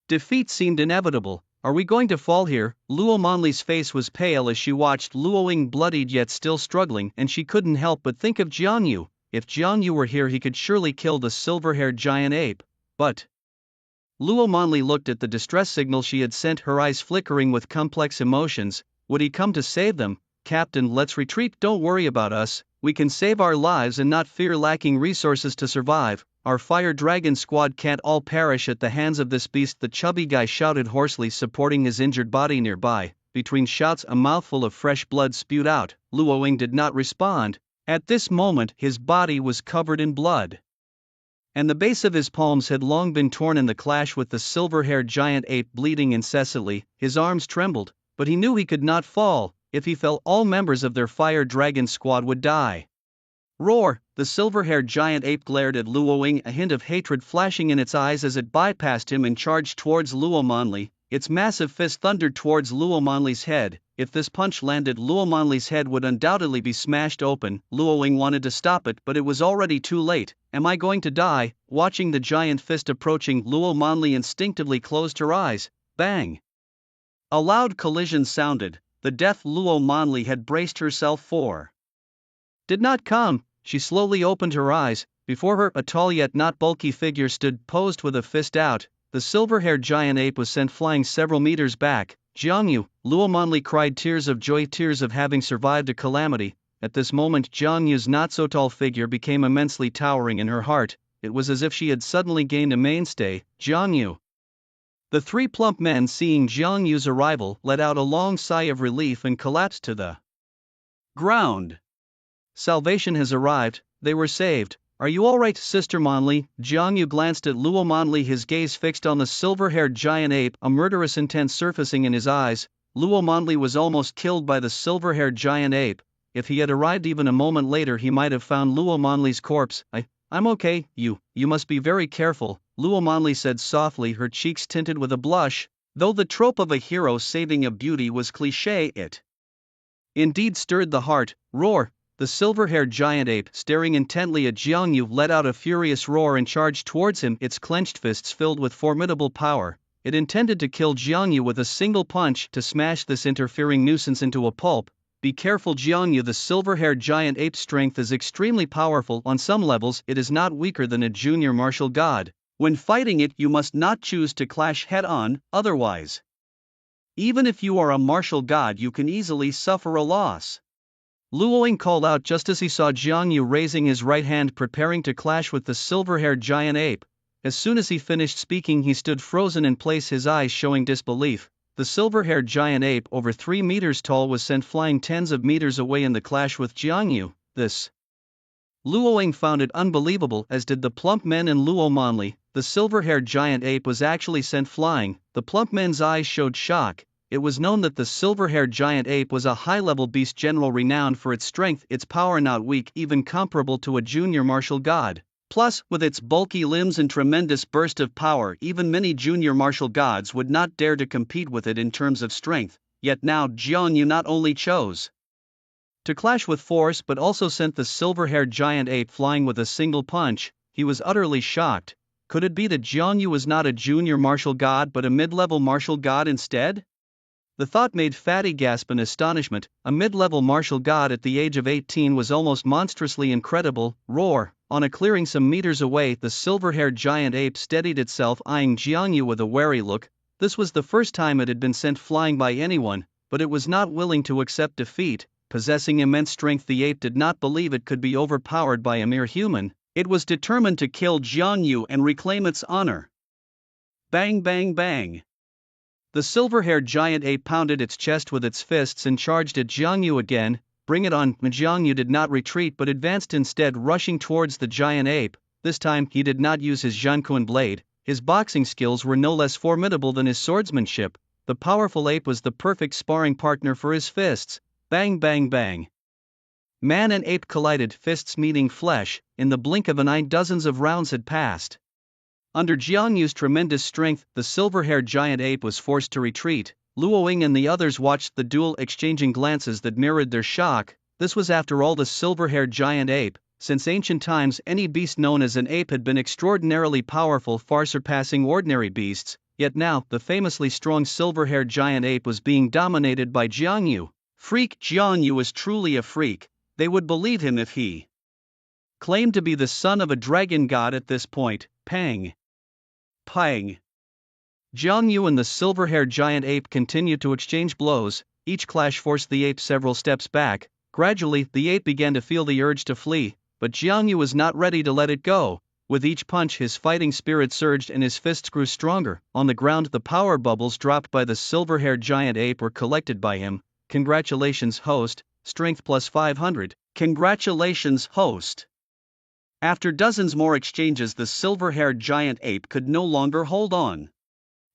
Defeat seemed inevitable. Are we going to fall here? Luo Manli's face was pale as she watched Luo Ying bloodied yet still struggling, and she couldn't help but think of Jiang Yu. If Jiang Yu were here, he could surely kill the silver-haired giant ape. But Luo Manli looked at the distress signal she had sent, her eyes flickering with complex emotions. Would he come to save them? Captain, let's retreat. Don't worry about us. We can save our lives and not fear lacking resources to survive. Our Fire Dragon Squad can't all perish at the hands of this beast, the chubby guy shouted hoarsely, supporting his injured body nearby. Between shouts, a mouthful of fresh blood spewed out. Luo Ying did not respond. At this moment, his body was covered in blood, and the base of his palms had long been torn in the clash with the silver-haired giant ape, bleeding incessantly. His arms trembled, but he knew he could not fall. If he fell, all members of their Fire Dragon Squad would die. Roar! The silver-haired giant ape glared at Luo Ying, a hint of hatred flashing in its eyes as it bypassed him and charged towards Luo Manli. Its massive fist thundered towards Luo Manli's head. If this punch landed, Luo Manli's head would undoubtedly be smashed open. Luo Ying wanted to stop it, but it was already too late. Am I going to die? Watching the giant fist approaching, Luo Manli instinctively closed her eyes. Bang! A loud collision sounded. The death Luo Manli had braced herself for did not come. She slowly opened her eyes. Before her, a tall yet not bulky figure stood, posed with a fist out. The silver-haired giant ape was sent flying several meters back. Jiang Yu! Luo Manli cried, tears of joy, tears of having survived a calamity. At this moment, Jiang Yu's not-so-tall figure became immensely towering in her heart. It was as if she had suddenly gained a mainstay. Jiang Yu! The three plump men, seeing Jiang Yu's arrival, let out a long sigh of relief and collapsed to the ground. Salvation has arrived, they were saved. Are you all right, Sister Manli? Jiang Yu glanced at Luo Manli, his gaze fixed on the silver-haired giant ape, a murderous intent surfacing in his eyes. Luo Manli was almost killed by the silver-haired giant ape. If he had arrived even a moment later, he might have found Luo Manli's corpse. I'm okay, you must be very careful, Luo Manli said softly, her cheeks tinted with a blush. Though the trope of a hero saving a beauty was cliché, it indeed stirred the heart. Roar! The silver-haired giant ape, staring intently at Jiang Yu, let out a furious roar and charged towards him, its clenched fists filled with formidable power. It intended to kill Jiang Yu with a single punch, to smash this interfering nuisance into a pulp. Be careful, Jiang Yu, the silver-haired giant ape's strength is extremely powerful. On some levels, it is not weaker than a junior martial god. When fighting it, you must not choose to clash head-on, otherwise, even if you are a martial god, you can easily suffer a loss. Luo Ying called out just as he saw Jiang Yu raising his right hand, preparing to clash with the silver-haired giant ape. As soon as he finished speaking, he stood frozen in place, his eyes showing disbelief. The silver-haired giant ape over 3 meters tall was sent flying tens of meters away in the clash with Jiangyu. This Luoying found it unbelievable, as did the plump men in Luo Manli. The silver-haired giant ape was actually sent flying. The plump men's eyes showed shock. It was known that the silver-haired giant ape was a high-level beast general renowned for its strength, its power not weak, even comparable to a junior martial god. Plus, with its bulky limbs and tremendous burst of power, even many junior martial gods would not dare to compete with it in terms of strength. Yet now Jiangyu not only chose to clash with force but also sent the silver-haired giant ape flying with a single punch. He was utterly shocked. Could it be that Jiangyu was not a junior martial god but a mid-level martial god instead? The thought made Fatty gasp in astonishment. A mid-level martial god at the age of 18 was almost monstrously incredible. Roar! On a clearing some meters away, the silver-haired giant ape steadied itself, eyeing Jiangyu with a wary look. This was the first time it had been sent flying by anyone, but it was not willing to accept defeat. Possessing immense strength, the ape did not believe it could be overpowered by a mere human. It was determined to kill Jiangyu and reclaim its honor. Bang bang bang! The silver-haired giant ape pounded its chest with its fists and charged at Jiangyu again. Bring it on! Jiangyu did not retreat but advanced instead, rushing towards the giant ape. This time he did not use his Zhanquan blade. His boxing skills were no less formidable than his swordsmanship. The powerful ape was the perfect sparring partner for his fists. Bang bang bang! Man and ape collided, fists meeting flesh. In the blink of an eye, dozens of rounds had passed. Under Jiangyu's tremendous strength, the silver-haired giant ape was forced to retreat. Luoying and the others watched the duel, exchanging glances that mirrored their shock. This was after all the silver-haired giant ape. Since ancient times, any beast known as an ape had been extraordinarily powerful, far surpassing ordinary beasts. Yet now, the famously strong silver-haired giant ape was being dominated by Jiangyu. Freak! Jiangyu was truly a freak. They would believe him if he claimed to be the son of a dragon god at this point. Pang! Pang! Jiangyu and the silver-haired giant ape continued to exchange blows. Each clash forced the ape several steps back. Gradually, the ape began to feel the urge to flee, but Jiangyu was not ready to let it go. With each punch, his fighting spirit surged and his fists grew stronger. On the ground, the power bubbles dropped by the silver-haired giant ape were collected by him. Congratulations, host. Strength plus 500. Congratulations, host. After dozens more exchanges, the silver-haired giant ape could no longer hold on.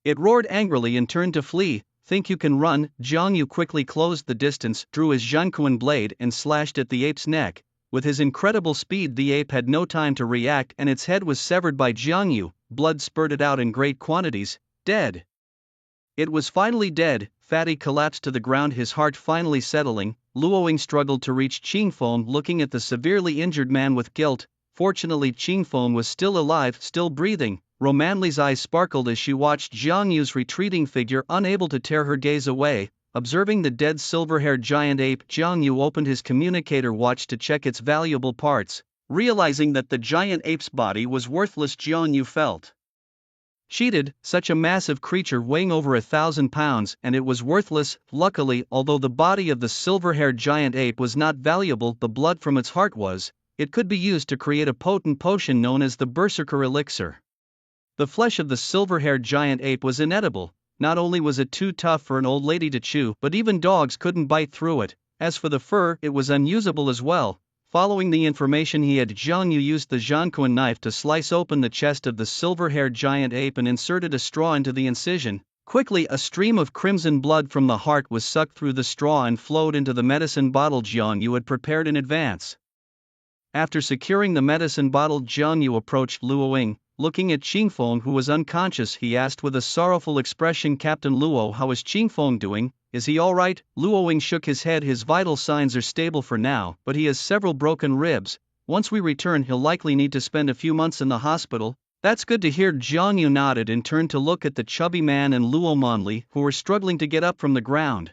It roared angrily and turned to flee. Think you can run? Jiangyu quickly closed the distance, drew his Zhanquan blade and slashed at the ape's neck. With his incredible speed, the ape had no time to react and its head was severed by Jiangyu. Blood spurted out in great quantities. Dead. It was finally dead. Fatty collapsed to the ground, his heart finally settling. Luoying struggled to reach Qingfeng, looking at the severely injured man with guilt. Fortunately, Qingfeng was still alive, still breathing. Romanli's eyes sparkled as she watched Jiangyu's retreating figure, unable to tear her gaze away. Observing the dead silver-haired giant ape, Jiangyu opened his communicator watch to check its valuable parts. Realizing that the giant ape's body was worthless, Jiangyu felt cheated. Such a massive creature weighing over 1,000 pounds, and it was worthless. Luckily, although the body of the silver-haired giant ape was not valuable, the blood from its heart was. It could be used to create a potent potion known as the Berserker Elixir. The flesh of the silver-haired giant ape was inedible. Not only was it too tough for an old lady to chew, but even dogs couldn't bite through it. As for the fur, it was unusable as well. Following the information he had, Jiangyu used the Zhanquan knife to slice open the chest of the silver-haired giant ape and inserted a straw into the incision. Quickly, a stream of crimson blood from the heart was sucked through the straw and flowed into the medicine bottle Jiangyu had prepared in advance. After securing the medicine bottle, Jiangyu approached Luoying. Looking at Qingfeng, who was unconscious, he asked with a sorrowful expression, "Captain Luo, how is Qingfeng doing? Is he all right?" Luoying shook his head. "His vital signs are stable for now, but he has several broken ribs. Once we return, he'll likely need to spend a few months in the hospital." "That's good to hear." Jiangyu nodded and turned to look at the chubby man and Luo Manli, who were struggling to get up from the ground.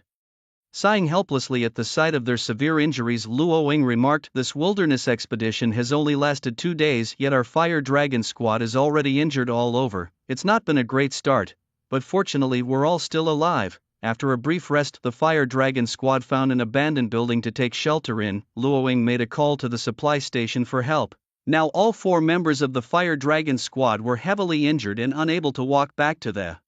Sighing helplessly at the sight of their severe injuries, Luoying remarked, "This wilderness expedition has only lasted 2 days, yet our Fire Dragon squad is already injured all over. It's not been a great start, but fortunately we're all still alive." After a brief rest, the Fire Dragon squad found an abandoned building to take shelter in. Luoying made a call to the supply station for help. Now all 4 members of the Fire Dragon squad were heavily injured and unable to walk back to the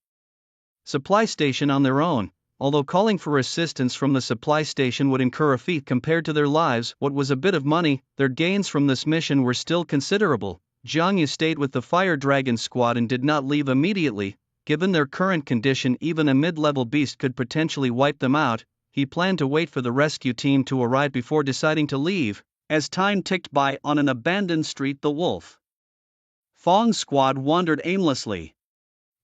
supply station on their own. Although calling for assistance from the supply station would incur a feat compared to their lives, what was a bit of money, their gains from this mission were still considerable. Jiang Yu stayed with the Fire Dragon squad and did not leave immediately. Given their current condition, even a mid-level beast could potentially wipe them out. He planned to wait for the rescue team to arrive before deciding to leave. As time ticked by on an abandoned street, the Wolf Fong's squad wandered aimlessly.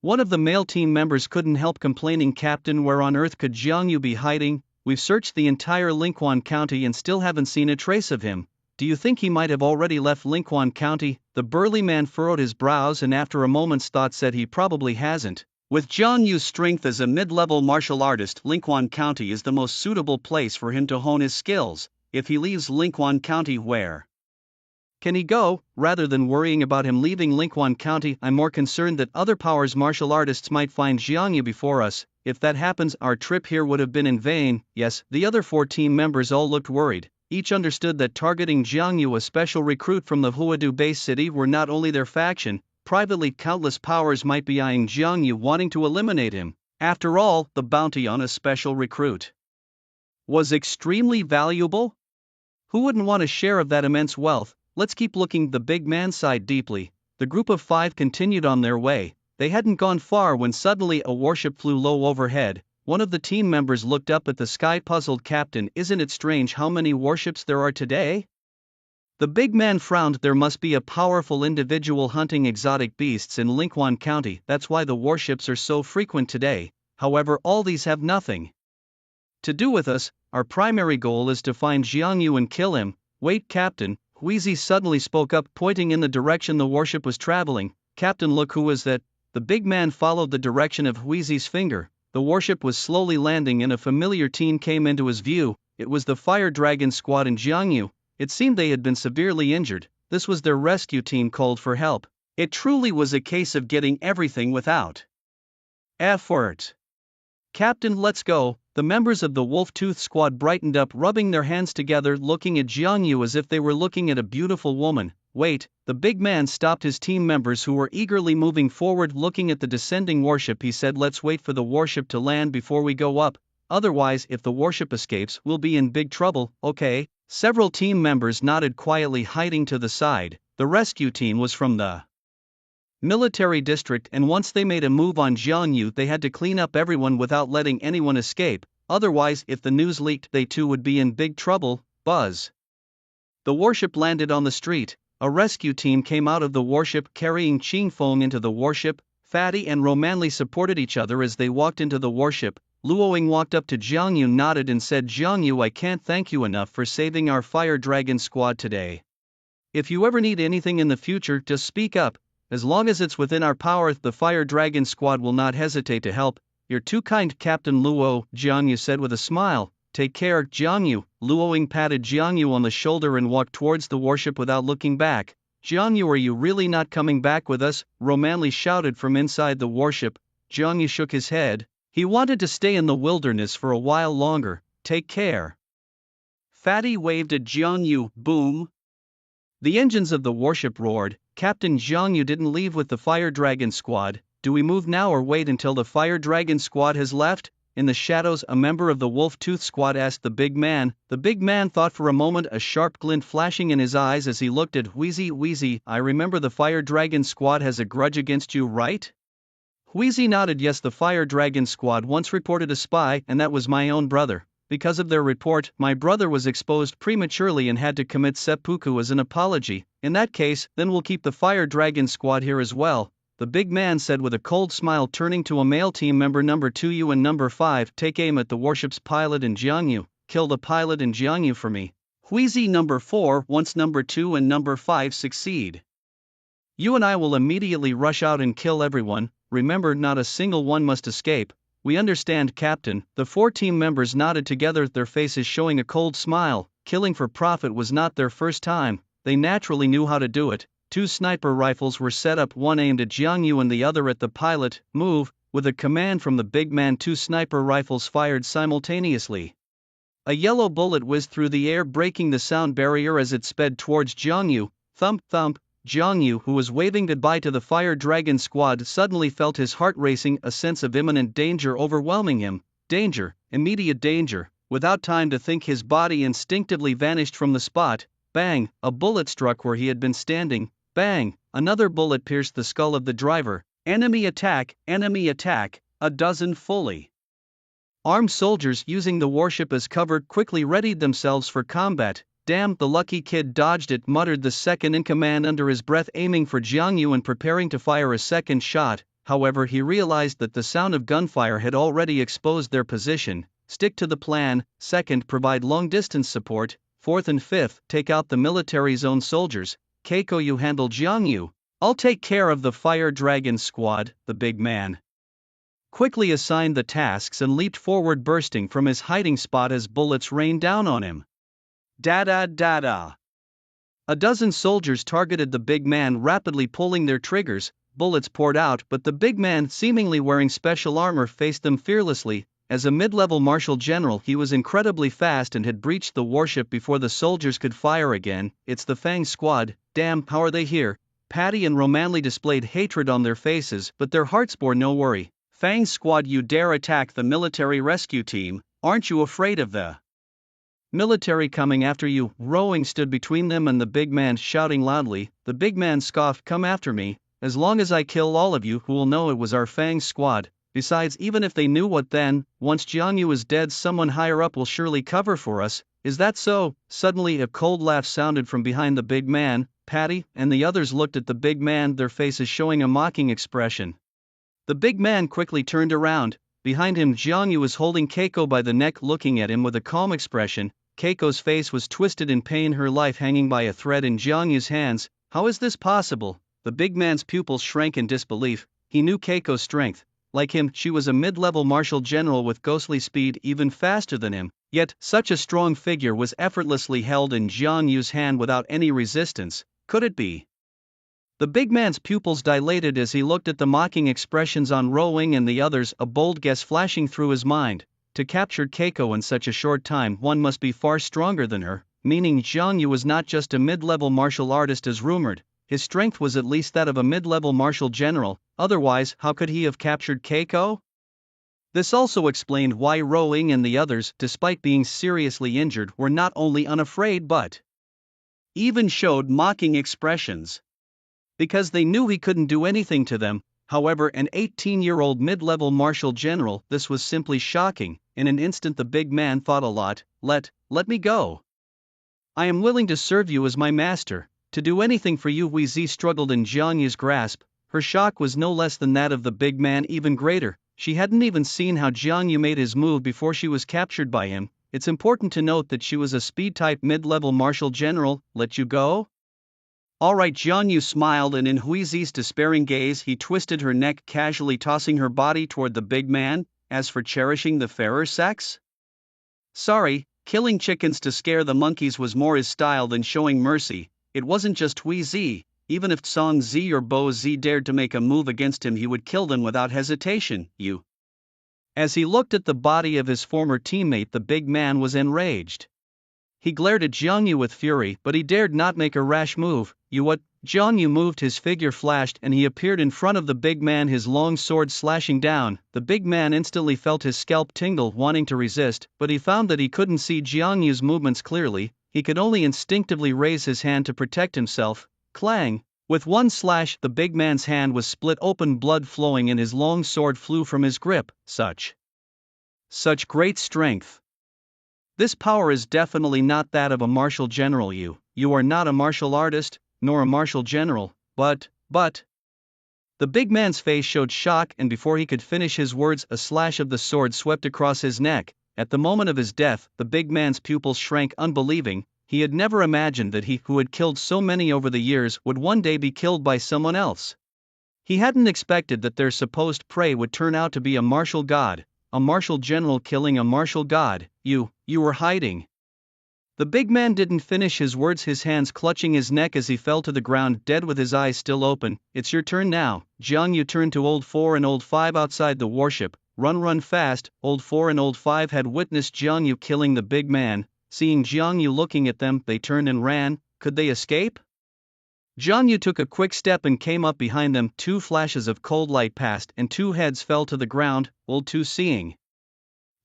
One of the male team members couldn't help complaining, "Captain, where on earth could Jiang Yu be hiding? We've searched the entire Linquan County and still haven't seen a trace of him. Do you think he might have already left Linquan County?" The burly man furrowed his brows and after a moment's thought said he probably hasn't. With Jiang Yu's strength as a mid-level martial artist, Linquan County is the most suitable place for him to hone his skills. If he leaves Linquan County, where can he go? Rather than worrying about him leaving Linquan County, I'm more concerned that other powers martial artists might find Jiang Yu before us. If that happens, our trip here would have been in vain. Yes, the other 4 team members all looked worried. Each understood that targeting Jiang Yu, a special recruit from the Huadu base city, were not only their faction. Privately, countless powers might be eyeing Jiang Yu, wanting to eliminate him. After all, the bounty on a special recruit was extremely valuable. Who wouldn't want a share of that immense wealth? Let's keep looking. The big man sighed deeply. The group of 5 continued on their way. They hadn't gone far when suddenly a warship flew low overhead. One of the team members looked up at the sky, puzzled. "Captain, isn't it strange how many warships there are today?" The big man frowned. "There must be a powerful individual hunting exotic beasts in Linquan County. That's why the warships are so frequent today. However, all these have nothing to do with us. Our primary goal is to find Jiang Yu and kill him." "Wait, Captain," Huizi suddenly spoke up, pointing in the direction the warship was traveling. "Captain, look, who is that?" The big man followed the direction of Huizi's finger. The warship was slowly landing and a familiar team came into his view. It was the Fire Dragon squad and Jiang Yu. It seemed they had been severely injured. This was their rescue team called for help. It truly was a case of getting everything without effort. "Captain, let's go." The members of the Wolf-Tooth squad brightened up, rubbing their hands together, looking at Jiang Yu as if they were looking at a beautiful woman. "Wait," the big man stopped his team members who were eagerly moving forward looking at the descending warship. He said, "Let's wait for the warship to land before we go up. Otherwise, if the warship escapes, we'll be in big trouble." "Okay." Several team members nodded quietly, hiding to the side. The rescue team was from the military district, and once they made a move on Jiang Yu, they had to clean up everyone without letting anyone escape. Otherwise, if the news leaked, they too would be in big trouble. Buzz. The warship landed on the street. A rescue team came out of the warship carrying Qing Feng into the warship. Fatty and Romanli supported each other as they walked into the warship. Luoying walked up to Jiang Yu, nodded and said, "Jiang Yu, I can't thank you enough for saving our Fire Dragon squad today. If you ever need anything in the future, just speak up. As long as it's within our power, the Fire Dragon squad will not hesitate to help." "You're too kind, Captain Luo," Jiang Yu said with a smile. "Take care, Jiang Yu." Luoying patted Jiang Yu on the shoulder and walked towards the warship without looking back. "Jiang Yu, are you really not coming back with us?" Romanli shouted from inside the warship. Jiang Yu shook his head. He wanted to stay in the wilderness for a while longer. "Take care." Fatty waved at Jiang Yu. Boom. The engines of the warship roared. "Captain, Jiang Yu didn't leave with the Fire Dragon squad. Do we move now or wait until the Fire Dragon squad has left?" In the shadows, a member of the Wolf-Tooth squad asked the big man. The big man thought for a moment, a sharp glint flashing in his eyes as he looked at Huizi. "Huizi, I remember the Fire Dragon squad has a grudge against you, right?" Huizi nodded. "Yes, the Fire Dragon squad once reported a spy, and that was my own brother. Because of their report, my brother was exposed prematurely and had to commit seppuku as an apology. In that case, then we'll keep the Fire Dragon squad here as well," the big man said with a cold smile, turning to a male team member. "Number 2, you and number 5, take aim at the warship's pilot and Jiang Yu. Kill the pilot and Jiang Yu for me." Huizi, "Number 4, once number 2 and number 5 succeed, you and I will immediately rush out and kill everyone. Remember, not a single one must escape." "We understand, Captain." The 4 team members nodded together, their faces showing a cold smile. Killing for profit was not their first time. They naturally knew how to do it. 2 sniper rifles were set up, one aimed at Jiang Yu and the other at the pilot. "Move." With a command from the big man, 2 sniper rifles fired simultaneously. A yellow bullet whizzed through the air, breaking the sound barrier as it sped towards Jiang Yu. Thump, thump. Jiang Yu, who was waving goodbye to the Fire Dragon squad, suddenly felt his heart racing, a sense of imminent danger overwhelming him. Danger, immediate danger. Without time to think, his body instinctively vanished from the spot. Bang, a bullet struck where he had been standing. Bang, another bullet pierced the skull of the driver. Enemy attack, a dozen fully armed soldiers using the warship as cover quickly readied themselves for combat. Damn, the lucky kid dodged it, muttered the second in command under his breath, aiming for Jiang Yu and preparing to fire a second shot. However, he realized that the sound of gunfire had already exposed their position. Stick to the plan. Second, provide long-distance support. Fourth and fifth, take out the military zone soldiers. Keiko, you handle Jiang Yu. I'll take care of the Fire Dragon squad. The big man quickly assigned the tasks and leaped forward, bursting from his hiding spot as bullets rained down on him. Da-da-da-da. A dozen soldiers targeted the big man, rapidly pulling their triggers. Bullets poured out, but the big man, seemingly wearing special armor, faced them fearlessly. As a mid-level marshal general, he was incredibly fast and had breached the warship before the soldiers could fire again. It's the Fang squad. Damn, how are they here? Patty and Romanley displayed hatred on their faces, but their hearts bore no worry. Fang squad, you dare attack the military rescue team? Aren't you afraid of the military coming after you? Rowing stood between them and the big man, shouting loudly. The big man scoffed, come after me. As long as I kill all of you, who will know it was our Fang squad? Besides, even if they knew, what then? Once Jiang Yu is dead, someone higher up will surely cover for us. Is that so? Suddenly a cold laugh sounded from behind the big man. Patty and the others looked at the big man, their faces showing a mocking expression. The big man quickly turned around. Behind him, Jiang Yu was holding Keiko by the neck, looking at him with a calm expression. Keiko's face was twisted in pain, her life hanging by a thread in Jiang Yu's hands. How is this possible? The big man's pupils shrank in disbelief. He knew Keiko's strength. Like him, she was a mid-level marshal general with ghostly speed, even faster than him. Yet, such a strong figure was effortlessly held in Jiang Yu's hand without any resistance. Could it be? The big man's pupils dilated as he looked at the mocking expressions on Rowing and the others, a bold guess flashing through his mind. To capture Keiko in such a short time, one must be far stronger than her, meaning Jiang Yu was not just a mid-level martial artist as rumored. His strength was at least that of a mid-level martial general, otherwise how could he have captured Keiko? This also explained why Rowing and the others, despite being seriously injured, were not only unafraid but even showed mocking expressions. Because they knew he couldn't do anything to them. However, an 18-year-old mid-level martial general, this was simply shocking. In an instant the big man thought a lot. Let me go. I am willing to serve you as my master. To do anything for you. Wei Zi struggled in Jiang Yu's grasp. Her shock was no less than that of the big man, even greater. She hadn't even seen how Jiang Yu made his move before she was captured by him. It's important to note that she was a speed-type mid-level martial general. Let you go? Alright, Jiang Yu smiled, and in Hui Zi's despairing gaze he twisted her neck, casually tossing her body toward the big man. As for cherishing the fairer sex? Sorry, killing chickens to scare the monkeys was more his style than showing mercy. It wasn't just Hui Zi. Even if Song Zi or Bo Zi dared to make a move against him, he would kill them without hesitation. You. As he looked at the body of his former teammate, the big man was enraged. He glared at Jiang Yu with fury, but he dared not make a rash move. You what? Jiang Yu moved, his figure flashed, and he appeared in front of the big man, his long sword slashing down. The big man instantly felt his scalp tingle, wanting to resist, but he found that he couldn't see Jiang Yu's movements clearly. He could only instinctively raise his hand to protect himself. Clang! With one slash, the big man's hand was split open, blood flowing, and his long sword flew from his grip. Such great strength. This power is definitely not that of a martial general. You are not a martial artist, nor a martial general, but. The big man's face showed shock, and before he could finish his words, a slash of the sword swept across his neck. At the moment of his death, the big man's pupils shrank, unbelieving. He had never imagined that he, who had killed so many over the years, would one day be killed by someone else. He hadn't expected that their supposed prey would turn out to be a martial god, a martial general killing a martial god. You were hiding. The big man didn't finish his words, his hands clutching his neck as he fell to the ground, dead with his eyes still open. It's your turn now. Jiang Yu turned to Old 4 and Old 5 outside the warship. Run fast. Old 4 and Old 5 had witnessed Jiang Yu killing the big man. Seeing Jiang Yu looking at them, they turned and ran. Could they escape? Jiang Yu took a quick step and came up behind them. 2 flashes of cold light passed and 2 heads fell to the ground. Old Tu, seeing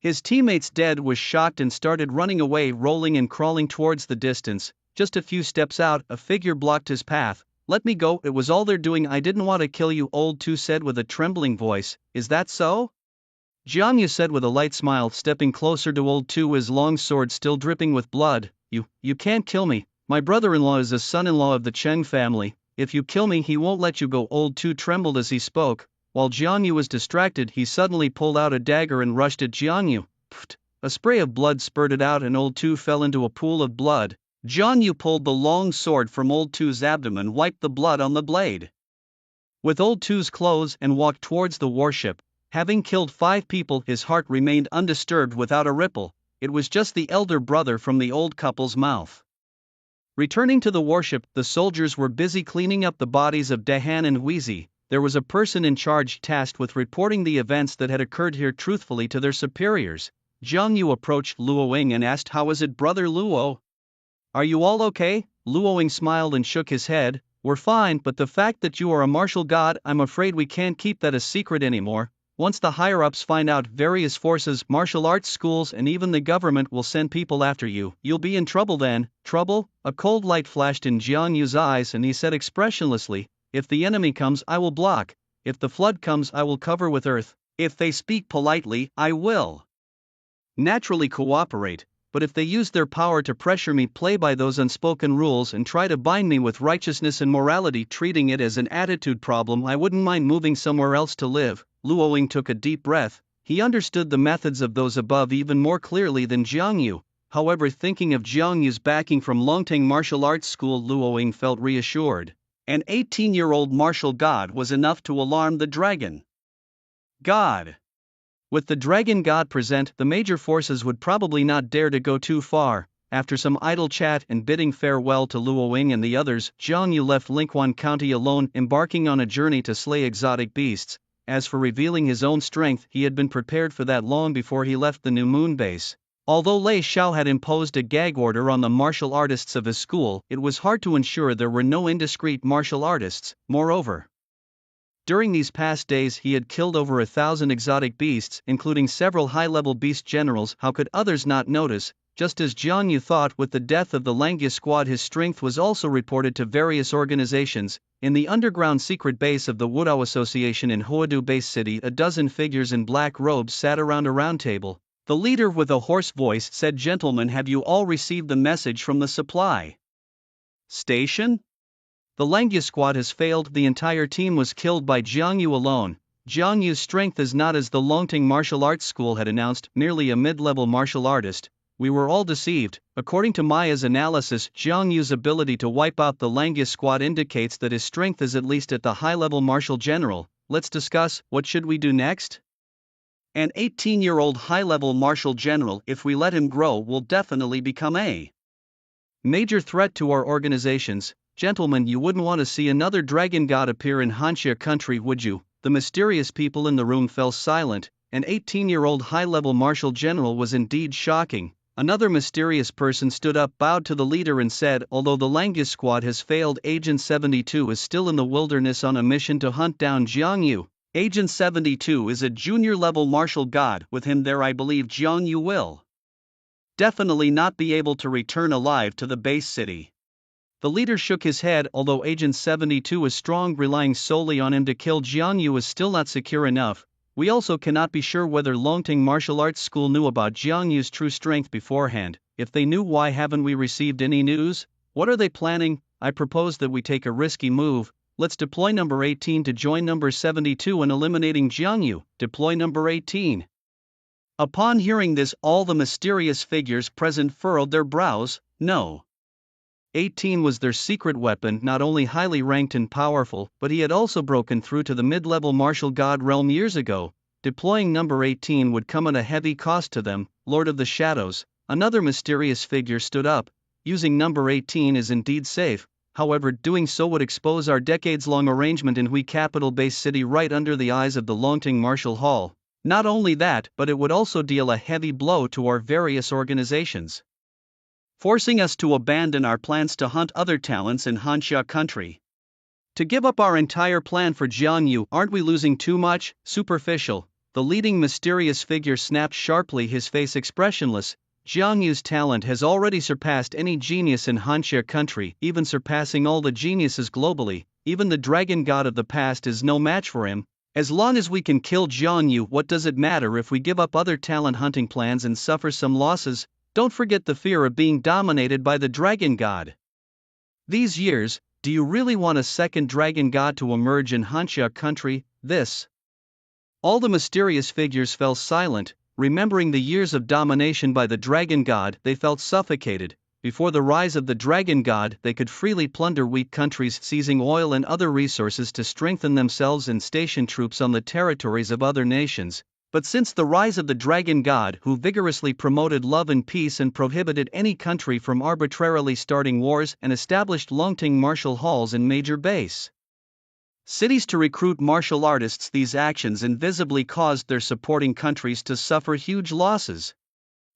his teammates dead, was shocked and started running away, rolling and crawling towards the distance. Just a few steps out, a figure blocked his path. "Let me go, it was all they're doing, I didn't want to kill you," Old Tu said with a trembling voice. "Is that so?" Jiang Yu said with a light smile, stepping closer to Old Tu, his long sword still dripping with blood. You can't kill me. My brother-in-law is a son-in-law of the Cheng family. If you kill me, he won't let you go." Old Tu trembled as he spoke. While Jiang Yu was distracted, he suddenly pulled out a dagger and rushed at Jiang Yu. Pfft! A spray of blood spurted out and Old Tu fell into a pool of blood. Jiang Yu pulled the long sword from Old Tu's abdomen, wiped the blood on the blade with Old Tu's clothes, and walked towards the warship. Having killed 5 people, his heart remained undisturbed without a ripple. It was just the elder brother from the old couple's mouth. Returning to the warship, the soldiers were busy cleaning up the bodies of Dahan and Wheezy. There was a person in charge tasked with reporting the events that had occurred here truthfully to their superiors. Jiang Yu approached Luoying and asked, "How is it, brother Luo? Are you all okay?" Luoying smiled and shook his head. "We're fine, but the fact that you are a martial god, I'm afraid we can't keep that a secret anymore. Once the higher-ups find out, various forces, martial arts schools and even the government will send people after you. You'll be in trouble then." "Trouble?" A cold light flashed in Jiang Yu's eyes and he said expressionlessly, "If the enemy comes, I will block. If the flood comes, I will cover with earth. If they speak politely, I will naturally cooperate. But if they use their power to pressure me, play by those unspoken rules and try to bind me with righteousness and morality, treating it as an attitude problem, I wouldn't mind moving somewhere else to live." Luoying took a deep breath. He understood the methods of those above even more clearly than Jiang Yu. However, thinking of Jiang Yu's backing from Longteng Martial Arts School, Luoying felt reassured. An 18-year-old martial god was enough to alarm the dragon god. With the dragon god present, the major forces would probably not dare to go too far. After some idle chat and bidding farewell to Luoying and the others, Jiang Yu left Linquan County alone, embarking on a journey to slay exotic beasts. As for revealing his own strength, he had been prepared for that long before he left the New Moon base. Although Lei Xiao had imposed a gag order on the martial artists of his school, it was hard to ensure there were no indiscreet martial artists. Moreover, during these past days he had killed over 1,000 exotic beasts, including several high-level beast generals. How could others not notice? Just as Jiang Yu thought, with the death of the Langia squad his strength was also reported to various organizations. In the underground secret base of the Wudao Association in Huadu Base City, a dozen figures in black robes sat around a round table. The leader with a hoarse voice said, "Gentlemen, have you all received the message from the supply station? The Langia squad has failed. The entire team was killed by Jiang Yu alone. Jiang Yu's strength is not as the Longteng Martial Arts School had announced, merely a mid-level martial artist. We were all deceived." According to Maya's analysis, Jiang Yu's ability to wipe out the Langia squad indicates that his strength is at least at the high-level martial general. Let's discuss, what should we do next? An 18-year-old high-level martial general, if we let him grow, will definitely become a major threat to our organizations. Gentlemen, you wouldn't want to see another dragon god appear in Hanxia country, would you? The mysterious people in the room fell silent. An 18-year-old high-level martial general was indeed shocking. Another mysterious person stood up, bowed to the leader and said, "Although the Langia squad has failed, Agent 72 is still in the wilderness on a mission to hunt down Jiang Yu. Agent 72 is a junior-level martial god. With him there, I believe Jiang Yu will definitely not be able to return alive to the base city." The leader shook his head. Although Agent 72 is strong, relying solely on him to kill Jiang Yu is still not secure enough. We also cannot be sure whether Longteng Martial Arts School knew about Jiang Yu's true strength beforehand. If they knew, why haven't we received any news? What are they planning? I propose that we take a risky move. Let's deploy number 18 to join number 72 in eliminating Jiang Yu. Deploy number 18. Upon hearing this, all the mysterious figures present furrowed their brows. No. 18 was their secret weapon, not only highly ranked and powerful, but he had also broken through to the mid-level martial god realm years ago. Deploying number 18 would come at a heavy cost to them. Lord of the Shadows, another mysterious figure, stood up. Using number 18 is indeed safe, however doing so would expose our decades-long arrangement in Hui capital base city right under the eyes of the Longteng Martial Hall. Not only that, but it would also deal a heavy blow to our various organizations, forcing us to abandon our plans to hunt other talents in Hanxia country. To give up our entire plan for Jiang Yu, aren't we losing too much? Superficial. The leading mysterious figure snapped sharply, his face expressionless. Jiang Yu's talent has already surpassed any genius in Hanxia country, even surpassing all the geniuses globally. Even the dragon god of the past is no match for him. As long as we can kill Jiang Yu, what does it matter if we give up other talent hunting plans and suffer some losses? Don't forget the fear of being dominated by the dragon god. These years, do you really want a second dragon god to emerge in Hanxia country? All the mysterious figures fell silent, remembering the years of domination by the dragon god. They felt suffocated. Before the rise of the dragon god, they could freely plunder weak countries, seizing oil and other resources to strengthen themselves and station troops on the territories of other nations. But since the rise of the dragon god, who vigorously promoted love and peace and prohibited any country from arbitrarily starting wars and established Longting martial halls in major base cities to recruit martial artists, these actions invisibly caused their supporting countries to suffer huge losses.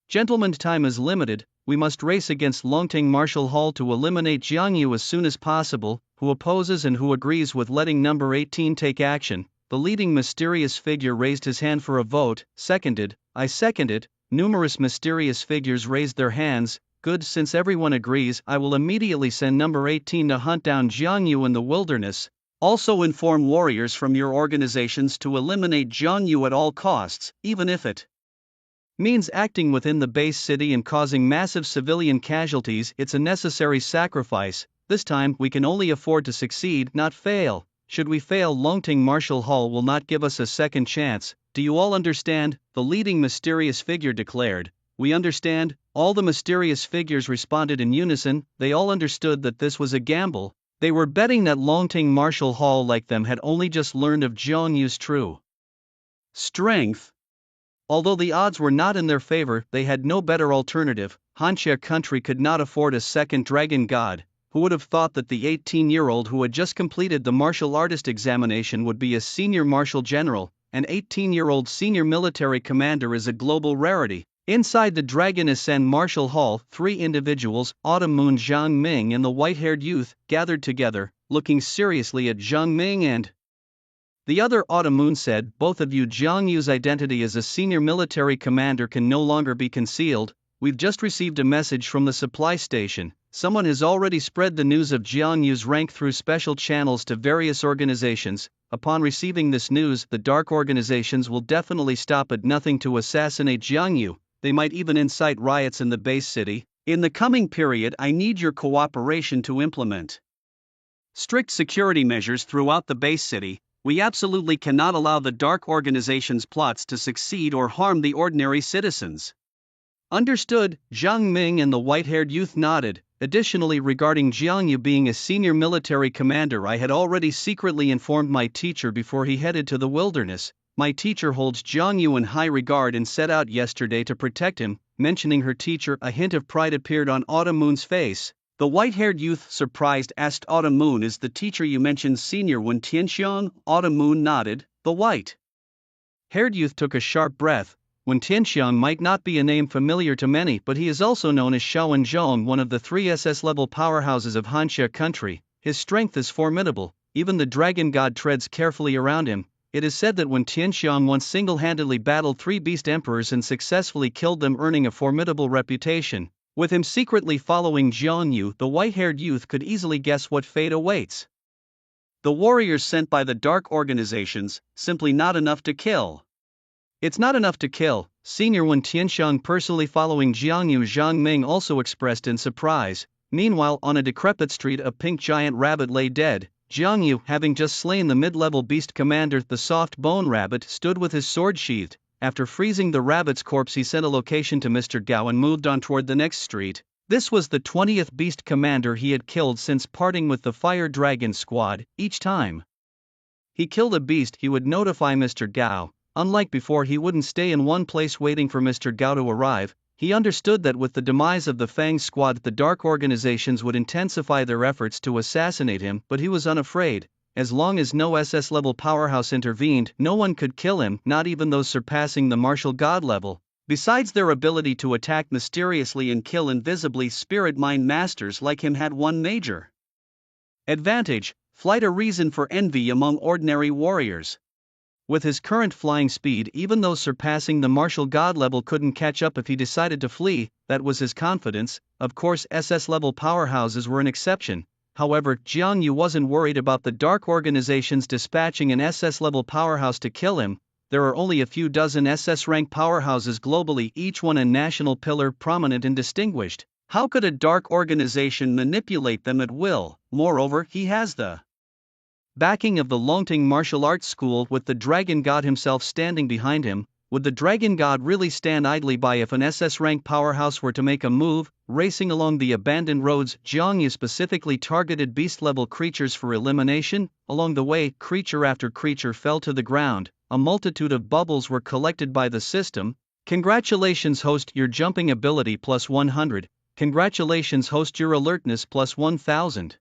Gentlemen, time is limited. We must race against Longting Martial Hall to eliminate Jiang Yu as soon as possible. Who opposes and who agrees with letting number 18 take action? The leading mysterious figure raised his hand for a vote. Seconded. I second it. Numerous mysterious figures raised their hands. Good, since everyone agrees, I will immediately send number 18 to hunt down Jiang Yu in the wilderness. Also inform warriors from your organizations to eliminate Jiang Yu at all costs, even if it means acting within the base city and causing massive civilian casualties. It's a necessary sacrifice. This time we can only afford to succeed, not fail. Should we fail, Longting Martial Hall will not give us a second chance. Do you all understand? The leading mysterious figure declared. We understand. All the mysterious figures responded in unison. They all understood that this was a gamble. They were betting that Longting Martial Hall, like them, had only just learned of Jiang Yu's true strength. Although the odds were not in their favor, they had no better alternative. Hanxia country could not afford a second dragon god. Who would have thought that the 18-year-old who had just completed the martial artist examination would be a senior martial general? An 18-year-old senior military commander is a global rarity. Inside the Dragon Ascend Martial Hall, three individuals, Autumn Moon, Zhang Ming and the white-haired youth, gathered together, looking seriously at Zhang Ming and the other. Autumn Moon said, both of you, Jiang Yu's identity as a senior military commander can no longer be concealed. We've just received a message from the supply station. Someone has already spread the news of Jiang Yu's rank through special channels to various organizations. Upon receiving this news, the dark organizations will definitely stop at nothing to assassinate Jiang Yu. They might even incite riots in the base city. In the coming period, I need your cooperation to implement strict security measures throughout the base city. We absolutely cannot allow the dark organization's plots to succeed or harm the ordinary citizens. Understood. Zhang Ming and the white-haired youth nodded. Additionally, regarding Jiang Yu being a senior military commander, I had already secretly informed my teacher before he headed to the wilderness. My teacher holds Jiang Yu in high regard and set out yesterday to protect him. Mentioning her teacher, a hint of pride appeared on Autumn Moon's face. The white-haired youth, surprised, asked Autumn Moon, is the teacher you mentioned senior Wen Tianxiang? Autumn Moon nodded. The white-haired youth took a sharp breath. Wen Tianxiang might not be a name familiar to many, but he is also known as Xiao Zhong, one of the three SS-level powerhouses of Hanxia country. His strength is formidable. Even the dragon god treads carefully around him. It is said that when Tianxiang once single-handedly battled 3 beast emperors and successfully killed them, earning a formidable reputation. With him secretly following Jiang Yu, the white-haired youth could easily guess what fate awaits. The warriors sent by the dark organizations, simply not enough to kill. It's not enough to kill. Senior Wen Tianxiang personally following Jiang Yu, Zhang Ming also expressed in surprise. Meanwhile, on a decrepit street, a pink giant rabbit lay dead. Jiang Yu, having just slain the mid-level beast commander, the soft bone rabbit, stood with his sword sheathed. After freezing the rabbit's corpse, he sent a location to Mr. Gao and moved on toward the next street. This was the 20th beast commander he had killed since parting with the Fire Dragon squad. Each time he killed a beast, he would notify Mr. Gao. Unlike before, he wouldn't stay in one place waiting for Mr. Gao to arrive. He understood that with the demise of the Fang squad, the dark organizations would intensify their efforts to assassinate him, but he was unafraid. As long as no SS-level powerhouse intervened, no one could kill him, not even those surpassing the martial god level. Besides, their ability to attack mysteriously and kill invisibly spirit mind masters like him had one major advantage. Flight a reason for envy among ordinary warriors. With his current flying speed, even those surpassing the martial god level couldn't catch up if he decided to flee, that was his confidence. Of course, SS level powerhouses were an exception. However, Jiang Yu wasn't worried about the dark organizations dispatching an SS level powerhouse to kill him. There are only a few dozen SS rank powerhouses globally, each one a national pillar, prominent and distinguished. How could a dark organization manipulate them at will? Moreover, he has the backing of the Longting Martial Arts School, with the Dragon God himself standing behind him. Would the Dragon God really stand idly by if an SS rank powerhouse were to make a move? Racing along the abandoned roads, Jiang Yu specifically targeted beast level creatures for elimination. Along the way, creature after creature fell to the ground. A multitude of bubbles were collected by the system. Congratulations host, your jumping ability plus 100. Congratulations host, your alertness plus 1000.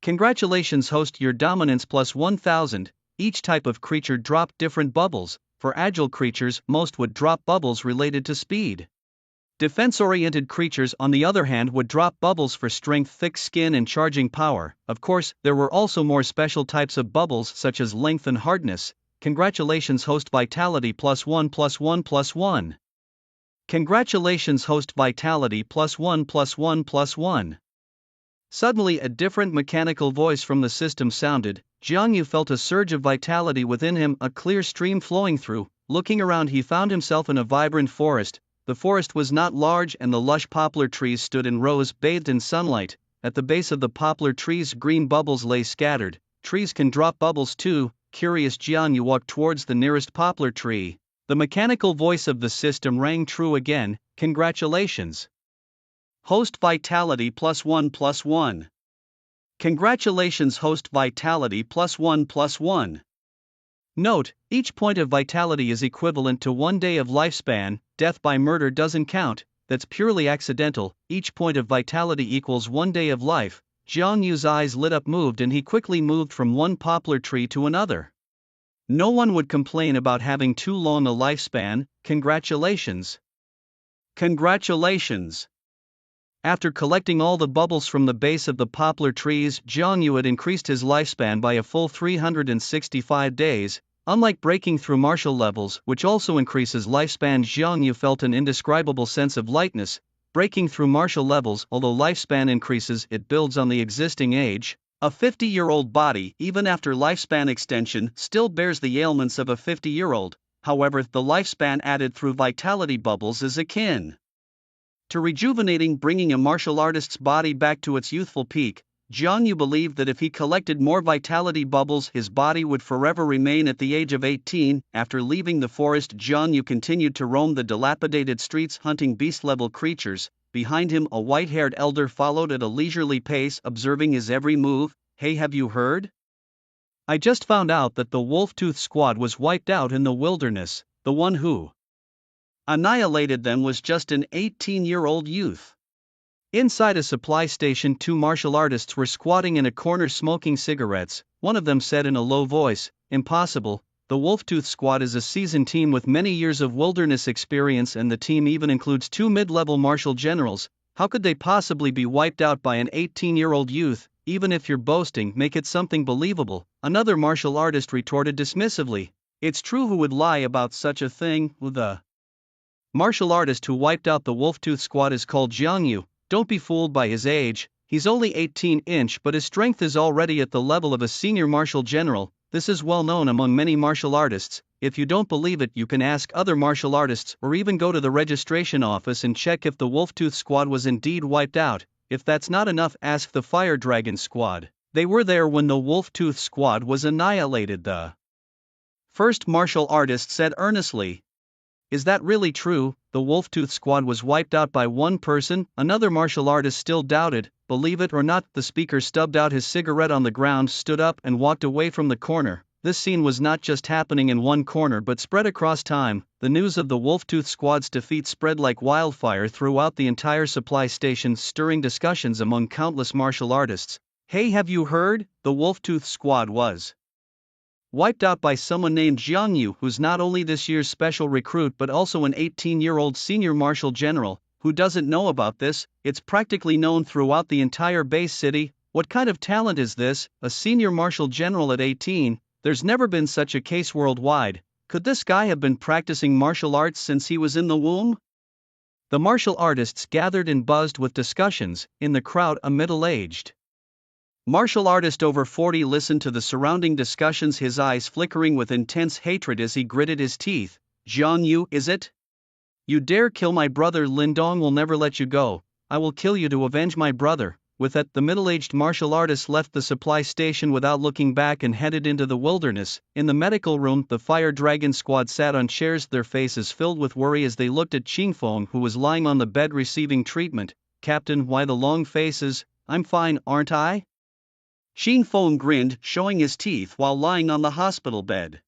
Congratulations host, your dominance plus 1000. Each type of creature dropped different bubbles. For agile creatures, most would drop bubbles related to speed. Defense-oriented creatures, on the other hand, would drop bubbles for strength, thick skin and charging power. Of course, there were also more special types of bubbles such as length and hardness. Congratulations host, vitality plus 1 plus 1 plus 1. Congratulations host, vitality plus 1 plus 1 plus 1. Suddenly a different mechanical voice from the system sounded. Jiang Yu felt a surge of vitality within him, a clear stream flowing through. Looking around, he found himself in a vibrant forest. The forest was not large and the lush poplar trees stood in rows, bathed in sunlight. At the base of the poplar trees, green bubbles lay scattered. Trees can drop bubbles too. Curious, Jiang Yu walked towards the nearest poplar tree. The mechanical voice of the system rang true again. Congratulations host, vitality plus 1 plus 1. Congratulations host, vitality plus 1 plus 1. Note, each point of vitality is equivalent to 1 day of lifespan. Death by murder doesn't count, that's purely accidental. Each point of vitality equals 1 day of life. Jiang Yu's eyes lit up, moved, and he quickly moved from one poplar tree to another. No one would complain about having too long a lifespan. Congratulations. Congratulations. After collecting all the bubbles from the base of the poplar trees, Jiang Yu had increased his lifespan by a full 365 days. Unlike breaking through martial levels, which also increases lifespan, Jiang Yu felt an indescribable sense of lightness. Breaking through martial levels, although lifespan increases, it builds on the existing age. A 50-year-old body, even after lifespan extension, still bears the ailments of a 50-year-old. However, the lifespan added through vitality bubbles is akin to rejuvenating, bringing a martial artist's body back to its youthful peak. Jiang Yu believed that if he collected more vitality bubbles, his body would forever remain at the age of 18. After leaving the forest, Jiang Yu continued to roam the dilapidated streets, hunting beast-level creatures. Behind him, a white-haired elder followed at a leisurely pace, observing his every move. Hey, have you heard? I just found out that the Wolf-Tooth Squad was wiped out in the wilderness. The one who annihilated them was just an 18-year-old youth. Inside a supply station, two martial artists were squatting in a corner smoking cigarettes. One of them said in a low voice, "Impossible. The Wolf-Tooth Squad is a seasoned team with many years of wilderness experience, and the team even includes 2 mid-level martial generals. How could they possibly be wiped out by an 18-year-old youth? Even if you're boasting, make it something believable." Another martial artist retorted dismissively, "It's true. Who would lie about such a thing?" The martial artist who wiped out the Wolf-Tooth Squad is called Jiang Yu. Don't be fooled by his age. He's only 18-inch, but his strength is already at the level of a senior martial general. This is well known among many martial artists. If you don't believe it, you can ask other martial artists, or even go to the registration office and check if the Wolf-Tooth Squad was indeed wiped out. If that's not enough, ask the Fire Dragon Squad. They were there when the Wolf-Tooth Squad was annihilated. The first martial artist said earnestly, "Is that really true? The Wolf-Tooth Squad was wiped out by one person?" Another martial artist still doubted. "Believe it or not." The speaker stubbed out his cigarette on the ground, stood up, and walked away from the corner. This scene was not just happening in one corner but spread across time. The news of the Wolf-Tooth Squad's defeat spread like wildfire throughout the entire supply station, stirring discussions among countless martial artists. "Hey, have you heard? The Wolf-Tooth Squad was wiped out by someone named Jiang Yu, who's not only this year's special recruit but also an 18-year-old senior martial general." Who doesn't know about this? It's practically known throughout the entire base city. What kind of talent is this, a senior martial general at 18, there's never been such a case worldwide. Could this guy have been practicing martial arts since he was in the womb? The martial artists gathered and buzzed with discussions. In the crowd, a middle-aged martial artist over 40 listened to the surrounding discussions, his eyes flickering with intense hatred as he gritted his teeth. Jiang Yu, is it? You dare kill my brother? Lin Dong will never let you go. I will kill you to avenge my brother. With that, the middle-aged martial artist left the supply station without looking back and headed into the wilderness. In the medical room, the Fire Dragon squad sat on chairs, their faces filled with worry as they looked at Qingfeng, who was lying on the bed receiving treatment. Captain, why the long faces? I'm fine, aren't I? Qingfeng grinned, showing his teeth while lying on the hospital bed.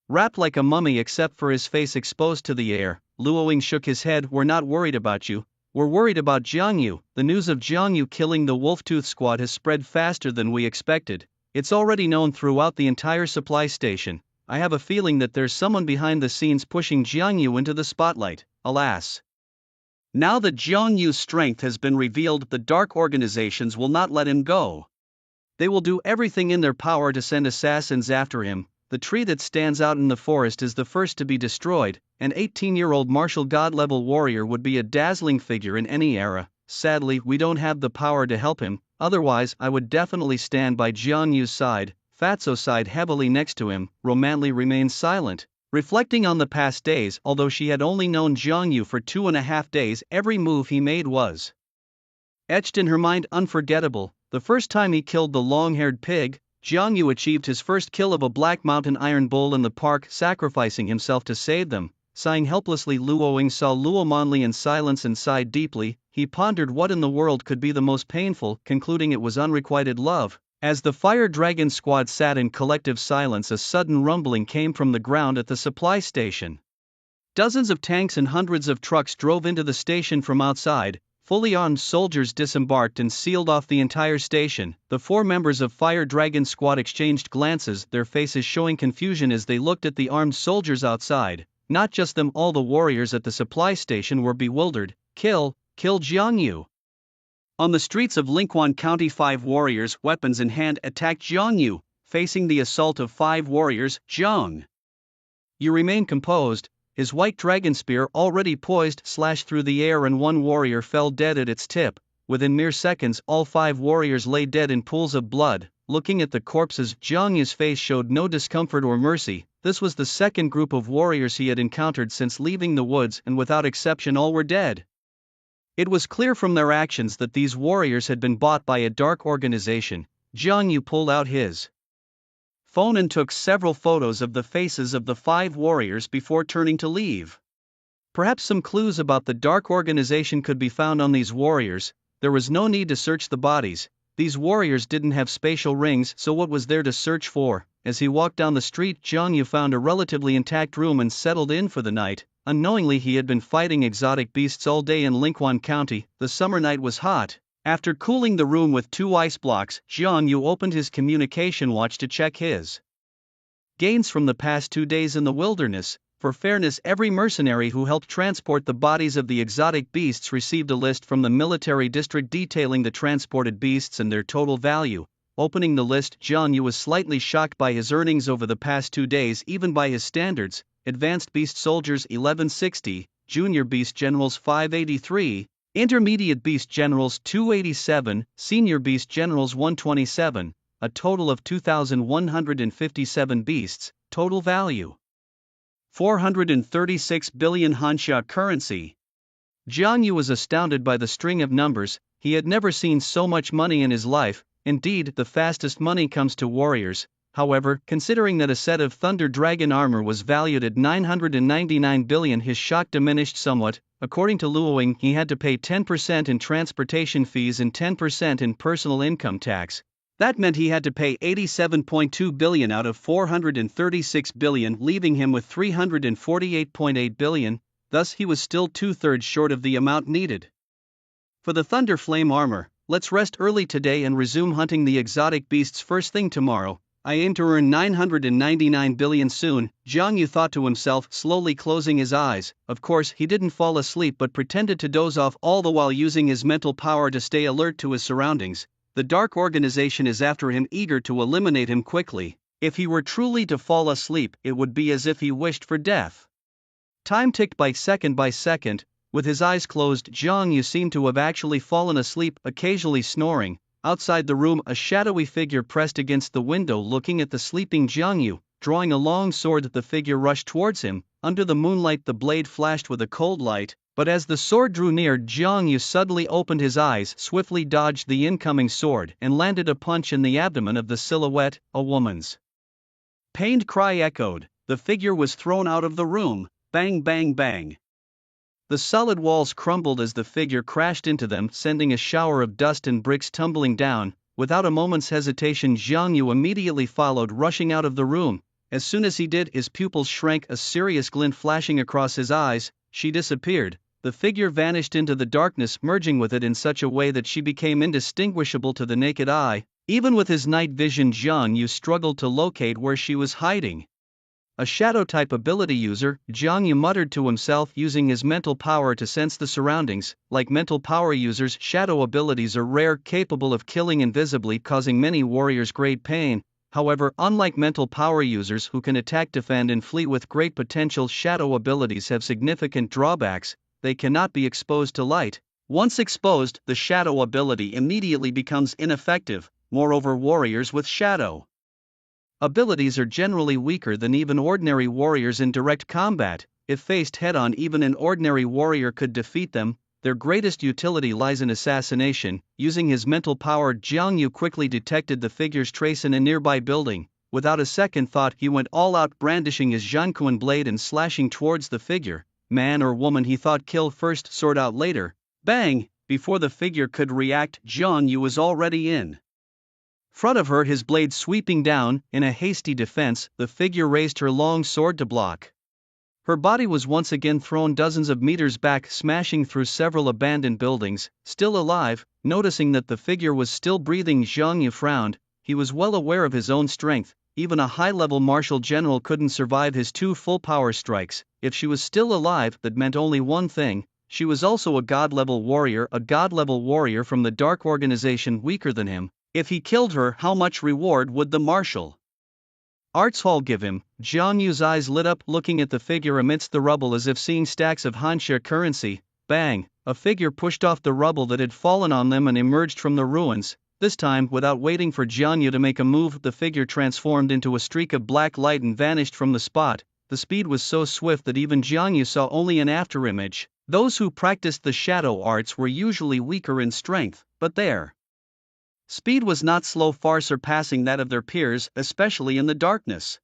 Wrapped like a mummy except for his face exposed to the air, Luoying shook his head. We're not worried about you. We're worried about Jiang Yu. The news of Jiang Yu killing the Wolftooth squad has spread faster than we expected. It's already known throughout the entire supply station. I have a feeling that there's someone behind the scenes pushing Jiang Yu into the spotlight. Alas, now that Jiang Yu's strength has been revealed, the dark organizations will not let him go. They will do everything in their power to send assassins after him. The tree that stands out in the forest is the first to be destroyed. An 18-year-old martial god-level warrior would be a dazzling figure in any era. Sadly, we don't have the power to help him, otherwise I would definitely stand by Jiang Yu's side. Fatso sighed heavily next to him. Romanli remained silent, reflecting on the past days. Although she had only known Jiang Yu for 2.5 days, every move he made was etched in her mind, unforgettable. The first time he killed the long-haired pig, Jiang Yu achieved his first kill of a Black Mountain iron bull in the park, sacrificing himself to save them. Sighing helplessly, Luoying saw Luo Monli in silence and sighed deeply. He pondered what in the world could be the most painful, concluding it was unrequited love. As the Fire Dragon squad sat in collective silence, a sudden rumbling came from the ground at the supply station. Dozens of tanks and hundreds of trucks drove into the station from outside. Fully armed soldiers disembarked and sealed off the entire station. The 4 members of Fire Dragon squad exchanged glances, their faces showing confusion as they looked at the armed soldiers outside. Not just them, all the warriors at the supply station were bewildered. Kill Jiang Yu. On the streets of Linquan County, 5 warriors, weapons in hand, attacked Jiang Yu. Facing the assault of 5 warriors, Jiang Yu remained composed. His white dragon spear, already poised, slashed through the air and 1 warrior fell dead at its tip. Within mere seconds, all 5 warriors lay dead in pools of blood. Looking at the corpses, Jiang Yu's face showed no discomfort or mercy. This was the second group of warriors he had encountered since leaving the woods, and without exception all were dead. It was clear from their actions that these warriors had been bought by a dark organization. Jiang Yu pulled out his phone and took several photos of the faces of the 5 warriors before turning to leave. Perhaps some clues about the dark organization could be found on these warriors. There was no need to search the bodies. These warriors didn't have spatial rings, so what was there to search for? As he walked down the street, Jiang Yu found a relatively intact room and settled in for the night. Unknowingly, he had been fighting exotic beasts all day in Linquan County. The summer night was hot. After cooling the room with 2 ice blocks, Jiang Yu opened his communication watch to check his gains from the past 2 days in the wilderness. For fairness, every mercenary who helped transport the bodies of the exotic beasts received a list from the military district detailing the transported beasts and their total value. Opening the list, Jiang Yu was slightly shocked by his earnings over the past 2 days, even by his standards. Advanced Beast Soldiers 1160, Junior Beast Generals 583, Intermediate Beast Generals 287, Senior Beast Generals 127, a total of 2,157 beasts, total value 436 billion Hansha currency. Jiang Yu was astounded by the string of numbers. He had never seen so much money in his life. Indeed, the fastest money comes to warriors. However, considering that a set of Thunder Dragon armor was valued at 999 billion, his shock diminished somewhat. According to Luoying, he had to pay 10% in transportation fees and 10% in personal income tax. That meant he had to pay 87.2 billion out of 436 billion, leaving him with 348.8 billion. Thus, he was still 2/3 short of the amount needed. For the Thunder Flame armor, let's rest early today and resume hunting the exotic beasts first thing tomorrow. I aim to earn 999 billion soon, Jiang Yu thought to himself, slowly closing his eyes. Of course, he didn't fall asleep but pretended to doze off, all the while using his mental power to stay alert to his surroundings. The Dark Organization is after him, eager to eliminate him quickly. If he were truly to fall asleep, it would be as if he wished for death. Time ticked by second. With his eyes closed, Jiang Yu seemed to have actually fallen asleep, occasionally snoring. Outside the room, a shadowy figure pressed against the window looking at the sleeping Jiang Yu. Drawing a long sword, the figure rushed towards him. Under the moonlight the blade flashed with a cold light, but as the sword drew near, Jiang Yu suddenly opened his eyes, swiftly dodged the incoming sword, and landed a punch in the abdomen of the silhouette, a woman's. Pained cry echoed. The figure was thrown out of the room. Bang bang bang. The solid walls crumbled as the figure crashed into them, sending a shower of dust and bricks tumbling down. Without a moment's hesitation, Jiang Yu immediately followed, rushing out of the room. As soon as he did, his pupils shrank, a serious glint flashing across his eyes. She disappeared. The figure vanished into the darkness, merging with it in such a way that she became indistinguishable to the naked eye. Even with his night vision, Jiang Yu struggled to locate where she was hiding. A shadow-type ability user, Jiang Yu muttered to himself, using his mental power to sense the surroundings. Like mental power users, shadow abilities are rare, capable of killing invisibly, causing many warriors great pain. However, unlike mental power users who can attack, defend and flee with great potential, shadow abilities have significant drawbacks. They cannot be exposed to light. Once exposed, the shadow ability immediately becomes ineffective. Moreover, warriors with shadow abilities are generally weaker than even ordinary warriors in direct combat. If faced head-on, even an ordinary warrior could defeat them. Their greatest utility lies in assassination. Using his mental power, Jiang Yu quickly detected the figure's trace in a nearby building. Without a second thought, he went all out, brandishing his Zhanquan blade and slashing towards the figure. Man or woman, he thought, kill first, sort out later. Bang! Before the figure could react, Jiang Yu was already in front of her, his blade sweeping down. In a hasty defense, the figure raised her long sword to block. Her body was once again thrown dozens of meters back, smashing through several abandoned buildings. Still alive, noticing that the figure was still breathing, Jiang Yu frowned. He was well aware of his own strength. Even a high-level martial general couldn't survive his 2 full-power strikes. If she was still alive, that meant only one thing: she was also a god-level warrior from the Dark Organization, weaker than him. If he killed her, how much reward would the martial arts hall give him? Jiang Yu's eyes lit up, looking at the figure amidst the rubble as if seeing stacks of Hanxia currency. Bang! A figure pushed off the rubble that had fallen on them and emerged from the ruins. This time, without waiting for Jiang Yu to make a move, the figure transformed into a streak of black light and vanished from the spot. The speed was so swift that even Jiang Yu saw only an afterimage. Those who practiced the shadow arts were usually weaker in strength, but their speed was not slow, far surpassing that of their peers, especially in the darkness.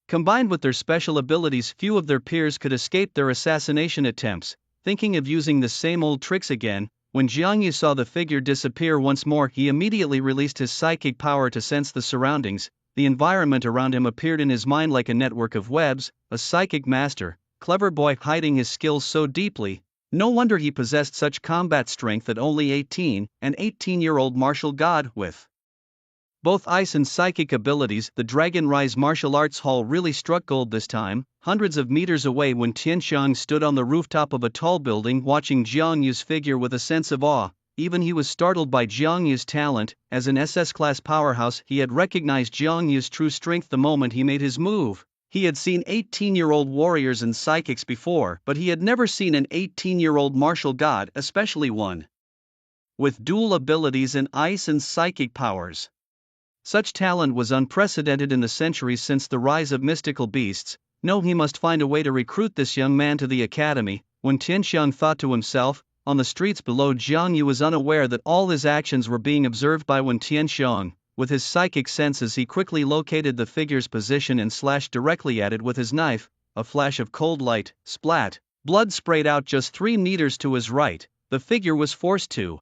Combined with their special abilities, few of their peers could escape their assassination attempts. Thinking of using the same old tricks again, when Jiang Yu saw the figure disappear once more, he immediately released his psychic power to sense the surroundings. The environment around him appeared in his mind like a network of webs. A psychic master, clever boy, hiding his skills so deeply. No wonder he possessed such combat strength at only 18, an 18-year-old martial god with both ice and psychic abilities. The Dragon Rise Martial Arts Hall really struck gold this time. Hundreds of meters away, when Tianxiang stood on the rooftop of a tall building watching Jiang Yu's figure with a sense of awe. Even he was startled by Jiang Yu's talent. As an SS-class powerhouse, he had recognized Jiang Yu's true strength the moment he made his move. He had seen 18-year-old warriors and psychics before, but he had never seen an 18-year-old martial god, especially one with dual abilities in ice and psychic powers. Such talent was unprecedented in the centuries since the rise of mystical beasts. No, he must find a way to recruit this young man to the academy. When Tianxiang thought to himself, on the streets below, Jiang Yu was unaware that all his actions were being observed by Wen Tianxiang. With his psychic senses, he quickly located the figure's position and slashed directly at it with his knife. A flash of cold light, splat. Blood sprayed out just 3 meters to his right. The figure was forced to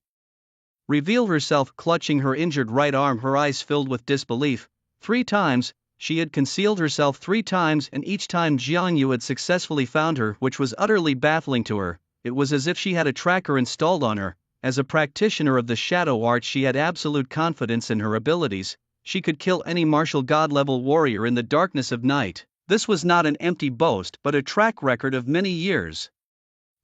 reveal herself, clutching her injured right arm, her eyes filled with disbelief. 3 times, she had concealed herself 3 times, and each time Jiang Yu had successfully found her, which was utterly baffling to her. It was as if she had a tracker installed on her. As a practitioner of the shadow art, she had absolute confidence in her abilities. She could kill any martial god-level warrior in the darkness of night. This was not an empty boast, but a track record of many years.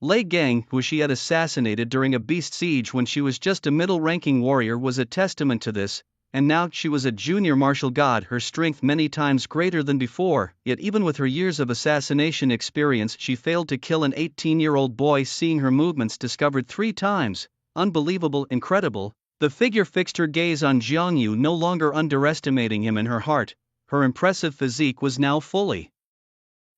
Lei Gang, who she had assassinated during a beast siege when she was just a middle-ranking warrior, was a testament to this, and now she was a junior martial god, her strength many times greater than before, yet even with her years of assassination experience she failed to kill an 18-year-old boy. Seeing her movements discovered 3 times, unbelievable, incredible, the figure fixed her gaze on Jiang Yu, no longer underestimating him. In her heart, her impressive physique was now fully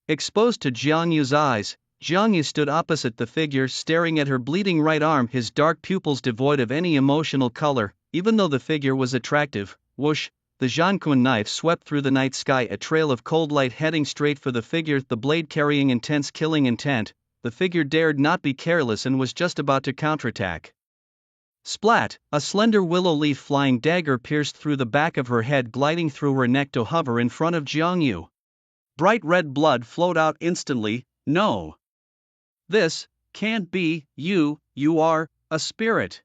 exposed to Jiang Yu's eyes. Jiang Yu stood opposite the figure, staring at her bleeding right arm, his dark pupils devoid of any emotional color. Even though the figure was attractive, whoosh, the Zhanquan knife swept through the night sky, a trail of cold light heading straight for the figure, the blade carrying intense killing intent. The figure dared not be careless and was just about to counterattack. Splat! A slender willow leaf flying dagger pierced through the back of her head, gliding through her neck to hover in front of Jiang Yu. Bright red blood flowed out instantly. No. This can't be you, you are a spirit.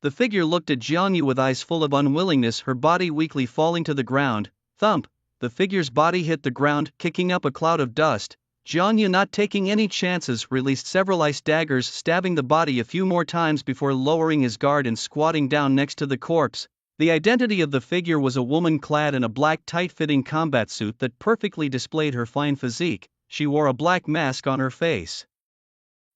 The figure looked at Jiang Yu with eyes full of unwillingness, her body weakly falling to the ground. Thump! The figure's body hit the ground, kicking up a cloud of dust. Jiang Yu, not taking any chances, released several ice daggers, stabbing the body a few more times before lowering his guard and squatting down next to the corpse. The identity of the figure was a woman clad in a black tight-fitting combat suit that perfectly displayed her fine physique. She wore a black mask on her face,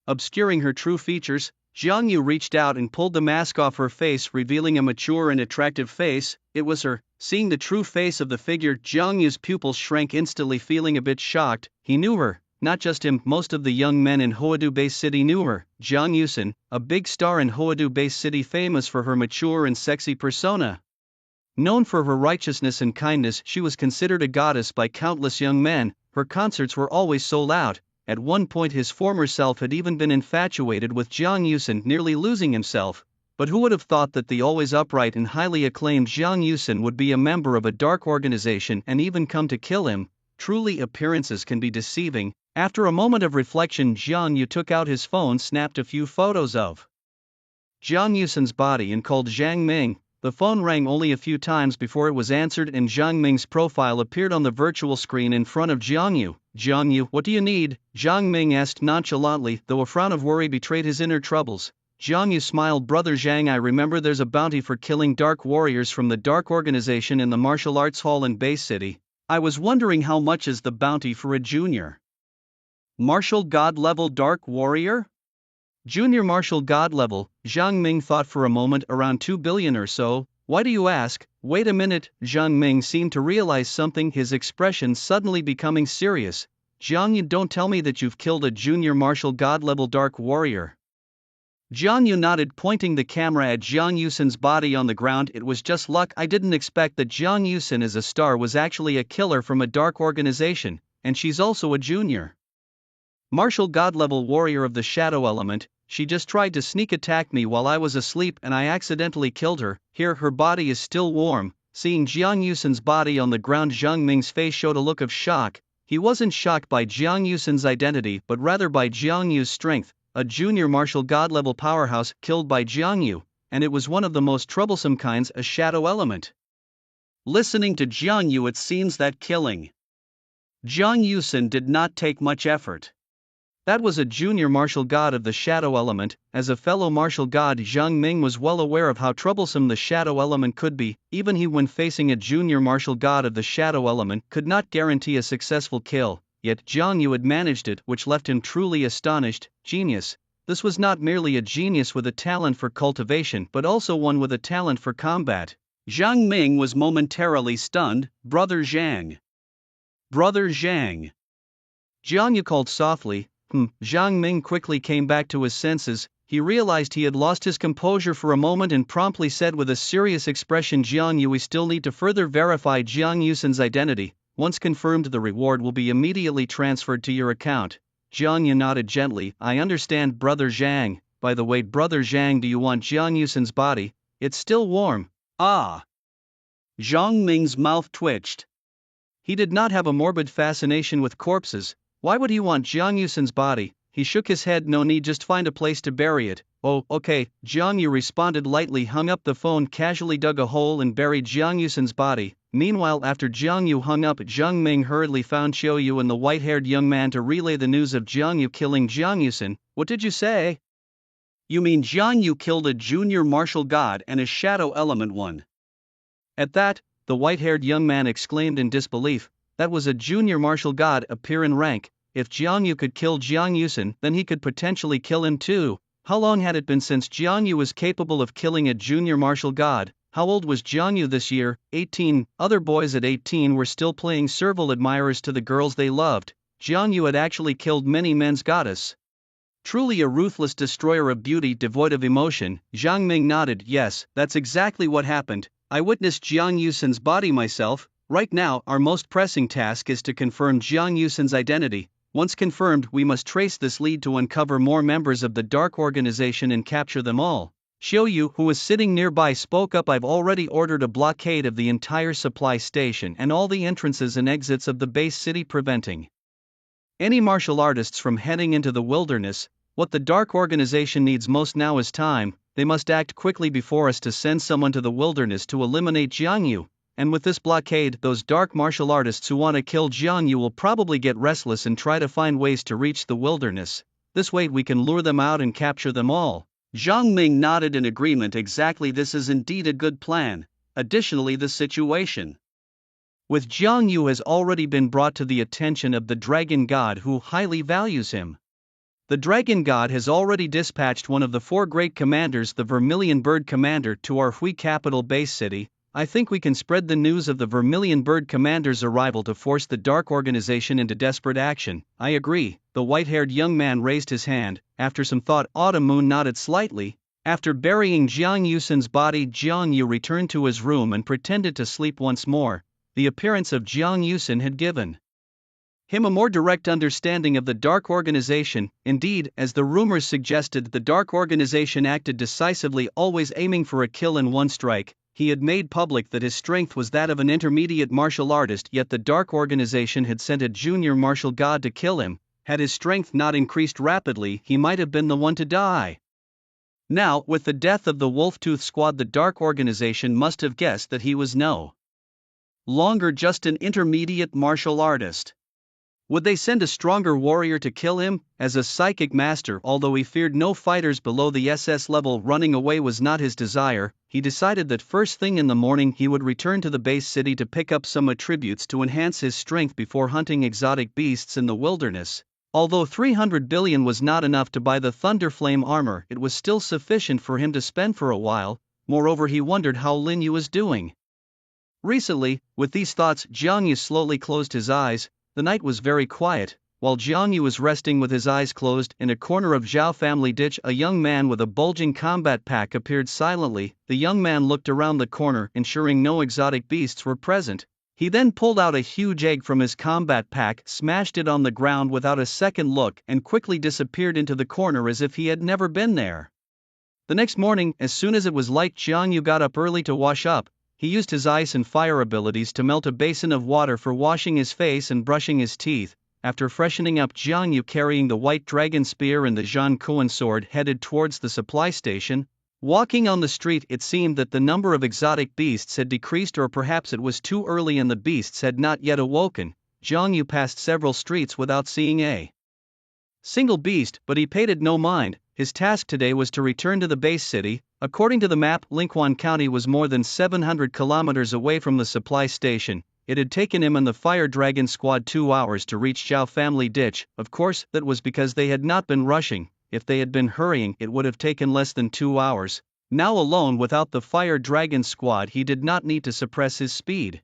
obscuring her true features. Jiang Yu reached out and pulled the mask off her face, revealing a mature and attractive face. It was her. Seeing the true face of the figure, Jiang Yu's pupils shrank instantly, feeling a bit shocked. He knew her, not just him, most of the young men in Hoadu Bay City knew her. Jiang Yusen, a big star in Hoadu Bay City, famous for her mature and sexy persona. Known for her righteousness and kindness, she was considered a goddess by countless young men. Her concerts were always sold out. At one point his former self had even been infatuated with Jiang Yusen, nearly losing himself. But who would have thought that the always upright and highly acclaimed Jiang Yusen would be a member of a dark organization and even come to kill him? Truly, appearances can be deceiving. After a moment of reflection, Jiang Yu took out his phone, snapped a few photos of Jiang Yusen's body and called Zhang Ming. The phone rang only a few times before it was answered, and Zhang Ming's profile appeared on the virtual screen in front of Jiang Yu. Jiang Yu, what do you need? Zhang Ming asked nonchalantly, though a frown of worry betrayed his inner troubles. Jiang Yu smiled. Brother Zhang, I remember there's a bounty for killing dark warriors from the Dark Organization in the martial arts hall in Bay City. I was wondering how much is the bounty for a junior martial god level dark warrior? Junior martial god level, Zhang Ming thought for a moment, around 2 billion or so. Why do you ask? Wait a minute. Zhang Ming seemed to realize something, his expression suddenly becoming serious. Jiang Yu, don't tell me that you've killed a junior martial god level dark warrior. Jiang Yu nodded, pointing the camera at Jiang Yusen's body on the ground. It was just luck. I didn't expect that Jiang Yusen as a star was actually a killer from a dark organization, and she's also a junior martial god level warrior of the shadow element. She just tried to sneak attack me while I was asleep and I accidentally killed her. Here, her body is still warm. Seeing Jiang Yusen's body on the ground, Zhang Ming's face showed a look of shock. He wasn't shocked by Jiang Yusen's identity, but rather by Jiang Yu's strength. A junior martial god level powerhouse killed by Jiang Yu, and it was one of the most troublesome kinds, a shadow element. Listening to Jiang Yu, it seems that killing Jiang Yusen did not take much effort. That was a junior martial god of the shadow element. As a fellow martial god, Zhang Ming was well aware of how troublesome the shadow element could be. Even he, when facing a junior martial god of the shadow element, could not guarantee a successful kill. Yet Jiang Yu had managed it, which left him truly astonished. Genius. This was not merely a genius with a talent for cultivation, but also one with a talent for combat. Zhang Ming was momentarily stunned. Brother Zhang. Brother Zhang. Jiang Yu called softly. Zhang Ming quickly came back to his senses. He realized he had lost his composure for a moment and promptly said with a serious expression, Jiang Yu, we still need to further verify Jiang Yusen's identity. Once confirmed, the reward will be immediately transferred to your account. Jiang Yu nodded gently. I understand, Brother Zhang. By the way, Brother Zhang, do you want Jiang Yusen's body? It's still warm. Ah. Zhang Ming's mouth twitched. He did not have a morbid fascination with corpses. Why would he want Jiang Yusen's body? He shook his head. No need, just find a place to bury it. Oh, okay, Jiang Yu responded lightly, hung up the phone, casually dug a hole and buried Jiang Yusen's body. Meanwhile, after Jiang Yu hung up, Jiang Ming hurriedly found Xiao Yu and the white-haired young man to relay the news of Jiang Yu killing Jiang Yusen. What did you say? You mean Jiang Yu killed a junior martial god and a shadow element one? At that, the white-haired young man exclaimed in disbelief. That was a junior martial god, a peer in rank. If Jiang Yu could kill Jiang Yusen, then he could potentially kill him too. How long had it been since Jiang Yu was capable of killing a junior martial god? How old was Jiang Yu this year? 18. Other boys at 18 were still playing servile admirers to the girls they loved. Jiang Yu had actually killed many men's goddess. Truly a ruthless destroyer of beauty devoid of emotion. Jiang Ming nodded. Yes, that's exactly what happened. I witnessed Jiang Yusen's body myself. Right now, our most pressing task is to confirm Jiang Yusen's identity. Once confirmed, we must trace this lead to uncover more members of the Dark Organization and capture them all. Xiao Yu, who was sitting nearby, spoke up. I've already ordered a blockade of the entire supply station and all the entrances and exits of the base city, preventing any martial artists from heading into the wilderness. What the Dark Organization needs most now is time. They must act quickly before us to send someone to the wilderness to eliminate Jiang Yu. And with this blockade, those dark martial artists who want to kill Jiang Yu will probably get restless and try to find ways to reach the wilderness. This way we can lure them out and capture them all. Jiang Ming nodded in agreement. Exactly, this is indeed a good plan. Additionally, the situation with Jiang Yu has already been brought to the attention of the Dragon God, who highly values him. The Dragon God has already dispatched one of the 4 great commanders, the Vermilion Bird Commander, to our Hui capital base city. I think we can spread the news of the Vermilion Bird Commander's arrival to force the Dark Organization into desperate action. I agree. The white-haired young man raised his hand. After some thought, Autumn Moon nodded slightly. After burying Jiang Yusen's body, Jiang Yu returned to his room and pretended to sleep once more. The appearance of Jiang Yusen had given him a more direct understanding of the Dark Organization. Indeed, as the rumors suggested, the Dark Organization acted decisively, always aiming for a kill in one strike. He had made public that his strength was that of an intermediate martial artist, yet the Dark Organization had sent a junior martial god to kill him. Had his strength not increased rapidly, he might have been the one to die. Now, with the death of the Wolftooth Squad, the Dark Organization must have guessed that he was no longer just an intermediate martial artist. Would they send a stronger warrior to kill him? As a psychic master, although he feared no fighters below the SS level, running away was not his desire. He decided that first thing in the morning he would return to the base city to pick up some attributes to enhance his strength before hunting exotic beasts in the wilderness. Although 300 billion was not enough to buy the Thunderflame armor, it was still sufficient for him to spend for a while. Moreover, he wondered how Lin Yu was doing recently. With these thoughts, Jiang Yu slowly closed his eyes. The night was very quiet. While Jiang Yu was resting with his eyes closed, in a corner of Zhao family ditch, a young man with a bulging combat pack appeared silently. The young man looked around the corner, ensuring no exotic beasts were present. He then pulled out a huge egg from his combat pack, smashed it on the ground without a second look, and quickly disappeared into the corner as if he had never been there. The next morning, as soon as it was light, Jiang Yu got up early to wash up. He used his ice and fire abilities to melt a basin of water for washing his face and brushing his teeth. After freshening up, Jiang Yu, carrying the white dragon spear and the Zhan Kuan sword, headed towards the supply station. Walking on the street, it seemed that the number of exotic beasts had decreased, or perhaps it was too early and the beasts had not yet awoken. Jiang Yu passed several streets without seeing a single beast, but he paid it no mind. His task today was to return to the base city. According to the map, Lingquan County was more than 700 kilometers away from the supply station. It had taken him and the Fire Dragon Squad 2 hours to reach Zhao family ditch. Of course, that was because they had not been rushing. If they had been hurrying, it would have taken less than 2 hours. Now alone without the Fire Dragon Squad, he did not need to suppress his speed.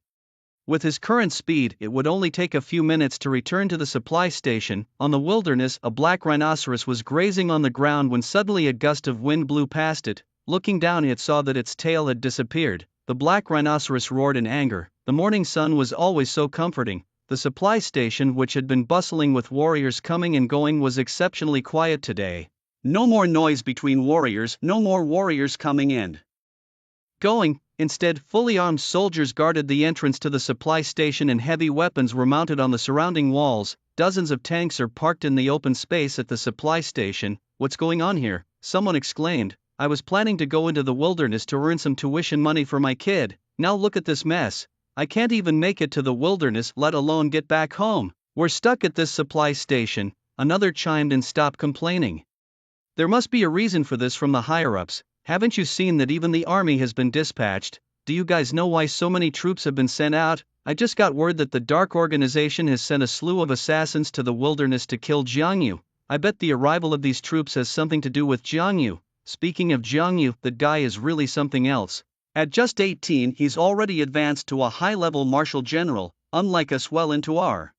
With his current speed, it would only take a few minutes to return to the supply station. On the wilderness, a black rhinoceros was grazing on the ground when suddenly a gust of wind blew past it. Looking down, it saw that its tail had disappeared. The black rhinoceros roared in anger. The morning sun was always so comforting. The supply station, which had been bustling with warriors coming and going, was exceptionally quiet today. No more noise between warriors, no more warriors coming and going. Instead, fully armed soldiers guarded the entrance to the supply station and heavy weapons were mounted on the surrounding walls. Dozens of tanks are parked in the open space at the supply station. What's going on here? Someone exclaimed. I was planning to go into the wilderness to earn some tuition money for my kid. Now look at this mess. I can't even make it to the wilderness, let alone get back home. We're stuck at this supply station," another chimed in. "Stop complaining. There must be a reason for this from the higher-ups. Haven't you seen that even the army has been dispatched? Do you guys know why so many troops have been sent out? I just got word that the Dark Organization has sent a slew of assassins to the wilderness to kill Jiang Yu. I bet the arrival of these troops has something to do with Jiang Yu. Speaking of Jiang Yu, that guy is really something else. At just 18, he's already advanced to a high-level martial general, unlike us well into our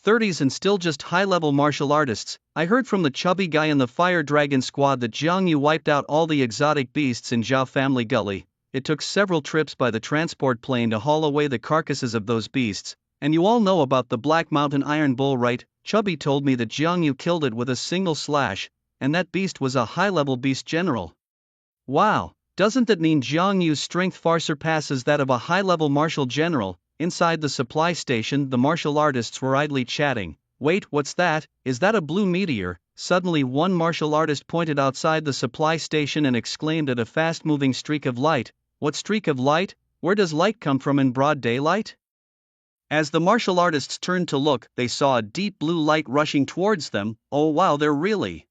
30s and still just high-level martial artists. I heard from the chubby guy in the Fire Dragon squad that Jiang Yu wiped out all the exotic beasts in Zhao Family Gully. It took several trips by the transport plane to haul away the carcasses of those beasts, and you all know about the Black Mountain Iron Bull, right? Chubby told me that Jiang Yu killed it with a single slash, and that beast was a high-level beast general. Wow, doesn't that mean Jiang Yu's strength far surpasses that of a high-level martial general? Inside the supply station, the martial artists were idly chatting. Wait, what's that? Is that a blue meteor? Suddenly one martial artist pointed outside the supply station and exclaimed at a fast-moving streak of light. What streak of light? Where does light come from in broad daylight? As the martial artists turned to look, they saw a deep blue light rushing towards them. Oh wow, there really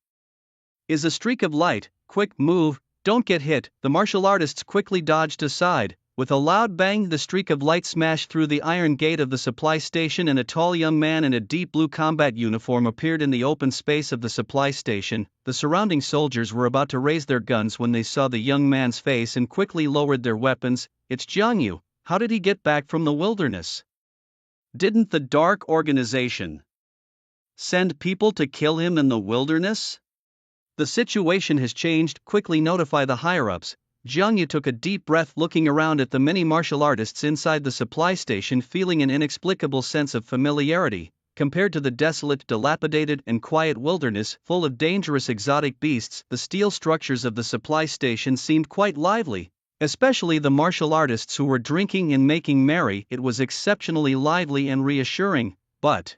is a streak of light. Quick, move, don't get hit. The martial artists quickly dodged aside. With a loud bang, the streak of light smashed through the iron gate of the supply station, and a tall young man in a deep blue combat uniform appeared in the open space of the supply station. The surrounding soldiers were about to raise their guns when they saw the young man's face and quickly lowered their weapons. It's Jiang Yu. How did he get back from the wilderness? Didn't the Dark Organization send people to kill him in the wilderness? The situation has changed. Quickly notify the higher-ups. Jiang Yu took a deep breath, looking around at the many martial artists inside the supply station, feeling an inexplicable sense of familiarity. Compared to the desolate, dilapidated, and quiet wilderness full of dangerous exotic beasts, the steel structures of the supply station seemed quite lively. Especially the martial artists who were drinking and making merry. It was exceptionally lively and reassuring. But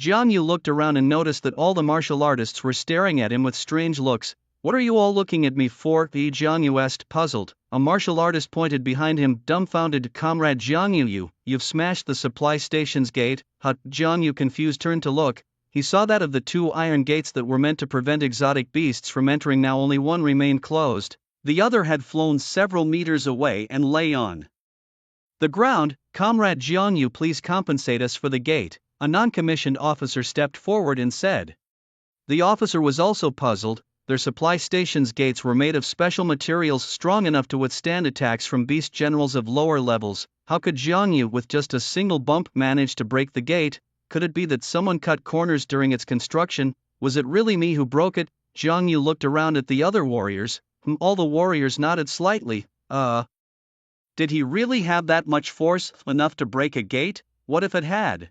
Jiang Yu looked around and noticed that all the martial artists were staring at him with strange looks. "What are you all looking at me for?" Jiang Yu asked, puzzled. A martial artist pointed behind him, dumbfounded. "Comrade Jiang Yu, you've smashed the supply station's gate." Jiang Yu, confused, turned to look. He saw that of the two iron gates that were meant to prevent exotic beasts from entering, now only one remained closed. The other had flown several meters away and lay on the ground. "Comrade Jiang Yu, please compensate us for the gate." A non-commissioned officer stepped forward and said. The officer was also puzzled. Their supply station's gates were made of special materials strong enough to withstand attacks from beast generals of lower levels. How could Jiang Yu, with just a single bump, manage to break the gate? Could it be that someone cut corners during its construction? Was it really me who broke it? Jiang Yu looked around at the other warriors. All the warriors nodded slightly. Did he really have that much force, enough to break a gate? What if it had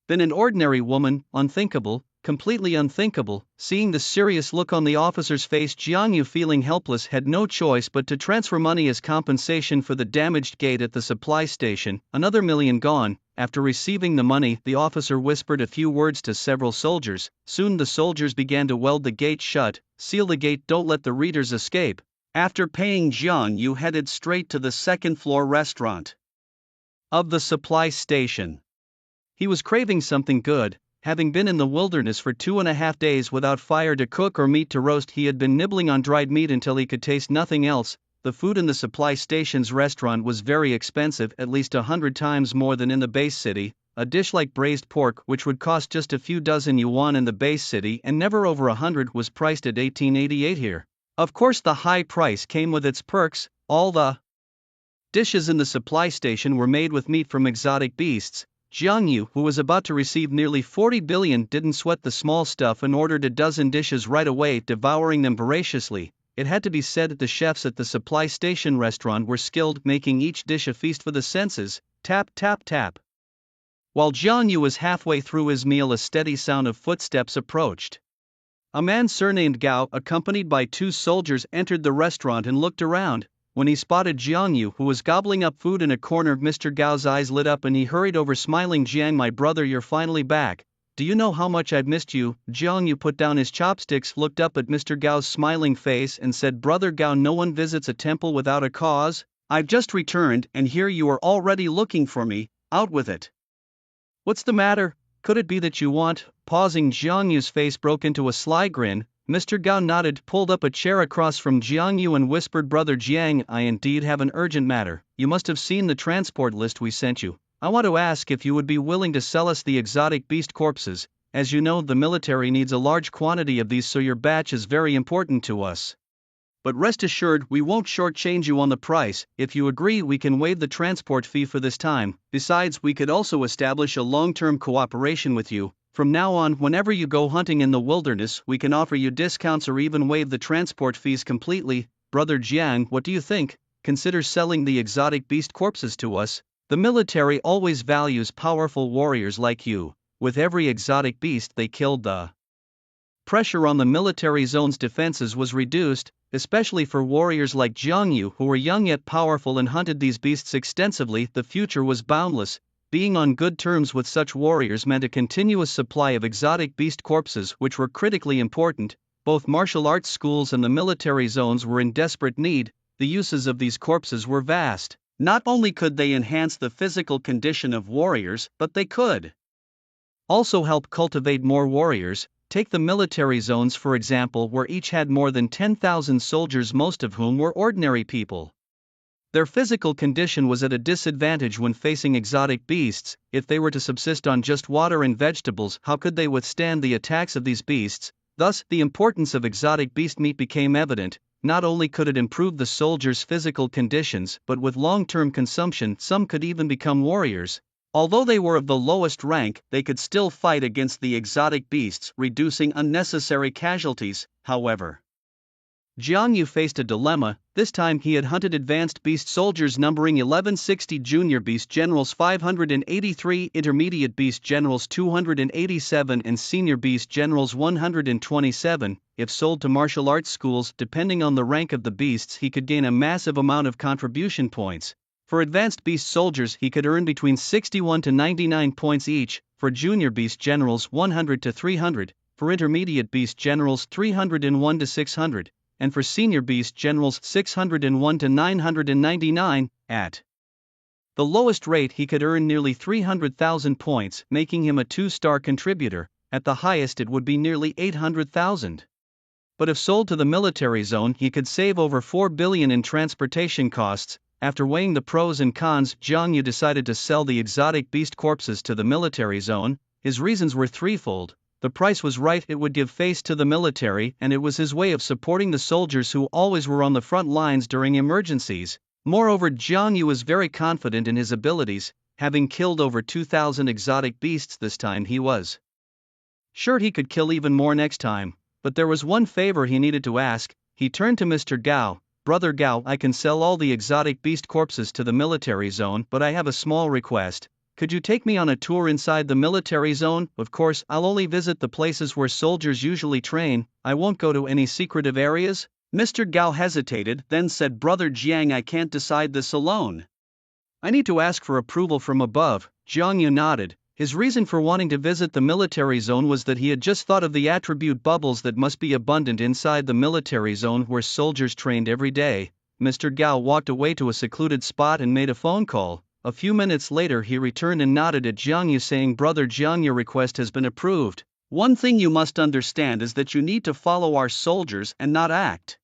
been an ordinary woman? Unthinkable. Completely unthinkable. Seeing the serious look on the officer's face, Jiang Yu, feeling helpless, had no choice but to transfer money as compensation for the damaged gate at the supply station. Another million gone. After receiving the money, the officer whispered a few words to several soldiers. Soon the soldiers began to weld the gate shut. "Seal the gate, don't let the readers escape." After paying, Jiang Yu headed straight to the second-floor restaurant of the supply station. He was craving something good. Having been in the wilderness for 2.5 days without fire to cook or meat to roast, he had been nibbling on dried meat until he could taste nothing else. The food in the supply station's restaurant was very expensive, at least 100 times more than in the base city. A dish like braised pork, which would cost just a few dozen yuan in the base city and never over 100, was priced at 1888 here. Of course, the high price came with its perks. All the dishes in the supply station were made with meat from exotic beasts. Jiang Yu, who was about to receive nearly 40 billion, didn't sweat the small stuff and ordered a dozen dishes right away, devouring them voraciously. It had to be said that the chefs at the supply station restaurant were skilled, making each dish a feast for the senses. Tap, tap, tap. While Jiang Yu was halfway through his meal, a steady sound of footsteps approached. A man surnamed Gao, accompanied by 2 soldiers, entered the restaurant and looked around. When he spotted Jiang Yu, who was gobbling up food in a corner, Mr. Gao's eyes lit up and he hurried over, smiling. "Jiang, my brother, you're finally back. Do you know how much I've missed you?" Jiang Yu put down his chopsticks, looked up at Mr. Gao's smiling face and said, "Brother Gao, no one visits a temple without a cause. I've just returned and here you are already looking for me, out with it. What's the matter? Could it be that you want? Pausing, Jiang Yu's face broke into a sly grin. Mr. Gao nodded, pulled up a chair across from Jiang Yu and whispered, Brother Jiang, I indeed have an urgent matter. You must have seen the transport list we sent you. I want to ask if you would be willing to sell us the exotic beast corpses. As you know, the military needs a large quantity of these, so your batch is very important to us. But rest assured, we won't shortchange you on the price. If you agree, we can waive the transport fee for this time. Besides, we could also establish a long-term cooperation with you. From now on, whenever you go hunting in the wilderness, we can offer you discounts or even waive the transport fees completely. Brother Jiang, what do you think? Consider selling the exotic beast corpses to us. The military always values powerful warriors like you. With every exotic beast they killed, the pressure on the military zone's defenses was reduced, especially for warriors like Jiang Yu who were young yet powerful and hunted these beasts extensively. The future was boundless. Being on good terms with such warriors meant a continuous supply of exotic beast corpses, which were critically important. Both martial arts schools and the military zones were in desperate need. The uses of these corpses were vast. Not only could they enhance the physical condition of warriors, but they could also help cultivate more warriors. Take the military zones for example, where each had more than 10,000 soldiers, most of whom were ordinary people. Their physical condition was at a disadvantage when facing exotic beasts. If they were to subsist on just water and vegetables, how could they withstand the attacks of these beasts? Thus, the importance of exotic beast meat became evident. Not only could it improve the soldiers' physical conditions, but with long-term consumption, some could even become warriors. Although they were of the lowest rank, they could still fight against the exotic beasts, reducing unnecessary casualties. However, Jiang Yu faced a dilemma. This time he had hunted advanced beast soldiers numbering 1160, junior beast generals 583, intermediate beast generals 287 and senior beast generals 127. If sold to martial arts schools, depending on the rank of the beasts, he could gain a massive amount of contribution points. For advanced beast soldiers he could earn between 61 to 99 points each, for junior beast generals 100 to 300, for intermediate beast generals 301 to 600. And for senior beast generals 601 to 999. At the lowest rate he could earn nearly 300,000 points, making him a 2-star contributor. At the highest it would be nearly 800,000. But if sold to the military zone he could save over 4 billion in transportation costs. After weighing the pros and cons, Jiang Yu decided to sell the exotic beast corpses to the military zone. His reasons were threefold. The price was right, it would give face to the military, and it was his way of supporting the soldiers who always were on the front lines during emergencies. Moreover, Jiang Yu was very confident in his abilities, having killed over 2,000 exotic beasts this time. He was sure he could kill even more next time, but there was one favor he needed to ask. He turned to Mr. Gao. Brother Gao, I can sell all the exotic beast corpses to the military zone, but I have a small request. Could you take me on a tour inside the military zone? Of course, I'll only visit the places where soldiers usually train. I won't go to any secretive areas. Mr. Gao hesitated, then said, Brother Jiang, I can't decide this alone. I need to ask for approval from above. Jiang Yu nodded. His reason for wanting to visit the military zone was that he had just thought of the attribute bubbles that must be abundant inside the military zone where soldiers trained every day. Mr. Gao walked away to a secluded spot and made a phone call. A few minutes later he returned and nodded at Jiang Yu, saying, Brother Jiang, your request has been approved. One thing you must understand is that you need to follow our soldiers and not act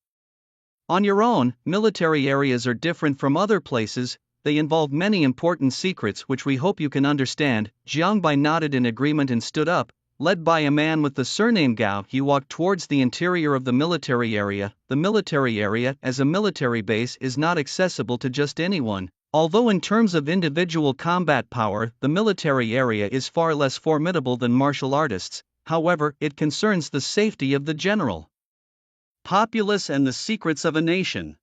on your own. Military areas are different from other places. They involve many important secrets which we hope you can understand. Jiang Bai nodded in agreement and stood up. Led by a man with the surname Gao, he walked towards the interior of the military area. The military area, as a military base, is not accessible to just anyone. Although in terms of individual combat power, the military area is far less formidable than martial artists, however, it concerns the safety of the general populace and the secrets of a nation.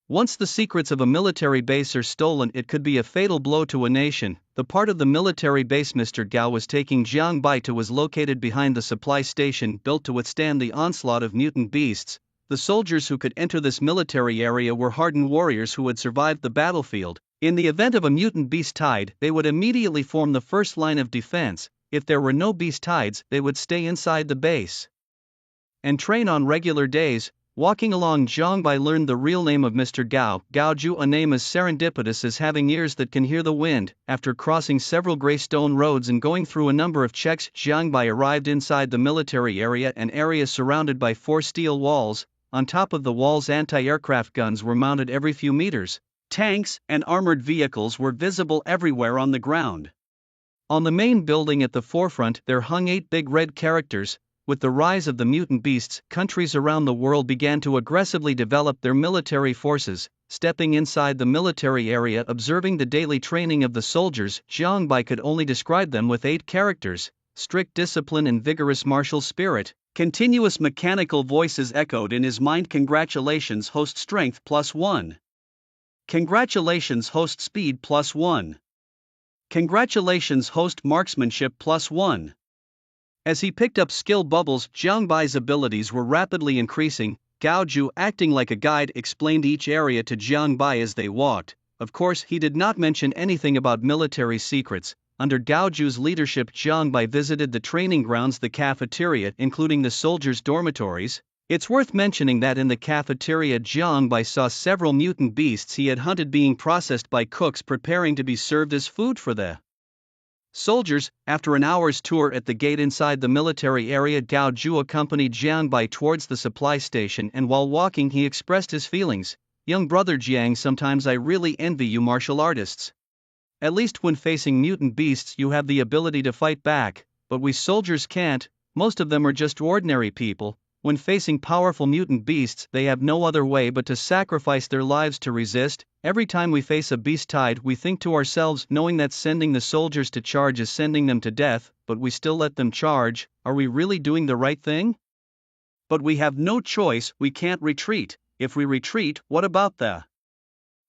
Once the secrets of a military base are stolen, it could be a fatal blow to a nation. The part of the military base Mr. Gao was taking Jiang Bai to was located behind the supply station built to withstand the onslaught of mutant beasts. The soldiers who could enter this military area were hardened warriors who had survived the battlefield. In the event of a mutant beast tide, they would immediately form the first line of defense. If there were no beast tides, they would stay inside the base and train on regular days. Walking along, Zhang Bai learned the real name of Mr. Gao, Gaoju, a name as serendipitous as having ears that can hear the wind. After crossing several grey stone roads and going through a number of checks, Zhang Bai arrived inside the military area, an area surrounded by 4 steel walls. On top of the walls, anti-aircraft guns were mounted every few meters. Tanks and armored vehicles were visible everywhere on the ground. On the main building at the forefront, there hung 8 big red characters. With the rise of the mutant beasts, countries around the world began to aggressively develop their military forces. Stepping inside the military area, observing the daily training of the soldiers, Zhang Bai could only describe them with 8 characters: strict discipline and vigorous martial spirit. Continuous mechanical voices echoed in his mind. Congratulations, host strength +1. Congratulations, host speed +1. Congratulations, host marksmanship +1. As he picked up skill bubbles, Zhang Bai's abilities were rapidly increasing. Gaoju, acting like a guide, explained each area to Zhang Bai as they walked. Of course, he did not mention anything about military secrets. Under Gaoju's leadership, Zhang Bai visited the training grounds, the cafeteria, including the soldiers' dormitories. It's worth mentioning that in the cafeteria, Zhang Bai saw several mutant beasts he had hunted being processed by cooks, preparing to be served as food for the soldiers. After an hour's tour at the gate inside the military area, Gao Ju accompanied Jiang Bai towards the supply station, and while walking he expressed his feelings. Young brother Jiang, sometimes I really envy you martial artists. At least when facing mutant beasts you have the ability to fight back, but we soldiers can't. Most of them are just ordinary people. When facing powerful mutant beasts, they have no other way but to sacrifice their lives to resist. Every time we face a beast tide, we think to ourselves, knowing that sending the soldiers to charge is sending them to death, but we still let them charge. Are we really doing the right thing? But we have no choice, we can't retreat. If we retreat, what about the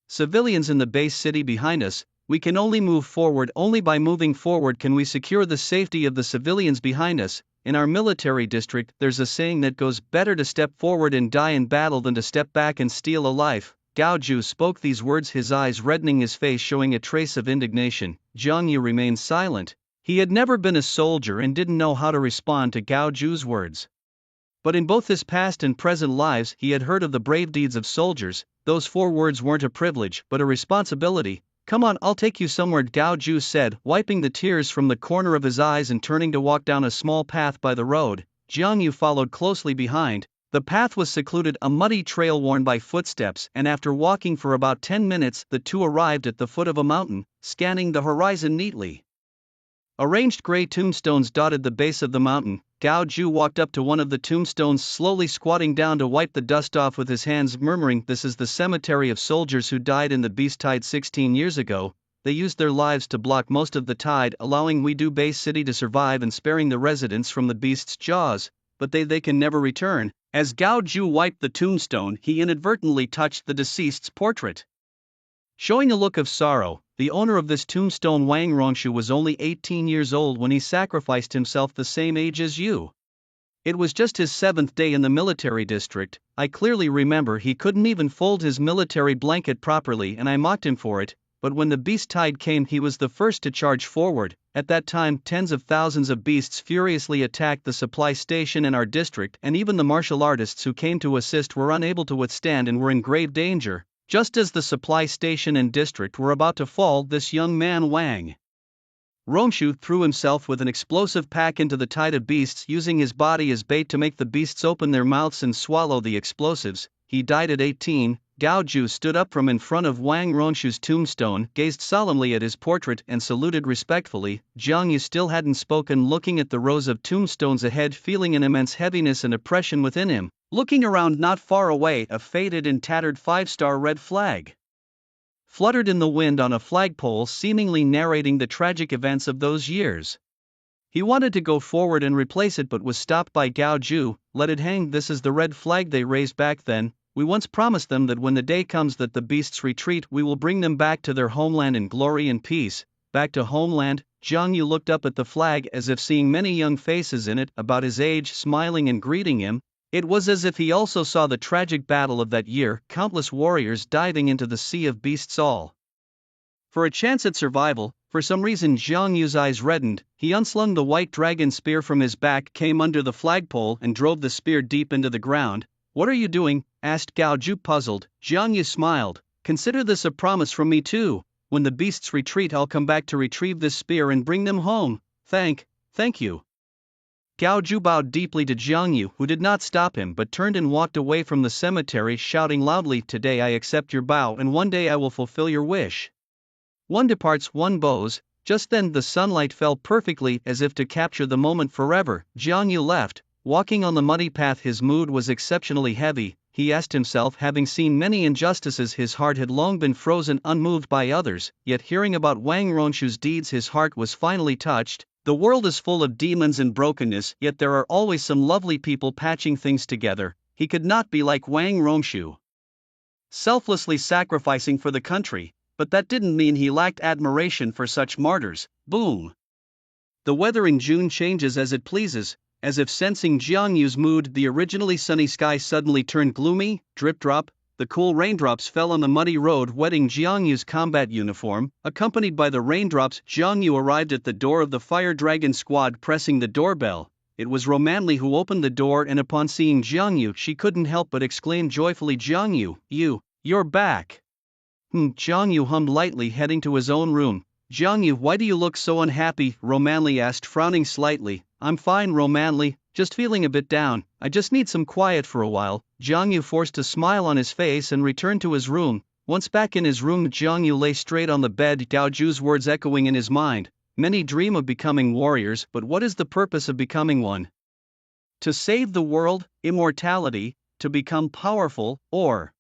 civilians in the base city behind us? We can only move forward. Only by moving forward can we secure the safety of the civilians behind us. In our military district, there's a saying that goes, better to step forward and die in battle than to step back and steal a life. Gaoju spoke these words, his eyes reddening, his face showing a trace of indignation. Zhang Yu remained silent. He had never been a soldier and didn't know how to respond to Gaoju's words. But in both his past and present lives, he had heard of the brave deeds of soldiers. Those 4 words weren't a privilege, but a responsibility. Come on, I'll take you somewhere, Gaoju said, wiping the tears from the corner of his eyes and turning to walk down a small path by the road. Jiang Yu followed closely behind. The path was secluded, a muddy trail worn by footsteps, and after walking for about 10 minutes, the two arrived at the foot of a mountain. Scanning the horizon, neatly arranged grey tombstones dotted the base of the mountain. Gaoju walked up to one of the tombstones, slowly squatting down to wipe the dust off with his hands, murmuring, "This is the cemetery of soldiers who died in the beast tide 16 years ago. They used their lives to block most of the tide, allowing Wedu Base City to survive and sparing the residents from the beast's jaws. But they can never return." As Gaoju wiped the tombstone, he inadvertently touched the deceased's portrait. Showing a look of sorrow, the owner of this tombstone, Wang Rongshu, was only 18 years old when he sacrificed himself, the same age as you. It was just his 7th day in the military district. I clearly remember he couldn't even fold his military blanket properly and I mocked him for it, but when the beast tide came he was the first to charge forward. At that time, tens of thousands of beasts furiously attacked the supply station in our district, and even the martial artists who came to assist were unable to withstand and were in grave danger. Just as the supply station and district were about to fall, this young man Wang Rongshu threw himself with an explosive pack into the tide of beasts, using his body as bait to make the beasts open their mouths and swallow the explosives. He died at 18. Gaoju stood up from in front of Wang Rongshu's tombstone, gazed solemnly at his portrait, and saluted respectfully. Jiang Yu still hadn't spoken, looking at the rows of tombstones ahead, feeling an immense heaviness and oppression within him. Looking around, not far away, a faded and tattered 5-star red flag fluttered in the wind on a flagpole, seemingly narrating the tragic events of those years. He wanted to go forward and replace it but was stopped by Gaoju. "Let it hang, this is the red flag they raised back then. We once promised them that when the day comes that the beasts retreat, we will bring them back to their homeland in glory and peace." Back to homeland? Jiang Yu looked up at the flag as if seeing many young faces in it, about his age, smiling and greeting him. It was as if he also saw the tragic battle of that year, countless warriors diving into the sea of beasts, all for a chance at survival. For some reason Jiang Yu's eyes reddened. He unslung the white dragon spear from his back, came under the flagpole and drove the spear deep into the ground. What are you doing? Asked Gao Ju puzzled. Jiang Yu smiled. Consider this a promise from me too. When the beasts retreat, I'll come back to retrieve this spear and bring them home. Thank you. Gao Ju bowed deeply to Jiang Yu, who did not stop him but turned and walked away from the cemetery, shouting loudly, "Today I accept your bow, and one day I will fulfill your wish." One departs, one bows. Just then the sunlight fell perfectly, as if to capture the moment forever. Jiang Yu left, walking on the muddy path. His mood was exceptionally heavy. He asked himself, having seen many injustices, his heart had long been frozen, unmoved by others, yet hearing about Wang Rongxu's deeds his heart was finally touched. The world is full of demons and brokenness, yet there are always some lovely people patching things together. He could not be like Wang Rongxu, selflessly sacrificing for the country, but that didn't mean he lacked admiration for such martyrs. Boom! The weather in June changes as it pleases. As if sensing Jiang Yu's mood, the originally sunny sky suddenly turned gloomy. Drip drop, the cool raindrops fell on the muddy road, wetting Jiang Yu's combat uniform. Accompanied by the raindrops, Jiang Yu arrived at the door of the Fire Dragon squad, pressing the doorbell. It was Romanli who opened the door, and upon seeing Jiang Yu, she couldn't help but exclaim joyfully, "Jiang Yu, you're back." Jiang Yu hummed lightly, heading to his own room. "Jiang Yu, why do you look so unhappy?" Romanli asked, frowning slightly. "I'm fine, Romanli, just feeling a bit down. I just need some quiet for a while." Jiang Yu forced a smile on his face and returned to his room. Once back in his room, Jiang Yu lay straight on the bed, Gao Ju's words echoing in his mind. Many dream of becoming warriors, but what is the purpose of becoming one? To save the world, immortality, to become powerful, or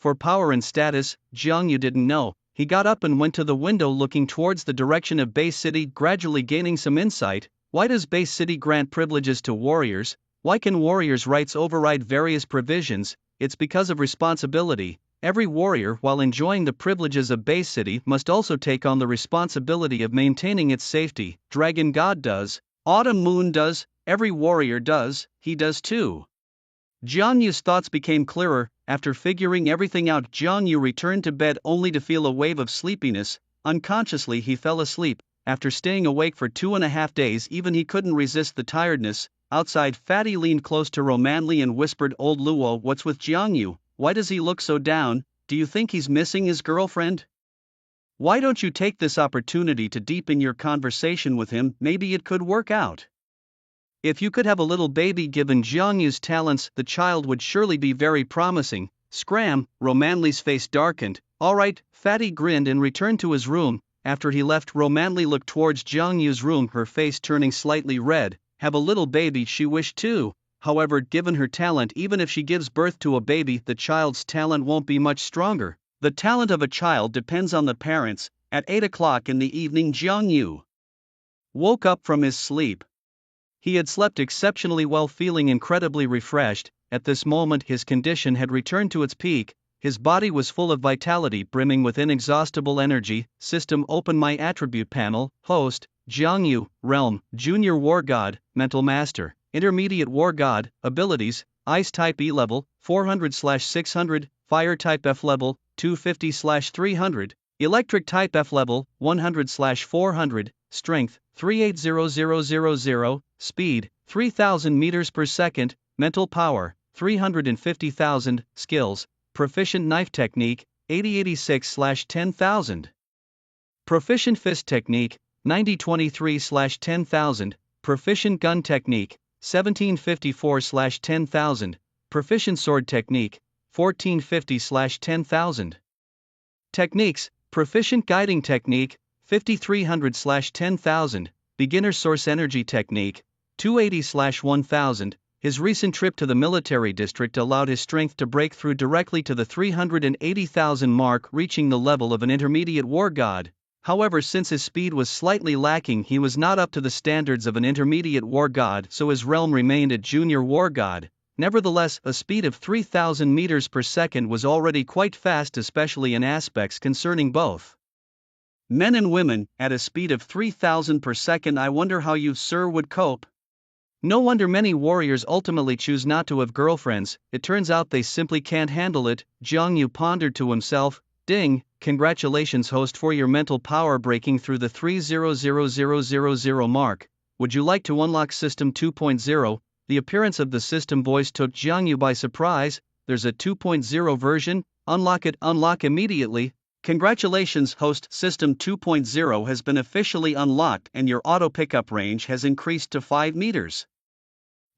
for power and status? Jiang Yu didn't know. He got up and went to the window, looking towards the direction of Bay City, gradually gaining some insight. Why does Bay City grant privileges to warriors? Why can warriors' rights override various provisions? It's because of responsibility. Every warrior, while enjoying the privileges of Bay City, must also take on the responsibility of maintaining its safety. Dragon God does. Autumn Moon does. Every warrior does. He does too. Jiang Yu's thoughts became clearer. After figuring everything out, Jiang Yu returned to bed only to feel a wave of sleepiness. Unconsciously he fell asleep. After staying awake for 2.5 days, even he couldn't resist the tiredness. Outside, Fatty leaned close to Romanli and whispered, "Old Luo, what's with Jiang Yu? Why does he look so down? Do you think he's missing his girlfriend? Why don't you take this opportunity to deepen your conversation with him? Maybe it could work out. If you could have a little baby, given Jiang Yu's talents, the child would surely be very promising." Scram! Romanli's face darkened. "All right," Fatty grinned and returned to his room. After he left, Romanli looked towards Jiang Yu's room, her face turning slightly red. Have a little baby she wished too. However, given her talent, even if she gives birth to a baby, the child's talent won't be much stronger. The talent of a child depends on the parents. At 8 o'clock in the evening, Jiang Yu woke up from his sleep. He had slept exceptionally well, feeling incredibly refreshed. At this moment his condition had returned to its peak. His body was full of vitality, brimming with inexhaustible energy. System open. My attribute panel. Host, Jiang Yu. Realm, Junior War God, Mental Master. Intermediate War God. Abilities, Ice type E level, 400/600, Fire type F level, 250/300, Electric type F level, 100/400, Strength, 380000, Speed, 3000 meters per second, Mental Power, 350,000, Skills, Proficient Knife Technique, 8086/10,000. Proficient Fist Technique, 9023/10,000. Proficient Gun Technique, 1754/10,000. Proficient Sword Technique, 1450/10,000. Techniques, Proficient Guiding Technique, 5300/10,000. Beginner Source Energy Technique, 280/1000. His recent trip to the military district allowed his strength to break through directly to the 380,000 mark, reaching the level of an intermediate war god. However, since his speed was slightly lacking, he was not up to the standards of an intermediate war god, so his realm remained at junior war god. Nevertheless, a speed of 3000 meters per second was already quite fast, especially in aspects concerning both men and women. At a speed of 3000 per second, I wonder how you, sir, would cope. No wonder many warriors ultimately choose not to have girlfriends. It turns out they simply can't handle it. Jiang Yu pondered to himself. Ding! Congratulations, host, for your mental power breaking through the 300000 mark. Would you like to unlock System 2.0? The appearance of the system voice took Jiang Yu by surprise. There's a 2.0 version, unlock immediately. Congratulations, host, System 2.0 has been officially unlocked and your auto pickup range has increased to 5 meters.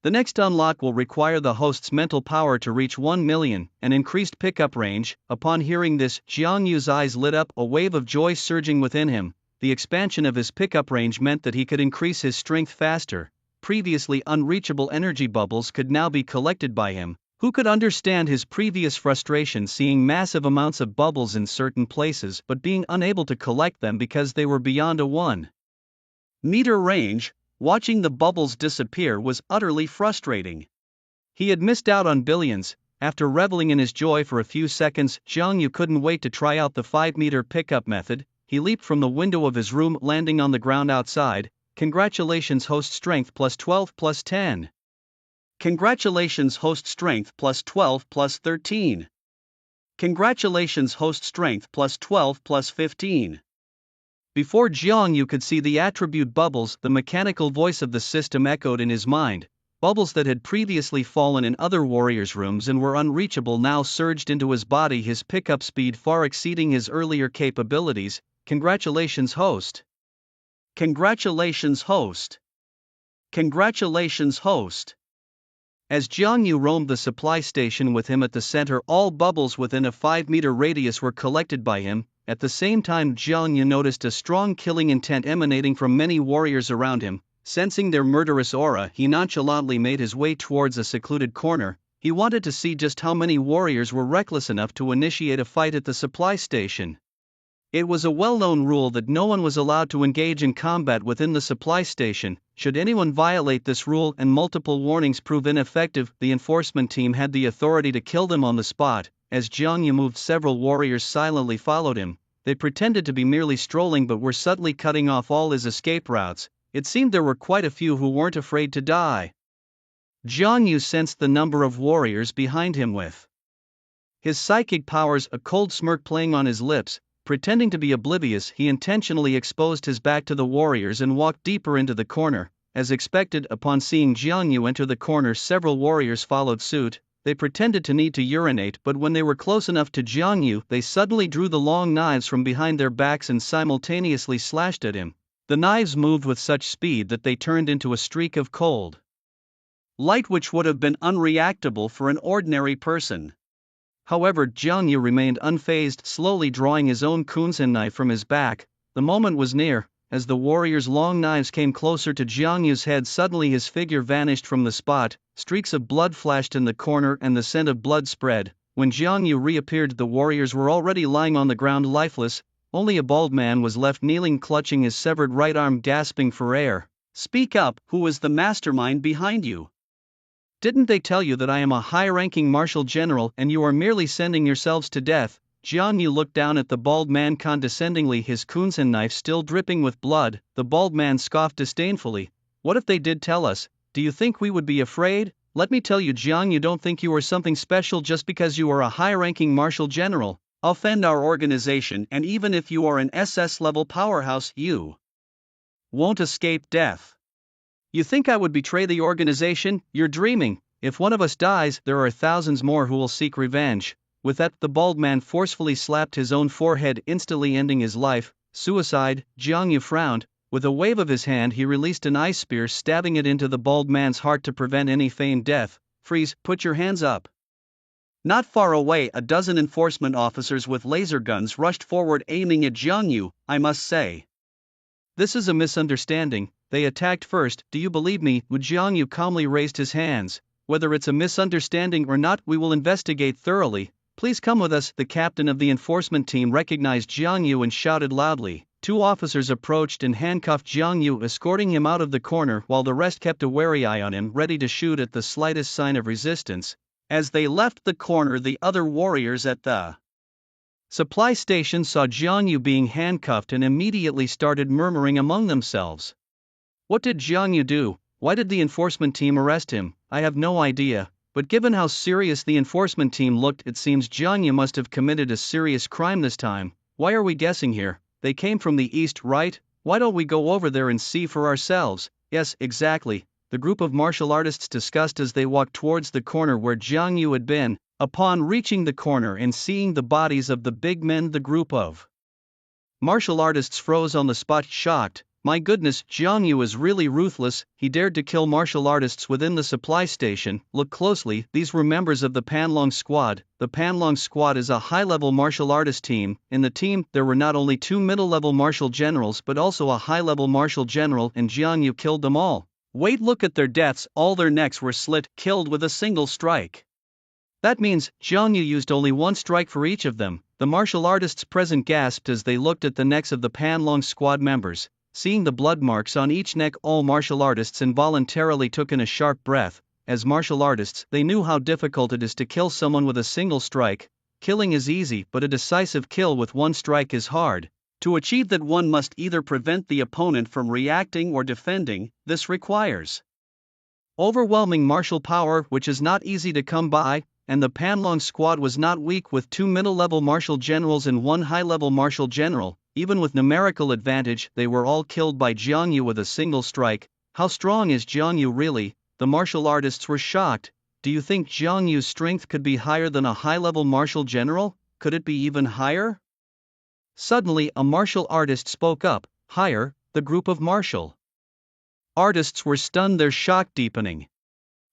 The next unlock will require the host's mental power to reach 1 million, an increased pickup range. Upon hearing this, Jiang Yu's eyes lit up, a wave of joy surging within him. The expansion of his pickup range meant that he could increase his strength faster. Previously unreachable energy bubbles could now be collected by him. Who could understand his previous frustration seeing massive amounts of bubbles in certain places but being unable to collect them because they were beyond a 1 meter range? Watching the bubbles disappear was utterly frustrating. He had missed out on billions. After reveling in his joy for a few seconds, Jiang Yu couldn't wait to try out the 5-meter pickup method. He leaped from the window of his room, landing on the ground outside. Congratulations, host, strength plus 12 plus 10. Congratulations, host, strength plus 12 plus 13. Congratulations, host, strength plus 12 plus 15. Before Jiang Yu could see the attribute bubbles, the mechanical voice of the system echoed in his mind. Bubbles that had previously fallen in other warriors' rooms and were unreachable now surged into his body, his pickup speed far exceeding his earlier capabilities. Congratulations, host. Congratulations, host. Congratulations, host. As Jiang Yu roamed the supply station with him at the center, all bubbles within a 5-meter radius were collected by him. At the same time, Jiang Yu noticed a strong killing intent emanating from many warriors around him. Sensing their murderous aura, he nonchalantly made his way towards a secluded corner. He wanted to see just how many warriors were reckless enough to initiate a fight at the supply station. It was a well-known rule that no one was allowed to engage in combat within the supply station. Should anyone violate this rule and multiple warnings prove ineffective, the enforcement team had the authority to kill them on the spot. As Jiang Yu moved, several warriors silently followed him. They pretended to be merely strolling but were subtly cutting off all his escape routes. It seemed there were quite a few who weren't afraid to die. Jiang Yu sensed the number of warriors behind him with his psychic powers, a cold smirk playing on his lips. Pretending to be oblivious, he intentionally exposed his back to the warriors and walked deeper into the corner. As expected, upon seeing Jiang Yu enter the corner, several warriors followed suit. They pretended to need to urinate, but when they were close enough to Jiang Yu, they suddenly drew the long knives from behind their backs and simultaneously slashed at him. The knives moved with such speed that they turned into a streak of cold light which would have been unreactable for an ordinary person. However, Jiang Yu remained unfazed, slowly drawing his own Kunsen knife from his back. The moment was near. As the warrior's long knives came closer to Jiang Yu's head, suddenly his figure vanished from the spot. Streaks of blood flashed in the corner and the scent of blood spread. When Jiang Yu reappeared, the warriors were already lying on the ground lifeless. Only a bald man was left kneeling, clutching his severed right arm, gasping for air. Speak up, who is the mastermind behind you? Didn't they tell you that I am a high-ranking martial general and you are merely sending yourselves to death? Jiang Yu looked down at the bald man condescendingly, his Kunsen knife still dripping with blood. The bald man scoffed disdainfully. What if they did tell us? Do you think we would be afraid? Let me tell you, Jiang, you don't think you are something special just because you are a high-ranking martial general. Offend our organization, and even if you are an SS-level powerhouse, you won't escape death. You think I would betray the organization? You're dreaming. If one of us dies, there are thousands more who will seek revenge. With that, the bald man forcefully slapped his own forehead, instantly ending his life. Suicide? Jiang Yu frowned. With a wave of his hand, he released an ice spear, stabbing it into the bald man's heart to prevent any feigned death. Freeze, put your hands up. Not far away, a dozen enforcement officers with laser guns rushed forward, aiming at Jiang Yu. I must say, this is a misunderstanding. They attacked first. Do you believe me? Jiang Yu calmly raised his hands. Whether it's a misunderstanding or not, we will investigate thoroughly. Please come with us. The captain of the enforcement team recognized Jiang Yu and shouted loudly. Two officers approached and handcuffed Jiang Yu, escorting him out of the corner, while the rest kept a wary eye on him, ready to shoot at the slightest sign of resistance. As they left the corner, the other warriors at the supply station saw Jiang Yu being handcuffed and immediately started murmuring among themselves. What did Jiang Yu do? Why did the enforcement team arrest him? I have no idea, but given how serious the enforcement team looked, it seems Jiang Yu must have committed a serious crime this time. Why are we guessing here? They came from the east, right? Why don't we go over there and see for ourselves? Yes, exactly. the group of martial artists discussed as they walked towards the corner where Jiang Yu had been. Upon reaching the corner and seeing the bodies of the big men, the group of martial artists froze on the spot, shocked. My goodness, Jiang Yu is really ruthless, he dared to kill martial artists within the supply station. Look closely, these were members of the Panlong Squad. The Panlong Squad is a high-level martial artist team. In the team, there were not only 2 middle-level martial generals but also a high-level martial general, and Jiang Yu killed them all. Wait, look at their deaths, all their necks were slit, killed with a single strike. That means, Jiang Yu used only 1 strike for each of them. The martial artists present gasped as they looked at the necks of the Panlong Squad members. Seeing the blood marks on each neck, all martial artists involuntarily took in a sharp breath. As martial artists, they knew how difficult it is to kill someone with a single strike. Killing is easy, but a decisive kill with 1 strike is hard. To achieve that, one must either prevent the opponent from reacting or defending. This requires overwhelming martial power, which is not easy to come by, and the Panlong Squad was not weak with 2 middle-level martial generals and 1 high-level martial general. Even with numerical advantage, they were all killed by Jiang Yu with a single strike. How strong is Jiang Yu really? The martial artists were shocked. Do you think Jiang Yu's strength could be higher than a high-level martial general? Could it be even higher? Suddenly, a martial artist spoke up. Higher, the group of martial artists were stunned, their shock deepening.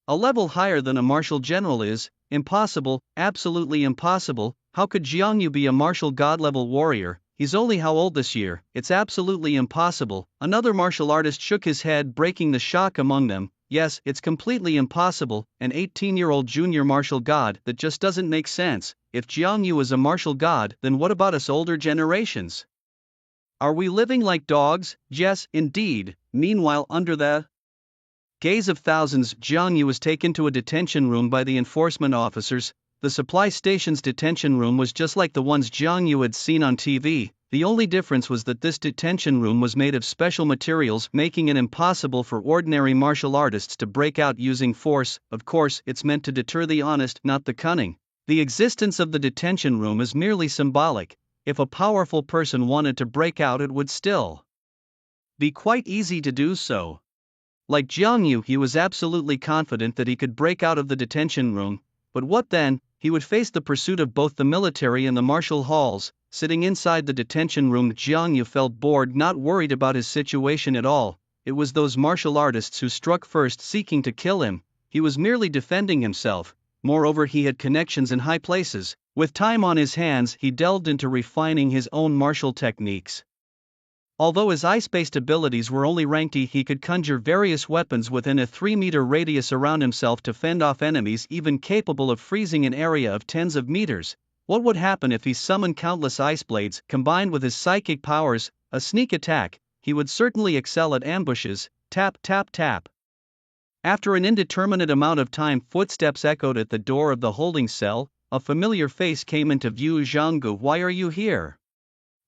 A level higher than a martial general is impossible, absolutely impossible. How could Jiang Yu be a martial god-level warrior? He's only how old this year? It's absolutely impossible. Another martial artist shook his head, breaking the shock among them. Yes, it's completely impossible. An 18-year-old junior martial god? That just doesn't make sense. If Jiang Yu is a martial god, then what about us older generations? Are we living like dogs? Yes, indeed. Meanwhile, under the gaze of thousands, Jiang Yu was taken to a detention room by the enforcement officers. The supply station's detention room was just like the ones Jiang Yu had seen on TV. The only difference was that this detention room was made of special materials, making it impossible for ordinary martial artists to break out using force. Of course, it's meant to deter the honest, not the cunning. The existence of the detention room is merely symbolic. If a powerful person wanted to break out, it would still be quite easy to do so. Like Jiang Yu, he was absolutely confident that he could break out of the detention room. But what then? He would face the pursuit of both the military and the martial halls. Sitting inside the detention room, Jiang Yu felt bored, not worried about his situation at all. It was those martial artists who struck first, seeking to kill him. He was merely defending himself. Moreover, he had connections in high places. With time on his hands, he delved into refining his own martial techniques. Although his ice-based abilities were only ranked E, he could conjure various weapons within a 3-meter radius around himself to fend off enemies, even capable of freezing an area of tens of meters. What would happen if he summoned countless ice blades, combined with his psychic powers? A sneak attack. He would certainly excel at ambushes. Tap, tap, tap. After an indeterminate amount of time, footsteps echoed at the door of the holding cell. A familiar face came into view. Zhang Gu, why are you here?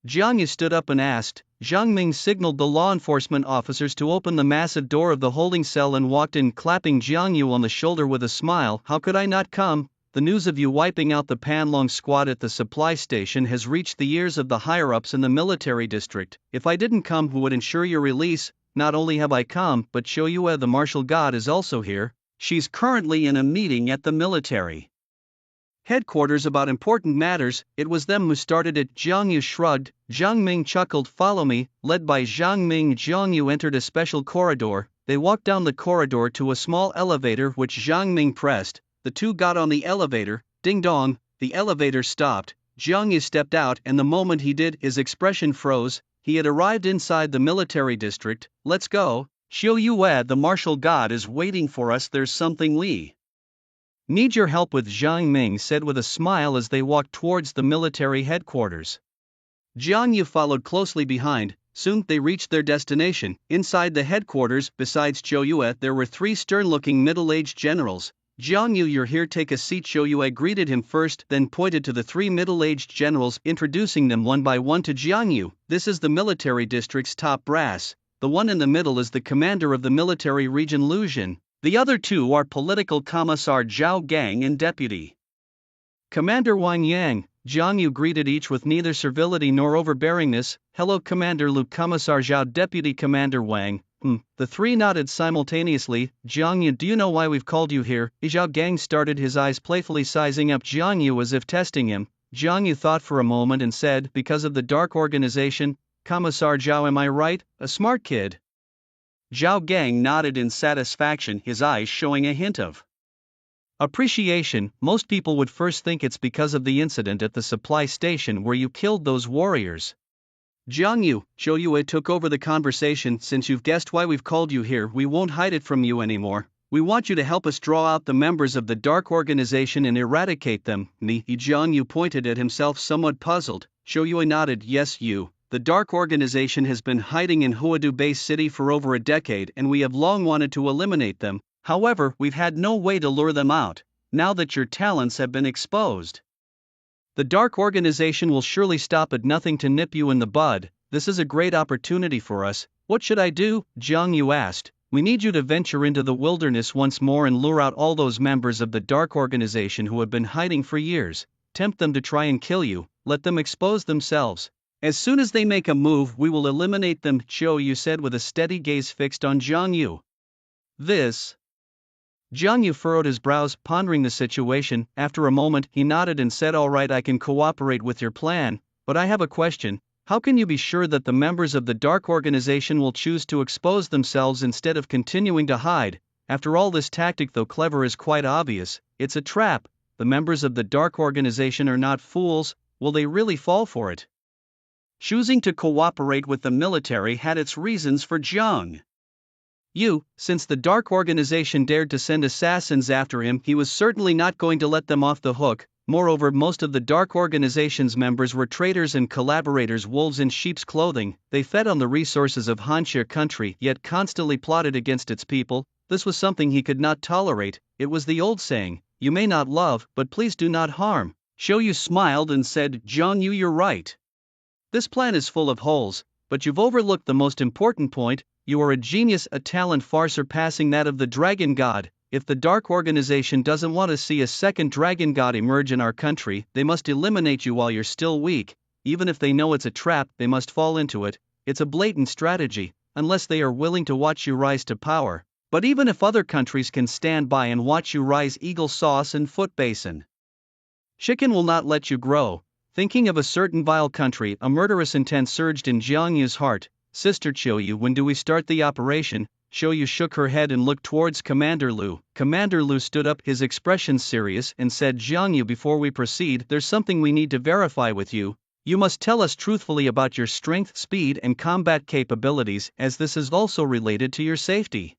Jiang Yu stood up and asked. Zhang Ming signaled the law enforcement officers to open the massive door of the holding cell and walked in, clapping Jiang Yu on the shoulder with a smile. How could I not come? The news of you wiping out the Panlong Squad at the supply station has reached the ears of the higher-ups in the military district. If I didn't come, who would ensure your release? Not only have I come, but Zhou Yue, the martial god, is also here. She's currently in a meeting at the military headquarters about important matters. It was them who started it. Jiang Yu shrugged. Zhang Ming chuckled. Follow me. Led by Zhang Ming, Jiang Yu entered a special corridor. They walked down the corridor to a small elevator which Zhang Ming pressed. The two got on the elevator. Ding dong, the elevator stopped. Jiang Yu stepped out, and the moment he did, his expression froze. He had arrived inside the military district. Let's go. Zhou Yue, the martial god, is waiting for us. There's something we need your help with, Zhang Ming said with a smile as they walked towards the military headquarters. Jiang Yu followed closely behind. Soon they reached their destination. Inside the headquarters, besides Zhou Yue, there were 3 stern-looking middle-aged generals. Jiang Yu, you're here, take a seat. Zhou Yue greeted him first, then pointed to the 3 middle-aged generals, introducing them one by one to Jiang Yu. This is the military district's top brass. The one in the middle is the commander of the military region, Lu Jin. The other 2 are political commissar Zhao Gang and deputy commander Wang Yang. Jiang Yu greeted each with neither servility nor overbearingness. Hello, Commander Lu, Commissar Zhao, Deputy Commander Wang. The three nodded simultaneously. Jiang Yu, do you know why we've called you here? Zhao Gang started, his eyes playfully sizing up Jiang Yu as if testing him. Jiang Yu thought for a moment and said, because of the dark organization. Commissar Zhao, am I right? A smart kid. Zhao Gang nodded in satisfaction, his eyes showing a hint of appreciation. Most people would first think it's because of the incident at the supply station where you killed those warriors. Jiang Yu, Zhou Yue took over the conversation. Since you've guessed why we've called you here, we won't hide it from you anymore. We want you to help us draw out the members of the Dark Organization and eradicate them. Jiang Yu pointed at himself, somewhat puzzled. Zhou Yue nodded, yes, you. The Dark Organization has been hiding in Huadu Base City for over a decade and we have long wanted to eliminate them. However, we've had no way to lure them out. Now that your talents have been exposed, the Dark Organization will surely stop at nothing to nip you in the bud. This is a great opportunity for us. What should I do? Jiang Yu asked. We need you to venture into the wilderness once more and lure out all those members of the Dark Organization who have been hiding for years. Tempt them to try and kill you. Let them expose themselves. As soon as they make a move, we will eliminate them, Zhou Yu said with a steady gaze fixed on Jiang Yu. Jiang Yu furrowed his brows, pondering the situation. After a moment, he nodded and said, all right, I can cooperate with your plan, but I have a question. How can you be sure that the members of the Dark Organization will choose to expose themselves instead of continuing to hide? After all, this tactic, though clever, is quite obvious. It's a trap. The members of the Dark Organization are not fools. Will they really fall for it? Choosing to cooperate with the military had its reasons for Jiang Yu. Since the Dark Organization dared to send assassins after him, he was certainly not going to let them off the hook. Moreover, most of the Dark Organization's members were traitors and collaborators, wolves in sheep's clothing. They fed on the resources of Hanxia country, yet constantly plotted against its people. This was something he could not tolerate. It was the old saying, you may not love, but please do not harm. Zhou Yu smiled and said, Jiang Yu, you're right. This plan is full of holes, but you've overlooked the most important point. You are a genius, a talent far surpassing that of the Dragon God. If the Dark Organization doesn't want to see a second Dragon God emerge in our country, they must eliminate you while you're still weak. Even if they know it's a trap, they must fall into it. It's a blatant strategy, unless they are willing to watch you rise to power. But even if other countries can stand by and watch you rise, Eagle Sauce and Foot Basin Chicken will not let you grow. Thinking of a certain vile country, a murderous intent surged in Jiang Yu's heart. Sister Zhou Yu, when do we start the operation? Zhou Yu shook her head and looked towards Commander Lu. Commander Lu stood up, his expression serious, and said, Jiang Yu, before we proceed, there's something we need to verify with you. You must tell us truthfully about your strength, speed, and combat capabilities, as this is also related to your safety.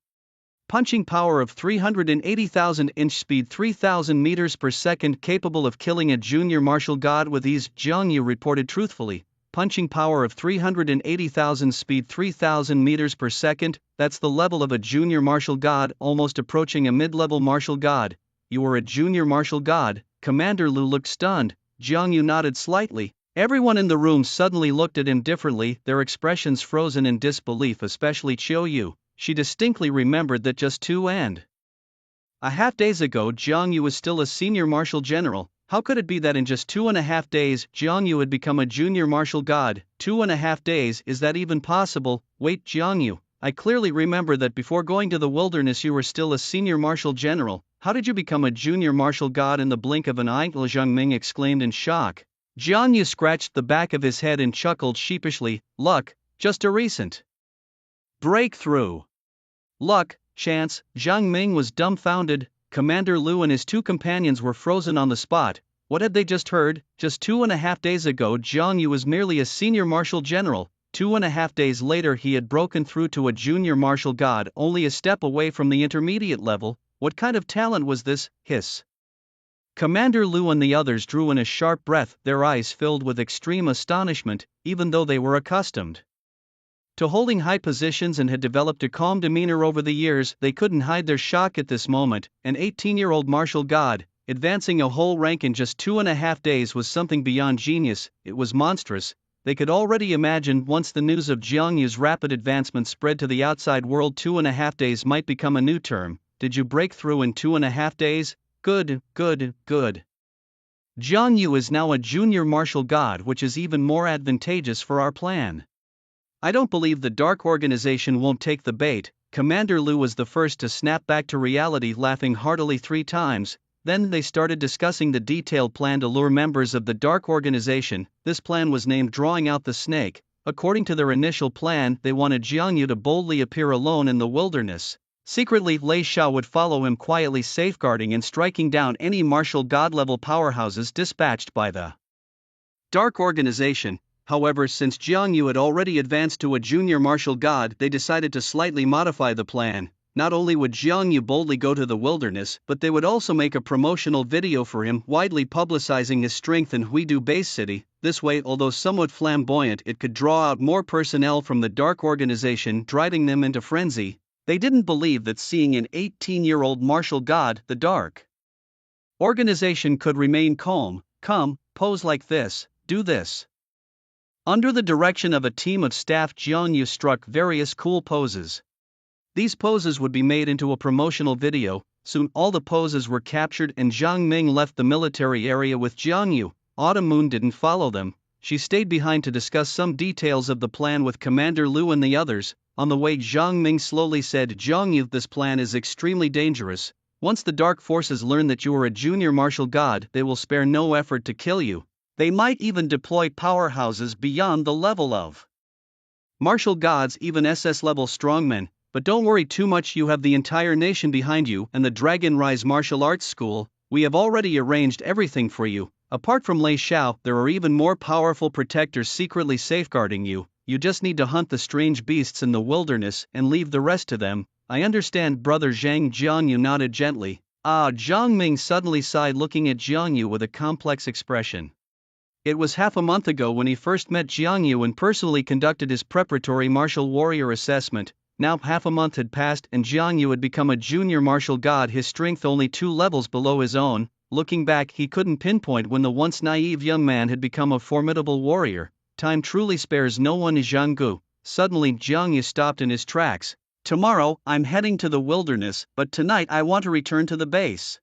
Punching power of 380,000, inch speed 3,000 meters per second, capable of killing a junior martial god with ease, Jiang Yu reported truthfully. Punching power of 380,000, speed 3,000 meters per second, that's the level of a junior martial god, almost approaching a mid-level martial god. You are a junior martial god. Commander Lu looked stunned. Jiang Yu nodded slightly. Everyone in the room suddenly looked at him differently, their expressions frozen in disbelief, especially Zhou Yu. She distinctly remembered that just 2.5 days ago Jiang Yu was still a senior martial general. How could it be that in just 2.5 days Jiang Yu had become a junior martial god? 2.5 days, is that even possible? Wait, Jiang Yu, I clearly remember that before going to the wilderness you were still a senior martial general. How did you become a junior martial god in the blink of an eye? Zhang Ming exclaimed in shock. Jiang Yu scratched the back of his head and chuckled sheepishly. Luck, just a recent breakthrough. Luck, chance. Zhang Ming was dumbfounded. Commander Lu and his two companions were frozen on the spot. What had they just heard? Just 2.5 days ago Jiang Yu was merely a senior martial general. 2.5 days later he had broken through to a junior martial god, only a step away from the intermediate level. What kind of talent was this? Hiss. Commander Lu and the others drew in a sharp breath, their eyes filled with extreme astonishment, even though they were accustomed to holding high positions and had developed a calm demeanor over the years. They couldn't hide their shock at this moment. An 18-year-old martial god, advancing a whole rank in just 2.5 days, was something beyond genius. It was monstrous. They could already imagine, once the news of Jiang Yu's rapid advancement spread to the outside world, 2.5 days might become a new term. Did you break through in 2.5 days? Good, good, good. Jiang Yu is now a junior martial god, which is even more advantageous for our plan. I don't believe the dark organization won't take the bait. Commander Lu was the first to snap back to reality, laughing heartily 3 times. Then they started discussing the detailed plan to lure members of the dark organization. This plan was named Drawing Out the Snake. According to their initial plan, they wanted Jiang Yu to boldly appear alone in the wilderness. Secretly, Lei Xiao would follow him, quietly safeguarding and striking down any martial god-level powerhouses dispatched by the dark organization. However, since Jiang Yu had already advanced to a junior martial god, they decided to slightly modify the plan. Not only would Jiang Yu boldly go to the wilderness, but they would also make a promotional video for him, widely publicizing his strength in Huidu Base City. This way, although somewhat flamboyant, it could draw out more personnel from the dark organization, driving them into frenzy. They didn't believe that seeing an 18-year-old martial god, the dark organization could remain calm. Come, pose like this, do this. Under the direction of a team of staff, Jiang Yu struck various cool poses. These poses would be made into a promotional video. Soon all the poses were captured and Zhang Ming left the military area with Jiang Yu. Autumn Moon didn't follow them. She stayed behind to discuss some details of the plan with Commander Lu and the others. On the way, Zhang Ming slowly said, Jiang Yu, this plan is extremely dangerous. Once the dark forces learn that you are a junior martial god, they will spare no effort to kill you. They might even deploy powerhouses beyond the level of martial gods, even SS-level strongmen. But don't worry too much, you have the entire nation behind you and the Dragon Rise Martial Arts School. We have already arranged everything for you. Apart from Lei Xiao, there are even more powerful protectors secretly safeguarding you. You just need to hunt the strange beasts in the wilderness and leave the rest to them. I understand, brother Zhang. Jiang Yu nodded gently. Zhang Ming suddenly sighed, looking at Jiang Yu with a complex expression. It was half a month ago when he first met Jiang Yu and personally conducted his preparatory martial warrior assessment. Now half a month had passed and Jiang Yu had become a junior martial god, his strength only 2 levels below his own. Looking back, he couldn't pinpoint when the once naive young man had become a formidable warrior. Time truly spares no one. Zhang Gu. Suddenly, Jiang Yu stopped in his tracks. Tomorrow, I'm heading to the wilderness, but tonight I want to return to the base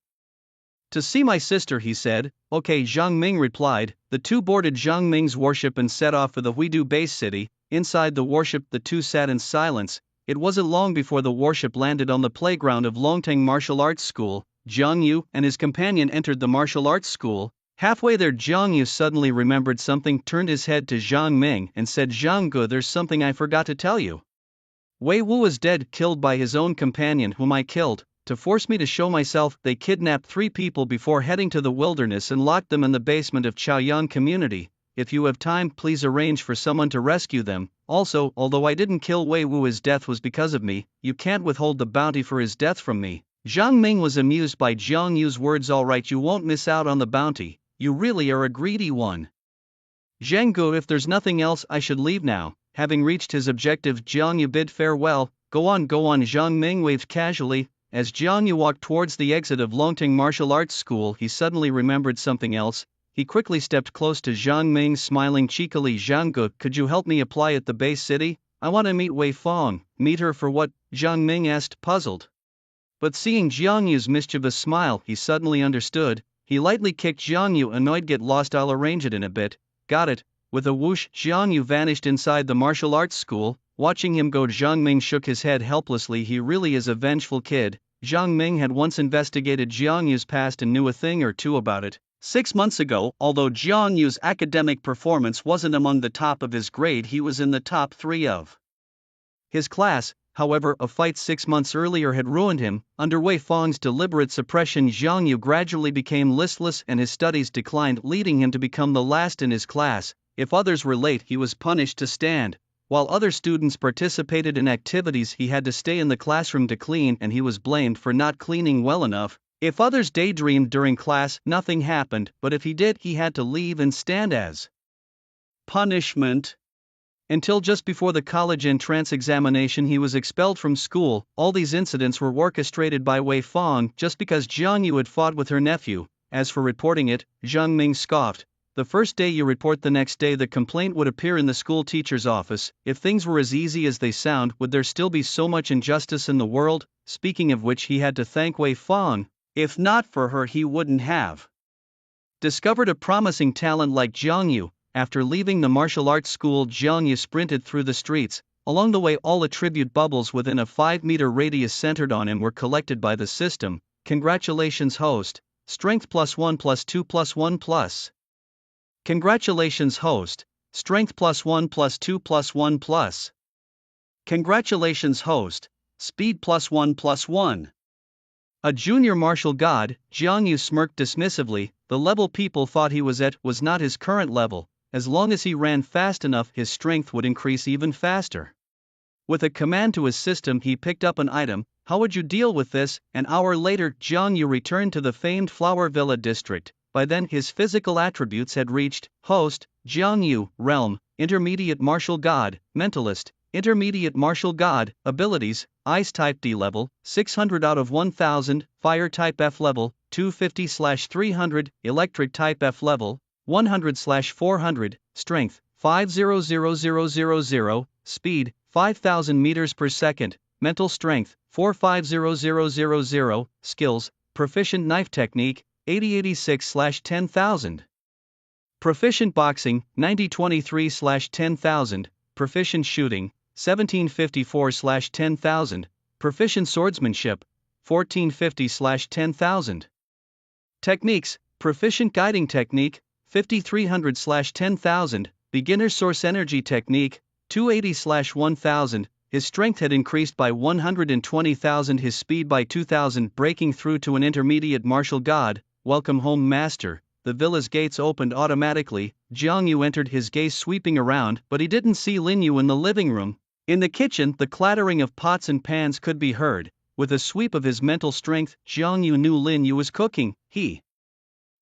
to see my sister, he said. Okay, Zhang Ming replied. The two boarded Zhang Ming's warship and set off for the Huidu Base City. Inside the warship, the two sat in silence. It wasn't long before the warship landed on the playground of Longteng Martial Arts School. Jiang Yu and his companion entered the martial arts school. Halfway there, Jiang Yu suddenly remembered something, turned his head to Zhang Ming and said, Zhang Gu, there's something I forgot to tell you. Wei Wu is dead, killed by his own companion, whom I killed. To force me to show myself, they kidnapped 3 people before heading to the wilderness and locked them in the basement of Chaoyang community. If you have time, please arrange for someone to rescue them. Also, although I didn't kill Wei Wu, his death was because of me. You can't withhold the bounty for his death from me. Zhang Ming was amused by Jiang Yu's words. All right, you won't miss out on the bounty. You really are a greedy one. Zhang Gu, if there's nothing else, I should leave now. Having reached his objective, Jiang Yu bid farewell. Go on, Zhang Ming waved casually. As Jiang Yu walked towards the exit of Longteng Martial Arts School, he suddenly remembered something else. He quickly stepped close to Zhang Ming, smiling cheekily. Zhang Gu, could you help me apply at the base city? I want to meet Wei Fong. Meet her for what? Zhang Ming asked, puzzled. But seeing Jiang Yu's mischievous smile, he suddenly understood. He lightly kicked Jiang Yu, annoyed. Get lost, I'll arrange it in a bit. Got it. With a whoosh, Jiang Yu vanished inside the martial arts school. Watching him go, Zhang Ming shook his head helplessly. He really is a vengeful kid. Zhang Ming had once investigated Jiang Yu's past and knew a thing or two about it. 6 months ago, although Jiang Yu's academic performance wasn't among the top of his grade, he was in the top 3 of his class. However, a fight 6 months earlier had ruined him. Under Wei Fong's deliberate suppression, Jiang Yu gradually became listless and his studies declined, leading him to become the last in his class. If others were late, he was punished to stand. While other students participated in activities, he had to stay in the classroom to clean, and he was blamed for not cleaning well enough. If others daydreamed during class, nothing happened, but if he did, he had to leave and stand as punishment. Until just before the college entrance examination, he was expelled from school. All these incidents were orchestrated by Wei Fong just because Jiang Yu had fought with her nephew. As for reporting it, Zhang Ming scoffed. The first day you report, the next day the complaint would appear in the school teacher's office. If things were as easy as they sound, would there still be so much injustice in the world? Speaking of which, he had to thank Wei Fong. If not for her, he wouldn't have discovered a promising talent like Jiang Yu. After leaving the martial arts school, Jiang Yu sprinted through the streets. Along the way, all attribute bubbles within a 5-meter radius centered on him were collected by the system. Congratulations, host. Strength +1 +2 +1 plus. Congratulations, host. Strength +1 +2 +1 plus. Congratulations, host. Speed +1 +1. A junior martial god, Jiang Yu smirked dismissively. The level people thought he was at was not his current level. As long as he ran fast enough, his strength would increase even faster. With a command to his system, he picked up an item. How would you deal with this? An hour later, Jiang Yu returned to the famed Flower Villa district. By then, his physical attributes had reached host, Jiang Yu, realm, intermediate martial god, mentalist, intermediate martial god, abilities, ice type D level, 600 out of 1000, fire type F level, 250/300, electric type F level, 100/400, strength, 5000000, speed, 5000 meters per second, mental strength, 450000, skills, proficient knife technique, 8086/10000. Proficient boxing, 9023/10000, proficient shooting, 1754/10000, proficient swordsmanship, 1450/10000. Techniques, proficient guiding technique, 5300/10000, beginner source energy technique, 280/1000. His strength had increased by 120,000, his speed by 2,000, breaking through to an intermediate martial god. Welcome home, master. The villa's gates opened automatically. Jiang Yu entered, his gaze sweeping around, but he didn't see Lin Yu in the living room. In the kitchen, the clattering of pots and pans could be heard. With a sweep of his mental strength, Jiang Yu knew Lin Yu was cooking. He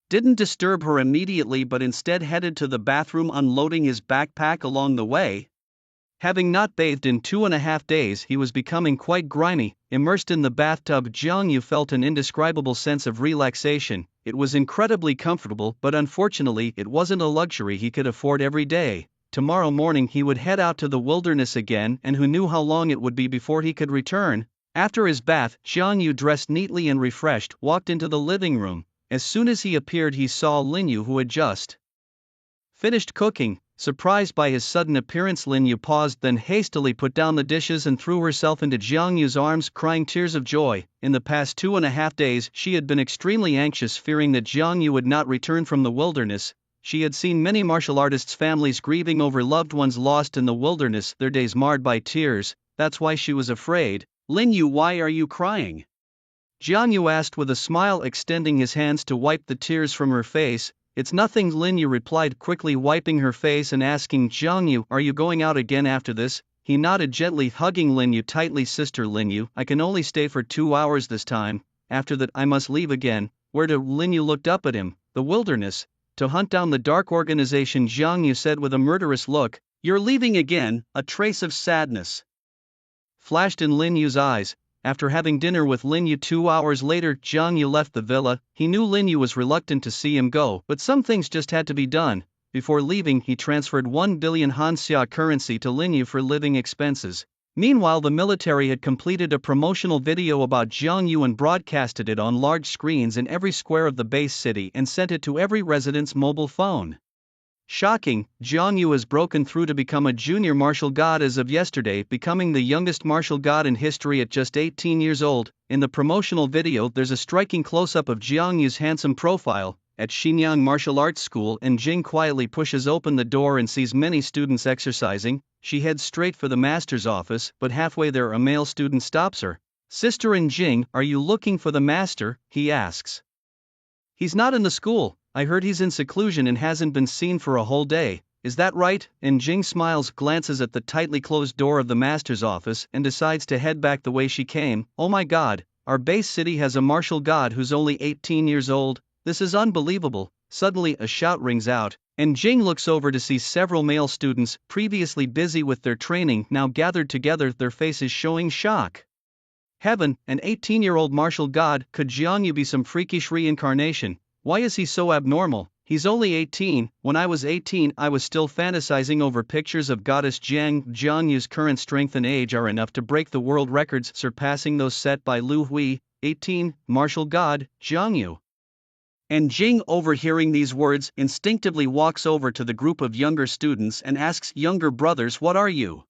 didn't disturb her immediately, but instead headed to the bathroom, unloading his backpack along the way. Having not bathed in 2.5 days, he was becoming quite grimy. Immersed in the bathtub, Jiang Yu felt an indescribable sense of relaxation. It was incredibly comfortable, but unfortunately, it wasn't a luxury he could afford every day. Tomorrow morning he would head out to the wilderness again, and who knew how long it would be before he could return. After his bath, Jiang Yu, dressed neatly and refreshed, walked into the living room. As soon as he appeared, he saw Lin Yu, who had just finished cooking. Surprised by his sudden appearance, Lin Yu paused, then hastily put down the dishes and threw herself into Jiang Yu's arms, crying tears of joy. In the past 2.5 days, she had been extremely anxious, fearing that Jiang Yu would not return from the wilderness. She had seen many martial artists' families grieving over loved ones lost in the wilderness, their days marred by tears. That's why she was afraid. Lin Yu, why are you crying? Jiang Yu asked with a smile, extending his hands to wipe the tears from her face. It's nothing, Lin Yu replied, quickly wiping her face and asking Jiang Yu, are you going out again after this? He nodded, gently hugging Lin Yu tightly. Sister Lin Yu, I can only stay for 2 hours this time. After that I must leave again. Where to? Lin Yu looked up at him. The wilderness. To hunt down the dark organization, Jiang Yu said with a murderous look. You're leaving again? A trace of sadness flashed in Lin Yu's eyes. After having dinner with Lin Yu 2 hours later, Jiang Yu left the villa. He knew Lin Yu was reluctant to see him go, but some things just had to be done. Before leaving, he transferred 1 billion Hanxia currency to Lin Yu for living expenses. Meanwhile, the military had completed a promotional video about Jiang Yu and broadcasted it on large screens in every square of the base city and sent it to every resident's mobile phone. Shocking, Jiang Yu has broken through to become a junior martial god as of yesterday, becoming the youngest martial god in history at just 18 years old. In the promotional video, there's a striking close-up of Jiang Yu's handsome profile. At Xinyang Martial Arts School, and Jing quietly pushes open the door and sees many students exercising. She heads straight for the master's office, but halfway there a male student stops her. Sister Jing, are you looking for the master? He asks. He's not in the school. I heard he's in seclusion and hasn't been seen for a whole day. Is that right? And Jing smiles, glances at the tightly closed door of the master's office, and decides to head back the way she came. Oh my god, our base city has a martial god who's only 18 years old. This is unbelievable. Suddenly a shout rings out, and Jing looks over to see several male students, previously busy with their training, now gathered together, their faces showing shock. Heaven, an 18-year-old martial god. Could Jiang Yu be some freakish reincarnation? Why is he so abnormal? He's only 18. When I was 18, I was still fantasizing over pictures of goddess Jiang. Jiang Yu's current strength and age are enough to break the world records, surpassing those set by Lu Hui. 18, martial god, Jiang Yu. And Jing, overhearing these words, instinctively walks over to the group of younger students and asks younger brothers, "What are you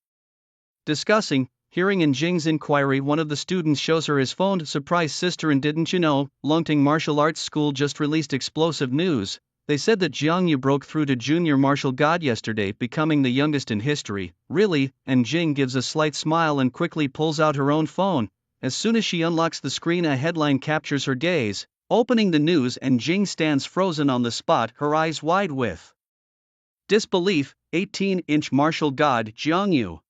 discussing?" Hearing in Jing's inquiry, one of the students shows her his phone to surprise sister. "And didn't you know, Longting Martial Arts School just released explosive news. They said that Jiang Yu broke through to Junior Martial God yesterday, becoming the youngest in history." "Really?" And Jing gives a slight smile and quickly pulls out her own phone. As soon as she unlocks the screen, a headline captures her gaze. Opening the news, and Jing stands frozen on the spot, her eyes wide with disbelief. 18-inch martial god Jiang Yu.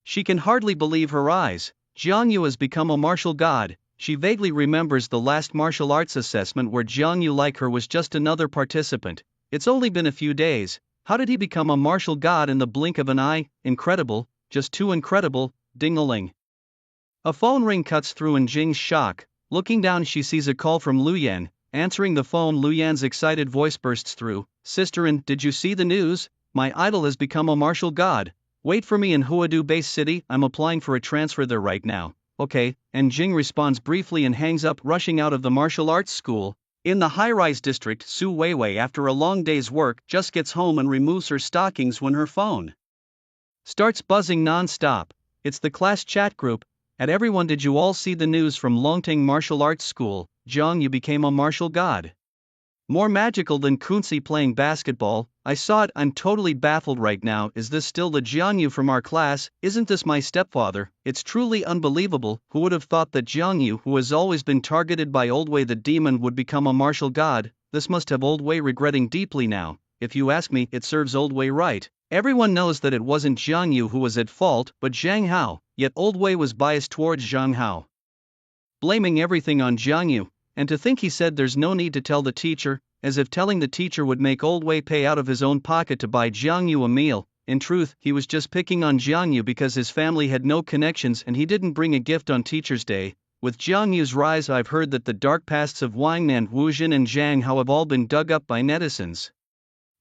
She can hardly believe her eyes. Jiang Yu has become a martial god. She vaguely remembers the last martial arts assessment where Jiang Yu, like her, was just another participant. It's only been a few days. How did he become a martial god in the blink of an eye? Incredible, just too incredible. Ding-a-ling. A phone ring cuts through in Jing's shock. Looking down, she sees a call from Lu Yan. Answering the phone, Lu Yan's excited voice bursts through. "Sister, and did you see the news? My idol has become a martial god. Wait for me in Huadu Base City, I'm applying for a transfer there right now." "Okay," and Jing responds briefly and hangs up, rushing out of the martial arts school. In the high-rise district, Su Weiwei, after a long day's work, just gets home and removes her stockings when her phone starts buzzing non-stop. It's the class chat group. "At everyone, did you all see the news from Longting Martial Arts School? Jiang Yu became a martial god. More magical than Kunzi playing basketball. I saw it, I'm totally baffled right now. Is this still the Jiang Yu from our class? Isn't this my stepfather? It's truly unbelievable. Who would have thought that Jiang Yu, who has always been targeted by Old Wei the demon, would become a martial god? This must have Old Wei regretting deeply now. If you ask me, it serves Old Wei right. Everyone knows that it wasn't Jiang Yu who was at fault, but Zhang Hao, yet Old Wei was biased towards Zhang Hao, blaming everything on Jiang Yu. And to think he said there's no need to tell the teacher, as if telling the teacher would make Old Wei pay out of his own pocket to buy Jiang Yu a meal. In truth, he was just picking on Jiang Yu because his family had no connections and he didn't bring a gift on Teacher's Day. With Jiang Yu's rise, I've heard that the dark pasts of Wangnan, Wuzhen and Zhang Hao have all been dug up by netizens.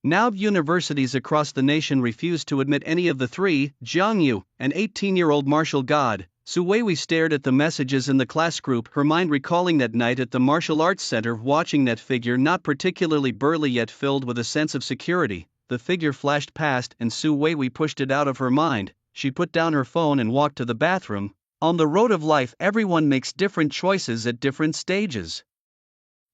Now universities across the nation refuse to admit any of the three. Jiang Yu, an 18-year-old martial god. Su Weiwei stared at the messages in the class group, her mind recalling that night at the martial arts center, watching that figure, not particularly burly yet filled with a sense of security. The figure flashed past and Su Weiwei pushed it out of her mind. She put down her phone and walked to the bathroom. On the road of life, everyone makes different choices at different stages.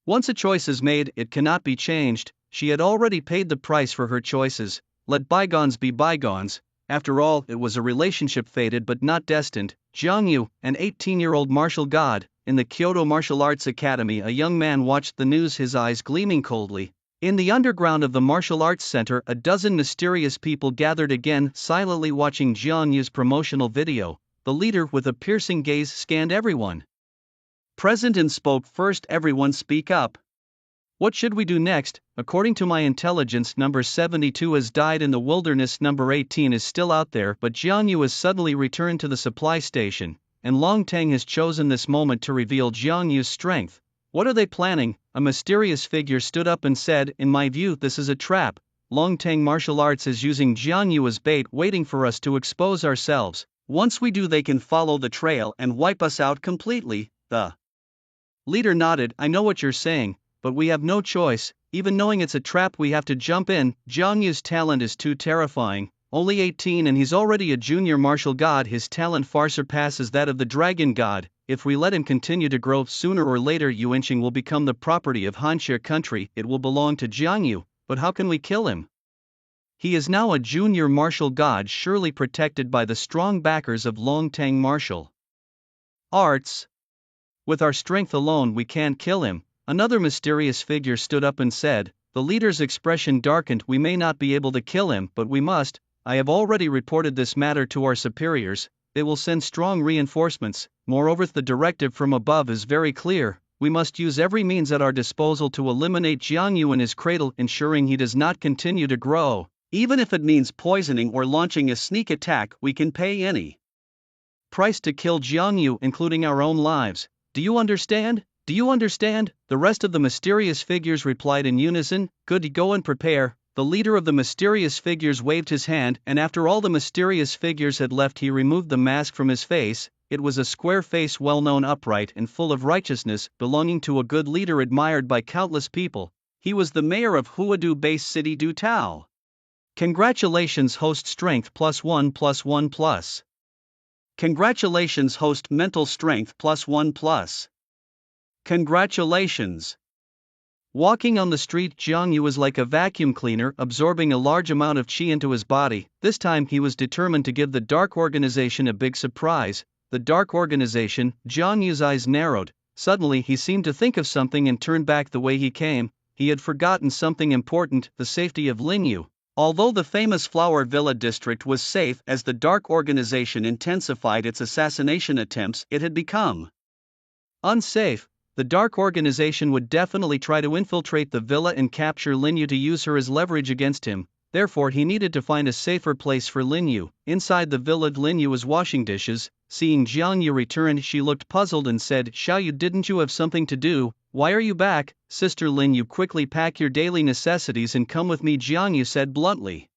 Once a choice is made, it cannot be changed. She had already paid the price for her choices. Let bygones be bygones. After all, it was a relationship fated but not destined. Jiang Yu, an 18-year-old martial god. In the Kyoto Martial Arts Academy, a young man watched the news, his eyes gleaming coldly. In the underground of the martial arts center, a dozen mysterious people gathered again, silently watching Jiang Yu's promotional video. The leader, with a piercing gaze, scanned everyone present and spoke first. "Everyone speak up. What should we do next? According to my intelligence, number 72 has died in the wilderness, number 18 is still out there, but Jiang Yu has suddenly returned to the supply station, and Long Teng has chosen this moment to reveal Jiang Yu's strength. What are they planning?" A mysterious figure stood up and said, "In my view, this is a trap. Long Teng Martial Arts is using Jiang Yu as bait, waiting for us to expose ourselves. Once we do, they can follow the trail and wipe us out completely." The leader nodded. "I know what you're saying, but we have no choice. Even knowing it's a trap, we have to jump in. Jiang Yu's talent is too terrifying. Only 18 and he's already a junior martial god. His talent far surpasses that of the dragon god. If we let him continue to grow, sooner or later Yuanqing will become the property of Hanxia country. It will belong to Jiang Yu. But how can we kill him? He is now a junior martial god, surely protected by the strong backers of Long Teng Martial Arts. With our strength alone, we can't kill him." Another mysterious figure stood up and said. The leader's expression darkened. "We may not be able to kill him, but we must. I have already reported this matter to our superiors. They will send strong reinforcements. Moreover, the directive from above is very clear. We must use every means at our disposal to eliminate Jiang Yu in his cradle, ensuring he does not continue to grow. Even if it means poisoning or launching a sneak attack, we can pay any price to kill Jiang Yu, including our own lives. Do you understand? Do you understand?" The rest of the mysterious figures replied in unison. "Good, go and prepare. The leader of the mysterious figures waved his hand, and after all the mysterious figures had left, he removed the mask from his face. It was a square face, well known, upright, and full of righteousness, belonging to a good leader admired by countless people. He was the mayor of Huadu-based city Du Tao. Congratulations, host strength +1 +1 plus. Congratulations, host mental strength +1 plus. Congratulations. Walking on the street, Jiang Yu was like a vacuum cleaner, absorbing a large amount of qi into his body. This time he was determined to give the Dark Organization a big surprise. The Dark Organization. Jiang Yu's eyes narrowed. Suddenly he seemed to think of something and turned back the way he came. He had forgotten something important: the safety of Lin Yu. Although the famous Flower Villa district was safe, as the Dark Organization intensified its assassination attempts, it had become unsafe. The Dark Organization would definitely try to infiltrate the villa and capture Lin Yu to use her as leverage against him. Therefore he needed to find a safer place for Lin Yu. Inside the villa, Lin Yu was washing dishes. Seeing Jiang Yu return, she looked puzzled and said, "Xiao Yu, didn't you have something to do? Why are you back?" "Sister Lin Yu, quickly pack your daily necessities and come with me," Jiang Yu said bluntly.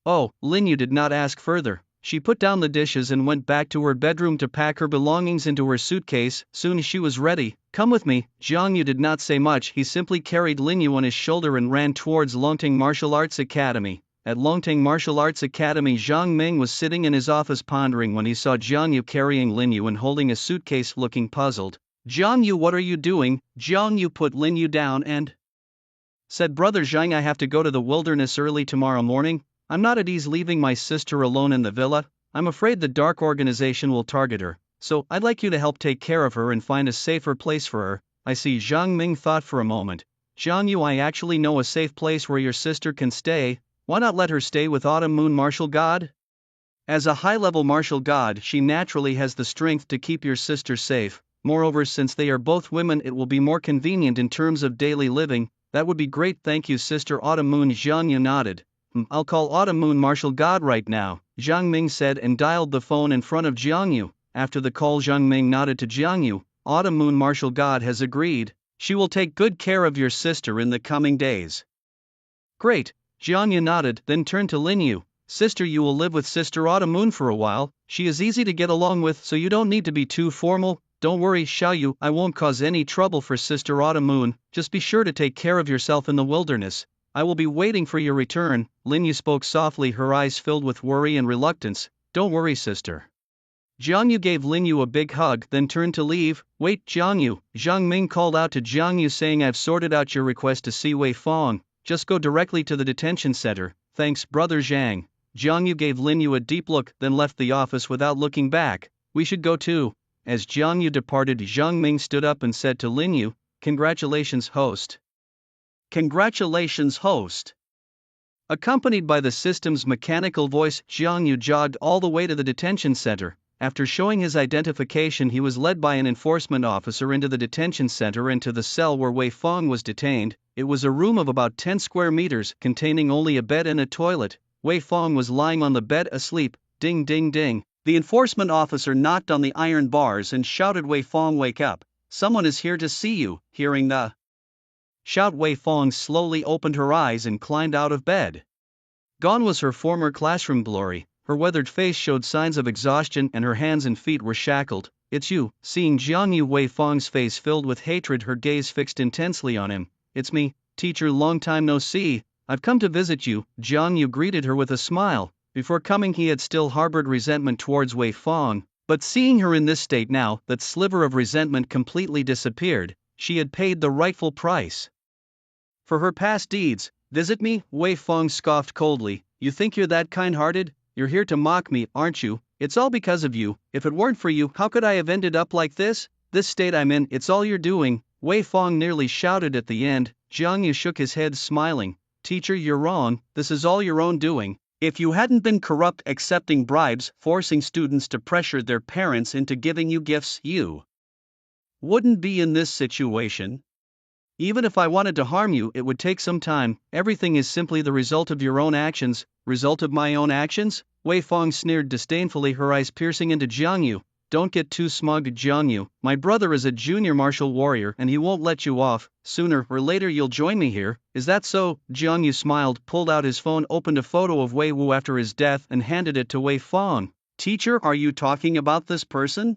Oh, Lin Yu did not ask further. She put down the dishes and went back to her bedroom to pack her belongings into her suitcase. Soon she was ready. "Come with me." Jiang Yu did not say much. He simply carried Lin Yu on his shoulder and ran towards Longtang Martial Arts Academy. At Longtang Martial Arts Academy, Zhang Ming was sitting in his office pondering when he saw Jiang Yu carrying Lin Yu and holding a suitcase, looking puzzled. "Jiang Yu, what are you doing?" Jiang Yu put Lin Yu down and said, "Brother Zhang, I have to go to the wilderness early tomorrow morning. I'm not at ease leaving my sister alone in the villa. I'm afraid the Dark Organization will target her, so I'd like you to help take care of her and find a safer place for her." "I see." Zhang Ming thought for a moment. "Jiang Yu, I actually know a safe place where your sister can stay. Why not let her stay with Autumn Moon Martial God? As a high-level martial god, she naturally has the strength to keep your sister safe. Moreover, since they are both women, it will be more convenient in terms of daily living." "That would be great, thank you, Sister Autumn Moon." Jiang Yu nodded. "I'll call Autumn Moon Martial God right now," Zhang Ming said and dialed the phone in front of Jiang Yu. After the call, Zhang Ming nodded to Jiang Yu. "Autumn Moon Martial God has agreed. She will take good care of your sister in the coming days." "Great." Jiang Yu nodded, then turned to Lin Yu. "Sister, you will live with Sister Autumn Moon for a while. She is easy to get along with, so you don't need to be too formal. Don't worry, Xiao Yu, I won't cause any trouble for Sister Autumn Moon. Just be sure to take care of yourself in the wilderness. I will be waiting for your return." Lin Yu spoke softly, her eyes filled with worry and reluctance. "Don't worry, sister." Jiang Yu gave Lin Yu a big hug, then turned to leave. "Wait, Jiang Yu." Zhang Ming called out to Jiang Yu, saying, "I've sorted out your request to see Wei Fong. Just go directly to the detention center." "Thanks, Brother Zhang." Jiang Yu gave Lin Yu a deep look, then left the office without looking back. "We should go too." As Jiang Yu departed, Zhang Ming stood up and said to Lin Yu, "Congratulations, host." "Congratulations, host." Accompanied by the system's mechanical voice, Jiang Yu jogged all the way to the detention center. After showing his identification, he was led by an enforcement officer into the detention center and to the cell where Wei Fong was detained. It was a room of about 10 square meters, containing only a bed and a toilet. Wei Fong was lying on the bed asleep. Ding ding ding. The enforcement officer knocked on the iron bars and shouted, "Wei Fong, wake up. Someone is here to see you." Hearing the shout, Wei Fong slowly opened her eyes and climbed out of bed. Gone was her former classroom glory. Her weathered face showed signs of exhaustion and her hands and feet were shackled. "It's you." Seeing Jiang Yu, Wei Fong's face filled with hatred, her gaze fixed intensely on him. "It's me, teacher, long time no see. I've come to visit you." Jiang Yu greeted her with a smile. Before coming, he had still harbored resentment towards Wei Fong, but seeing her in this state now, that sliver of resentment completely disappeared. She had paid the rightful price for her past deeds. "Visit me?" Wei Fong scoffed coldly. "You think you're that kind-hearted? You're here to mock me, aren't you? It's all because of you. If it weren't for you, how could I have ended up like this? This state I'm in, it's all you're doing." Wei Fong nearly shouted at the end. Jiang Yu shook his head, smiling. "Teacher, you're wrong. This is all your own doing. If you hadn't been corrupt, accepting bribes, forcing students to pressure their parents into giving you gifts, you wouldn't be in this situation. Even if I wanted to harm you, it would take some time. Everything is simply the result of your own actions." "Result of my own actions?" Wei Fong sneered disdainfully, her eyes piercing into Jiang Yu. don't get too smug, Jiangyu. My brother is a junior martial warrior and he won't let you off. Sooner or later you'll join me here, is that so? Jiangyu smiled, pulled out his phone, opened a photo of Wei Wu after his death and handed it to Wei Fong. Teacher, are you talking about this person?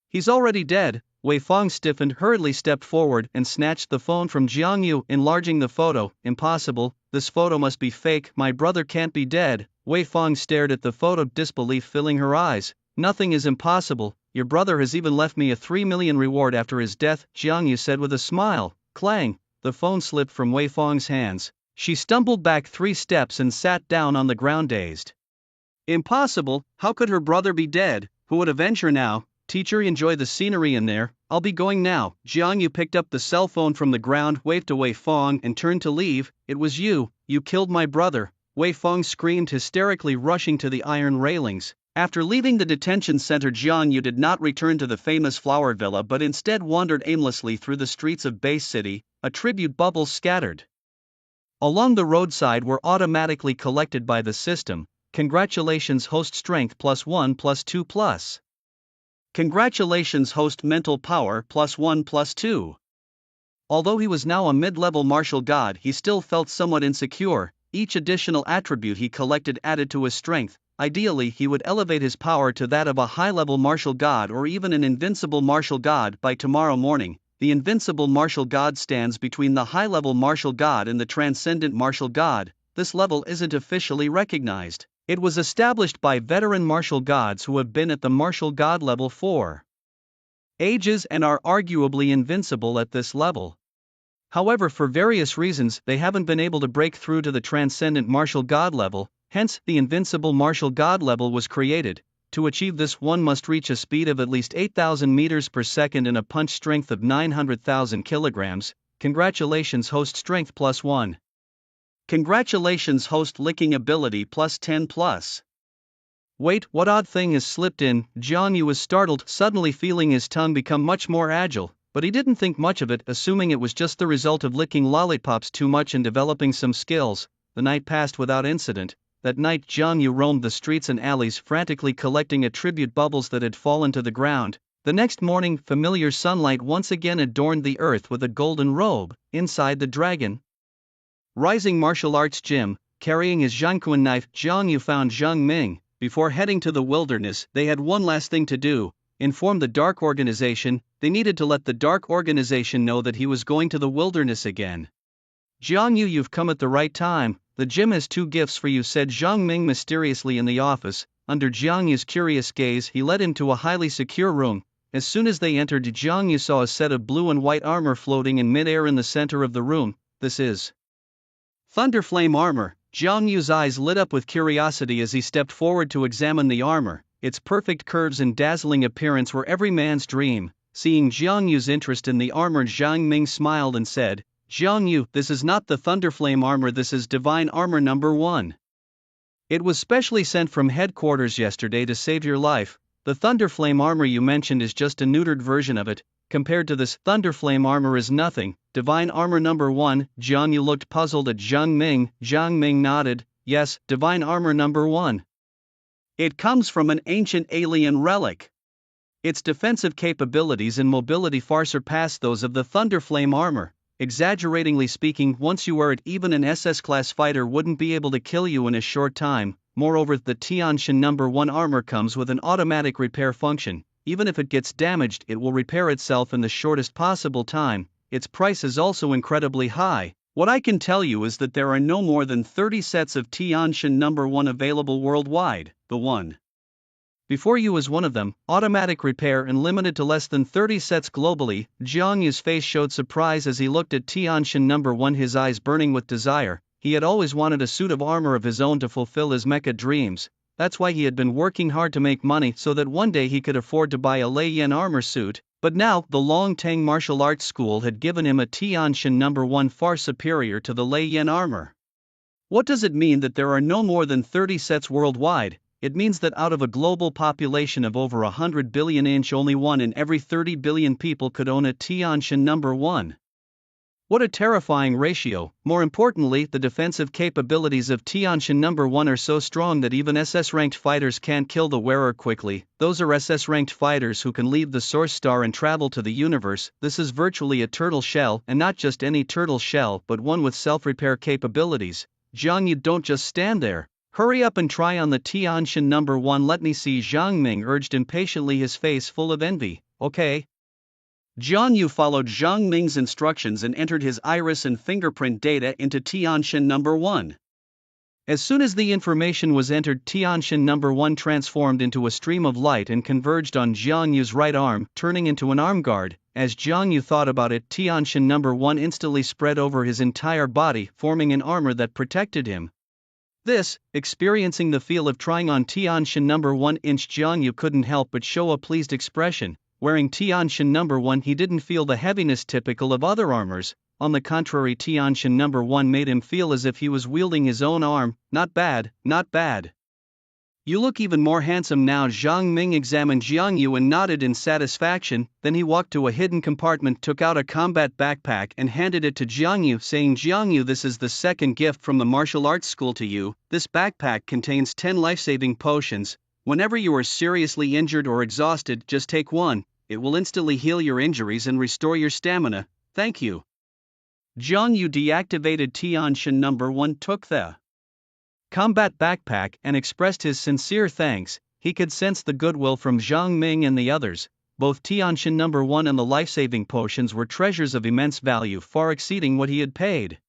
He's already dead. Wei Fong stiffened, hurriedly stepped forward and snatched the phone from Jiangyu, enlarging the photo. Impossible, this photo must be fake, my brother can't be dead. Wei Fong stared at the photo, disbelief filling her eyes. Nothing is impossible, your brother has even left me a 3 million reward after his death, Jiangyu said with a smile. Clang, the phone slipped from Wei Fong's hands. She stumbled back 3 steps and sat down on the ground, dazed. Impossible, how could her brother be dead? Who would avenge her now? Teacher, enjoy the scenery in there, I'll be going now. Jiangyu picked up the cell phone from the ground, waved to Wei Fong and turned to leave. It was you killed my brother, Wei Fong screamed hysterically, rushing to the iron railings. After leaving the detention center, Jiangyu did not return to the famous flower villa but instead wandered aimlessly through the streets of Bay City, a tribute bubble scattered along the roadside were automatically collected by the system. Congratulations, host strength +1 +2 +. Congratulations, host mental power +1 +2. Although he was now a mid-level martial god, he still felt somewhat insecure. Each additional attribute he collected added to his strength. Ideally, he would elevate his power to that of a high-level martial god or even an invincible martial god by tomorrow morning. The invincible martial god stands between the high-level martial god and the transcendent martial god. This level isn't officially recognized. It was established by veteran martial gods who have been at the martial god level for ages and are arguably invincible at this level. However, for various reasons, they haven't been able to break through to the transcendent martial god level, hence, the invincible martial god level was created. To achieve this, one must reach a speed of at least 8,000 meters per second and a punch strength of 900,000 kilograms. Congratulations, host strength +1. Congratulations, host licking ability +10 +. Wait, what odd thing has slipped in? Jiangyu was startled, suddenly feeling his tongue become much more agile, but he didn't think much of it, assuming it was just the result of licking lollipops too much and developing some skills. The night passed without incident. That night, Jiangyu roamed the streets and alleys, frantically collecting attribute bubbles that had fallen to the ground. The next morning, familiar sunlight once again adorned the earth with a golden robe. Inside the Dragon Rising Martial Arts Gym, carrying his Zhangquan knife, Jiangyu found Zhang Ming. Before heading to the wilderness, they had one last thing to do: inform the Dark Organization. They needed to let the Dark Organization know that he was going to the wilderness again. Jiangyu, you've come at the right time. The gym has 2 gifts for you, said Zhang Ming mysteriously in the office. Under Jiangyu's curious gaze, he led him to a highly secure room. As soon as they entered, Jiangyu saw a set of blue and white armor floating in mid-air in the center of the room. This is Thunderflame armor. Jiangyu's eyes lit up with curiosity as he stepped forward to examine the armor. Its perfect curves and dazzling appearance were every man's dream. Seeing Jiangyu's interest in the armor, Zhang Ming smiled and said, Jiangyu, this is not the Thunderflame armor, this is Divine Armor number 1. It was specially sent from headquarters yesterday to save your life. The Thunderflame armor you mentioned is just a neutered version of it. Compared to this, Thunderflame armor is nothing. Divine Armor number 1, Jiangyu looked puzzled at Zhang Ming. Zhang Ming nodded, yes, Divine Armor number 1. It comes from an ancient alien relic. Its defensive capabilities and mobility far surpass those of the Thunderflame armor. Exaggeratingly speaking, once you wear it, even an SS-class fighter wouldn't be able to kill you in a short time. Moreover, the Tianshan number 1 armor comes with an automatic repair function. Even if it gets damaged, it will repair itself in the shortest possible time. Its price is also incredibly high. What I can tell you is that there are no more than 30 sets of Tianshan number 1 available worldwide. The one before you is one of them, automatic repair and limited to less than 30 sets globally. Jiangyu's face showed surprise as he looked at Tianshan number 1, his eyes burning with desire. He had always wanted a suit of armor of his own to fulfill his mecha dreams. That's why he had been working hard to make money so that one day he could afford to buy a Lei Yan armor suit. But now, the Long Tang Martial Arts School had given him a Tianshan number 1 far superior to the Lei Yan armor. What does it mean that there are no more than 30 sets worldwide? It means that out of a global population of over 100 billion, only 1 in every 30 billion people could own a Tianshan number 1. What a terrifying ratio. More importantly, the defensive capabilities of Tianshan number 1 are so strong that even SS-ranked fighters can't kill the wearer quickly. Those are SS-ranked fighters who can leave the source star and travel to the universe. This is virtually a turtle shell, and not just any turtle shell, but one with self-repair capabilities. Jiang Yu, don't just stand there. Hurry up and try on the Tianshan number 1. Let me see, Zhang Ming urged impatiently, his face full of envy. Okay. Jiang Yu followed Zhang Ming's instructions and entered his iris and fingerprint data into Tianshan number 1. As soon as the information was entered, Tianshan number 1 transformed into a stream of light and converged on Jiang Yu's right arm, turning into an arm guard. As Jiang Yu thought about it, Tianshan number 1 instantly spread over his entire body, forming an armor that protected him. This, experiencing the feel of trying on Tianshan number 1, Jiang Yu couldn't help but show a pleased expression. Wearing Tianshan number 1, he didn't feel the heaviness typical of other armors. On the contrary, Tianshan number 1 made him feel as if he was wielding his own arm. Not bad, not bad. You look even more handsome now. Zhang Ming examined Jiang Yu and nodded in satisfaction. Then he walked to a hidden compartment, took out a combat backpack and handed it to Jiang Yu, saying, Jiang Yu, this is the second gift from the martial arts school to you. This backpack contains 10 life-saving potions. Whenever you are seriously injured or exhausted, just take one. It will instantly heal your injuries and restore your stamina. Thank you. Jiang Yu deactivated Tianshan number 1, took the combat backpack and expressed his sincere thanks. He could sense the goodwill from Zhang Ming and the others. Both Tianshan number 1 and the life-saving potions were treasures of immense value, far exceeding what he had paid.